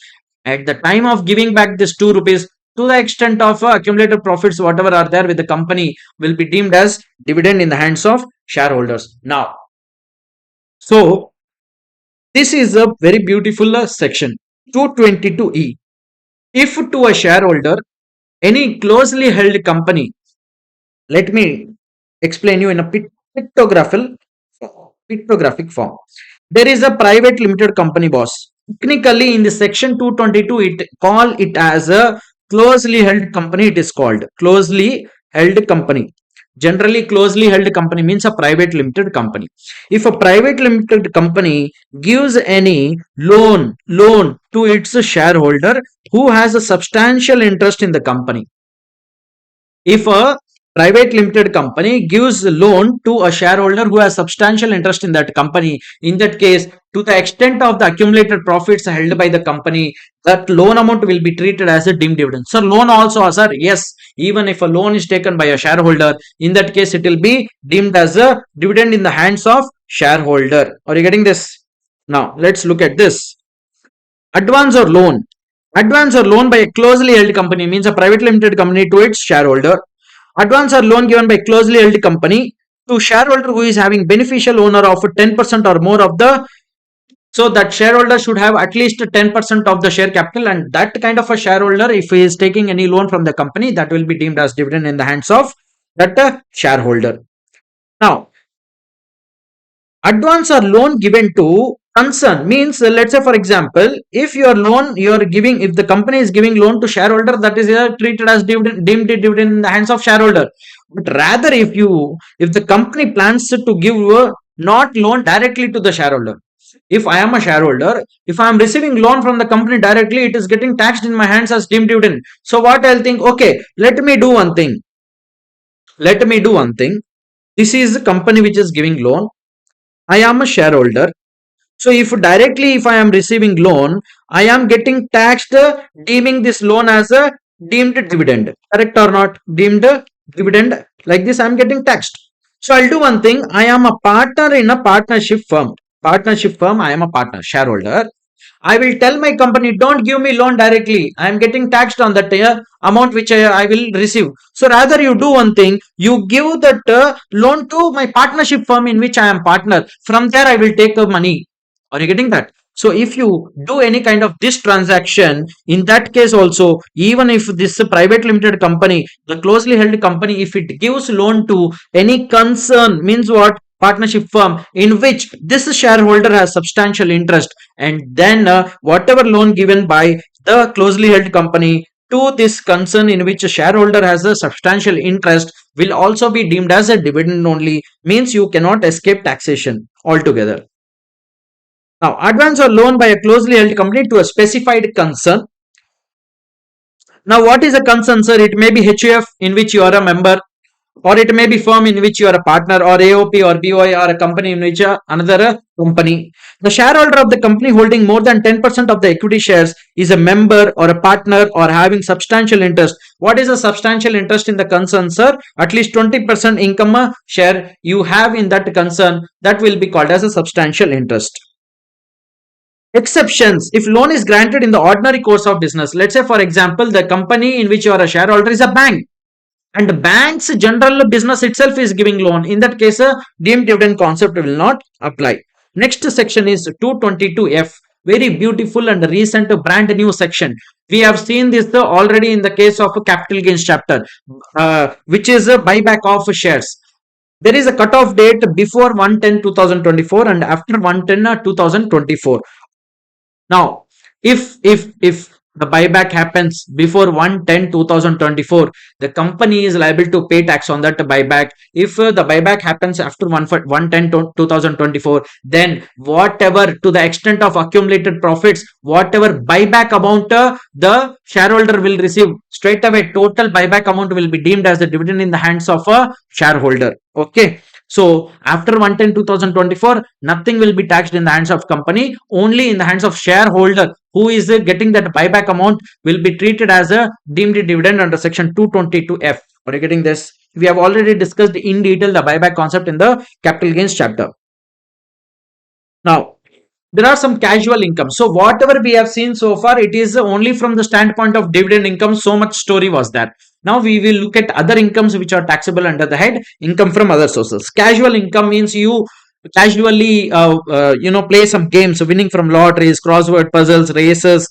At the time of giving back this 2 rupees, to the extent of accumulated profits whatever are there with the company will be deemed as dividend in the hands of shareholders. Now, so this is a very beautiful section 222E. If to a shareholder, any closely held company, let me explain you in a pictographic form. There is a private limited company, boss. Technically, in the section 222, it call it as a closely held company. It is called closely held company. Generally, closely held company means a private limited company. If a private limited company gives any loan to its shareholder who has a substantial interest in the company, if a private limited company gives loan to a shareholder who has substantial interest in that company, in that case, to the extent of the accumulated profits held by the company, that loan amount will be treated as a deemed dividend. So loan also, sir, yes, even if a loan is taken by a shareholder, in that case it will be deemed as a dividend in the hands of shareholder. Are you getting this? Now let's look at this. Advance or loan. Advance or loan by a closely held company means a private limited company to its shareholder. Advance or loan given by closely held company to shareholder who is having beneficial owner of 10% or more of the So that shareholder should have at least 10% of the share capital, and that kind of a shareholder, if he is taking any loan from the company, that will be deemed as dividend in the hands of that shareholder. Now, advance or loan given to concern means, let's say for example, if your loan you are giving, if the company is giving loan to shareholder, that is treated as dividend, deemed dividend in the hands of shareholder. But rather, if the company plans to give not loan directly to the shareholder, if I am a shareholder, if I am receiving loan from the company directly, it is getting taxed in my hands as deemed dividend. So what I'll think, okay, let me do one thing. This is the company which is giving loan. I am a shareholder. So if I am receiving loan, I am getting taxed, deeming this loan as a deemed dividend. Correct or not? Deemed dividend. Like this, I am getting taxed. So I'll do one thing. I am a partner in a partnership firm. Partnership firm, I am a partner, shareholder. I will tell my company, don't give me loan directly. I am getting taxed on that amount which I will receive. So rather you do one thing, you give that loan to my partnership firm in which I am partner. From there I will take the money. Are you getting that? So if you do any kind of this transaction, in that case also, even if this private limited company, the closely held company, if it gives loan to any concern, means what? Partnership firm in which this shareholder has substantial interest, and then whatever loan given by the closely held company to this concern in which a shareholder has a substantial interest will also be deemed as a dividend only, means you cannot escape taxation altogether. Now, advance or loan by a closely held company to a specified concern. Now, what is a concern, sir? It may be HUF in which you are a member, or it may be firm in which you are a partner, or AOP or BOI, or a company in which another company. The shareholder of the company holding more than 10% of the equity shares is a member or a partner or having substantial interest. What is a substantial interest in the concern, sir? At least 20% income share you have in that concern, that will be called as a substantial interest. Exceptions: if loan is granted in the ordinary course of business, let's say for example, the company in which you are a shareholder is a bank, and the bank's general business itself is giving loan. In that case, a deemed dividend concept will not apply. Next section is 222F, very beautiful and recent brand new section. We have seen this already in the case of capital gains chapter, which is a buyback of shares. There is a cutoff date before 1/10/2024 and after 1/10/2024. Now, if the buyback happens before 1/10/2024, the company is liable to pay tax on that buyback. If the buyback happens after 1/10/2024, then whatever, to the extent of accumulated profits, whatever buyback amount the shareholder will receive, straight away total buyback amount will be deemed as the dividend in the hands of a shareholder. Okay. So after 1/10/2024, nothing will be taxed in the hands of company, only in the hands of shareholder who is getting that buyback amount will be treated as a deemed dividend under section 222F. Are you getting this? We have already discussed in detail the buyback concept in the capital gains chapter. Now, there are some casual income. So whatever we have seen so far, it is only from the standpoint of dividend income. So much story was that. Now we will look at other incomes which are taxable under the head income from other sources. Casual income means you casually play some games, winning from lotteries, crossword puzzles, races,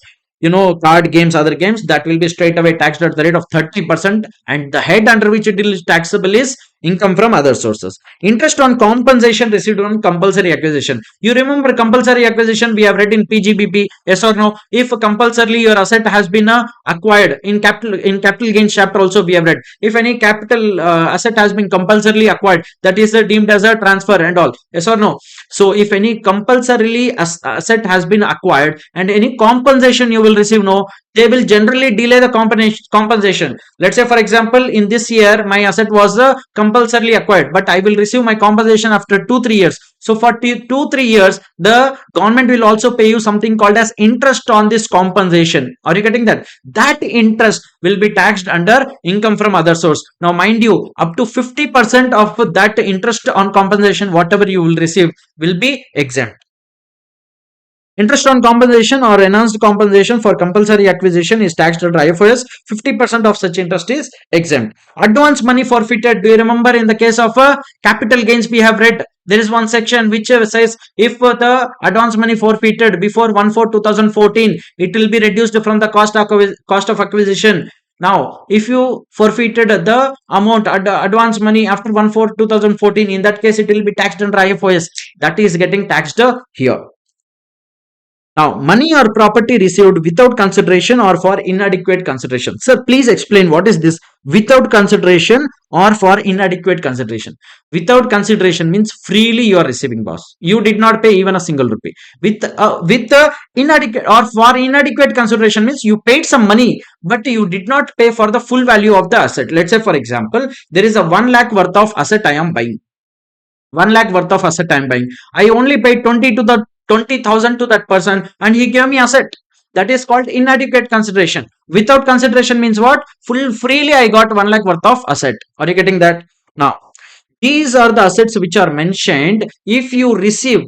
card games, other games, that will be straight away taxed at the rate of 30%, and the head under which it is taxable is income from other sources. Interest on compensation received on compulsory acquisition. You remember compulsory acquisition we have read in PGBP, yes or no? If compulsorily your asset has been acquired in capital gains chapter also we have read, if any capital asset has been compulsorily acquired, that is deemed as a transfer and all, yes or no? So if any compulsorily asset has been acquired and any compensation you will receive, no, they will generally delay the compensation. Let's say for example, in this year my asset was compulsorily acquired, but I will receive my compensation after 2-3 years. So for 2-3 years the government will also pay you something called as interest on this compensation. Are you getting that? That interest will be taxed under income from other source. Now mind you, up to 50% of that interest on compensation whatever you will receive will be exempt. Interest on compensation or enhanced compensation for compulsory acquisition is taxed under IFRS. 50% of such interest is exempt. Advance money forfeited. Do you remember in the case of capital gains we have read? There is one section which says if the advance money forfeited before 1/4/2014, it will be reduced from the cost of acquisition. Now, if you forfeited the amount advance money after 1/4/2014, in that case, it will be taxed under IFRS. That is getting taxed here. Now, money or property received without consideration or for inadequate consideration. Sir, please explain what is this without consideration or for inadequate consideration. Without consideration means freely you are receiving, boss. You did not pay even a single rupee. With inadequate or for inadequate consideration means you paid some money, but you did not pay for the full value of the asset. Let's say, for example, there is a 1 lakh worth of asset I am buying. 1 lakh worth of asset I am buying. I only paid 20,000 to that person and he gave me asset. That is called inadequate consideration. Without consideration means what? Freely I got 1 lakh worth of asset. Are you getting that? Now, these are the assets which are mentioned if you receive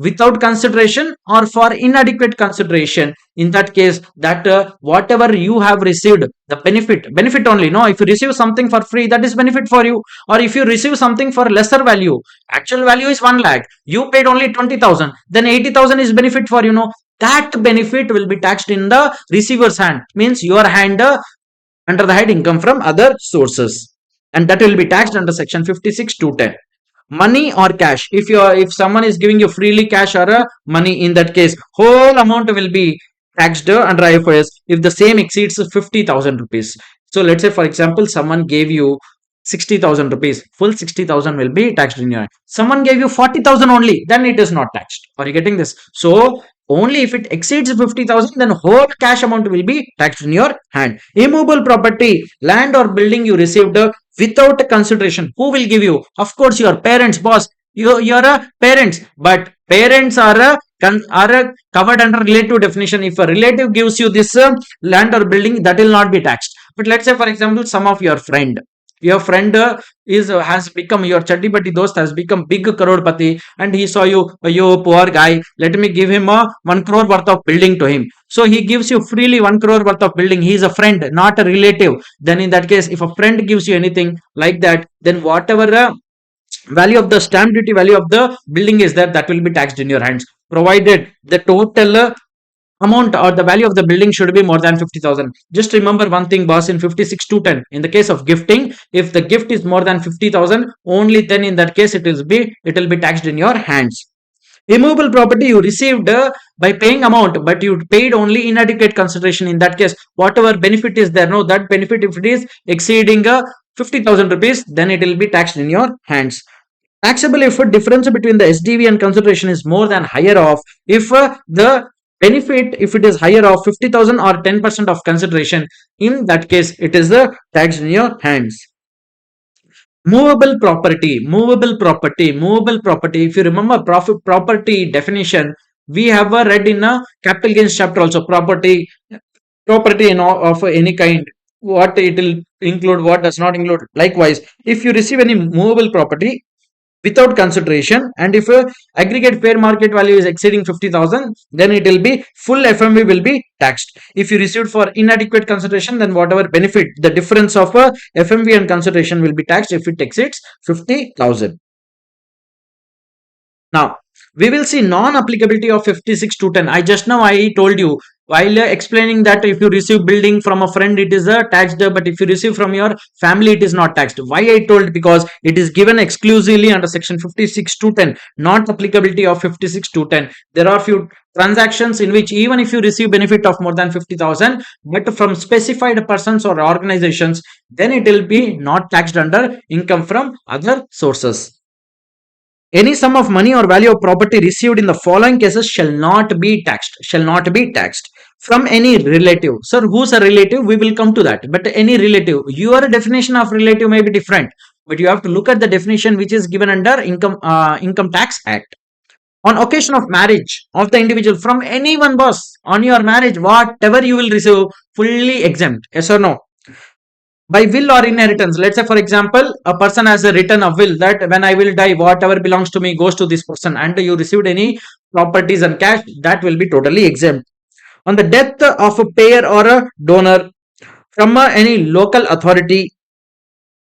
without consideration or for inadequate consideration. In that case, that whatever you have received, the benefit only. No, if you receive something for free, that is benefit for you. Or if you receive something for lesser value, actual value is 1 lakh, you paid only 20,000, then 80,000 is benefit for you. No, that benefit will be taxed in the receiver's hand. Means your hand under the head income from other sources, and that will be taxed under section 56(2)(10). Money or cash. If someone is giving you freely cash or money, in that case whole amount will be taxed under IFRS if the same exceeds 50,000 rupees. So let's say, for example, someone gave you 60,000 rupees, full 60,000 will be taxed in your hand. Someone gave you 40,000 only, then it is not taxed. Are you getting this? So only if it exceeds 50,000, then whole cash amount will be taxed in your hand. Immovable property, land or building you received without consideration. Who will give you? Of course, your parents, boss. You're a parents, but parents are covered under relative definition. If a relative gives you this land or building, that will not be taxed. But let's say, for example, some of your friend has become your chattipati dost, has become big crorepati, and he saw you poor guy, let me give him a 1 crore worth of building to him. So he gives you freely 1 crore worth of building. He is a friend, not a relative. Then in that case, if a friend gives you anything like that, then whatever value of the stamp duty value of the building is there, that will be taxed in your hands, provided the total amount or the value of the building should be more than 50,000. Just remember one thing, boss, in 56(2)(10), in the case of gifting, if the gift is more than 50,000, only then in that case it will be taxed in your hands. Immovable property you received by paying amount, but you paid only inadequate consideration. In that case, whatever benefit is there, no, that benefit, if it is exceeding 50,000 rupees, then it will be taxed in your hands. Taxable if a difference between the SDV and consideration is more than higher of, if the benefit, if it is higher of 50,000 or 10% of consideration, in that case it is the tax in your hands. Movable property. If you remember property definition, we have read in a capital gains chapter also. Property of any kind, what it will include, what does not include. Likewise, if you receive any movable property without consideration, and if aggregate fair market value is exceeding 50,000, then it will be full FMV will be taxed. If you received for inadequate consideration, then whatever benefit, the difference of FMV and consideration will be taxed if it exceeds 50,000. Now we will see non-applicability of 56(2)(10). I told you while explaining that if you receive building from a friend, it is taxed, but if you receive from your family, it is not taxed. Why I told? Because it is given exclusively under section 56(2)(10), not applicability of 56(2)(10). There are few transactions in which even if you receive benefit of more than 50,000, but from specified persons or organizations, then it will be not taxed under income from other sources. Any sum of money or value of property received in the following cases shall not be taxed from any relative. Sir, who's a relative? We will come to that. But any relative, your definition of relative may be different, but you have to look at the definition which is given under Income Tax Act. On occasion of marriage of the individual, from anyone, boss, on your marriage, whatever you will receive, fully exempt. Yes or no? By will or inheritance, let's say for example a person has written a will that when I will die whatever belongs to me goes to this person, and you received any properties and cash, that will be totally exempt. On the death of a payer or a donor, from any local authority,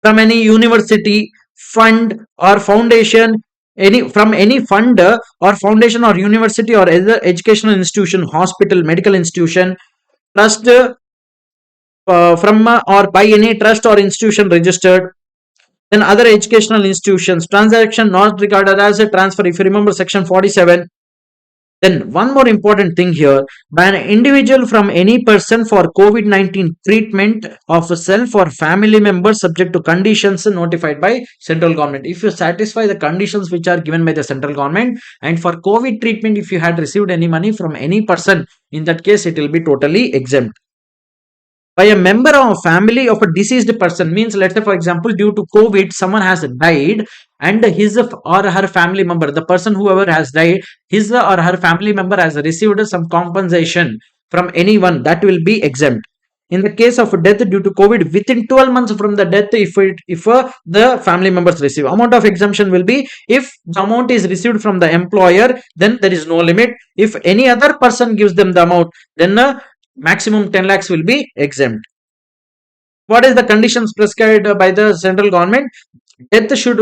from any university, fund or foundation, any from any fund or foundation or university or other educational institution, hospital, medical institution, trust, from or by any trust or institution registered, then other educational institutions, transaction not regarded as a transfer, if you remember section 47. Then one more important thing here, by an individual from any person for COVID-19 treatment of a self or family member subject to conditions notified by central government. If you satisfy the conditions which are given by the central government, and for COVID treatment if you had received any money from any person, in that case it will be totally exempt. By a member of a family of a deceased person, means let's say for example due to COVID someone has died, and his or her family member, the person whoever has died, his or her family member has received some compensation from anyone, that will be exempt. In the case of death due to COVID, within 12 months from the death, if the family members receive, amount of exemption will be, if the amount is received from the employer, then there is no limit. If any other person gives them the amount, then maximum 10 lakhs will be exempt. What is the conditions prescribed by the central government? Death should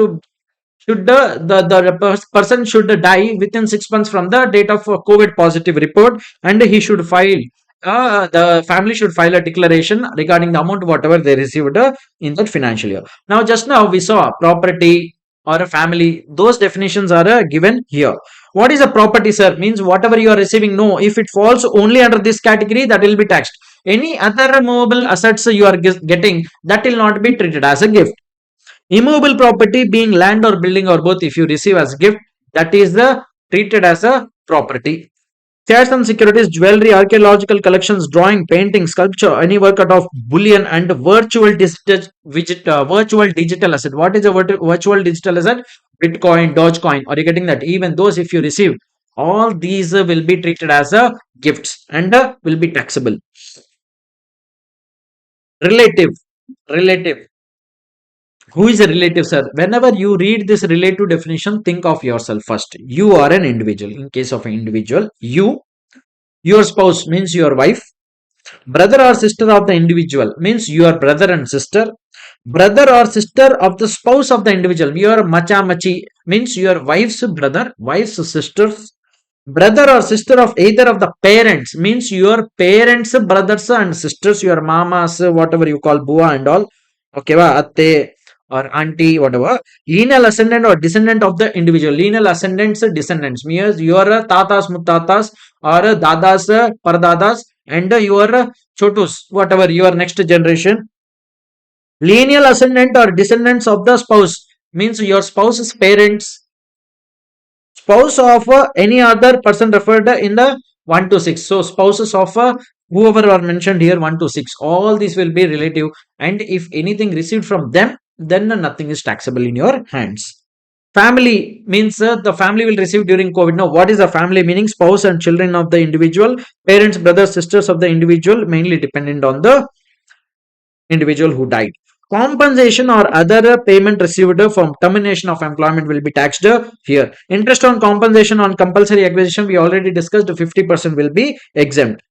the person should die within 6 months from the date of COVID positive report, and he should file, the family should file a declaration regarding the amount whatever they received in that financial year. Now just now we saw property or a family, those definitions are given here. What is a property, sir? Means whatever you are receiving, no, if it falls only under this category, that will be taxed. Any other movable assets you are getting, that will not be treated as a gift. Immovable property being land or building or both, if you receive as gift, that is the treated as a property. Shares and securities, jewelry, archaeological collections, drawing, painting, sculpture, any work out of bullion, and virtual digital asset. What is a virtual digital asset? Bitcoin, Dogecoin. Are you getting that? Even those, if you receive, all these will be treated as a gifts and will be taxable. Relative, relative. Who is a relative, sir? Whenever you read this relative definition, think of yourself first. You are an individual. In case of an individual, your spouse means your wife. Brother or sister of the individual means your brother and sister. Brother or sister of the spouse of the individual, your macha machi means your wife's brother, wife's sisters. Brother or sister of either of the parents means your parents' brothers and sisters, your mamas, whatever you call bua and all. Okay, atte or auntie, whatever. Lineal ascendant or descendant of the individual. Lineal ascendants, descendants means your tatas, muttatas, or dadas, pardadas, and your chotus, whatever your next generation. Lineal ascendant or descendants of the spouse means your spouse's parents, spouse of any other person referred in the 1 to 6. So spouses of whoever are mentioned here 1 to 6, all these will be relative, and if anything received from them, then nothing is taxable in your hands. Family means the family will receive during COVID. Now what is a family? Meaning spouse and children of the individual, parents, brothers, sisters of the individual, mainly dependent on the individual who died. Compensation or other payment received from termination of employment will be taxed here. Interest on compensation on compulsory acquisition, we already discussed, 50% will be exempt.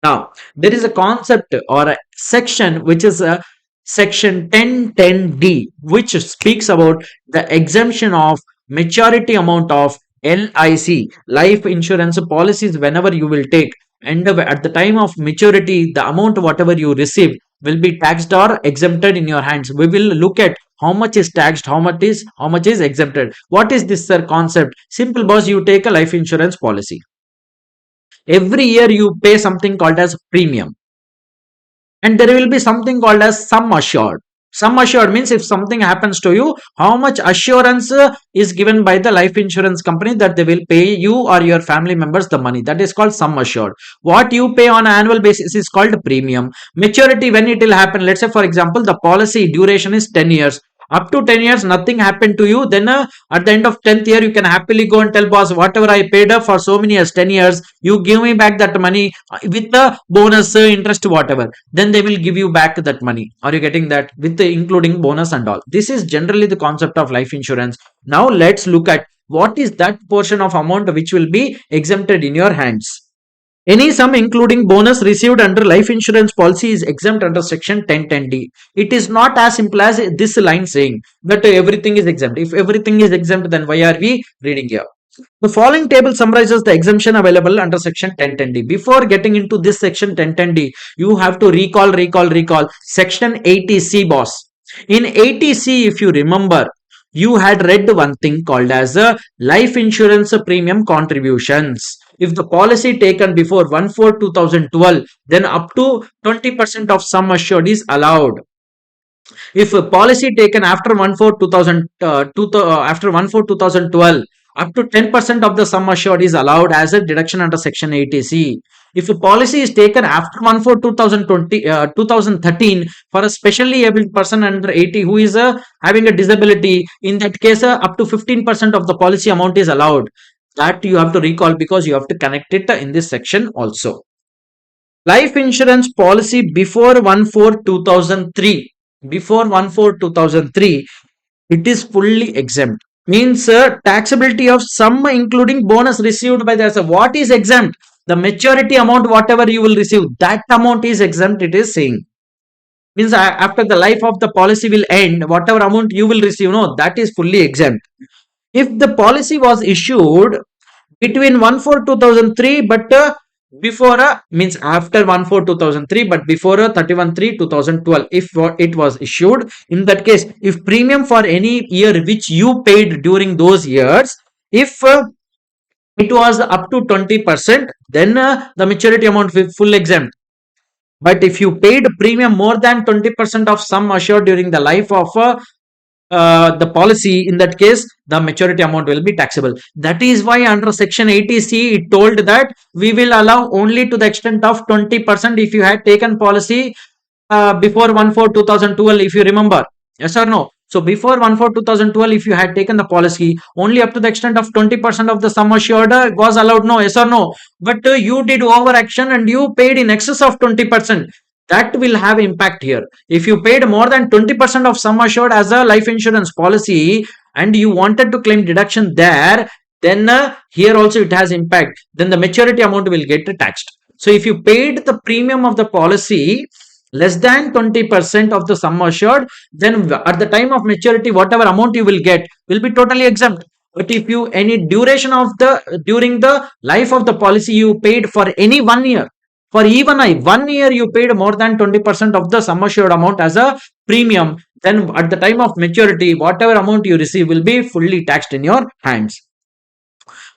Now, there is a concept or a section which is a section 1010D, which speaks about the exemption of maturity amount of LIC, life insurance policies, whenever you will take, and at the time of maturity, the amount whatever you receive will be taxed or exempted in your hands. We will look at how much is taxed, how much is exempted. What is this, sir, concept? Simple, boss. You take a life insurance policy. Every year you pay something called as premium, and there will be something called as sum assured. Sum assured means if something happens to you, how much assurance is given by the life insurance company that they will pay you or your family members the money. That is called sum assured. What you pay on an annual basis is called premium. Maturity, when it will happen, let's say for example the policy duration is 10 years. Up to 10 years, nothing happened to you. Then at the end of 10th year, you can happily go and tell boss, whatever I paid up for so many years, 10 years, you give me back that money with the bonus, interest, whatever. Then they will give you back that money. Are you getting that? With the including bonus and all. This is generally the concept of life insurance. Now let's look at what is that portion of amount which will be exempted in your hands. Any sum including bonus received under life insurance policy is exempt under section 1010D. It is not as simple as this line saying that everything is exempt. If everything is exempt, then why are we reading here? The following table summarizes the exemption available under section 1010D. Before getting into this section 1010D, you have to recall section 80C, boss. In 80C, if you remember, you had read one thing called as a life insurance premium contributions. If the policy taken before 1/4/2012, then up to 20% of sum assured is allowed. If a policy taken after 1/4/2012, up to 10% of the sum assured is allowed as a deduction under section 80C. If a policy is taken after 1/4/2013 for a specially able person under 80 who is having a disability, in that case, up to 15% of the policy amount is allowed. That you have to recall because you have to connect it in this section also. Life insurance policy before 1/4/2003. Before 1/4/2003, it is fully exempt. Means taxability of sum including bonus received by the what is exempt? The maturity amount, whatever you will receive, that amount is exempt. It is saying means after the life of the policy will end, whatever amount you will receive, no, that is fully exempt. If the policy was issued between 1/4/2003, but before means after 1/4/2003, but before 31/3/2012, if it was issued, in that case, if premium for any year which you paid during those years, if it was up to 20%, then the maturity amount will full exempt. But if you paid premium more than 20% of sum assured during the life of the policy, in that case, the maturity amount will be taxable. That is why under section 80C, it told that we will allow only to the extent of 20% if you had taken policy before 1/4/2012, if you remember. Yes or no? So before 1/4/2012, if you had taken the policy, only up to the extent of 20% of the sum assured was allowed. No, yes or no? But you did overaction and you paid in excess of 20%. That will have impact here. If you paid more than 20% of sum assured as a life insurance policy and you wanted to claim deduction there, then here also it has impact. Then the maturity amount will get taxed. So if you paid the premium of the policy less than 20% of the sum assured, then at the time of maturity, whatever amount you will get will be totally exempt. But if you any duration of the during the life of the policy you paid for any 1 year, for even 1 year you paid more than 20% of the sum assured amount as a premium, then at the time of maturity, whatever amount you receive will be fully taxed in your hands.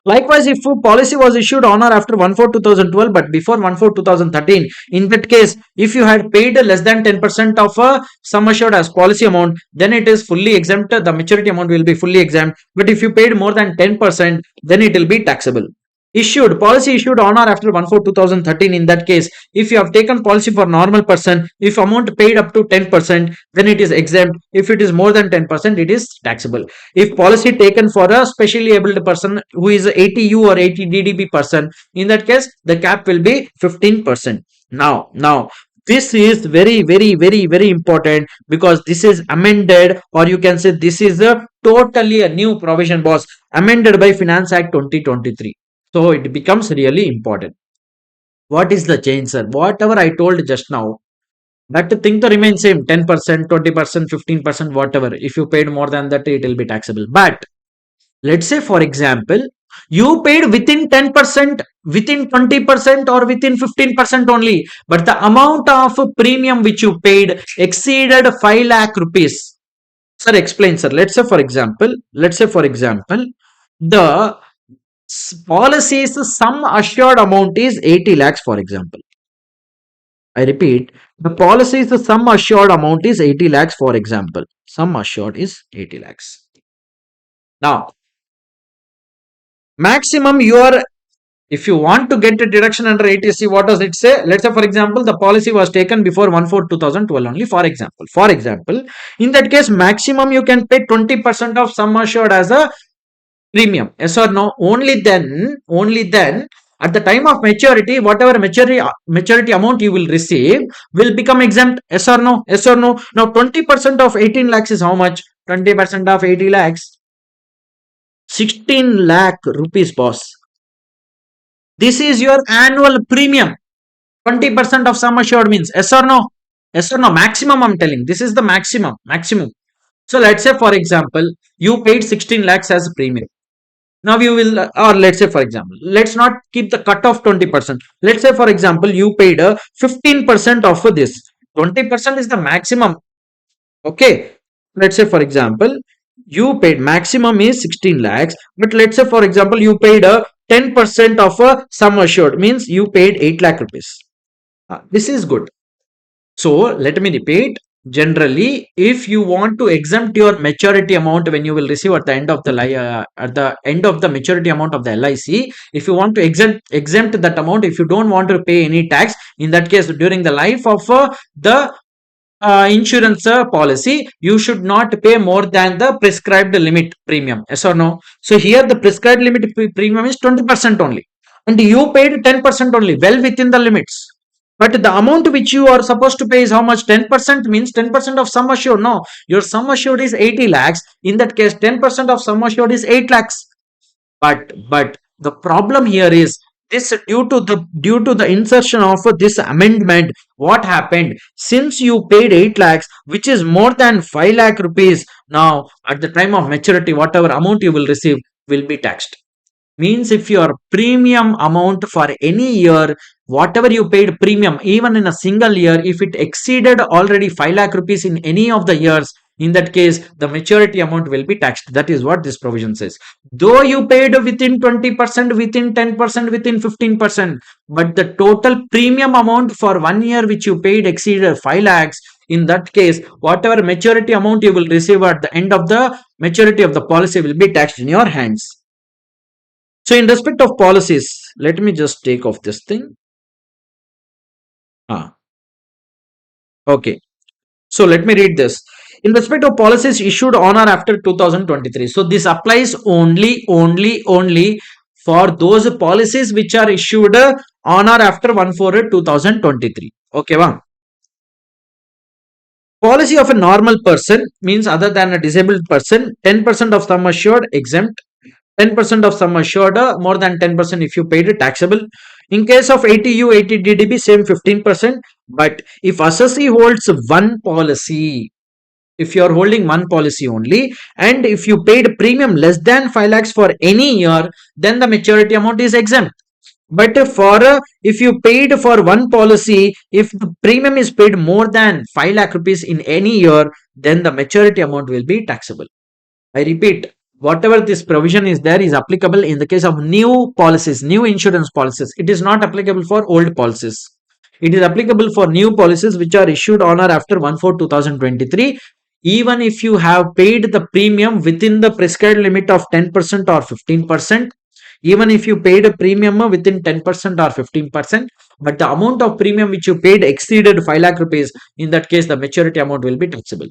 Likewise, if a policy was issued on or after 1/4/2012 but before 1/4/2013, in that case, if you had paid less than 10% of a sum assured as policy amount, then it is fully exempt. The maturity amount will be fully exempt. But if you paid more than 10%, then it will be taxable. Issued policy issued on or after 1/4/2013, in that case, if you have taken policy for normal person, if amount paid up to 10%, then it is exempt. If it is more than 10%, it is taxable. If policy taken for a specially abled person who is 80U or 80DDB person, in that case, the cap will be 15%. Now this is very important because this is amended, or you can say this is a totally a new provision, boss, amended by Finance Act 2023. So it becomes really important. What is the change, sir? Whatever I told just now, that thing to remain same, 10%, 20%, 15%, whatever. If you paid more than that, it will be taxable. But let's say, for example, you paid within 10%, within 20%, or within 15% only, but the amount of premium which you paid exceeded 5 lakh rupees. Sir, explain, sir. Let's say for example, the policy's sum assured amount is 80 lakhs, for example. I repeat, the policy's sum assured amount is 80 lakhs, for example. Sum assured is 80 lakhs. Now, maximum your If you want to get a deduction under 80C, what does it say? Let's say, for example, the policy was taken before 1/4/2012 only, for example. For example, in that case, maximum you can pay 20% of sum assured as a premium. Yes or no? Only then, at the time of maturity, whatever maturity amount you will receive will become exempt. Yes or no? Yes or no? Now, 20% of 18 lakhs is how much? 20% of 80 lakhs? 16 lakh rupees, boss. This is your annual premium. 20% of sum assured means yes or no? Yes or no? Maximum, I'm telling. This is the maximum. Maximum. So let's say, for example, you paid 16 lakhs as premium. Now you will, or let's say, for example, let's not keep the cut off 20%. Let's say, for example, you paid a 15% of this. 20% is the maximum. Okay. Let's say, for example, you paid maximum is 16 lakhs, but let's say, for example, you paid a 10% of a sum assured, means you paid 8 lakh rupees. This is good. So let me repeat. Generally, if you want to exempt your maturity amount when you will receive at the end of the maturity amount of the LIC, if you want to exempt that amount, if you don't want to pay any tax, in that case, during the life of the insurance policy, you should not pay more than the prescribed limit premium. Yes or no? So here the prescribed limit premium is 20% only, and you paid 10% only, well within the limits. But the amount which you are supposed to pay is how much? 10% means 10% of sum assured. No, your sum assured is 80 lakhs. In that case, 10% of sum assured is 8 lakhs. But the problem here is this: due to the insertion of this amendment, what happened? Since you paid 8 lakhs, which is more than 5 lakh rupees, now at the time of maturity, whatever amount you will receive will be taxed. Means if your premium amount for any year, whatever you paid premium, even in a single year, if it exceeded already 5 lakh rupees in any of the years, in that case, the maturity amount will be taxed. That is what this provision says. Though you paid within 20%, within 10%, within 15%, but the total premium amount for 1 year which you paid exceeded 5 lakhs, in that case, whatever maturity amount you will receive at the end of the maturity of the policy will be taxed in your hands. So in respect of policies, let me just take off this thing. Okay. So let me read this. In respect of policies issued on or after 2023. So this applies only for those policies which are issued on or after 1/4/2023. Okay, wow. Policy of a normal person means other than a disabled person, 10% of sum assured exempt. 10% of sum assured, more than 10% if you paid it, taxable. In case of 80U, 80DDB, same 15%. But if assessee holds one policy, if you are holding one policy only, and if you paid premium less than 5 lakhs for any year, then the maturity amount is exempt. But if you paid for one policy, if the premium is paid more than 5 lakh rupees in any year, then the maturity amount will be taxable. I repeat, whatever this provision is there is applicable in the case of new policies, new insurance policies. It is not applicable for old policies. It is applicable for new policies which are issued on or after 1/4/2023. Even if you have paid the premium within the prescribed limit of 10% or 15%, even if you paid a premium within 10% or 15%, but the amount of premium which you paid exceeded 5 lakh rupees, in that case, the maturity amount will be taxable.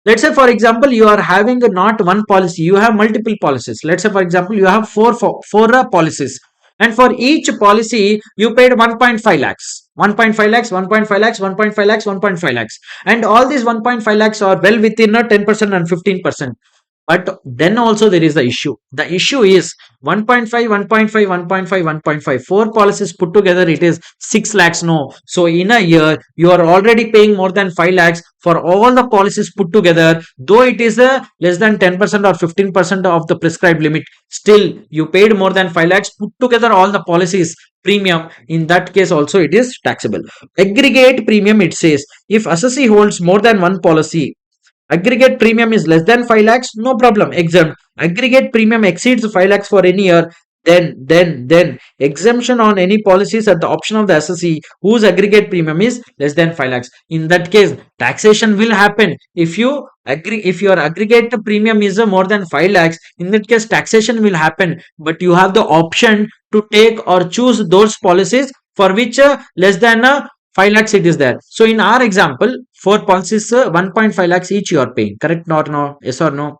Let's say, for example, you are having not one policy, you have multiple policies. Let's say, for example, you have four policies, and for each policy you paid 1.5 lakhs, 1.5 lakhs, 1.5 lakhs, 1.5 lakhs, 1.5 lakhs, and all these 1.5 lakhs are well within a 10% and 15%. But then also there is the issue. The issue is 1.5, 1.5, 1.5, 1.5. Four policies put together, it is 6 lakhs. No. So in a year, you are already paying more than 5 lakhs for all the policies put together. Though it is less than 10% or 15% of the prescribed limit, still you paid more than 5 lakhs. Put together all the policies premium. In that case also it is taxable. Aggregate premium, it says, if assessee holds more than one policy, aggregate premium is less than 5 lakhs, no problem, exempt. Aggregate premium exceeds 5 lakhs for any year, Then exemption on any policies at the option of the assessee whose aggregate premium is less than 5 lakhs. In that case, taxation will happen. If your aggregate premium is more than 5 lakhs, in that case, taxation will happen. But you have the option to take or choose those policies for which less than 5 lakhs it is there. So in our example, 4 policies, 1.5 lakhs each you are paying. Correct or no? Yes or no?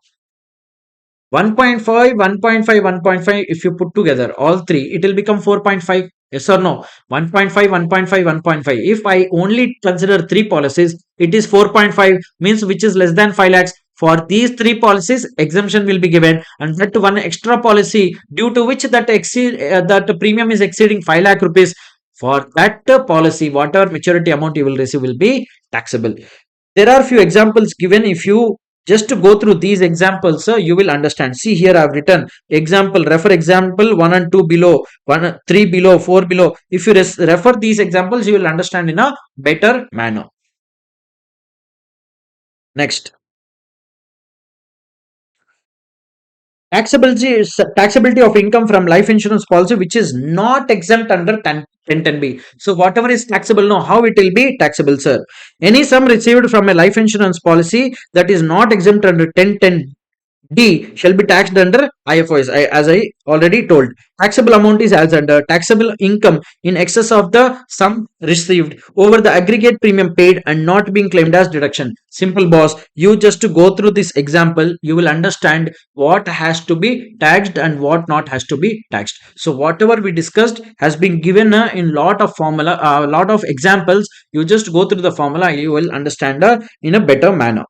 1.5, 1.5, 1.5, if you put together all three, it will become 4.5. Yes or no? 1.5, 1.5, 1.5. If I only consider three policies, it is 4.5, means which is less than 5 lakhs. For these three policies, exemption will be given, and that one extra policy due to which that premium is exceeding 5 lakh rupees. For that policy, whatever maturity amount you will receive will be taxable. There are few examples given. If you just to go through these examples, you will understand. See here, I have written example, refer example 1 and 2 below, 1, 3 below, 4 below. If you refer these examples, you will understand in a better manner. Next, taxability of income from life insurance policy which is not exempt under 1010B. So whatever is taxable now, how it will be taxable, sir? Any sum received from a life insurance policy that is not exempt under 1010D shall be taxed under IFOS. As I already told, taxable amount is as under taxable income in excess of the sum received over the aggregate premium paid and not being claimed as deduction. Simple, boss. You just to go through this example, you will understand what has to be taxed and what not has to be taxed. So whatever we discussed has been given in lot of formula, lot of examples. You just go through the formula, you will understand in a better manner.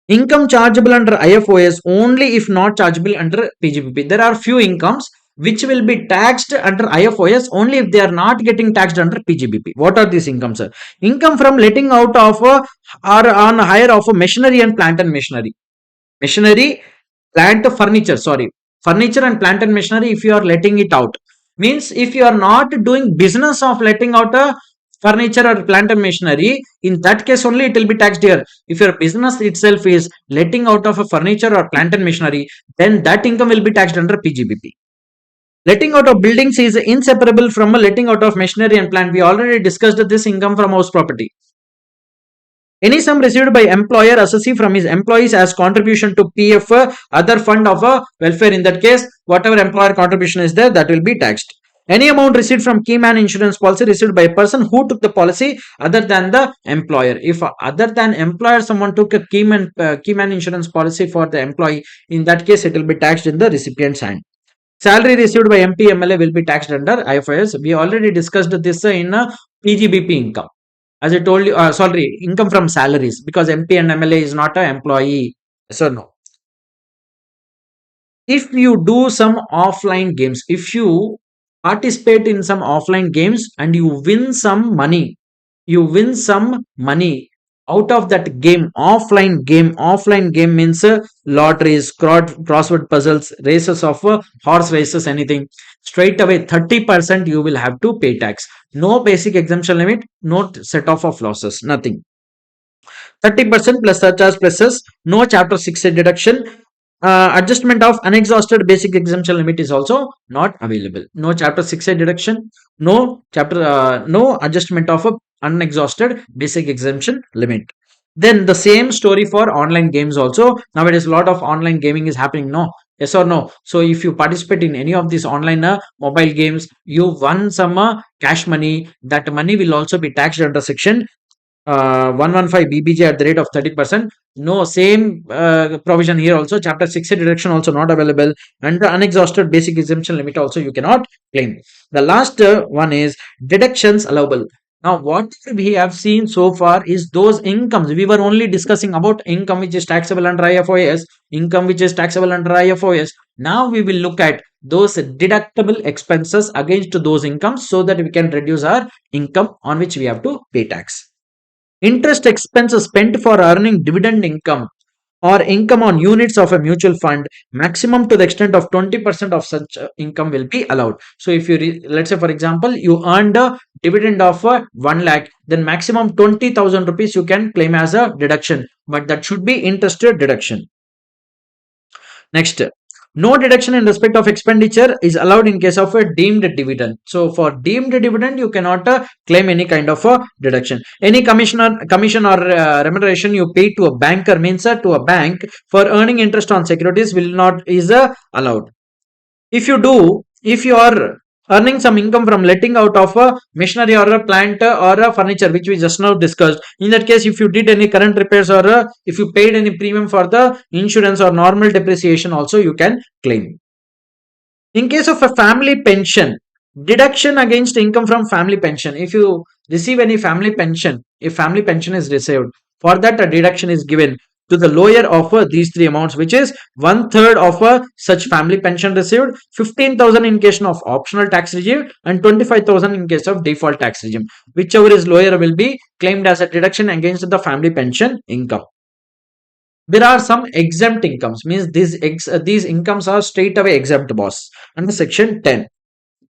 Income chargeable under IFOS only if not chargeable under PGBP. There are few incomes which will be taxed under IFOS only if they are not getting taxed under PGBP. What are these incomes, sir? Income from letting out of or on hire of machinery and plant and machinery. Machinery, plant, furniture, sorry. Furniture and plant and machinery, if you are letting it out. Means if you are not doing business of letting out a furniture or plant and machinery, in that case only it will be taxed here. If your business itself is letting out of a furniture or plant and machinery, then that income will be taxed under PGBP. Letting out of buildings is inseparable from a letting out of machinery and plant. We already discussed this income from house property. Any sum received by employer assessee from his employees as contribution to PF, other fund of welfare. In that case, whatever employer contribution is there, that will be taxed. Any amount received from keyman insurance policy received by a person who took the policy other than the employer. If other than employer someone took a keyman insurance policy for the employee, in that case it will be taxed in the recipient's hand. Salary received by MP MLA will be taxed under IFRS. We already discussed this in PGBP income. As I told you, sorry, income from salaries, because MP and MLA is not an employee. So no. If you do some offline games, if you participate in some offline games and you win some money, out of that game. Offline game means lotteries, crossword puzzles, races of horse races, anything. Straight away 30% you will have to pay tax. No basic exemption limit, no set off of losses, nothing. 30% plus surcharge pluses, no chapter 6 deduction. Adjustment of unexhausted basic exemption limit is also not available. No chapter 6A deduction, no adjustment of a unexhausted basic exemption limit. Then the same story for online games also. Nowadays a lot of online gaming is happening, no? Yes or no? So if you participate in any of these online mobile games, you won some cash money. That money will also be taxed under section 115 BBJ at the rate of 30%. No, same provision here also. Chapter 6 deduction also not available, and the unexhausted basic exemption limit also you cannot claim. The last one is deductions allowable. Now, what we have seen so far is those incomes. We were only discussing about income which is taxable under IFOS, income which is taxable under IFOS. Now we will look at those deductible expenses against those incomes so that we can reduce our income on which we have to pay tax. Interest expenses spent for earning dividend income or income on units of a mutual fund, maximum to the extent of 20% of such income will be allowed. So if you let's say for example you earned a dividend of 1 lakh, then maximum 20,000 rupees you can claim as a deduction, but that should be interest deduction. Next, No deduction in respect of expenditure is allowed in case of a deemed dividend. So for deemed dividend, you cannot claim any kind of deduction. Any commission or remuneration you pay to a banker, means to a bank for earning interest on securities, will not is allowed. If you are earning some income from letting out of a machinery or a plant or a furniture, which we just now discussed, in that case, if you did any current repairs or if you paid any premium for the insurance or normal depreciation, also you can claim. In case of a family pension, deduction against income from family pension. If you receive any family pension, if family pension is received, for that a deduction is given to the lower of these three amounts, which is one third of such family pension received, 15,000 in case of optional tax regime, and 25,000 in case of default tax regime. Whichever is lower will be claimed as a deduction against the family pension income. There are some exempt incomes, means these incomes are straight away exempt, boss. Under section 10,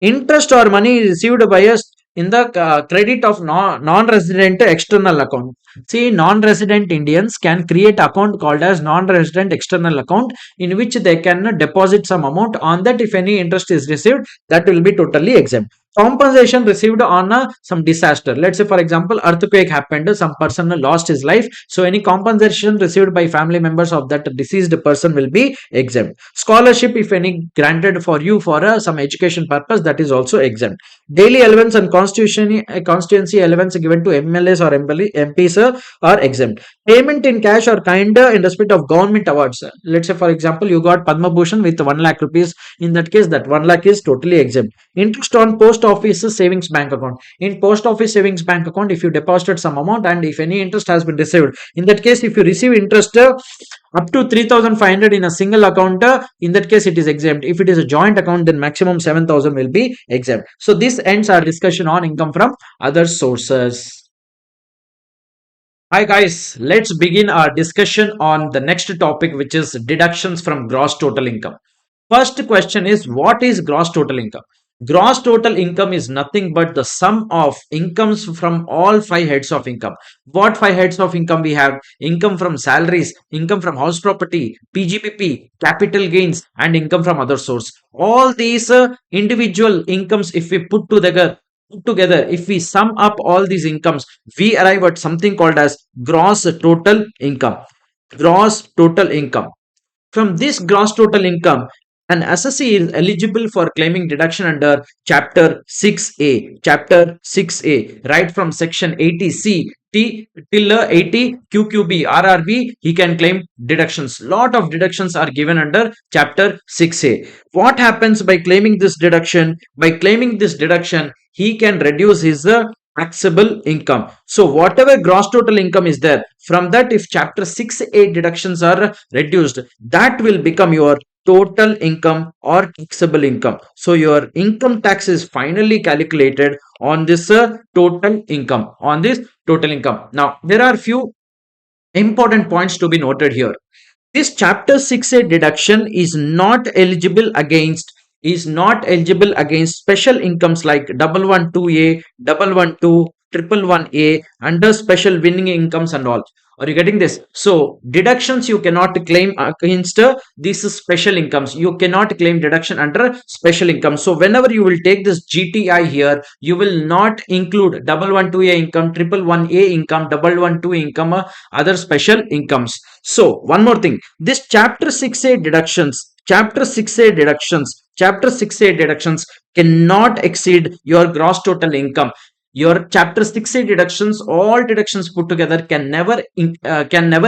interest or money received by us in the credit of non-resident external account. See, non-resident Indians can create account called as non-resident external account, in which they can deposit some amount. On that, if any interest is received, that will be totally exempt. Compensation received on some disaster. Let's say, for example, earthquake happened, some person lost his life. So any compensation received by family members of that deceased person will be exempt. Scholarship, if any granted for you for some education purpose, that is also exempt. Daily allowance and constituency allowance given to MLAs or MPs are exempt. Payment in cash or kind in respect of government awards. Let's say, for example, you got Padma Bhushan with 1 lakh rupees. In that case, that 1 lakh is totally exempt. Interest on post office savings bank account. In post office savings bank account, if you deposited some amount and if any interest has been received, in that case, if you receive interest up to 3,500 in a single account, in that case it is exempt. If it is a joint account, then maximum 7,000 will be exempt. So this ends our discussion on income from other sources. Hi guys, let's begin our discussion on the next topic, which is deductions from gross total income. First question is, what is gross total income? Gross total income is nothing but the sum of incomes from all five heads of income. What five heads of income we have? Income from salaries, income from house property, PGBP, capital gains, and income from other source. All these individual incomes, if we put together, if we sum up all these incomes, we arrive at something called as gross total income. Gross total income. From this gross total income, an assessee is eligible for claiming deduction under Chapter 6A. Chapter 6A, right from Section 80C till 80 QQB RRB, he can claim deductions. Lot of deductions are given under Chapter 6A. What happens by claiming this deduction? By claiming this deduction, he can reduce his taxable income. So whatever gross total income is there, from that, if Chapter 6A deductions are reduced, that will become your total income or taxable income. So your income tax is finally calculated on this total income. Now there are few important points to be noted here. This Chapter 6A deduction is not eligible against special incomes like 112A, 112, 111A, under special winning incomes and all. Are you getting this? So deductions you cannot claim against these special incomes. You cannot claim deduction under special income. So whenever you will take this GTI here, you will not include 112A income, 111A income, 112 income, other special incomes. So one more thing, this Chapter 6A deductions cannot exceed your gross total income. Your Chapter 6A deductions, all deductions put together, can never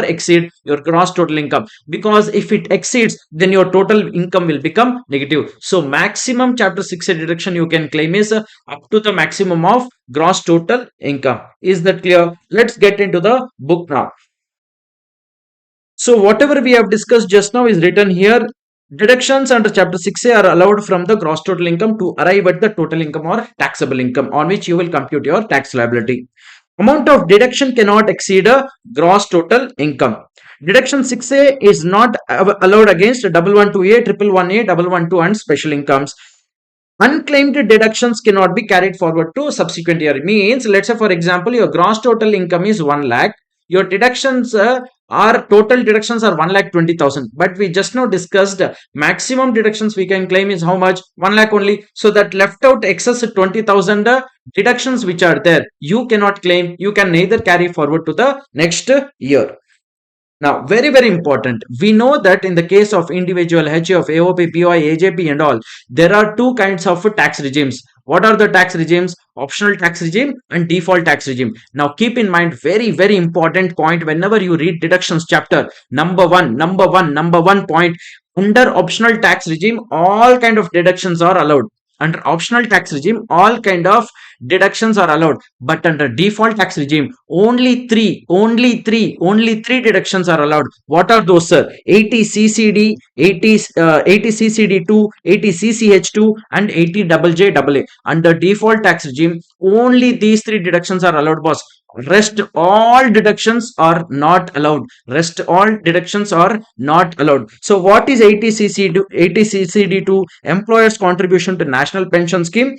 exceed your gross total income, because if it exceeds, then your total income will become negative. So maximum Chapter 6A deduction you can claim is up to the maximum of gross total income. Is that clear? Let's get into the book now. So whatever we have discussed just now is written here. Deductions under Chapter 6A are allowed from the gross total income to arrive at the total income or taxable income, on which you will compute your tax liability. Amount of deduction cannot exceed a gross total income. Deduction 6A is not allowed against 112A, 111A, 112 and special incomes. Unclaimed deductions cannot be carried forward to subsequent year. Means, let's say for example, your gross total income is 1 lakh. Your deductions Our total deductions are 1,20,000, but we just now discussed maximum deductions we can claim is how much? 1 lakh only. So that left out excess 20,000 deductions which are there, you cannot claim. You can neither carry forward to the next year. Now, very, very important. We know that in the case of individual HUF, AOP, POI, AJP and all, there are two kinds of tax regimes. What are the tax regimes? Optional tax regime and default tax regime. Now, keep in mind, very, very important point whenever you read deductions chapter, number one point, under optional tax regime, all kind of deductions are allowed. Under optional tax regime, all kind of deductions are allowed, but under default tax regime, only three deductions are allowed. What are those, sir? 80 ccd, 80 ccd2, 80 cch2 and 80 jjaa. Under default tax regime, only these three deductions are allowed, boss. Rest all deductions are not allowed. Rest all deductions are not allowed. So what is 80 ccd2? Employers contribution to national pension scheme,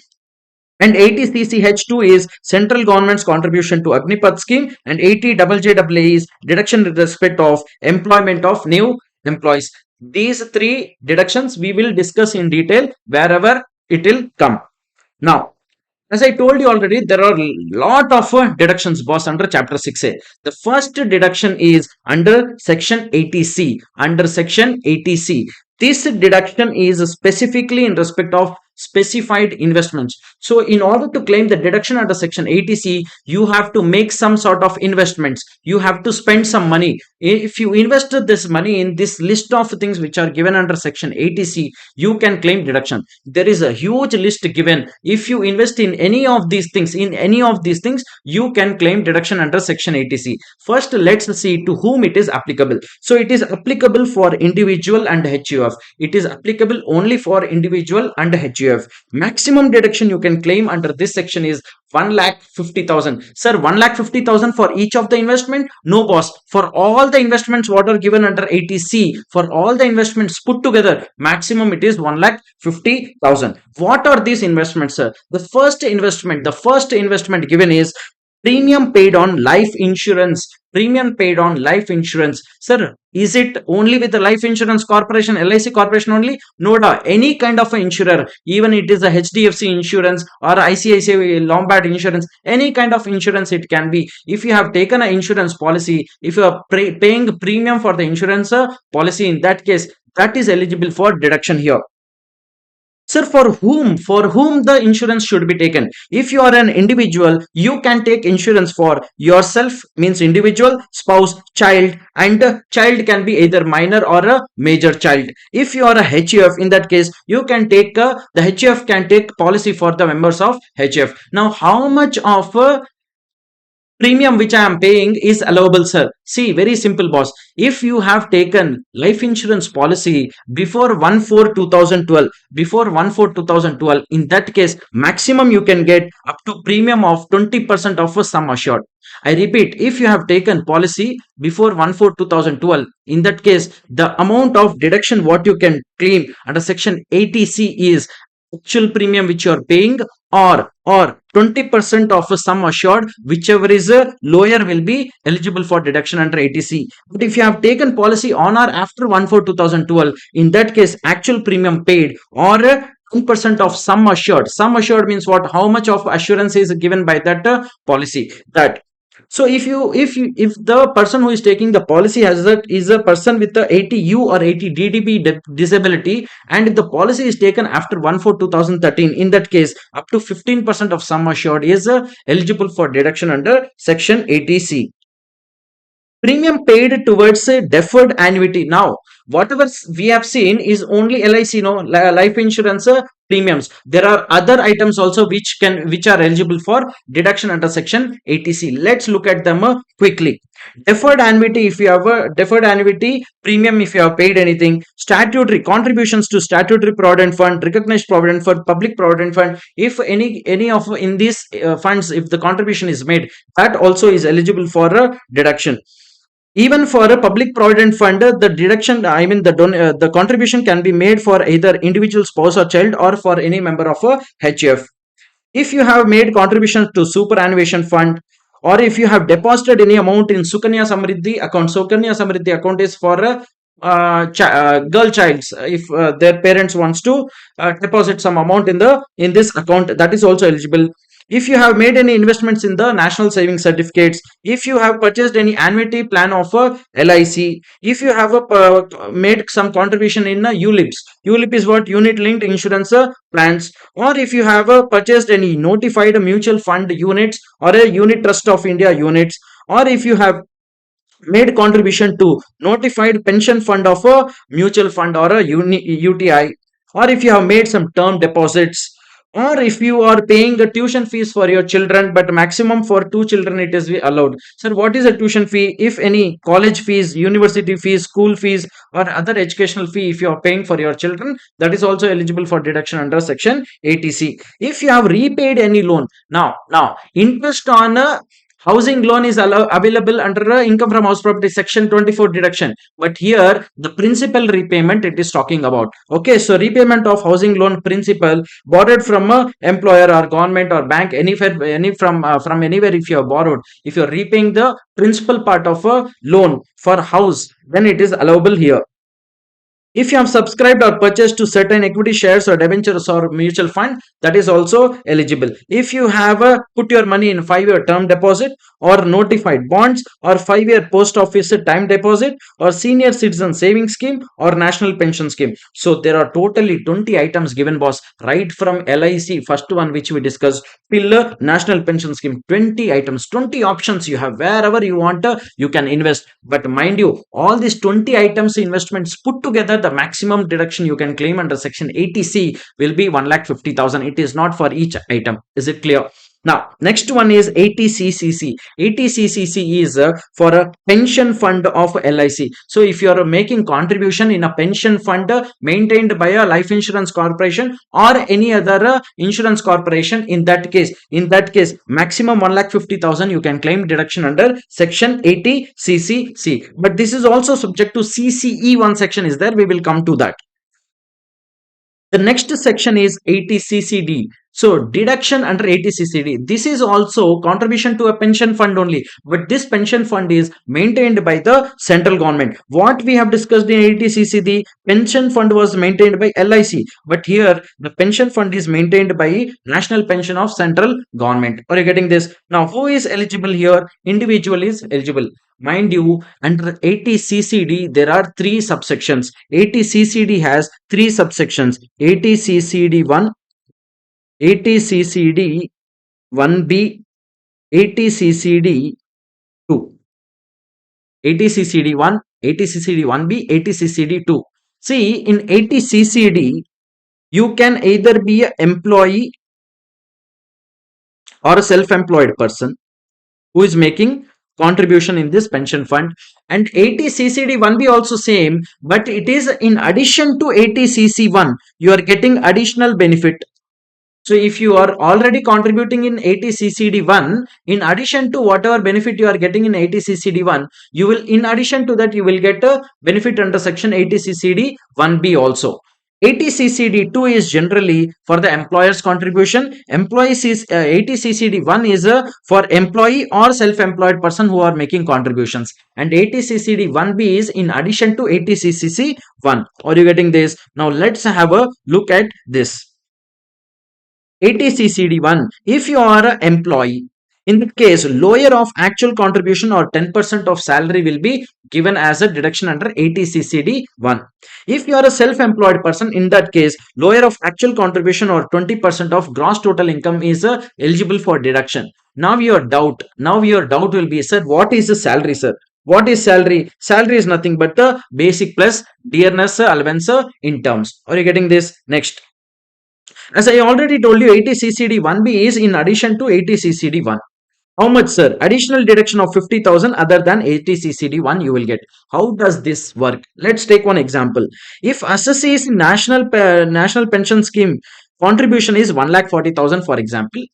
and 80 CCH2 is central government's contribution to Agnipath scheme, and 80 JJAA is deduction in respect of employment of new employees. These three deductions we will discuss in detail wherever it will come. Now, as I told you already, there are a lot of deductions, boss, under chapter 6A. The first deduction is under section 80C. Under section 80C, this deduction is specifically in respect of specified investments. So in order to claim the deduction under section 80C, you have to make some sort of investments. You have to spend some money. If you invested this money in this list of things which are given under section 80C, you can claim deduction. There is a huge list given. If you invest in any of these things, you can claim deduction under section 80C. First, let's see to whom it is applicable. So it is applicable for individual and HUF. It is applicable only for individual and HUF. Maximum deduction you can claim under this section is 1,50,000. Sir, 1,50,000 for each of the investment? No, boss. For all the investments what are given under 80C, for all the investments put together, maximum it is 1,50,000. What are these investments, sir? The first investment given is premium paid on life insurance. Premium paid on life insurance. Sir, is it only with the life insurance corporation, LIC corporation only? No, any kind of insurer, even it is a HDFC insurance or ICICI Lombard insurance, any kind of insurance it can be. If you have taken an insurance policy, if you are paying premium for the insurance policy, in that case, that is eligible for deduction here. Sir, for whom the insurance should be taken? If you are an individual, you can take insurance for yourself, means individual, spouse, child, and child can be either minor or a major child. If you are a HUF, in that case, you can take the HUF can take policy for the members of HUF. Now, how much of premium which I am paying is allowable, sir? See, very simple, boss. If you have taken life insurance policy before 1/4/2012, in that case, maximum you can get up to premium of 20% of a sum assured. I repeat, if you have taken policy before 1/4/2012, in that case, the amount of deduction what you can claim under section 80C is actual premium which you are paying, or 20% of a sum assured, whichever is lower will be eligible for deduction under 80C. But if you have taken policy on or after 1/4/2012, in that case, actual premium paid or 10% of sum assured. Sum assured means what? How much of assurance is given by that policy. That. So if the person who is taking the policy is a person with the 80U or 80 DDP disability, and if the policy is taken after 1/4/2013, in that case, up to 15% of sum assured is eligible for deduction under section 80C. Premium paid towards a deferred annuity. Now, whatever we have seen is only LIC, life insurance premiums. There are other items also which are eligible for deduction under section 80C. Let's look at them quickly. Deferred annuity, if you have a deferred annuity premium, if you have paid anything, statutory contributions to statutory provident fund, recognized provident fund, public provident fund, if any of in these funds, if the contribution is made, that also is eligible for a deduction. Even for a public provident fund, the deduction, the contribution can be made for either individual spouse or child, or for any member of a HF. If you have made contributions to superannuation fund, or if you have deposited any amount in Sukanya Samriddhi account. Sukanya Samriddhi account is for girl childs. If their parents wants to deposit some amount in this account, that is also eligible. If you have made any investments in the national savings certificates, if you have purchased any annuity plan of a LIC, if you have made some contribution in ULIPs. ULIP is what? Unit linked insurance plans. Or if you have purchased any notified mutual fund units or a unit trust of India units, or if you have made contribution to notified pension fund of a mutual fund or a UTI, or if you have made some term deposits, or if you are paying the tuition fees for your children, but maximum for 2 children it is allowed. Sir, what is a tuition fee? If any college fees, university fees, school fees, or other educational fee, if you are paying for your children, that is also eligible for deduction under section 80C. If you have repaid any loan, now interest on a housing loan is available under income from house property section 24 deduction, but here the principal repayment it is talking about. Okay, so repayment of housing loan principal borrowed from a employer or government or bank, from anywhere. If you have borrowed, if you are repaying the principal part of a loan for house, then it is allowable here. If you have subscribed or purchased to certain equity shares or debentures or mutual fund, that is also eligible. If you have put your money in 5-year term deposit or notified bonds or 5-year post office time deposit or senior citizen savings scheme or national pension scheme. So there are totally 20 items given, boss, right from LIC, first one which we discussed, till national pension scheme. 20 items, 20 options you have. Wherever you want, you can invest. But mind you, all these 20 items investments put together, the maximum deduction you can claim under section 80C will be 1,50,000. It is not for each item. Is it clear? Now, next one is 80CCC. 80CCC is for a pension fund of LIC. So, if you are making contribution in a pension fund maintained by a life insurance corporation or any other insurance corporation, in that case, maximum 1,50,000 you can claim deduction under section 80CCC. But this is also subject to CCE. One section is there. We will come to that. The next section is 80CCD. So deduction under 80CCD. This is also contribution to a pension fund only, but this pension fund is maintained by the central government. What we have discussed in 80CCD, pension fund was maintained by LIC, but here the pension fund is maintained by National Pension of Central Government. Are you getting this? Now, who is eligible here? Individual is eligible. Mind you, under 80CCD, there are 3 subsections. 80CCD has 3 subsections. 80CCD1, 80CCD1B, 80CCD2. 80CCD1, 80CCD1B, 80CCD2. See, in 80CCD, you can either be an employee or a self-employed person who is making contribution in this pension fund. And 80CCD1B also same, but it is in addition to 80CC1, you are getting additional benefit. So if you are already contributing in 80CCD1, in addition to whatever benefit you are getting in 80CCD1, you will, in addition to that, you will get a benefit under section 80CCD1B also. 80CCD2 is generally for the employer's contribution. 80CCD1 is for employee or self-employed person who are making contributions. And 80CCD1B is in addition to 80CCC1. Are you getting this? Now let's have a look at this. 80CCD1, if you are an employee, in that case, lower of actual contribution or 10% of salary will be given as a deduction under 80CCD1. If you are a self-employed person, in that case, lower of actual contribution or 20% of gross total income is eligible for deduction. Now your doubt will be, sir, what is the salary, sir? What is salary? Salary is nothing but the basic plus dearness allowance in terms. Are you getting this? Next. As I already told you, 80CCD1B is in addition to 80CCD1. How much, sir? Additional deduction of 50,000 other than 80CCD1 you will get. How does this work? Let's take one example. If assessee's national pension scheme contribution is 1,40,000, for example,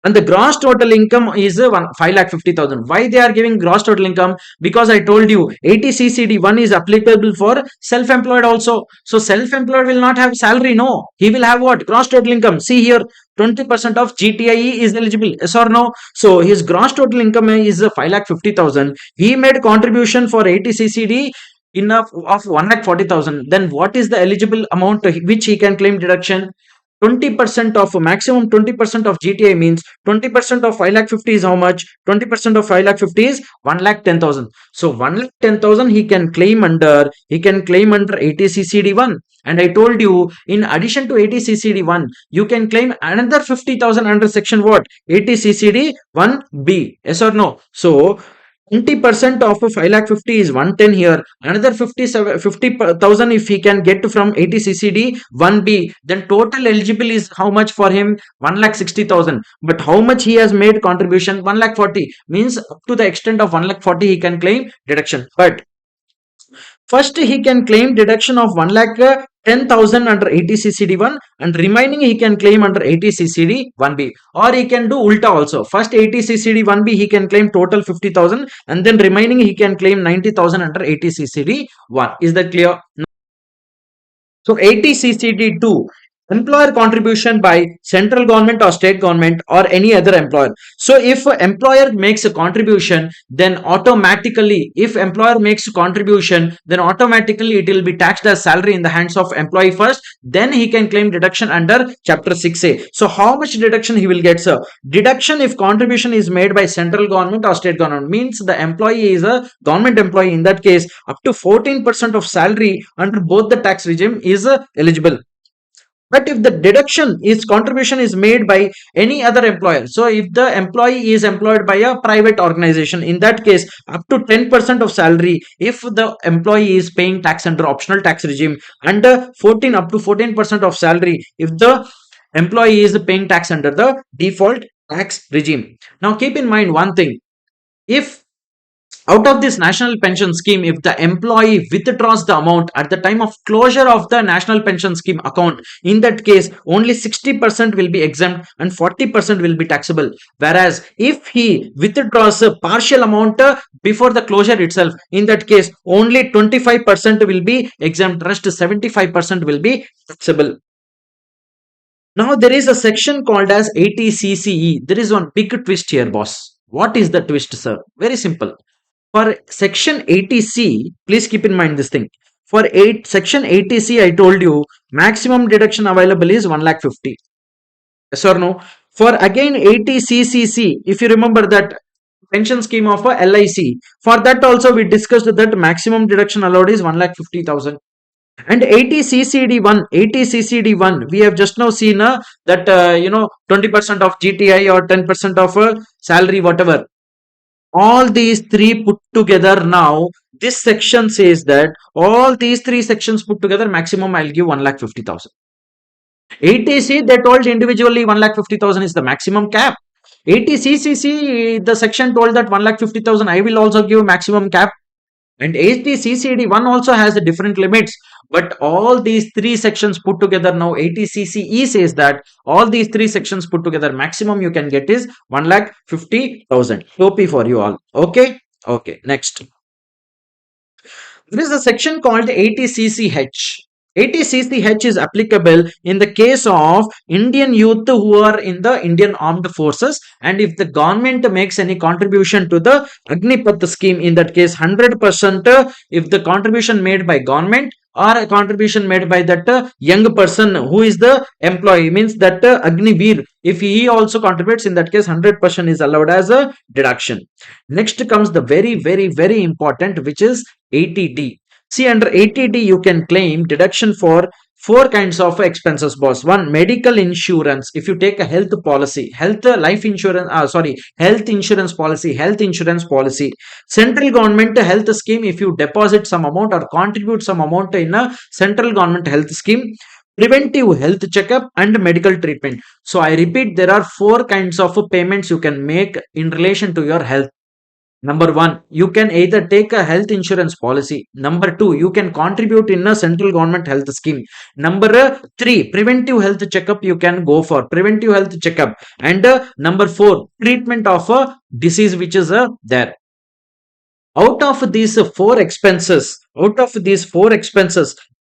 And the gross total income is 5,50,000. Why they are giving gross total income? Because I told you 80CCD1 is applicable for self-employed also. So self-employed will not have salary. No, he will have what? Gross total income. See here, 20% of GTIE is eligible. Yes or no? So his gross total income is 5,50,000. He made contribution for 80CCD enough of 1,40,000. Then what is the eligible amount which he can claim deduction? 20% of maximum 20% of GTI means 20% of 5,50,000 is how much? 20% of 5,50,000 is 1,10,000. So 1,10,000 he can claim under 80CCD1. And I told you, in addition to 80CCD1, you can claim another 50,000 under section what? 80CCD1B. Yes or no? So 20% of 5,50,000 is 110 here. Another 50,000 if he can get from 80CCD 1B, then total eligible is how much for him? 1,60,000. But how much he has made contribution? 1,40,000 means up to the extent of 1,40,000 he can claim deduction. But first, he can claim deduction of 1,10,000 under 80CCD1 and remaining he can claim under 80CCD1B. Or he can do ulta also. First 80CCD1B he can claim total 50,000 and then remaining he can claim 90,000 under 80CCD1. Is that clear? So 80CCD2, employer contribution by central government or state government or any other employer. So if employer makes a contribution, then automatically, if employer makes a contribution, then automatically it will be taxed as salary in the hands of employee first. Then he can claim deduction under chapter 6A. So how much deduction he will get, sir? Deduction if contribution is made by central government or state government means the employee is a government employee. In that case, up to 14% of salary under both the tax regime is eligible. But if the deduction is contribution is made by any other employer, so if the employee is employed by a private organization, in that case up to 10% of salary, if the employee is paying tax under optional tax regime, and 14 up to 14% of salary if the employee is paying tax under the default tax regime. Now keep in mind one thing: if out of this national pension scheme, if the employee withdraws the amount at the time of closure of the national pension scheme account, in that case only 60% will be exempt and 40% will be taxable. Whereas if he withdraws a partial amount before the closure itself, in that case only 25% will be exempt, rest 75% will be taxable. Now there is a section called as 80CCE. There is one big twist here, boss. What is the twist, sir? Very simple. For section 80C, please keep in mind this thing. For section 80C, I told you maximum deduction available is 1,50,000. Yes or no? For again 80CCC, if you remember that pension scheme of a LIC, for that also we discussed that maximum deduction allowed is 1,50,000. And 80CCD1, we have just now seen that 20% of GTI or 10% of salary, whatever. All these three put together, now this section says that all these three sections put together maximum I'll give 1,50,000. 80C they told individually 1,50,000 is the maximum cap. 80CCC the section told that 1,50,000 I will also give maximum cap. And 80CCD1 also has the different limits. But all these three sections put together, now 80CCE says that all these three sections put together maximum you can get is 1,50,000. OP for you all. Okay. Okay. Next. There is a section called 80CCH. 80CCH is applicable in the case of Indian youth who are in the Indian Armed Forces, and if the government makes any contribution to the Agnipath scheme, in that case 100% if the contribution made by government or a contribution made by that young person who is the employee, means that Agniveer, if he also contributes, in that case 100% is allowed as a deduction. Next comes the very important, which is 80D. See, under 80D you can claim deduction for four kinds of expenses, boss. One, medical insurance. If you take a health policy, health insurance policy. Central government health scheme, if you deposit some amount or contribute some amount in a central government health scheme. Preventive health checkup and medical treatment. So I repeat, there are four kinds of payments you can make in relation to your health. Number one, you can either take a health insurance policy. Number two, you can contribute in a central government health scheme. Number three, preventive health checkup you can go for preventive health checkup. And number four, treatment of a disease which is there. Out of these four expenses,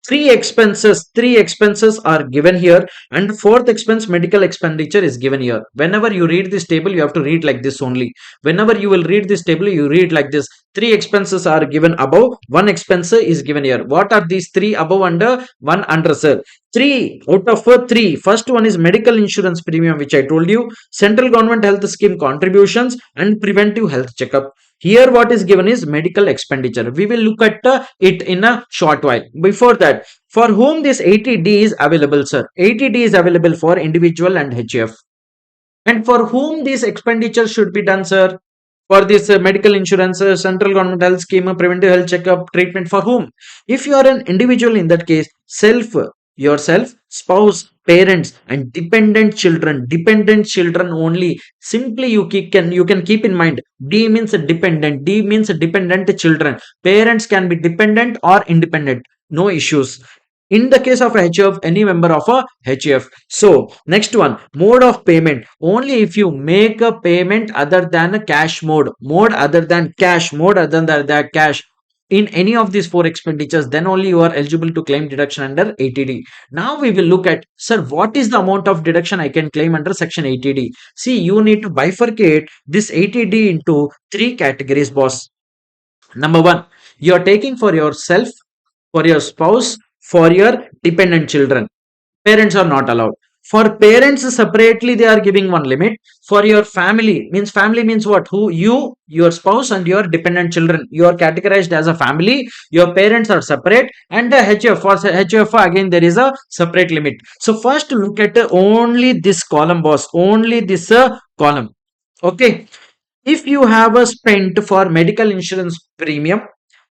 three expenses are given here, and fourth expense, medical expenditure, is given here. Whenever you read this table, you have to read like this only. Whenever you will read this table, you read like this. Three expenses are given above, one expense is given here. What are these three above and one under, sir? Three out of three. First one is medical insurance premium, which I told you, central government health scheme contributions, and preventive health checkup. Here what is given is medical expenditure. We will look at it in a short while. Before that, for whom this 80D is available, sir? 80D is available for individual and HF. And for whom this expenditure should be done, sir? For this medical insurance, central government health scheme, preventive health checkup, treatment, for whom? If you are an individual, in that case, yourself, spouse, parents, and dependent children only. Simply you can keep in mind, D means dependent children. Parents can be dependent or independent, no issues. In the case of HF, any member of a HF. So next one, mode of payment. Only if you make a payment other than a cash mode other than cash, in any of these four expenditures, then only you are eligible to claim deduction under 80D. Now we will look at, sir, what is the amount of deduction I can claim under section 80D? See, you need to bifurcate this 80D into three categories, boss. Number one, you are taking for yourself, for your spouse, for your dependent children. Parents are not allowed. For parents separately, they are giving one limit. For your family means what? Who? You, your spouse, and your dependent children. You are categorized as a family. Your parents are separate, and the HF, for HF again there is a separate limit. So first look at only this column, boss. Only this column. Okay. If you have a spent for medical insurance premium,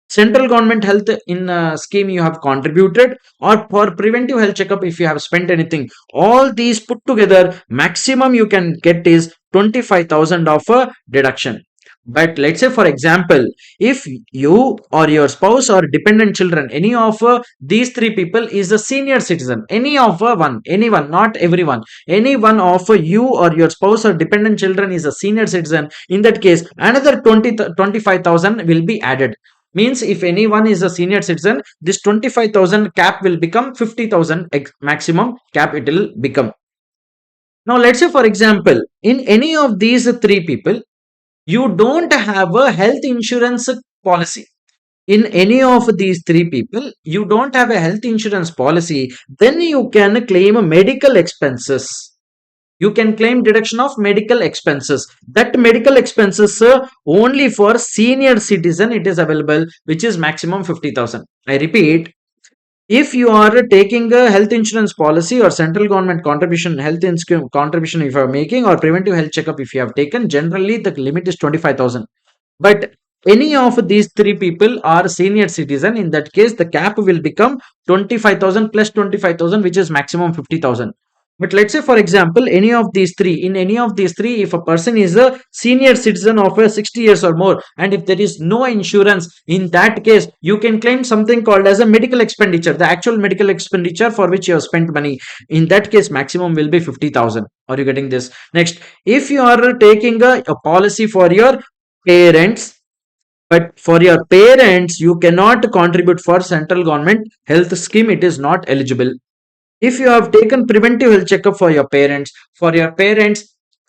central government health in scheme you have contributed, or for preventive health checkup if you have spent anything, all these put together, maximum you can get is 25,000 of a deduction. But let's say, for example, if you or your spouse or dependent children, any of these three people is a senior citizen, anyone, not everyone, any one of you or your spouse or dependent children is a senior citizen, in that case another 25,000 will be added. Means if anyone is a senior citizen, this 25,000 cap will become 50,000 maximum cap it will become. Now let's say, for example, in any of these three people, you don't have a health insurance policy. In any of these three people, you don't have a health insurance policy, then you can claim medical expenses. You can claim deduction of medical expenses. That medical expenses only for senior citizen it is available, which is maximum 50,000. I repeat, if you are taking a health insurance policy or central government contribution, contribution if you are making, or preventive health checkup if you have taken, generally the limit is 25,000. But any of these three people are senior citizen, in that case the cap will become 25,000 plus 25,000, which is maximum 50,000. But let's say, for example, any of these three, if a person is a senior citizen of 60 years or more, and if there is no insurance, in that case you can claim something called as a medical expenditure, the actual medical expenditure for which you have spent money. In that case maximum will be 50,000. Are you getting this? Next, if you are taking a policy for your parents, but for your parents you cannot contribute for central government health scheme, it is not eligible. If you have taken preventive health checkup for your parents,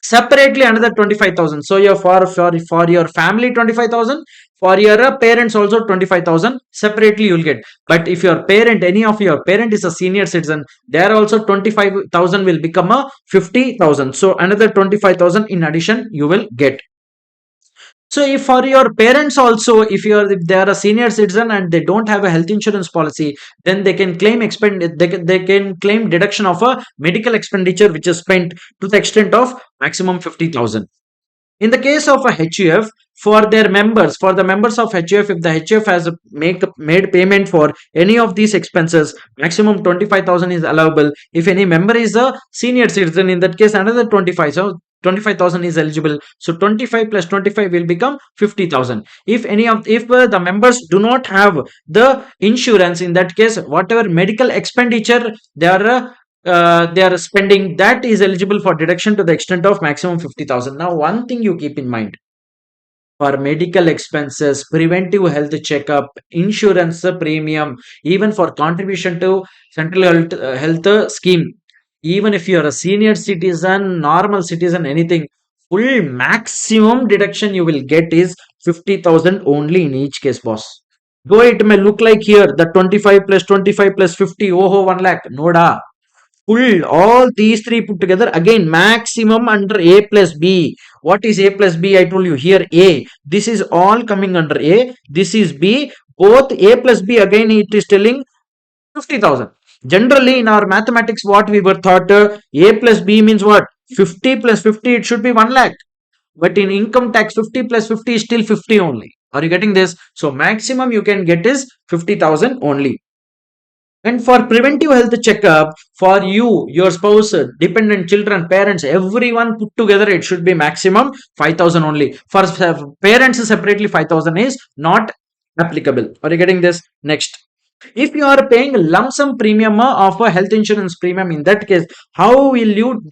separately another 25,000. So for your family 25,000, for your parents also 25,000, separately you will get. But if your parent, any of your parent is a senior citizen, there also 25,000 will become a 50,000. So another 25,000 in addition you will get. So if for your parents also, if they are a senior citizen and they don't have a health insurance policy, then they can claim they can claim deduction of a medical expenditure which is spent to the extent of maximum 50,000. In the case of a HUF, for the members of HUF, if the HUF has made payment for any of these expenses, maximum 25,000 is allowable. If any member is a senior citizen, in that case another 25. So 25,000 is eligible. So 25 plus 25 will become 50,000. If the members do not have the insurance, in that case, whatever medical expenditure they are spending, that is eligible for deduction to the extent of maximum 50,000. Now, one thing you keep in mind, for medical expenses, preventive health checkup, insurance premium, even for contribution to central health scheme. Even if you are a senior citizen, normal citizen, anything, full maximum deduction you will get is 50,000 only in each case, boss. Though it may look like here the 25 plus 25 plus 50, oh, 1 lakh. No, da. Full, all these three put together, again maximum under A plus B. What is A plus B? I told you here A. This is all coming under A. This is B. Both A plus B, again it is telling 50,000. Generally in our mathematics, what we were taught, A plus B means what? 50 plus 50, it should be 1 lakh. But in income tax, 50 plus 50 is still 50 only. Are you getting this? So maximum you can get is 50,000 only. And for preventive health checkup, for you, your spouse, dependent children, parents, everyone put together, it should be maximum 5,000 only. For parents separately, 5,000 is not applicable. Are you getting this? Next. If you are paying lump sum premium of a health insurance premium, in that case, how will you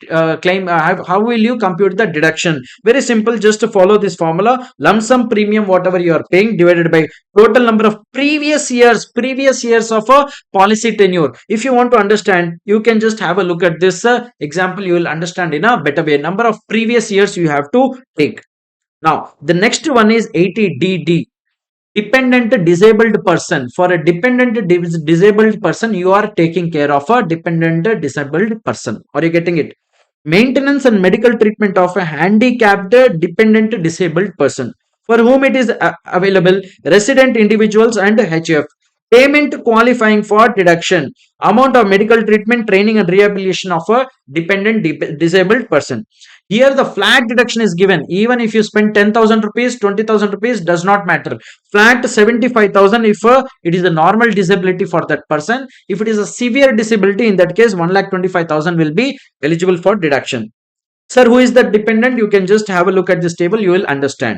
claim, how will you compute the deduction? Very simple, just to follow this formula. Lump sum premium, whatever you are paying, divided by total number of previous years of a policy tenure. If you want to understand, you can just have a look at this example. You will understand in a better way. Number of previous years you have to take. Now, the next one is 80DD. Dependent disabled person. For a dependent disabled person, you are taking care of a dependent disabled person. Are you getting it? Maintenance and medical treatment of a handicapped dependent disabled person, for whom it is available, resident individuals and HF. Payment qualifying for deduction. Amount of medical treatment, training and rehabilitation of a dependent disabled person. Here the flat deduction is given. Even if you spend 10,000 rupees, 20,000 rupees, does not matter. Flat 75,000 if it is a normal disability for that person. If it is a severe disability, in that case 1,25,000 will be eligible for deduction. Sir, who is the dependent? You can just have a look at this table. You will understand.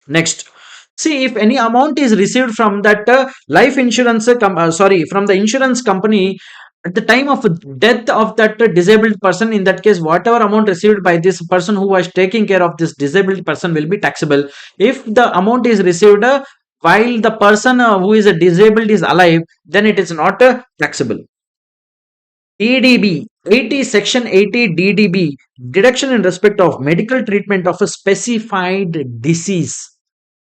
Next. See, if any amount is received from that life insurance, from the insurance company at the time of death of that disabled person, in that case, whatever amount received by this person who was taking care of this disabled person will be taxable. If the amount is received while the person who is disabled is alive, then it is not taxable. TDB 80 section 80 DDB, deduction in respect of medical treatment of a specified disease.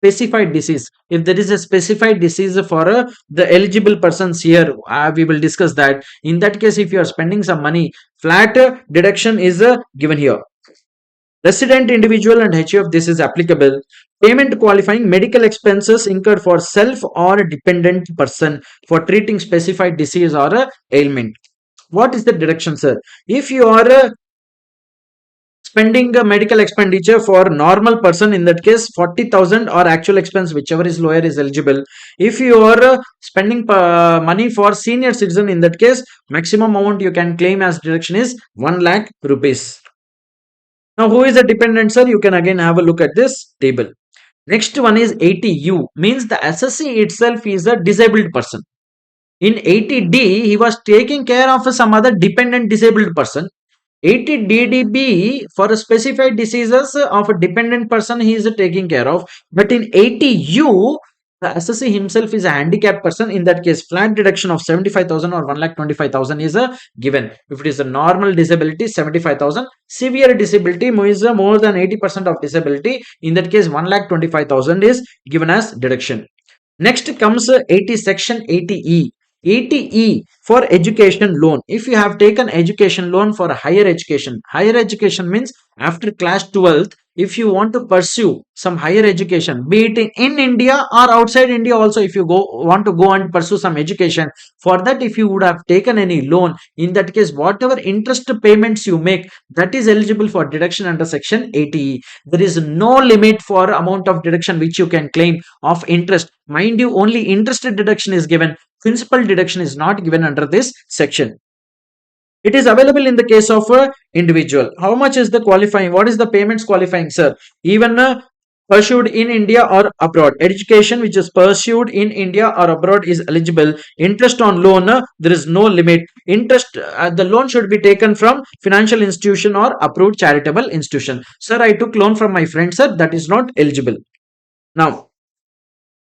Specified disease. If there is a specified disease for the eligible persons here, we will discuss that. In that case, if you are spending some money, flat deduction is given here. Resident individual and HF, this is applicable. Payment qualifying medical expenses incurred for self or dependent person for treating specified disease or ailment. What is the deduction, sir? If you are spending a medical expenditure for normal person, in that case 40,000 or actual expense, whichever is lower, is eligible. If you are spending money for senior citizen, in that case maximum amount you can claim as deduction is 1 lakh rupees. Now, who is a dependent, sir? You can again have a look at this table. Next one is 80U, means the assessee itself is a disabled person. In 80D, he was taking care of some other dependent disabled person. 80DDB, for specified diseases of a dependent person he is taking care of. But in 80U, the assessee himself is a handicapped person. In that case, flat deduction of 75,000 or 1,25,000 is given. If it is a normal disability, 75,000. Severe disability is more than 80% of disability. In that case, 1,25,000 is given as deduction. Next comes 80 section 80E. 80E for education loan. If you have taken education loan for higher education means after class 12th, if you want to pursue some higher education, be it in India or outside India also, if you want to go and pursue some education, for that if you would have taken any loan, in that case whatever interest payments you make, that is eligible for deduction under section 80E. There is no limit for amount of deduction which you can claim of interest. Mind you, only interest deduction is given. Principal deduction is not given under this section. It is available in the case of a individual. How much is the qualifying? What is the payments qualifying, sir? Even pursued in India or abroad. Education which is pursued in India or abroad is eligible. Interest on loan, there is no limit. Interest, the loan should be taken from financial institution or approved charitable institution. Sir, I took loan from my friend, sir, that is not eligible. Now,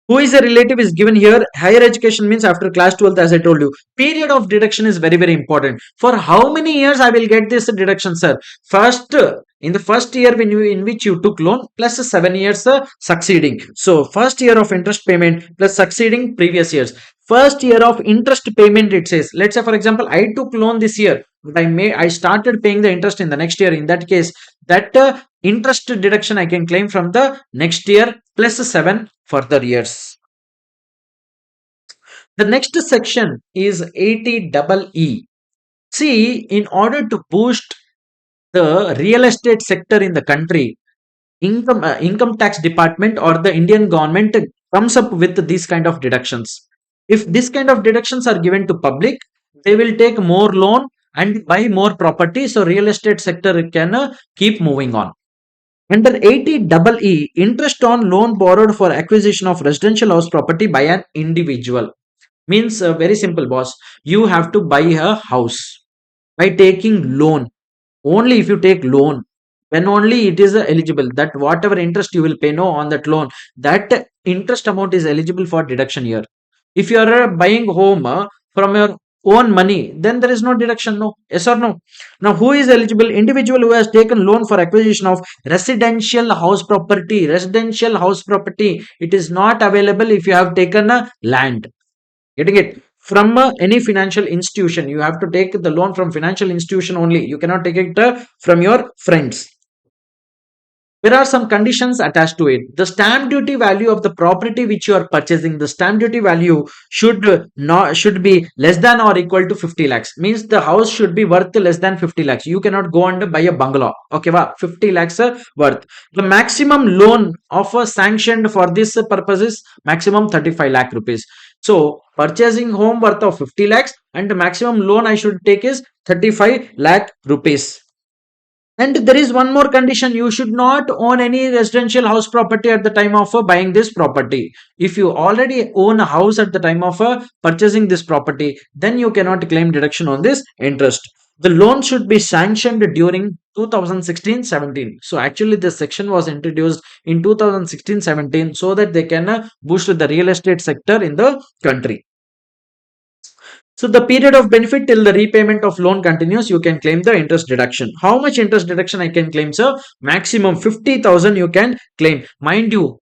who is a relative is given here. Higher education means after class 12th, as I told you. Period of deduction is very, very important. For how many years I will get this deduction, sir? First, in the first year in which you took loan plus 7 years succeeding. So first year of interest payment plus succeeding previous years. First year of interest payment, it says. Let's say for example, I took loan this year, but I started paying the interest in the next year. In that case, that interest deduction I can claim from the next year plus 7 further years. The next section is 80EE. See, in order to boost the real estate sector in the country, income tax department or the Indian government comes up with these kind of deductions. If this kind of deductions are given to public, they will take more loan and buy more property, so real estate sector can keep moving on. Under 80EE, interest on loan borrowed for acquisition of residential house property by an individual. Means very simple, boss. You have to buy a house by taking loan. Only if you take loan, when only it is eligible, that whatever interest you will pay no on that loan, that interest amount is eligible for deduction here. If you are buying home from your own money, then there is no deduction. No, yes or no? Now, who is eligible? Individual who has taken loan for acquisition of residential house property. Residential house property, it is not available if you have taken a land. Getting it? From any financial institution, you have to take the loan from financial institution only. You cannot take it from your friends. There are some conditions attached to it. The stamp duty value of the property which you are purchasing, the stamp duty value should be less than or equal to 50 lakhs. Means the house should be worth less than 50 lakhs. You cannot go and buy a bungalow. Okay, 50 lakhs worth. The maximum loan of a sanctioned for this purpose is maximum 35 lakh rupees. So purchasing home worth of 50 lakhs and the maximum loan I should take is 35 lakh rupees. And there is one more condition. You should not own any residential house property at the time of buying this property. If you already own a house at the time of purchasing this property, then you cannot claim deduction on this interest. The loan should be sanctioned during 2016-17. So actually this section was introduced in 2016-17 so that they can boost the real estate sector in the country. So the period of benefit till the repayment of loan continues, you can claim the interest deduction. How much interest deduction I can claim, sir? Maximum 50,000 you can claim. Mind you,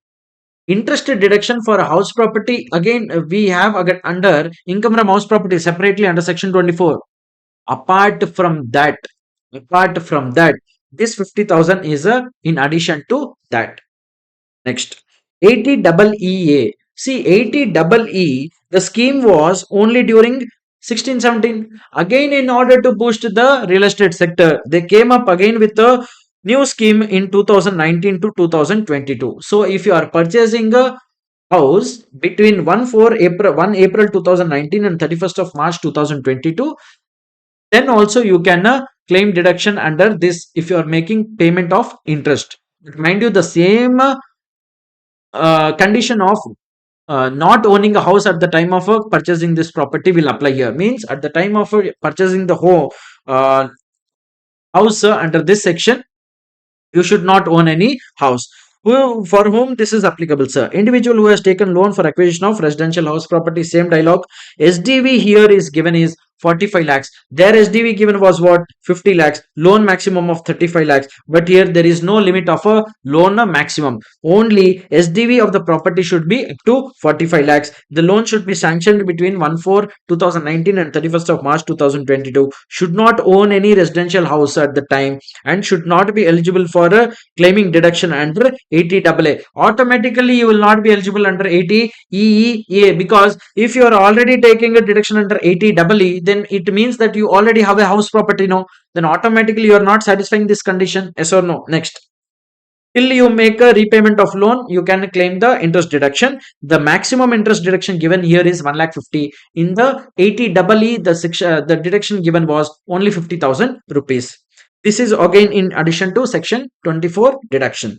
interest deduction for a house property, again we have under income from house property separately under section 24. Apart from that, this 50,000 is in addition to that. Next, 80EE. See, 80EE, the scheme was only during 16-17. Again, in order to boost the real estate sector, they came up again with a new scheme in 2019 to 2022. So, if you are purchasing a house between 1 April 2019 and 31st of March 2022, then also you can claim deduction under this if you are making payment of interest. But mind you, the same condition of not owning a house at the time of purchasing this property will apply here. Means at the time of purchasing the whole house under this section, you should not own any house. For whom this is applicable, sir? Individual who has taken loan for acquisition of residential house property, same dialogue. SDV here is given is 45 lakhs. Their SDV given was what? 50 lakhs. Loan maximum of 35 lakhs. But here there is no limit of a loan maximum. Only SDV of the property should be up to 45 lakhs. The loan should be sanctioned between 1/4/2019 and 31st of March 2022. Should not own any residential house at the time and should not be eligible for claiming deduction under 80AA. Automatically you will not be eligible under 80EEA, because if you are already taking a deduction under 80EE, then it means that you already have a house property now. Then automatically you are not satisfying this condition. Yes or no? Next. Till you make a repayment of loan, you can claim the interest deduction. The maximum interest deduction given here is 1,50,000. In the 80EE, the deduction given was only 50,000 rupees. This is again in addition to section 24 deduction.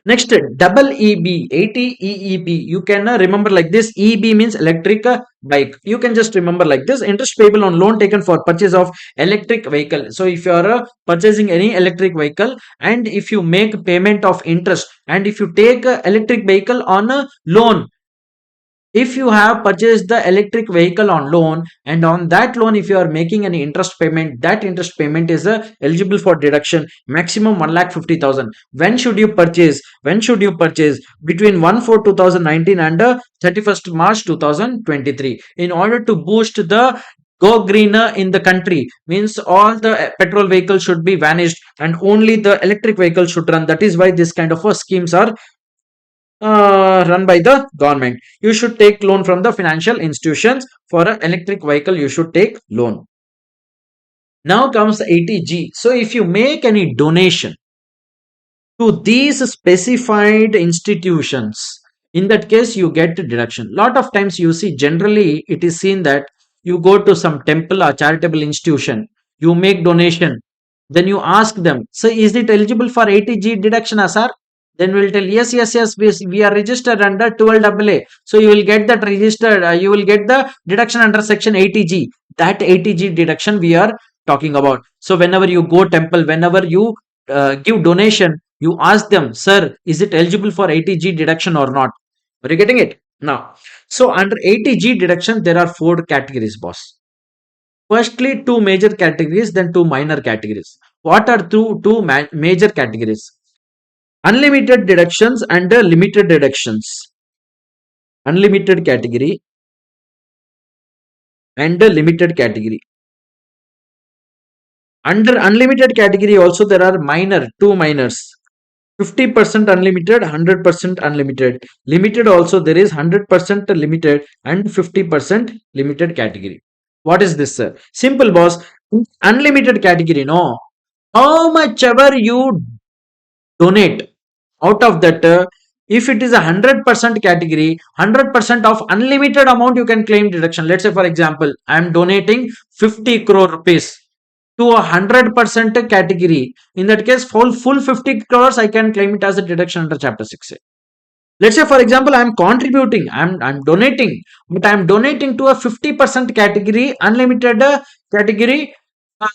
Next, double EB, 80 EEB. You can remember like this. EB means electric bike. You can just remember like this. Interest payable on loan taken for purchase of electric vehicle. So if you are purchasing any electric vehicle, and if you make payment of interest, and if you take electric vehicle on a loan, if you have purchased the electric vehicle on loan, and on that loan if you are making any interest payment, that interest payment is eligible for deduction, maximum 1,50,000. When should you purchase? Between 1/4/2019 and 31st March 2023. In order to boost the go greener in the country, means all the petrol vehicles should be vanished and only the electric vehicles should run. That is why this kind of schemes are run by the government. You should take loan from the financial institutions. For an electric vehicle, you should take loan. Now comes the 80G. So if you make any donation to these specified institutions, in that case you get deduction. Lot of times you see, generally it is seen that you go to some temple or charitable institution, you make donation, then you ask them, so is it eligible for 80G deduction, sir? Then we'll tell, yes, we are registered under 12AA. So you will get that registered, you will get the deduction under section 80G. That 80G deduction we are talking about. So whenever you go temple, whenever you give donation, you ask them, sir, is it eligible for 80G deduction or not? Are you getting it? Now, so under 80G deduction, there are 4 categories, boss. Firstly, 2 major categories, then 2 minor categories. What are two major categories? Unlimited deductions and limited deductions. Unlimited category and limited category. Under unlimited category also there are two minors. 50% unlimited, 100% unlimited. Limited also there is 100% limited and 50% limited category. What is this, sir? Simple, boss. Unlimited category, no. How much ever you donate, out of that, if it is a 100% category, 100% of unlimited amount you can claim deduction. Let's say for example, I am donating 50 crore rupees to a 100% category. In that case, full 50 crores I can claim it as a deduction under chapter 6A. Let's say for example, I am contributing, I'm donating, but I am donating to a 50% category, unlimited category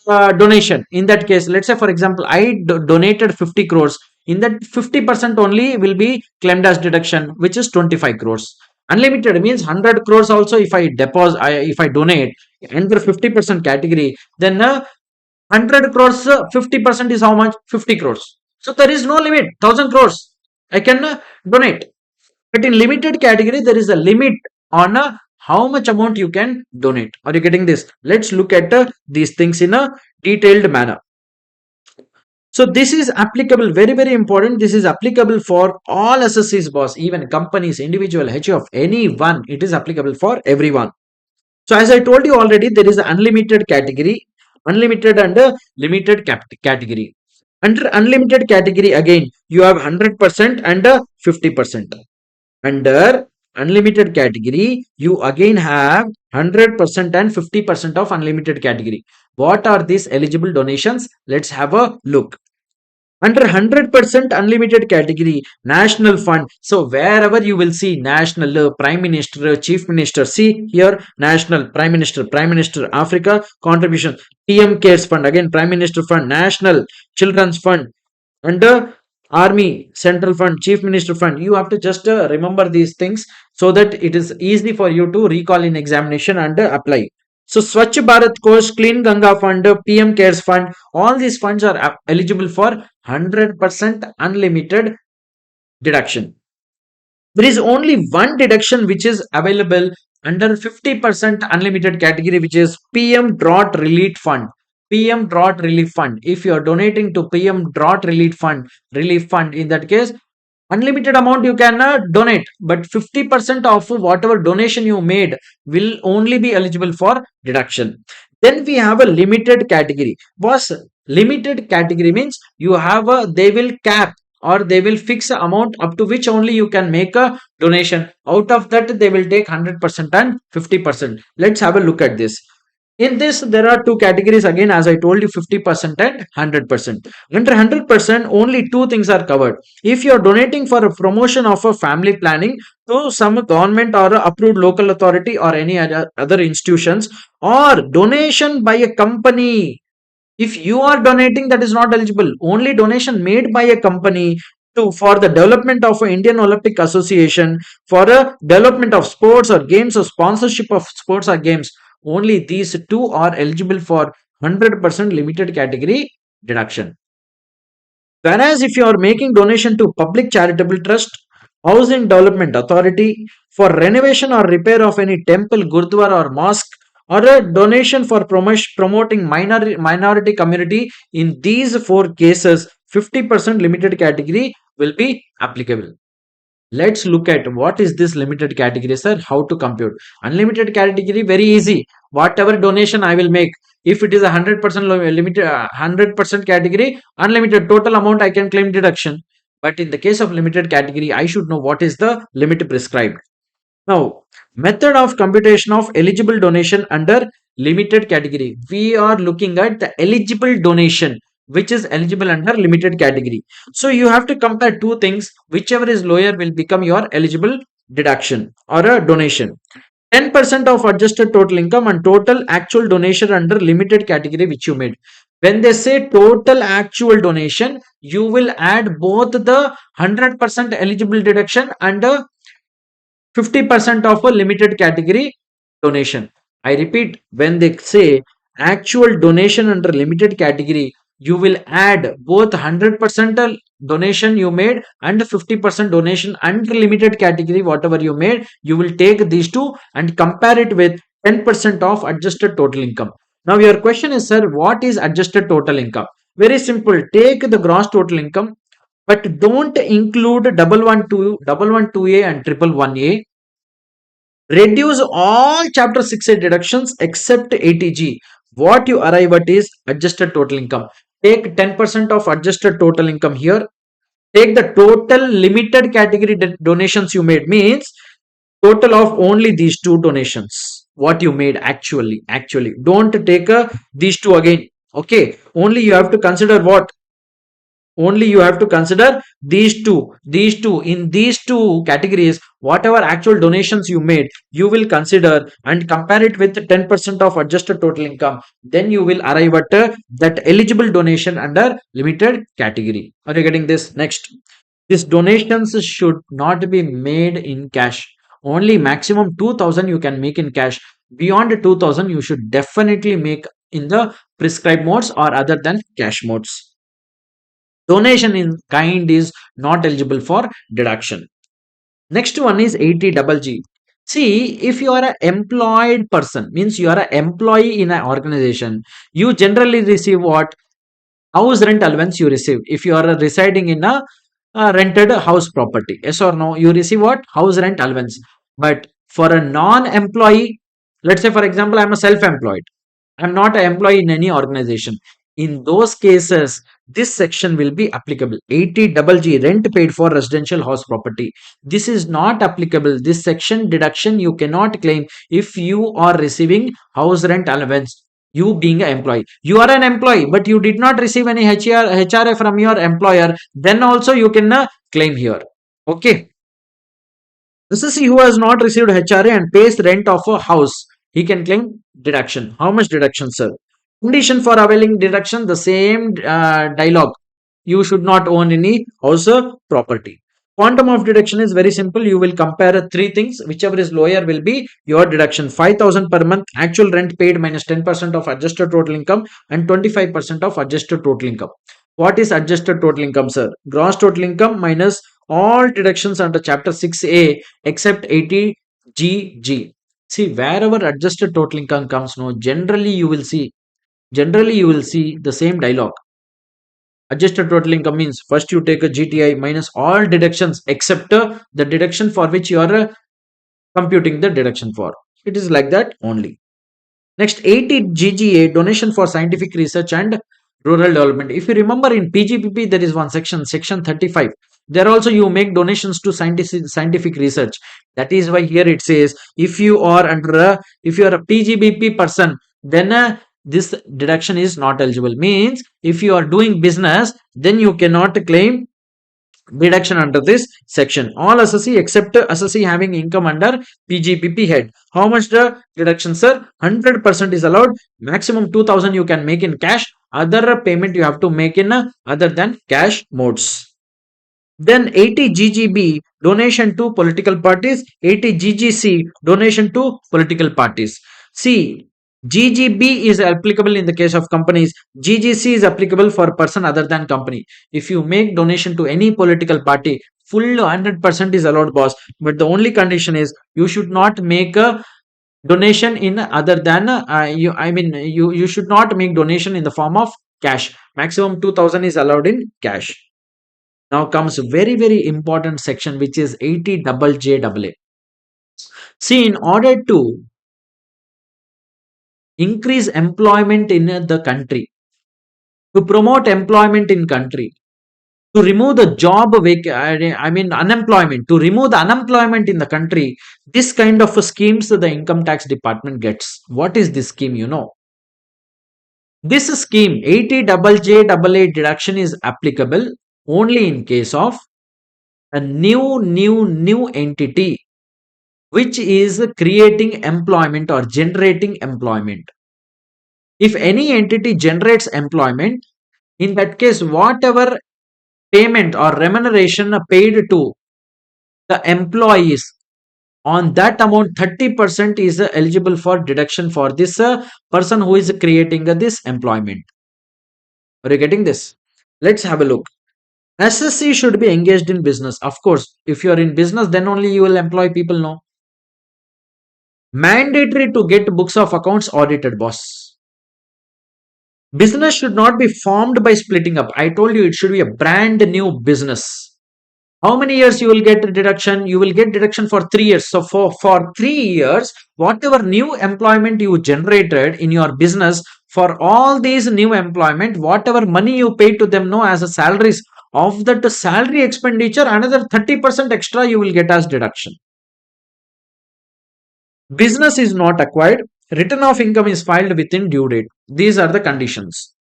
donation. In that case, let's say for example, I donated 50 crores. In that, 50% only will be claimed as deduction, which is 25 crores. Unlimited means 100 crores also. If I deposit, if I donate under 50% category, then 100 crores, 50% is how much? 50 crores. So there is no limit. 1,000 crores I can donate. But in limited category, there is a limit on how much amount you can donate. Are you getting this? Let's look at these things in a detailed manner. So this is applicable, very important. This is applicable for all SSCs, boss, even companies, individual, HF, anyone. It is applicable for everyone. So as I told you already, there is an unlimited category, unlimited and limited category. Under unlimited category, again, you have 100% and 50%. Under unlimited category, you again have 100% and 50% of unlimited category. What are these eligible donations? Let's have a look. Under 100% unlimited category, national fund. So wherever you will see national, prime minister, chief minister, see here national, prime minister, Africa contribution, PM cares fund, again prime minister fund, national children's fund, under army central fund, chief minister fund. You have to just remember these things so that it is easy for you to recall in examination and apply. So Swachh Bharat Kosh, Clean Ganga Fund, PM Cares Fund, all these funds are eligible for 100% unlimited deduction. There is only one deduction which is available under 50% unlimited category, which is PM Drought Relief Fund. PM Drought Relief Fund. If you are donating to PM Drought Relief Fund, in that case, unlimited amount you can donate, but 50% of whatever donation you made will only be eligible for deduction. Then we have a limited category. Boss, limited category means you have they will cap or they will fix a amount up to which only you can make a donation. Out of that, they will take 100% and 50%. Let's have a look at this. In this, there are two categories again, as I told you, 50% and 100%. Under 100%, only two things are covered. If you are donating for a promotion of a family planning to some government or a approved local authority or any other institutions, or donation by a company, if you are donating, that is not eligible. Only donation made by a company to for the development of an Indian Olympic Association, for a development of sports or games, or sponsorship of sports or games, only these two are eligible for 100% limited category deduction. Whereas if you are making donation to public charitable trust, housing development authority, for renovation or repair of any temple, gurdwara or mosque, or a donation for promoting minority community, in these four cases, 50% limited category will be applicable. Let's look at what is this limited category, sir. How to compute unlimited category? Very easy. Whatever donation I will make, if it is 100% limited, 100% category, unlimited total amount I can claim deduction. But in the case of limited category, I should know what is the limit prescribed. Now, method of computation of eligible donation under limited category. We are looking at the eligible donation which is eligible under limited category. So you have to compare two things. Whichever is lower will become your eligible deduction or a donation. 10% of adjusted total income and total actual donation under limited category which you made. When they say total actual donation, you will add both the 100% eligible deduction and 50% of a limited category donation. I repeat, when they say actual donation under limited category, you will add both 100% donation you made and 50% donation under limited category, whatever you made, you will take these two and compare it with 10% of adjusted total income. Now, your question is, sir, what is adjusted total income? Very simple. Take the gross total income, but don't include 112A and 111A. Reduce all chapter 6A deductions except 80G. What you arrive at is adjusted total income. Take 10% of adjusted total income here. Take the total limited category donations you made, means total of only these two donations. What you made actually. Don't take these two again. Okay. Only you have to consider what? Only you have to consider these two in these two categories. Whatever actual donations you made, you will consider and compare it with 10% of adjusted total income. Then you will arrive at that eligible donation under limited category. Are you getting this? Next, these donations should not be made in cash. Only maximum 2000 you can make in cash. Beyond 2000 you should definitely make in the prescribed modes or other than cash modes. Donation in kind is not eligible for deduction. Next one is 80GG. See, if you are an employed person, means you are an employee in an organization, you generally receive what? House rent allowance you receive. If you are residing in a rented house property, yes or no, you receive what? House rent allowance. But for a non-employee, let's say for example, I'm a self-employed. I'm not an employee in any organization. In those cases, this section will be applicable. 80GG, rent paid for residential house property. This is not applicable. This section deduction you cannot claim if you are receiving house rent allowance. You being an employee, you are an employee, but you did not receive any HRA from your employer. Then also you can claim here. Okay. This is he who has not received HRA and pays rent of a house. He can claim deduction. How much deduction, sir? Condition for availing deduction, the same dialogue. You should not own any house property. Quantum of deduction is very simple. You will compare three things. Whichever is lower will be your deduction. 5000 per month, actual rent paid minus 10% of adjusted total income and 25% of adjusted total income. What is adjusted total income, sir? Gross total income minus all deductions under chapter 6A except 80GG. See, wherever adjusted total income comes, no, generally you will see the same dialogue. Adjusted total income means first you take a GTI minus all deductions except the deduction for which you are computing the deduction for. It is like that only. Next, 80GGA, donation for scientific research and Rural development. If you remember in PGBP, there is one section, section 35. There also you make donations to scientific research. That is why here it says if you are if you are a PGBP person, then this deduction is not eligible. Means if you are doing business, then you cannot claim deduction under this section. All assessee except assessee having income under PGBP head. How much the deduction, sir? 100% is allowed. Maximum 2000 you can make in cash. Other payment you have to make in other than cash modes. Then 80 GGB donation to political parties, 80 GGC donation to political parties. See, GGB is applicable in the case of companies. GGC is applicable for person other than company. If you make donation to any political party, full 100% is allowed, boss. But the only condition is you should not make a donation in other than you should not make donation in the form of cash. Maximum 2000 is allowed in cash. Now comes very important section, which is 80 double J double A. See, in order to increase employment in the country, to promote employment in country, to remove the unemployment, to remove the unemployment in the country, this kind of schemes the income tax department gets. What is this scheme? You know, this scheme 80 double J double A deduction is applicable only in case of a new entity which is creating employment or generating employment. If any entity generates employment, in that case, whatever payment or remuneration paid to the employees, on that amount 30% is eligible for deduction for this person who is creating this employment. Are you getting this? Let's have a look. SSC should be engaged in business. Of course, if you are in business, then only you will employ people, no? Mandatory to get books of accounts audited, boss. Business should not be formed by splitting up. I told you it should be a brand new business. How many years you will get deduction? You will get deduction for 3 years. So for 3 years, whatever new employment you generated in your business, for all these new employment, whatever money you pay to them no as a salaries, of that salary expenditure, another 30% extra you will get as deduction. Business is not acquired. Return of income is filed within due date. These are the conditions.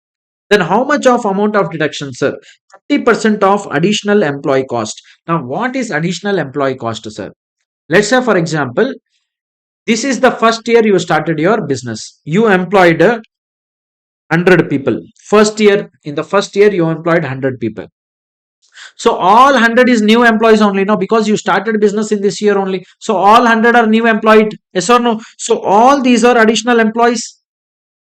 Then how much of amount of deduction, sir? 30% of additional employee cost. Now, what is additional employee cost, sir? Let's say, for example, this is the first year you started your business. You employed 100 people. In the first year, you employed 100 people. So all 100 is new employees only, no, because you started business in this year only. So all 100 are new employed, yes or no? So all these are additional employees,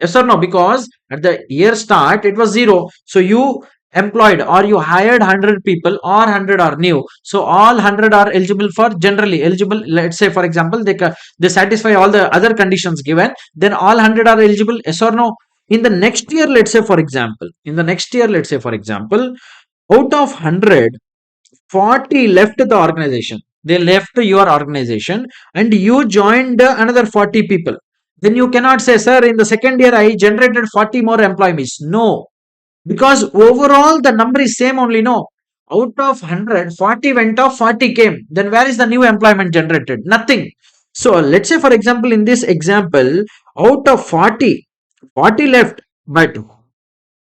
yes or no? Because at the year start it was 0. So you employed or you hired 100 people or 100 are new. So all 100 are eligible for generally eligible. Let's say for example they satisfy all the other conditions given. Then all 100 are eligible, yes or no? In the next year, let's say for example, out of 100, 40 left the organization. They left your organization and you joined another 40 people. Then you cannot say, sir, in the second year I generated 40 more employees. No, because overall the number is same only. No, out of 100, 40 went off, 40 came. Then where is the new employment generated? Nothing. So let's say, for example, in this example, out of 40, 40 left, but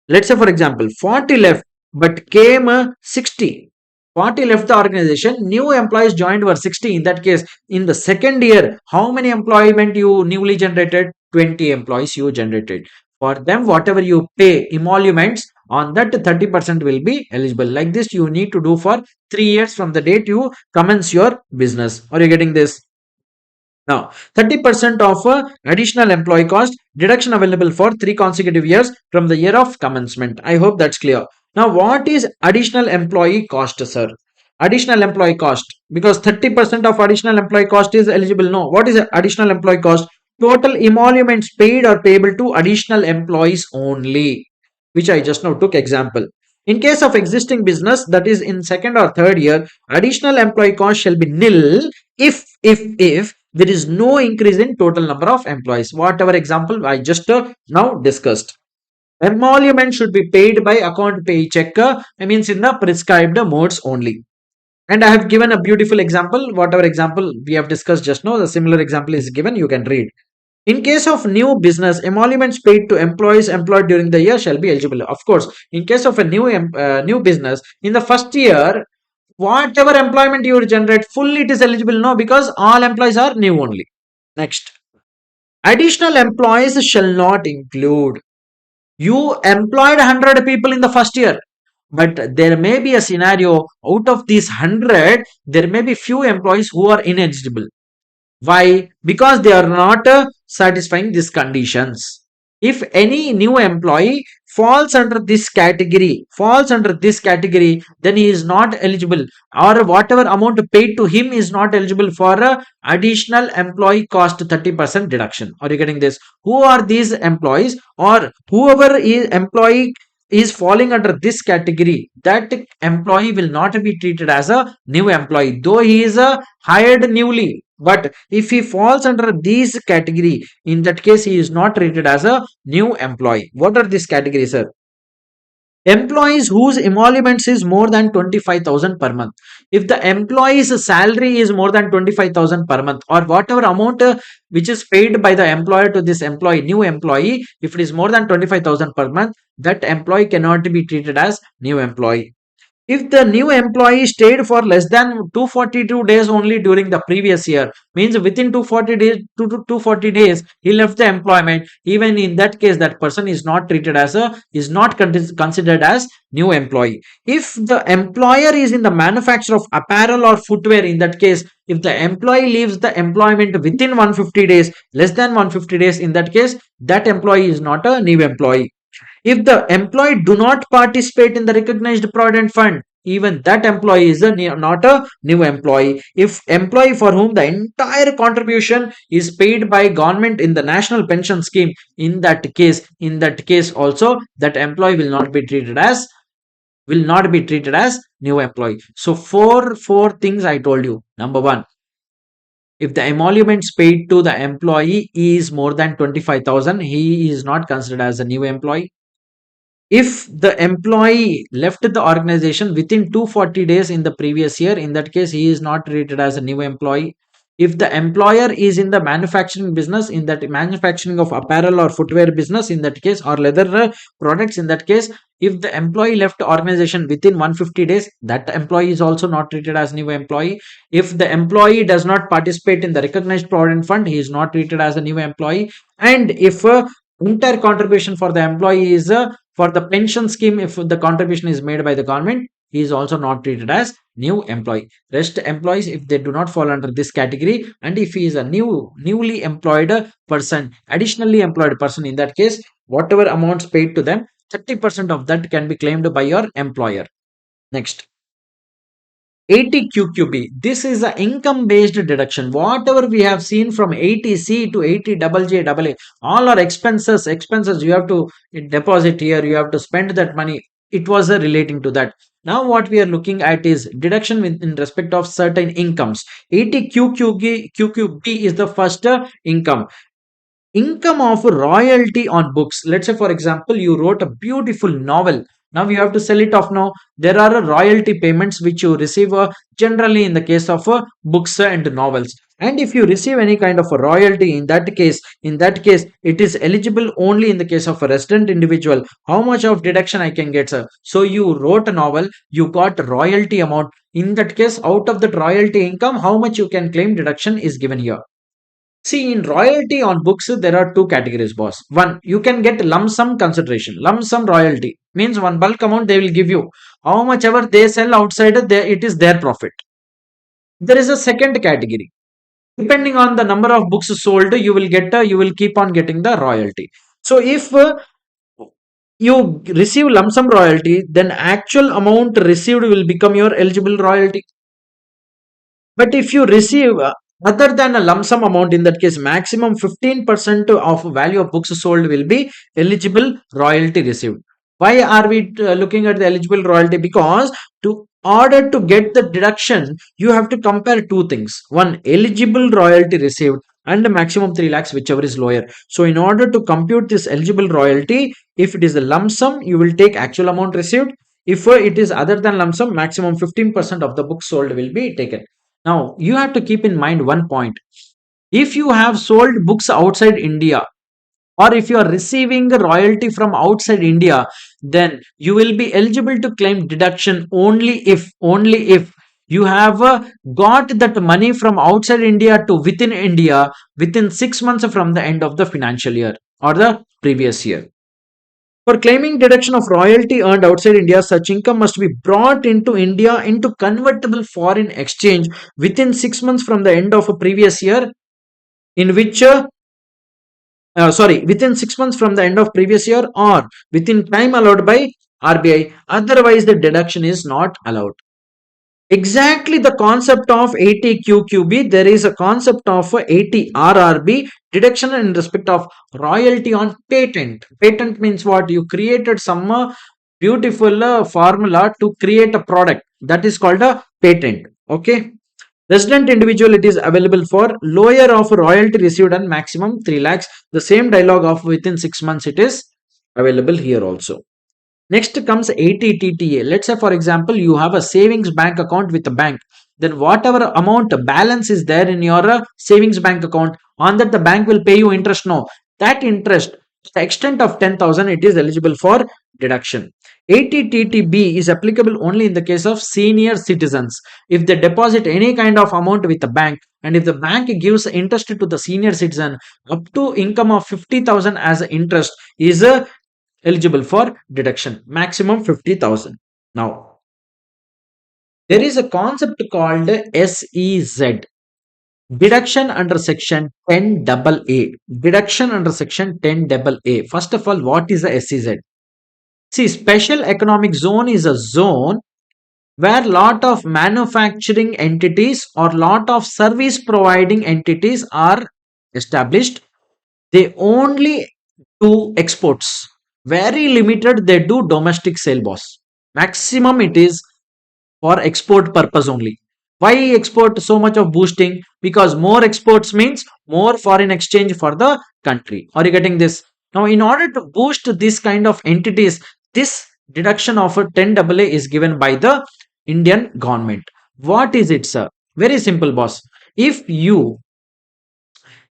let's say for example 40 left but came 60. 40 left the organization, new employees joined were 60. In that case, in the second year, how many employment you newly generated? 20 employees you generated. For them, whatever you pay emoluments, on that 30% will be eligible. Like this you need to do for 3 years from the date you commence your business. Are you getting this? Now, 30% of additional employee cost deduction available for 3 consecutive years from the year of commencement. I hope that's clear. Now, what is additional employee cost, sir? Additional employee cost, because 30% of additional employee cost is eligible. No, what is additional employee cost? Total emoluments paid or payable to additional employees only, which I just now took example. In case of existing business, that is in second or third year, additional employee cost shall be nil if there is no increase in total number of employees. Whatever example I just now discussed. Emolument should be paid by account paycheck, I means in the prescribed modes only. And I have given a beautiful example. Whatever example we have discussed just now, the similar example is given. You can read. In case of new business, emoluments paid to employees employed during the year shall be eligible. Of course, in case of a new business, in the first year, whatever employment you generate, fully it is eligible. No, because all employees are new only. Next, additional employees shall not include. You employed 100 people in the first year, but there may be a scenario out of these 100, there may be few employees who are ineligible. Why? Because they are not satisfying these conditions. If any new employee falls under this category, then he is not eligible, or whatever amount paid to him is not eligible for additional employee cost 30% deduction. Are you getting this? Who are these employees, or whoever is employee is falling under this category, that employee will not be treated as a new employee, though he is hired newly. But if he falls under this category, in that case, he is not treated as a new employee. What are these categories, sir? Employees whose emoluments is more than 25,000 per month. If the employee's salary is more than 25,000 per month, or whatever amount which is paid by the employer to this employee, new employee, if it is more than 25,000 per month, that employee cannot be treated as new employee. If the new employee stayed for less than 242 days only during the previous year, means within 240 days, 240 days, he left the employment, even in that case, that person is not treated as is not considered as new employee. If the employer is in the manufacture of apparel or footwear, in that case, if the employee leaves the employment within 150 days, less than 150 days, in that case, that employee is not a new employee. If the employee do not participate in the recognized provident fund, even that employee is not a new employee. If employee for whom the entire contribution is paid by government in the national pension scheme, in that case also, that employee will not be treated as new employee. So four things I told you. Number one, if the emoluments paid to the employee is more than 25,000, he is not considered as a new employee. If the employee left the organization within 240 days in the previous year, in that case, he is not treated as a new employee. If the employer is in the manufacturing business, in that manufacturing of apparel or footwear business, in that case, or leather products, in that case, if the employee left the organization within 150 days, that employee is also not treated as new employee. If the employee does not participate in the recognized provident fund, he is not treated as a new employee. And if entire contribution for the employee is for the pension scheme, if the contribution is made by the government, he is also not treated as new employee. Rest employees, if they do not fall under this category, and if he is a newly employed person, additionally employed person, in that case, whatever amounts paid to them, 30% of that can be claimed by your employer. Next, 80QQB. This is an income based deduction. Whatever we have seen from 80C to 80JJAA, all are expenses. You have to deposit here, you have to spend that money. It was relating to that. Now what we are looking at is deduction in respect of certain incomes. 80QQB is the first income. Income of royalty on books. Let's say, for example, you wrote a beautiful novel. Now you have to sell it off. Now there are royalty payments which you receive generally in the case of books and novels. And if you receive any kind of a royalty, in that case, it is eligible only in the case of a resident individual. How much of deduction I can get, sir? So you wrote a novel, you got royalty amount. In that case, out of that royalty income, how much you can claim deduction is given here. See, in royalty on books, there are two categories, boss. One, you can get lump sum consideration. Lump sum royalty means one bulk amount they will give you. How much ever they sell outside, it is their profit. There is a second category. Depending on the number of books sold, you will keep on getting the royalty. So if you receive lump sum royalty, then actual amount received will become your eligible royalty. But if you receive other than a lump sum amount, in that case, maximum 15% of value of books sold will be eligible royalty received. Why are we looking at the eligible royalty? Because to order to get the deduction, you have to compare two things. One, eligible royalty received. and maximum 3 lakhs, whichever is lower. So in order to compute this eligible royalty, if it is a lump sum, you will take actual amount received. If it is other than lump sum, maximum 15% of the books sold will be taken. Now you have to keep in mind one point. If you have sold books outside India, or if you are receiving a royalty from outside India, then you will be eligible to claim deduction only if you have got that money from outside India to within India within 6 months from the end of the financial year or the previous year. For claiming deduction of royalty earned outside India, such income must be brought into India into convertible foreign exchange within 6 months from the end of a previous year, in which within 6 months from the end of previous year, or within time allowed by RBI. Otherwise, the deduction is not allowed. Exactly the concept of 80 QQB, there is a concept of 80 RRB, deduction in respect of royalty on patent. Patent means what? You created some beautiful formula to create a product, that is called a patent. Okay. Resident individual, it is available for lower of royalty received and maximum 3 lakhs. The same dialogue of within 6 months, it is available here also. Next comes 80 TTA. Let's say, for example, you have a savings bank account with a bank. Then whatever amount balance is there in your savings bank account, on that the bank will pay you interest. No, that interest, to the extent of 10,000, it is eligible for deduction. 80 TTB is applicable only in the case of senior citizens. If they deposit any kind of amount with the bank, and if the bank gives interest to the senior citizen up to income of 50,000 as interest, is eligible for deduction, maximum 50,000. Now, there is a concept called SEZ, deduction under section 10AA. Deduction under section 10AA. First of all, what is a SEZ? See, special economic zone is a zone where lot of manufacturing entities or lot of service providing entities are established. They only do exports. Very limited they do domestic sale, boss. Maximum it is for export purpose only. Why export so much of boosting? Because more exports means more foreign exchange for the country. Are you getting this? Now, in order to boost this kind of entities, this deduction of a 10AA is given by the Indian government. What is it, sir? Very simple, boss. If you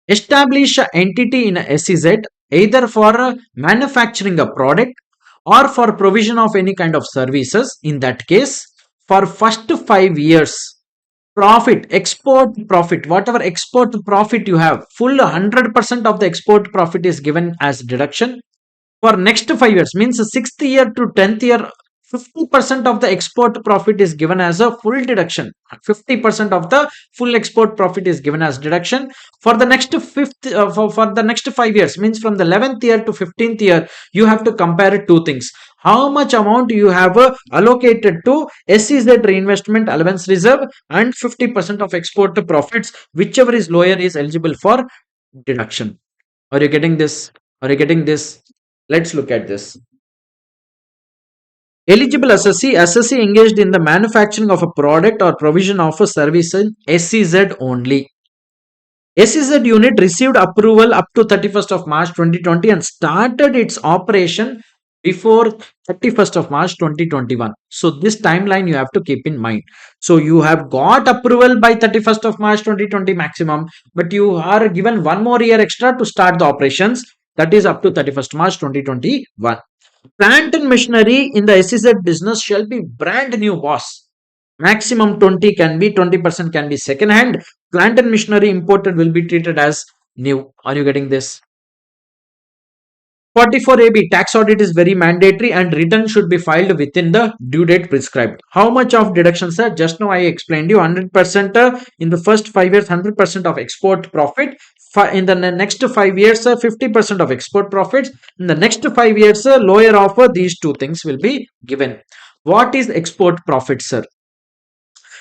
establish an entity in a SEZ either for manufacturing a product or for provision of any kind of services, in that case, for first 5 years, profit, export profit, whatever export profit you have, full 100% of the export profit is given as deduction. For next 5 years, means 6th year to 10th year, 50% of the export profit is given as a full deduction. 50% of the full export profit is given as deduction. For the next for the next 5 years, means from the 11th year to 15th year, you have to compare two things. How much amount you have allocated to SEZ reinvestment allowance reserve, and 50% of export profits, whichever is lower is eligible for deduction. Are you getting this? Are you getting this? Let's look at this. Eligible assessee engaged in the manufacturing of a product or provision of a service in SEZ only. SEZ unit received approval up to 31st of March 2020 and started its operation before 31st of March 2021. So this timeline you have to keep in mind. So you have got approval by 31st of March 2020 maximum, but you are given one more year extra to start the operations, that is up to 31st March 2021. Plant and machinery in the SEZ business shall be brand new, boss. Maximum 20% can be second hand. Plant and machinery imported will be treated as new. Are you getting this? 44AB tax audit is very mandatory and return should be filed within the due date prescribed. How much of deduction, sir? Just now I explained you 100% in the first 5 years, 100% of export profit. In the next 5 years, 50% of export profits. In the next 5 years, lower of these two things will be given. What is export profit, sir?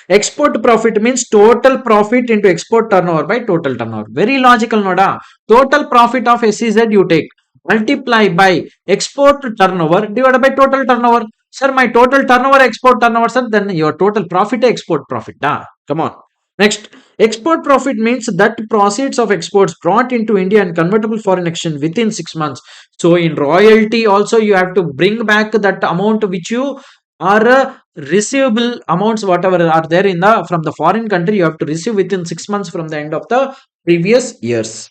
Export profit means total profit into export turnover by total turnover. Very logical, Noda. Total profit of SEZ you take, multiply by export turnover divided by total turnover. Sir, my total turnover, export turnover, sir, then your total profit, export profit. Come on. Next, export profit means that proceeds of exports brought into India and convertible foreign exchange within 6 months. So in royalty also you have to bring back that amount which you are receivable amounts whatever are there in the from the foreign country you have to receive within 6 months from the end of the previous years.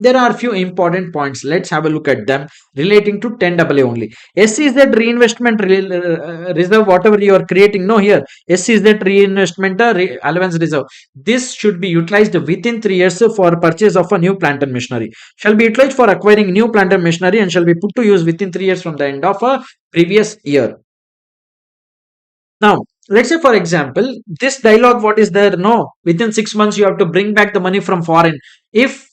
There are few important points. Let's have a look at them relating to 10AA only. S is that reinvestment reserve, whatever you are creating. No, here S is that reinvestment allowance reserve. This should be utilized within 3 years for purchase of a new plant and machinery. Shall be utilized for acquiring new plant and machinery and shall be put to use within 3 years from the end of a previous year. Now, let's say for example, this dialogue, what is there? No, within 6 months you have to bring back the money from foreign. If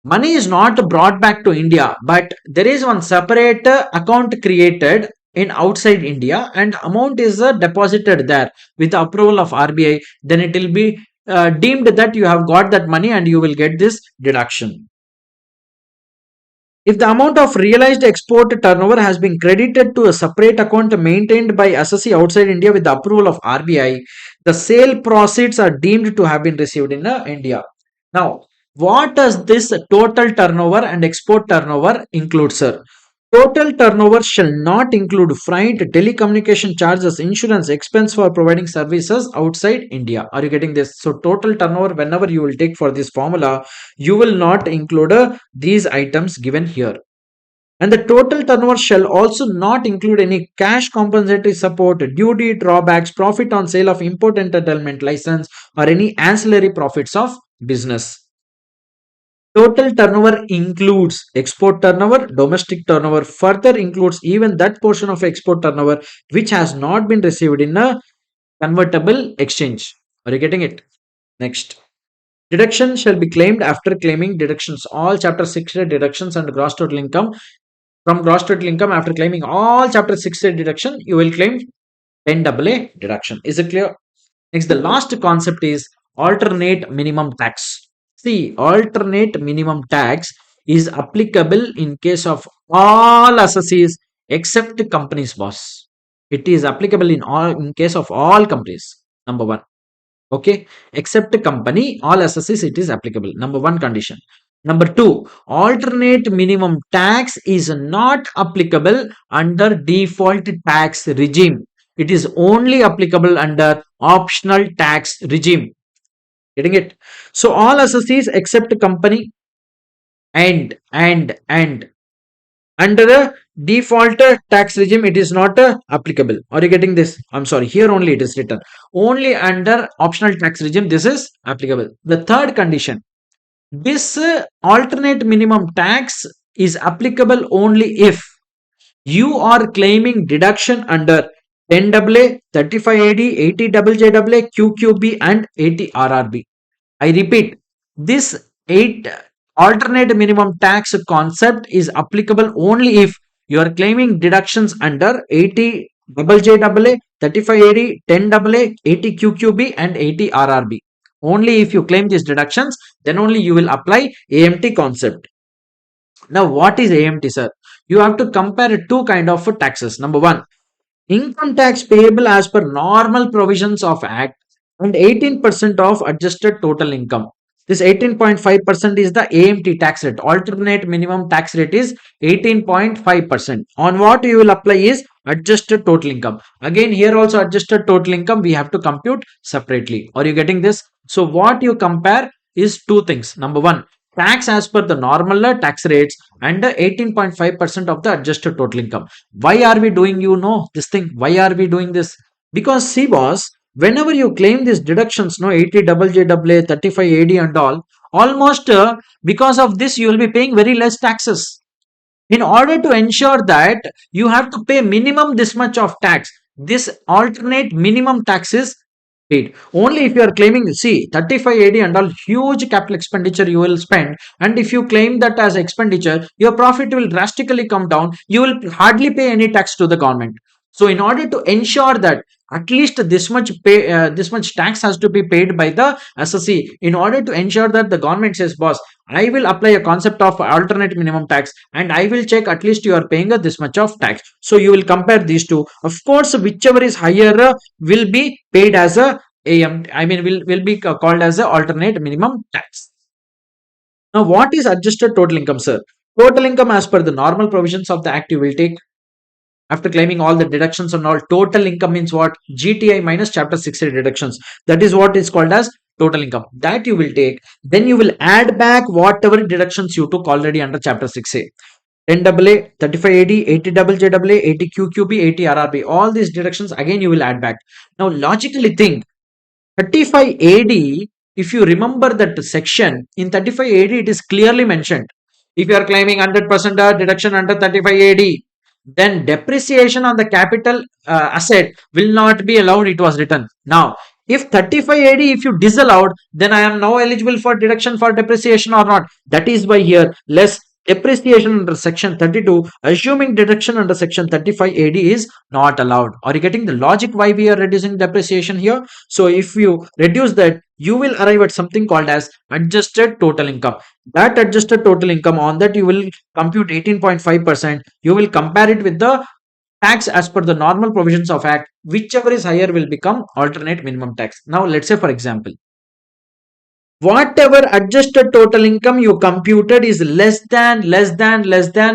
money is not brought back to India, but there is one separate account created in outside India and amount is deposited there with the approval of RBI, then it will be deemed that you have got that money and you will get this deduction. If the amount of realized export turnover has been credited to a separate account maintained by assessee outside India with the approval of RBI, the sale proceeds are deemed to have been received in India. Now, what does this total turnover and export turnover include, sir? Total turnover shall not include freight, telecommunication charges, insurance, expense for providing services outside India. Are you getting this? So, total turnover, whenever you will take for this formula, you will not include these items given here. And the total turnover shall also not include any cash compensatory support, duty drawbacks, profit on sale of import entitlement license, or any ancillary profits of business. Total turnover includes export turnover, domestic turnover, further includes even that portion of export turnover which has not been received in a convertible exchange. Are you getting it? Next. Deduction shall be claimed after claiming deductions. All chapter 6 deductions and gross total income. From gross total income, after claiming all chapter 6 deduction, you will claim 10AA deduction. Is it clear? Next, the last concept is alternate minimum tax. See, alternate minimum tax is applicable in case of all assessees except companies, boss. It is applicable in case of all companies. Number one. Okay, except company, all assessees it is applicable. Number one condition. Number two, alternate minimum tax is not applicable under default tax regime. It is only applicable under optional tax regime. Getting it? So all assessees except company and under the default tax regime it is not applicable. Are you getting this? I'm sorry, here only it is written. Only under optional tax regime this is applicable. The third condition, this alternate minimum tax is applicable only if you are claiming deduction under 10AA, 35AD, 80JJAA, QQB and 80RRB. I repeat, this 8 alternate minimum tax concept is applicable only if you are claiming deductions under 80JJAA, 35AD, 10AA, 80QQB and 80RRB. Only if you claim these deductions, then only you will apply AMT concept. Now, what is AMT, sir? You have to compare two kind of taxes. Number one, income tax payable as per normal provisions of Act and 18% of adjusted total income. This 18.5% is the AMT tax rate. Alternate minimum tax rate is 18.5%. On what you will apply is adjusted total income. Again, here also adjusted total income we have to compute separately. Are you getting this? So what you compare is two things. Number one, tax as per the normal tax rates and 18.5% of the adjusted total income. Why are we doing this thing? Why are we doing this? Because see boss, whenever you claim these deductions, 80JJAA, 35AD and all, almost because of this you will be paying very less taxes. In order to ensure that you have to pay minimum this much of tax, this alternate minimum tax is paid. Only if you are claiming, see, 35AD and all huge capital expenditure you will spend, and if you claim that as expenditure, your profit will drastically come down. You will hardly pay any tax to the government. So, in order to ensure that at least this much tax has to be paid by the assessee. In order to ensure that the government says, boss, I will apply a concept of alternate minimum tax, and I will check at least you are paying this much of tax. So you will compare these two. Of course, whichever is higher will be paid as a will be called as the alternate minimum tax. Now, what is adjusted total income, sir? Total income as per the normal provisions of the act you will take after claiming all the deductions and all. Total income means what? GTI minus chapter 60 deductions. That is what is called as total income. That you will take. Then you will add back whatever deductions you took already under chapter 6A. 10AA, 35AD, 80JJAA, 80QQB, 80RRB. All these deductions again you will add back. Now logically think, 35AD, if you remember that section, in 35AD it is clearly mentioned. If you are claiming 100% deduction under 35AD, then depreciation on the capital asset will not be allowed, it was written. Now, if 35AD, if you disallowed, then I am now eligible for deduction for depreciation or not. That is why here, less depreciation under section 32, assuming deduction under section 35AD is not allowed. Are you getting the logic why we are reducing depreciation here? So if you reduce that, you will arrive at something called as adjusted total income. That adjusted total income, on that you will compute 18.5%. You will compare it with the tax as per the normal provisions of act. Whichever is higher will become alternate minimum tax. Now let's say for example, whatever adjusted total income you computed is less than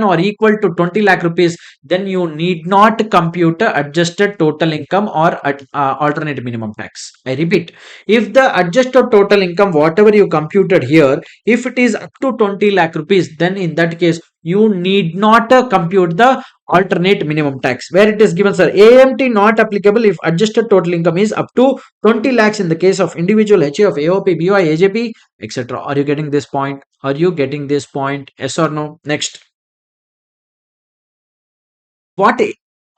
or equal to 20 lakh rupees, then you need not compute adjusted total income or alternate minimum tax. I repeat, if the adjusted total income whatever you computed here, if it is up to 20 lakh rupees, then in that case you need not compute the alternate minimum tax, where it is given, sir, AMT not applicable if adjusted total income is up to 20 lakhs in the case of individual HA of AOP, BOI, AJP, etc. Are you getting this point? Are you getting this point? Yes or no? Next,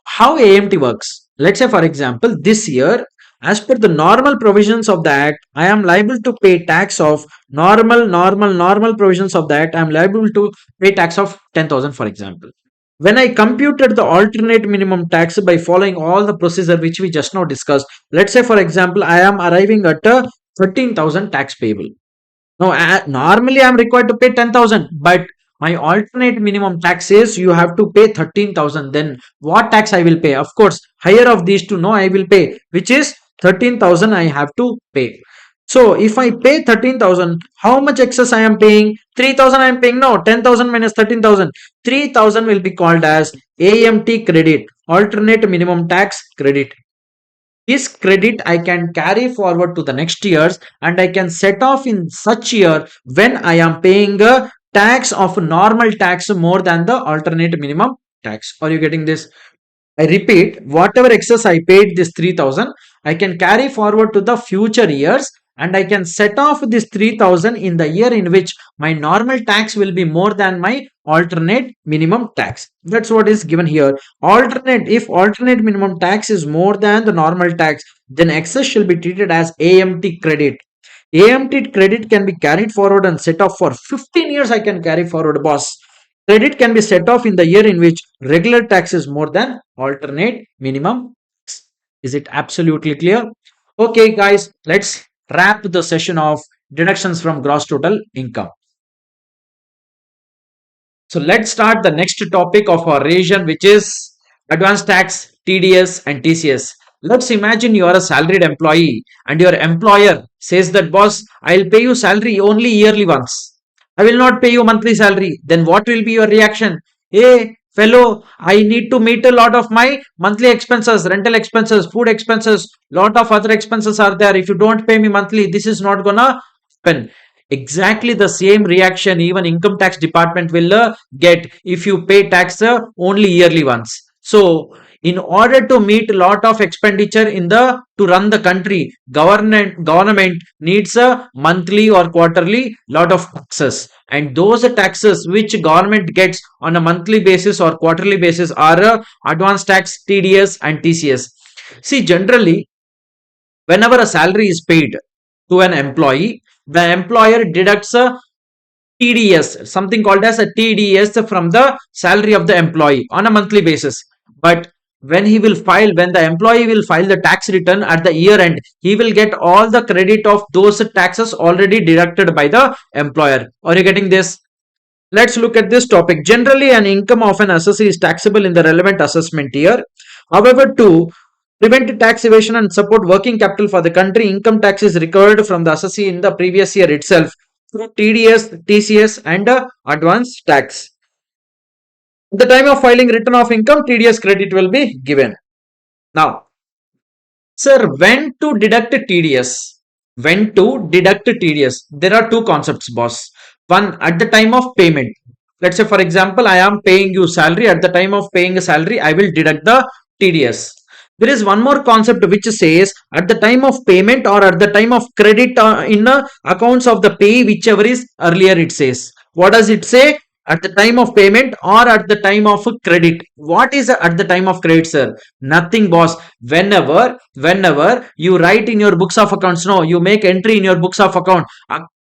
how AMT works? Let's say for example, this year, as per the normal provisions of the act, I am liable to pay tax of normal provisions of the act. I am liable to pay tax of 10,000 for example. When I computed the alternate minimum tax by following all the procedure which we just now discussed, let's say for example, I am arriving at a 13,000 tax payable. Now, normally I am required to pay 10,000, but my alternate minimum tax is you have to pay 13,000. Then what tax I will pay? Of course, higher of these two, no, I will pay, which is 13,000 I have to pay. So if I pay 13,000, how much excess I am paying? 3,000 I am paying. No, 10,000 minus 13,000. 3,000 will be called as AMT credit, alternate minimum tax credit. This credit I can carry forward to the next years, and I can set off in such year when I am paying a tax of normal tax more than the alternate minimum tax. Are you getting this? I repeat, whatever excess I paid, this 3,000, I can carry forward to the future years, and I can set off this 3,000 in the year in which my normal tax will be more than my alternate minimum tax. That's what is given here. If alternate minimum tax is more than the normal tax, then excess shall be treated as AMT credit. AMT credit can be carried forward and set off for 15 years. I can carry forward, boss. Credit can be set off in the year in which regular tax is more than alternate minimum. Is it absolutely clear? Okay, guys, let's wrap the session of deductions from gross total income. So let's start the next topic of our revision, which is advanced tax, TDS and TCS. Let's imagine you are a salaried employee and your employer says that, boss, I'll pay you salary only yearly once. I will not pay you monthly salary. Then what will be your reaction? Hey, fellow, I need to meet a lot of my monthly expenses, rental expenses, food expenses, lot of other expenses are there. If you don't pay me monthly, this is not gonna happen. Exactly the same reaction even income tax department will get if you pay tax only yearly once. So in order to meet a lot of expenditure to run the country, government needs a monthly or quarterly lot of taxes, and those taxes which government gets on a monthly basis or quarterly basis are advanced tax, TDS and TCS. See, generally whenever a salary is paid to an employee, the employer deducts a TDS, something called as a TDS from the salary of the employee on a monthly basis. But when the employee will file the tax return at the year end, he will get all the credit of those taxes already deducted by the employer. Are you getting this? Let's look at this topic. Generally, an income of an assessee is taxable in the relevant assessment year. However, to prevent tax evasion and support working capital for the country. Income tax is recovered from the assessee in the previous year itself through TDS, TCS and advance tax. At the time of filing return of income, TDS credit will be given. Now, sir, when to deduct TDS? When to deduct TDS? There are two concepts, boss. One, at the time of payment. Let's say, for example, I am paying you salary. At the time of paying a salary, I will deduct the TDS. There is one more concept which says at the time of payment or at the time of credit in accounts of the pay, whichever is earlier it says. What does it say? At the time of payment or at the time of credit. What is at the time of credit, sir? Nothing, boss. Whenever you write in your books of accounts, no, you make entry in your books of account,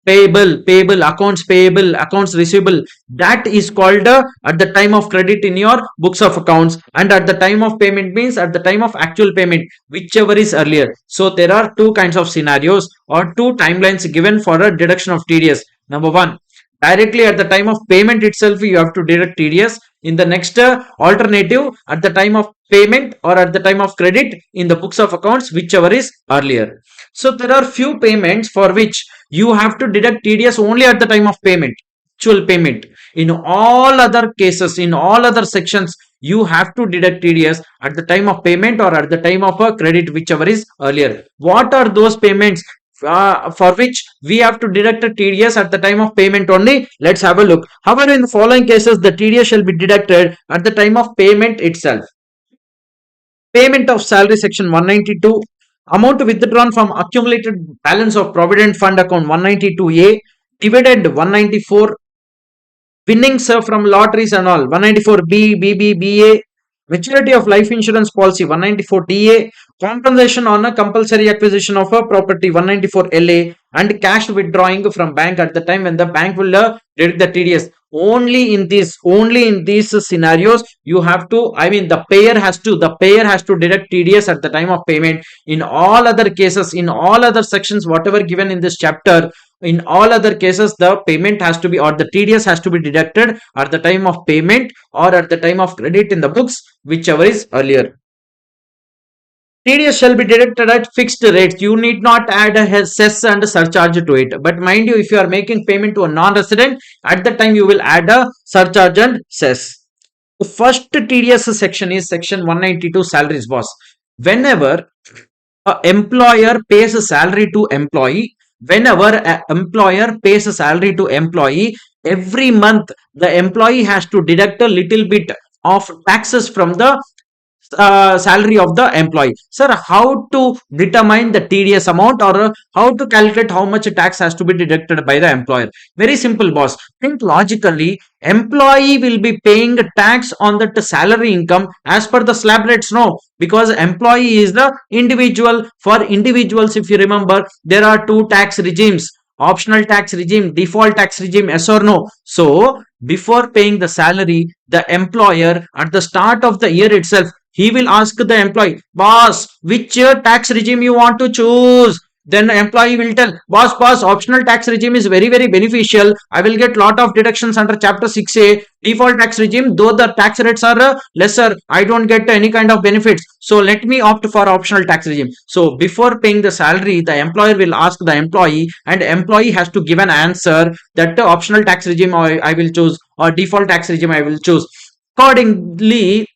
payable, accounts receivable, that is called at the time of credit in your books of accounts, and at the time of payment means at the time of actual payment, whichever is earlier. So there are two kinds of scenarios or two timelines given for a deduction of TDS. Number one, directly at the time of payment itself you have to deduct TDS. In the next alternative, at the time of payment or at the time of credit in the books of accounts, whichever is earlier. So there are few payments for which you have to deduct TDS only at the time of payment, actual payment. In all other cases, in all other sections, you have to deduct TDS at the time of payment or at the time of a credit, whichever is earlier. What are those payments for which we have to deduct a TDS at the time of payment only? Let's have a look. However, in the following cases, the TDS shall be deducted at the time of payment itself. Payment of salary, section 192. Amount withdrawn from accumulated balance of provident fund account 192A, dividend 194, winnings from lotteries and all 194B, BB, BA, maturity of life insurance policy 194DA, compensation on a compulsory acquisition of a property 194LA, and cash withdrawing from bank at the time when the bank will deduct the TDS. Only in these scenarios you have to, I mean the payer has to deduct TDS at the time of payment. In all other cases, in all other sections whatever given in this chapter, in all other cases the payment has to be or the TDS has to be deducted at the time of payment or at the time of credit in the books, whichever is earlier. TDS shall be deducted at fixed rates. You need not add a cess and a surcharge to it. But mind you, if you are making payment to a non-resident, at that time you will add a surcharge and cess. The first TDS section is section 192 salaries, boss. Whenever an employer pays a salary to employee, every month the employee has to deduct a little bit of taxes from the salary of the employee. Sir, how to determine the TDS amount or how to calculate how much tax has to be deducted by the employer? Very simple, boss. Think logically. Employee will be paying tax on that salary income as per the slab rates, no, because employee is the individual. For individuals, if you remember, there are two tax regimes: optional tax regime, default tax regime, yes or no? So before paying the salary, the employer at the start of the year itself, he will ask the employee, boss, which tax regime you want to choose? Then the employee will tell, boss, optional tax regime is very, very beneficial. I will get lot of deductions under chapter 6A. Default tax regime, though the tax rates are lesser, I don't get any kind of benefits. So let me opt for optional tax regime. So before paying the salary, the employer will ask the employee, and employee has to give an answer that the optional tax regime I will choose or default tax regime I will choose. Accordingly,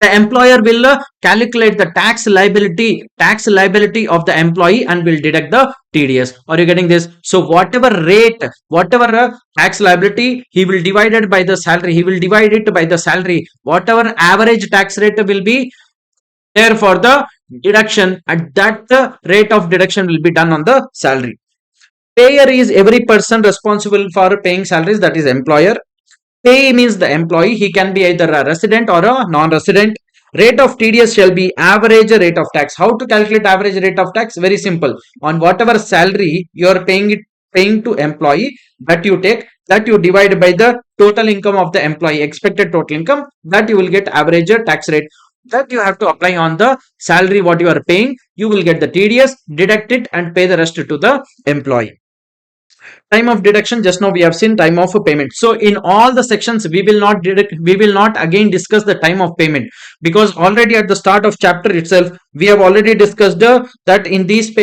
the employer will calculate the tax liability of the employee and will deduct the TDS. Are you getting this? So whatever tax liability, he will divide it by the salary. Whatever average tax rate will be there for the deduction, at that rate of deduction will be done on the salary. Payer is every person responsible for paying salaries, that is employer. Pay means the employee. He can be either a resident or a non-resident. Rate of TDS shall be average rate of tax. How to calculate average rate of tax? Very simple. On whatever salary you are paying to employee, that you take, that you divide by the total income of the employee, expected total income, that you will get average tax rate. That you have to apply on the salary what you are paying. You will get the TDS, deduct it and pay the rest to the employee. Time of deduction, just now we have seen time of payment. So in all the sections we will not we will not again discuss the time of payment, because already at the start of chapter itself we have already discussed that in these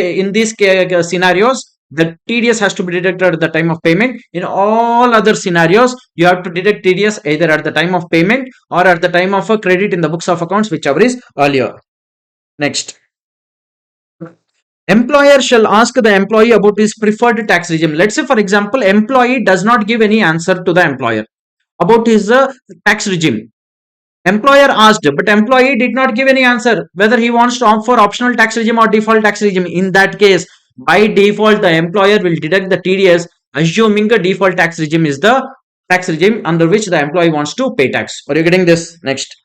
scenarios the TDS has to be deducted at the time of payment. In all other scenarios you have to deduct TDS either at the time of payment or at the time of a credit in the books of accounts, whichever is earlier. Next, employer shall ask the employee about his preferred tax regime. Let's say, for example, employee does not give any answer to the employer about his tax regime. Employer asked, but employee did not give any answer whether he wants to opt for optional tax regime or default tax regime. In that case, by default, the employer will deduct the TDS, assuming the default tax regime is the tax regime under which the employee wants to pay tax. Are you getting this? Next.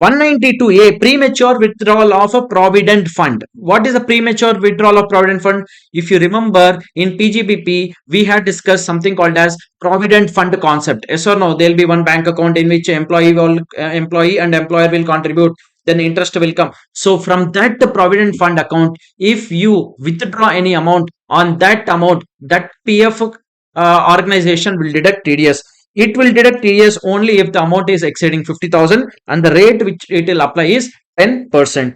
192A, premature withdrawal of a provident fund. What is a premature withdrawal of provident fund? If you remember, in PGBP we had discussed something called as provident fund concept. Yes or no? There will be one bank account in which employee and employer will contribute, then interest will come. So from that provident fund account, if you withdraw any amount, on that amount, that PF organization will deduct TDS. It will deduct TDS only if the amount is exceeding 50,000 and the rate which it will apply is 10%.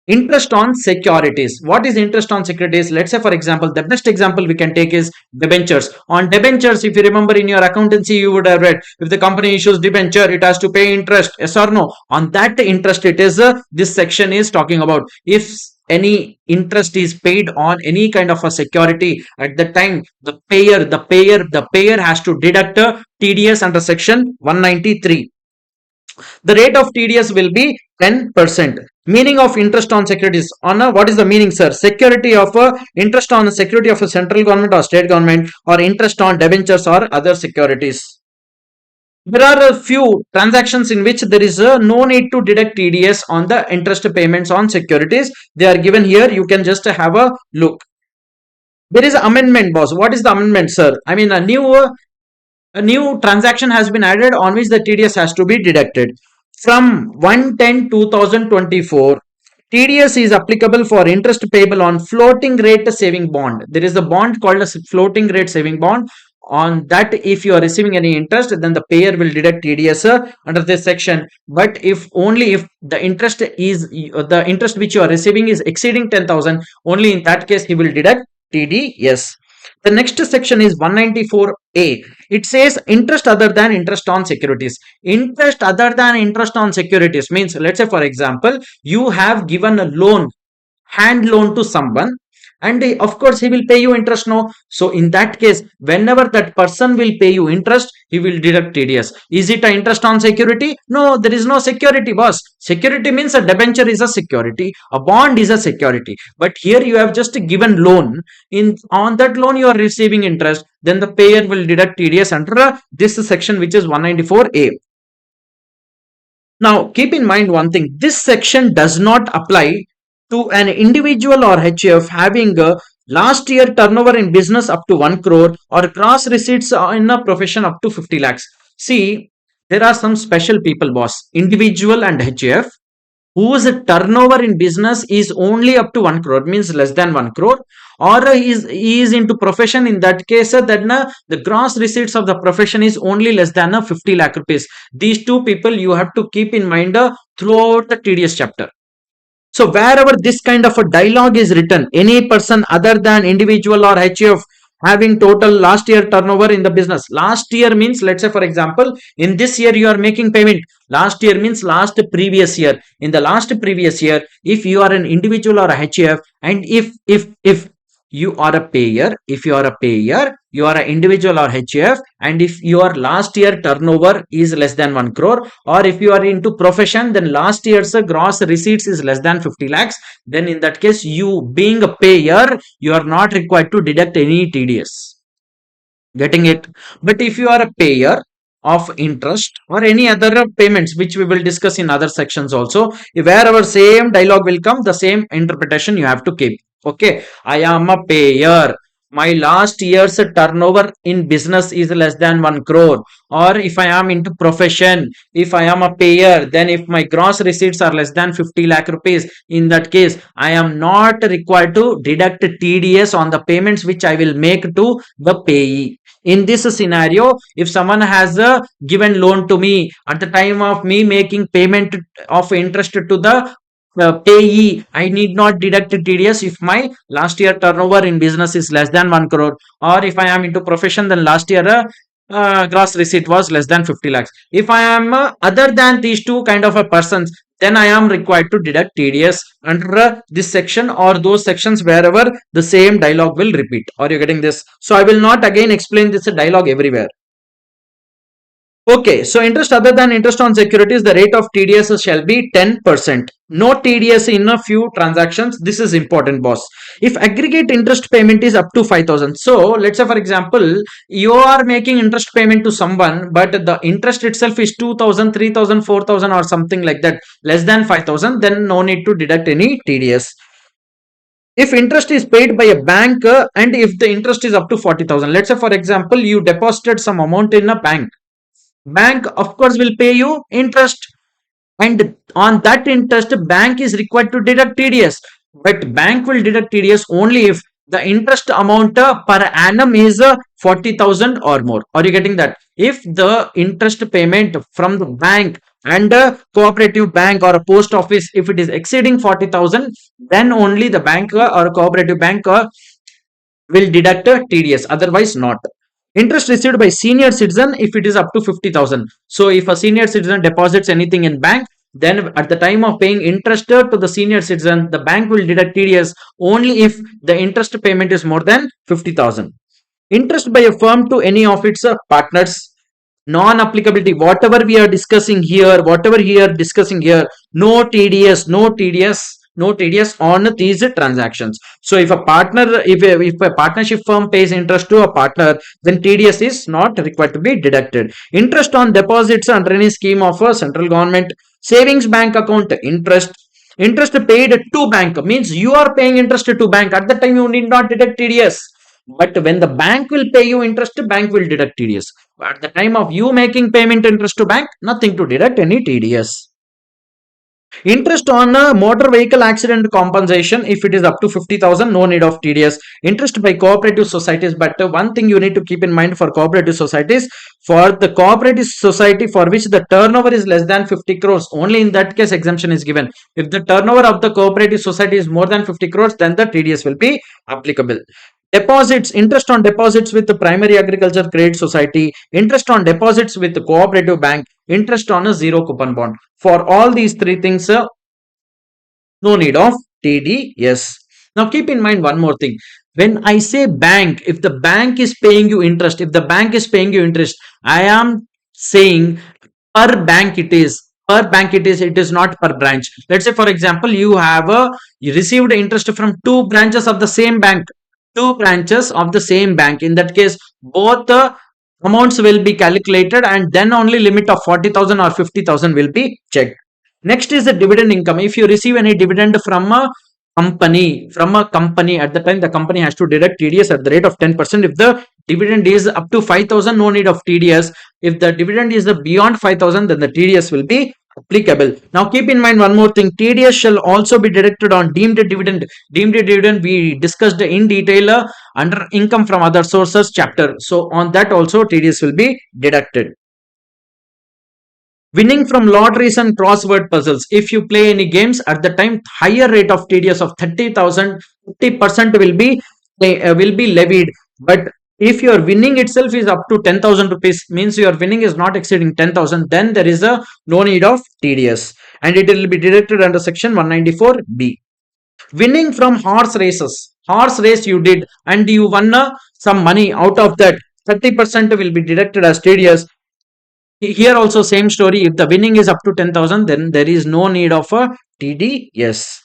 Interest on securities. What is interest on securities? Let's say, for example, the best example we can take is debentures. On debentures, if you remember in your accountancy, you would have read, if the company issues debenture, it has to pay interest. Yes or no? On that interest, it is this section is talking about. If any interest is paid on any kind of a security, at the time the payer has to deduct TDS under section 193. The rate of TDS will be 10%. Meaning of interest on securities. On a, what is the meaning, sir? Security of a interest on a security of a central government or state government, or interest on debentures or other securities. There are a few transactions in which there is no need to deduct TDS on the interest payments on securities. They are given here. You can just have a look. There is amendment, boss. What is the amendment, sir? I mean, a new transaction has been added on which the TDS has to be deducted. From 1/10/2024, TDS is applicable for interest payable on floating rate saving bond. There is a bond called as floating rate saving bond. On that, if you are receiving any interest, then the payer will deduct TDS under this section. But if the interest which you are receiving is exceeding 10,000, only in that case he will deduct TDS. The next section is 194A. It says interest other than interest on securities. Interest other than interest on securities means, let's say, for example, you have given a loan, hand loan to someone, and of course he will pay you interest now. So in that case, whenever that person will pay you interest, he will deduct TDS. Is it an interest on security? No, there is no security, boss. Security means a debenture is a security, a bond is a security. But here you have just given loan. On that loan you are receiving interest, then the payer will deduct TDS under this section, which is 194A. Now keep in mind one thing, this section does not apply to an individual or HF having a last year turnover in business up to 1 crore or gross receipts in a profession up to 50 lakhs. See, there are some special people, boss, individual and HF, whose turnover in business is only up to 1 crore, means less than 1 crore, or he is into profession. In that case, then the gross receipts of the profession is only less than 50 lakh rupees. These two people you have to keep in mind throughout the TDS chapter. So wherever this kind of a dialogue is written, any person other than individual or HF having total last year turnover in the business. Last year means, let's say, for example, in this year you are making payment. Last year means last previous year. In the last previous year, if you are an individual or a HF, and if you are a payer, you are an individual or HF, and if your last year turnover is less than 1 crore, or if you are into profession, then last year's gross receipts is less than 50 lakhs, then in that case, you being a payer, you are not required to deduct any TDS. Getting it? But if you are a payer of interest or any other payments, which we will discuss in other sections also, wherever same dialogue will come, the same interpretation you have to keep. Okay, I am a payer. my last year's turnover in business is less than 1 crore, or if I am into profession, if I am a payer, then if my gross receipts are less than 50 lakh rupees, in that case I am not required to deduct TDS on the payments which I will make to the payee. In this scenario, if someone has given loan to me, at the time of me making payment of interest to the payee, I need not deduct TDS if my last year turnover in business is less than 1 crore, or if I am into profession, then last year gross receipt was less than 50 lakhs. If I am other than these two kind of a persons, then I am required to deduct TDS under this section or those sections wherever the same dialogue will repeat. Are you getting this? So I will not again explain this dialogue everywhere. Okay, so interest other than interest on securities, the rate of TDS shall be 10%. No TDS in a few transactions. This is important, boss. If aggregate interest payment is up to 5,000. So, let's say for example, you are making interest payment to someone, but the interest itself is 2,000, 3,000, 4,000, or something like that, less than 5,000, then no need to deduct any TDS. If interest is paid by a bank and if the interest is up to 40,000, let's say for example, you deposited some amount in a bank of course will pay you interest, and on that interest bank is required to deduct TDS, but bank will deduct TDS only if the interest amount per annum is 40,000 or more. Are you getting that? If the interest payment from the bank and a cooperative bank or a post office, if it is exceeding 40,000, then only the bank or cooperative bank will deduct TDS, otherwise not. Interest received by senior citizen if it is up to 50,000. So if a senior citizen deposits anything in bank, then at the time of paying interest to the senior citizen, the bank will deduct TDS only if the interest payment is more than 50,000. Interest by a firm to any of its partners, non-applicability, whatever we are discussing here, no TDS, no TDS on these transactions. So if a partner, if a partnership firm pays interest to a partner, then TDS is not required to be deducted. Interest on deposits under any scheme of a central government, savings bank account interest paid to bank means you are paying interest to bank. At that time you need not deduct TDS. But when the bank will pay you interest, bank will deduct TDS. At the time of you making payment interest to bank, nothing to deduct any TDS. Interest on a motor vehicle accident compensation, if it is up to 50,000, no need of TDS. Interest by cooperative societies, but one thing you need to keep in mind for cooperative societies, for the cooperative society for which the turnover is less than 50 crores, only in that case exemption is given. If the turnover of the cooperative society is more than 50 crores, then the TDS will be applicable. Deposits, interest on deposits with the primary agriculture credit society, interest on deposits with the cooperative bank, interest on a zero coupon bond. For all these three things, no need of TDS. Now keep in mind one more thing. When I say bank, if the bank is paying you interest, I am saying per bank it is. It is not per branch. Let's say for example, you received interest from two branches of the same bank. In that case, both amounts will be calculated and then only limit of 40,000 or 50,000 will be checked. Next is the dividend income. If you receive any dividend from a company, at the time the company has to deduct TDS at the rate of 10%. If the dividend is up to 5,000, no need of TDS. If the dividend is beyond 5,000, then the TDS will be applicable. Now keep in mind one more thing. TDS shall also be deducted on deemed dividend. Deemed dividend we discussed in detail under income from other sources chapter. So on that also TDS will be deducted. Winning from lotteries and crossword puzzles. If you play any games at the time, higher rate of TDS of 30,000, 50% will be levied. But if your winning itself is up to 10,000 rupees, means your winning is not exceeding 10,000, then there is a no need of TDS and it will be deducted under section 194B. Winning from horse races. Horse race you did and you won some money out of that. 30% will be deducted as TDS. Here also same story. If the winning is up to 10,000, then there is no need of a TDS.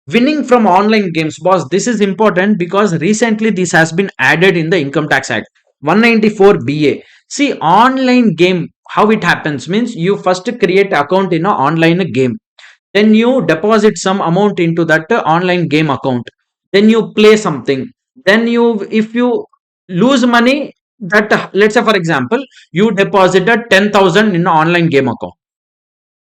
Winning from online games, boss, this is important because recently this has been added in the Income Tax Act 194BA. See, online game, how it happens means you first create account in an online game. Then you deposit some amount into that online game account. Then you play something. Then if you lose money, that let's say for example, you deposited 10,000 in an online game account,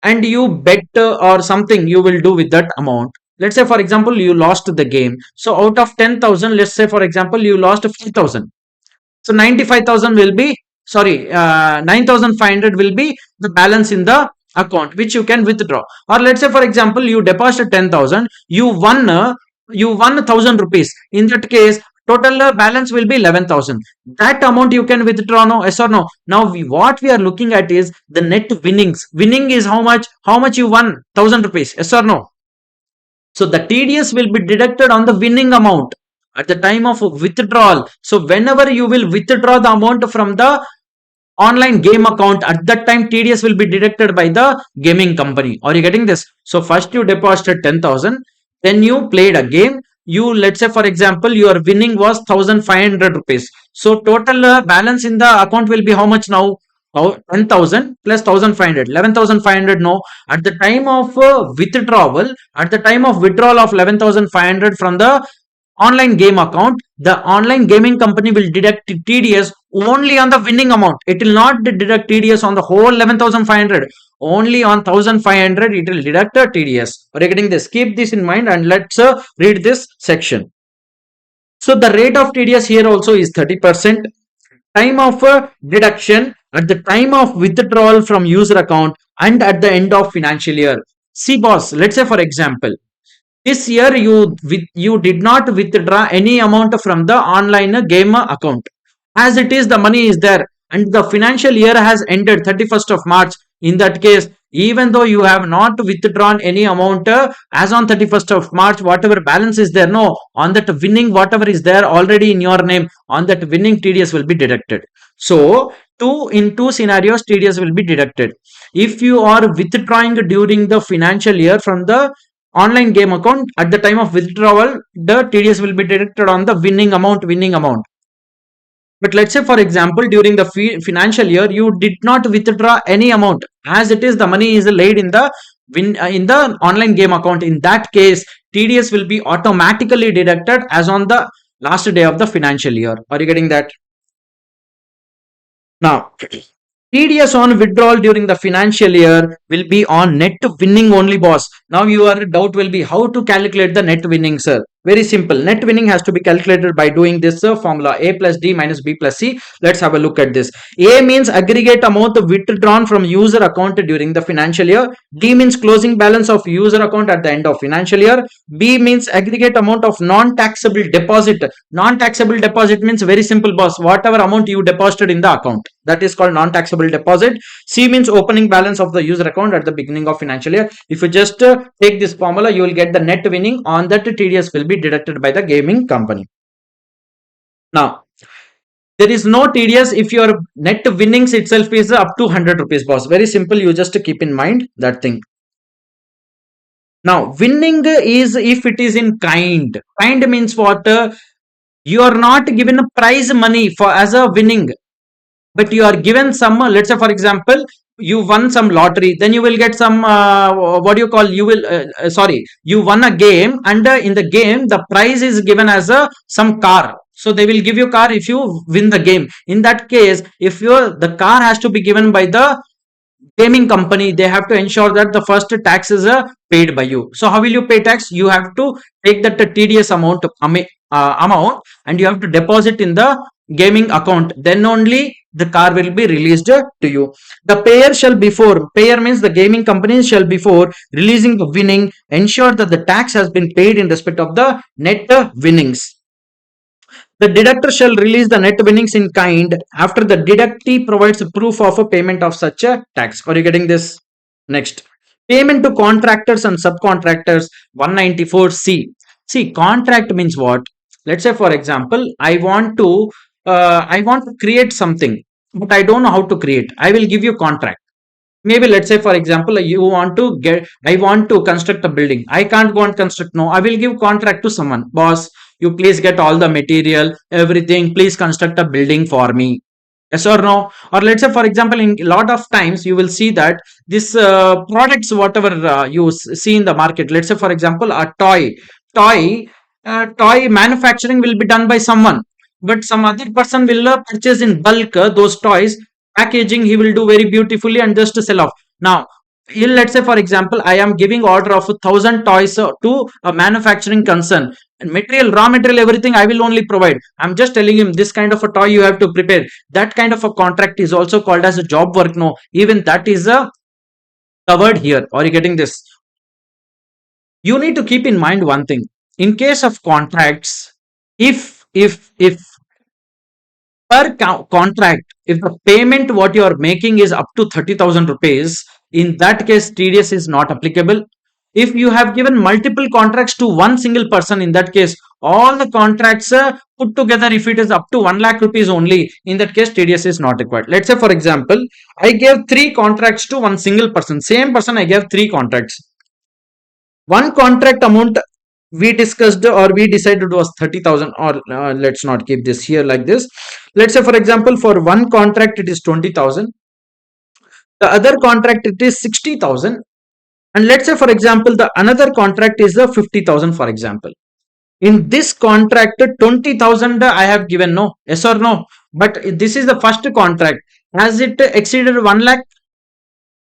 and you bet or something you will do with that amount. Let's say for example, you lost the game. So out of 10,000, let's say for example, you lost 5,000. So 95,000 will be, sorry, 9,500 will be the balance in the account which you can withdraw. Or let's say for example, you deposited 10,000, you won 1,000 rupees. In that case, total balance will be 11,000. That amount you can withdraw, no? Yes or no? Now what we are looking at is the net winnings. Winning is how much? How much you won? 1,000 rupees. Yes or no? So the TDS will be deducted on the winning amount at the time of withdrawal. So whenever you will withdraw the amount from the online game account, at that time TDS will be deducted by the gaming company. Are you getting this? So first you deposited 10,000, then you played a game. You, let's say for example, your winning was 1,500 rupees. So total balance in the account will be how much now? 10,000 plus 1,500, 11,500. No, at the time of withdrawal, at the time of withdrawal of 11,500 from the online game account, the online gaming company will deduct TDS only on the winning amount. It will not deduct TDS on the whole 11,500. Only on 1,500 it will deduct the TDS. Are you getting this? Keep this in mind and let's read this section. So the rate of TDS here also is 30%. Time of deduction at the time of withdrawal from user account and at the end of financial year. See boss, let's say for example, this year you did not withdraw any amount from the online game account. As it is, the money is there and the financial year has ended 31st of March. In that case, even though you have not withdrawn any amount as on 31st of March, whatever balance is there, no, on that winning, whatever is there already in your name, on that winning TDS will be deducted. So in two scenarios TDS will be deducted. If you are withdrawing during the financial year from the online game account, at the time of withdrawal the TDS will be deducted on the winning amount. But let's say for example, during the financial year you did not withdraw any amount, as it is the money is laid in the in the online game account. In that case, TDS will be automatically deducted as on the last day of the financial year. Are you getting that? Now TDS on withdrawal during the financial year will be on net winning only, boss. Now your doubt will be how to calculate the net winning, sir. Very simple. Net winning has to be calculated by doing this formula A plus D minus B plus C. Let's have a look at this. A means aggregate amount withdrawn from user account during the financial year. D means closing balance of user account at the end of financial year. B means aggregate amount of non-taxable deposit. Non-taxable deposit means very simple, boss. Whatever amount you deposited in the account, that is called non-taxable deposit. C means opening balance of the user account at the beginning of financial year. If you just take this formula, you will get the net winning. On that TDS will be deducted by the gaming company. Now there is no TDS if your net winnings itself is up to 100 rupees, boss. Very simple. You just keep in mind that thing. Now winning is if it is in kind. Kind means what? You are not given a prize money for as a winning, but you are given some, let's say for example, you won some lottery, then you will get some what do you call, you will sorry, you won a game, and in the game the prize is given as a some car. So they will give you car if you win the game. In that case, if the car has to be given by the gaming company, they have to ensure that the first tax is paid by you. So how will you pay tax? You have to take that TDS amount and you have to deposit in the gaming account. Then only the car will be released to you. The payer shall before, payer means the gaming company shall before releasing the winning ensure that the tax has been paid in respect of the net winnings. The deductor shall release the net winnings in kind after the deductee provides proof of a payment of such a tax. Are you getting this? Next, payment to contractors and subcontractors, 194C. See, contract means what? Let's say for example, I want to create something, but I don't know how to create. I will give you contract. Maybe let's say for example, I want to construct a building. I can't go and construct. No, I will give contract to someone. Boss, you please get all the material, everything. Please construct a building for me. Yes or no? Or let's say for example, in a lot of times you will see that this products, whatever you see in the market. Let's say for example, a toy toy manufacturing will be done by someone, but some other person will purchase in bulk those toys. Packaging he will do very beautifully and just sell off. Now, here let's say for example, I am giving order of 1,000 toys to a manufacturing concern. And material, raw material, everything I will only provide. I'm just telling him this kind of a toy you have to prepare. That kind of a contract is also called as a job work. No, even that is covered here. Are you getting this? You need to keep in mind one thing. In case of contracts, if per contract, if the payment what you are making is up to 30,000 rupees, in that case TDS is not applicable. If you have given multiple contracts to one single person, in that case all the contracts put together, if it is up to 1 lakh rupees only, in that case TDS is not required. Let's say for example, I gave 3 contracts to one single person, same person I gave 3 contracts. One contract amount we discussed or we decided was 30,000, or let's not keep this here like this. Let's say for example, for one contract it is 20,000, the other contract it is 60,000, and let's say for example the another contract is 50,000 for example. In this contract 20,000 I have given, no, yes or no? But this is the first contract. Has it exceeded 1 lakh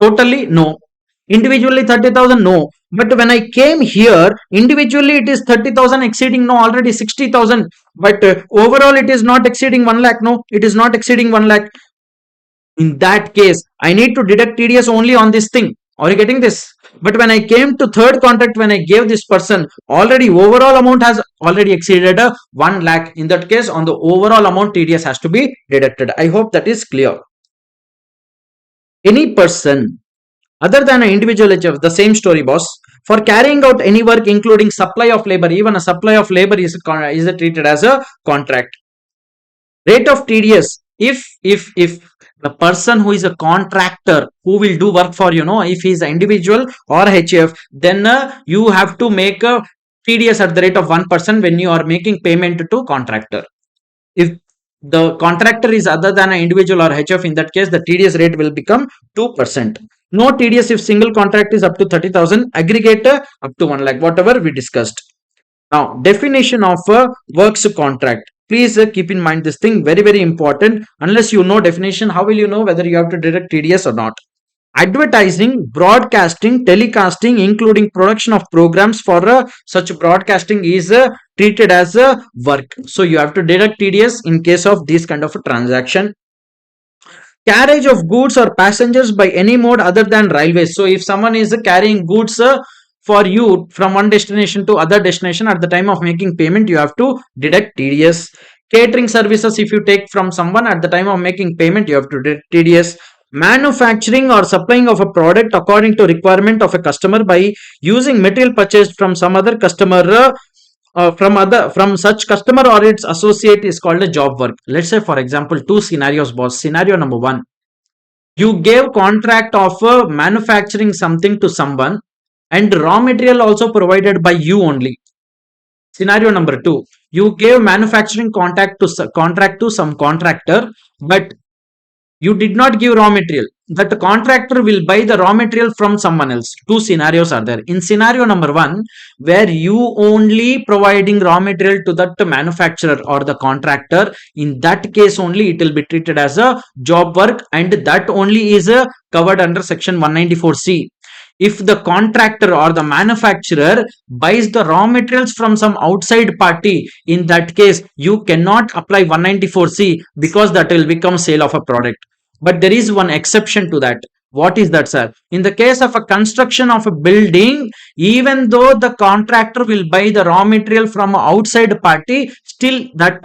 totally? No. Individually 30,000? No. But when I came here, individually it is 30,000 exceeding, no, already 60,000. But overall it is not exceeding 1 lakh, no, it is not exceeding 1 lakh. In that case, I need to deduct TDS only on this thing. Are you getting this? But when I came to third contract, when I gave this person, already overall amount has already exceeded 1 lakh. In that case, on the overall amount, TDS has to be deducted. I hope that is clear. Any person other than an individual HF, the same story, boss. For carrying out any work including supply of labor, even a supply of labor is treated as a contract. Rate of TDS, if the person who is a contractor who will do work for you, know, if he is an individual or HF, then you have to make a TDS at the rate of 1% when you are making payment to contractor. If the contractor is other than an individual or HF, in that case the TDS rate will become 2%. No TDS if single contract is up to 30,000, aggregate up to 1 lakh, whatever we discussed. Now, definition of a works contract. Please keep in mind this thing, very, very important. Unless you know definition, how will you know whether you have to deduct TDS or not? Advertising, broadcasting, telecasting, including production of programs for such broadcasting is treated as a work. So you have to deduct TDS in case of this kind of a transaction. Carriage of goods or passengers by any mode other than railways. So if someone is carrying goods for you from one destination to other destination, at the time of making payment you have to deduct TDS. Catering services, if you take from someone, at the time of making payment you have to deduct TDS. Manufacturing or supplying of a product according to requirement of a customer by using material purchased from some other customer, from such customer or its associate, is called a job work. Let's say for example, 2 scenarios, boss. Scenario number 1, you gave contract of manufacturing something to someone and raw material also provided by you only. Scenario number 2, you gave manufacturing contract to some contractor, but you did not give raw material. That the contractor will buy the raw material from someone else. 2 scenarios are there. In scenario number 1, where you only providing raw material to that manufacturer or the contractor, in that case only it will be treated as a job work, and that only is covered under section 194C. If the contractor or the manufacturer buys the raw materials from some outside party, in that case you cannot apply 194C, because that will become sale of a product. But there is one exception to that. What is that, sir? In the case of a construction of a building, even though the contractor will buy the raw material from outside party, still that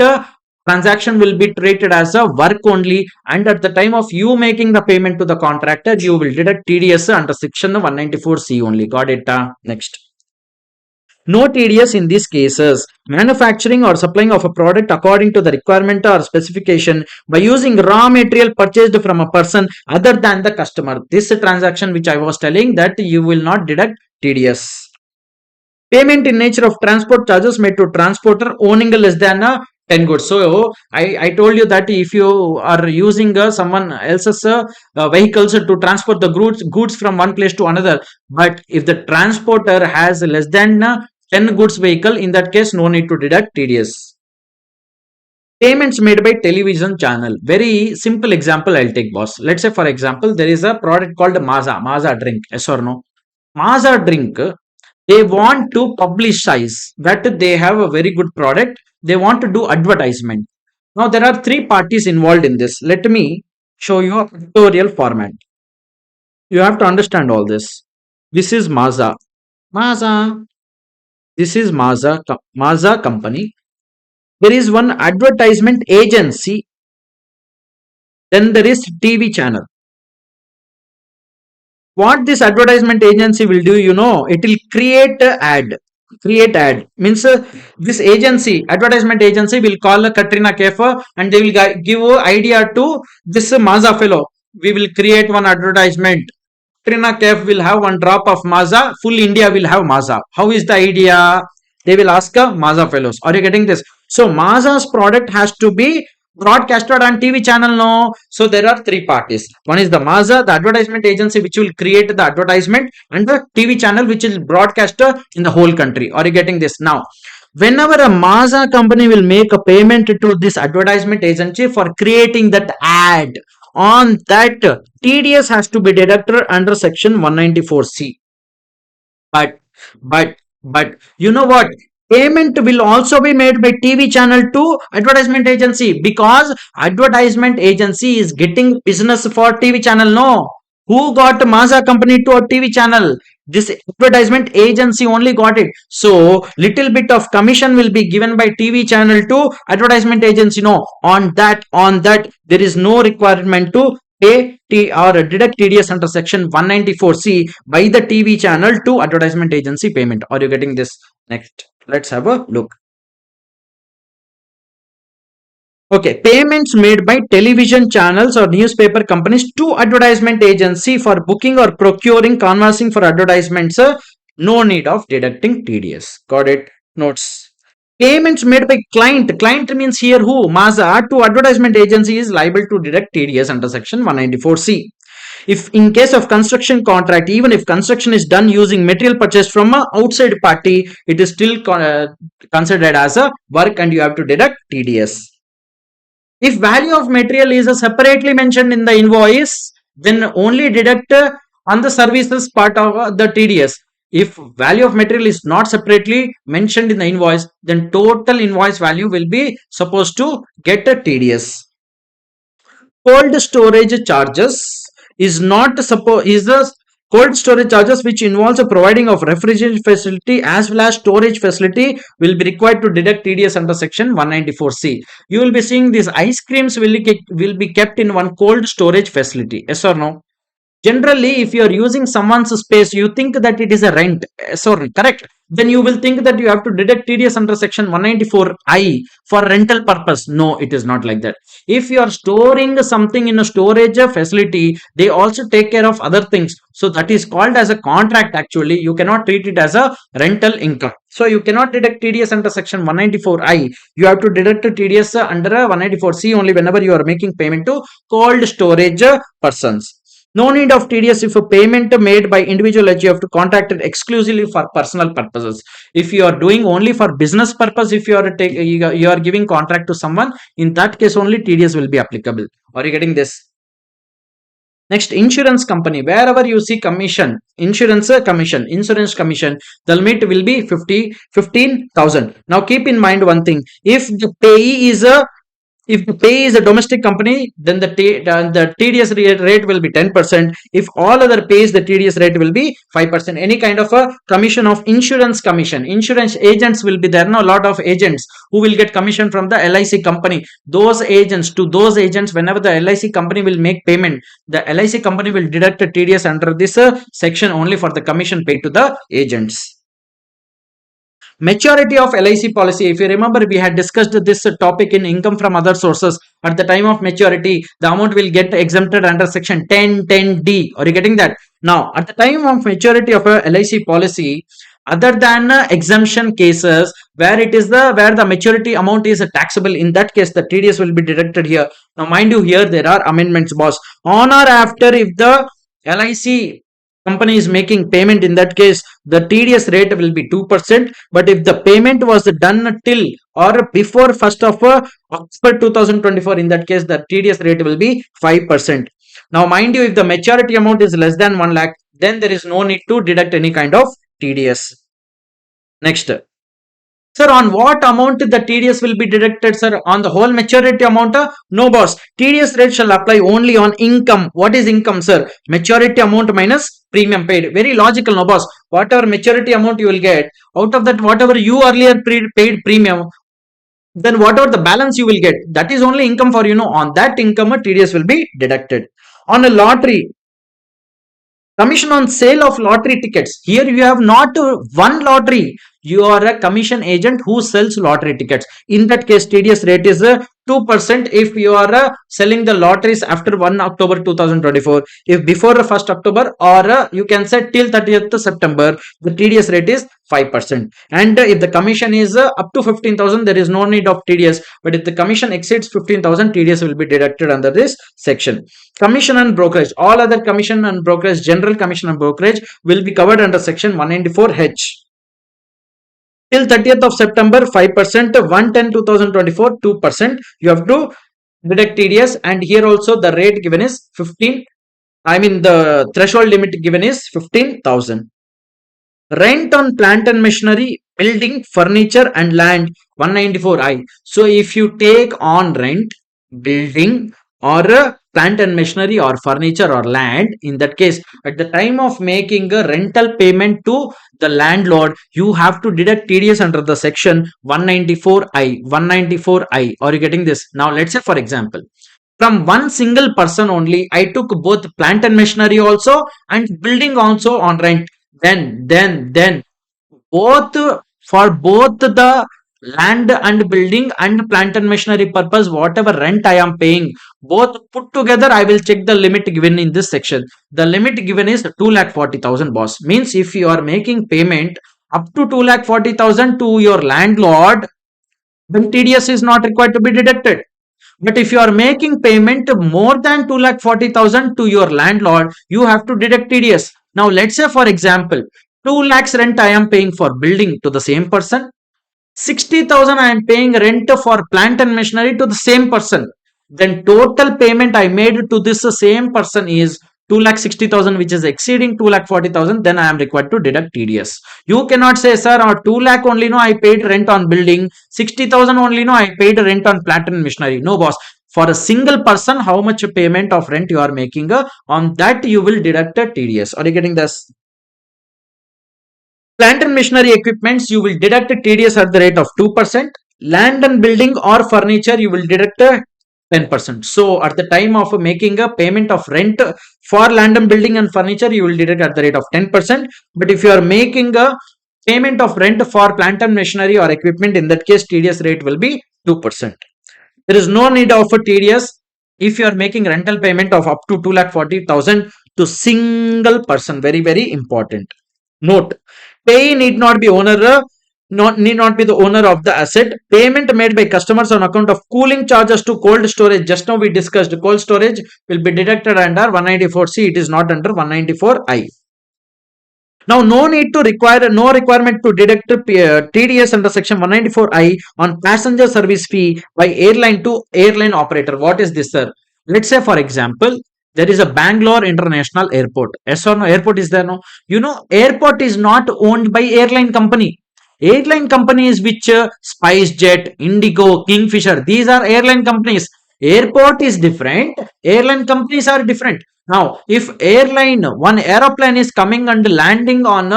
transaction will be treated as a work only, and at the time of you making the payment to the contractor, you will deduct TDS under section 194C only. Got it? Next. No TDS in these cases. Manufacturing or supplying of a product according to the requirement or specification by using raw material purchased from a person other than the customer. This transaction which I was telling, that you will not deduct TDS. Payment in nature of transport charges made to transporter owning less than 10 goods. So I told you that if you are using someone else's vehicles to transport the goods from one place to another, but if the transporter has less than 10 goods vehicle, in that case, no need to deduct TDS. Payments made by television channel. Very simple example I'll take, boss. Let's say, for example, there is a product called Maza drink. Yes or no? Maza drink, they want to publicize that they have a very good product. They want to do advertisement. Now, there are three parties involved in this. Let me show you a pictorial format. You have to understand all this. This is Maza. Maza. This is Maza company. There is one advertisement agency. Then there is TV channel. What this advertisement agency will do, it will create a ad. Create ad means this agency, advertisement agency, will call Katrina Kaif and they will give idea to this Maza fellow. We will create one advertisement. Katrina Kaif will have one drop of Maza. Full India will have Maza. How is the idea? They will ask Maza fellows. Are you getting this? So Maza's product has to be broadcasted on TV channel. No. So there are three parties. One is the Maza, the advertisement agency, which will create the advertisement, and the TV channel, which will broadcast in the whole country. Are you getting this? Now, whenever a Maza company will make a payment to this advertisement agency for creating that ad, on that TDS has to be deducted under section 194C. But but but you know what? Payment will also be made by TV channel to advertisement agency, because advertisement agency is getting business for TV channel. No, who got Maza company to a TV channel? This advertisement agency only got it. So little bit of commission will be given by TV channel to advertisement agency. No, on that there is no requirement to pay or deduct TDS under section 194C by the TV channel to advertisement agency payment. Are you getting this? Next, let's have a look. Okay, payments made by television channels or newspaper companies to advertisement agency for booking or procuring canvassing for advertisements. No need of deducting TDS. Got it? Notes. Payments made by client. Client means here who? Maza to advertisement agency is liable to deduct TDS under section 194C. If in case of construction contract, even if construction is done using material purchased from a outside party, it is still considered as a work and you have to deduct TDS. If value of material is separately mentioned in the invoice, then only deduct on the services part of the TDS. If value of material is not separately mentioned in the invoice, then total invoice value will be supposed to get a TDS. Cold storage charges is the cold storage charges which involves a providing of refrigeration facility as well as storage facility will be required to deduct TDS under section 194C. You will be seeing these ice creams will be kept in one cold storage facility. Yes or no? Generally, if you are using someone's space, you think that it is a rent. Sorry, correct? Then you will think that you have to deduct TDS under section 194I for rental purpose. No, it is not like that. If you are storing something in a storage facility, they also take care of other things. So that is called as a contract actually. You cannot treat it as a rental income. So you cannot deduct TDS under section 194I. You have to deduct TDS under 194C only whenever you are making payment to cold storage persons. No need of TDS if a payment made by individual you have to contract it exclusively for personal purposes. If you are doing only for business purpose, if you are giving contract to someone, in that case only TDS will be applicable. Are you getting this? Next, insurance company. Wherever you see commission, insurance commission, the limit will be 15,000. Now keep in mind one thing. If the pay is a domestic company, then the TDS rate will be 10%. If all other pays, the TDS rate will be 5%. Any kind of a commission of insurance commission. Insurance agents will be there. No, a lot of agents who will get commission from the LIC company. Those agents, whenever the LIC company will make payment, the LIC company will deduct a TDS under this section only for the commission paid to the agents. Maturity of LIC policy. If you remember, we had discussed this topic in income from other sources. At the time of maturity, the amount will get exempted under section 10(10)(d). Are you getting that? Now, at the time of maturity of a LIC policy, other than exemption cases where the maturity amount is taxable, in that case the TDS will be deducted here. Now mind you, here there are amendments, boss. On or after, if the LIC company is making payment, in that case the TDS rate will be 2%. But if the payment was done till or before 1st of October 2024, in that case the TDS rate will be 5%. Now mind you, if the maturity amount is less than 1 lakh, then there is no need to deduct any kind of TDS. Next, sir, on what amount the TDS will be deducted, sir? On the whole maturity amount? No, boss. TDS rate shall apply only on income. What is income, sir? Maturity amount minus premium paid. Very logical, no, boss. Whatever maturity amount you will get, out of that, whatever you earlier paid premium, then whatever the balance you will get, that is only income for you know. On that income, TDS will be deducted. On a lottery, commission on sale of lottery tickets. Here you have not one lottery. You are a commission agent who sells lottery tickets. In that case, TDS rate is 2% if you are selling the lotteries after 1 October 2024. If before 1st October or you can say till 30th September, the TDS rate is 5%. And if the commission is up to 15,000, there is no need of TDS. But if the commission exceeds 15,000, TDS will be deducted under this section. Commission and brokerage. All other commission and brokerage, general commission and brokerage will be covered under section 194H. Till 30th of September, 5%, 1/10/2024, 2%. You have to deduct TDS, and here also the rate given is 15. I mean the threshold limit given is 15,000. Rent on plant and machinery, building, furniture and land, 194I. So if you take on rent, building or plant and machinery or furniture or land, in that case at the time of making a rental payment to the landlord, you have to deduct TDS under the section 194I. 194I. Are you getting this? Now let's say for example, from one single person only, I took both plant and machinery also and building also on rent. Then both, for both the land and building and plant and machinery purpose, whatever rent I am paying, both put together, I will check the limit given in this section. The limit given is 2,40,000, boss. Means if you are making payment up to 2,40,000 to your landlord, then TDS is not required to be deducted. But if you are making payment more than 2,40,000 to your landlord, you have to deduct TDS. Now let's say for example, 2 lakhs rent I am paying for building to the same person, 60,000 I am paying rent for plant and machinery to the same person. Then total payment I made to this same person is 2,60,000, which is exceeding 2,40,000. Then I am required to deduct TDS. You cannot say, sir, or 2 lakh only no, I paid rent on building, 60,000 only no, I paid rent on plant and machinery. No, boss. For a single person, how much payment of rent you are making, on that you will deduct a TDS. Are you getting this? Plant and machinery equipments, you will deduct a TDS at the rate of 2%. Land and building or furniture, you will deduct a 10%. So at the time of making a payment of rent for land and building and furniture, you will deduct at the rate of 10%. But if you are making a payment of rent for plant and machinery or equipment, in that case, TDS rate will be 2%. There is no need of a TDS if you are making rental payment of up to 2,40,000 to single person. Very, very important. Note, payee need not be need not be the owner of the asset. Payment made by customers on account of cooling charges to cold storage. Just now we discussed cold storage will be deducted under 194C. It is not under 194I. Now, no requirement to deduct TDS under section 194I on passenger service fee by airline to airline operator. What is this, sir? Let's say, for example, there is a Bangalore International Airport. Yes or no? Airport is there, no? You know, airport is not owned by airline company. Airline companies which SpiceJet, Indigo, Kingfisher, these are airline companies. Airport is different. Airline companies are different. Now, if one aeroplane is coming and landing on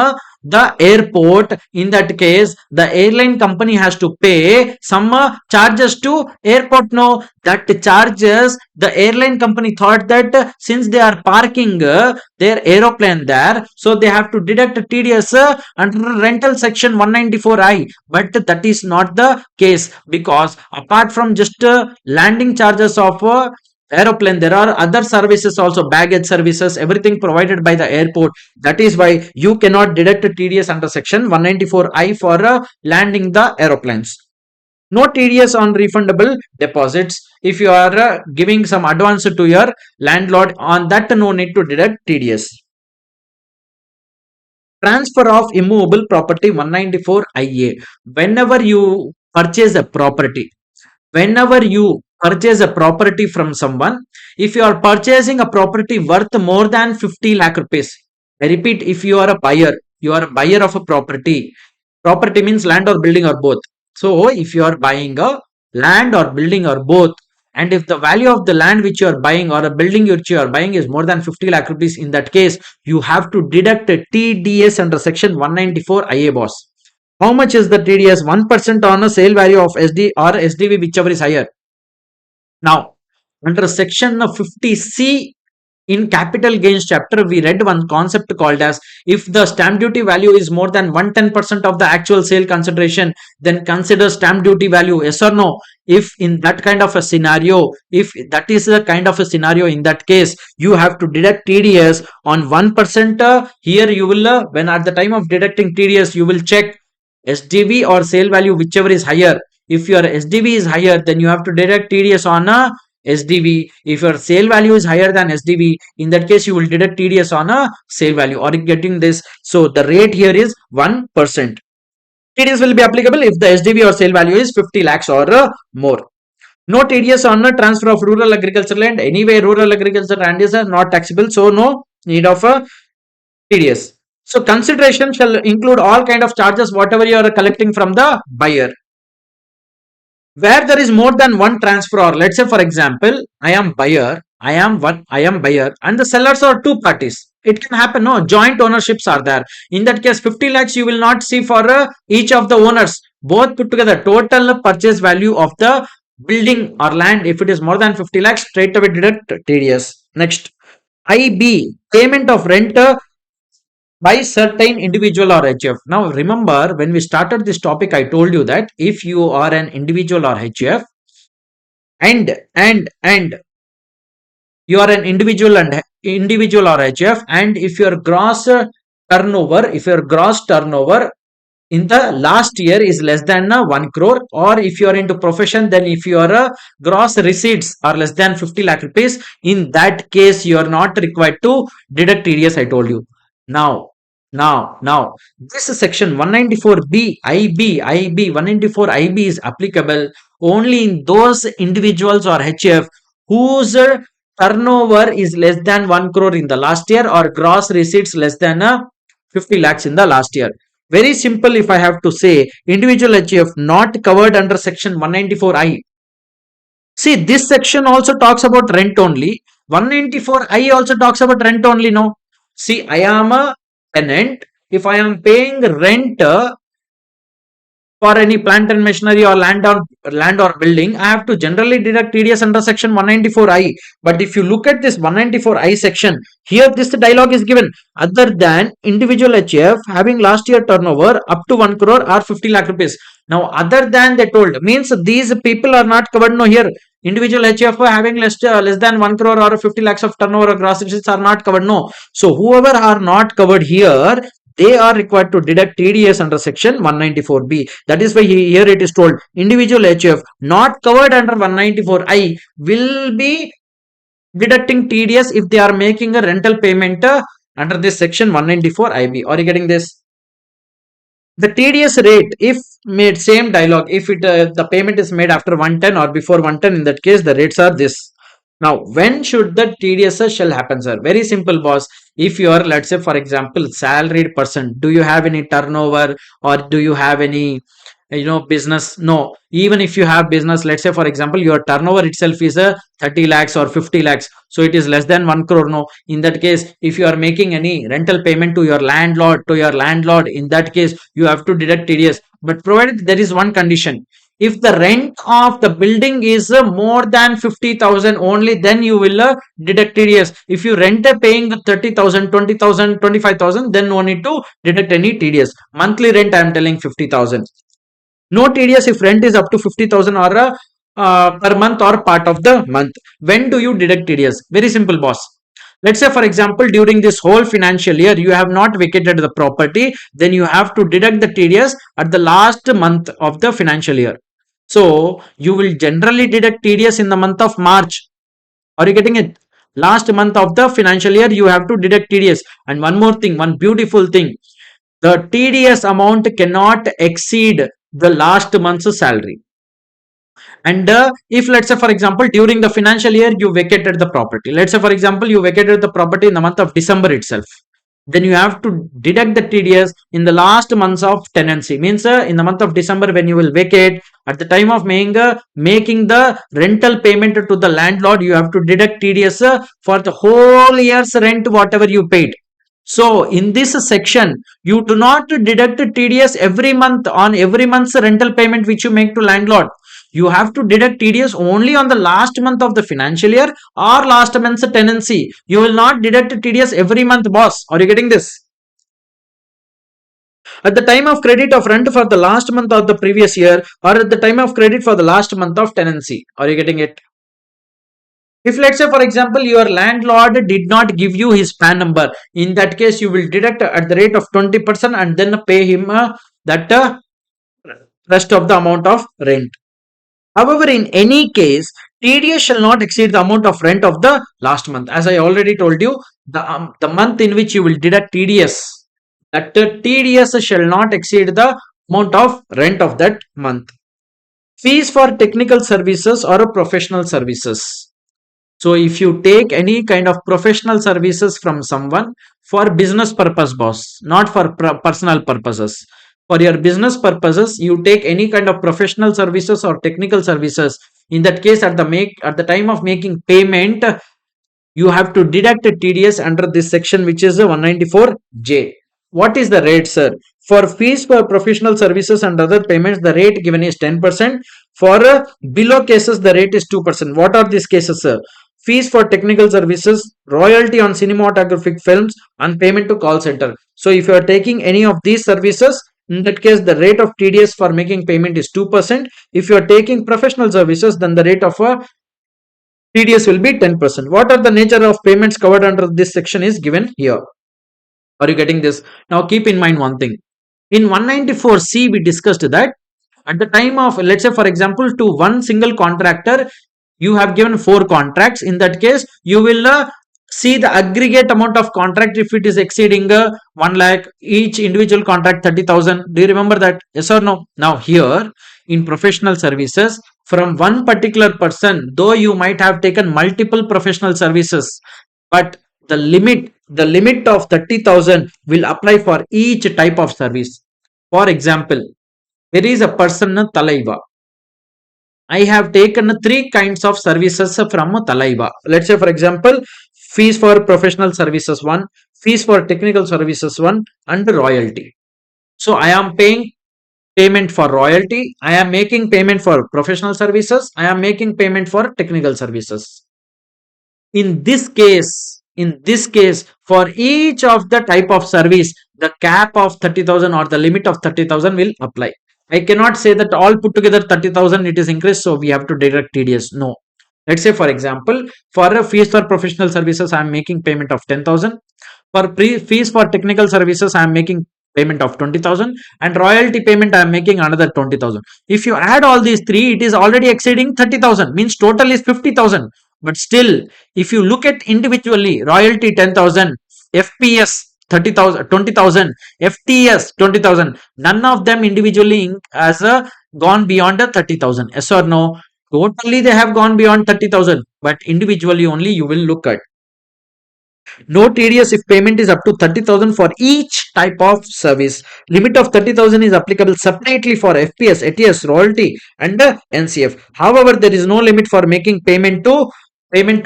the airport, in that case, the airline company has to pay some charges to airport. No, that charges, the airline company thought that since they are parking their aeroplane there, so they have to deduct TDS under rental section 194I. But that is not the case, because apart from just landing charges of aeroplane, there are other services also, baggage services, everything provided by the airport. That is why you cannot deduct TDS under section 194I for landing the aeroplanes. No TDS on refundable deposits. If you are giving some advance to your landlord, on that no need to deduct TDS. Transfer of immovable property 194 IA. Whenever you purchase a property, whenever you purchase a property from someone, if you are purchasing a property worth more than 50 lakh rupees, I repeat, if you are a buyer, you are a buyer of a property. Property means land or building or both. So if you are buying a land or building or both, and if the value of the land which you are buying or a building which you are buying is more than 50 lakh rupees, in that case, you have to deduct a TDS under section 194 IA boss. How much is the TDS? 1% on a sale value of SD or SDV, whichever is higher. Now, under section 50C in capital gains chapter, we read one concept called as, if the stamp duty value is more than 110% of the actual sale consideration, then consider stamp duty value, yes or no? If in that kind of a scenario, if that is the kind of a scenario, in that case, you have to deduct TDS on 1%. Here you will, when at the time of deducting TDS, you will check SDV or sale value, whichever is higher. If your SDV is higher, then you have to deduct TDS on a SDV. If your sale value is higher than SDV, in that case, you will deduct TDS on a sale value. Are you getting this? So the rate here is 1%. TDS will be applicable if the SDV or sale value is 50 lakhs or more. No TDS on a transfer of rural agricultural land. Anyway, rural agricultural land is not taxable, so no need of a TDS. So consideration shall include all kind of charges, whatever you are collecting from the buyer. Where there is more than one transfer, or let's say for example, I am buyer, I am buyer, and the sellers are two parties. It can happen, no, joint ownerships are there. In that case, 50 lakhs you will not see for each of the owners. Both put together, total purchase value of the building or land, if it is more than 50 lakhs, straight away deduct TDS. Next, IB, payment of rent by certain individual or HF. Now remember, when we started this topic, I told you that if you are an individual or HF, and you are an individual or HF, and if your gross turnover, in the last year is less than 1 crore, or if you are into profession, then if your gross receipts are less than 50 lakh rupees, in that case you are not required to deduct TDS, I told you. Now, this is section 194B IB 194 IB is applicable only in those individuals or HF whose turnover is less than 1 crore in the last year, or gross receipts less than 50 lakhs in the last year. Very simple, if I have to say, individual HF not covered under section 194I. See, this section also talks about rent only. 194I also talks about rent only, no? See, I am a tenant. If I am paying rent for any plant and machinery or land or building, I have to generally deduct TDS under section 194I. But if you look at this 194I section, here this dialogue is given, other than individual HF having last year turnover up to 1 crore or 50 lakh rupees. Now, other than they told means these people are not covered. No, here individual HF having less than 1 crore or 50 lakhs of turnover or gross receipts are not covered. No. So whoever are not covered here, they are required to deduct TDS under section 194B. That is why here it is told individual HF not covered under 194I will be deducting TDS if they are making a rental payment under this section 194IB. Are you getting this? The TDS rate, if made, same dialogue, if it the payment is made after 110 or before 110, in that case the rates are this. Now, when should the TDS shall happen, sir? Very simple, boss. If you are, let's say, for example, salaried person, do you have any turnover or do you have any, business? No. Even if you have business, let's say, for example, your turnover itself is a 30 lakhs or 50 lakhs. So it is less than 1 crore. No. In that case, if you are making any rental payment to your landlord, in that case, you have to deduct TDS. But provided there is one condition, if the rent of the building is more than 50,000 only, then you will deduct TDS. If you rent paying 30,000, 20,000, 25,000, then no need to deduct any TDS. Monthly rent I am telling 50,000. No TDS if rent is up to 50,000 or per month or part of the month. When do you deduct TDS? Very simple, boss. Let's say, for example, during this whole financial year, you have not vacated the property, then you have to deduct the TDS at the last month of the financial year. So, you will generally deduct TDS in the month of March. Are you getting it? Last month of the financial year, you have to deduct TDS. And one more thing, one beautiful thing. The TDS amount cannot exceed the last month's salary. And if, let's say, for example, during the financial year you vacated the property, let's say, for example, you vacated the property in the month of December itself, then you have to deduct the TDS in the last months of tenancy. Means in the month of December, when you will vacate, at the time of making the rental payment to the landlord, you have to deduct TDS for the whole year's rent, whatever you paid. So in this section, you do not deduct TDS every month on every month's rental payment which you make to landlord. You have to deduct TDS only on the last month of the financial year or last month's tenancy. You will not deduct TDS every month, boss. Are you getting this? At the time of credit of rent for the last month of the previous year, or at the time of credit for the last month of tenancy. Are you getting it? If, let's say, for example, your landlord did not give you his PAN number, in that case you will deduct at the rate of 20% and then pay him that rest of the amount of rent. However, in any case, TDS shall not exceed the amount of rent of the last month. As I already told you, the month in which you will deduct TDS, that TDS shall not exceed the amount of rent of that month. Fees for technical services or professional services. So if you take any kind of professional services from someone for business purpose, boss, not for personal purposes. For your business purposes, you take any kind of professional services or technical services. In that case, at the time of making payment, you have to deduct TDS under this section, which is 194J. What is the rate, sir? For fees for professional services and other payments, the rate given is 10%. For below cases, the rate is 2%. What are these cases, sir? Fees for technical services, royalty on cinematographic films, and payment to call center. So if you are taking any of these services, in that case, the rate of TDS for making payment is 2%. If you are taking professional services, then the rate of TDS will be 10%. What are the nature of payments covered under this section is given here. Are you getting this? Now keep in mind one thing. In 194C, we discussed that at the time of, let's say, for example, to one single contractor, you have given 4 contracts. In that case, you will see the aggregate amount of contract if it is exceeding 1 lakh, each individual contract 30,000. Do you remember that? Yes or no? Now here in professional services, from one particular person, though you might have taken multiple professional services, but the limit of 30,000 will apply for each type of service. For example, there is a person, Thalaiva. I have taken 3 kinds of services from Thalaiva. Let's say, for example, fees for professional services 1, fees for technical services 1, and royalty. So I am paying payment for royalty, I am making payment for professional services, I am making payment for technical services. In this case, for each of the type of service, the cap of 30,000 or the limit of 30,000 will apply. I cannot say that all put together 30,000 it is increased, so we have to deduct TDS. No. Let's say, for example, for a fees for professional services, I am making payment of 10,000. For fees for technical services, I am making payment of 20,000, and royalty payment I am making another 20,000. If you add all these 3, it is already exceeding 30,000. Means total is 50,000. But still, if you look at individually, royalty 10,000, FPS 30,000, 20,000, FTS 20,000. None of them individually has gone beyond 30,000. Yes or no? Totally they have gone beyond 30,000, but individually only you will look at. No TDS if payment is up to 30,000 for each type of service. Limit of 30,000 is applicable separately for FPS, ATS, royalty, and NCF. However, there is no limit for making payment to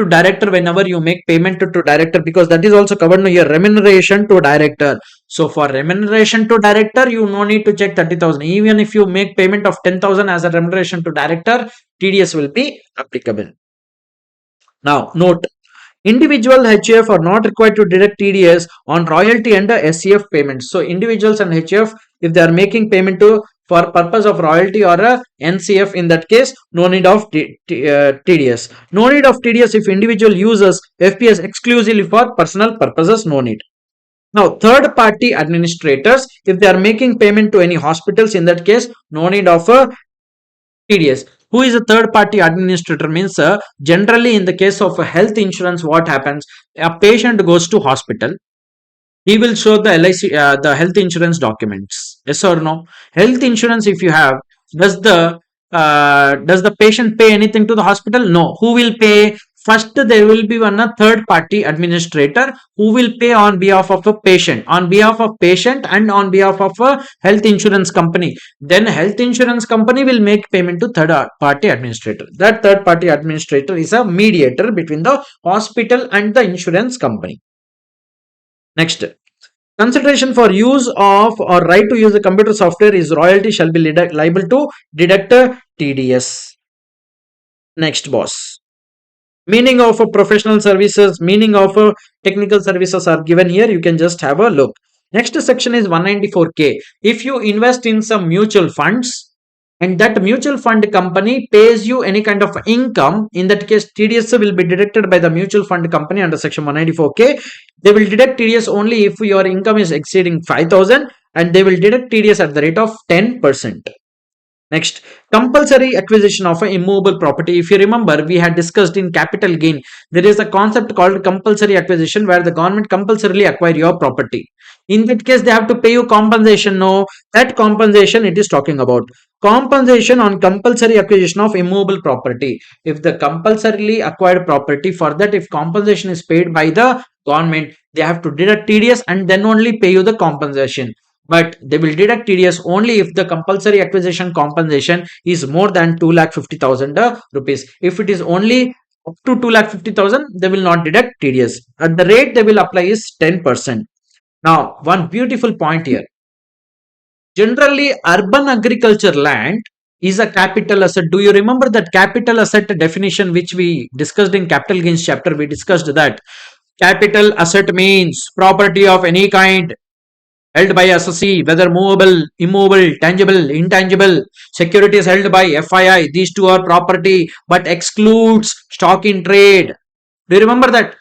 director whenever you make payment to director, because that is also covered in your remuneration to director. So for remuneration to director, you no need to check 30,000. Even if you make payment of 10,000 as a remuneration to director, TDS will be applicable. Now note, individual HF are not required to deduct TDS on royalty and SCF payments. So individuals and HF, if they are making payment to for purpose of royalty or NCF, in that case, no need of TDS. No need of TDS if individual uses FPS exclusively for personal purposes, no need. Now, third party administrators, if they are making payment to any hospitals, in that case, no need of TDS. Who is a third party administrator? Means generally in the case of health insurance, what happens? A patient goes to hospital. he will show the LIC, the health insurance documents. Yes or no? Health insurance, if you have, does the patient pay anything to the hospital? No. Who will pay? First, there will be one a third party administrator who will pay on behalf of a patient, and on behalf of a health insurance company. Then health insurance company will make payment to third party administrator. That third party administrator is a mediator between the hospital and the insurance company. Next, consideration for use of or right to use the computer software is royalty shall be liable to deduct TDS. Next, boss. Meaning of a professional services, meaning of a technical services are given here. You can just have a look. Next section is 194K. If you invest in some mutual funds and that mutual fund company pays you any kind of income, in that case TDS will be deducted by the mutual fund company under section 194K. They will deduct TDS only if your income is exceeding 5,000, and they will deduct TDS at the rate of 10%. Next, compulsory acquisition of an immovable property. If you remember, we had discussed in capital gain, there is a concept called compulsory acquisition where the government compulsorily acquire your property. In that case, they have to pay you compensation. No, that compensation it is talking about. Compensation on compulsory acquisition of immovable property. If the compulsorily acquired property, for that, if compensation is paid by the government, they have to deduct TDS and then only pay you the compensation. But they will deduct TDS only if the compulsory acquisition compensation is more than 2,50,000 rupees. If it is only up to 2,50,000, they will not deduct TDS. And the rate they will apply is 10%. Now, one beautiful point here. Generally, urban agriculture land is a capital asset. Do you remember that capital asset definition which we discussed in capital gains chapter? We discussed that capital asset means property of any kind held by assessee, whether movable, immovable, tangible, intangible. Securities held by FII. These two are property, but excludes stock in trade. Do you remember that?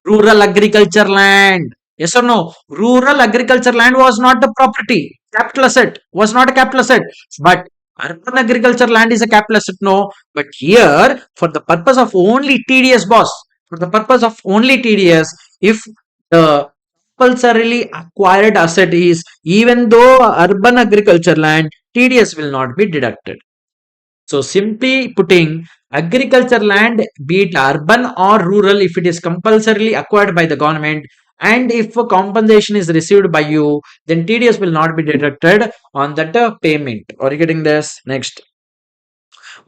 Rural agriculture land. Yes or no? Rural agriculture land was not a property. Capital asset was not a capital asset. But urban agriculture land is a capital asset. No. But here, for the purpose of only TDS, boss, for the purpose of only TDS, if the compulsorily acquired asset is, even though urban agriculture land, TDS will not be deducted. So simply putting, agriculture land, be it urban or rural, if it is compulsorily acquired by the government and if a compensation is received by you, then TDS will not be deducted on that payment. Are you getting this? Next.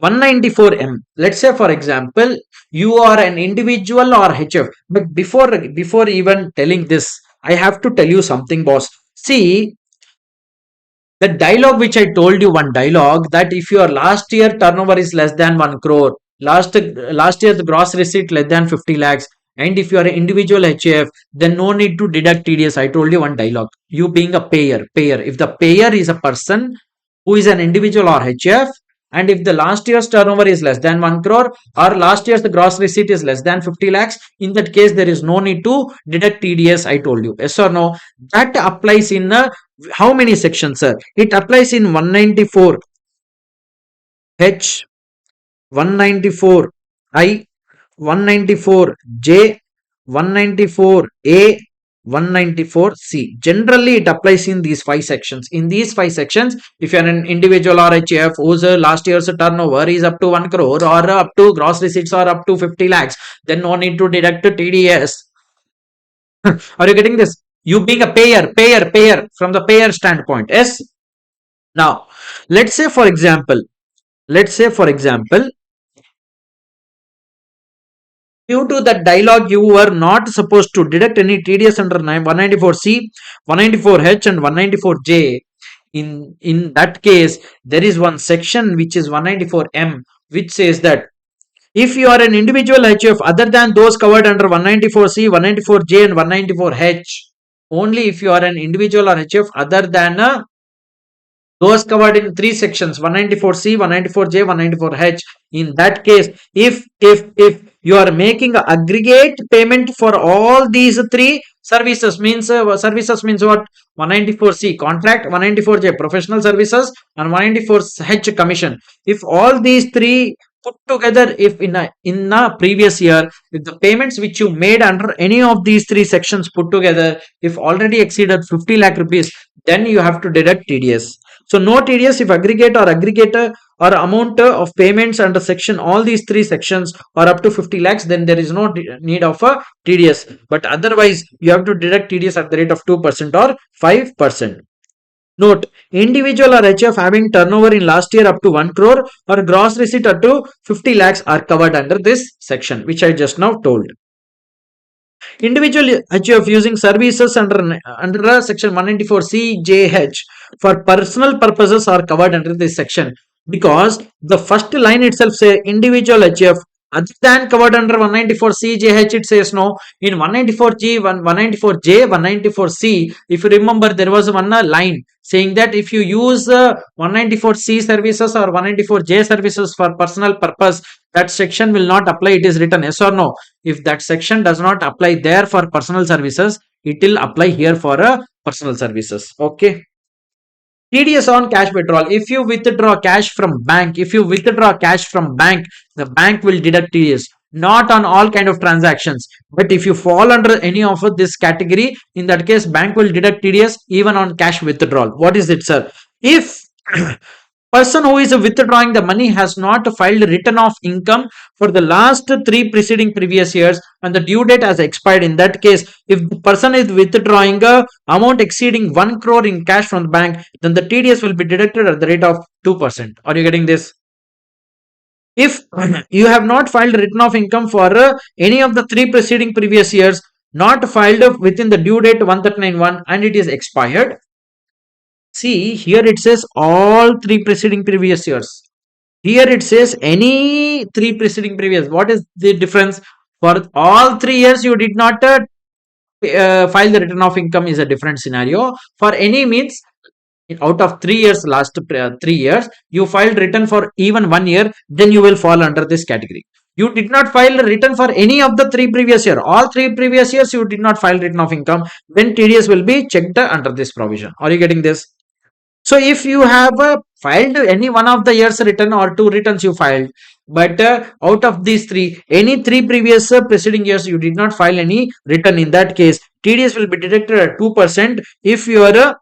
194M. Let's say, for example, you are an individual or HF. But before even telling this, I have to tell you something, boss. See, the dialogue which I told you, one dialogue, that if your last year turnover is less than 1 crore, last year the gross receipt less than 50 lakhs, and if you are an individual HF, then no need to deduct TDS. I told you one dialogue. You being a payer. If the payer is a person who is an individual or HF, and if the last year's turnover is less than 1 crore or last year's the gross receipt is less than 50 lakhs, in that case there is no need to deduct TDS. I told you. Yes or no? That applies in how many sections, sir? It applies in 194 H, 194 I, 194 J, 194 A, 194C. Generally, it applies in these 5 sections. In these 5 sections, if you are an individual or HF whose last year's turnover is up to 1 crore or up to gross receipts or up to 50 lakhs, then no need to deduct TDS. Are you getting this? You being a payer from the payer standpoint. Yes. Now, let's say for example, due to that dialogue, you were not supposed to deduct any TDS under 194C, 194H and 194J. In that case, there is one section which is 194M, which says that if you are an individual HF other than those covered under 194C, 194J and 194H, only if you are an individual or HF other than those covered in 3 sections, 194C, 194J, 194H. In that case, if you are making an aggregate payment for all these 3 services, means what? 194C contract, 194J professional services and 194H commission. If all these 3 put together, if in a previous year, if the payments which you made under any of these three sections put together, if already exceeded 50 lakh rupees, then you have to deduct TDS. So no TDS if aggregator or amount of payments under section, all these three sections are up to 50 lakhs, then there is no need of a TDS. But otherwise, you have to deduct TDS at the rate of 2% or 5%. Note, individual or HF having turnover in last year up to 1 crore or gross receipt up to 50 lakhs are covered under this section, which I just now told. Individual HF using services under section 194 CJH for personal purposes are covered under this section, because the first line itself say individual HF, other than covered under 194 CJH, it says no. In 194G, 194J, 194C, if you remember, there was one line saying that if you use 194C services or 194J services for personal purpose, that section will not apply. It is written yes or no. If that section does not apply there for personal services, it will apply here for personal services. Okay. TDS on cash withdrawal. If you withdraw cash from bank, the bank will deduct TDS. Not on all kind of transactions, but if you fall under any of this category, in that case, bank will deduct TDS even on cash withdrawal. What is it, sir? If person who is withdrawing the money has not filed return of income for the last three preceding previous years and the due date has expired, in that case, if the person is withdrawing a amount exceeding 1 crore in cash from the bank, then the TDS will be deducted at the rate of 2%. Are you getting this? If you have not filed return of income for any of the three preceding previous years, not filed within the due date 1391 and it is expired, see here it says all three preceding previous years. Here it says any three preceding previous. What is the difference? For all 3 years you did not file the return of income is a different scenario. For any means, out of 3 years, last 3 years, you filed return for even 1 year, then you will fall under this category. You did not file a return for any of the three previous year. All three previous years you did not file return of income, then TDS will be checked under this provision. Are you getting this? So if you have filed any one of the years return or two returns you filed, but out of these three, any three previous preceding years you did not file any return, in that case, TDS will be deducted at 2%. If your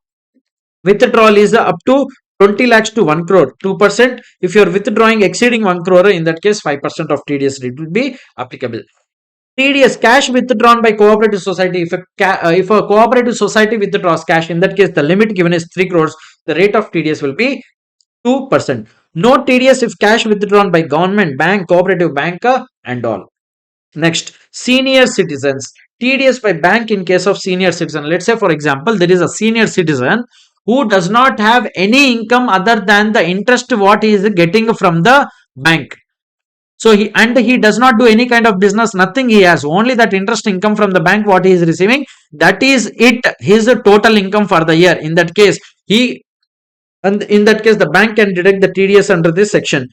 withdrawal is up to 20 lakhs to 1 crore, 2%. If you are withdrawing exceeding 1 crore, in that case, 5% of TDS rate will be applicable. TDS, cash withdrawn by cooperative society. If a cooperative society withdraws cash, in that case, the limit given is 3 crores. The rate of TDS will be 2%. No TDS if cash withdrawn by government, bank, cooperative bank, and all. Next, senior citizens. TDS by bank in case of senior citizen. Let's say, for example, there is a senior citizen who does not have any income other than the interest what he is getting from the bank. So he does not do any kind of business, nothing. He has only that interest income from the bank what he is receiving. That is it, his total income for the year. In that case, the bank can deduct the TDS under this section.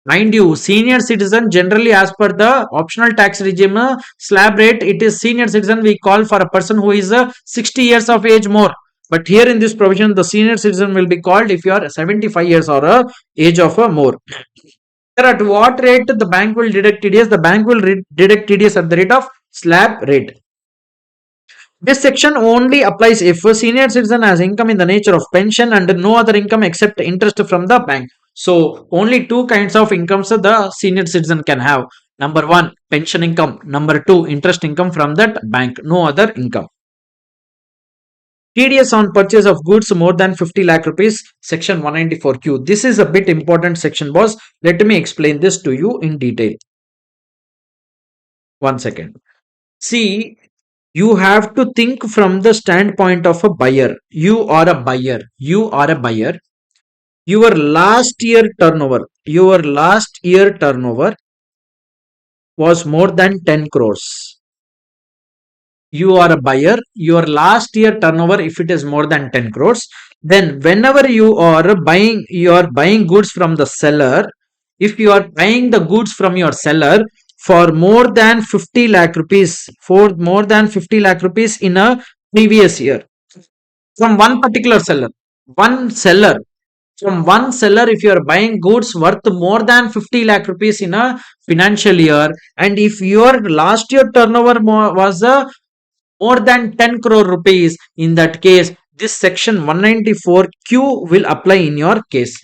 Mind you, senior citizen generally as per the optional tax regime slab rate, it is senior citizen we call for a person who is 60 years of age more. But here in this provision, the senior citizen will be called if you are 75 years or age of more. At what rate the bank will deduct TDS? The bank will deduct TDS at the rate of slab rate. This section only applies if a senior citizen has income in the nature of pension and no other income except interest from the bank. So only two kinds of incomes the senior citizen can have. Number one, pension income. Number two, interest income from that bank. No other income. TDS on purchase of goods more than 50 lakh rupees, section 194Q. This is a bit important section, boss. Let me explain this to you in detail. 1 second. See, you have to think from the standpoint of a buyer. You are a buyer. Your last year turnover was more than 10 crores. You are a buyer, your last year turnover, if it is more than 10 crores, then whenever you are buying goods from the seller, if you are buying the goods from your seller for more than 50 lakh rupees, in a previous year, from one particular seller, from one seller if you are buying goods worth more than 50 lakh rupees in a financial year, and if your last year turnover was more than 10 crore rupees, in that case this section 194Q will apply in your case.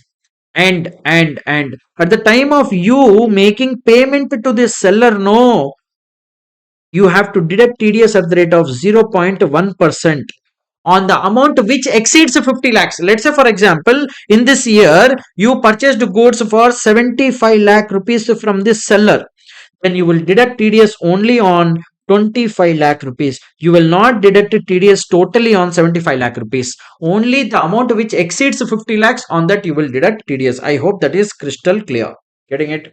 And at the time of you making payment to the seller, no, you have to deduct TDS at the rate of 0.1% on the amount which exceeds 50 lakhs. Let's say, for example, in this year, you purchased goods for 75 lakh rupees from this seller. Then you will deduct TDS only on 25 lakh rupees. You will not deduct TDS totally on 75 lakh rupees. Only the amount which exceeds 50 lakhs, on that you will deduct TDS. I hope that is crystal clear. Getting it?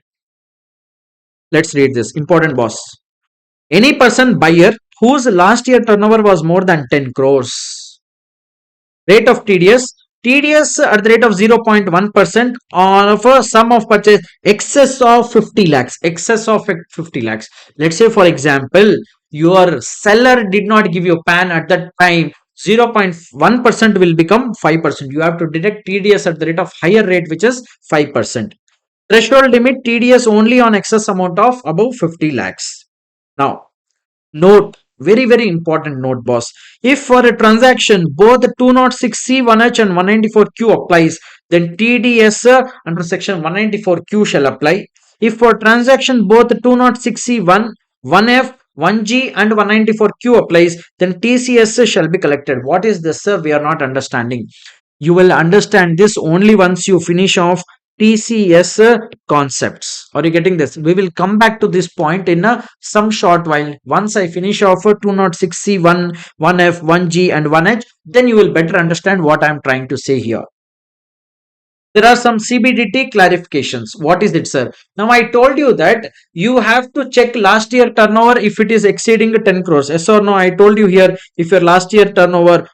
Let's read this. Important, boss. Any person buyer whose last year turnover was more than 10 crores. Rate of TDS. TDS at the rate of 0.1% of a sum of purchase excess of 50 lakhs. Excess of 50 lakhs. Let's say, for example, your seller did not give you PAN at that time. 0.1% will become 5%. You have to deduct TDS at the rate of higher rate, which is 5%. Threshold limit TDS only on excess amount of above 50 lakhs. Now, note, very very important note, boss. If for a transaction both 206C1H and 194Q applies, then TDS under section 194Q shall apply. If for transaction both 206C1, 1F, 1G and 194Q applies, then TCS shall be collected. What is this, sir? We are not understanding. You will understand this only once you finish off TCS concepts. Are you getting this? We will come back to this point in some short while. Once I finish off 206C1, 1F, 1G and 1H, then you will better understand what I am trying to say here. There are some CBDT clarifications. What is it, sir? Now I told you that you have to check last year turnover if it is exceeding 10 crores. Yes or no? I told you here, if your last year turnover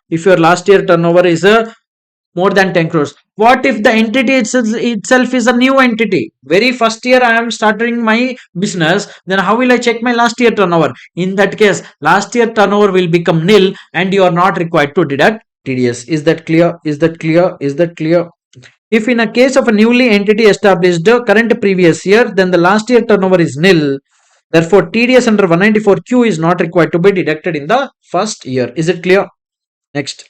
is more than 10 crores. What if the entity itself is a new entity? Very first year I am starting my business, then how will I check my last year turnover? In that case, last year turnover will become nil and you are not required to deduct TDS. Is that clear? Is that clear? Is that clear? If in a case of a newly entity established current previous year, then the last year turnover is nil. Therefore, TDS under 194Q is not required to be deducted in the first year. Is it clear? Next.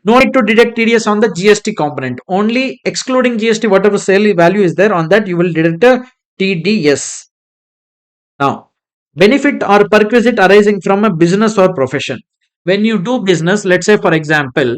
No need to deduct TDS on the GST component. Only excluding GST, whatever sale value is there, on that you will deduct TDS. Now, benefit or perquisite arising from a business or profession. When you do business, let's say for example,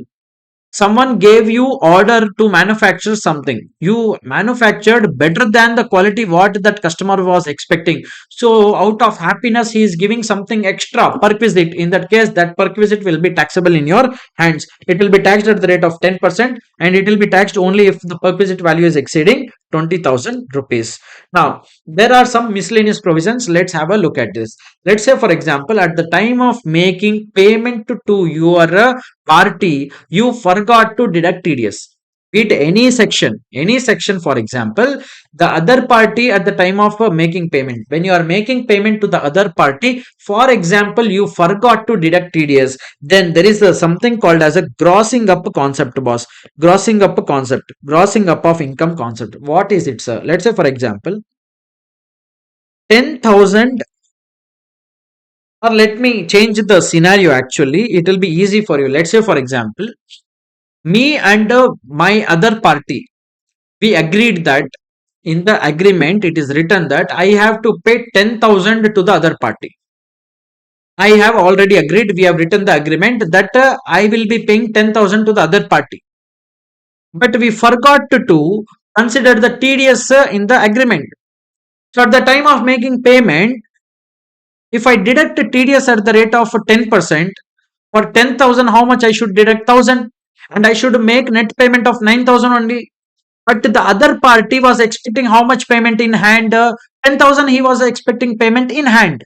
someone gave you order to manufacture something, you manufactured better than the quality what that customer was expecting, so out of happiness he is giving something extra perquisite. In that case, that perquisite will be taxable in your hands. It will be taxed at the rate of 10% and it will be taxed only if the perquisite value is exceeding 20,000 rupees. Now there are some miscellaneous provisions. Let's have a look at this. Let's say for example, at the time of making payment to your party, you forgot to deduct TDS. It any section, for example, the other party at the time of making payment, when you are making payment to the other party, for example, you forgot to deduct TDS, then there is something called as a grossing up concept, boss. Grossing up of income concept. What is it, sir? Let's say for example, 10,000, or let me change the scenario actually, it will be easy for you. Let's say for example, me and my other party, we agreed that in the agreement it is written that I have to pay 10,000 to the other party. I have already agreed, we have written the agreement that I will be paying 10,000 to the other party. But we forgot to consider the TDS in the agreement. So at the time of making payment, if I deduct TDS at the rate of 10%, for 10,000, how much I should deduct? 1,000. And I should make net payment of 9,000 only. But the other party was expecting how much payment in hand? 10,000 he was expecting payment in hand.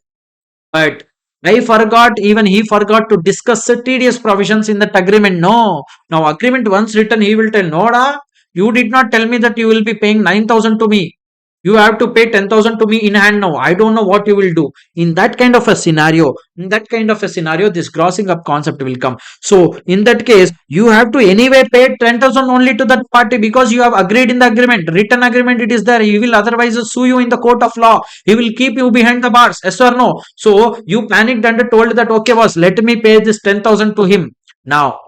But I forgot, even he forgot to discuss the TDS provisions in that agreement. No. Now agreement once written, he will tell, no, da, you did not tell me that you will be paying 9,000 to me. You have to pay 10,000 to me in hand now. I don't know what you will do. In that kind of a scenario, this grossing up concept will come. So, in that case, you have to anyway pay 10,000 only to that party because you have agreed in the agreement. Written agreement, it is there. He will otherwise sue you in the court of law. He will keep you behind the bars. Yes or no? So, you panicked and told that, okay, boss, let me pay this 10,000 to him. Now,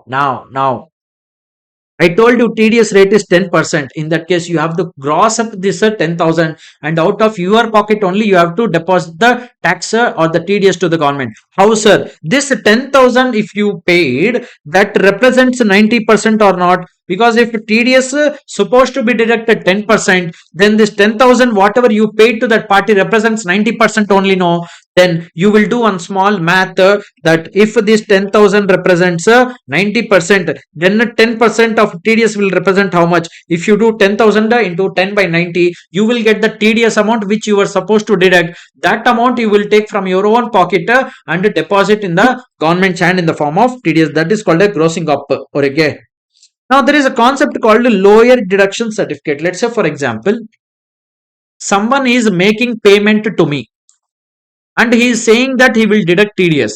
I told you TDS rate is 10%. In that case, you have to gross up this 10,000 and out of your pocket only you have to deposit the tax or the TDS to the government. How, sir? This 10,000 if you paid, that represents 90% or not? Because if TDS supposed to be deducted 10%, then this 10,000 whatever you paid to that party represents 90% only, no? Then you will do one small math that if this 10,000 represents 90%, then 10% of TDS will represent how much? If you do 10,000 into 10 by 90, you will get the TDS amount which you were supposed to deduct. That amount you will take from your own pocket and deposit in the government's hand in the form of TDS. That is called a grossing up. Okay. Now there is a concept called lower deduction certificate. Let's say, for example, someone is making payment to me and he is saying that he will deduct TDS.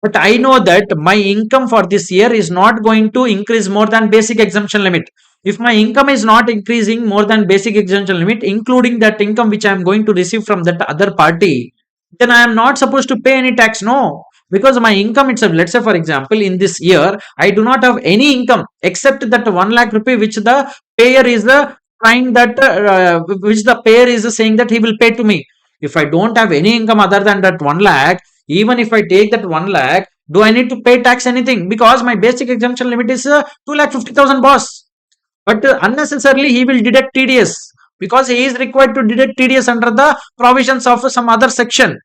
But I know that my income for this year is not going to increase more than basic exemption limit. If my income is not increasing more than basic exemption limit, including that income which I am going to receive from that other party, then I am not supposed to pay any tax. No, because my income itself, let's say for example, in this year, I do not have any income except that 1 lakh rupee which the payer is trying that, which the payer is saying that he will pay to me. If I don't have any income other than that 1 lakh, even if I take that 1 lakh, do I need to pay tax anything? Because my basic exemption limit is 2,50,000, boss. But unnecessarily he will deduct TDS because he is required to deduct TDS under the provisions of some other section.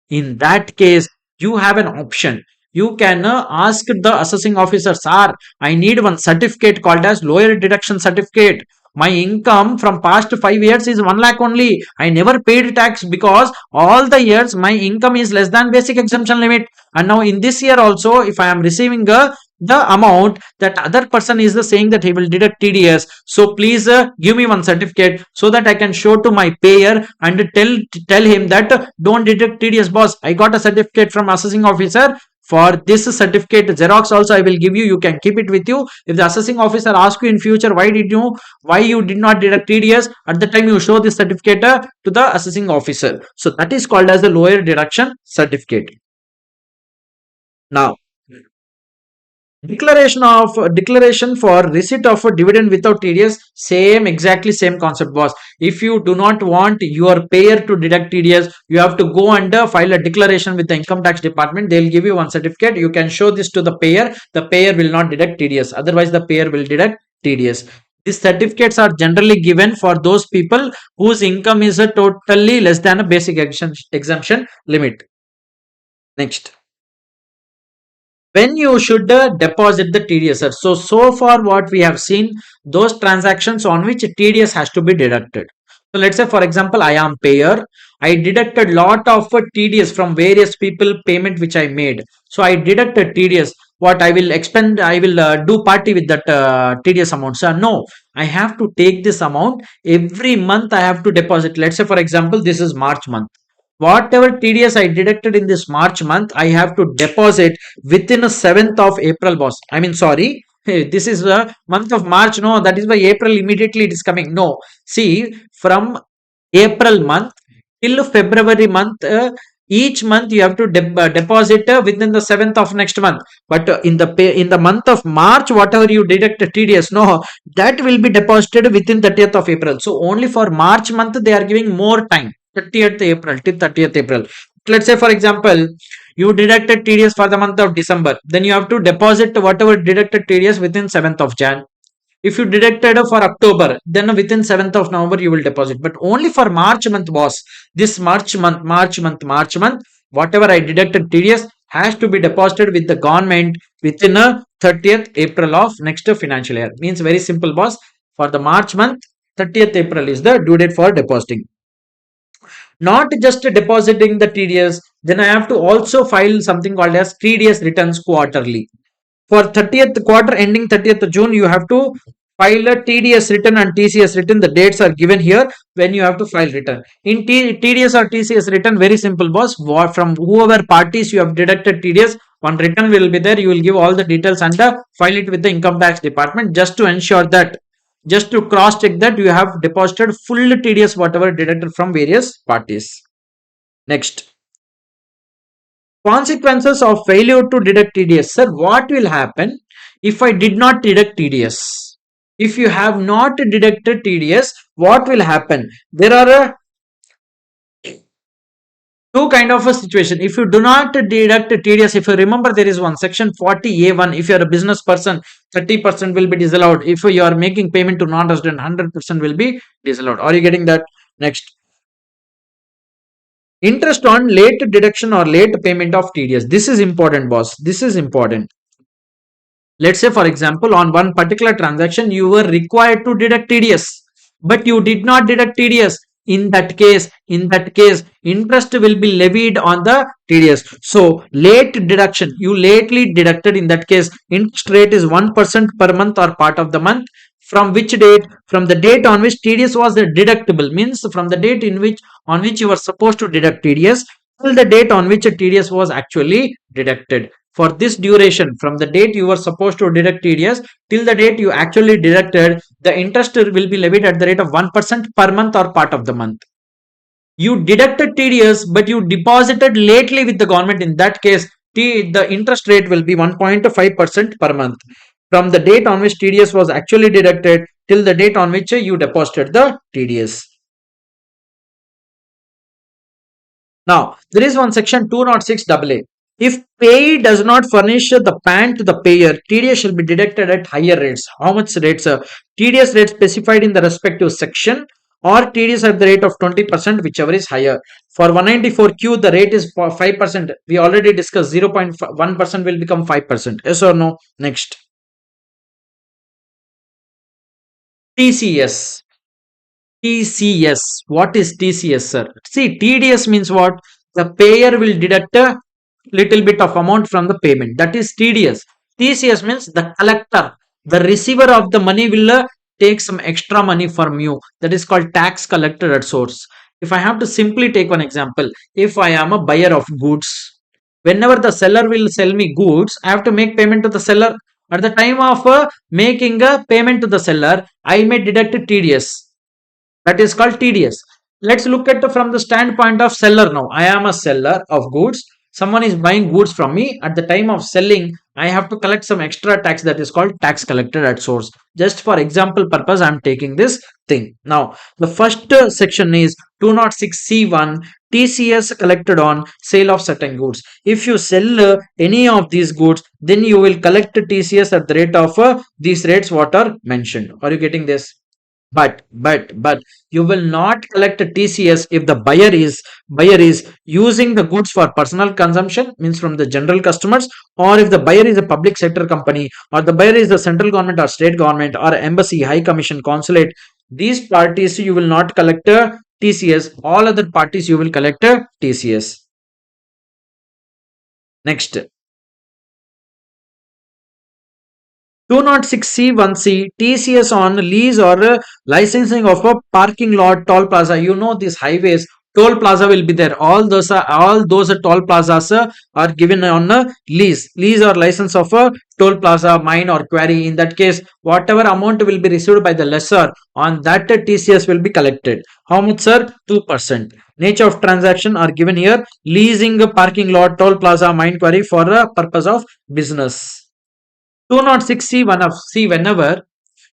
In that case, you have an option. You can ask the assessing officer, sir, I need one certificate called as lower deduction certificate. My income from past 5 years is 1 lakh only. I never paid tax because all the years my income is less than basic exemption limit. And now in this year also, if I am receiving the amount, that other person is saying that he will deduct TDS. So please give me one certificate so that I can show to my payer and tell him that don't deduct TDS, boss. I got a certificate from assessing officer. For this certificate Xerox also I will give you. You can keep it with you. If the assessing officer asks you in future why you did not deduct TDS, at the time you show this certificate to the assessing officer. So that is called as the lower deduction certificate. Now, declaration for receipt of a dividend without TDS, exactly same concept, boss. If you do not want your payer to deduct TDS, you have to go and file a declaration with the income tax department. They'll give you one certificate. You can show this to the payer. The payer will not deduct TDS. Otherwise, the payer will deduct TDS. These certificates are generally given for those people whose income is totally less than a basic exemption limit. Next, when you should deposit the TDS. So far what we have seen, those transactions on which TDS has to be deducted. So let's say for example, I am payer. I deducted lot of TDS from various people payment which I made. So I deducted TDS. What I will expend, I will do party with that TDS amount. So no, I have to take this amount every month. I have to deposit. Let's say for example, this is March month. Whatever TDS I deducted in this March month, I have to deposit within a 7th of April, boss. I mean, sorry, this is the month of March. No, that is by April immediately it is coming. No, see, from April month till February month, each month you have to deposit within the 7th of next month. But in the month of March, whatever you deduct TDS, no, that will be deposited within 30th of April. So only for March month they are giving more time. 30th April till 30th April. Let's say for example, you deducted TDS for the month of December. Then you have to deposit whatever deducted TDS within 7th of Jan. If you deducted for October, then within 7th of November you will deposit. But only for March month, boss. This March month, whatever I deducted TDS has to be deposited with the government within 30th April of next financial year. Means very simple, boss. For the March month, 30th April is the due date for depositing. Not just depositing the TDS, then I have to also file something called as TDS returns quarterly. For 30th quarter ending 30th June, you have to file a TDS return and TCS return. The dates are given here when you have to file return. In TDS or TCS return, very simple boss. From whoever parties you have deducted TDS, one return will be there. You will give all the details and file it with the income tax department just to ensure that, just to cross check that you have deposited full TDS whatever deducted from various parties. Next, consequences of failure to deduct TDS. Sir, what will happen if I did not deduct TDS? If you have not deducted TDS, what will happen? There are two kind of a situation. If you do not deduct TDS, if you remember, there is one section 40A1. If you are a business person, 30% will be disallowed. If you are making payment to non-resident, 100% will be disallowed. Are you getting that? Next, interest on late deduction or late payment of TDS. This is important, boss. This is important. Let's say, for example, on one particular transaction, you were required to deduct TDS, but you did not deduct TDS. In that case, interest will be levied on the TDS. So, late deduction, you lately deducted. In that case, interest rate is 1% per month or part of the month. From which date? From the date on which TDS was deductible, means from the date in which on which you were supposed to deduct TDS till the date on which TDS was actually deducted. For this duration, from the date you were supposed to deduct TDS till the date you actually deducted, the interest will be levied at the rate of 1% per month or part of the month. You deducted TDS, but you deposited lately with the government. In that case, the interest rate will be 1.5% per month. From the date on which TDS was actually deducted till the date on which you deposited the TDS. Now, there is one section 206 AA. If payee does not furnish the PAN to the payer, TDS shall be deducted at higher rates. How much rates? TDS rate specified in the respective section, or TDS at the rate of 20%, whichever is higher. For 194Q, the rate is 5%. We already discussed 0.1% will become 5%. Yes or no? Next. TCS. TCS. What is TCS, sir? See, TDS means what? The payer will deduct a little bit of amount from the payment. That is TDS. TCS means the collector, the receiver of the money will take some extra money from you. That is called tax collected at source. If I have to simply take one example, if I am a buyer of goods, whenever the seller will sell me goods, I have to make payment to the seller. At the time of making a payment to the seller, I may deduct TDS. That is called TDS. Let's look at from the standpoint of seller now. I am a seller of goods. Someone is buying goods from me. At the time of selling, I have to collect some extra tax, that is called tax collected at source. Just for example purpose, I am taking this thing. Now, the first section is 206C1, TCS collected on sale of certain goods. If you sell any of these goods, then you will collect TCS at the rate of these rates what are mentioned. Are you getting this? But you will not collect a TCS if the buyer is using the goods for personal consumption, means from the general customers, or if the buyer is a public sector company, or the buyer is the central government or state government or embassy, high commission, consulate. These parties you will not collect a TCS. All other parties you will collect a TCS. Next. 206C1C, TCS on lease or licensing of a parking lot, toll plaza. You know these highways, toll plaza will be there. All those toll plazas are given on a lease or license of a toll plaza, mine or quarry. In that case, whatever amount will be received by the lessor, on that TCS will be collected. How much, sir? 2%. Nature of transaction are given here: leasing a parking lot, toll plaza, mine, quarry for a purpose of business. 206C1 of C, whenever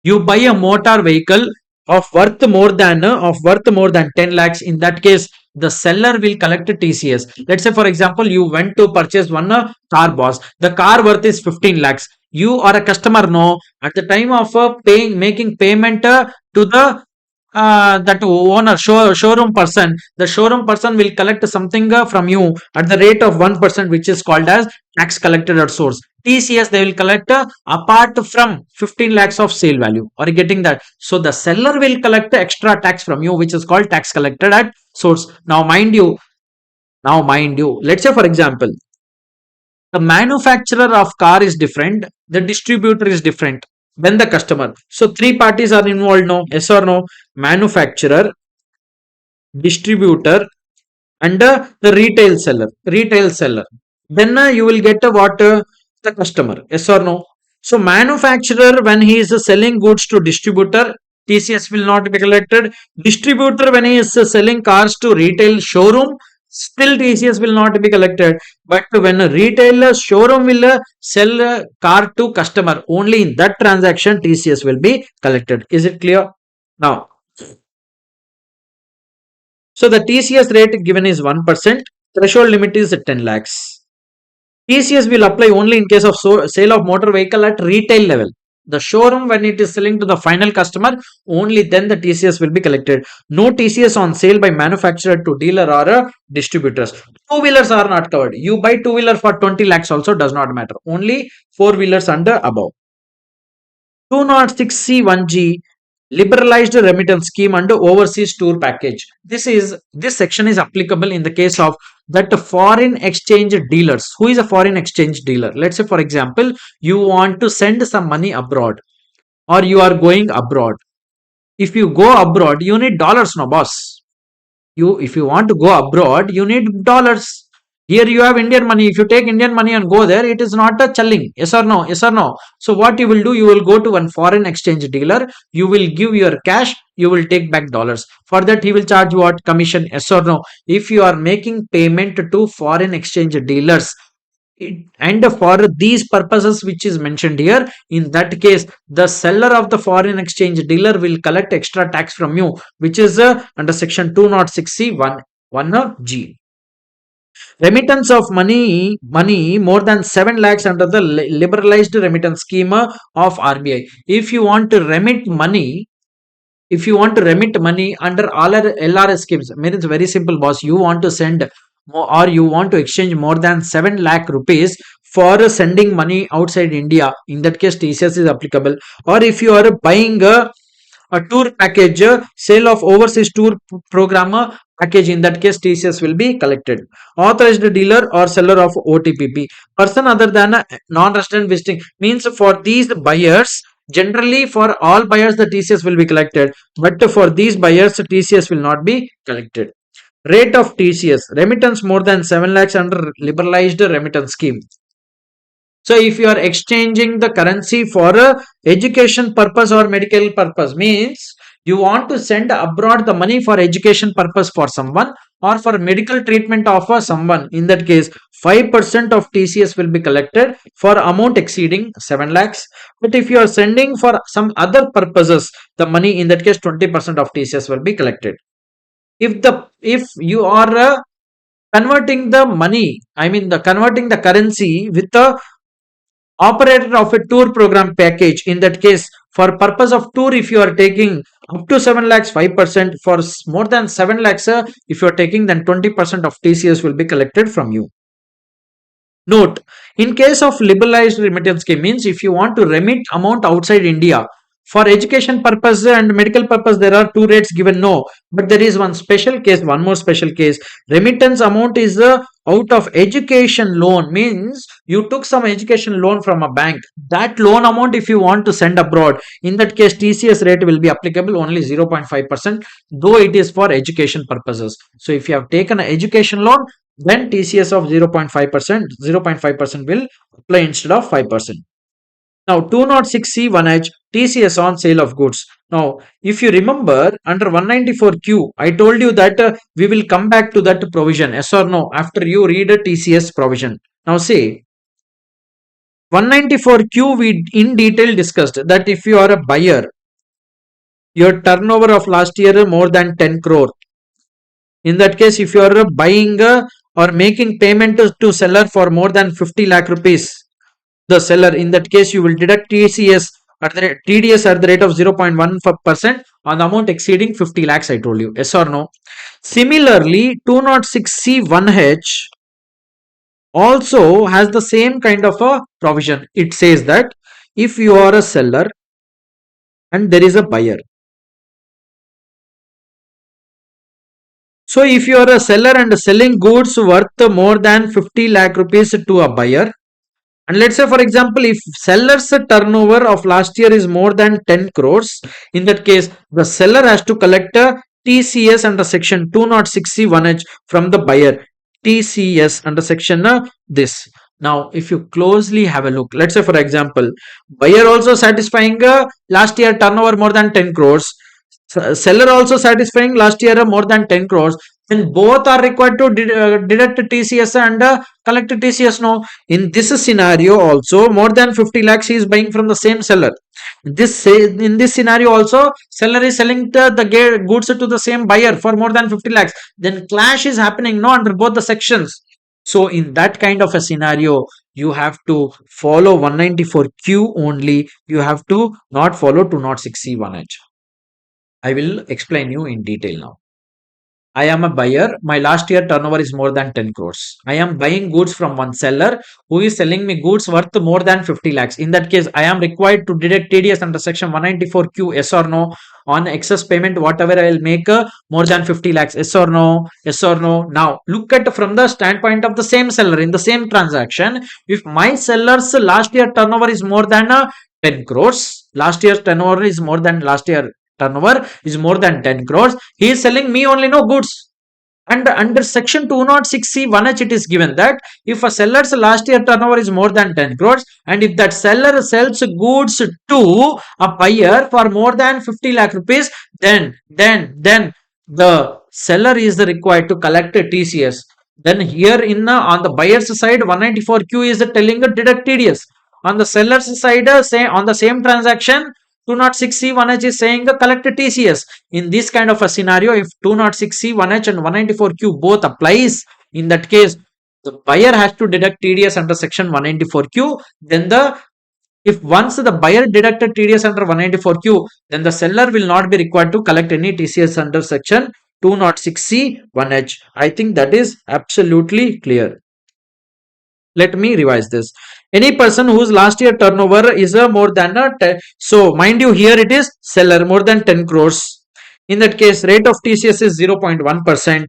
you buy a motor vehicle of worth more than 10 lakhs, in that case the seller will collect a TCS. Let's say, for example, you went to purchase one car, boss. The car worth is 15 lakhs. You are a customer, no? At the time of making payment to the that owner, showroom person, the showroom person will collect something from you at the rate of 1%, which is called as tax collected at source. TCS they will collect apart from 15 lakhs of sale value. Are you getting that? So the seller will collect extra tax from you, which is called tax collected at source. Now mind you, let's say, for example, the manufacturer of car is different, the distributor is different. then the customer. So three parties are involved, no? Yes or no? Manufacturer, distributor, and the retail seller. Then you will get what, the customer. Yes or no? So manufacturer, when he is selling goods to distributor, TCS will not be collected. Distributor, when he is selling cars to retail showroom, still TCS will not be collected. But when a retailer showroom will sell a car to customer, only in that transaction TCS will be collected. Is it clear now? So the TCS rate given is 1%. Threshold limit is 10 lakhs. TCS will apply only in case of sale of motor vehicle at retail level. The showroom, when it is selling to the final customer, only then the TCS will be collected. No TCS on sale by manufacturer to dealer or distributors. Two wheelers are not covered. You buy two wheeler for 20 lakhs also does not matter. Only four wheelers and above. 206C1G liberalized remittance scheme and overseas tour package. This section is applicable in the case of that foreign exchange dealers. Who is a foreign exchange dealer? Let's say, for example, you want to send some money abroad, or you are going abroad. If you go abroad, you need dollars, no boss. If you want to go abroad, you need dollars. Here you have Indian money. If you take Indian money and go there, it is not a challing. Yes or no? Yes or no? So what you will do, you will go to one foreign exchange dealer, you will give your cash, you will take back dollars. For that he will charge you what? Commission. Yes or no? If you are making payment to foreign exchange dealers, and for these purposes which is mentioned here, in that case the seller of the foreign exchange dealer will collect extra tax from you, which is under section 206C 1G. Remittance of money more than 7 lakhs under the liberalized remittance scheme of RBI. If you want to remit money under all LRS schemes, I mean, it's very simple, boss. You want to send or you want to exchange more than 7 lakh rupees for sending money outside India. In that case, TCS is applicable. Or if you are buying a tour package, sale of overseas tour program package, in that case TCS will be collected. Authorized dealer or seller of OTPP, person other than a non-resident visiting, means for these buyers, generally for all buyers the TCS will be collected, but for these buyers TCS will not be collected. Rate of TCS remittance more than 7 lakhs under liberalized remittance scheme. So if you are exchanging the currency for a education purpose or medical purpose, means you want to send abroad the money for education purpose for someone or for medical treatment of someone, in that case 5% of TCS will be collected for amount exceeding 7 lakhs. But if you are sending for some other purposes the money, in that case 20% of TCS will be collected. If you are converting the money, I mean the converting the currency with the operator of a tour program package, in that case for purpose of tour, if you are taking up to 7 lakhs 5%, for more than 7 lakhs if you are taking, then 20% of TCS will be collected from you. Note, in case of liberalized remittance scheme, means if you want to remit amount outside India for education purpose and medical purpose, there are two rates given, no, but there is one more special case. Remittance amount is out of education loan, means you took some education loan from a bank. That loan amount, if you want to send abroad, in that case TCS rate will be applicable only 0.5%, though it is for education purposes. So if you have taken an education loan, then TCS of 0.5% will apply instead of 5%. Now 206C1H TCS on sale of goods. Now if you remember under 194Q, I told you that we will come back to that provision, yes or no, after you read a TCS provision. Now see, 194Q we in detail discussed that if you are a buyer, your turnover of last year more than 10 crore. In that case, if you are buying or making payment to seller for more than 50 lakh rupees, the seller, in that case you will deduct TDS at the rate of 0.1% on the amount exceeding 50 lakhs, I told you. Yes or no? Similarly, 206C1H also has the same kind of a provision. It says that if you are a seller and there is a buyer, so if you are a seller and selling goods worth more than 50 lakh rupees to a buyer, And let's say, for example, if seller's turnover of last year is more than 10 crores, in that case, the seller has to collect a TCS under section 206C1H from the buyer. TCS under section this. Now, if you closely have a look, let's say, for example, buyer also satisfying last year turnover more than 10 crores, seller also satisfying last year more than 10 crores, then both are required to deduct TCS and collect TCS. No, in this scenario also more than 50 lakhs he is buying from the same seller. In this scenario also seller is selling the goods to the same buyer for more than 50 lakhs. Then clash is happening no under both the sections. So in that kind of a scenario, you have to follow 194Q only. You have to not follow 206C1H. I will explain you in detail now. I am a buyer. My last year turnover is more than 10 crores. I am buying goods from one seller who is selling me goods worth more than 50 lakhs. In that case, I am required to deduct TDS under section 194Q, yes or no, on excess payment, whatever I will make more than 50 lakhs, yes or no, yes or no. Now, look at from the standpoint of the same seller in the same transaction. If my seller's last year turnover is more than 10 crores, last year's turnover is more than last year turnover is more than 10 crores, he is selling me only no goods. And under section 206C1H it is given that if a seller's last year turnover is more than 10 crores and if that seller sells goods to a buyer for more than 50 lakh rupees, then the seller is required to collect a TCS. Then here in on the buyer's side 194Q is telling a deduct TDS. On the seller's side, say on the same transaction 206C1H is saying collect TCS. In this kind of a scenario, if 206C1H and 194Q both applies, in that case, the buyer has to deduct TDS under section 194Q. Then if once the buyer deducted TDS under 194Q, then the seller will not be required to collect any TCS under section 206C1H. I think that is absolutely clear. Let me revise this. Any person whose last year turnover is more than 10, so mind you here it is seller more than 10 crores. In that case rate of TCS is 0.1%,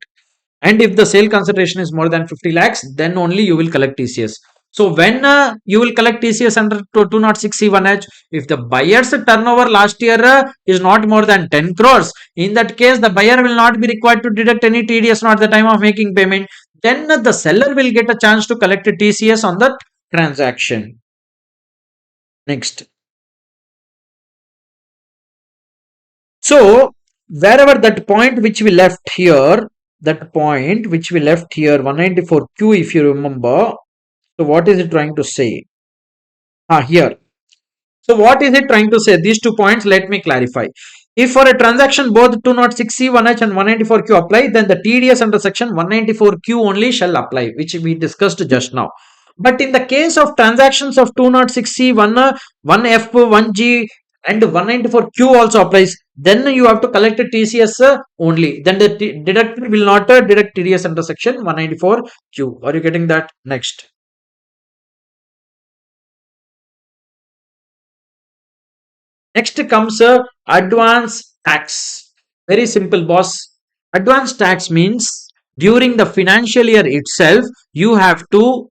and if the sale consideration is more than 50 lakhs, then only you will collect TCS. So when you will collect TCS under 206C1H, if the buyer's turnover last year is not more than 10 crores, in that case the buyer will not be required to deduct any TDS at the time of making payment. Then the seller will get a chance to collect a TCS on the transaction. Next. So wherever that point which we left here, 194Q, if you remember. So what is it trying to say? Here. So what is it trying to say? These 2 points, let me clarify. If for a transaction both 206C1H and 194Q apply, then the TDS under section 194Q only shall apply, which we discussed just now. But in the case of transactions of 206C, 1F, 1G and 194Q also applies, then you have to collect a TCS only. Then the deductor will not deduct TDS under section 194Q. Are you getting that? Next. Next comes advance tax. Very simple, boss. Advance tax means during the financial year itself, you have to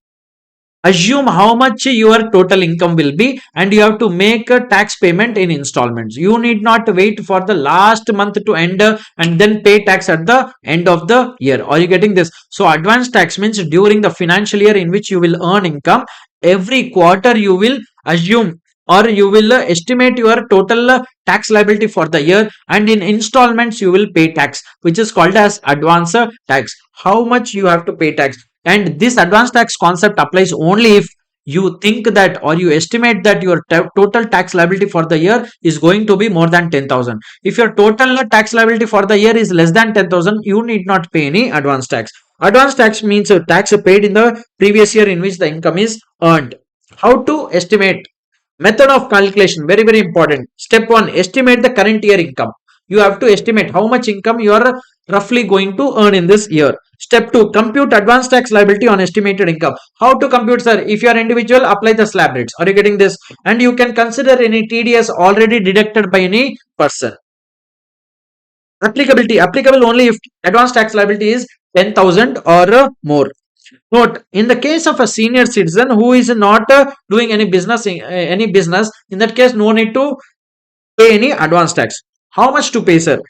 assume how much your total income will be and you have to make a tax payment in installments. You need not wait for the last month to end and then pay tax at the end of the year. Are you getting this? So advance tax means during the financial year in which you will earn income, every quarter you will assume or you will estimate your total tax liability for the year, and in installments you will pay tax, which is called as advance tax. How much you have to pay tax? And this advance tax concept applies only if you think that or you estimate that your total tax liability for the year is going to be more than 10,000. If your total tax liability for the year is less than 10,000, you need not pay any advance tax. Advance tax means a tax paid in the previous year in which the income is earned. How to estimate? Method of calculation, very very important. Step 1, estimate the current year income. You have to estimate how much income you are roughly going to earn in this year. Step 2, compute advance tax liability on estimated income. How to compute, sir? If you are individual, apply the slab rates. Are you getting this? And you can consider any TDS already deducted by any person. Applicability, applicable only if advance tax liability is 10,000 or more. Note, in the case of a senior citizen who is not doing any business, in that case, no need to pay any advance tax. How much to pay, sir?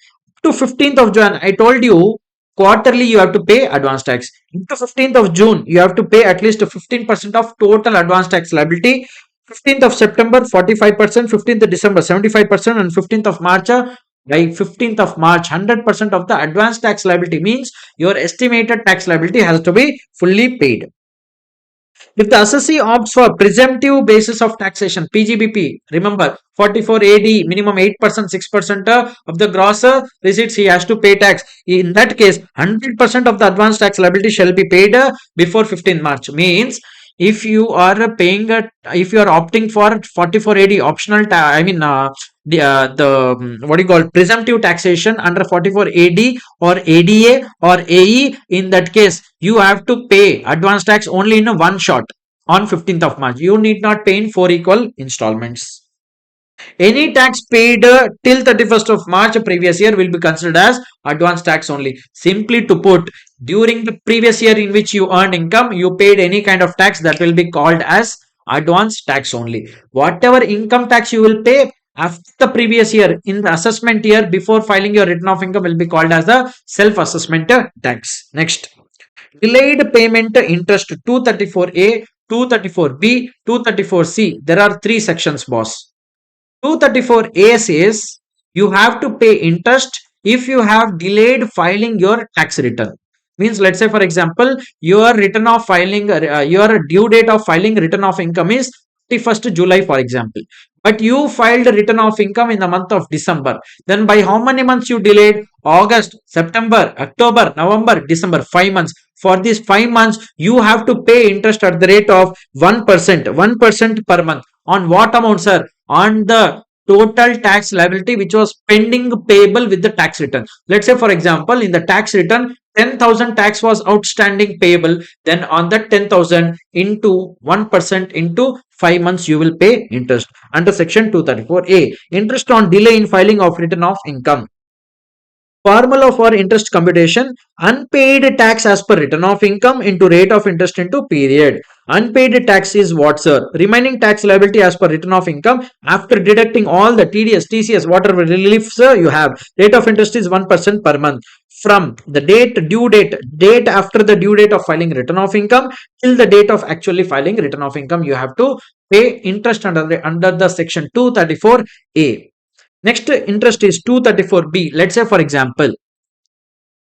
To 15th of Jan, I told you quarterly you have to pay advance tax. To 15th of June, you have to pay at least 15% of total advance tax liability. 15th of September, 45%, 15th of December, 75%, and 15th of March, by 15th of March, 100% of the advance tax liability means your estimated tax liability has to be fully paid. If the assessee opts for presumptive basis of taxation, PGBP, remember 44 AD, minimum 8%, 6% of the gross receipts he has to pay tax. In that case, 100% of the advance tax liability shall be paid before 15 March. Means if you are paying, if you are opting for 44 AD optional, what do you call presumptive taxation under 44 AD or ADA or AE, in that case you have to pay advance tax only in a one shot on 15th of March. You need not pay in four equal installments. Any tax paid till 31st of March previous year will be considered as advance tax only. Simply to put, during the previous year in which you earned income, you paid any kind of tax, that will be called as advance tax only. Whatever income tax you will pay after the previous year in the assessment year before filing your return of income will be called as the self-assessment tax. Next, delayed payment interest 234A, 234B, 234C. There are three sections, boss. 234A says you have to pay interest if you have delayed filing your tax return. Means, let's say for example, your return of filing, your due date of filing return of income is 31st July, for example. But you filed a return of income in the month of December. Then by how many months you delayed? August, September, October, November, December, 5 months. For these 5 months, you have to pay interest at the rate of 1%, 1% per month. On what amount, sir? On the total tax liability which was pending payable with the tax return. Let's say for example, in the tax return 10,000 tax was outstanding payable, then on that 10,000 into 1% into 5 months you will pay interest under section 234A. Interest on delay in filing of return of income. Formula for interest computation: unpaid tax as per return of income into rate of interest into period. Unpaid tax is what, sir? Remaining tax liability as per return of income after deducting all the TDS, TCS, whatever reliefs you have. Rate of interest is 1% per month. From the date after the due date of filing return of income till the date of actually filing return of income, you have to pay interest under the section 234A. Next interest is 234B. Let's say for example,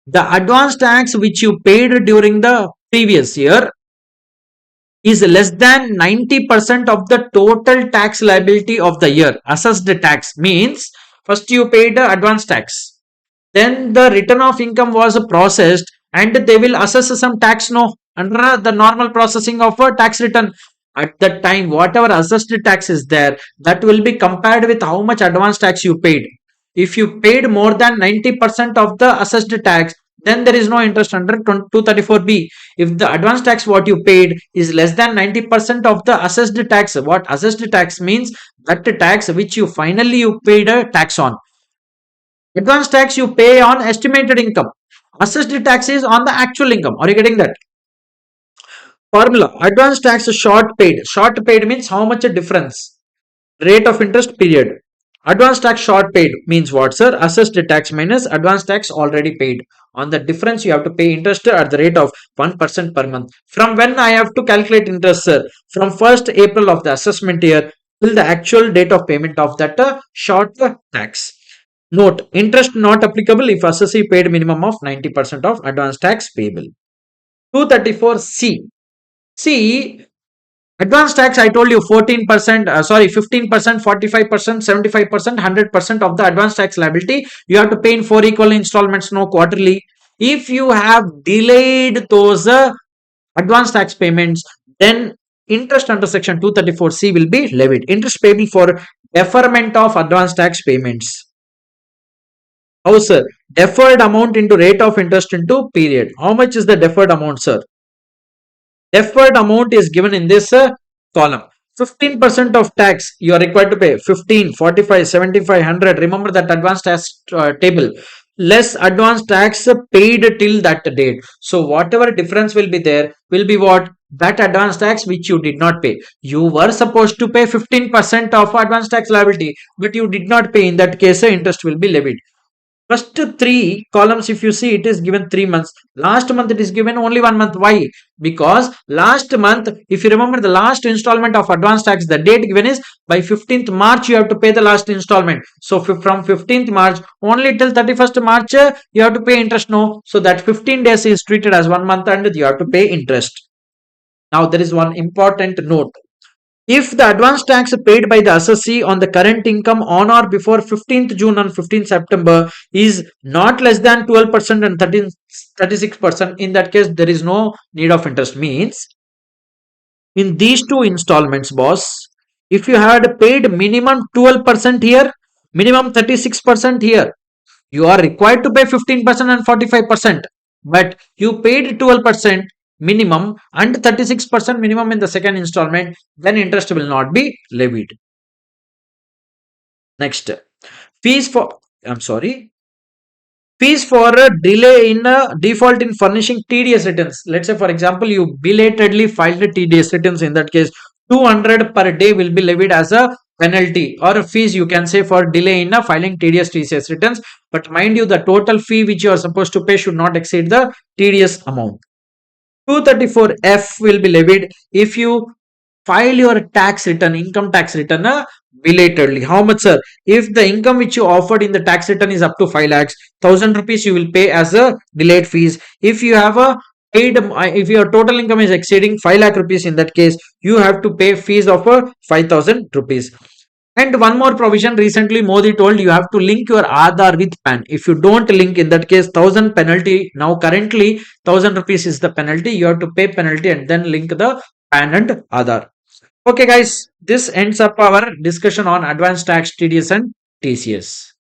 the advance tax which you paid during the previous year is less than 90% of the total tax liability of the year. Assessed tax means first you paid the advance tax, then the return of income was processed and they will assess some tax under the normal processing of a tax return. At that time, whatever assessed tax is there, that will be compared with how much advance tax you paid. If you paid more than 90% of the assessed tax, then there is no interest under 234B. If the advance tax what you paid is less than 90% of the assessed tax, what assessed tax means, that tax which you finally you paid a tax on. Advance tax you pay on estimated income. Assessed tax is on the actual income. Are you getting that? Formula: advance tax short paid. Short paid means how much a difference. Rate of interest period. Advance tax short paid means what, sir? Assessed tax minus advance tax already paid. On the difference, you have to pay interest at the rate of 1% per month. From when I have to calculate interest, sir? From 1st April of the assessment year till the actual date of payment of that short tax. Note: interest not applicable if assessee paid minimum of 90% of advance tax payable. 234C. See, advance tax I told you 14%, 15%, 45%, 75%, 100% of the advance tax liability you have to pay in four equal installments, no quarterly. If you have delayed those advance tax payments, then interest under section 234C will be levied. Interest payable for deferment of advance tax payments. How, sir? Deferred amount into rate of interest into period. How much is the deferred amount, sir? Deferred amount is given in this column. 15% of tax you are required to pay. 15, 45, 75, 100. Remember that advanced tax table. less advance tax paid till that date. So whatever difference will be there will be what? That advance tax which you did not pay. You were supposed to pay 15% of advance tax liability, but you did not pay. In that case, interest will be levied. First three columns, if you see, it is given 3 months. Last month, it is given only 1 month. Why? Because last month, if you remember the last installment of advance tax, the date given is by 15th March, you have to pay the last installment. So from 15th March only till 31st March, you have to pay interest. No. So that 15 days is treated as 1 month and you have to pay interest. Now, there is one important note. If the advance tax paid by the assessee on the current income on or before 15th June and 15th September is not less than 12% and 36%, in that case, there is no need of interest. Means in these two installments, boss, if you had paid minimum 12% here, minimum 36% here, you are required to pay 15% and 45%, but you paid 12% minimum and 36% minimum in the second installment, then interest will not be levied. Next, fees for, I'm sorry, fees for a delay in a default in furnishing TDS returns. Let's say, for example, you belatedly filed a TDS returns. In that case, 200 per day will be levied as a penalty or a fees, you can say, for delay in filing TDS TCS returns. But mind you, the total fee which you are supposed to pay should not exceed the TDS amount. 234F will be levied if you file your tax return, income tax return belatedly. How much, sir? If the income which you offered in the tax return is up to 5 lakhs, 1000 rupees you will pay as a delayed fees. If you have a paid, if your total income is exceeding 5 lakh rupees, in that case, you have to pay fees of 5000 rupees. And one more provision, recently Modi told you have to link your Aadhaar with PAN. If you don't link, in that case, 1000 penalty. Now currently 1000 rupees is the penalty. You have to pay penalty and then link the PAN and Aadhaar. Okay, guys, this ends up our discussion on advanced tax, TDS and TCS.